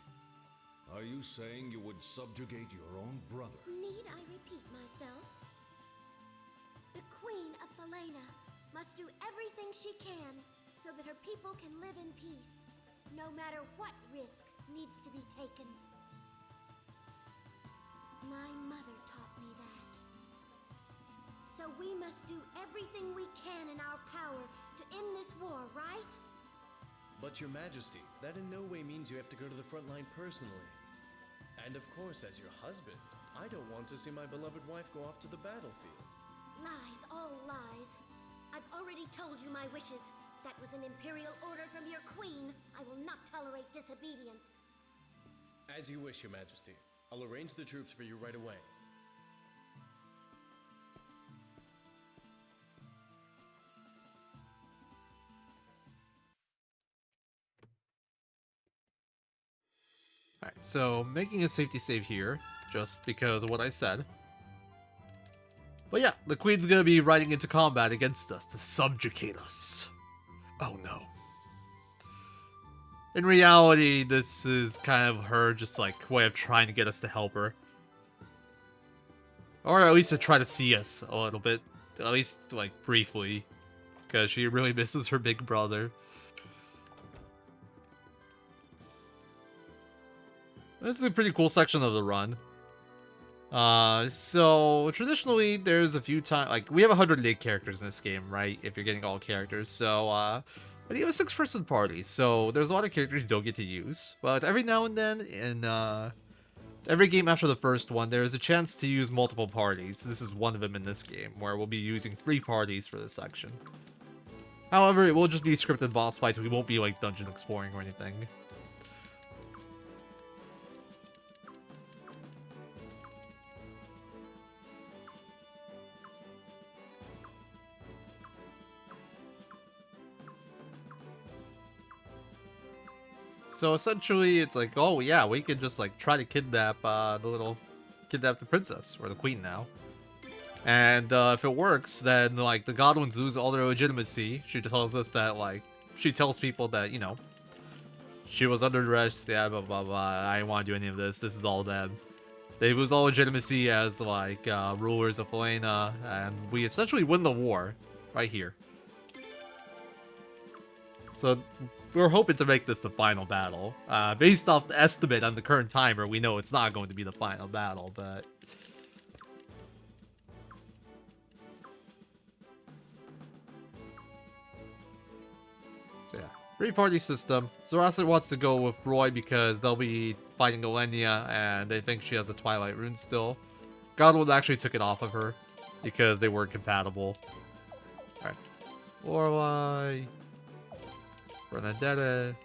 are you saying you would subjugate your own brother? Need I repeat myself? The Queen of Falena must do everything she can so that her people can live in peace, no matter what risk needs to be taken. My mother taught me that. So we must do everything we can in our power to end this war, right? But Your Majesty, that in no way means you have to go to the front line personally. And of course, as your husband, I don't want to see my beloved wife go off to the battlefield. Lies, all lies. I've already told you my wishes. That was an imperial order from your queen. I will not tolerate disobedience. As you wish, Your Majesty. I'll arrange the troops for you right away. Alright, so making a safety save here, just because of what I said. But yeah, the Queen's gonna be riding into combat against us to subjugate us. Oh no. In reality, this is kind of her just like way of trying to get us to help her. Or at least to try to see us a little bit. At least like briefly. Because she really misses her big brother. This is a pretty cool section of the run. So traditionally there's a few times, like we have 108 characters in this game, right? If you're getting all characters. So, but you have a 6-person party, so there's a lot of characters you don't get to use. But every now and then, in every game after the first one, there is a chance to use multiple parties. This is one of them in this game, where we'll be using 3 parties for this section. However, it will just be scripted boss fights. We won't be like dungeon exploring or anything. So essentially, it's like, oh yeah, we could just like try to kidnap kidnap the princess or the queen now. And if it works, then like the Godwins lose all their legitimacy. She tells us that like she tells people that, you know, she was under duress. Yeah, blah blah blah. I didn't want to do any of this. This is all them. They lose all legitimacy as like rulers of Helena, and we essentially win the war right here. So we're hoping to make this the final battle. Based off the estimate on the current timer, we know it's not going to be the final battle, but... So yeah, 3-party system. Z3R01337 wants to go with Roy because they'll be fighting Galenia, and they think she has a Twilight rune still. Godwin actually took it off of her because they weren't compatible. Alright. Lorelei... Bernadette,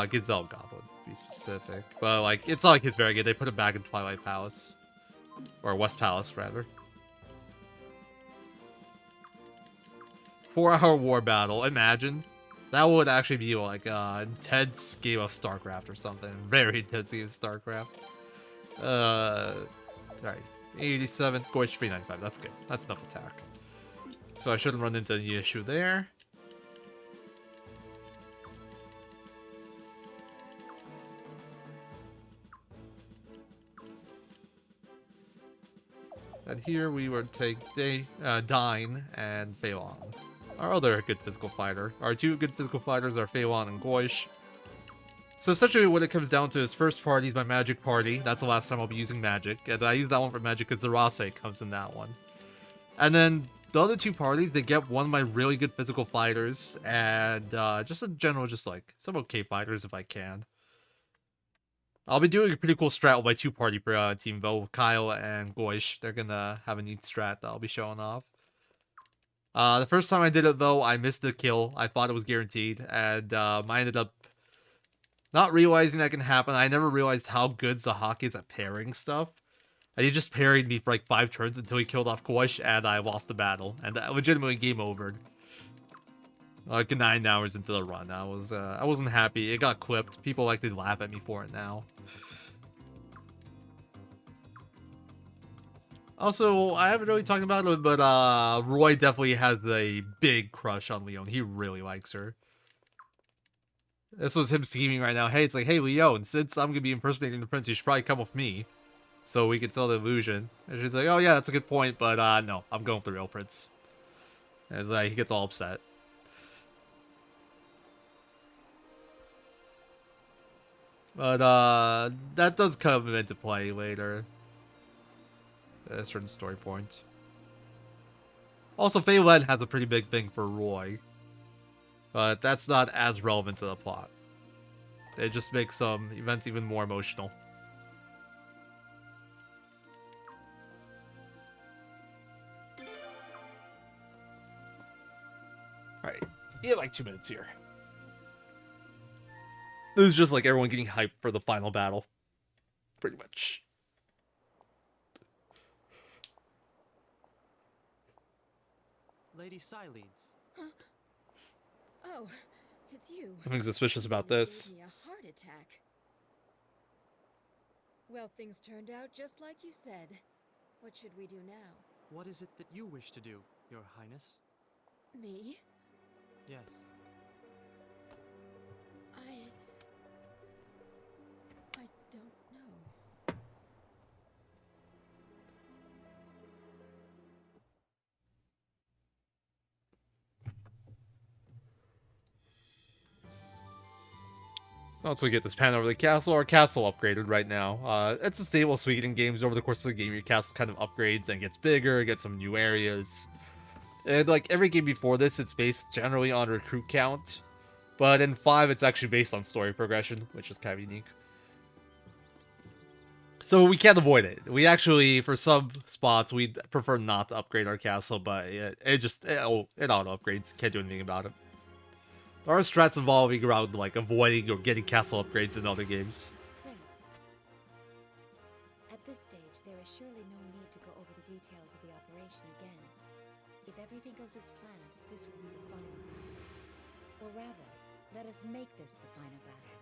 Gazelle Goblin, to be specific. But, like, it's not like he's very good. They put him back in Twilight Palace. Or West Palace, rather. 4-hour war battle, imagine. That would actually be, like, an intense game of StarCraft or something. Very intense game of StarCraft. Alright. 87, Goish 395, that's good. That's enough attack. So I shouldn't run into any issue there. And here we would take Dine and Phelan. Our other good physical fighter. Our 2 good physical fighters are Phelan and Goish. So essentially what it comes down to is first party is my magic party. That's the last time I'll be using magic. And I use that one for magic because Zarase comes in that one. And then the other 2 parties, they get one of my really good physical fighters. And just in general, just like some okay fighters if I can. I'll be doing a pretty cool strat with my 2-party team, though, Kyle and Goish. They're gonna have a neat strat that I'll be showing off. The first time I did it, though, I missed the kill. I thought it was guaranteed, and I ended up not realizing that can happen. I never realized how good Zahak is at parrying stuff. And he just parried me for like 5 turns until he killed off Goish, and I lost the battle. And legitimately game over. Like 9 hours into the run, I wasn't happy. It got clipped. People like to laugh at me for it now. Also, I haven't really talked about it, but Roy definitely has a big crush on Leon. He really likes her. This was him scheming right now. Hey, it's like, hey, Leon, since I'm gonna be impersonating the prince, you should probably come with me, so we can sell the illusion. And she's like, oh yeah, that's a good point, but no, I'm going with the real prince. And it's like, he gets all upset. But, that does come into play later. At a certain story point. Also, Phelan has a pretty big thing for Roy. But that's not as relevant to the plot. It just makes some events even more emotional. Alright, you have like 2 minutes here. This is just like everyone getting hyped for the final battle. Pretty much. Lady Sileeds. Huh? Oh, it's you. Nothing suspicious about this. You gave me a heart attack. Well, things turned out just like you said. What should we do now? What is it that you wish to do, Your Highness? Me? Yes. I don't know. Once we get this pan over the castle, our castle upgraded right now. It's a stable Suikoden games. Over the course of the game, your castle kind of upgrades and gets bigger, gets some new areas. And like every game before this, it's based generally on recruit count. But in 5, it's actually based on story progression, which is kind of unique. So we can't avoid it. We actually, for some spots, we'd prefer not to upgrade our castle, but it auto upgrades. Can't do anything about it. There are strats involving around like avoiding or getting castle upgrades in other games. Prince, at this stage, there is surely no need to go over the details of the operation again. If everything goes as planned, this will be the final battle. Or rather, let us make this the final battle.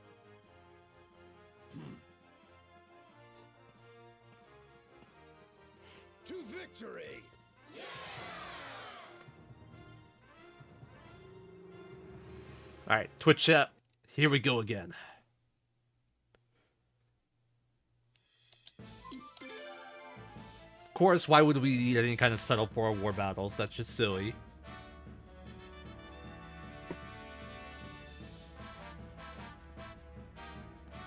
To victory! Alright, Twitch chat, here we go again. Of course, why would we need any kind of setup for our war battles? That's just silly.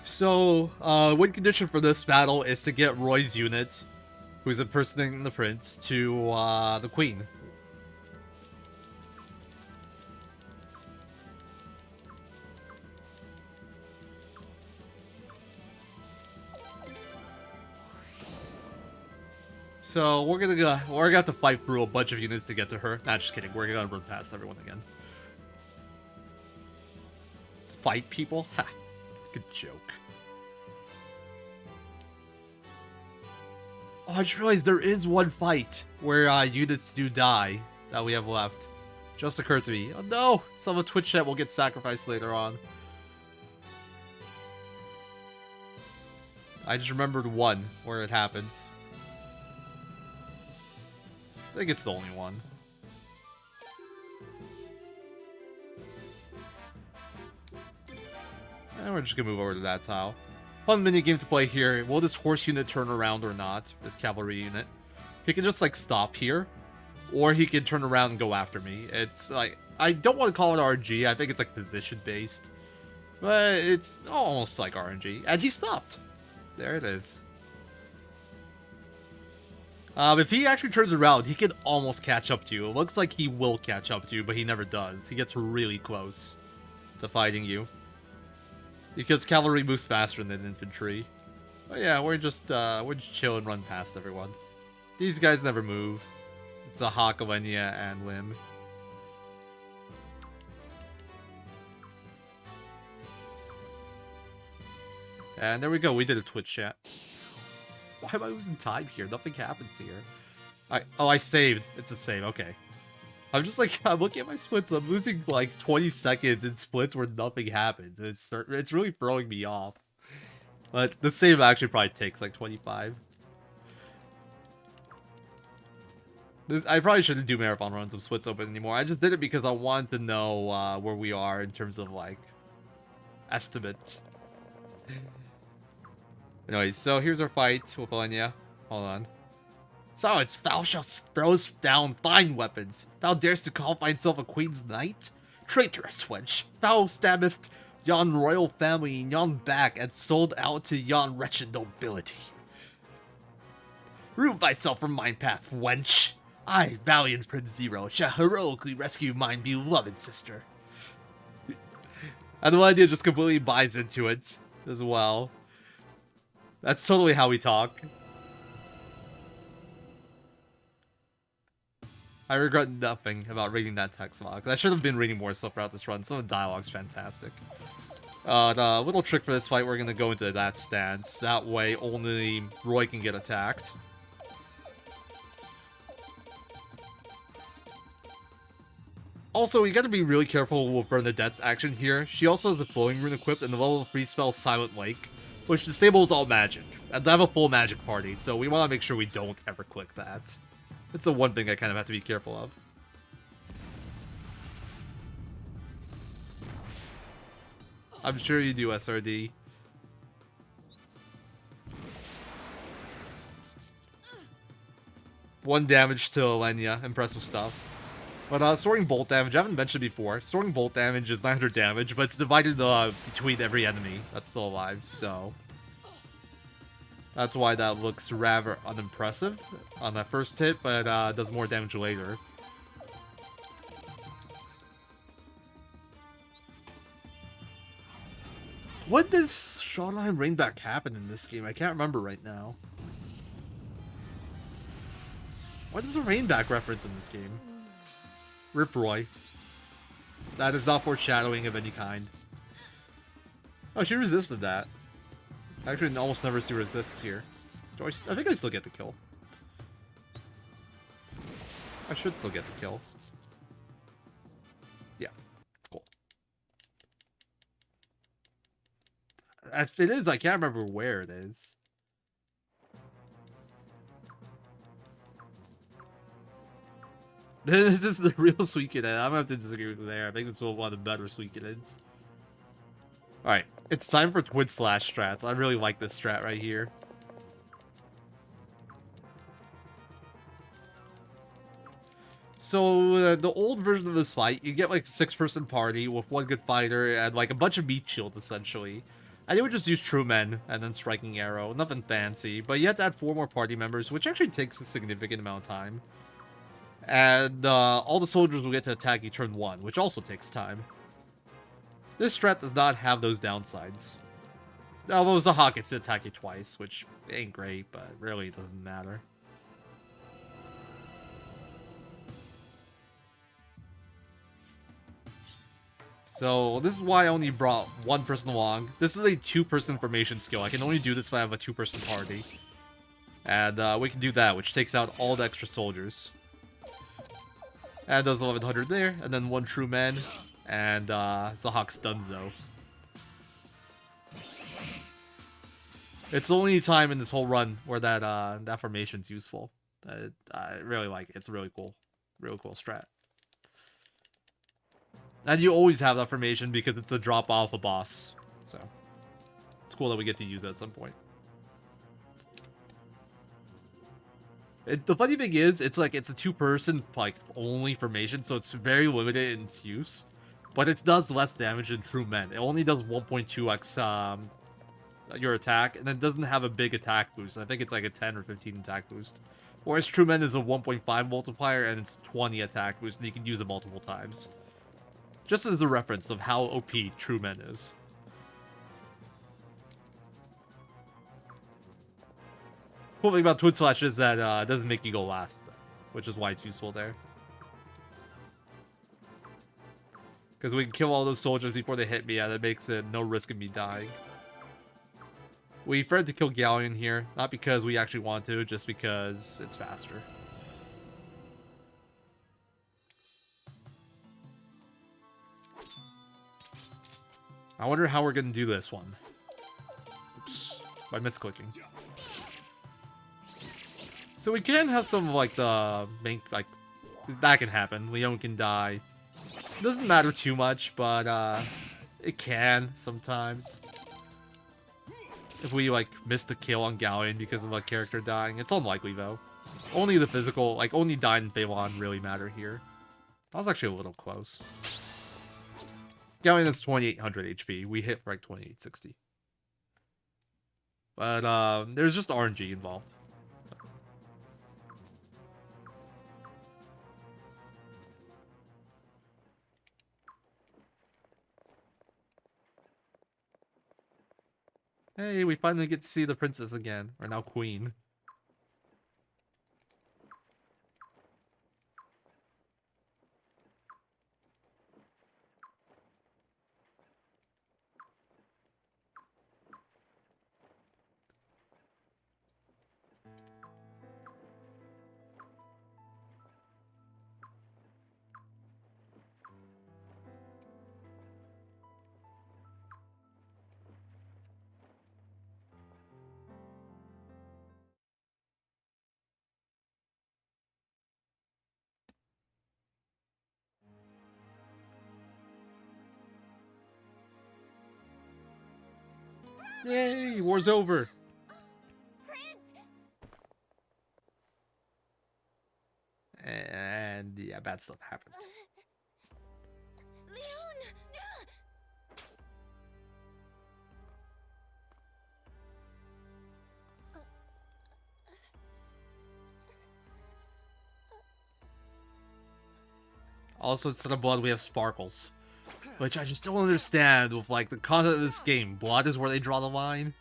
So, one condition for this battle is to get Roy's unit, who's impersonating the prince, to the queen. So we're gonna have to fight through a bunch of units to get to her. Nah, just kidding. We're gonna run past everyone again. Fight people? Ha! Good joke. Oh, I just realized there is one fight where units do die that we have left. Just occurred to me. Oh no! Some of Twitch chat will get sacrificed later on. I just remembered one where it happens. I think it's the only one. And we're just gonna move over to that tile. Fun mini game to play here. Will this horse unit turn around or not? This cavalry unit. He can just like stop here, or he can turn around and go after me. It's like, I don't want to call it RNG. I think it's like position based, but it's almost like RNG. And he stopped. There it is. If he actually turns around, he can almost catch up to you. It looks like he will catch up to you, but he never does. He gets really close to fighting you. Because cavalry moves faster than infantry. But yeah, we're just chill and run past everyone. These guys never move. It's a Hawk, Alenia, and Lim. And there we go, we did a Twitch chat. Why am I losing time here? Nothing happens here. I saved. It's a save, okay. I'm just like, I'm looking at my splits, I'm losing like 20 seconds in splits where nothing happens. It's really throwing me off. But the save actually probably takes like 25. I probably shouldn't do marathon runs of splits open anymore. I just did it because I wanted to know where we are in terms of like estimate. Anyway, so here's our fight with Alenia. Hold on. So it's thou shalt throws down fine weapons. Thou darest to call thyself a queen's knight? Traitorous wench. Thou stabbest yon royal family in yon back and sold out to yon wretched nobility. Remove thyself from mine path, wench. I, valiant Prince Zero, shall heroically rescue mine beloved sister. And the idea just completely buys into it as well. That's totally how we talk. I regret nothing about reading that text box. I should have been reading more stuff throughout this run. Some of the dialogue's fantastic. The little trick for this fight, we're gonna go into that stance. That way, only Roy can get attacked. Also, we gotta be really careful with Bernadette's action here. She also has the Flowing Rune equipped and the level 3 spell Silent Lake, which disables all magic. And they have a full magic party, so we want to make sure we don't ever click that. It's the one thing I kind of have to be careful of. I'm sure you do, SRD. One damage to Alenia. Impressive stuff. But storing bolt damage, I haven't mentioned before. Storing bolt damage is 900 damage, but it's divided between every enemy that's still alive, so... That's why that looks rather unimpressive on that first hit, but does more damage later. When does Shawline Rainback happen in this game? I can't remember right now. What is a Rainback reference in this game? Rip Roy. That is not foreshadowing of any kind. Oh, she resisted that. I actually almost never see resists here. I think I still get the kill. I should still get the kill. Yeah, cool. If it is, I can't remember where it is. This is the real Suikoden. I'm gonna have to disagree with you there. I think this is one of the better Suikodens. Alright, it's time for Twin Slash strats. I really like this strat right here. So, the old version of this fight, you get like a 6-person party with one good fighter and like a bunch of meat shields, essentially. And you would just use True Men and then Striking Arrow. Nothing fancy, but you have to add 4 more party members, which actually takes a significant amount of time. And all the soldiers will get to attack you turn 1, which also takes time. This strat does not have those downsides. Although the Hawk gets to attack you twice, which ain't great, but really it doesn't matter. So this is why I only brought 1 person along. This is a 2-person formation skill. I can only do this if I have a 2-person party. And we can do that, which takes out all the extra soldiers. And does 1100 there, and then 1 True Man, and Zahawk's Dunzo. It's the only time in this whole run where that formation's useful. I really like it. It's a really cool strat. And you always have that formation because it's a drop off a boss. So it's cool that we get to use it at some point. The funny thing is, it's a 2-person only formation, so it's very limited in its use. But it does less damage than True Men. It only does 1.2x your attack, and it doesn't have a big attack boost. I think it's like a 10 or 15 attack boost. Whereas True Men is a 1.5 multiplier, and it's 20 attack boost, and you can use it multiple times. Just as a reference of how OP True Men is. Cool thing about Twin Slash is that it doesn't make you go last, which is why it's useful there. Because we can kill all those soldiers before they hit me, and it makes it no risk of me dying. We prefer to kill Galleon here, not because we actually want to, just because it's faster. I wonder how we're gonna do this one. Oops, by misclicking. So we can have some of the main, that can happen. Leon can die. It doesn't matter too much, but it can sometimes. If we miss the kill on Galleon because of a character dying. It's unlikely though. Only the physical, only Dyne and Phelan really matter here. That was actually a little close. Galleon is 2800 HP. We hit for 2860. But there's just RNG involved. Hey, we finally get to see the princess again. Or now queen. Yay, war's over. And yeah, yeah, bad stuff happened. Leon! Also, instead of blood, we have sparkles. Which I just don't understand with, like, the content of this game. Blood is where they draw the line.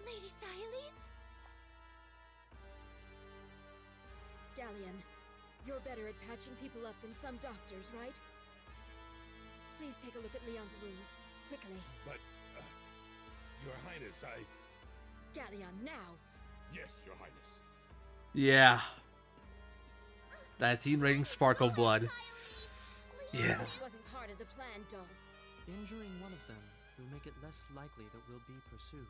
Lady Xyleeds? Galleon, you're better at patching people up than some doctors, right? Please take a look at Leon's wounds, quickly. But, Your Highness, Galleon, now! Yes, Your Highness. Yeah. That teen rating sparkle blood. Yeah. This wasn't part of the plan, Dolph. Injuring one of them will make it less likely that we'll be pursued.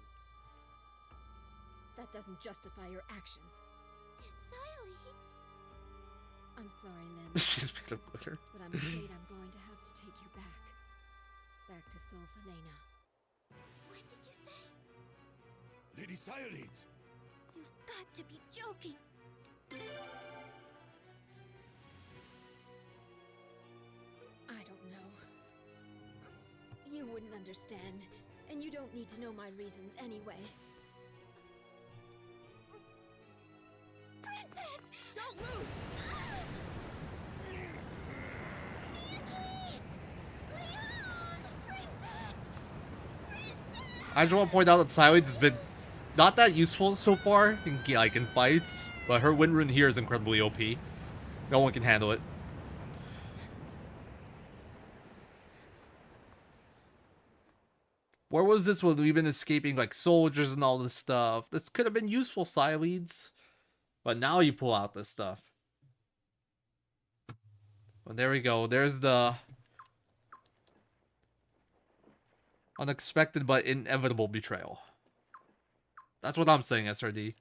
That doesn't justify your actions. Xyleeds? I'm sorry, Lem. She's made of glitter. But I'm afraid I'm going to have to take you back. Back to Solfelena. What did you say? Lady Xyleeds! You've got to be joking. I don't know. You wouldn't understand, and you don't need to know my reasons anyway. Princess! Don't move! Leon! Princess! I just want to point out that Xyleeds has been not that useful so far in fights, but her wind rune here is incredibly OP. No one can handle it. Where was this when we've been escaping like soldiers and all this stuff? This could have been useful, Xyleeds. But now you pull out this stuff. Well, there we go. There's the unexpected but inevitable betrayal. That's what I'm saying, SRD.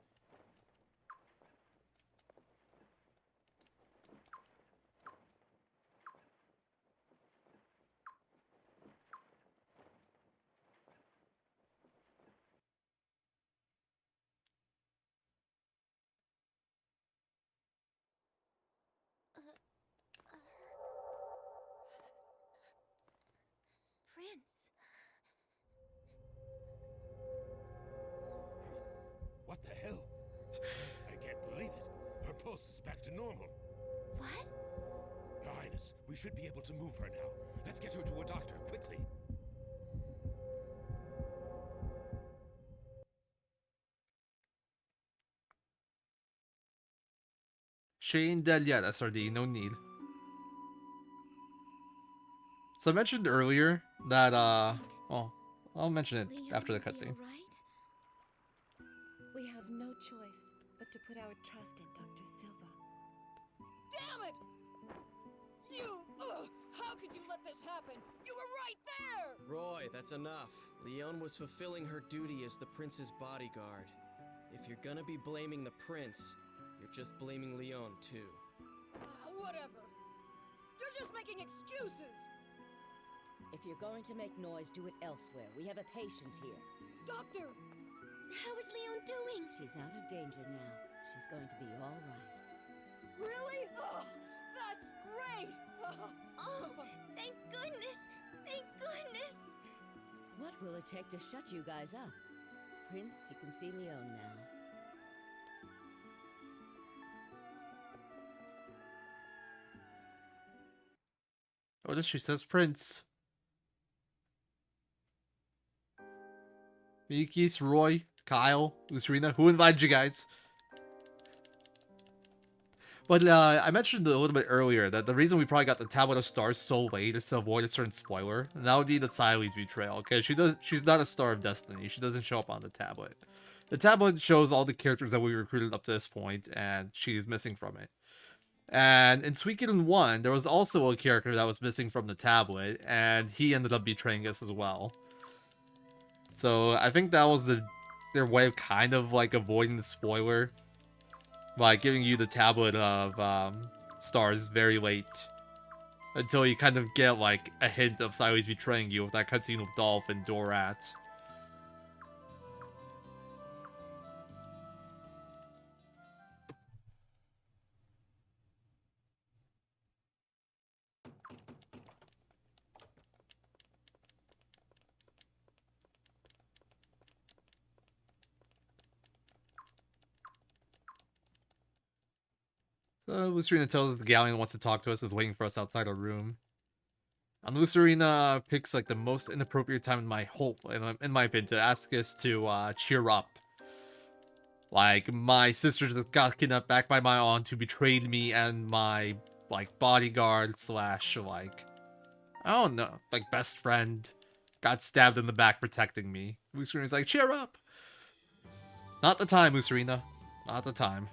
Prince. What the hell? I can't believe it. Her pulse is back to normal. What? Your Highness, we should be able to move her now. Let's get her to a doctor, quickly. She ain't dead yet, SRD. No need. So I mentioned earlier that, well, I'll mention it after the cutscene. We have no choice but to put our trust in Dr. Silva. Damn it! How could you let this happen? You were right there! Roy, that's enough. Leon was fulfilling her duty as the prince's bodyguard. If you're gonna be blaming the prince, you're just blaming Leon too. Whatever. You're just making excuses! If you're going to make noise, do it elsewhere. We have a patient here. Doctor! How is Leon doing? She's out of danger now. She's going to be all right. Really? Oh, that's great! Oh, thank goodness! Thank goodness! What will it take to shut you guys up? Prince, you can see Leon now. Oh, this she says Prince. Mikis, Roy, Kyle, Lucerina, who invited you guys? But I mentioned a little bit earlier that the reason we probably got the Tablet of Stars so late is to avoid a certain spoiler. And that would be the Xyleeds betrayal, because she's not a Star of Destiny. She doesn't show up on the tablet. The tablet shows all the characters that we recruited up to this point, and she's missing from it. And in Suikoden 1, there was also a character that was missing from the tablet, and he ended up betraying us as well. So I think that was their way of kind of like avoiding the spoiler by giving you the tablet of stars very late, until you kind of get like a hint of Xyleeds betraying you with that cutscene with Dolph and Dorat. So Lucerina tells us the galleon wants to talk to us, is waiting for us outside our room. And Lucerina picks like the most inappropriate time in my opinion, to ask us to cheer up. Like, my sister just got kidnapped back by my aunt who betrayed me and my, like, bodyguard slash, like, I don't know, like, best friend got stabbed in the back protecting me. Lucerina's like, cheer up! Not the time, Lucerina. Not the time.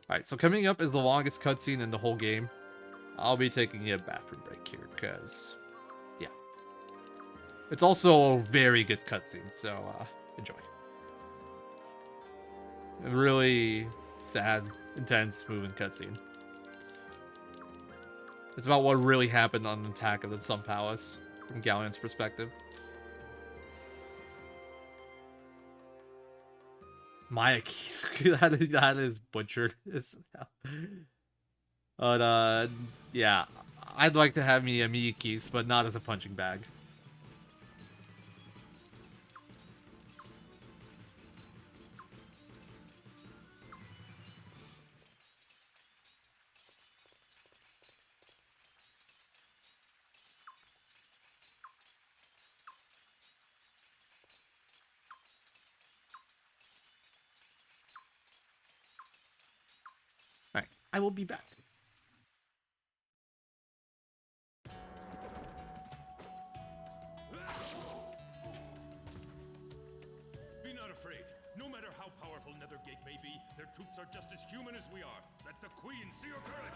Alright, so coming up is the longest cutscene in the whole game. I'll be taking a bathroom break here, because, yeah. It's also a very good cutscene, so, enjoy. A really sad, intense, moving cutscene. It's about what really happened on the attack of the Sun Palace, from Galleon's perspective. Maya keys. that is butchered. But, yeah. I'd like to have me a Mia keys, but not as a punching bag. Alright, I will be back. Be not afraid. No matter how powerful Nethergate may be, their troops are just as human as we are. Let the Queen see your courage!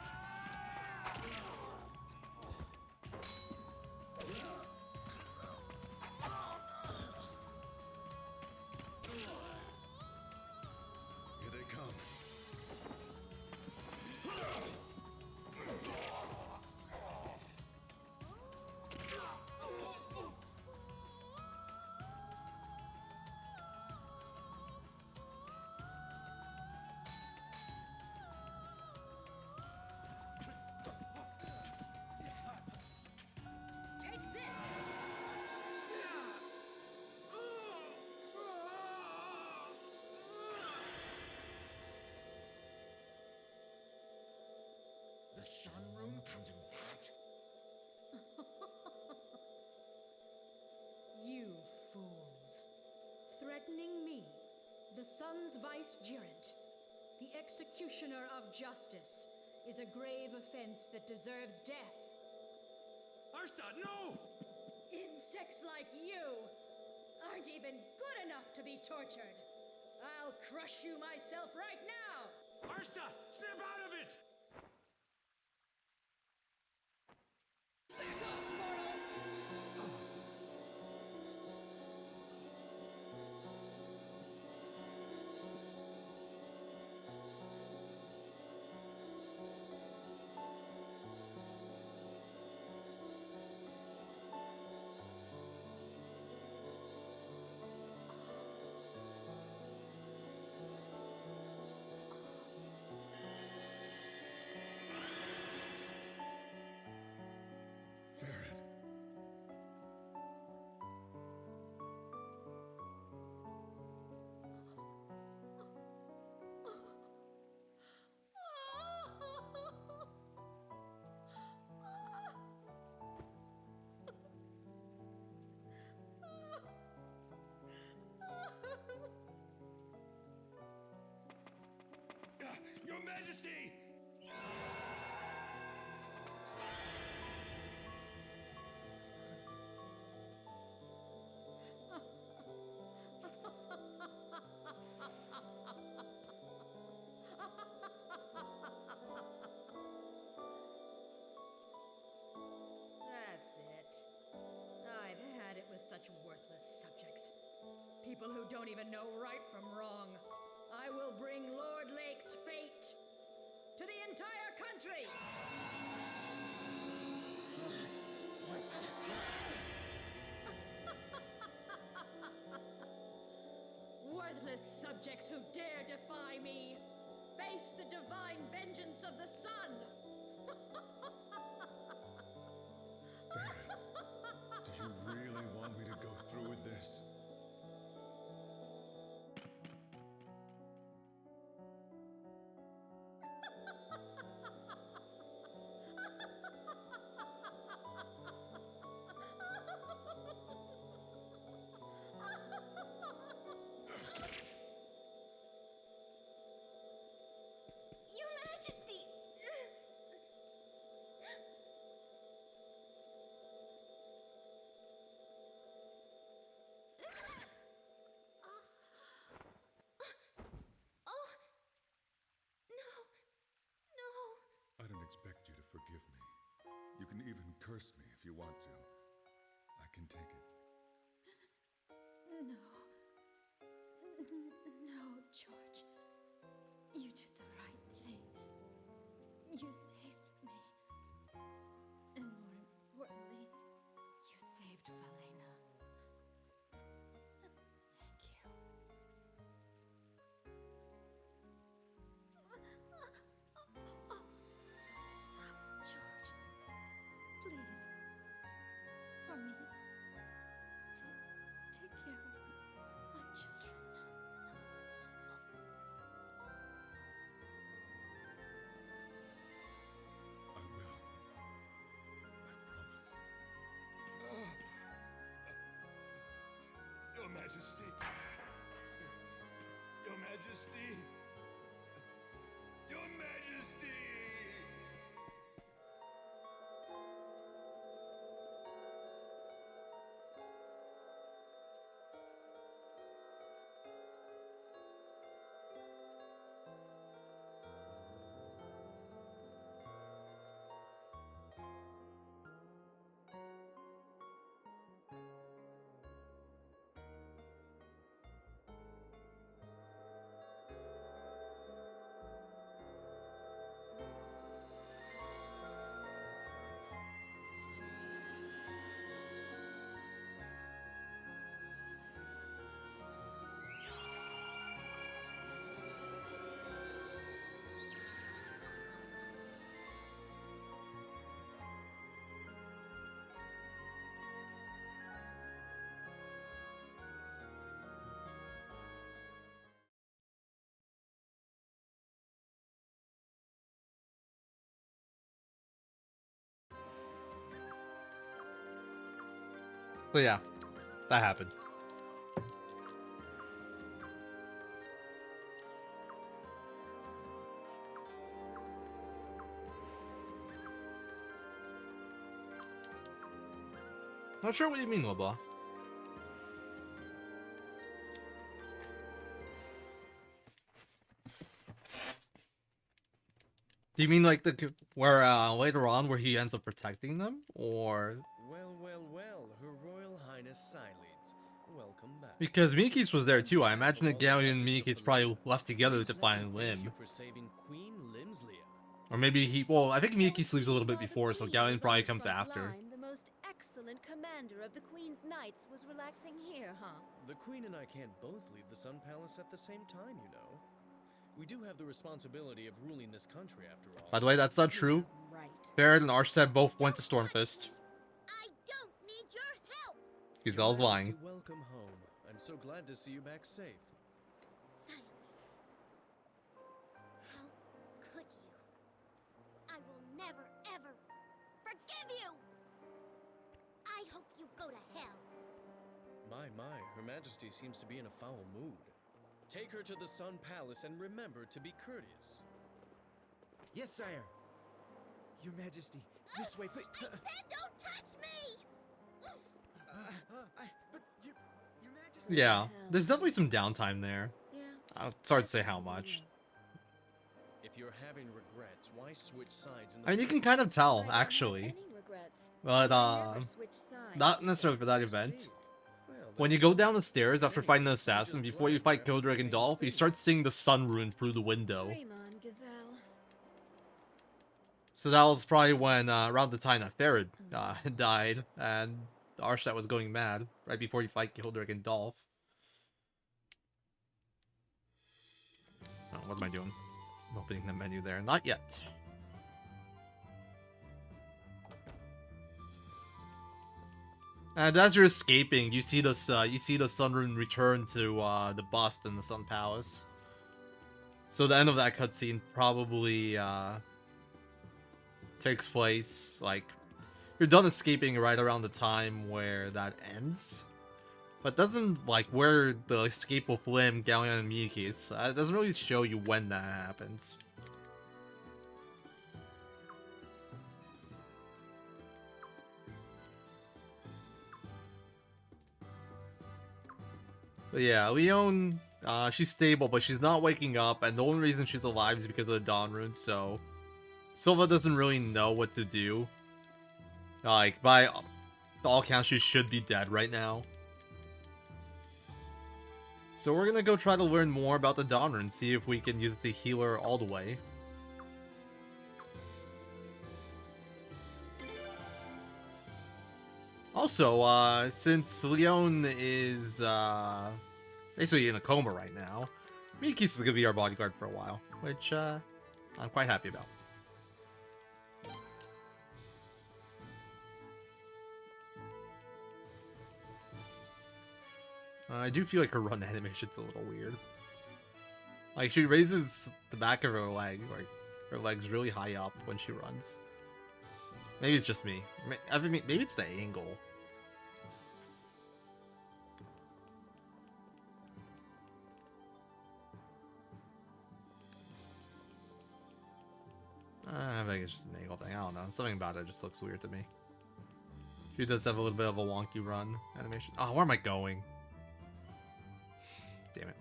Here they come. Take this! The Sun Rune can do that? You fools. Threatening me, the Sun's Vicegerent, the executioner of justice, is a grave offense that deserves death. Arstad, no! Insects like you aren't even good enough to be tortured. I'll crush you myself right now! Arstad, snap out of it! Your Majesty! That's it. I've had it with such worthless subjects. People who don't even know right from wrong. I will bring Lord Lake's fate to the entire country! Worthless subjects. subjects who dare defy me. Face the divine vengeance of the sun. Do you really want me to go through with this? Your Majesty! Oh! No! No! I don't expect you to forgive me. You can even curse me if you want to. I can take it. No. No, George. You did the right thing. You saved me. And more importantly, you saved Valena. Thank you. George, please. For me. Take care of my children. I will. Your Majesty! Your Majesty! Your Majesty! So yeah, that happened. Not sure what you mean, LeBlanc. Do you mean like the where later on where he ends up protecting them, or Well, well, well, Her Royal Highness Cylides. Welcome back. because Miki's was there too? I imagine that Galleon and Miki's probably left together to find Thank you Lim, for saving Queen Limslia. or maybe he. Well, I think Miki's leaves a little bit before, so Galleon probably comes after. Line, the most excellent commander of the Queen's Knights was relaxing here, huh? The Queen and I can't both leave the Sun Palace at the same time, you know. We do have the responsibility of ruling this country, after all. By the way, that's not true. Right. Barrett and Arshad both went to Stormfist. I don't need your help! Giselle's lying. Welcome home. I'm so glad to see you back safe. Silence. How could you? I will never, ever forgive you! I hope you go to hell. My, Her Majesty seems to be in a foul mood. Take her to the Sun Palace and remember to be courteous. Yes, sire. Your Majesty, this way, please. I said don't touch me! But Your Majesty. Yeah, there's definitely some downtime there. Yeah. It's hard to say how much. If you're having regrets, why switch sides in the I mean, you can kind of tell, actually. Any regrets? But, Never switch sides. not necessarily for that event. When you go down the stairs after fighting the assassin, before you fight Gildrick and Dolph, you start seeing the sun rune through the window. Dream on, Gazelle. So that was probably when, around the time that Farad died, and Arshad was going mad, right before you fight Gildrick and Dolph. Oh, what am I doing? I'm opening the menu there. Not yet. And as you're escaping, you see this. You see the Sunrune return to the bust in the Sun Palace. So the end of that cutscene probably takes place like you're done escaping right around the time where that ends. But doesn't like where the escape with Lim, Galleon, and Miki's. It doesn't really show you when that happens. But yeah, Leon, she's stable, but she's not waking up, and the only reason she's alive is because of the Dawn Rune, so Silva doesn't really know what to do. Like, by all counts, she should be dead right now. So we're gonna go try to learn more about the Dawn Rune, see if we can use it to heal her all the way. Also, since Leon is basically in a coma right now, Miki's is gonna be our bodyguard for a while, which I'm quite happy about. I do feel like her run animation's a little weird. Like, she raises the back of her leg, like, her leg's really high up when she runs. Maybe it's just me. I mean, maybe it's the angle. I think it's just an angle thing. I don't know. Something about it just looks weird to me. She does have a little bit of a wonky run animation. Oh, where am I going? Damn it.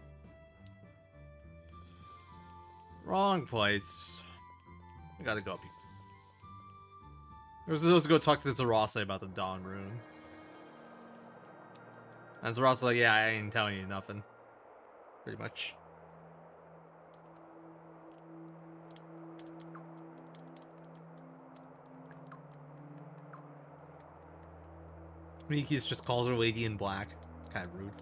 Wrong place. I gotta go up here. I was supposed to go talk to Z3R01337 about the Dawn Rune. And Z3R01337's like, yeah, I ain't telling you nothing. Pretty much. Miki's just calls her Lady in Black. Kind of rude.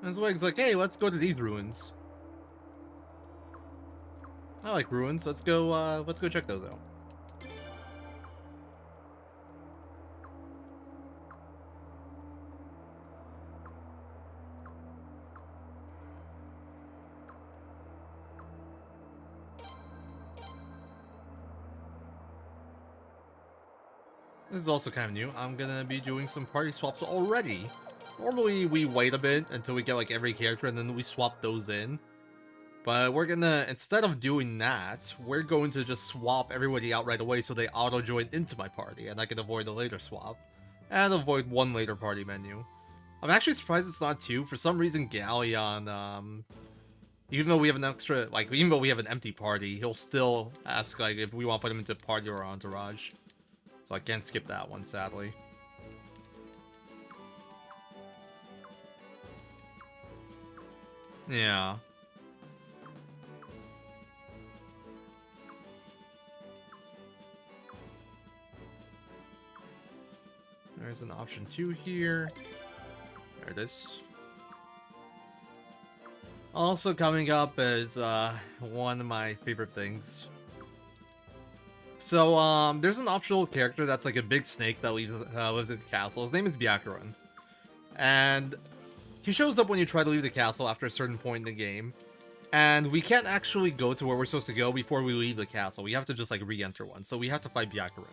And Zwig's like, hey, let's go to these ruins. I like ruins. Let's go check those out. This is also kind of new. I'm gonna be doing some party swaps already. Normally we wait a bit until we get like every character and then we swap those in. But we're gonna, instead of doing that, we're going to just swap everybody out right away so they auto-join into my party and I can avoid a later swap. And avoid one later party menu. I'm actually surprised it's not two. For some reason Galleon, even though we have an extra, like, even though we have an empty party, he'll still ask like if we want to put him into party or entourage. So I can't skip that one, sadly. Yeah. There's an option 2 here. There it is. Also coming up is one of my favorite things. So, there's an optional character that's like a big snake that lives in the castle. His name is Byakuran. And he shows up when you try to leave the castle after a certain point in the game. And we can't actually go to where we're supposed to go before we leave the castle. We have to just like re-enter one. So we have to fight Byakuran.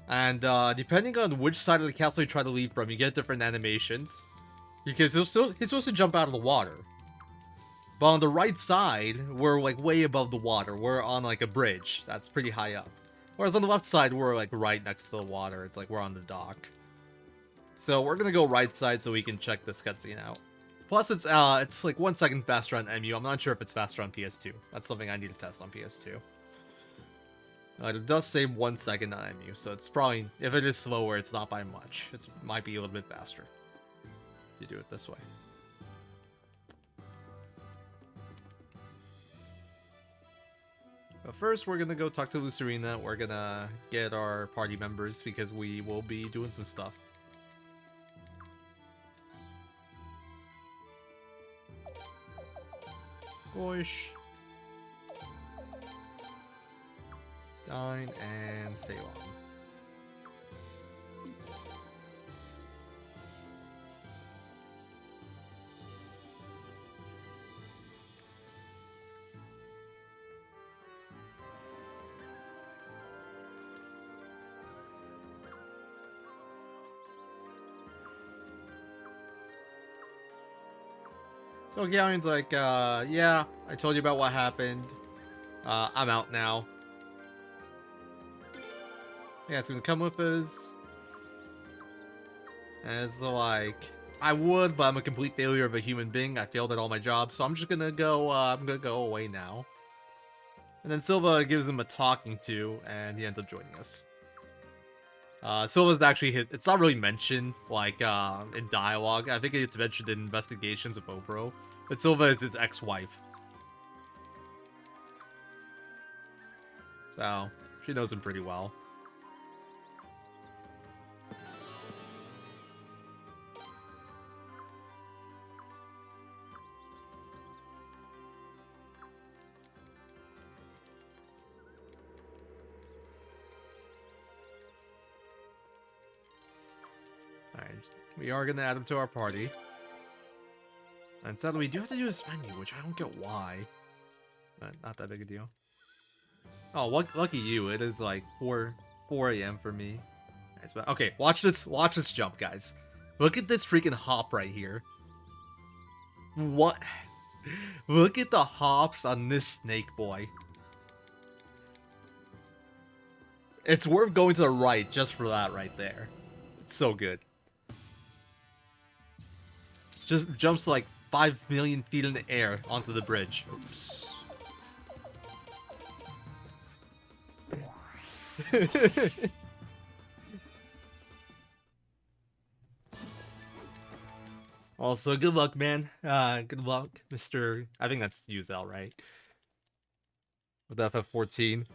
And depending on which side of the castle you try to leave from, you get different animations. Because he's supposed to jump out of the water. But on the right side, we're like way above the water. We're on like a bridge that's pretty high up. Whereas on the left side, we're like right next to the water. It's like we're on the dock. So we're gonna go right side so we can check this cutscene out. Plus, it's like 1 second faster on MU. I'm not sure if it's faster on PS2. That's something I need to test on PS2. It does save 1 second on MU, so it's probably, if it is slower, it's not by much. It might be a little bit faster. You do it this way. But first, we're gonna go talk to Lucerina. We're gonna get our party members because we will be doing some stuff. Boish. Dine and Phalon. So Galleon's like, yeah, I told you about what happened. I'm out now. Yeah, so come with us. And it's like, I would, but I'm a complete failure of a human being. I failed at all my jobs, so I'm just gonna go, I'm gonna go away now. And then Silva gives him a talking to, and he ends up joining us. Silva's actually it's not really mentioned, like, in dialogue. I think it's mentioned in investigations with Obro. But Silva is his ex-wife. So, she knows him pretty well. Alright, we are going to add him to our party. And sadly, we do have to do this menu, which I don't get why. But not that big a deal. Oh, lucky you. It is like 4 a.m. for me. Okay, watch this jump, guys. Look at this freaking hop right here. What? Look at the hops on this snake boy. It's worth going to the right just for that right there. It's so good. Just jumps like 5 million feet in the air onto the bridge. Oops. Also, good luck, man. Good luck, Mr. I think that's Uzel, right? With FF14.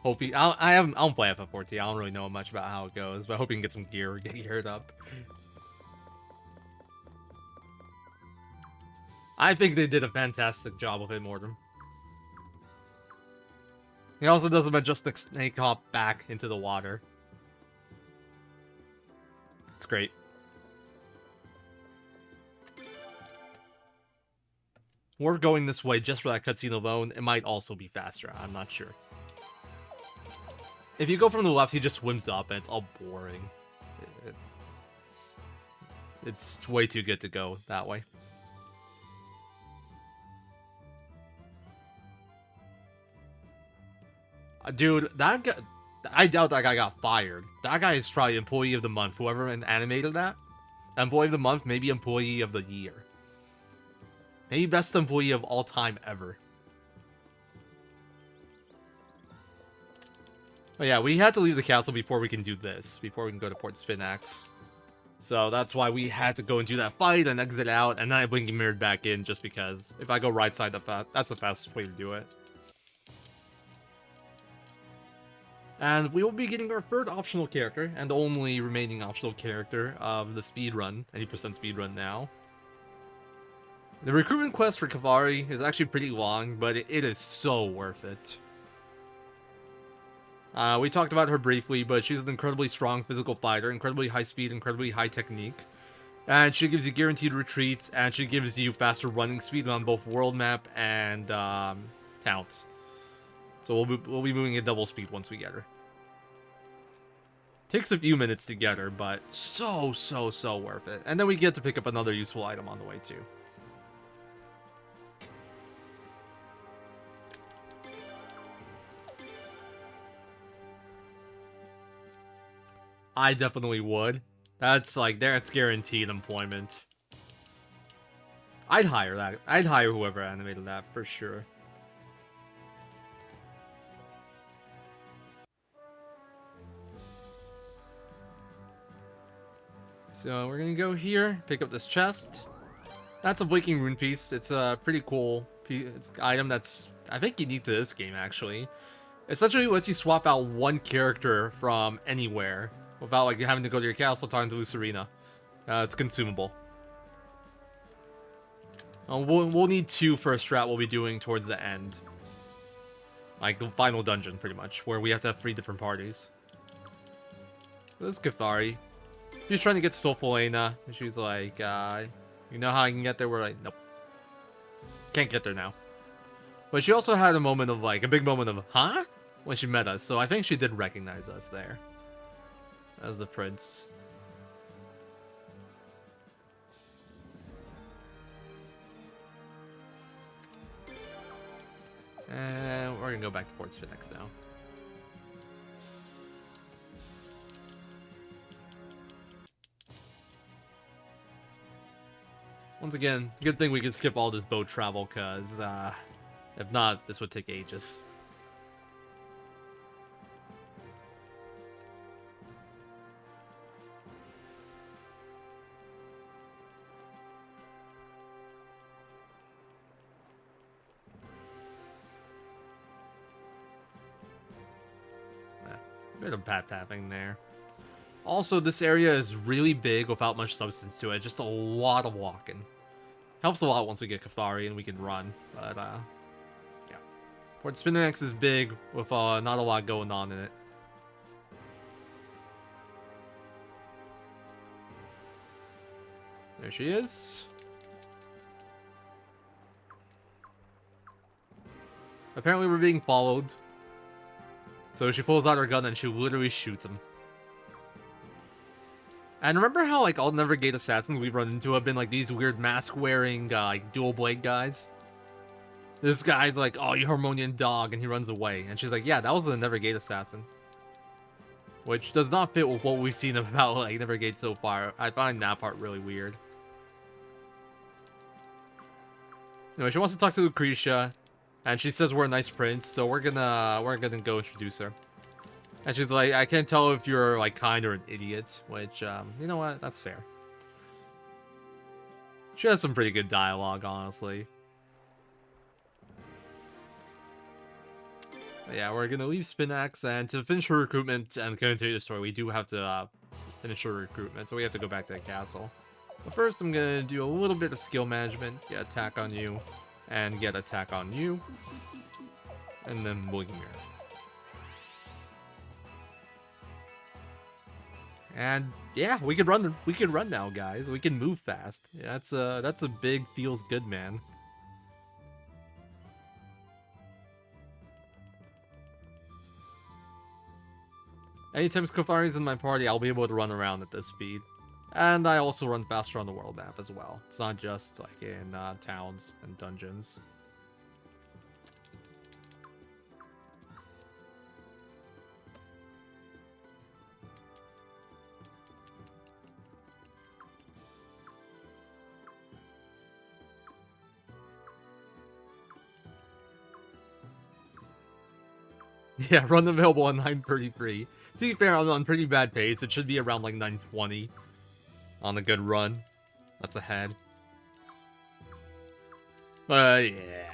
Hope he. I don't play FF14. I don't really know much about how it goes, but I hope he can get some gear, get geared up. I think they did a fantastic job of it, Mortem. He also does a majestic snake hop back into the water. It's great. We're going this way just for that cutscene alone. It might also be faster. I'm not sure. If you go from the left, he just swims up, and it's all boring. It's way too good to go that way. Dude, that guy, I doubt that guy got fired. That guy is probably Employee of the Month. Whoever animated that. Employee of the Month, maybe Employee of the Year. Maybe best employee of all time ever. But yeah, we had to leave the castle before we can do this. Before we can go to Port Spinax. So that's why we had to go and do that fight and exit out. And then I blink and mirrored back in just because if I go right side, that's the fastest way to do it. And we will be getting our third optional character, and the only remaining optional character of the speedrun, 80% speedrun now. The recruitment quest for Kavari is actually pretty long, but it is so worth it. We talked about her briefly, but she's an incredibly strong physical fighter, incredibly high speed, incredibly high technique. And she gives you guaranteed retreats, and she gives you faster running speed on both world map and towns. So we'll be moving at double speed once we get her. Takes a few minutes to get her, but so worth it. And then we get to pick up another useful item on the way too. I definitely would. That's guaranteed employment. I'd hire that. I'd hire whoever animated that for sure. So we're gonna go here, pick up this chest. That's a blinking rune piece. It's a pretty cool item that's I think unique to this game, actually. Essentially lets you swap out one character from anywhere without like having to go to your castle, talking to Lucerina. It's consumable. We'll need 2 for a strat we'll be doing towards the end. Like the final dungeon, pretty much, where we have to have 3 different parties. This is Cathari. She's trying to get to Soulful Elena, and she's like, you know how I can get there? We're like, nope. Can't get there now. But she also had a moment of, like, a big moment of, huh? When she met us, so I think she did recognize us there. As the prince. And we're gonna go back to Port Sphinx now. Once again, good thing we can skip all this boat travel, because if not, this would take ages. Bit of bad pathing there. Also, this area is really big without much substance to it. Just a lot of walking. Helps a lot once we get Cathari and we can run. But, yeah. Port Spinax is big with not a lot going on in it. There she is. Apparently we're being followed. So she pulls out her gun and she literally shoots him. And remember how, like, all Nevergate assassins we've run into have been, like, these weird mask-wearing, like, dual blade guys? This guy's like, oh, you Harmonian dog, and he runs away. And she's like, yeah, that was a Nevergate assassin. Which does not fit with what we've seen about, like, Nevergate so far. I find that part really weird. Anyway, she wants to talk to Lucretia. And she says we're a nice prince, so we're gonna go introduce her. And she's like, I can't tell if you're like kind or an idiot, which you know what, that's fair. She has some pretty good dialogue, honestly. But yeah, we're gonna leave Spinax, and to finish her recruitment and continue the story, we do have to finish her recruitment, so we have to go back to the castle. But first, I'm gonna do a little bit of skill management, get attack on you. And get attack on you. And then William. And yeah, we can run now, guys. We can move fast. Yeah, that's a big feels good, man. Anytime Cathari's in my party, I'll be able to run around at this speed. And I also run faster on the world map as well. It's not just like in towns and dungeons. Yeah, run available at 9:33. To be fair, I'm on pretty bad pace. It should be around like 9:20. On a good run. That's ahead. But yeah.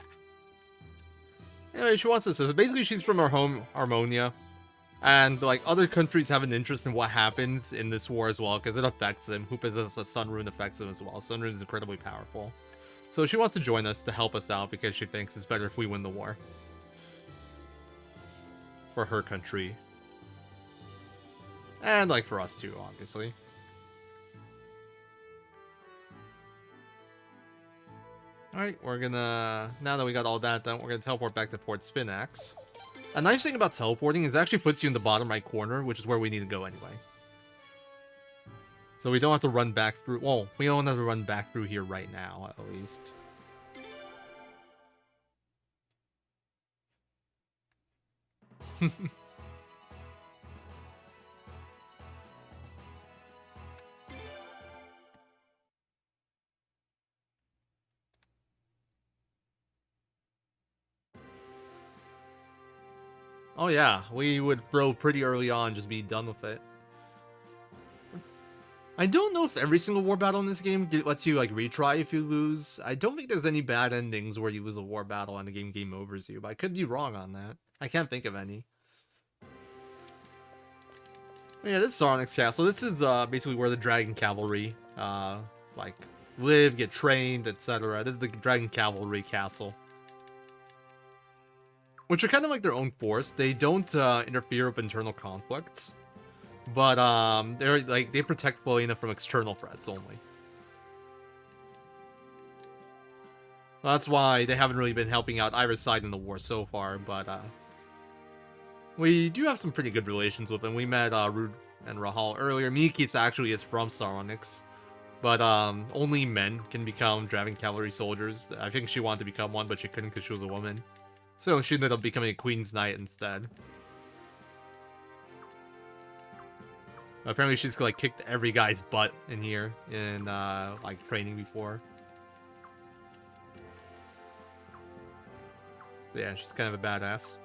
Anyway, she wants to say, basically she's from her home, Harmonia. And like other countries have an interest in what happens in this war as well, because it affects them. Who possesses a Sun Rune affects them as well. Sun Rune is incredibly powerful. So she wants to join us to help us out because she thinks it's better if we win the war. For her country. And like for us too, obviously. Alright, we're gonna... Now that we got all that done, we're gonna teleport back to Port Spinax. A nice thing about teleporting is it actually puts you in the bottom right corner, which is where we need to go anyway. So we don't have to run back through... Well, we don't have to run back through here right now, at least. Oh yeah, we would throw pretty early on, just be done with it. I don't know if every single war battle in this game lets you like retry if you lose. I don't think there's any bad endings where you lose a war battle and the game overs you, but I could be wrong on that. I can't think of any. Yeah, this is Sarnik's castle. This is basically where the Dragon Cavalry like live, get trained, etc. This is the Dragon Cavalry castle, which are kind of like their own force. They don't interfere with internal conflicts, but they're like they protect Felina from external threats only. Well, that's why they haven't really been helping out either side in the war so far, but we do have some pretty good relations with them. We met Rude and Rahal earlier. Mikis actually is from Saronics, but only men can become Dragon Cavalry soldiers. I think she wanted to become one, but she couldn't because she was a woman. So she ended up becoming a Queen's Knight instead. Apparently she's like kicked every guy's butt in here in like training before. Yeah, she's kind of a badass.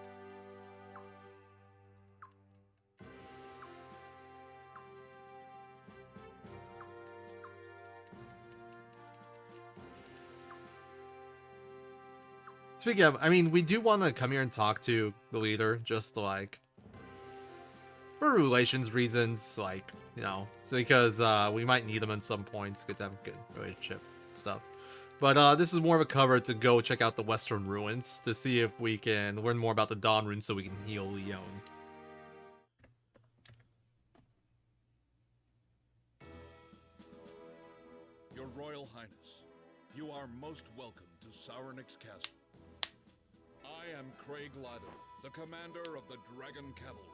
Speaking of, I mean, we do want to come here and talk to the leader, just like for relations reasons, like, you know, so because we might need them at some points. Good to have a good relationship stuff. But this is more of a cover to go check out the Western Ruins to see if we can learn more about the Dawn Rune so we can heal Leon. Your Royal Highness, you are most welcome to Sauronix Castle. I am Craig Lyther, the commander of the Dragon Cavalry.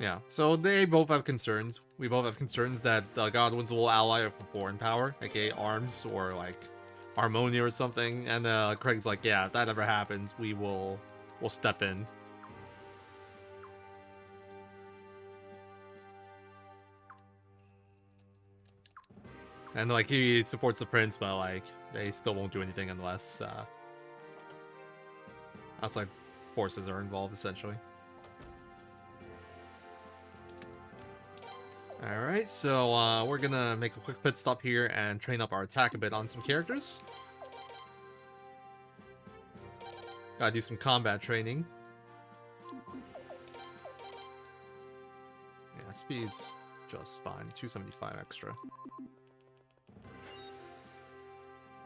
Yeah, so they both have concerns. We both have concerns that the Godwins will ally with a foreign power, aka arms or like Harmonia or something. And Craig's like, yeah, if that ever happens, we'll step in. And like he supports the prince, but like they still won't do anything unless outside forces are involved, essentially. Alright, so we're gonna make a quick pit stop here and train up our attack a bit on some characters. Gotta do some combat training. Yeah, speed's just fine. 275 extra.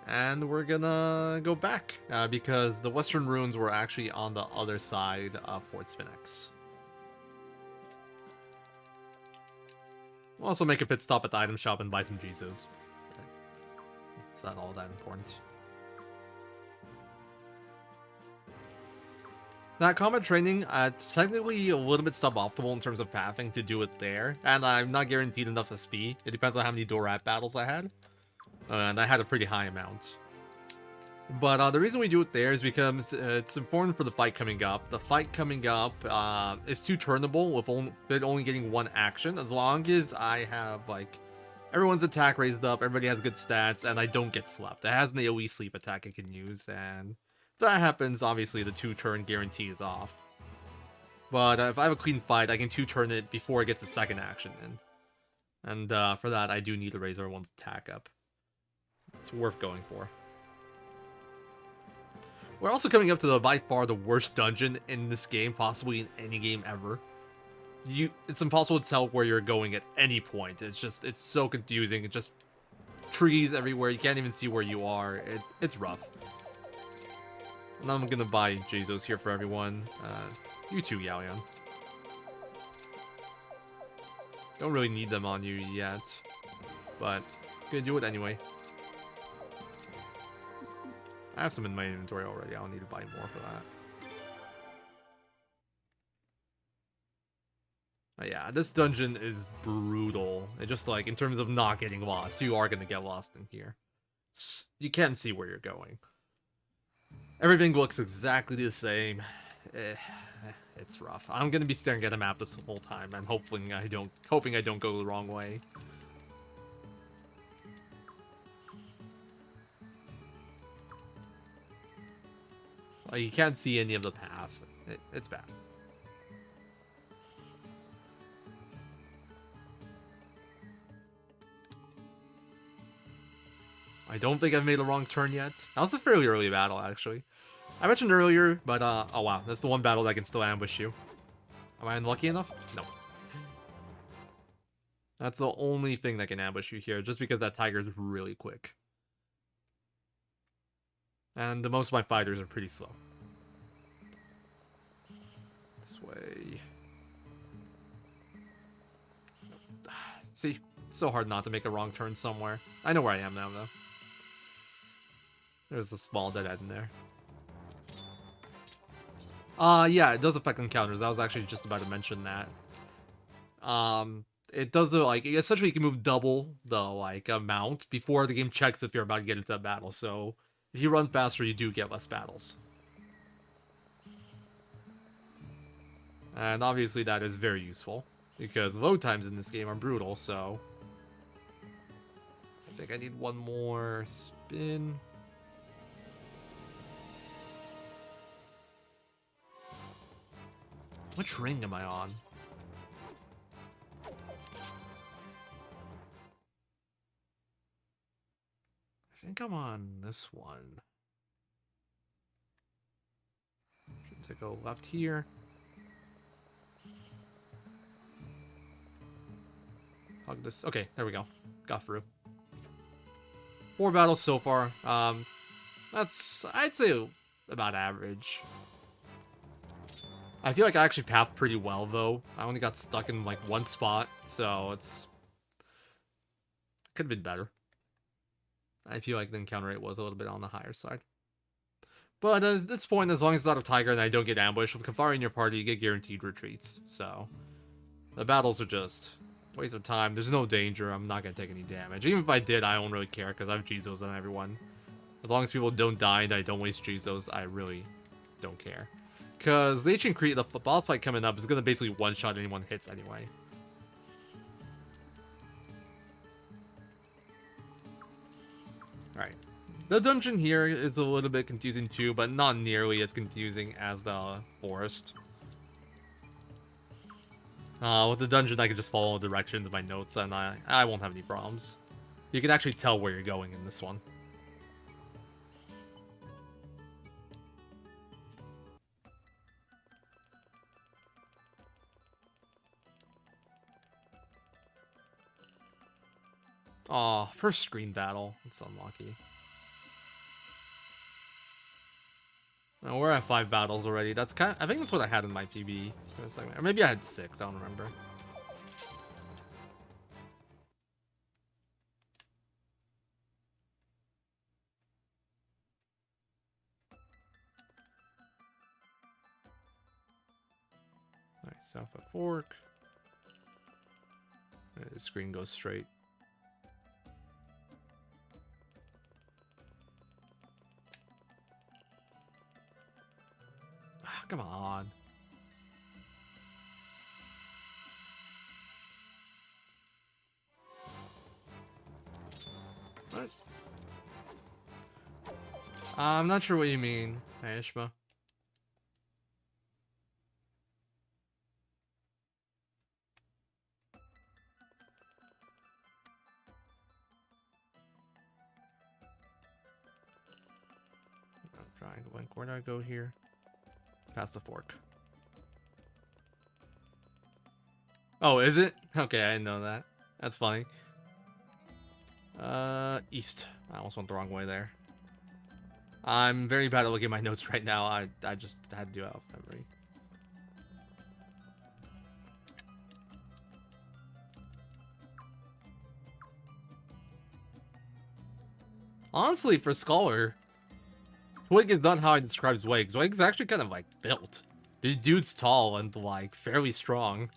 And we're gonna go back, because the Western Ruins were actually on the other side of Fort Spinix. We'll also make a pit stop at the item shop and buy some Jesus. It's not all that important. That combat training, it's technically a little bit suboptimal in terms of pathing to do it there, and I'm not guaranteed enough SP. It depends on how many Dorat battles I had, and I had a pretty high amount. But the reason we do it there is because it's important for the fight coming up. The fight coming up is too turnable with it only getting one action. As long as I have, like, everyone's attack raised up, everybody has good stats, and I don't get slept. It has an AoE sleep attack I can use, and if that happens, obviously the 2-turn guarantee is off. But if I have a clean fight, I can 2-turn it before it gets the second action in. And for that, I do need to raise everyone's attack up. It's worth going for. We're also coming up to by far the worst dungeon in this game, possibly in any game ever. It's impossible to tell where you're going at any point. It's so confusing. It's just trees everywhere. You can't even see where you are. It's rough. And I'm gonna buy Jesus here for everyone. You too, Yaoyan. Don't really need them on you yet, but gonna do it anyway. I have some in my inventory already. I don't need to buy more for that. But yeah, this dungeon is brutal. And just like, in terms of not getting lost, you are going to get lost in here. You can't see where you're going. Everything looks exactly the same. It's rough. I'm going to be staring at a map this whole time and hoping I don't go the wrong way. Like, you can't see any of the paths. It's bad. I don't think I've made a wrong turn yet. That was a fairly early battle, actually. I mentioned earlier, but, oh wow, that's the one battle that can still ambush you. Am I unlucky enough? No. That's the only thing that can ambush you here, just because that tiger is really quick. And most of my fighters are pretty slow. This way. See, so hard not to make a wrong turn somewhere. I know where I am now, though. There's a small dead end there. Yeah, it does affect encounters. I was actually just about to mention that. It does, like, essentially you can move double the, like, amount before the game checks if you're about to get into a battle. So, if you run faster, you do get less battles. And obviously that is very useful, because load times in this game are brutal, so... I think I need one more spin. Which ring am I on? I think I'm on this one. Should take a left here. Hug this. Okay, there we go. Got through. 4 battles so far. That's, I'd say, about average. I feel like I actually pathed pretty well, though. I only got stuck in, like, one spot, so it's... Could have been better. I feel like the encounter rate was a little bit on the higher side. But at this point, as long as it's not a tiger and I don't get ambushed, with Kafari in your party, you get guaranteed retreats. So, the battles are just waste of time. There's no danger. I'm not going to take any damage. Even if I did, I don't really care, because I have Jizos on everyone. As long as people don't die and I don't waste Jizos, I really don't care. Because the ancient creature, the boss fight coming up is going to basically one-shot anyone hits anyway. Alright. The dungeon here is a little bit confusing too, but not nearly as confusing as the forest. With the dungeon, I can just follow the directions of my notes and I won't have any problems. You can actually tell where you're going in this one. Aw, first screen battle. It's unlucky. Now we're at 5 battles already. That's kind of, I think that's what I had in my PB. Or maybe I had 6, I don't remember. Nice, south at fork. The screen goes straight. Come on. What? I'm not sure what you mean, Aishma. Triangle link. Where do I go here? Past the fork. Oh, is it? Okay, I didn't know that. That's funny. East. I almost went the wrong way there. I'm very bad at looking at my notes right now. I just had to do it off memory. Honestly, for Scholar, Twig is not how I describe Zwig. Zwig's actually kind of, like, built. The dude's tall and, like, fairly strong.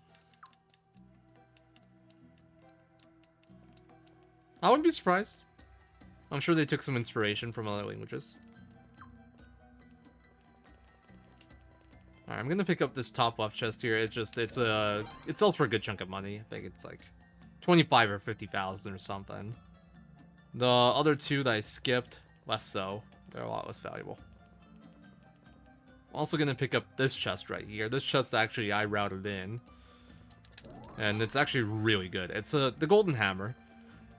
I wouldn't be surprised. I'm sure they took some inspiration from other languages. Alright, I'm gonna pick up this top left chest here. It sells for a good chunk of money. I think it's like 25 or 50,000 or something. The other two that I skipped, less so. They're a lot less valuable. I'm also gonna pick up this chest right here. This chest actually I routed in. And it's actually really good. It's the golden hammer.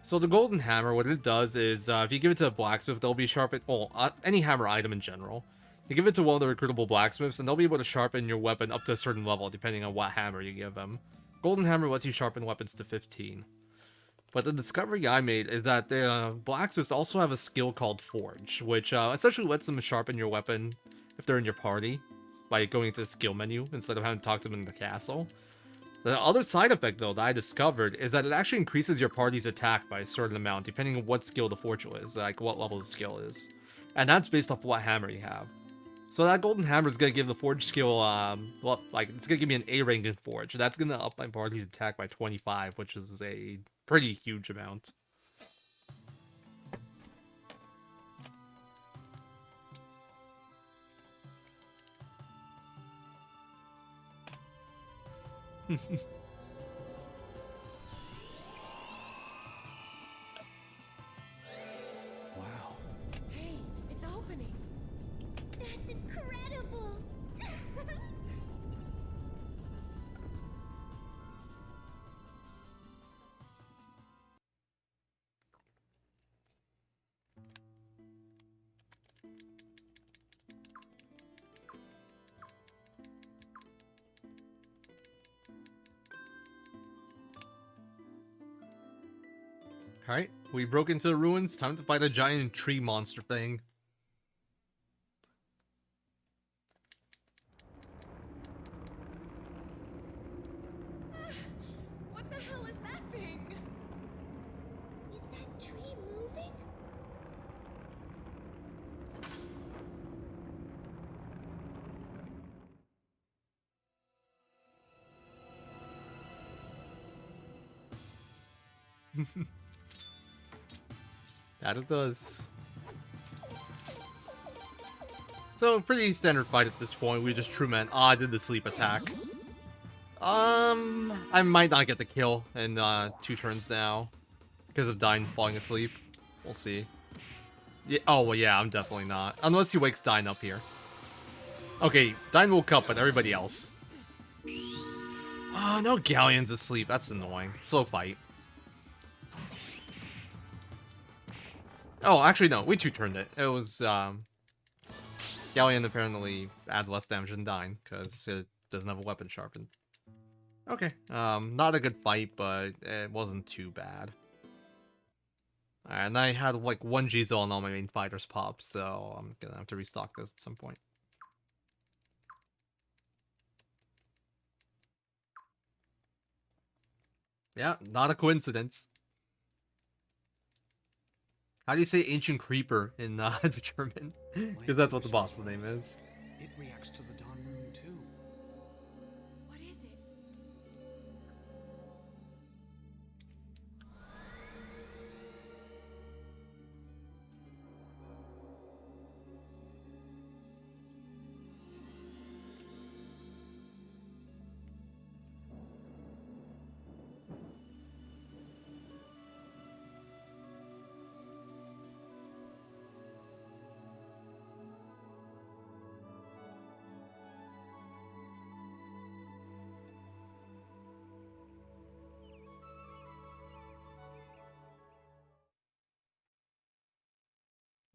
So the golden hammer, what it does is, if you give it to a blacksmith, they'll be sharpened. Well, any hammer item in general. You give it to one of the recruitable blacksmiths, and they'll be able to sharpen your weapon up to a certain level, depending on what hammer you give them. Golden hammer lets you sharpen weapons to 15. But the discovery I made is that the blacksmiths also have a skill called Forge, which essentially lets them sharpen your weapon if they're in your party by going to the skill menu instead of having to talk to them in the castle. The other side effect, though, that I discovered is that it actually increases your party's attack by a certain amount, depending on what skill the Forge is, like what level the skill is. And that's based off what hammer you have. So that golden hammer is going to give the Forge skill, well, like, it's going to give me an A rank in Forge. That's going to up my party's attack by 25, which is a pretty huge amount. Wow. Hey, it's opening. That's incredible. Alright, we broke into the ruins. Time to fight a giant tree monster thing. What the hell is that thing? Is that tree moving? That it does. So, pretty standard fight at this point. We just true man. Ah, I did the sleep attack. I might not get the kill in 2 turns now because of Dine falling asleep. We'll see. Yeah. Oh well, yeah. I'm definitely not, unless he wakes Dine up here. Okay, Dine woke up, but everybody else. Oh, no Galleon's asleep. That's annoying. Slow fight. Oh, actually, no. We 2-turned it. It was, Galleon apparently adds less damage than Dine, because it doesn't have a weapon sharpened. Okay. Not a good fight, but it wasn't too bad. And I had, like, 1 Gizel and all my main fighters pop, so I'm gonna have to restock this at some point. Yeah, not a coincidence. How do you say ancient creeper in the German? Because that's what the boss's name is. It reacts to the Dawn Rune too. What is it?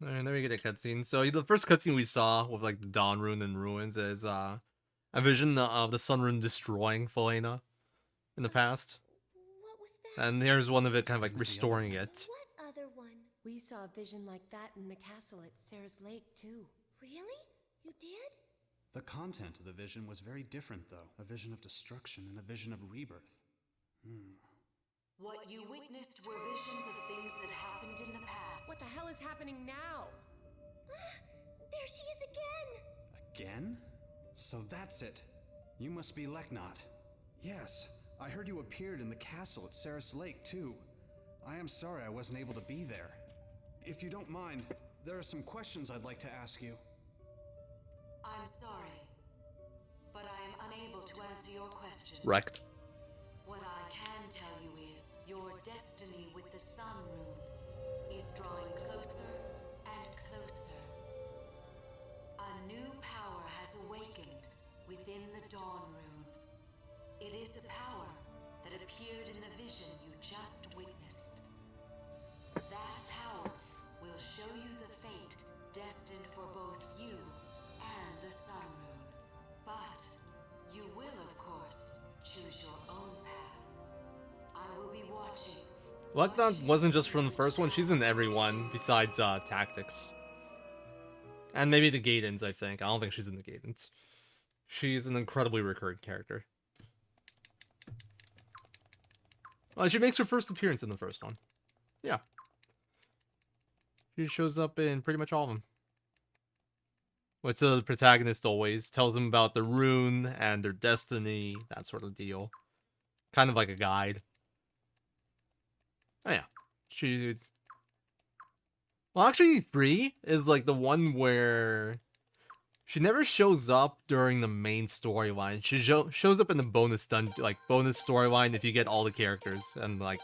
And then we get a cutscene. So the first cutscene we saw with like the Dawn Rune and ruins is a vision of the Sun Rune destroying Felena in the past. What was that? And here's one of it kind of like restoring it. What other one? We saw a vision like that in the castle at Sarah's Lake, too. Really? You did? The content of the vision was very different, though. A vision of destruction and a vision of rebirth. What you witnessed were visions of things that happened in the past. What the hell is happening now? There she is again! Again? So that's it. You must be Leknot. Yes, I heard you appeared in the castle at Sarah's Lake, too. I am sorry I wasn't able to be there. If you don't mind, there are some questions I'd like to ask you. I'm sorry, but I am unable to answer your questions. Wrecked. What I can tell you is your destiny with the Sun Rune is drawing closer and closer. A new power has awakened within the Dawn Rune. It is a power that appeared in the vision you just witnessed. That power will show you the fate destined for both you and the Sun Rune. But you will, of course, choose your own path. I will be watching. Lucknow wasn't just from the first one, she's in every one besides Tactics. And maybe the Gaidens, I think. I don't think she's in the Gaidens. She's an incredibly recurring character. Well, she makes her first appearance in the first one. Yeah. She shows up in pretty much all of them. What's the protagonist always? Tells them about the rune and their destiny, that sort of deal. Kind of like a guide. Oh yeah. She's... Well, actually, 3 is like the one where she never shows up during the main storyline. She shows up in the bonus bonus storyline if you get all the characters and like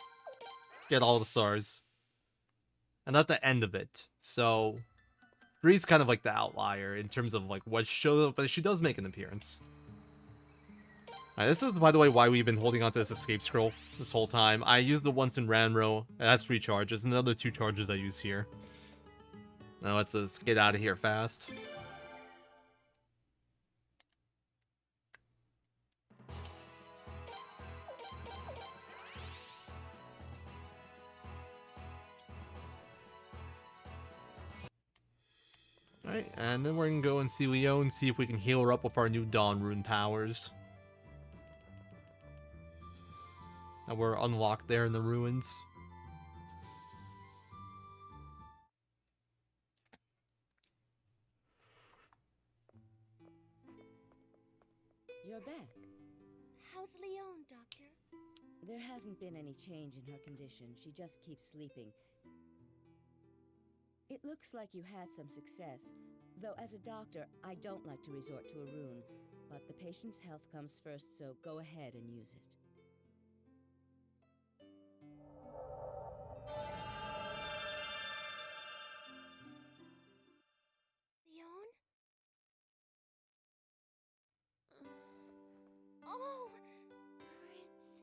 get all the stars. And at the end of it. So 3 is kind of like the outlier in terms of like what shows up, but she does make an appearance. Alright, this is, by the way, why we've been holding on to this escape scroll this whole time. I used it once in Ranro. It has 3 charges, and the other 2 charges I use here. Now let's just get out of here fast. Alright, and then we're gonna go and see Leon, see if we can heal her up with our new Dawn Rune powers. That were unlocked there in the ruins. You're back. How's Leon, Doctor? There hasn't been any change in her condition. She just keeps sleeping. It looks like you had some success, though as a doctor, I don't like to resort to a rune, but the patient's health comes first, so go ahead and use it. Leon? Oh, Prince.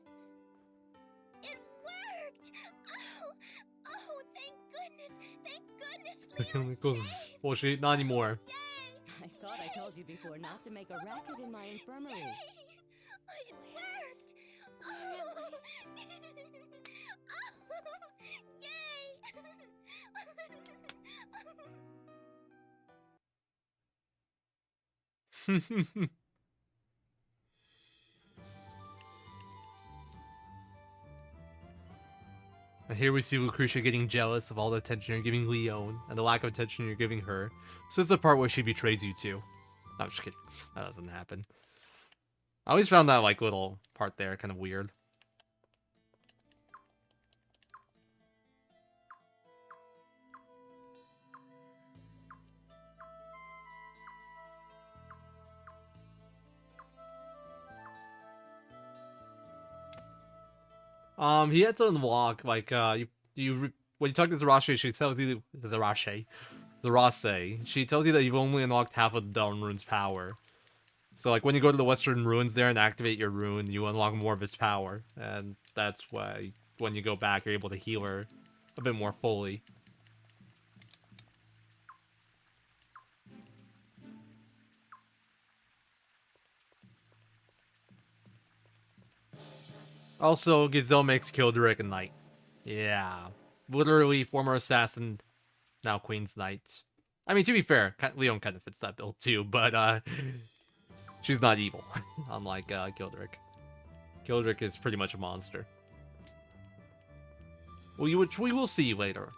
It worked! Oh, thank goodness! Thank goodness, Leon! Well, not anymore. I thought I told you before not to make a racket in my infirmary. It worked! Oh! Yay! And here we see Lucretia getting jealous of all the attention you're giving Leon and the lack of attention you're giving her. So this is the part where she betrays you too. No, I'm just kidding. That doesn't happen. I always found that like little part there kind of weird. He had to unlock like when you talk to Zarashe, she tells you Zarase, she tells you that you've only unlocked half of the Dawn Rune's power. So like when you go to the Western Ruins there and activate your rune, you unlock more of its power, and that's why when you go back, you're able to heal her a bit more fully. Also, Gazelle makes Kildrick a knight. Yeah. Literally, former assassin, now Queen's Knight. I mean, to be fair, Leon kind of fits that build too, but she's not evil, unlike Kildrick. Kildrick is pretty much a monster. Which we will see later.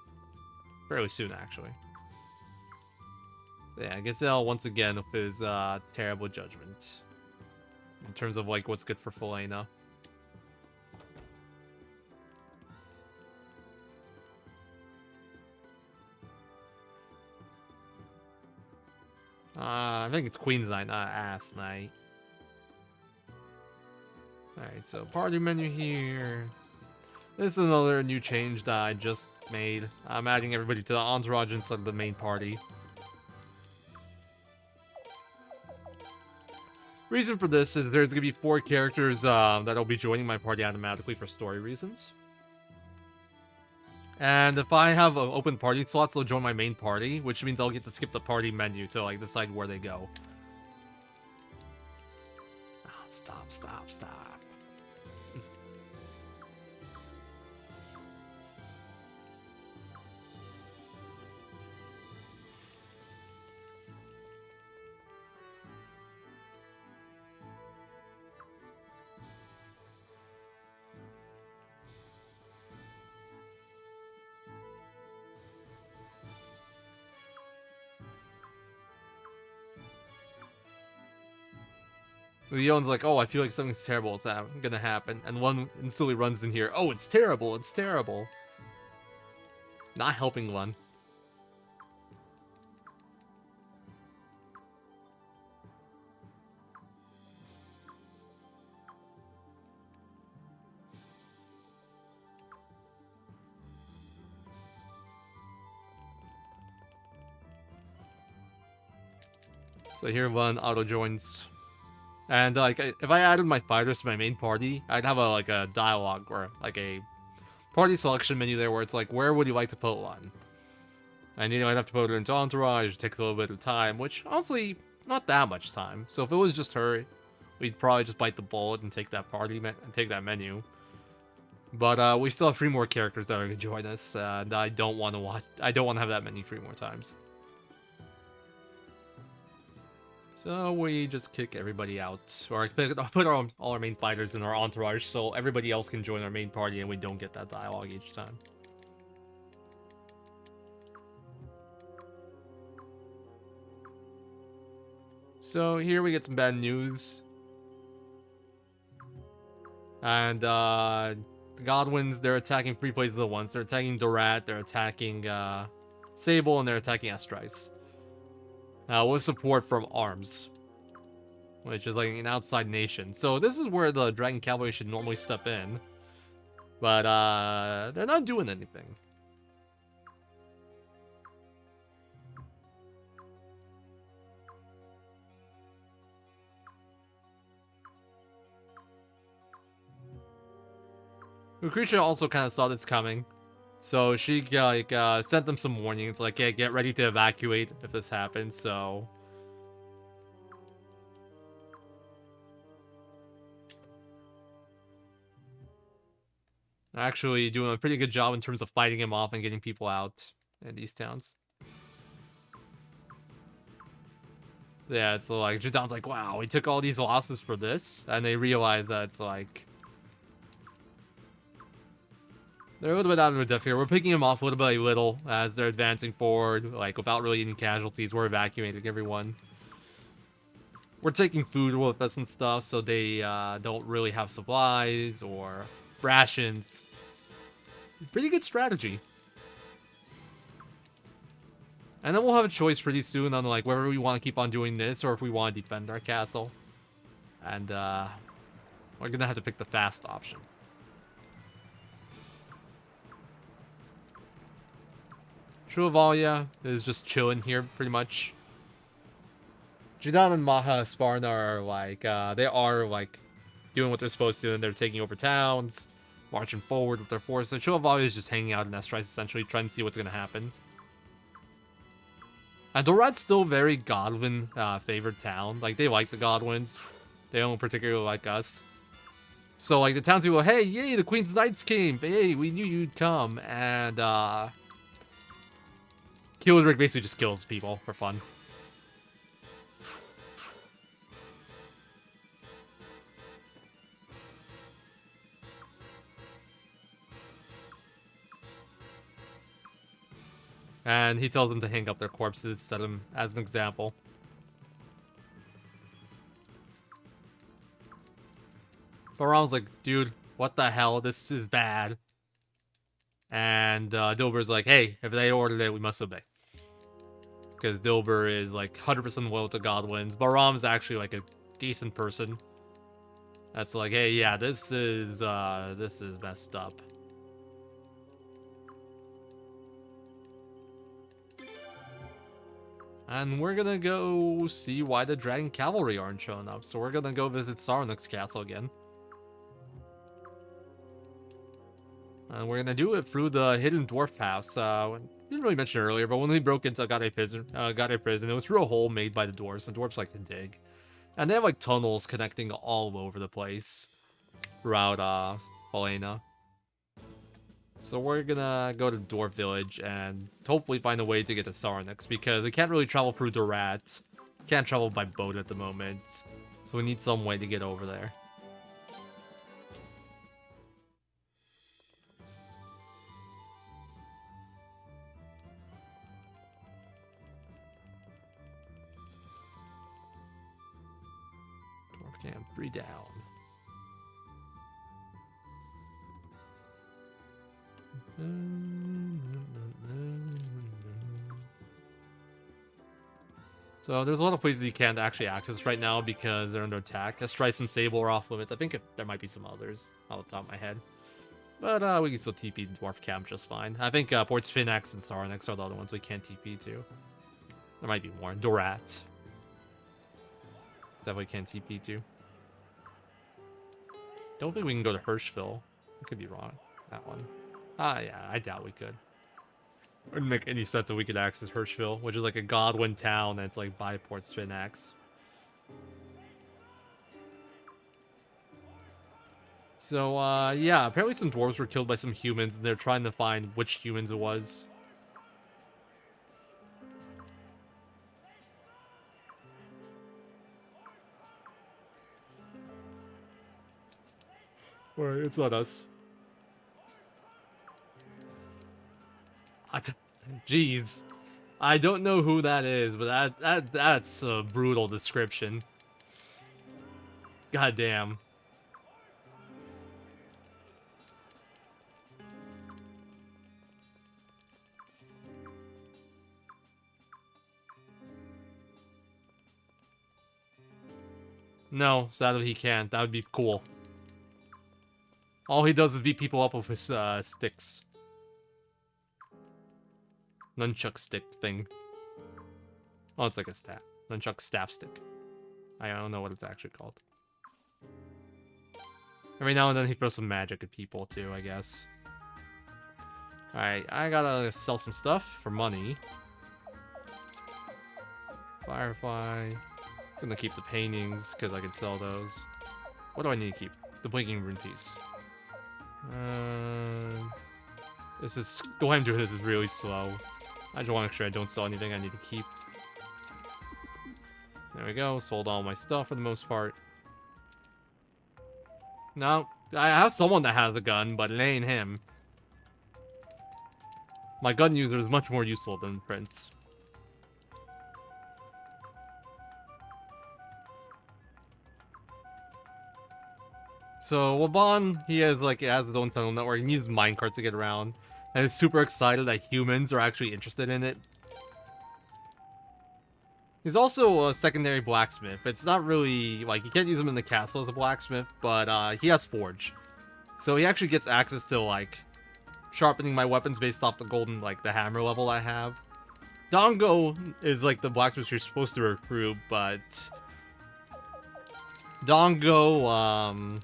Fairly soon, actually. Yeah, Gazelle, once again, with his terrible judgment. In terms of, like, what's good for Felena. I think it's Queen's Night, not Ass Night. Alright, so party menu here. This is another new change that I just made. I'm adding everybody to the entourage instead of the main party. Reason for this is there's going to be 4 characters that'll be joining my party automatically for story reasons. And if I have open party slots, they'll join my main party, which means I'll get to skip the party menu to like decide where they go. Oh, stop. Leon's like, oh, I feel like something's terrible is gonna happen. And one instantly runs in here, oh, it's terrible, it's terrible. Not helping one. So here one auto joins. And like, if I added my fighters to my main party, I'd have a dialogue or like a party selection menu there where it's like, where would you like to put one? And you might have to put it into entourage. It takes a little bit of time, which honestly, not that much time. So if it was just her, we'd probably just bite the bullet and take that party and take that menu. But we still have 3 more characters that are gonna join us, and I don't want to watch. I don't want to have that many 3 more times. So we just kick everybody out, or put all our main fighters in our entourage so everybody else can join our main party and we don't get that dialogue each time. So here we get some bad news. And the Godwins, they're attacking 3 places at once. They're attacking Dorat, they're attacking Sable, and they're attacking Estrice. With support from ARMS, which is like an outside nation. So this is where the Dragon Cavalry should normally step in, but they're not doing anything. Lucretia also kind of saw this coming. So she like sent them some warnings, like, yeah, get ready to evacuate if this happens. So actually doing a pretty good job in terms of fighting him off and getting people out in these towns. Yeah, it's like Jadon's like, wow, we took all these losses for this, and they realize that it's like they're a little bit out of their depth here. We're picking them off little by little as they're advancing forward, like, without really any casualties. We're evacuating everyone. We're taking food with us and stuff, so they don't really have supplies or rations. Pretty good strategy. And then we'll have a choice pretty soon on, like, whether we want to keep on doing this or if we want to defend our castle. And, we're gonna have to pick the fast option. Truavalia is just chilling here, pretty much. Jadon and Maha Sparna are like, they are like doing what they're supposed to, and they're taking over towns, marching forward with their force. And Truavalia is just hanging out in Estrice, essentially, trying to see what's gonna happen. And Dorat's still very Godwin favored town. Like, they like the Godwins. They don't particularly like us. So, like, the townspeople, hey, yay, the Queen's Knights came. Hey, we knew you'd come. And, Kildrick basically just kills people for fun. And he tells them to hang up their corpses, set them as an example. But Ron's like, dude, what the hell? This is bad. And Dilber's like, hey, if they ordered it, we must obey. because Dilber is like 100% loyal to Godwins. Bahram's actually like a decent person. That's like, hey, yeah, this is messed up. And we're gonna go see why the Dragon Cavalry aren't showing up. So we're gonna go visit Sarnik's castle again. And we're gonna do it through the hidden dwarf pass. Didn't really mention it earlier, but when we broke into Gade prison, it was through a hole made by the dwarves. The dwarves like to dig. And they have like tunnels connecting all over the place throughout Helena. So we're gonna go to Dwarf Village and hopefully find a way to get to Sarnix, because we can't really travel through Durat. Can't travel by boat at the moment. So we need some way to get over there. Dwarf Camp 3 down. So there's a lot of places you can't actually access right now because they're under attack. Estrice and Sable are off limits. I think there might be some others off the top of my head. But we can still TP Dwarf Camp just fine. I think Port Spinax and Sarnix are the other ones we can't TP to. There might be more. Dorat. Definitely can't TP to. Don't think we can go to Hirschville. I could be wrong. That one. Yeah, I doubt we could. It wouldn't make any sense that we could access Hirschville, which is like a Godwin town that's like by Port Spinax. So, yeah, apparently some dwarves were killed by some humans, and they're trying to find which humans it was. Alright, it's not us. Jeez. I don't know who that is, but that's a brutal description. God damn. No, sadly he can't. That would be cool. All he does is beat people up with his sticks. Nunchuck stick thing. Oh, it's like a staff. Nunchuck staff stick. I don't know what it's actually called. Every now and then he throws some magic at people too, I guess. Alright, I gotta sell some stuff for money. Firefly. I'm gonna keep the paintings because I can sell those. What do I need to keep? The blinking rune piece. This is... The way I'm doing this is really slow. I just want to make sure I don't sell anything I need to keep. There we go. Sold all my stuff for the most part. No, I have someone that has a gun, but it ain't him. My gun user is much more useful than Prince. So Waban, he has his own tunnel network. He uses minecarts to get around, and is super excited that humans are actually interested in it. He's also a secondary blacksmith. It's not really like you can't use him in the castle as a blacksmith, but he has forge, so he actually gets access to like sharpening my weapons based off the golden the hammer level I have. Dongo is like the blacksmith you're supposed to recruit, but Dongo,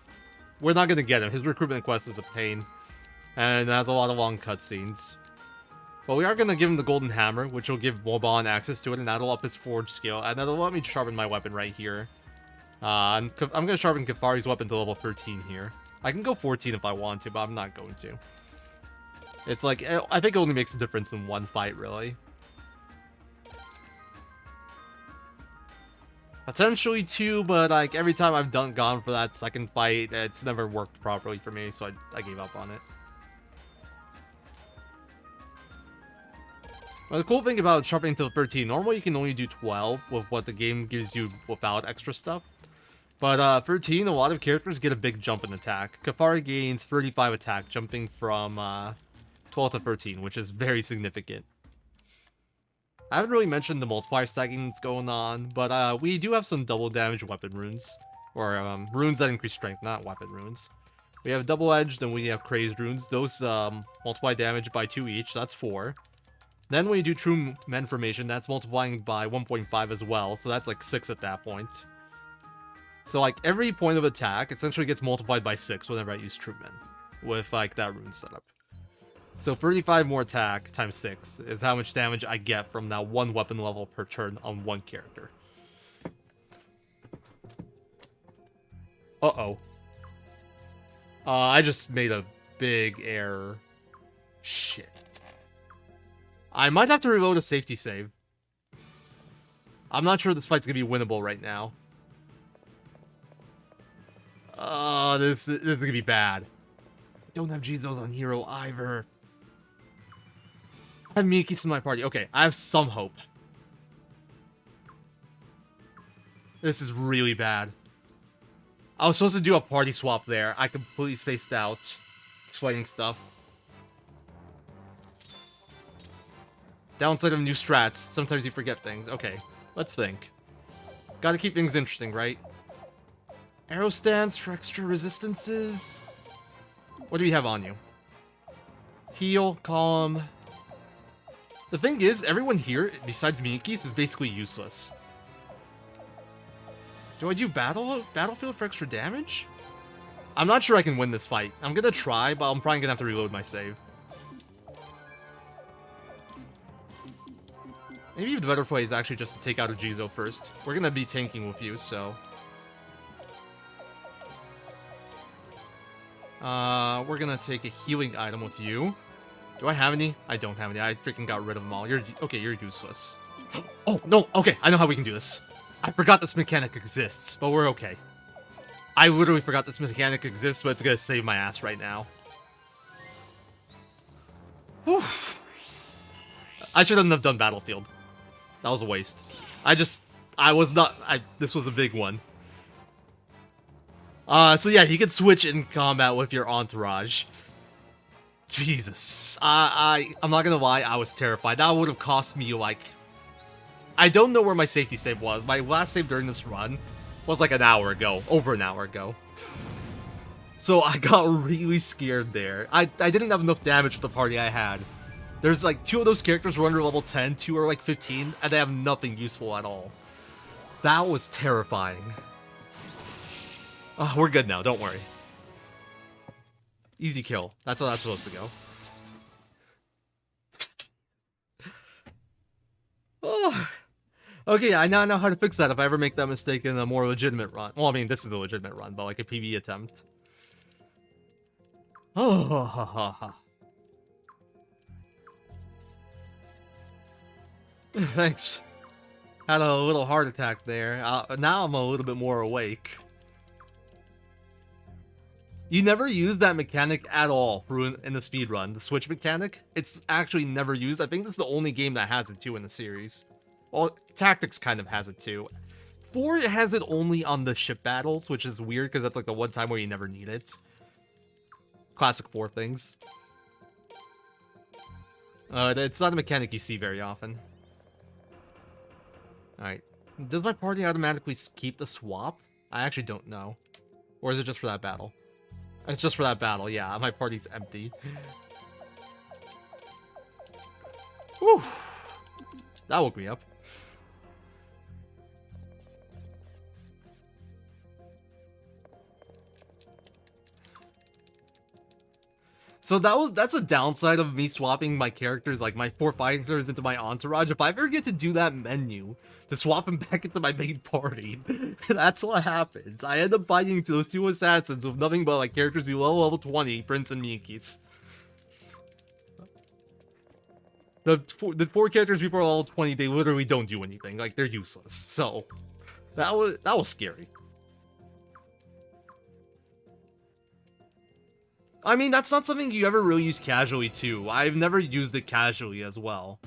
we're not gonna get him. His recruitment quest is a pain, and has a lot of long cutscenes. But we are gonna give him the golden hammer, which will give Waban access to it, and that'll up his forge skill, and that'll let me sharpen my weapon right here. I'm gonna sharpen Kafari's weapon to level 13 here. I can go 14 if I want to, but I'm not going to. It's like, I think it only makes a difference in one fight, really. Potentially two, but like every time I've gone for that second fight, it's never worked properly for me, so I gave up on it. Well, the cool thing about sharpening to 13, normally you can only do 12 with what the game gives you without extra stuff. But 13, a lot of characters get a big jump in attack. Kafari gains 35 attack, jumping from 12 to 13, which is very significant. I haven't really mentioned the multiplier stacking that's going on, but we do have some double damage weapon runes. Or runes that increase strength, not weapon runes. We have double-edged and we have crazed runes. Those multiply damage by 2 each, so that's 4. Then when you do true men formation, that's multiplying by 1.5 as well, so that's like 6 at that point. So like every point of attack essentially gets multiplied by 6 whenever I use true men with like that rune setup. So 35 more attack times 6 is how much damage I get from that one weapon level per turn on one character. Uh-oh. I just made a big error. Shit. I might have to reload a safety save. I'm not sure this fight's gonna be winnable right now. This is gonna be bad. I don't have Jizos on hero either. I have Miki's in my party. Okay, I have some hope. This is really bad. I was supposed to do a party swap there. I completely spaced out. Explaining stuff. Downside of new strats. Sometimes you forget things. Okay, let's think. Gotta keep things interesting, right? Arrow stance for extra resistances. What do we have on you? Heal, calm. The thing is, everyone here, besides Miki's, is basically useless. Do I do battlefield for extra damage? I'm not sure I can win this fight. I'm gonna try, but I'm probably gonna have to reload my save. Maybe the better play is actually just to take out a Jizo first. We're gonna be tanking with you, so... we're gonna take a healing item with you. Do I have any? I don't have any. I freaking got rid of them all. Okay, you're useless. Oh, no! Okay, I know how we can do this. I forgot this mechanic exists, but we're okay. I literally forgot this mechanic exists, but it's gonna save my ass right now. Whew. I shouldn't have done Battlefield. That was a waste. This was a big one. So yeah, you can switch in combat with your entourage. Jesus. I'm not gonna lie, I was terrified. That would have cost me, like... I don't know where my safety save was. My last save during this run was like an hour ago. Over an hour ago. So I got really scared there. I didn't have enough damage with the party I had. There's like 2 of those characters were under level 10, 2 are like 15, and they have nothing useful at all. That was terrifying. Oh, we're good now, don't worry. Easy kill. That's how that's supposed to go. Oh. Okay, I now know how to fix that if I ever make that mistake in a more legitimate run. Well, I mean, this is a legitimate run, but like a PvE attempt. Oh, ha, ha, ha. Thanks. Had a little heart attack there. Now I'm a little bit more awake. You never use that mechanic at all in the speedrun. The switch mechanic, it's actually never used. I think this is the only game that has it too in the series. Well, Tactics kind of has it too. 4 has it only on the ship battles, which is weird because that's like the one time where you never need it. Classic 4 things. It's not a mechanic you see very often. Alright. Does my party automatically keep the swap? I actually don't know. Or is it just for that battle? It's just for that battle, yeah. My party's empty. Whew. That woke me up. So that's a downside of me swapping my characters, like my 4 fighters into my entourage. If I ever get to do that menu to swap them back into my main party, that's what happens. I end up fighting to those 2 assassins with nothing but like characters below level 20, Prince and Miki's. The 4 characters before level 20, they literally don't do anything. Like they're useless. So that was scary. I mean, that's not something you ever really use casually, too. I've never used it casually as well.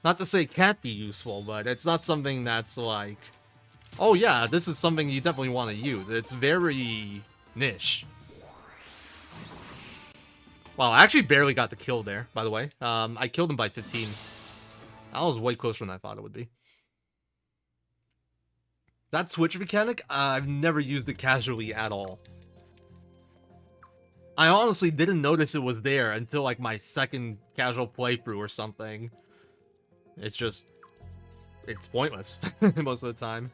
Not to say it can't be useful, but it's not something that's like... Oh yeah, this is something you definitely want to use. It's very niche. Wow, I actually barely got the kill there, by the way. I killed him by 15. I was way closer than I thought it would be. That switch mechanic, I've never used it casually at all. I honestly didn't notice it was there until like my second casual playthrough or something. It's pointless most of the time.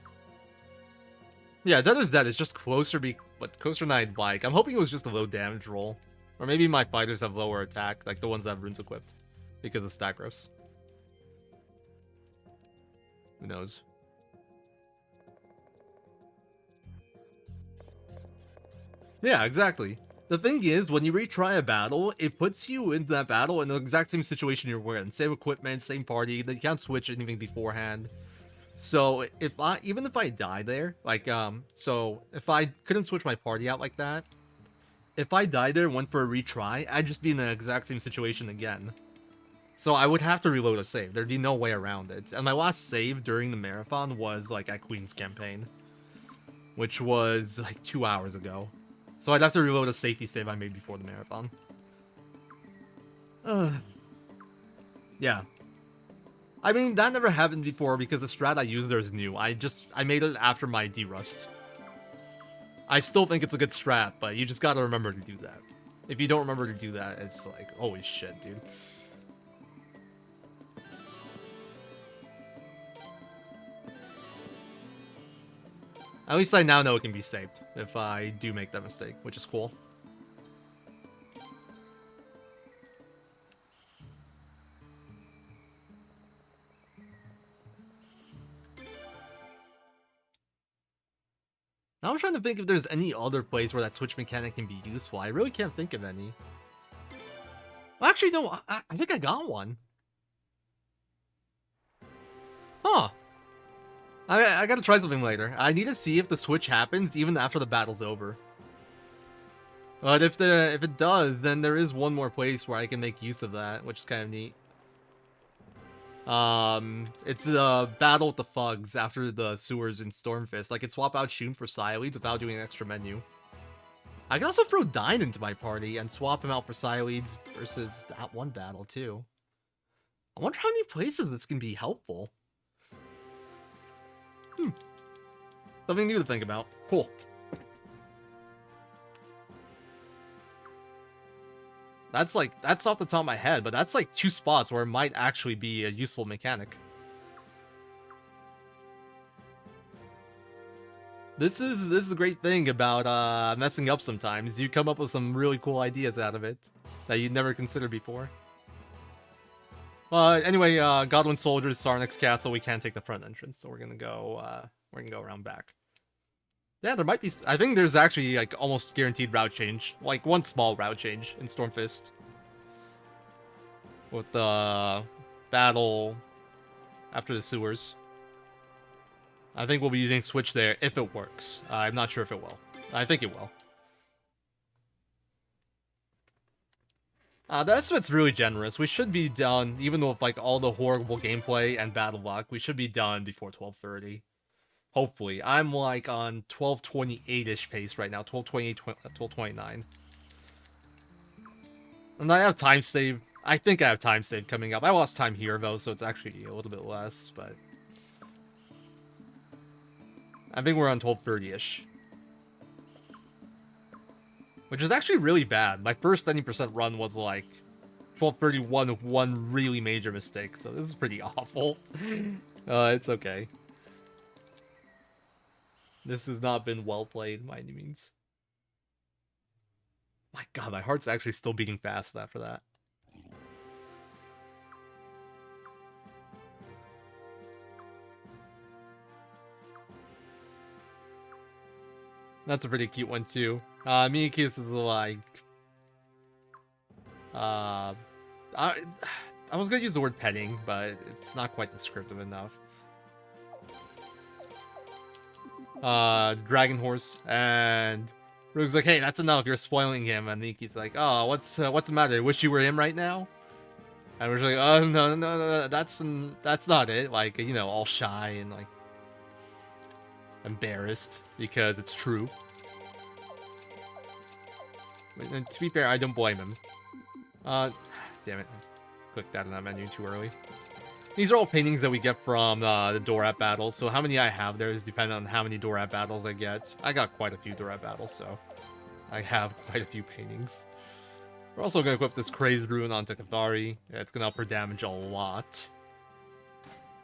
Yeah, Dead is Dead is just closer, but closer than I'd like. I'm hoping it was just a low damage roll. Or maybe my fighters have lower attack, like the ones that have runes equipped. Because of Stagros. Who knows? Yeah, exactly. The thing is, when you retry a battle, it puts you into that battle in the exact same situation you were in. Same equipment, same party, you can't switch anything beforehand. So, even if I die there, like, so, if I couldn't switch my party out like that, if I died there and went for a retry, I'd just be in the exact same situation again. So I would have to reload a save. There'd be no way around it. And my last save during the marathon was, like, at Queen's Campaign. Which was, like, 2 hours ago. So I'd have to reload a safety save I made before the marathon. Yeah. I mean, that never happened before because the strat I used there is new. I made it after my D-Rust. I still think it's a good strat, but you just gotta remember to do that. If you don't remember to do that, it's like, holy shit, dude. At least I now know it can be saved if I do make that mistake, which is cool. Now I'm trying to think if there's any other place where that switch mechanic can be useful. I really can't think of any. Well, actually, no, I think I got one. Huh. I gotta try something later. I need to see if the switch happens even after the battle's over. But if it does, then there is one more place where I can make use of that, which is kind of neat. It's the battle with the thugs after the sewers in Stormfist. I can swap out Shun for Psyleads without doing an extra menu. I can also throw Dine into my party and swap him out for Psyleads versus that one battle too. I wonder how many places this can be helpful. Something new to think about. Cool. That's off the top of my head, but that's like 2 spots where it might actually be a useful mechanic. This is a great thing about messing up sometimes. You come up with some really cool ideas out of it that you'd never considered before. Anyway, Godwin Soldiers, Sarnax Castle, we can't take the front entrance, so we're gonna go around back. Yeah, there might be. I think there's actually like almost guaranteed route change, like one small route change in Stormfist with the battle after the sewers. I think we'll be using switch there if it works. I'm not sure if it will. I think it will. The estimate's really generous. We should be done, even with like all the horrible gameplay and battle luck, we should be done before 12:30. Hopefully. I'm like on 12:28-ish pace right now, 12:28, 12:29. And I have time save. I think I have time save coming up. I lost time here though, so it's actually a little bit less, but I think we're on 12:30-ish. Which is actually really bad. My first 90% run was like 12:31 with one really major mistake, so this is pretty awful. It's okay. This has not been well played by any means. My god, my heart's actually still beating fast after that. That's a pretty cute one too. Miyaki's is like... I was gonna use the word petting, but it's not quite descriptive enough. Dragon Horse, and Rogue's like, hey, that's enough, you're spoiling him, and Niki's like, oh, what's the matter, wish you were him right now? And we're like, oh, no, that's not it, like, you know, all shy and, like, embarrassed, because it's true. And to be fair, I don't blame him. Damn it, I clicked that in that menu too early. These are all paintings that we get from the Dorat battles, so how many I have there is dependent on how many Dorat battles I get. I got quite a few Dorat battles, so I have quite a few paintings. We're also going to equip this Crazed Rune onto Kathari. It's going to up her damage a lot.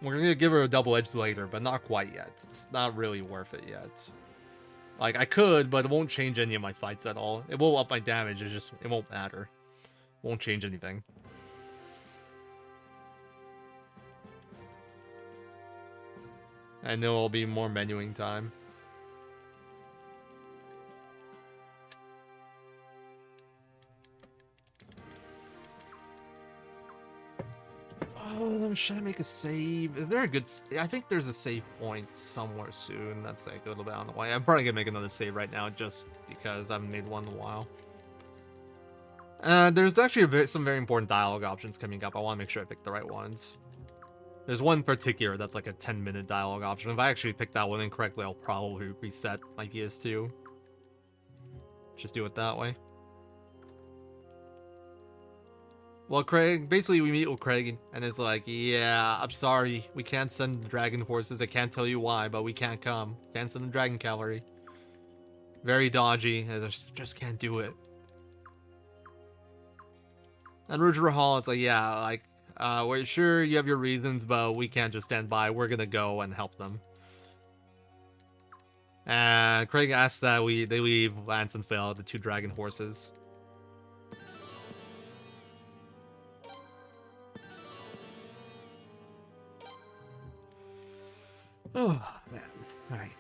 We're going to give her a double edge later, but not quite yet. It's not really worth it yet. Like, I could, but it won't change any of my fights at all. It will up my damage, it won't matter. Won't change anything. And there will be more menuing time. Oh, should I make a save? Is there a good... I think there's a save point somewhere soon. That's like a little bit on the way. I'm probably gonna make another save right now just because I haven't made one in a while. There's actually some very important dialogue options coming up. I want to make sure I pick the right ones. There's one particular that's like a 10-minute dialogue option. If I actually pick that one incorrectly, I'll probably reset my PS2. Just do it that way. Well, Craig, basically we meet with Craig, and it's like, yeah, I'm sorry, we can't send the dragon horses. I can't tell you why, but we can't come. Can't send the dragon cavalry. Very dodgy, I just can't do it. And Rouge Rahal, it's like, yeah, like, we're sure you have your reasons, but we can't just stand by. We're gonna go and help them. And Craig asks that they leave Lance and Phil, the two dragon horses. Oh, man. Alright.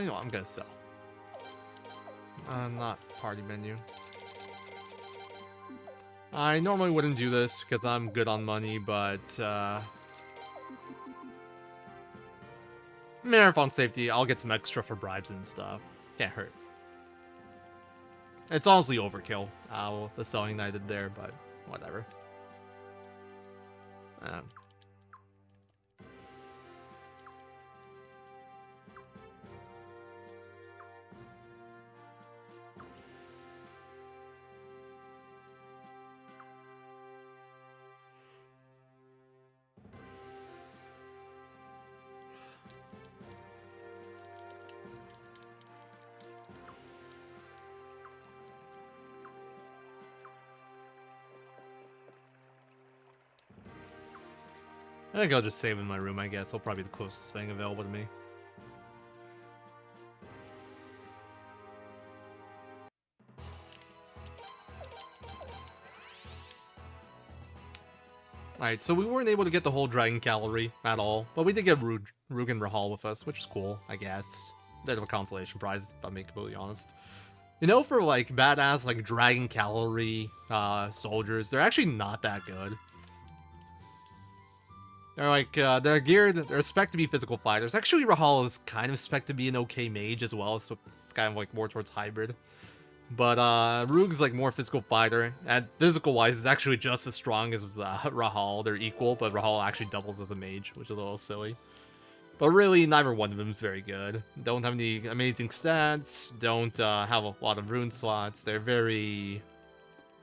You know what, I'm gonna sell. Not party menu. I normally wouldn't do this because I'm good on money, but marathon safety, I'll get some extra for bribes and stuff. Can't hurt. It's honestly overkill, the selling I did there, but whatever. I think I'll just save in my room, I guess. It'll probably be the closest thing available to me. Alright, so we weren't able to get the whole Dragon Cavalry at all, but we did get Rugen Rahal with us, which is cool, I guess. Bit of a consolation prize, if I'm being completely honest. You know, for like badass like Dragon Cavalry soldiers, they're actually not that good. They're like, they're expected to be physical fighters. Actually, Rahal is kind of expected to be an okay mage as well, so it's kind of like more towards hybrid. But Rug's like more physical fighter, and physical-wise is actually just as strong as Rahal. They're equal, but Rahal actually doubles as a mage, which is a little silly. But really, neither one of them is very good. Don't have any amazing stats, don't have a lot of rune slots. They're very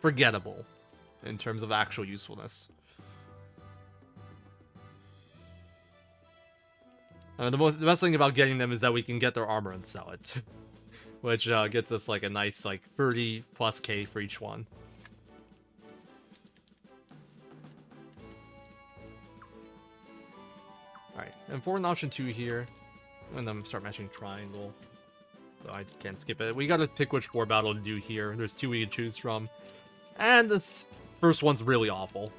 forgettable in terms of actual usefulness. The best thing about getting them is that we can get their armor and sell it. Which gets us like a nice like 30 plus K for each one. Alright, important option 2 here. And then start matching triangle. So I can't skip it. We gotta pick which war battle to do here. There's 2 we can choose from. And this first one's really awful.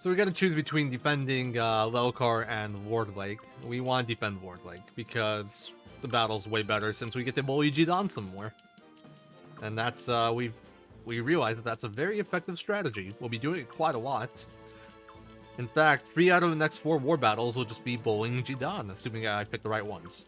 So we gotta choose between defending Lelkar and Warb Lake. We want to defend Warb Lake because the battle's way better since we get to bully Jidan some more. And that's, we realize that that's a very effective strategy. We'll be doing it quite a lot. In fact, 3 out of the next 4 war battles will just be bullying Jidan, assuming I pick the right ones.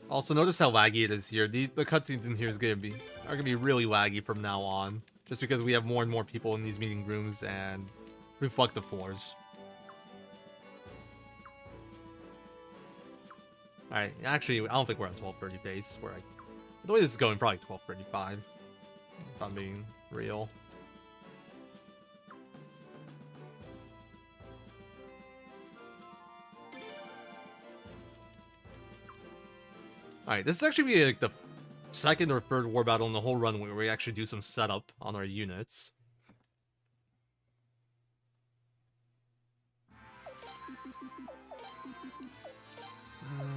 Also, notice how laggy it is here. The cutscenes in here are gonna be really laggy from now on, just because we have more and more people in these meeting rooms and reflective floors. Alright, actually, I don't think we're on 1230 pace. We're like, the way this is going, probably 1235. If I'm being real. Alright, this is actually like the second or third war battle in the whole run where we actually do some setup on our units.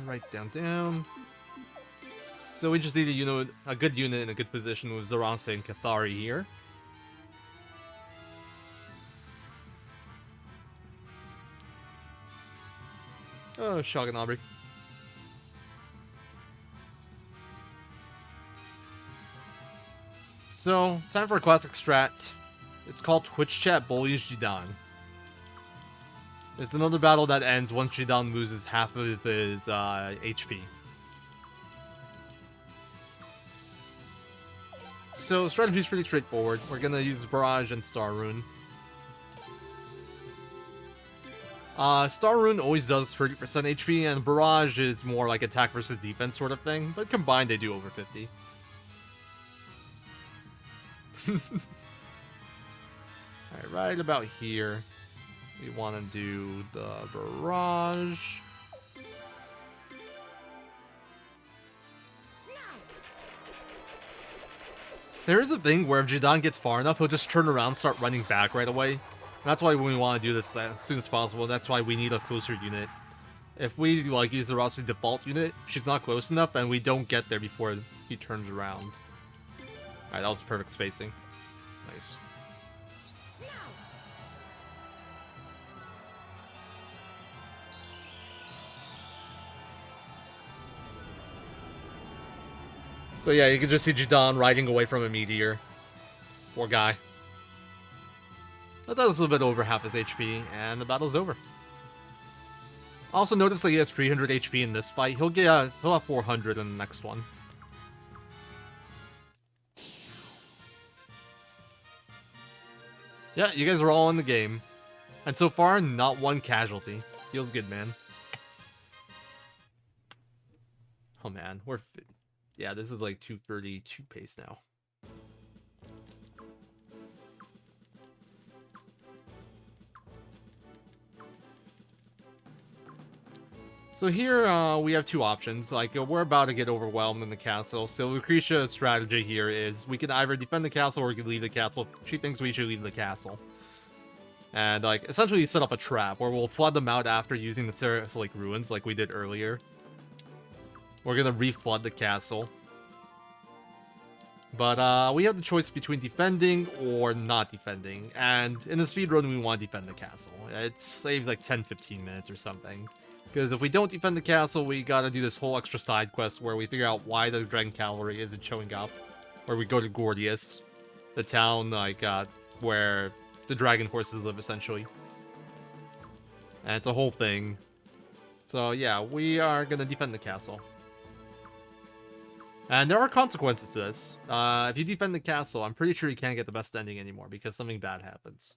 Right down. So we just need a good unit in a good position with Zarance and Cathari here. Oh, Shogun Aubrey. So, time for a classic strat. It's called Twitch Chat Bullies Jidan. It's another battle that ends once Jidan loses half of his HP. So, strategy is pretty straightforward. We're gonna use Barrage and Star Rune. Star Rune always does 30% HP, and Barrage is more like attack versus defense sort of thing, but combined they do over 50. Alright, right about here, we want to do the Barrage. There is a thing where if Jidan gets far enough, he'll just turn around and start running back right away. And that's why we want to do this as soon as possible. That's why we need a closer unit. If we like use the Rossi's default unit, she's not close enough, and we don't get there before he turns around. Alright, that was perfect spacing. Nice. So yeah, you can just see Jidan riding away from a meteor. Poor guy. But that was a little bit over half his HP, and the battle's over. Also notice that he has 300 HP in this fight. He'll have 400 in the next one. Yeah, you guys are all in the game. And so far, not one casualty. Feels good, man. Oh man, yeah, this is like 232 pace now. So here we have two options. Like we're about to get overwhelmed in the castle. So Lucretia's strategy here is we can either defend the castle or we can leave the castle. She thinks we should leave the castle. And like essentially set up a trap where we'll flood them out after using the Saracelic ruins like we did earlier. We're gonna reflood the castle. But we have the choice between defending or not defending. And in the speedrun, we want to defend the castle. It saves like 10-15 minutes or something. Because if we don't defend the castle, we gotta do this whole extra side quest where we figure out why the Dragon Cavalry isn't showing up. Where we go to Gordius, the town like where the dragon forces live, essentially. And it's a whole thing. So yeah, we are gonna defend the castle. And there are consequences to this. If you defend the castle, I'm pretty sure you can't get the best ending anymore because something bad happens.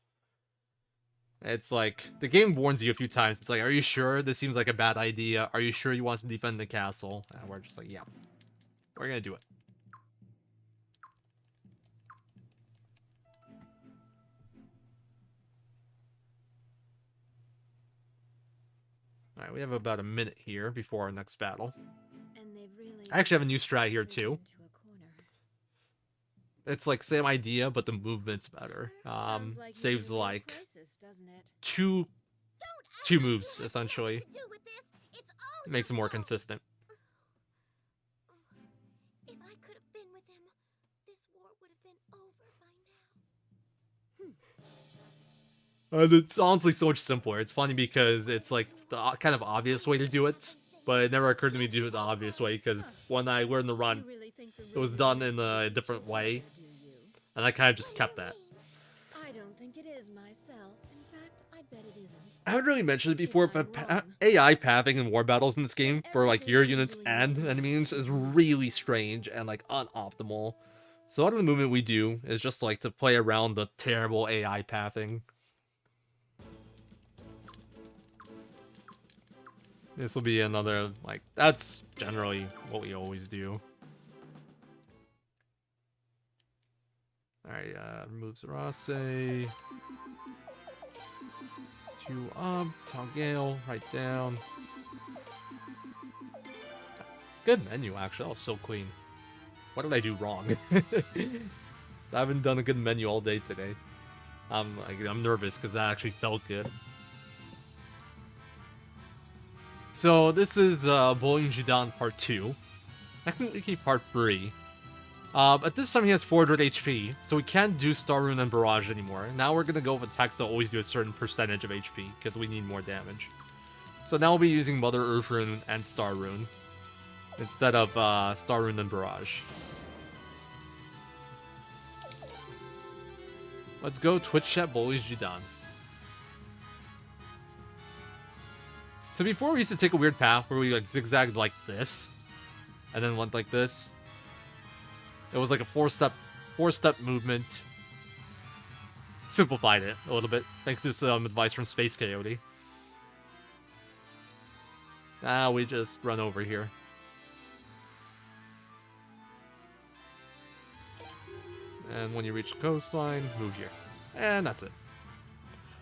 It's like, the game warns you a few times. It's like, are you sure this seems like a bad idea? Are you sure you want to defend the castle? And we're just like, yeah, we're gonna do it. Alright, we have about a minute here before our next battle. I actually have a new strat here too. It's like same idea, but the movement's better. Saves like two moves essentially. It makes it more consistent. would have been over by And it's honestly so much simpler. It's funny because it's like the kind of obvious way to do it, but it never occurred to me to do it the obvious way because when I learned the run, it was done in a different way, and I kind of just kept that. I don't think it is myself. In fact, I bet it isn't. I haven't really mentioned it before, but AI pathing in war battles in this game for like your units and enemies is really strange and like unoptimal. So a lot of the movement we do is just like to play around the terrible AI pathing. This will be another, like, that's generally what we always do. Alright, remove Zarase. 2 up, Togale, right down. Good menu, actually. That was so clean. What did I do wrong? I haven't done a good menu all day today. I'm nervous because that actually felt good. So this is Bullying Jidan Part 2. Technically Part 3. At this time he has 400 HP, so we can't do Star Rune and Barrage anymore. Now we're gonna go with attacks that always do a certain percentage of HP, because we need more damage. So now we'll be using Mother Earth Rune and Star Rune, instead of Star Rune and Barrage. Let's go Twitch chat Bullies Jidan. So before we used to take a weird path where we like zigzagged like this, and then went like this. It was like a four-step movement. Simplified it a little bit, thanks to some advice from Space Coyote. Now we just run over here. And when you reach the coastline, move here. And that's it.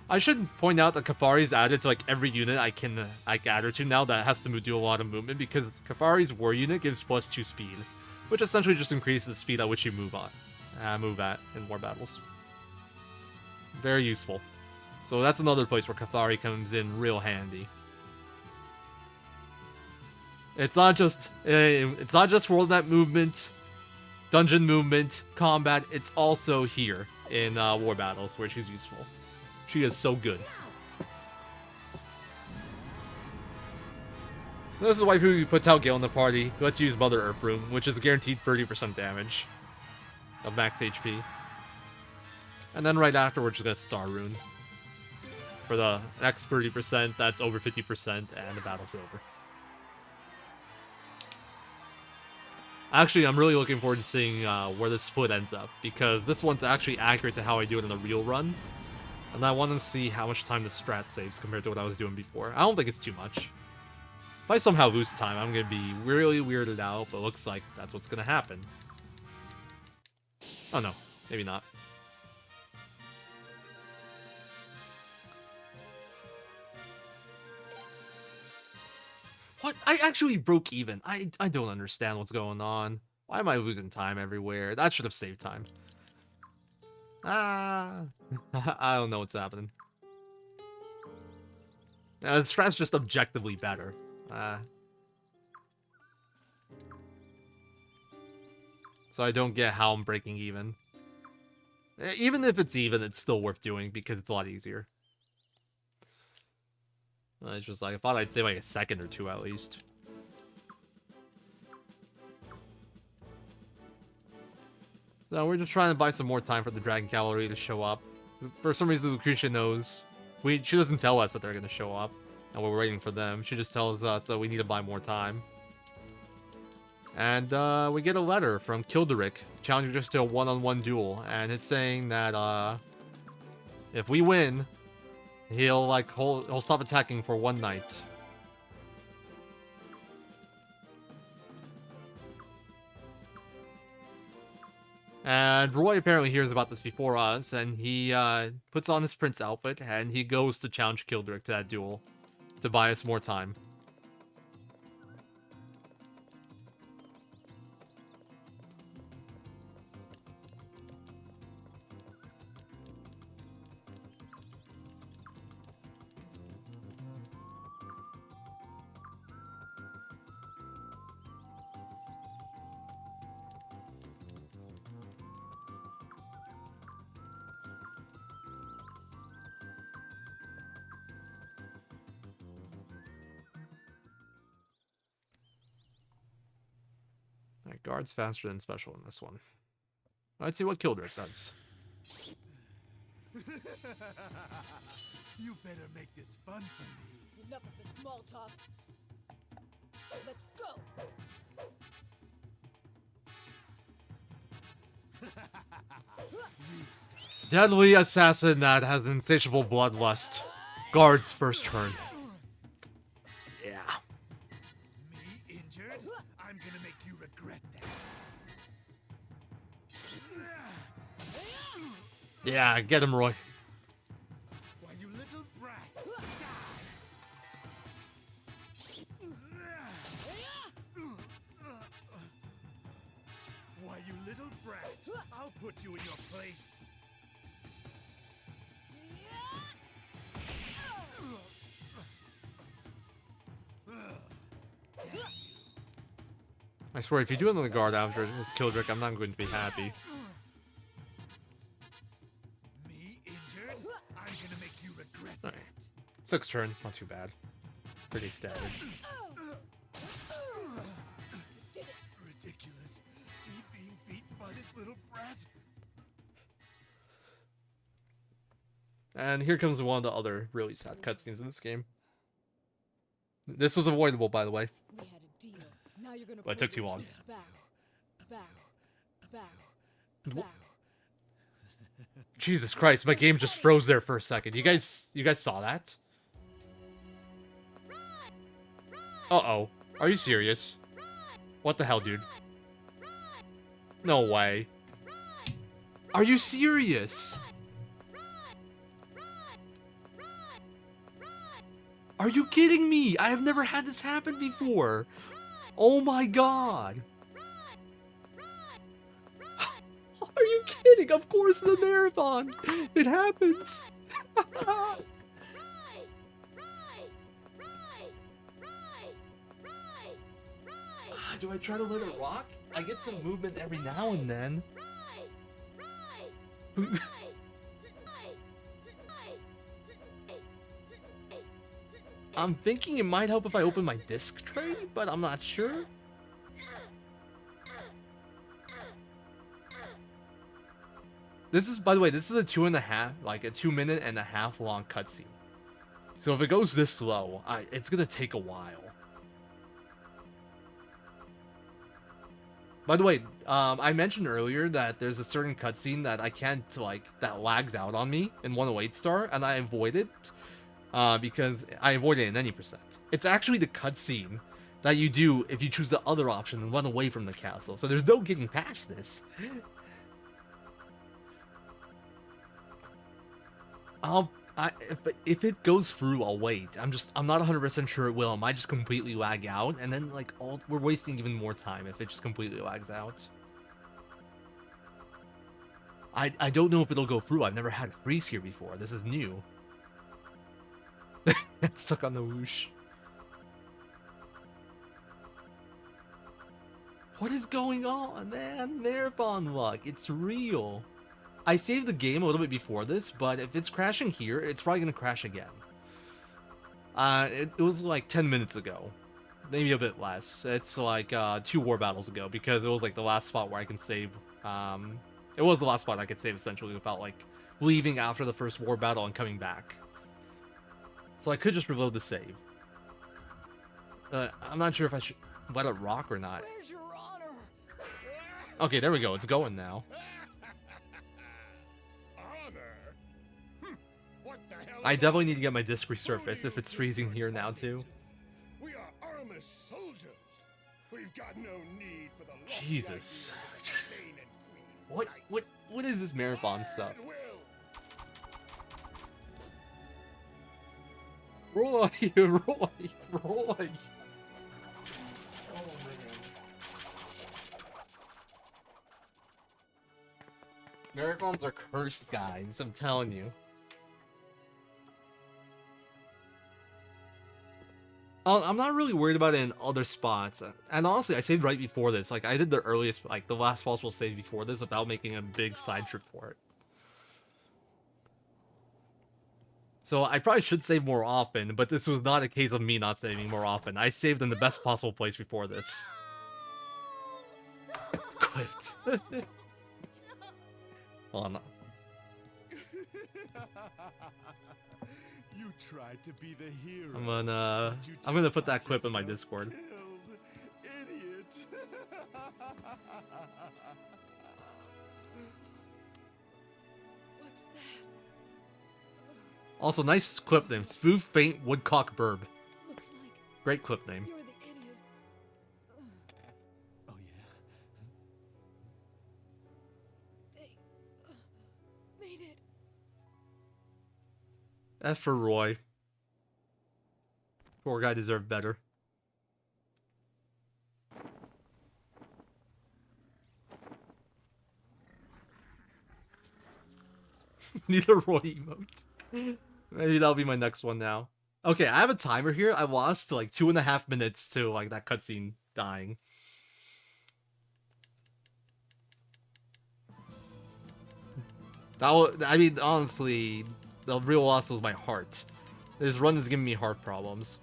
I should point out that Kafari is added to like every unit I can add her to now that has to do a lot of movement, because Kafari's war unit gives +2 speed, which essentially just increases the speed at which you move at in war battles. Very useful. So that's another place where Kafari comes in real handy. It's not just world map movement, dungeon movement, combat. It's also here in war battles where she's useful. She is so good. This is why we put Talgale in the party. Let's use Mother Earth Rune, which is a guaranteed 30% damage of max HP. And then right after, we're just gonna Star Rune. For the next 30%, that's over 50%, and the battle's over. Actually, I'm really looking forward to seeing where this split ends up, because this one's actually accurate to how I do it in the real run. And I want to see how much time the strat saves compared to what I was doing before. I don't think it's too much. If I somehow lose time, I'm going to be really weirded out, but looks like that's what's going to happen. Oh no, maybe not. What? I actually broke even. I don't understand what's going on. Why am I losing time everywhere? That should have saved time. I don't know what's happening. Now, the strat's just objectively better. So I don't get how I'm breaking even. Even if it's even, it's still worth doing because it's a lot easier. It's just like, I thought I'd save like a second or two at least. So we're just trying to buy some more time for the Dragon Cavalry to show up. For some reason, Lucretia knows. She doesn't tell us that they're going to show up, and we're waiting for them. She just tells us that we need to buy more time. And we get a letter from Kilderic, challenging us to a one-on-one duel, and it's saying that if we win, he'll stop attacking for one night. And Roy apparently hears about this before us, and he puts on his prince outfit, and he goes to challenge Kilderic to that duel, to buy us more time. Alright, guard's faster than special in this one. Let's see what Kildrick does. You better make this fun for me. Enough of the small talk. Let's go. Deadly assassin that has insatiable bloodlust. Guard's first turn. Yeah. Me injured? I'm gonna make you regret that. Yeah, get him, Roy. Why, you little brat. Why, you little brat. I'll put you in your place. I swear, if you do another guard after this Kildrick, I'm not going to be happy. Me injured? I'm gonna make you regret Alright. 6th turn, not too bad. Pretty standard. Ridiculous. Me being beaten by this little brat. And here comes one of the other really sad cutscenes in this game. This was avoidable, by the way. We had a deal. Now you're gonna But it took too long. Back. Jesus Christ, my game just froze there for a second. You guys saw that? Uh-oh. Are you serious? What the hell, dude? No way. Are you serious? Are you kidding me? I have never had this happen before. Oh my god. Are you kidding? Of course, the marathon. It happens. Do I try to let it rock? I get some movement every now and then. I'm thinking it might help if I open my disc tray, but I'm not sure. This is, by the way, this is a 2.5 minute long cutscene. So if it goes this slow, it's gonna take a while. By the way, I mentioned earlier that there's a certain cutscene that I can't, that lags out on me in 108 star, and I avoid it. Because I avoid it in any percent. It's actually the cutscene that you do if you choose the other option and run away from the castle. So there's no getting past this. If it goes through, I'll wait. I'm not 100% sure it will. It might just completely lag out, and then we're wasting even more time if it just completely lags out. I don't know if it'll go through. I've never had a freeze here before. This is new. It's stuck on the whoosh. What is going on, man? Marathon luck. It's real. I saved the game a little bit before this, but if it's crashing here, it's probably going to crash again. It was like 10 minutes ago. Maybe a bit less. It's like 2 war battles ago, because it was like the last spot where I can save. It was the last spot I could save, essentially, without like leaving after the first war battle and coming back. So I could just reload the save. I'm not sure if I should let it rock or not. Where's your honor? Okay, there we go. It's going now. I definitely need to get my disc resurfaced if it's freezing here now too. We are Armis soldiers. We've got no need for the Jesus. What is this marathon stuff? Roy, Roy. Oh man. Marathons are cursed, guys. I'm telling you. I'm not really worried about it in other spots. And honestly, I saved right before this. Like, I did the earliest, like, the last possible save before this without making a big side trip for it. So I probably should save more often, but this was not a case of me not saving more often. I saved in the best possible place before this. equipped. Hold on. You tried to be the hero. I'm gonna put that clip in my Discord. Idiot. What's that? Also, nice clip name. Spoof Faint Woodcock Burb. Looks like Great clip name. you're the idiot. Oh yeah. They made it. F for Roy. Poor guy deserved better. Need a Roy emote. Maybe that'll be my next one now. Okay, I have a timer here. I lost like 2.5 minutes to like that cutscene dying. I mean, honestly, the real loss was my heart. This run is giving me heart problems.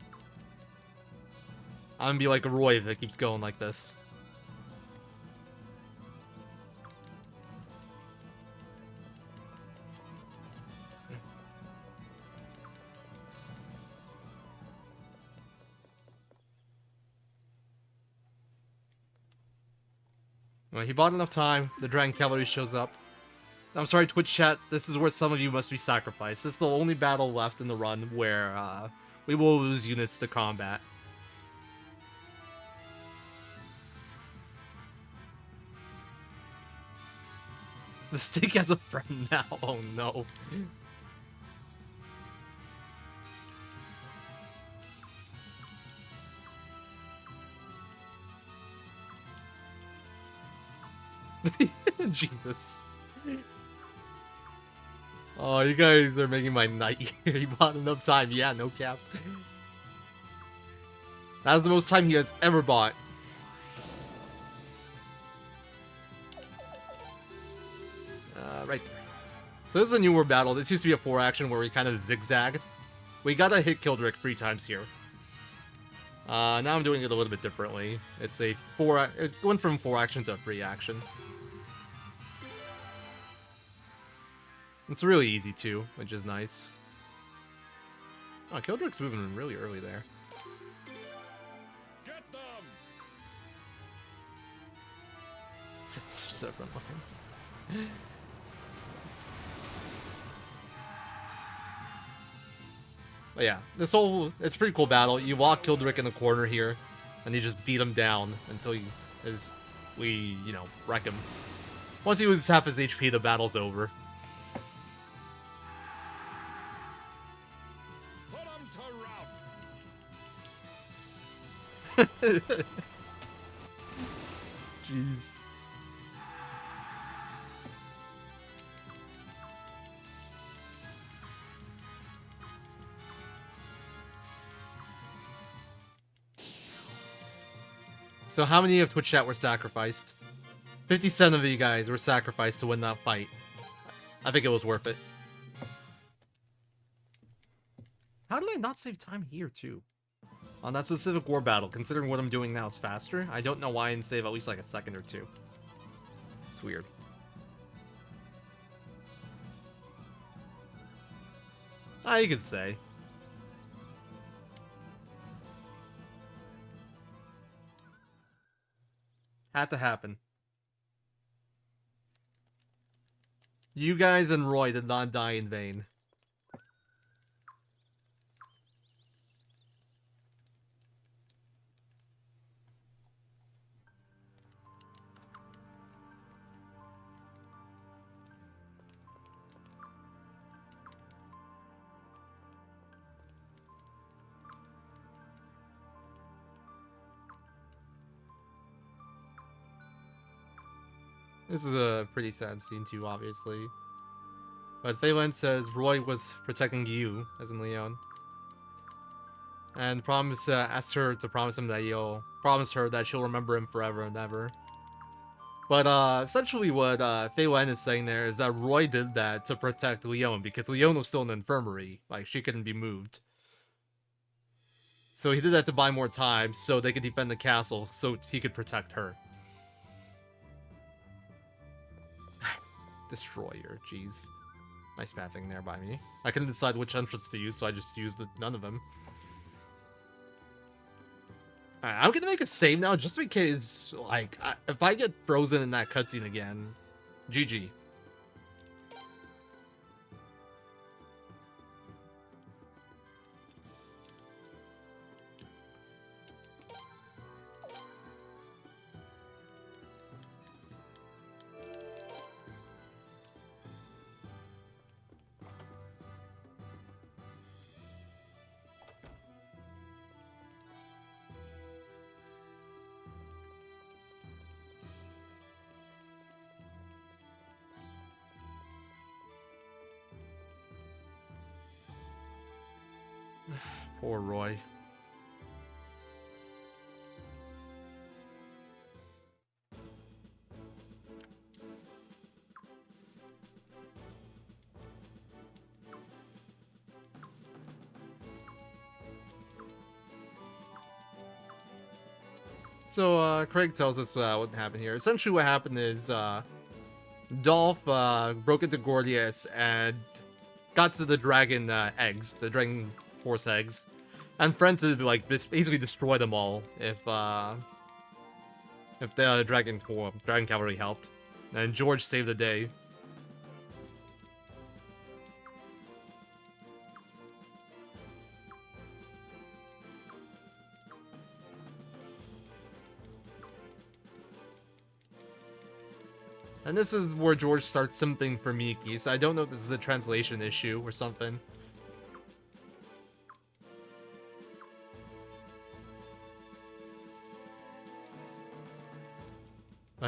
I'm gonna be like a Roy if it keeps going like this. Well, he bought enough time. The Dragon Cavalry shows up. I'm sorry, Twitch chat. This is where some of you must be sacrificed. This is the only battle left in the run where we will lose units to combat. The stick has a friend now. Oh no. Jesus. Oh, you guys are making my night here. You bought enough time. Yeah, no cap. That's the most time he has ever bought. Right there. So this is a newer battle. This used to be a 4 action where we kind of zigzagged. We gotta hit Kildrick 3 times here. Now I'm doing it a little bit differently. It's a 4. It went from 4 action to a 3 action. It's really easy too, which is nice. Oh, Kildrick's moving really early there. Get them! It's several lines. But yeah, it's a pretty cool battle. You lock Kildrick in the corner here, and you just beat him down until we wreck him. Once he loses half his HP, the battle's over. Jeez. So how many of Twitch chat were sacrificed? 57 of you guys were sacrificed to win that fight. I think it was worth it. How did I not save time here too? On that specific war battle, considering what I'm doing now is faster, I don't know why I didn't save at least like a second or two. It's weird. You could say. Had to happen. You guys and Roy did not die in vain. This is a pretty sad scene too, obviously. But Phelan says Roy was protecting you, as in Leon. And asked her to promise him that promise her that she'll remember him forever and ever. But essentially what Phelan is saying there is that Roy did that to protect Leon, because Leon was still in the infirmary. Like, she couldn't be moved. So he did that to buy more time, so they could defend the castle, so he could protect her. Destroyer, jeez. Nice pathing there by me. I couldn't decide which entrance to use, so I just used none of them. Alright, I'm gonna make a save now, just because, like, if I get frozen in that cutscene again, GG. Poor Roy. So, Craig tells us what happened here. Essentially what happened is, Dolph, broke into Gordius and got to the dragon, eggs. The dragon force eggs. And Friend to, like, basically destroy them all if the dragon cavalry helped. And George saved the day. And this is where George starts simping for Miki, so I don't know if this is a translation issue or something.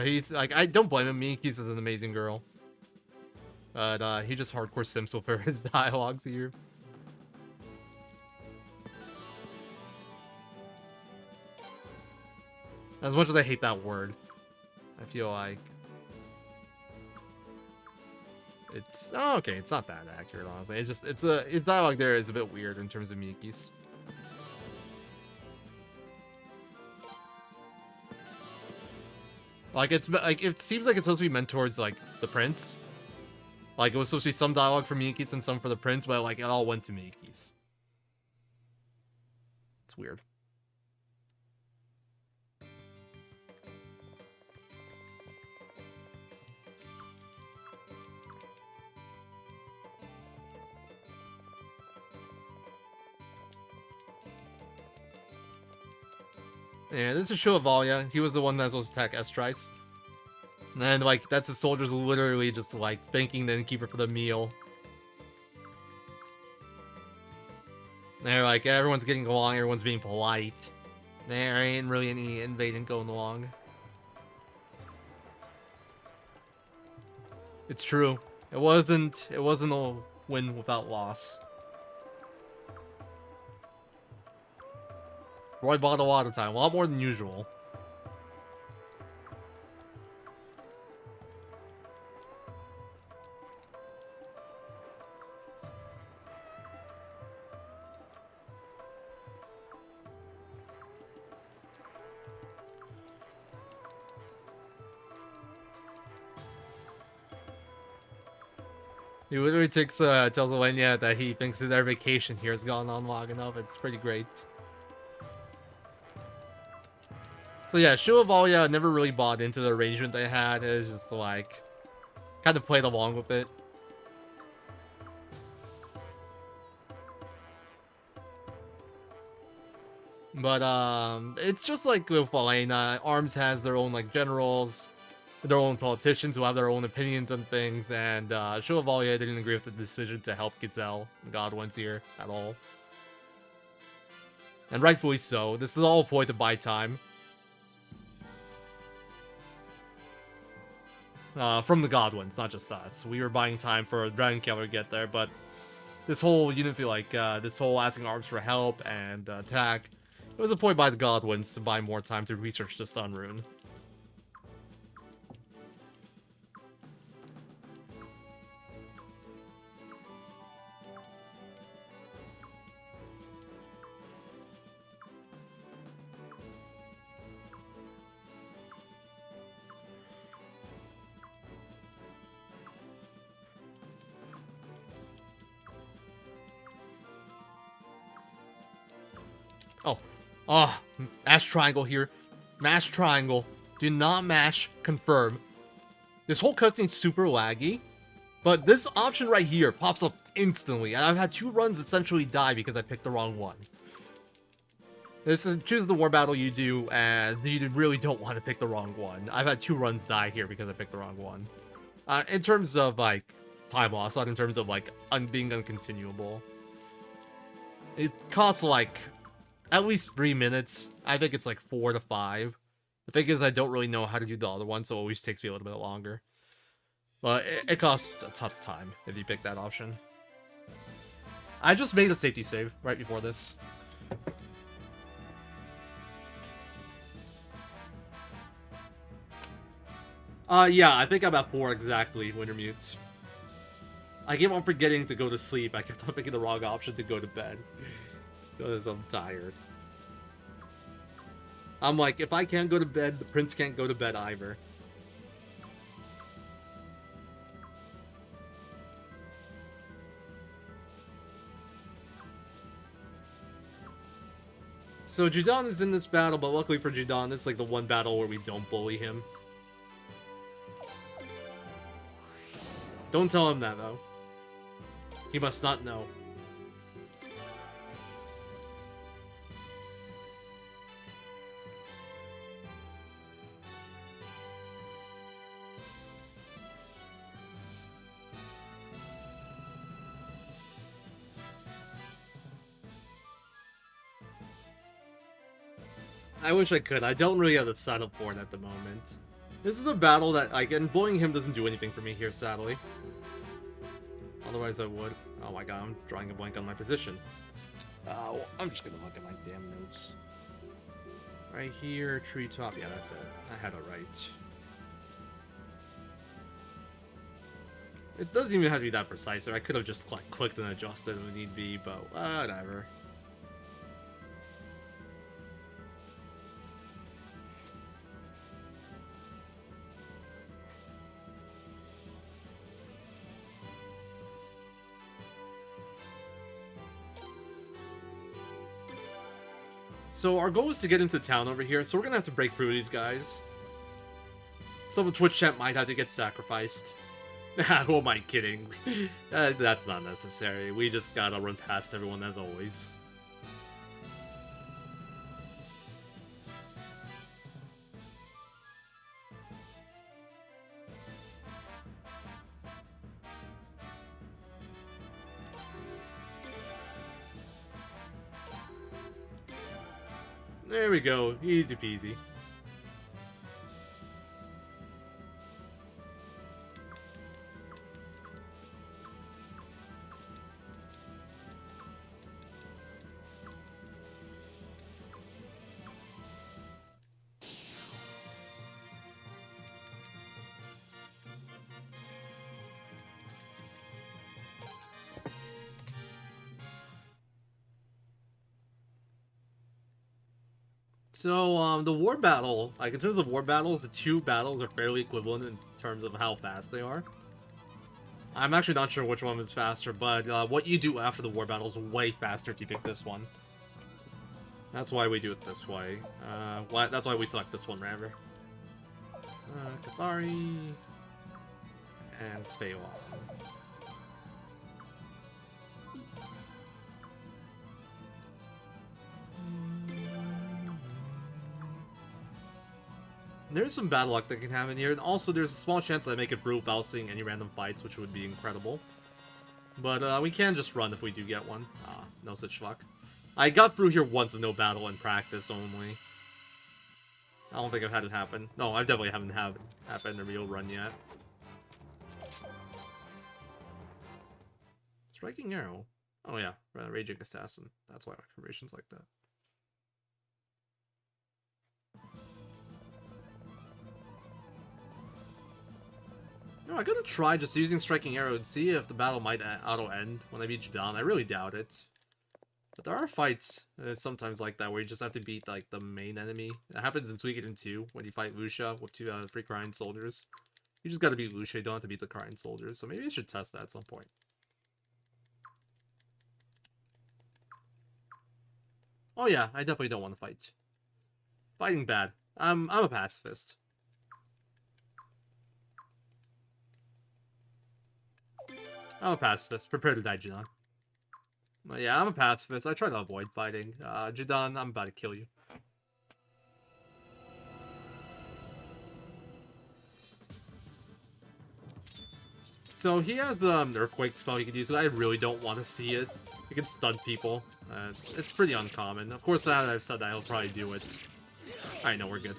He's like, I don't blame him. Miki's an amazing girl. But he just hardcore simps with her his dialogues here. As much as I hate that word, I feel like it's okay. It's not that accurate, honestly. It's dialogue there is a bit weird in terms of Miki's. Like it seems like it's supposed to be meant towards like the prince. Like it was supposed to be some dialogue for Miki's and some for the prince, but like it all went to Miki's. It's weird. Yeah, this is Shoavalia. He was the one that was supposed to attack Estrice. And then, like, that's the soldiers literally just, like, thanking the innkeeper for the meal. They're like, everyone's getting along, everyone's being polite. There ain't really any invading going along. It's true. It wasn't a win without loss. Roy bought a lot of time, a lot more than usual. He literally tells Elenia that he thinks that their vacation here has gone on long enough. It's pretty great. So yeah, Shoavalia never really bought into the arrangement they had. It was just like, kind of played along with it. But it's just like with Elena, Arms has their own like generals, their own politicians who have their own opinions on things, and Shoavalia didn't agree with the decision to help Gazelle, Godwin's here, at all. And rightfully so. This is all a ploy to buy time. From the Godwins, not just us. We were buying time for Dragon Cavalry to get there, but this whole unity, like, this whole asking Arms for help and attack, it was a ploy by the Godwins to buy more time to research the Sun Rune. Oh, mash triangle here. Mash triangle. Do not mash confirm. This whole cutscene's super laggy, but this option right here pops up instantly, and I've had 2 runs essentially die because I picked the wrong one. This is choose the war battle you do, and you really don't want to pick the wrong one. I've had 2 runs die here because I picked the wrong one. In terms of, like, time loss, not in terms of, like, being uncontinuable. It costs, like, at least 3 minutes. I think it's, like, 4 to 5. The thing is, I don't really know how to do the other one, so it always takes me a little bit longer. But it costs a tough time if you pick that option. I just made a safety save right before this. Yeah, I think I'm at 4 exactly, Winter Mutes. I keep on forgetting to go to sleep. I kept on picking the wrong option to go to bed. Because I'm tired. I'm like, if I can't go to bed, the prince can't go to bed either. So Judan is in this battle, but luckily for Judan, it's like the one battle where we don't bully him. Don't tell him that, though. He must not know. I wish I could. I don't really have the setup for it at the moment. This is a battle that, like, and bullying him doesn't do anything for me here, sadly. Otherwise I would. Oh my god, I'm drawing a blank on my position. I'm just gonna look at my damn notes. Right here, treetop. Yeah, that's it. I had it right. It doesn't even have to be that precise. I could have just, like, clicked and adjusted if need be, but whatever. So our goal is to get into town over here, so we're gonna have to break through these guys. Some of Twitch chat might have to get sacrificed. Who am I kidding? That's not necessary. We just gotta run past everyone as always. There we go. Easy peasy. So, the war battle, like, in terms of war battles, the 2 battles are fairly equivalent in terms of how fast they are. I'm actually not sure which one is faster, but what you do after the war battle is way faster if you pick this one. That's why we do it this way. That's why we select this one, rather. Kathari and Phelan. There's some bad luck that can happen here, and also there's a small chance that I make it through without seeing any random fights, which would be incredible. But we can just run if we do get one. No such luck. I got through here once with no battle in practice only. I don't think I've had it happen. No, I definitely haven't had it happen in a real run yet. Striking arrow. Oh yeah, Raging Assassin. That's why my conversation's like that. No, I gotta try just using Striking Arrow and see if the battle might auto-end when I beat Judan. I really doubt it. But there are fights sometimes like that where you just have to beat, like, the main enemy. It happens in Suikoden 2 when you fight Lucia with 2 out of 3 Crying Soldiers. You just gotta beat Lucia, you don't have to beat the Crying Soldiers. So maybe I should test that at some point. Oh yeah, I definitely don't want to fight. Fighting bad. I'm a pacifist. I'm a pacifist. Prepare to die, Jidan. But yeah, I'm a pacifist. I try to avoid fighting. Jidan, I'm about to kill you. So he has the Earthquake spell he could use, but I really don't want to see it. It can stun people. It's pretty uncommon. Of course, now that I've said that, he'll probably do it. Alright, no, we're good.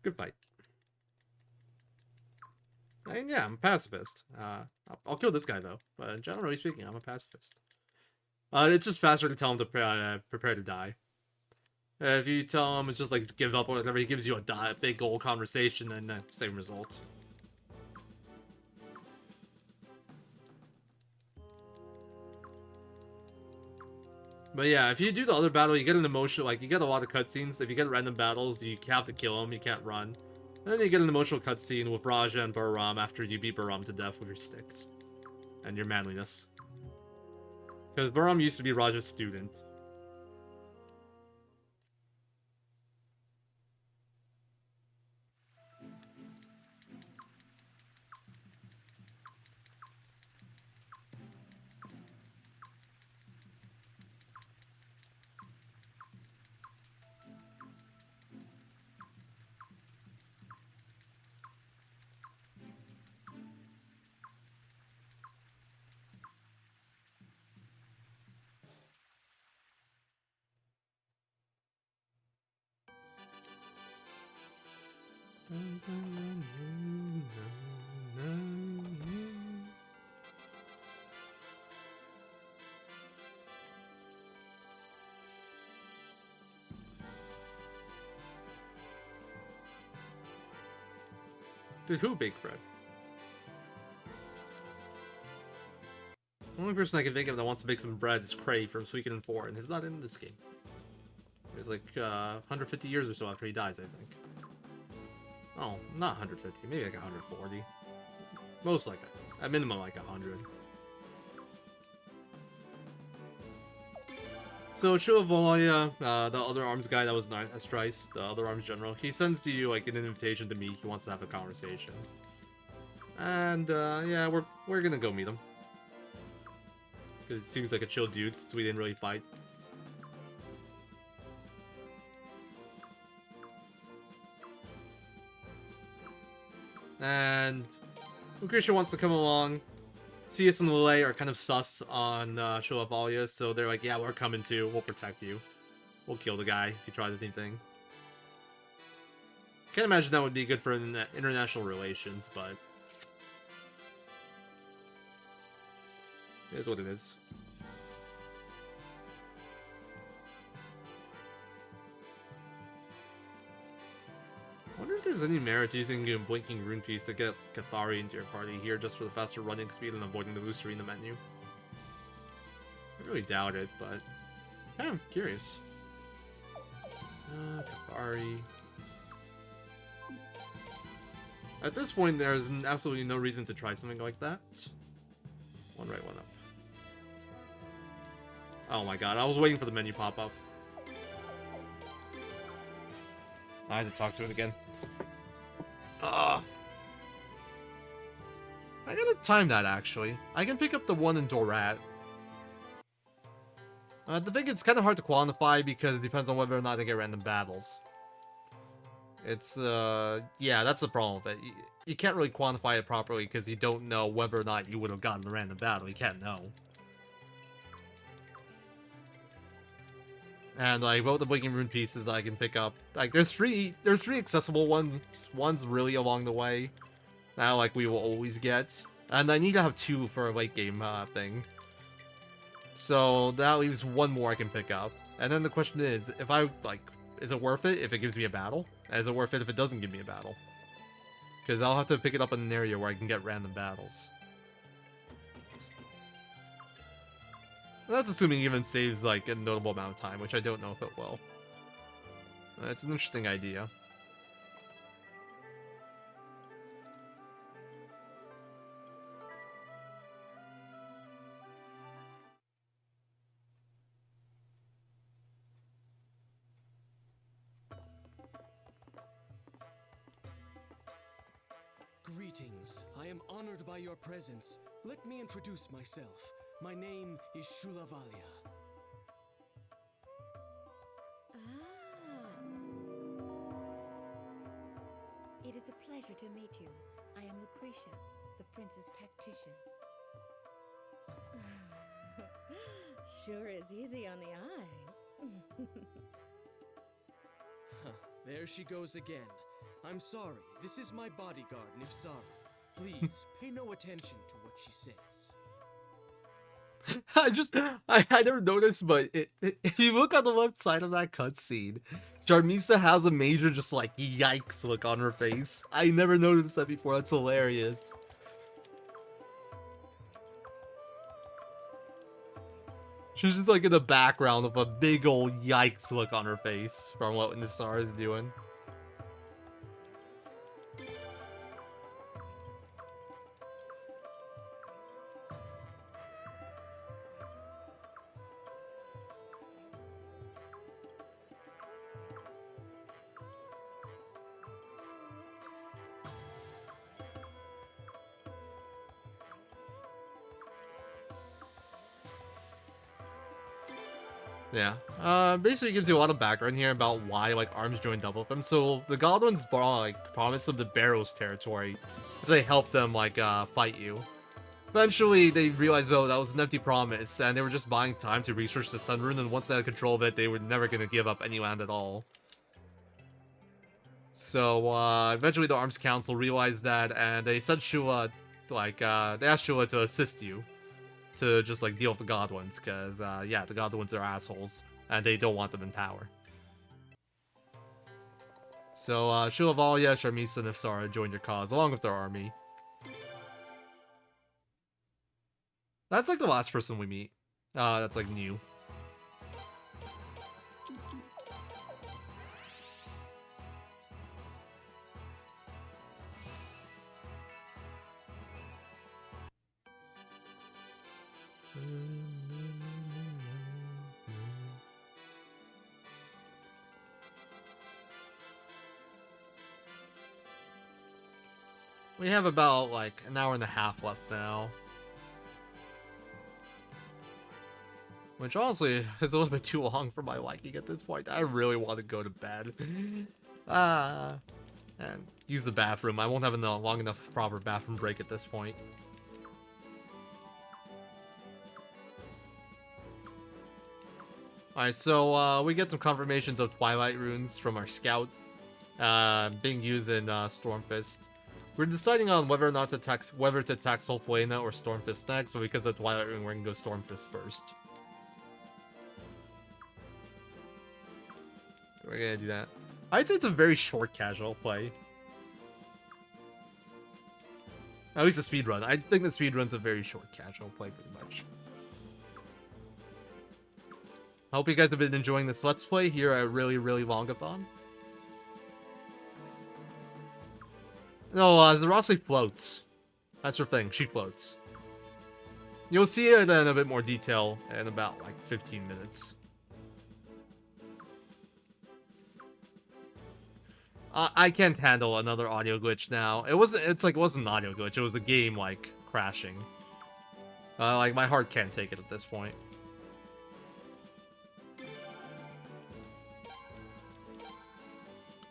Good fight. And yeah, I'm a pacifist. I'll kill this guy, though. But generally speaking, I'm a pacifist. It's just faster to tell him to prepare to die. If you tell him it's just like give up or whatever, he gives you a big old conversation and same result. But yeah, if you do the other battle, you get an emotional, like you get a lot of cutscenes. If you get random battles, you have to kill him, you can't run. And then you get an emotional cutscene with Raja and Balaram after you beat Balaram to death with your sticks. And your manliness. Because Balaram used to be Raja's student. Dude, who baked bread? The only person I can think of that wants to bake some bread is Cray from Suikoden 4, and he's not in this game. It's like 150 years or so after he dies, I think. Oh, not 150, maybe like 140. Most likely. At minimum, like 100. So, Shivalia, the other arms guy that was not Estrice, the other arms general, he sends you like an invitation to meet. He wants to have a conversation. And, yeah, we're gonna go meet him. Because it seems like a chill dude, since we didn't really fight. And Lucretia wants to come along. CS and Lele are kind of sus on Shivalia, so they're like, yeah, we're coming too. We'll protect you. We'll kill the guy if he tries anything. Can't imagine that would be good for international relations, but it is what it is. I wonder if there's any merit to using a Blinking Rune Piece to get Cathari into your party here just for the faster running speed and avoiding the booster in the menu. I really doubt it, but yeah, I'm curious. Cathari. At this point, there's absolutely no reason to try something like that. One right, one up. Oh my god, I was waiting for the menu pop-up. I had to talk to it again. I gotta time that, actually. I can pick up the one in Dorat. The thing it's kind of hard to quantify because it depends on whether or not they get random battles. It's, yeah, that's the problem with it. You can't really quantify it properly because you don't know whether or not you would have gotten the random battle. You can't know. And like both the Blinking Rune pieces I can pick up, like there's three accessible ones really along the way. Now like we will always get, and I need to have 2 for a late game thing. So that leaves 1 more I can pick up. And then the question is, if I like, is it worth it if it gives me a battle? And is it worth it if it doesn't give me a battle? Because I'll have to pick it up in an area where I can get random battles. That's assuming it even saves like a notable amount of time, which I don't know if it will. It's an interesting idea. Greetings. I am honored by your presence. Let me introduce myself. My name is Shulavalia. It is a pleasure to meet you. I am Lucretia, the prince's tactician. Sure is easy on the eyes. Huh, there she goes again. I'm sorry, this is my bodyguard, Nifsara. Please, pay no attention to what she says. I never noticed, but if you look on the left side of that cutscene, Jarmisa has a major just like yikes look on her face. I never noticed that before. That's hilarious. She's just like in the background of a big old yikes look on her face from what Nifsara is doing. Yeah. Basically gives you a lot of background here about why like Arms joined up with them. So the Godwins promised them the Barrows territory if they helped them fight you. Eventually they realized though that was an empty promise and they were just buying time to research the Sun Rune, and once they had control of it they were never gonna give up any land at all. So eventually the Arms Council realized that and they sent Shula they asked Shula to assist you. To just like deal with the Godwins, because yeah, the Godwins are assholes and they don't want them in power. So Shulavalia, Sharmisa, and Nifsara joined your cause along with their army. That's like the last person we meet. That's like new. We have about like an hour and a half left now. Which honestly is a little bit too long for my liking at this point. I really want to go to bed. And use the bathroom. I won't have a long enough proper bathroom break at this point. Alright, so we get some confirmations of Twilight runes from our scout being used in Stormfist. We're deciding on whether or not to attack Solflena or Stormfist next, but because of Twilight rune, we're gonna go Stormfist first. We're gonna do that. I'd say it's a very short casual play. At least a speedrun. I think the speedrun's a very short casual play, pretty much. I hope you guys have been enjoying this Let's Play here at Really Longathon. No, Rossi floats. That's her thing. She floats. You'll see it in a bit more detail in about like 15 minutes. I can't handle another audio glitch now. It wasn't an audio glitch. It was a game like crashing. Like my heart can't take it at this point.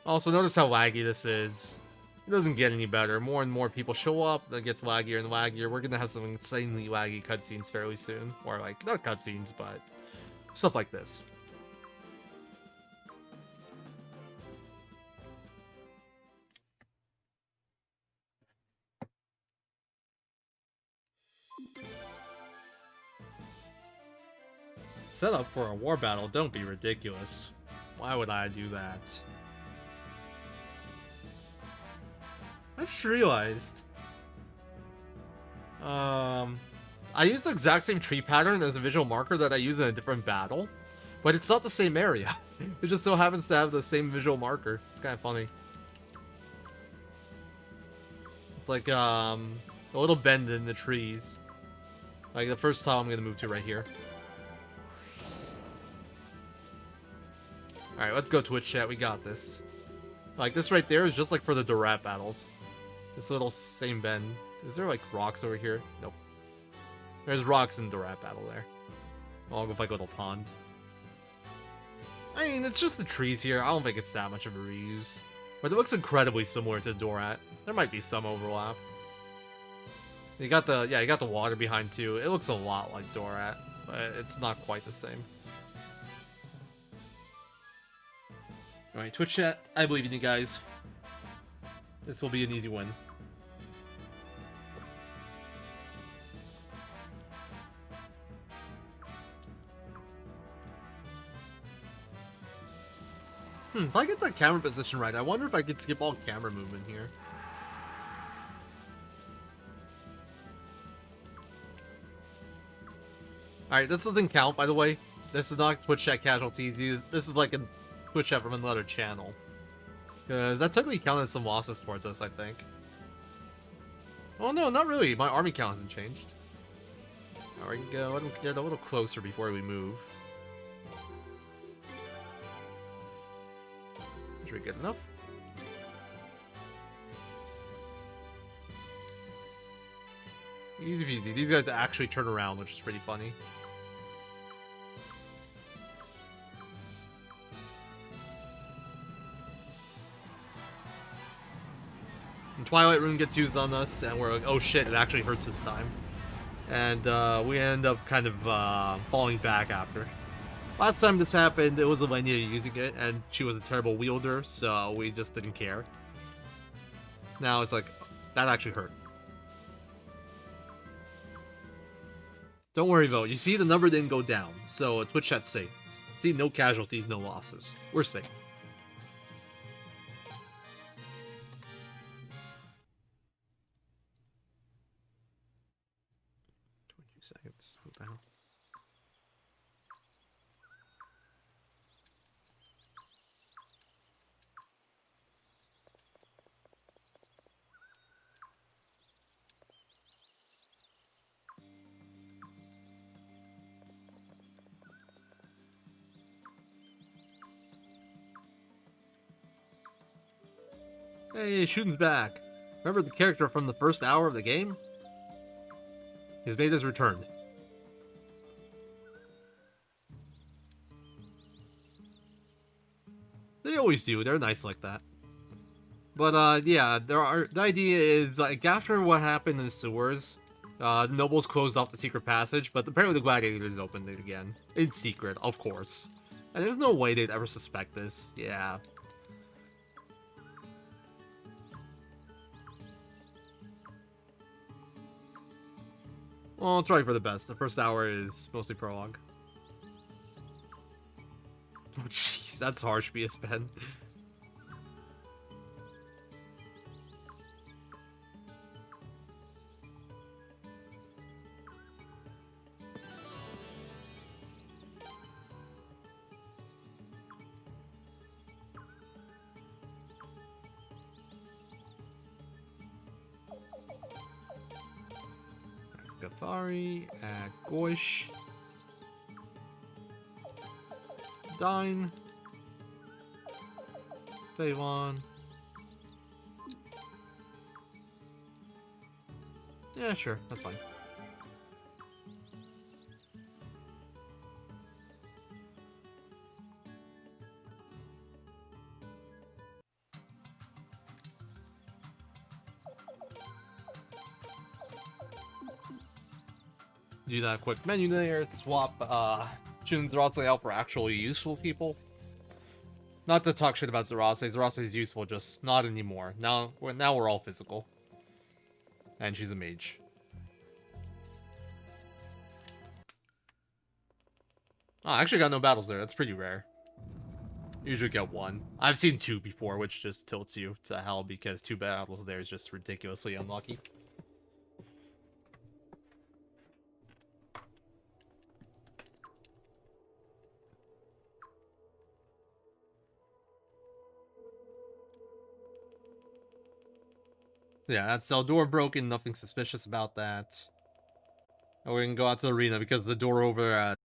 Also, notice how laggy this is. It doesn't get any better. More and more people show up, that gets laggier and laggier. We're gonna have some insanely laggy cutscenes fairly soon. Or like, not cutscenes, but stuff like this. Set up for a war battle, don't be ridiculous. Why would I do that? I just realized. I used the exact same tree pattern as a visual marker that I used in a different battle. But it's not the same area. It just so happens to have the same visual marker. It's kind of funny. It's like, a little bend in the trees. Like, the first tile I'm gonna move to right here. Alright, let's go Twitch chat. We got this. Like, this right there is just like for the Dorat battles. This little same bend. Is there, like, rocks over here? Nope. There's rocks in Dorat battle there. I'll go fight a little pond. I mean, it's just the trees here. I don't think it's that much of a reuse. But it looks incredibly similar to Dorat. There might be some overlap. You got the, yeah, you got the water behind too. It looks a lot like Dorat, but it's not quite the same. Alright, Twitch chat, I believe in you guys. This will be an easy win. If I get that camera position right, I wonder if I could skip all camera movement here. Alright, this doesn't count, by the way. This is not Twitch chat casualties. This is like a Twitch chat from another channel. Because that technically counted some losses towards us, I think. Oh no, not really. My army count hasn't changed. Alright, we can go. Let him get a little closer before we move. Should we get enough? Easy peasy. These guys actually turn around, which is pretty funny. And Twilight Rune gets used on us, and we're like, oh shit, it actually hurts this time. And we end up kind of falling back after. Last time this happened, it was Elenia using it, and she was a terrible wielder, so we just didn't care. Now it's like, that actually hurt. Don't worry though, you see the number didn't go down, so Twitch chat's safe. See, no casualties, no losses. We're safe. Seconds. What the hell? Hey, Shootin's back. Remember the character from the first hour of the game? He's made his return. They always do. They're nice like that. But, yeah, the idea is, like, after what happened in the sewers, the nobles closed off the secret passage, but apparently the gladiators opened it again. In secret, of course. And there's no way they'd ever suspect this. Yeah. Well, it's right for the best. The first hour is mostly prologue. Oh, jeez, that's harsh, BS Ben. Gathari, Goish, Dine, Pavon. Yeah, sure, that's fine. Do that quick menu there, swap Jun Zerase out for actually useful people. Not to talk shit about Zerase. Zerase is useful, just not anymore. Now we're all physical. And she's a mage. Oh, I actually got no battles there. That's pretty rare. Usually get one. I've seen two before, which just tilts you to hell because 2 battles there is just ridiculously unlucky. Yeah, that cell door broken. Nothing suspicious about that. And we're gonna go out to the arena because the door over at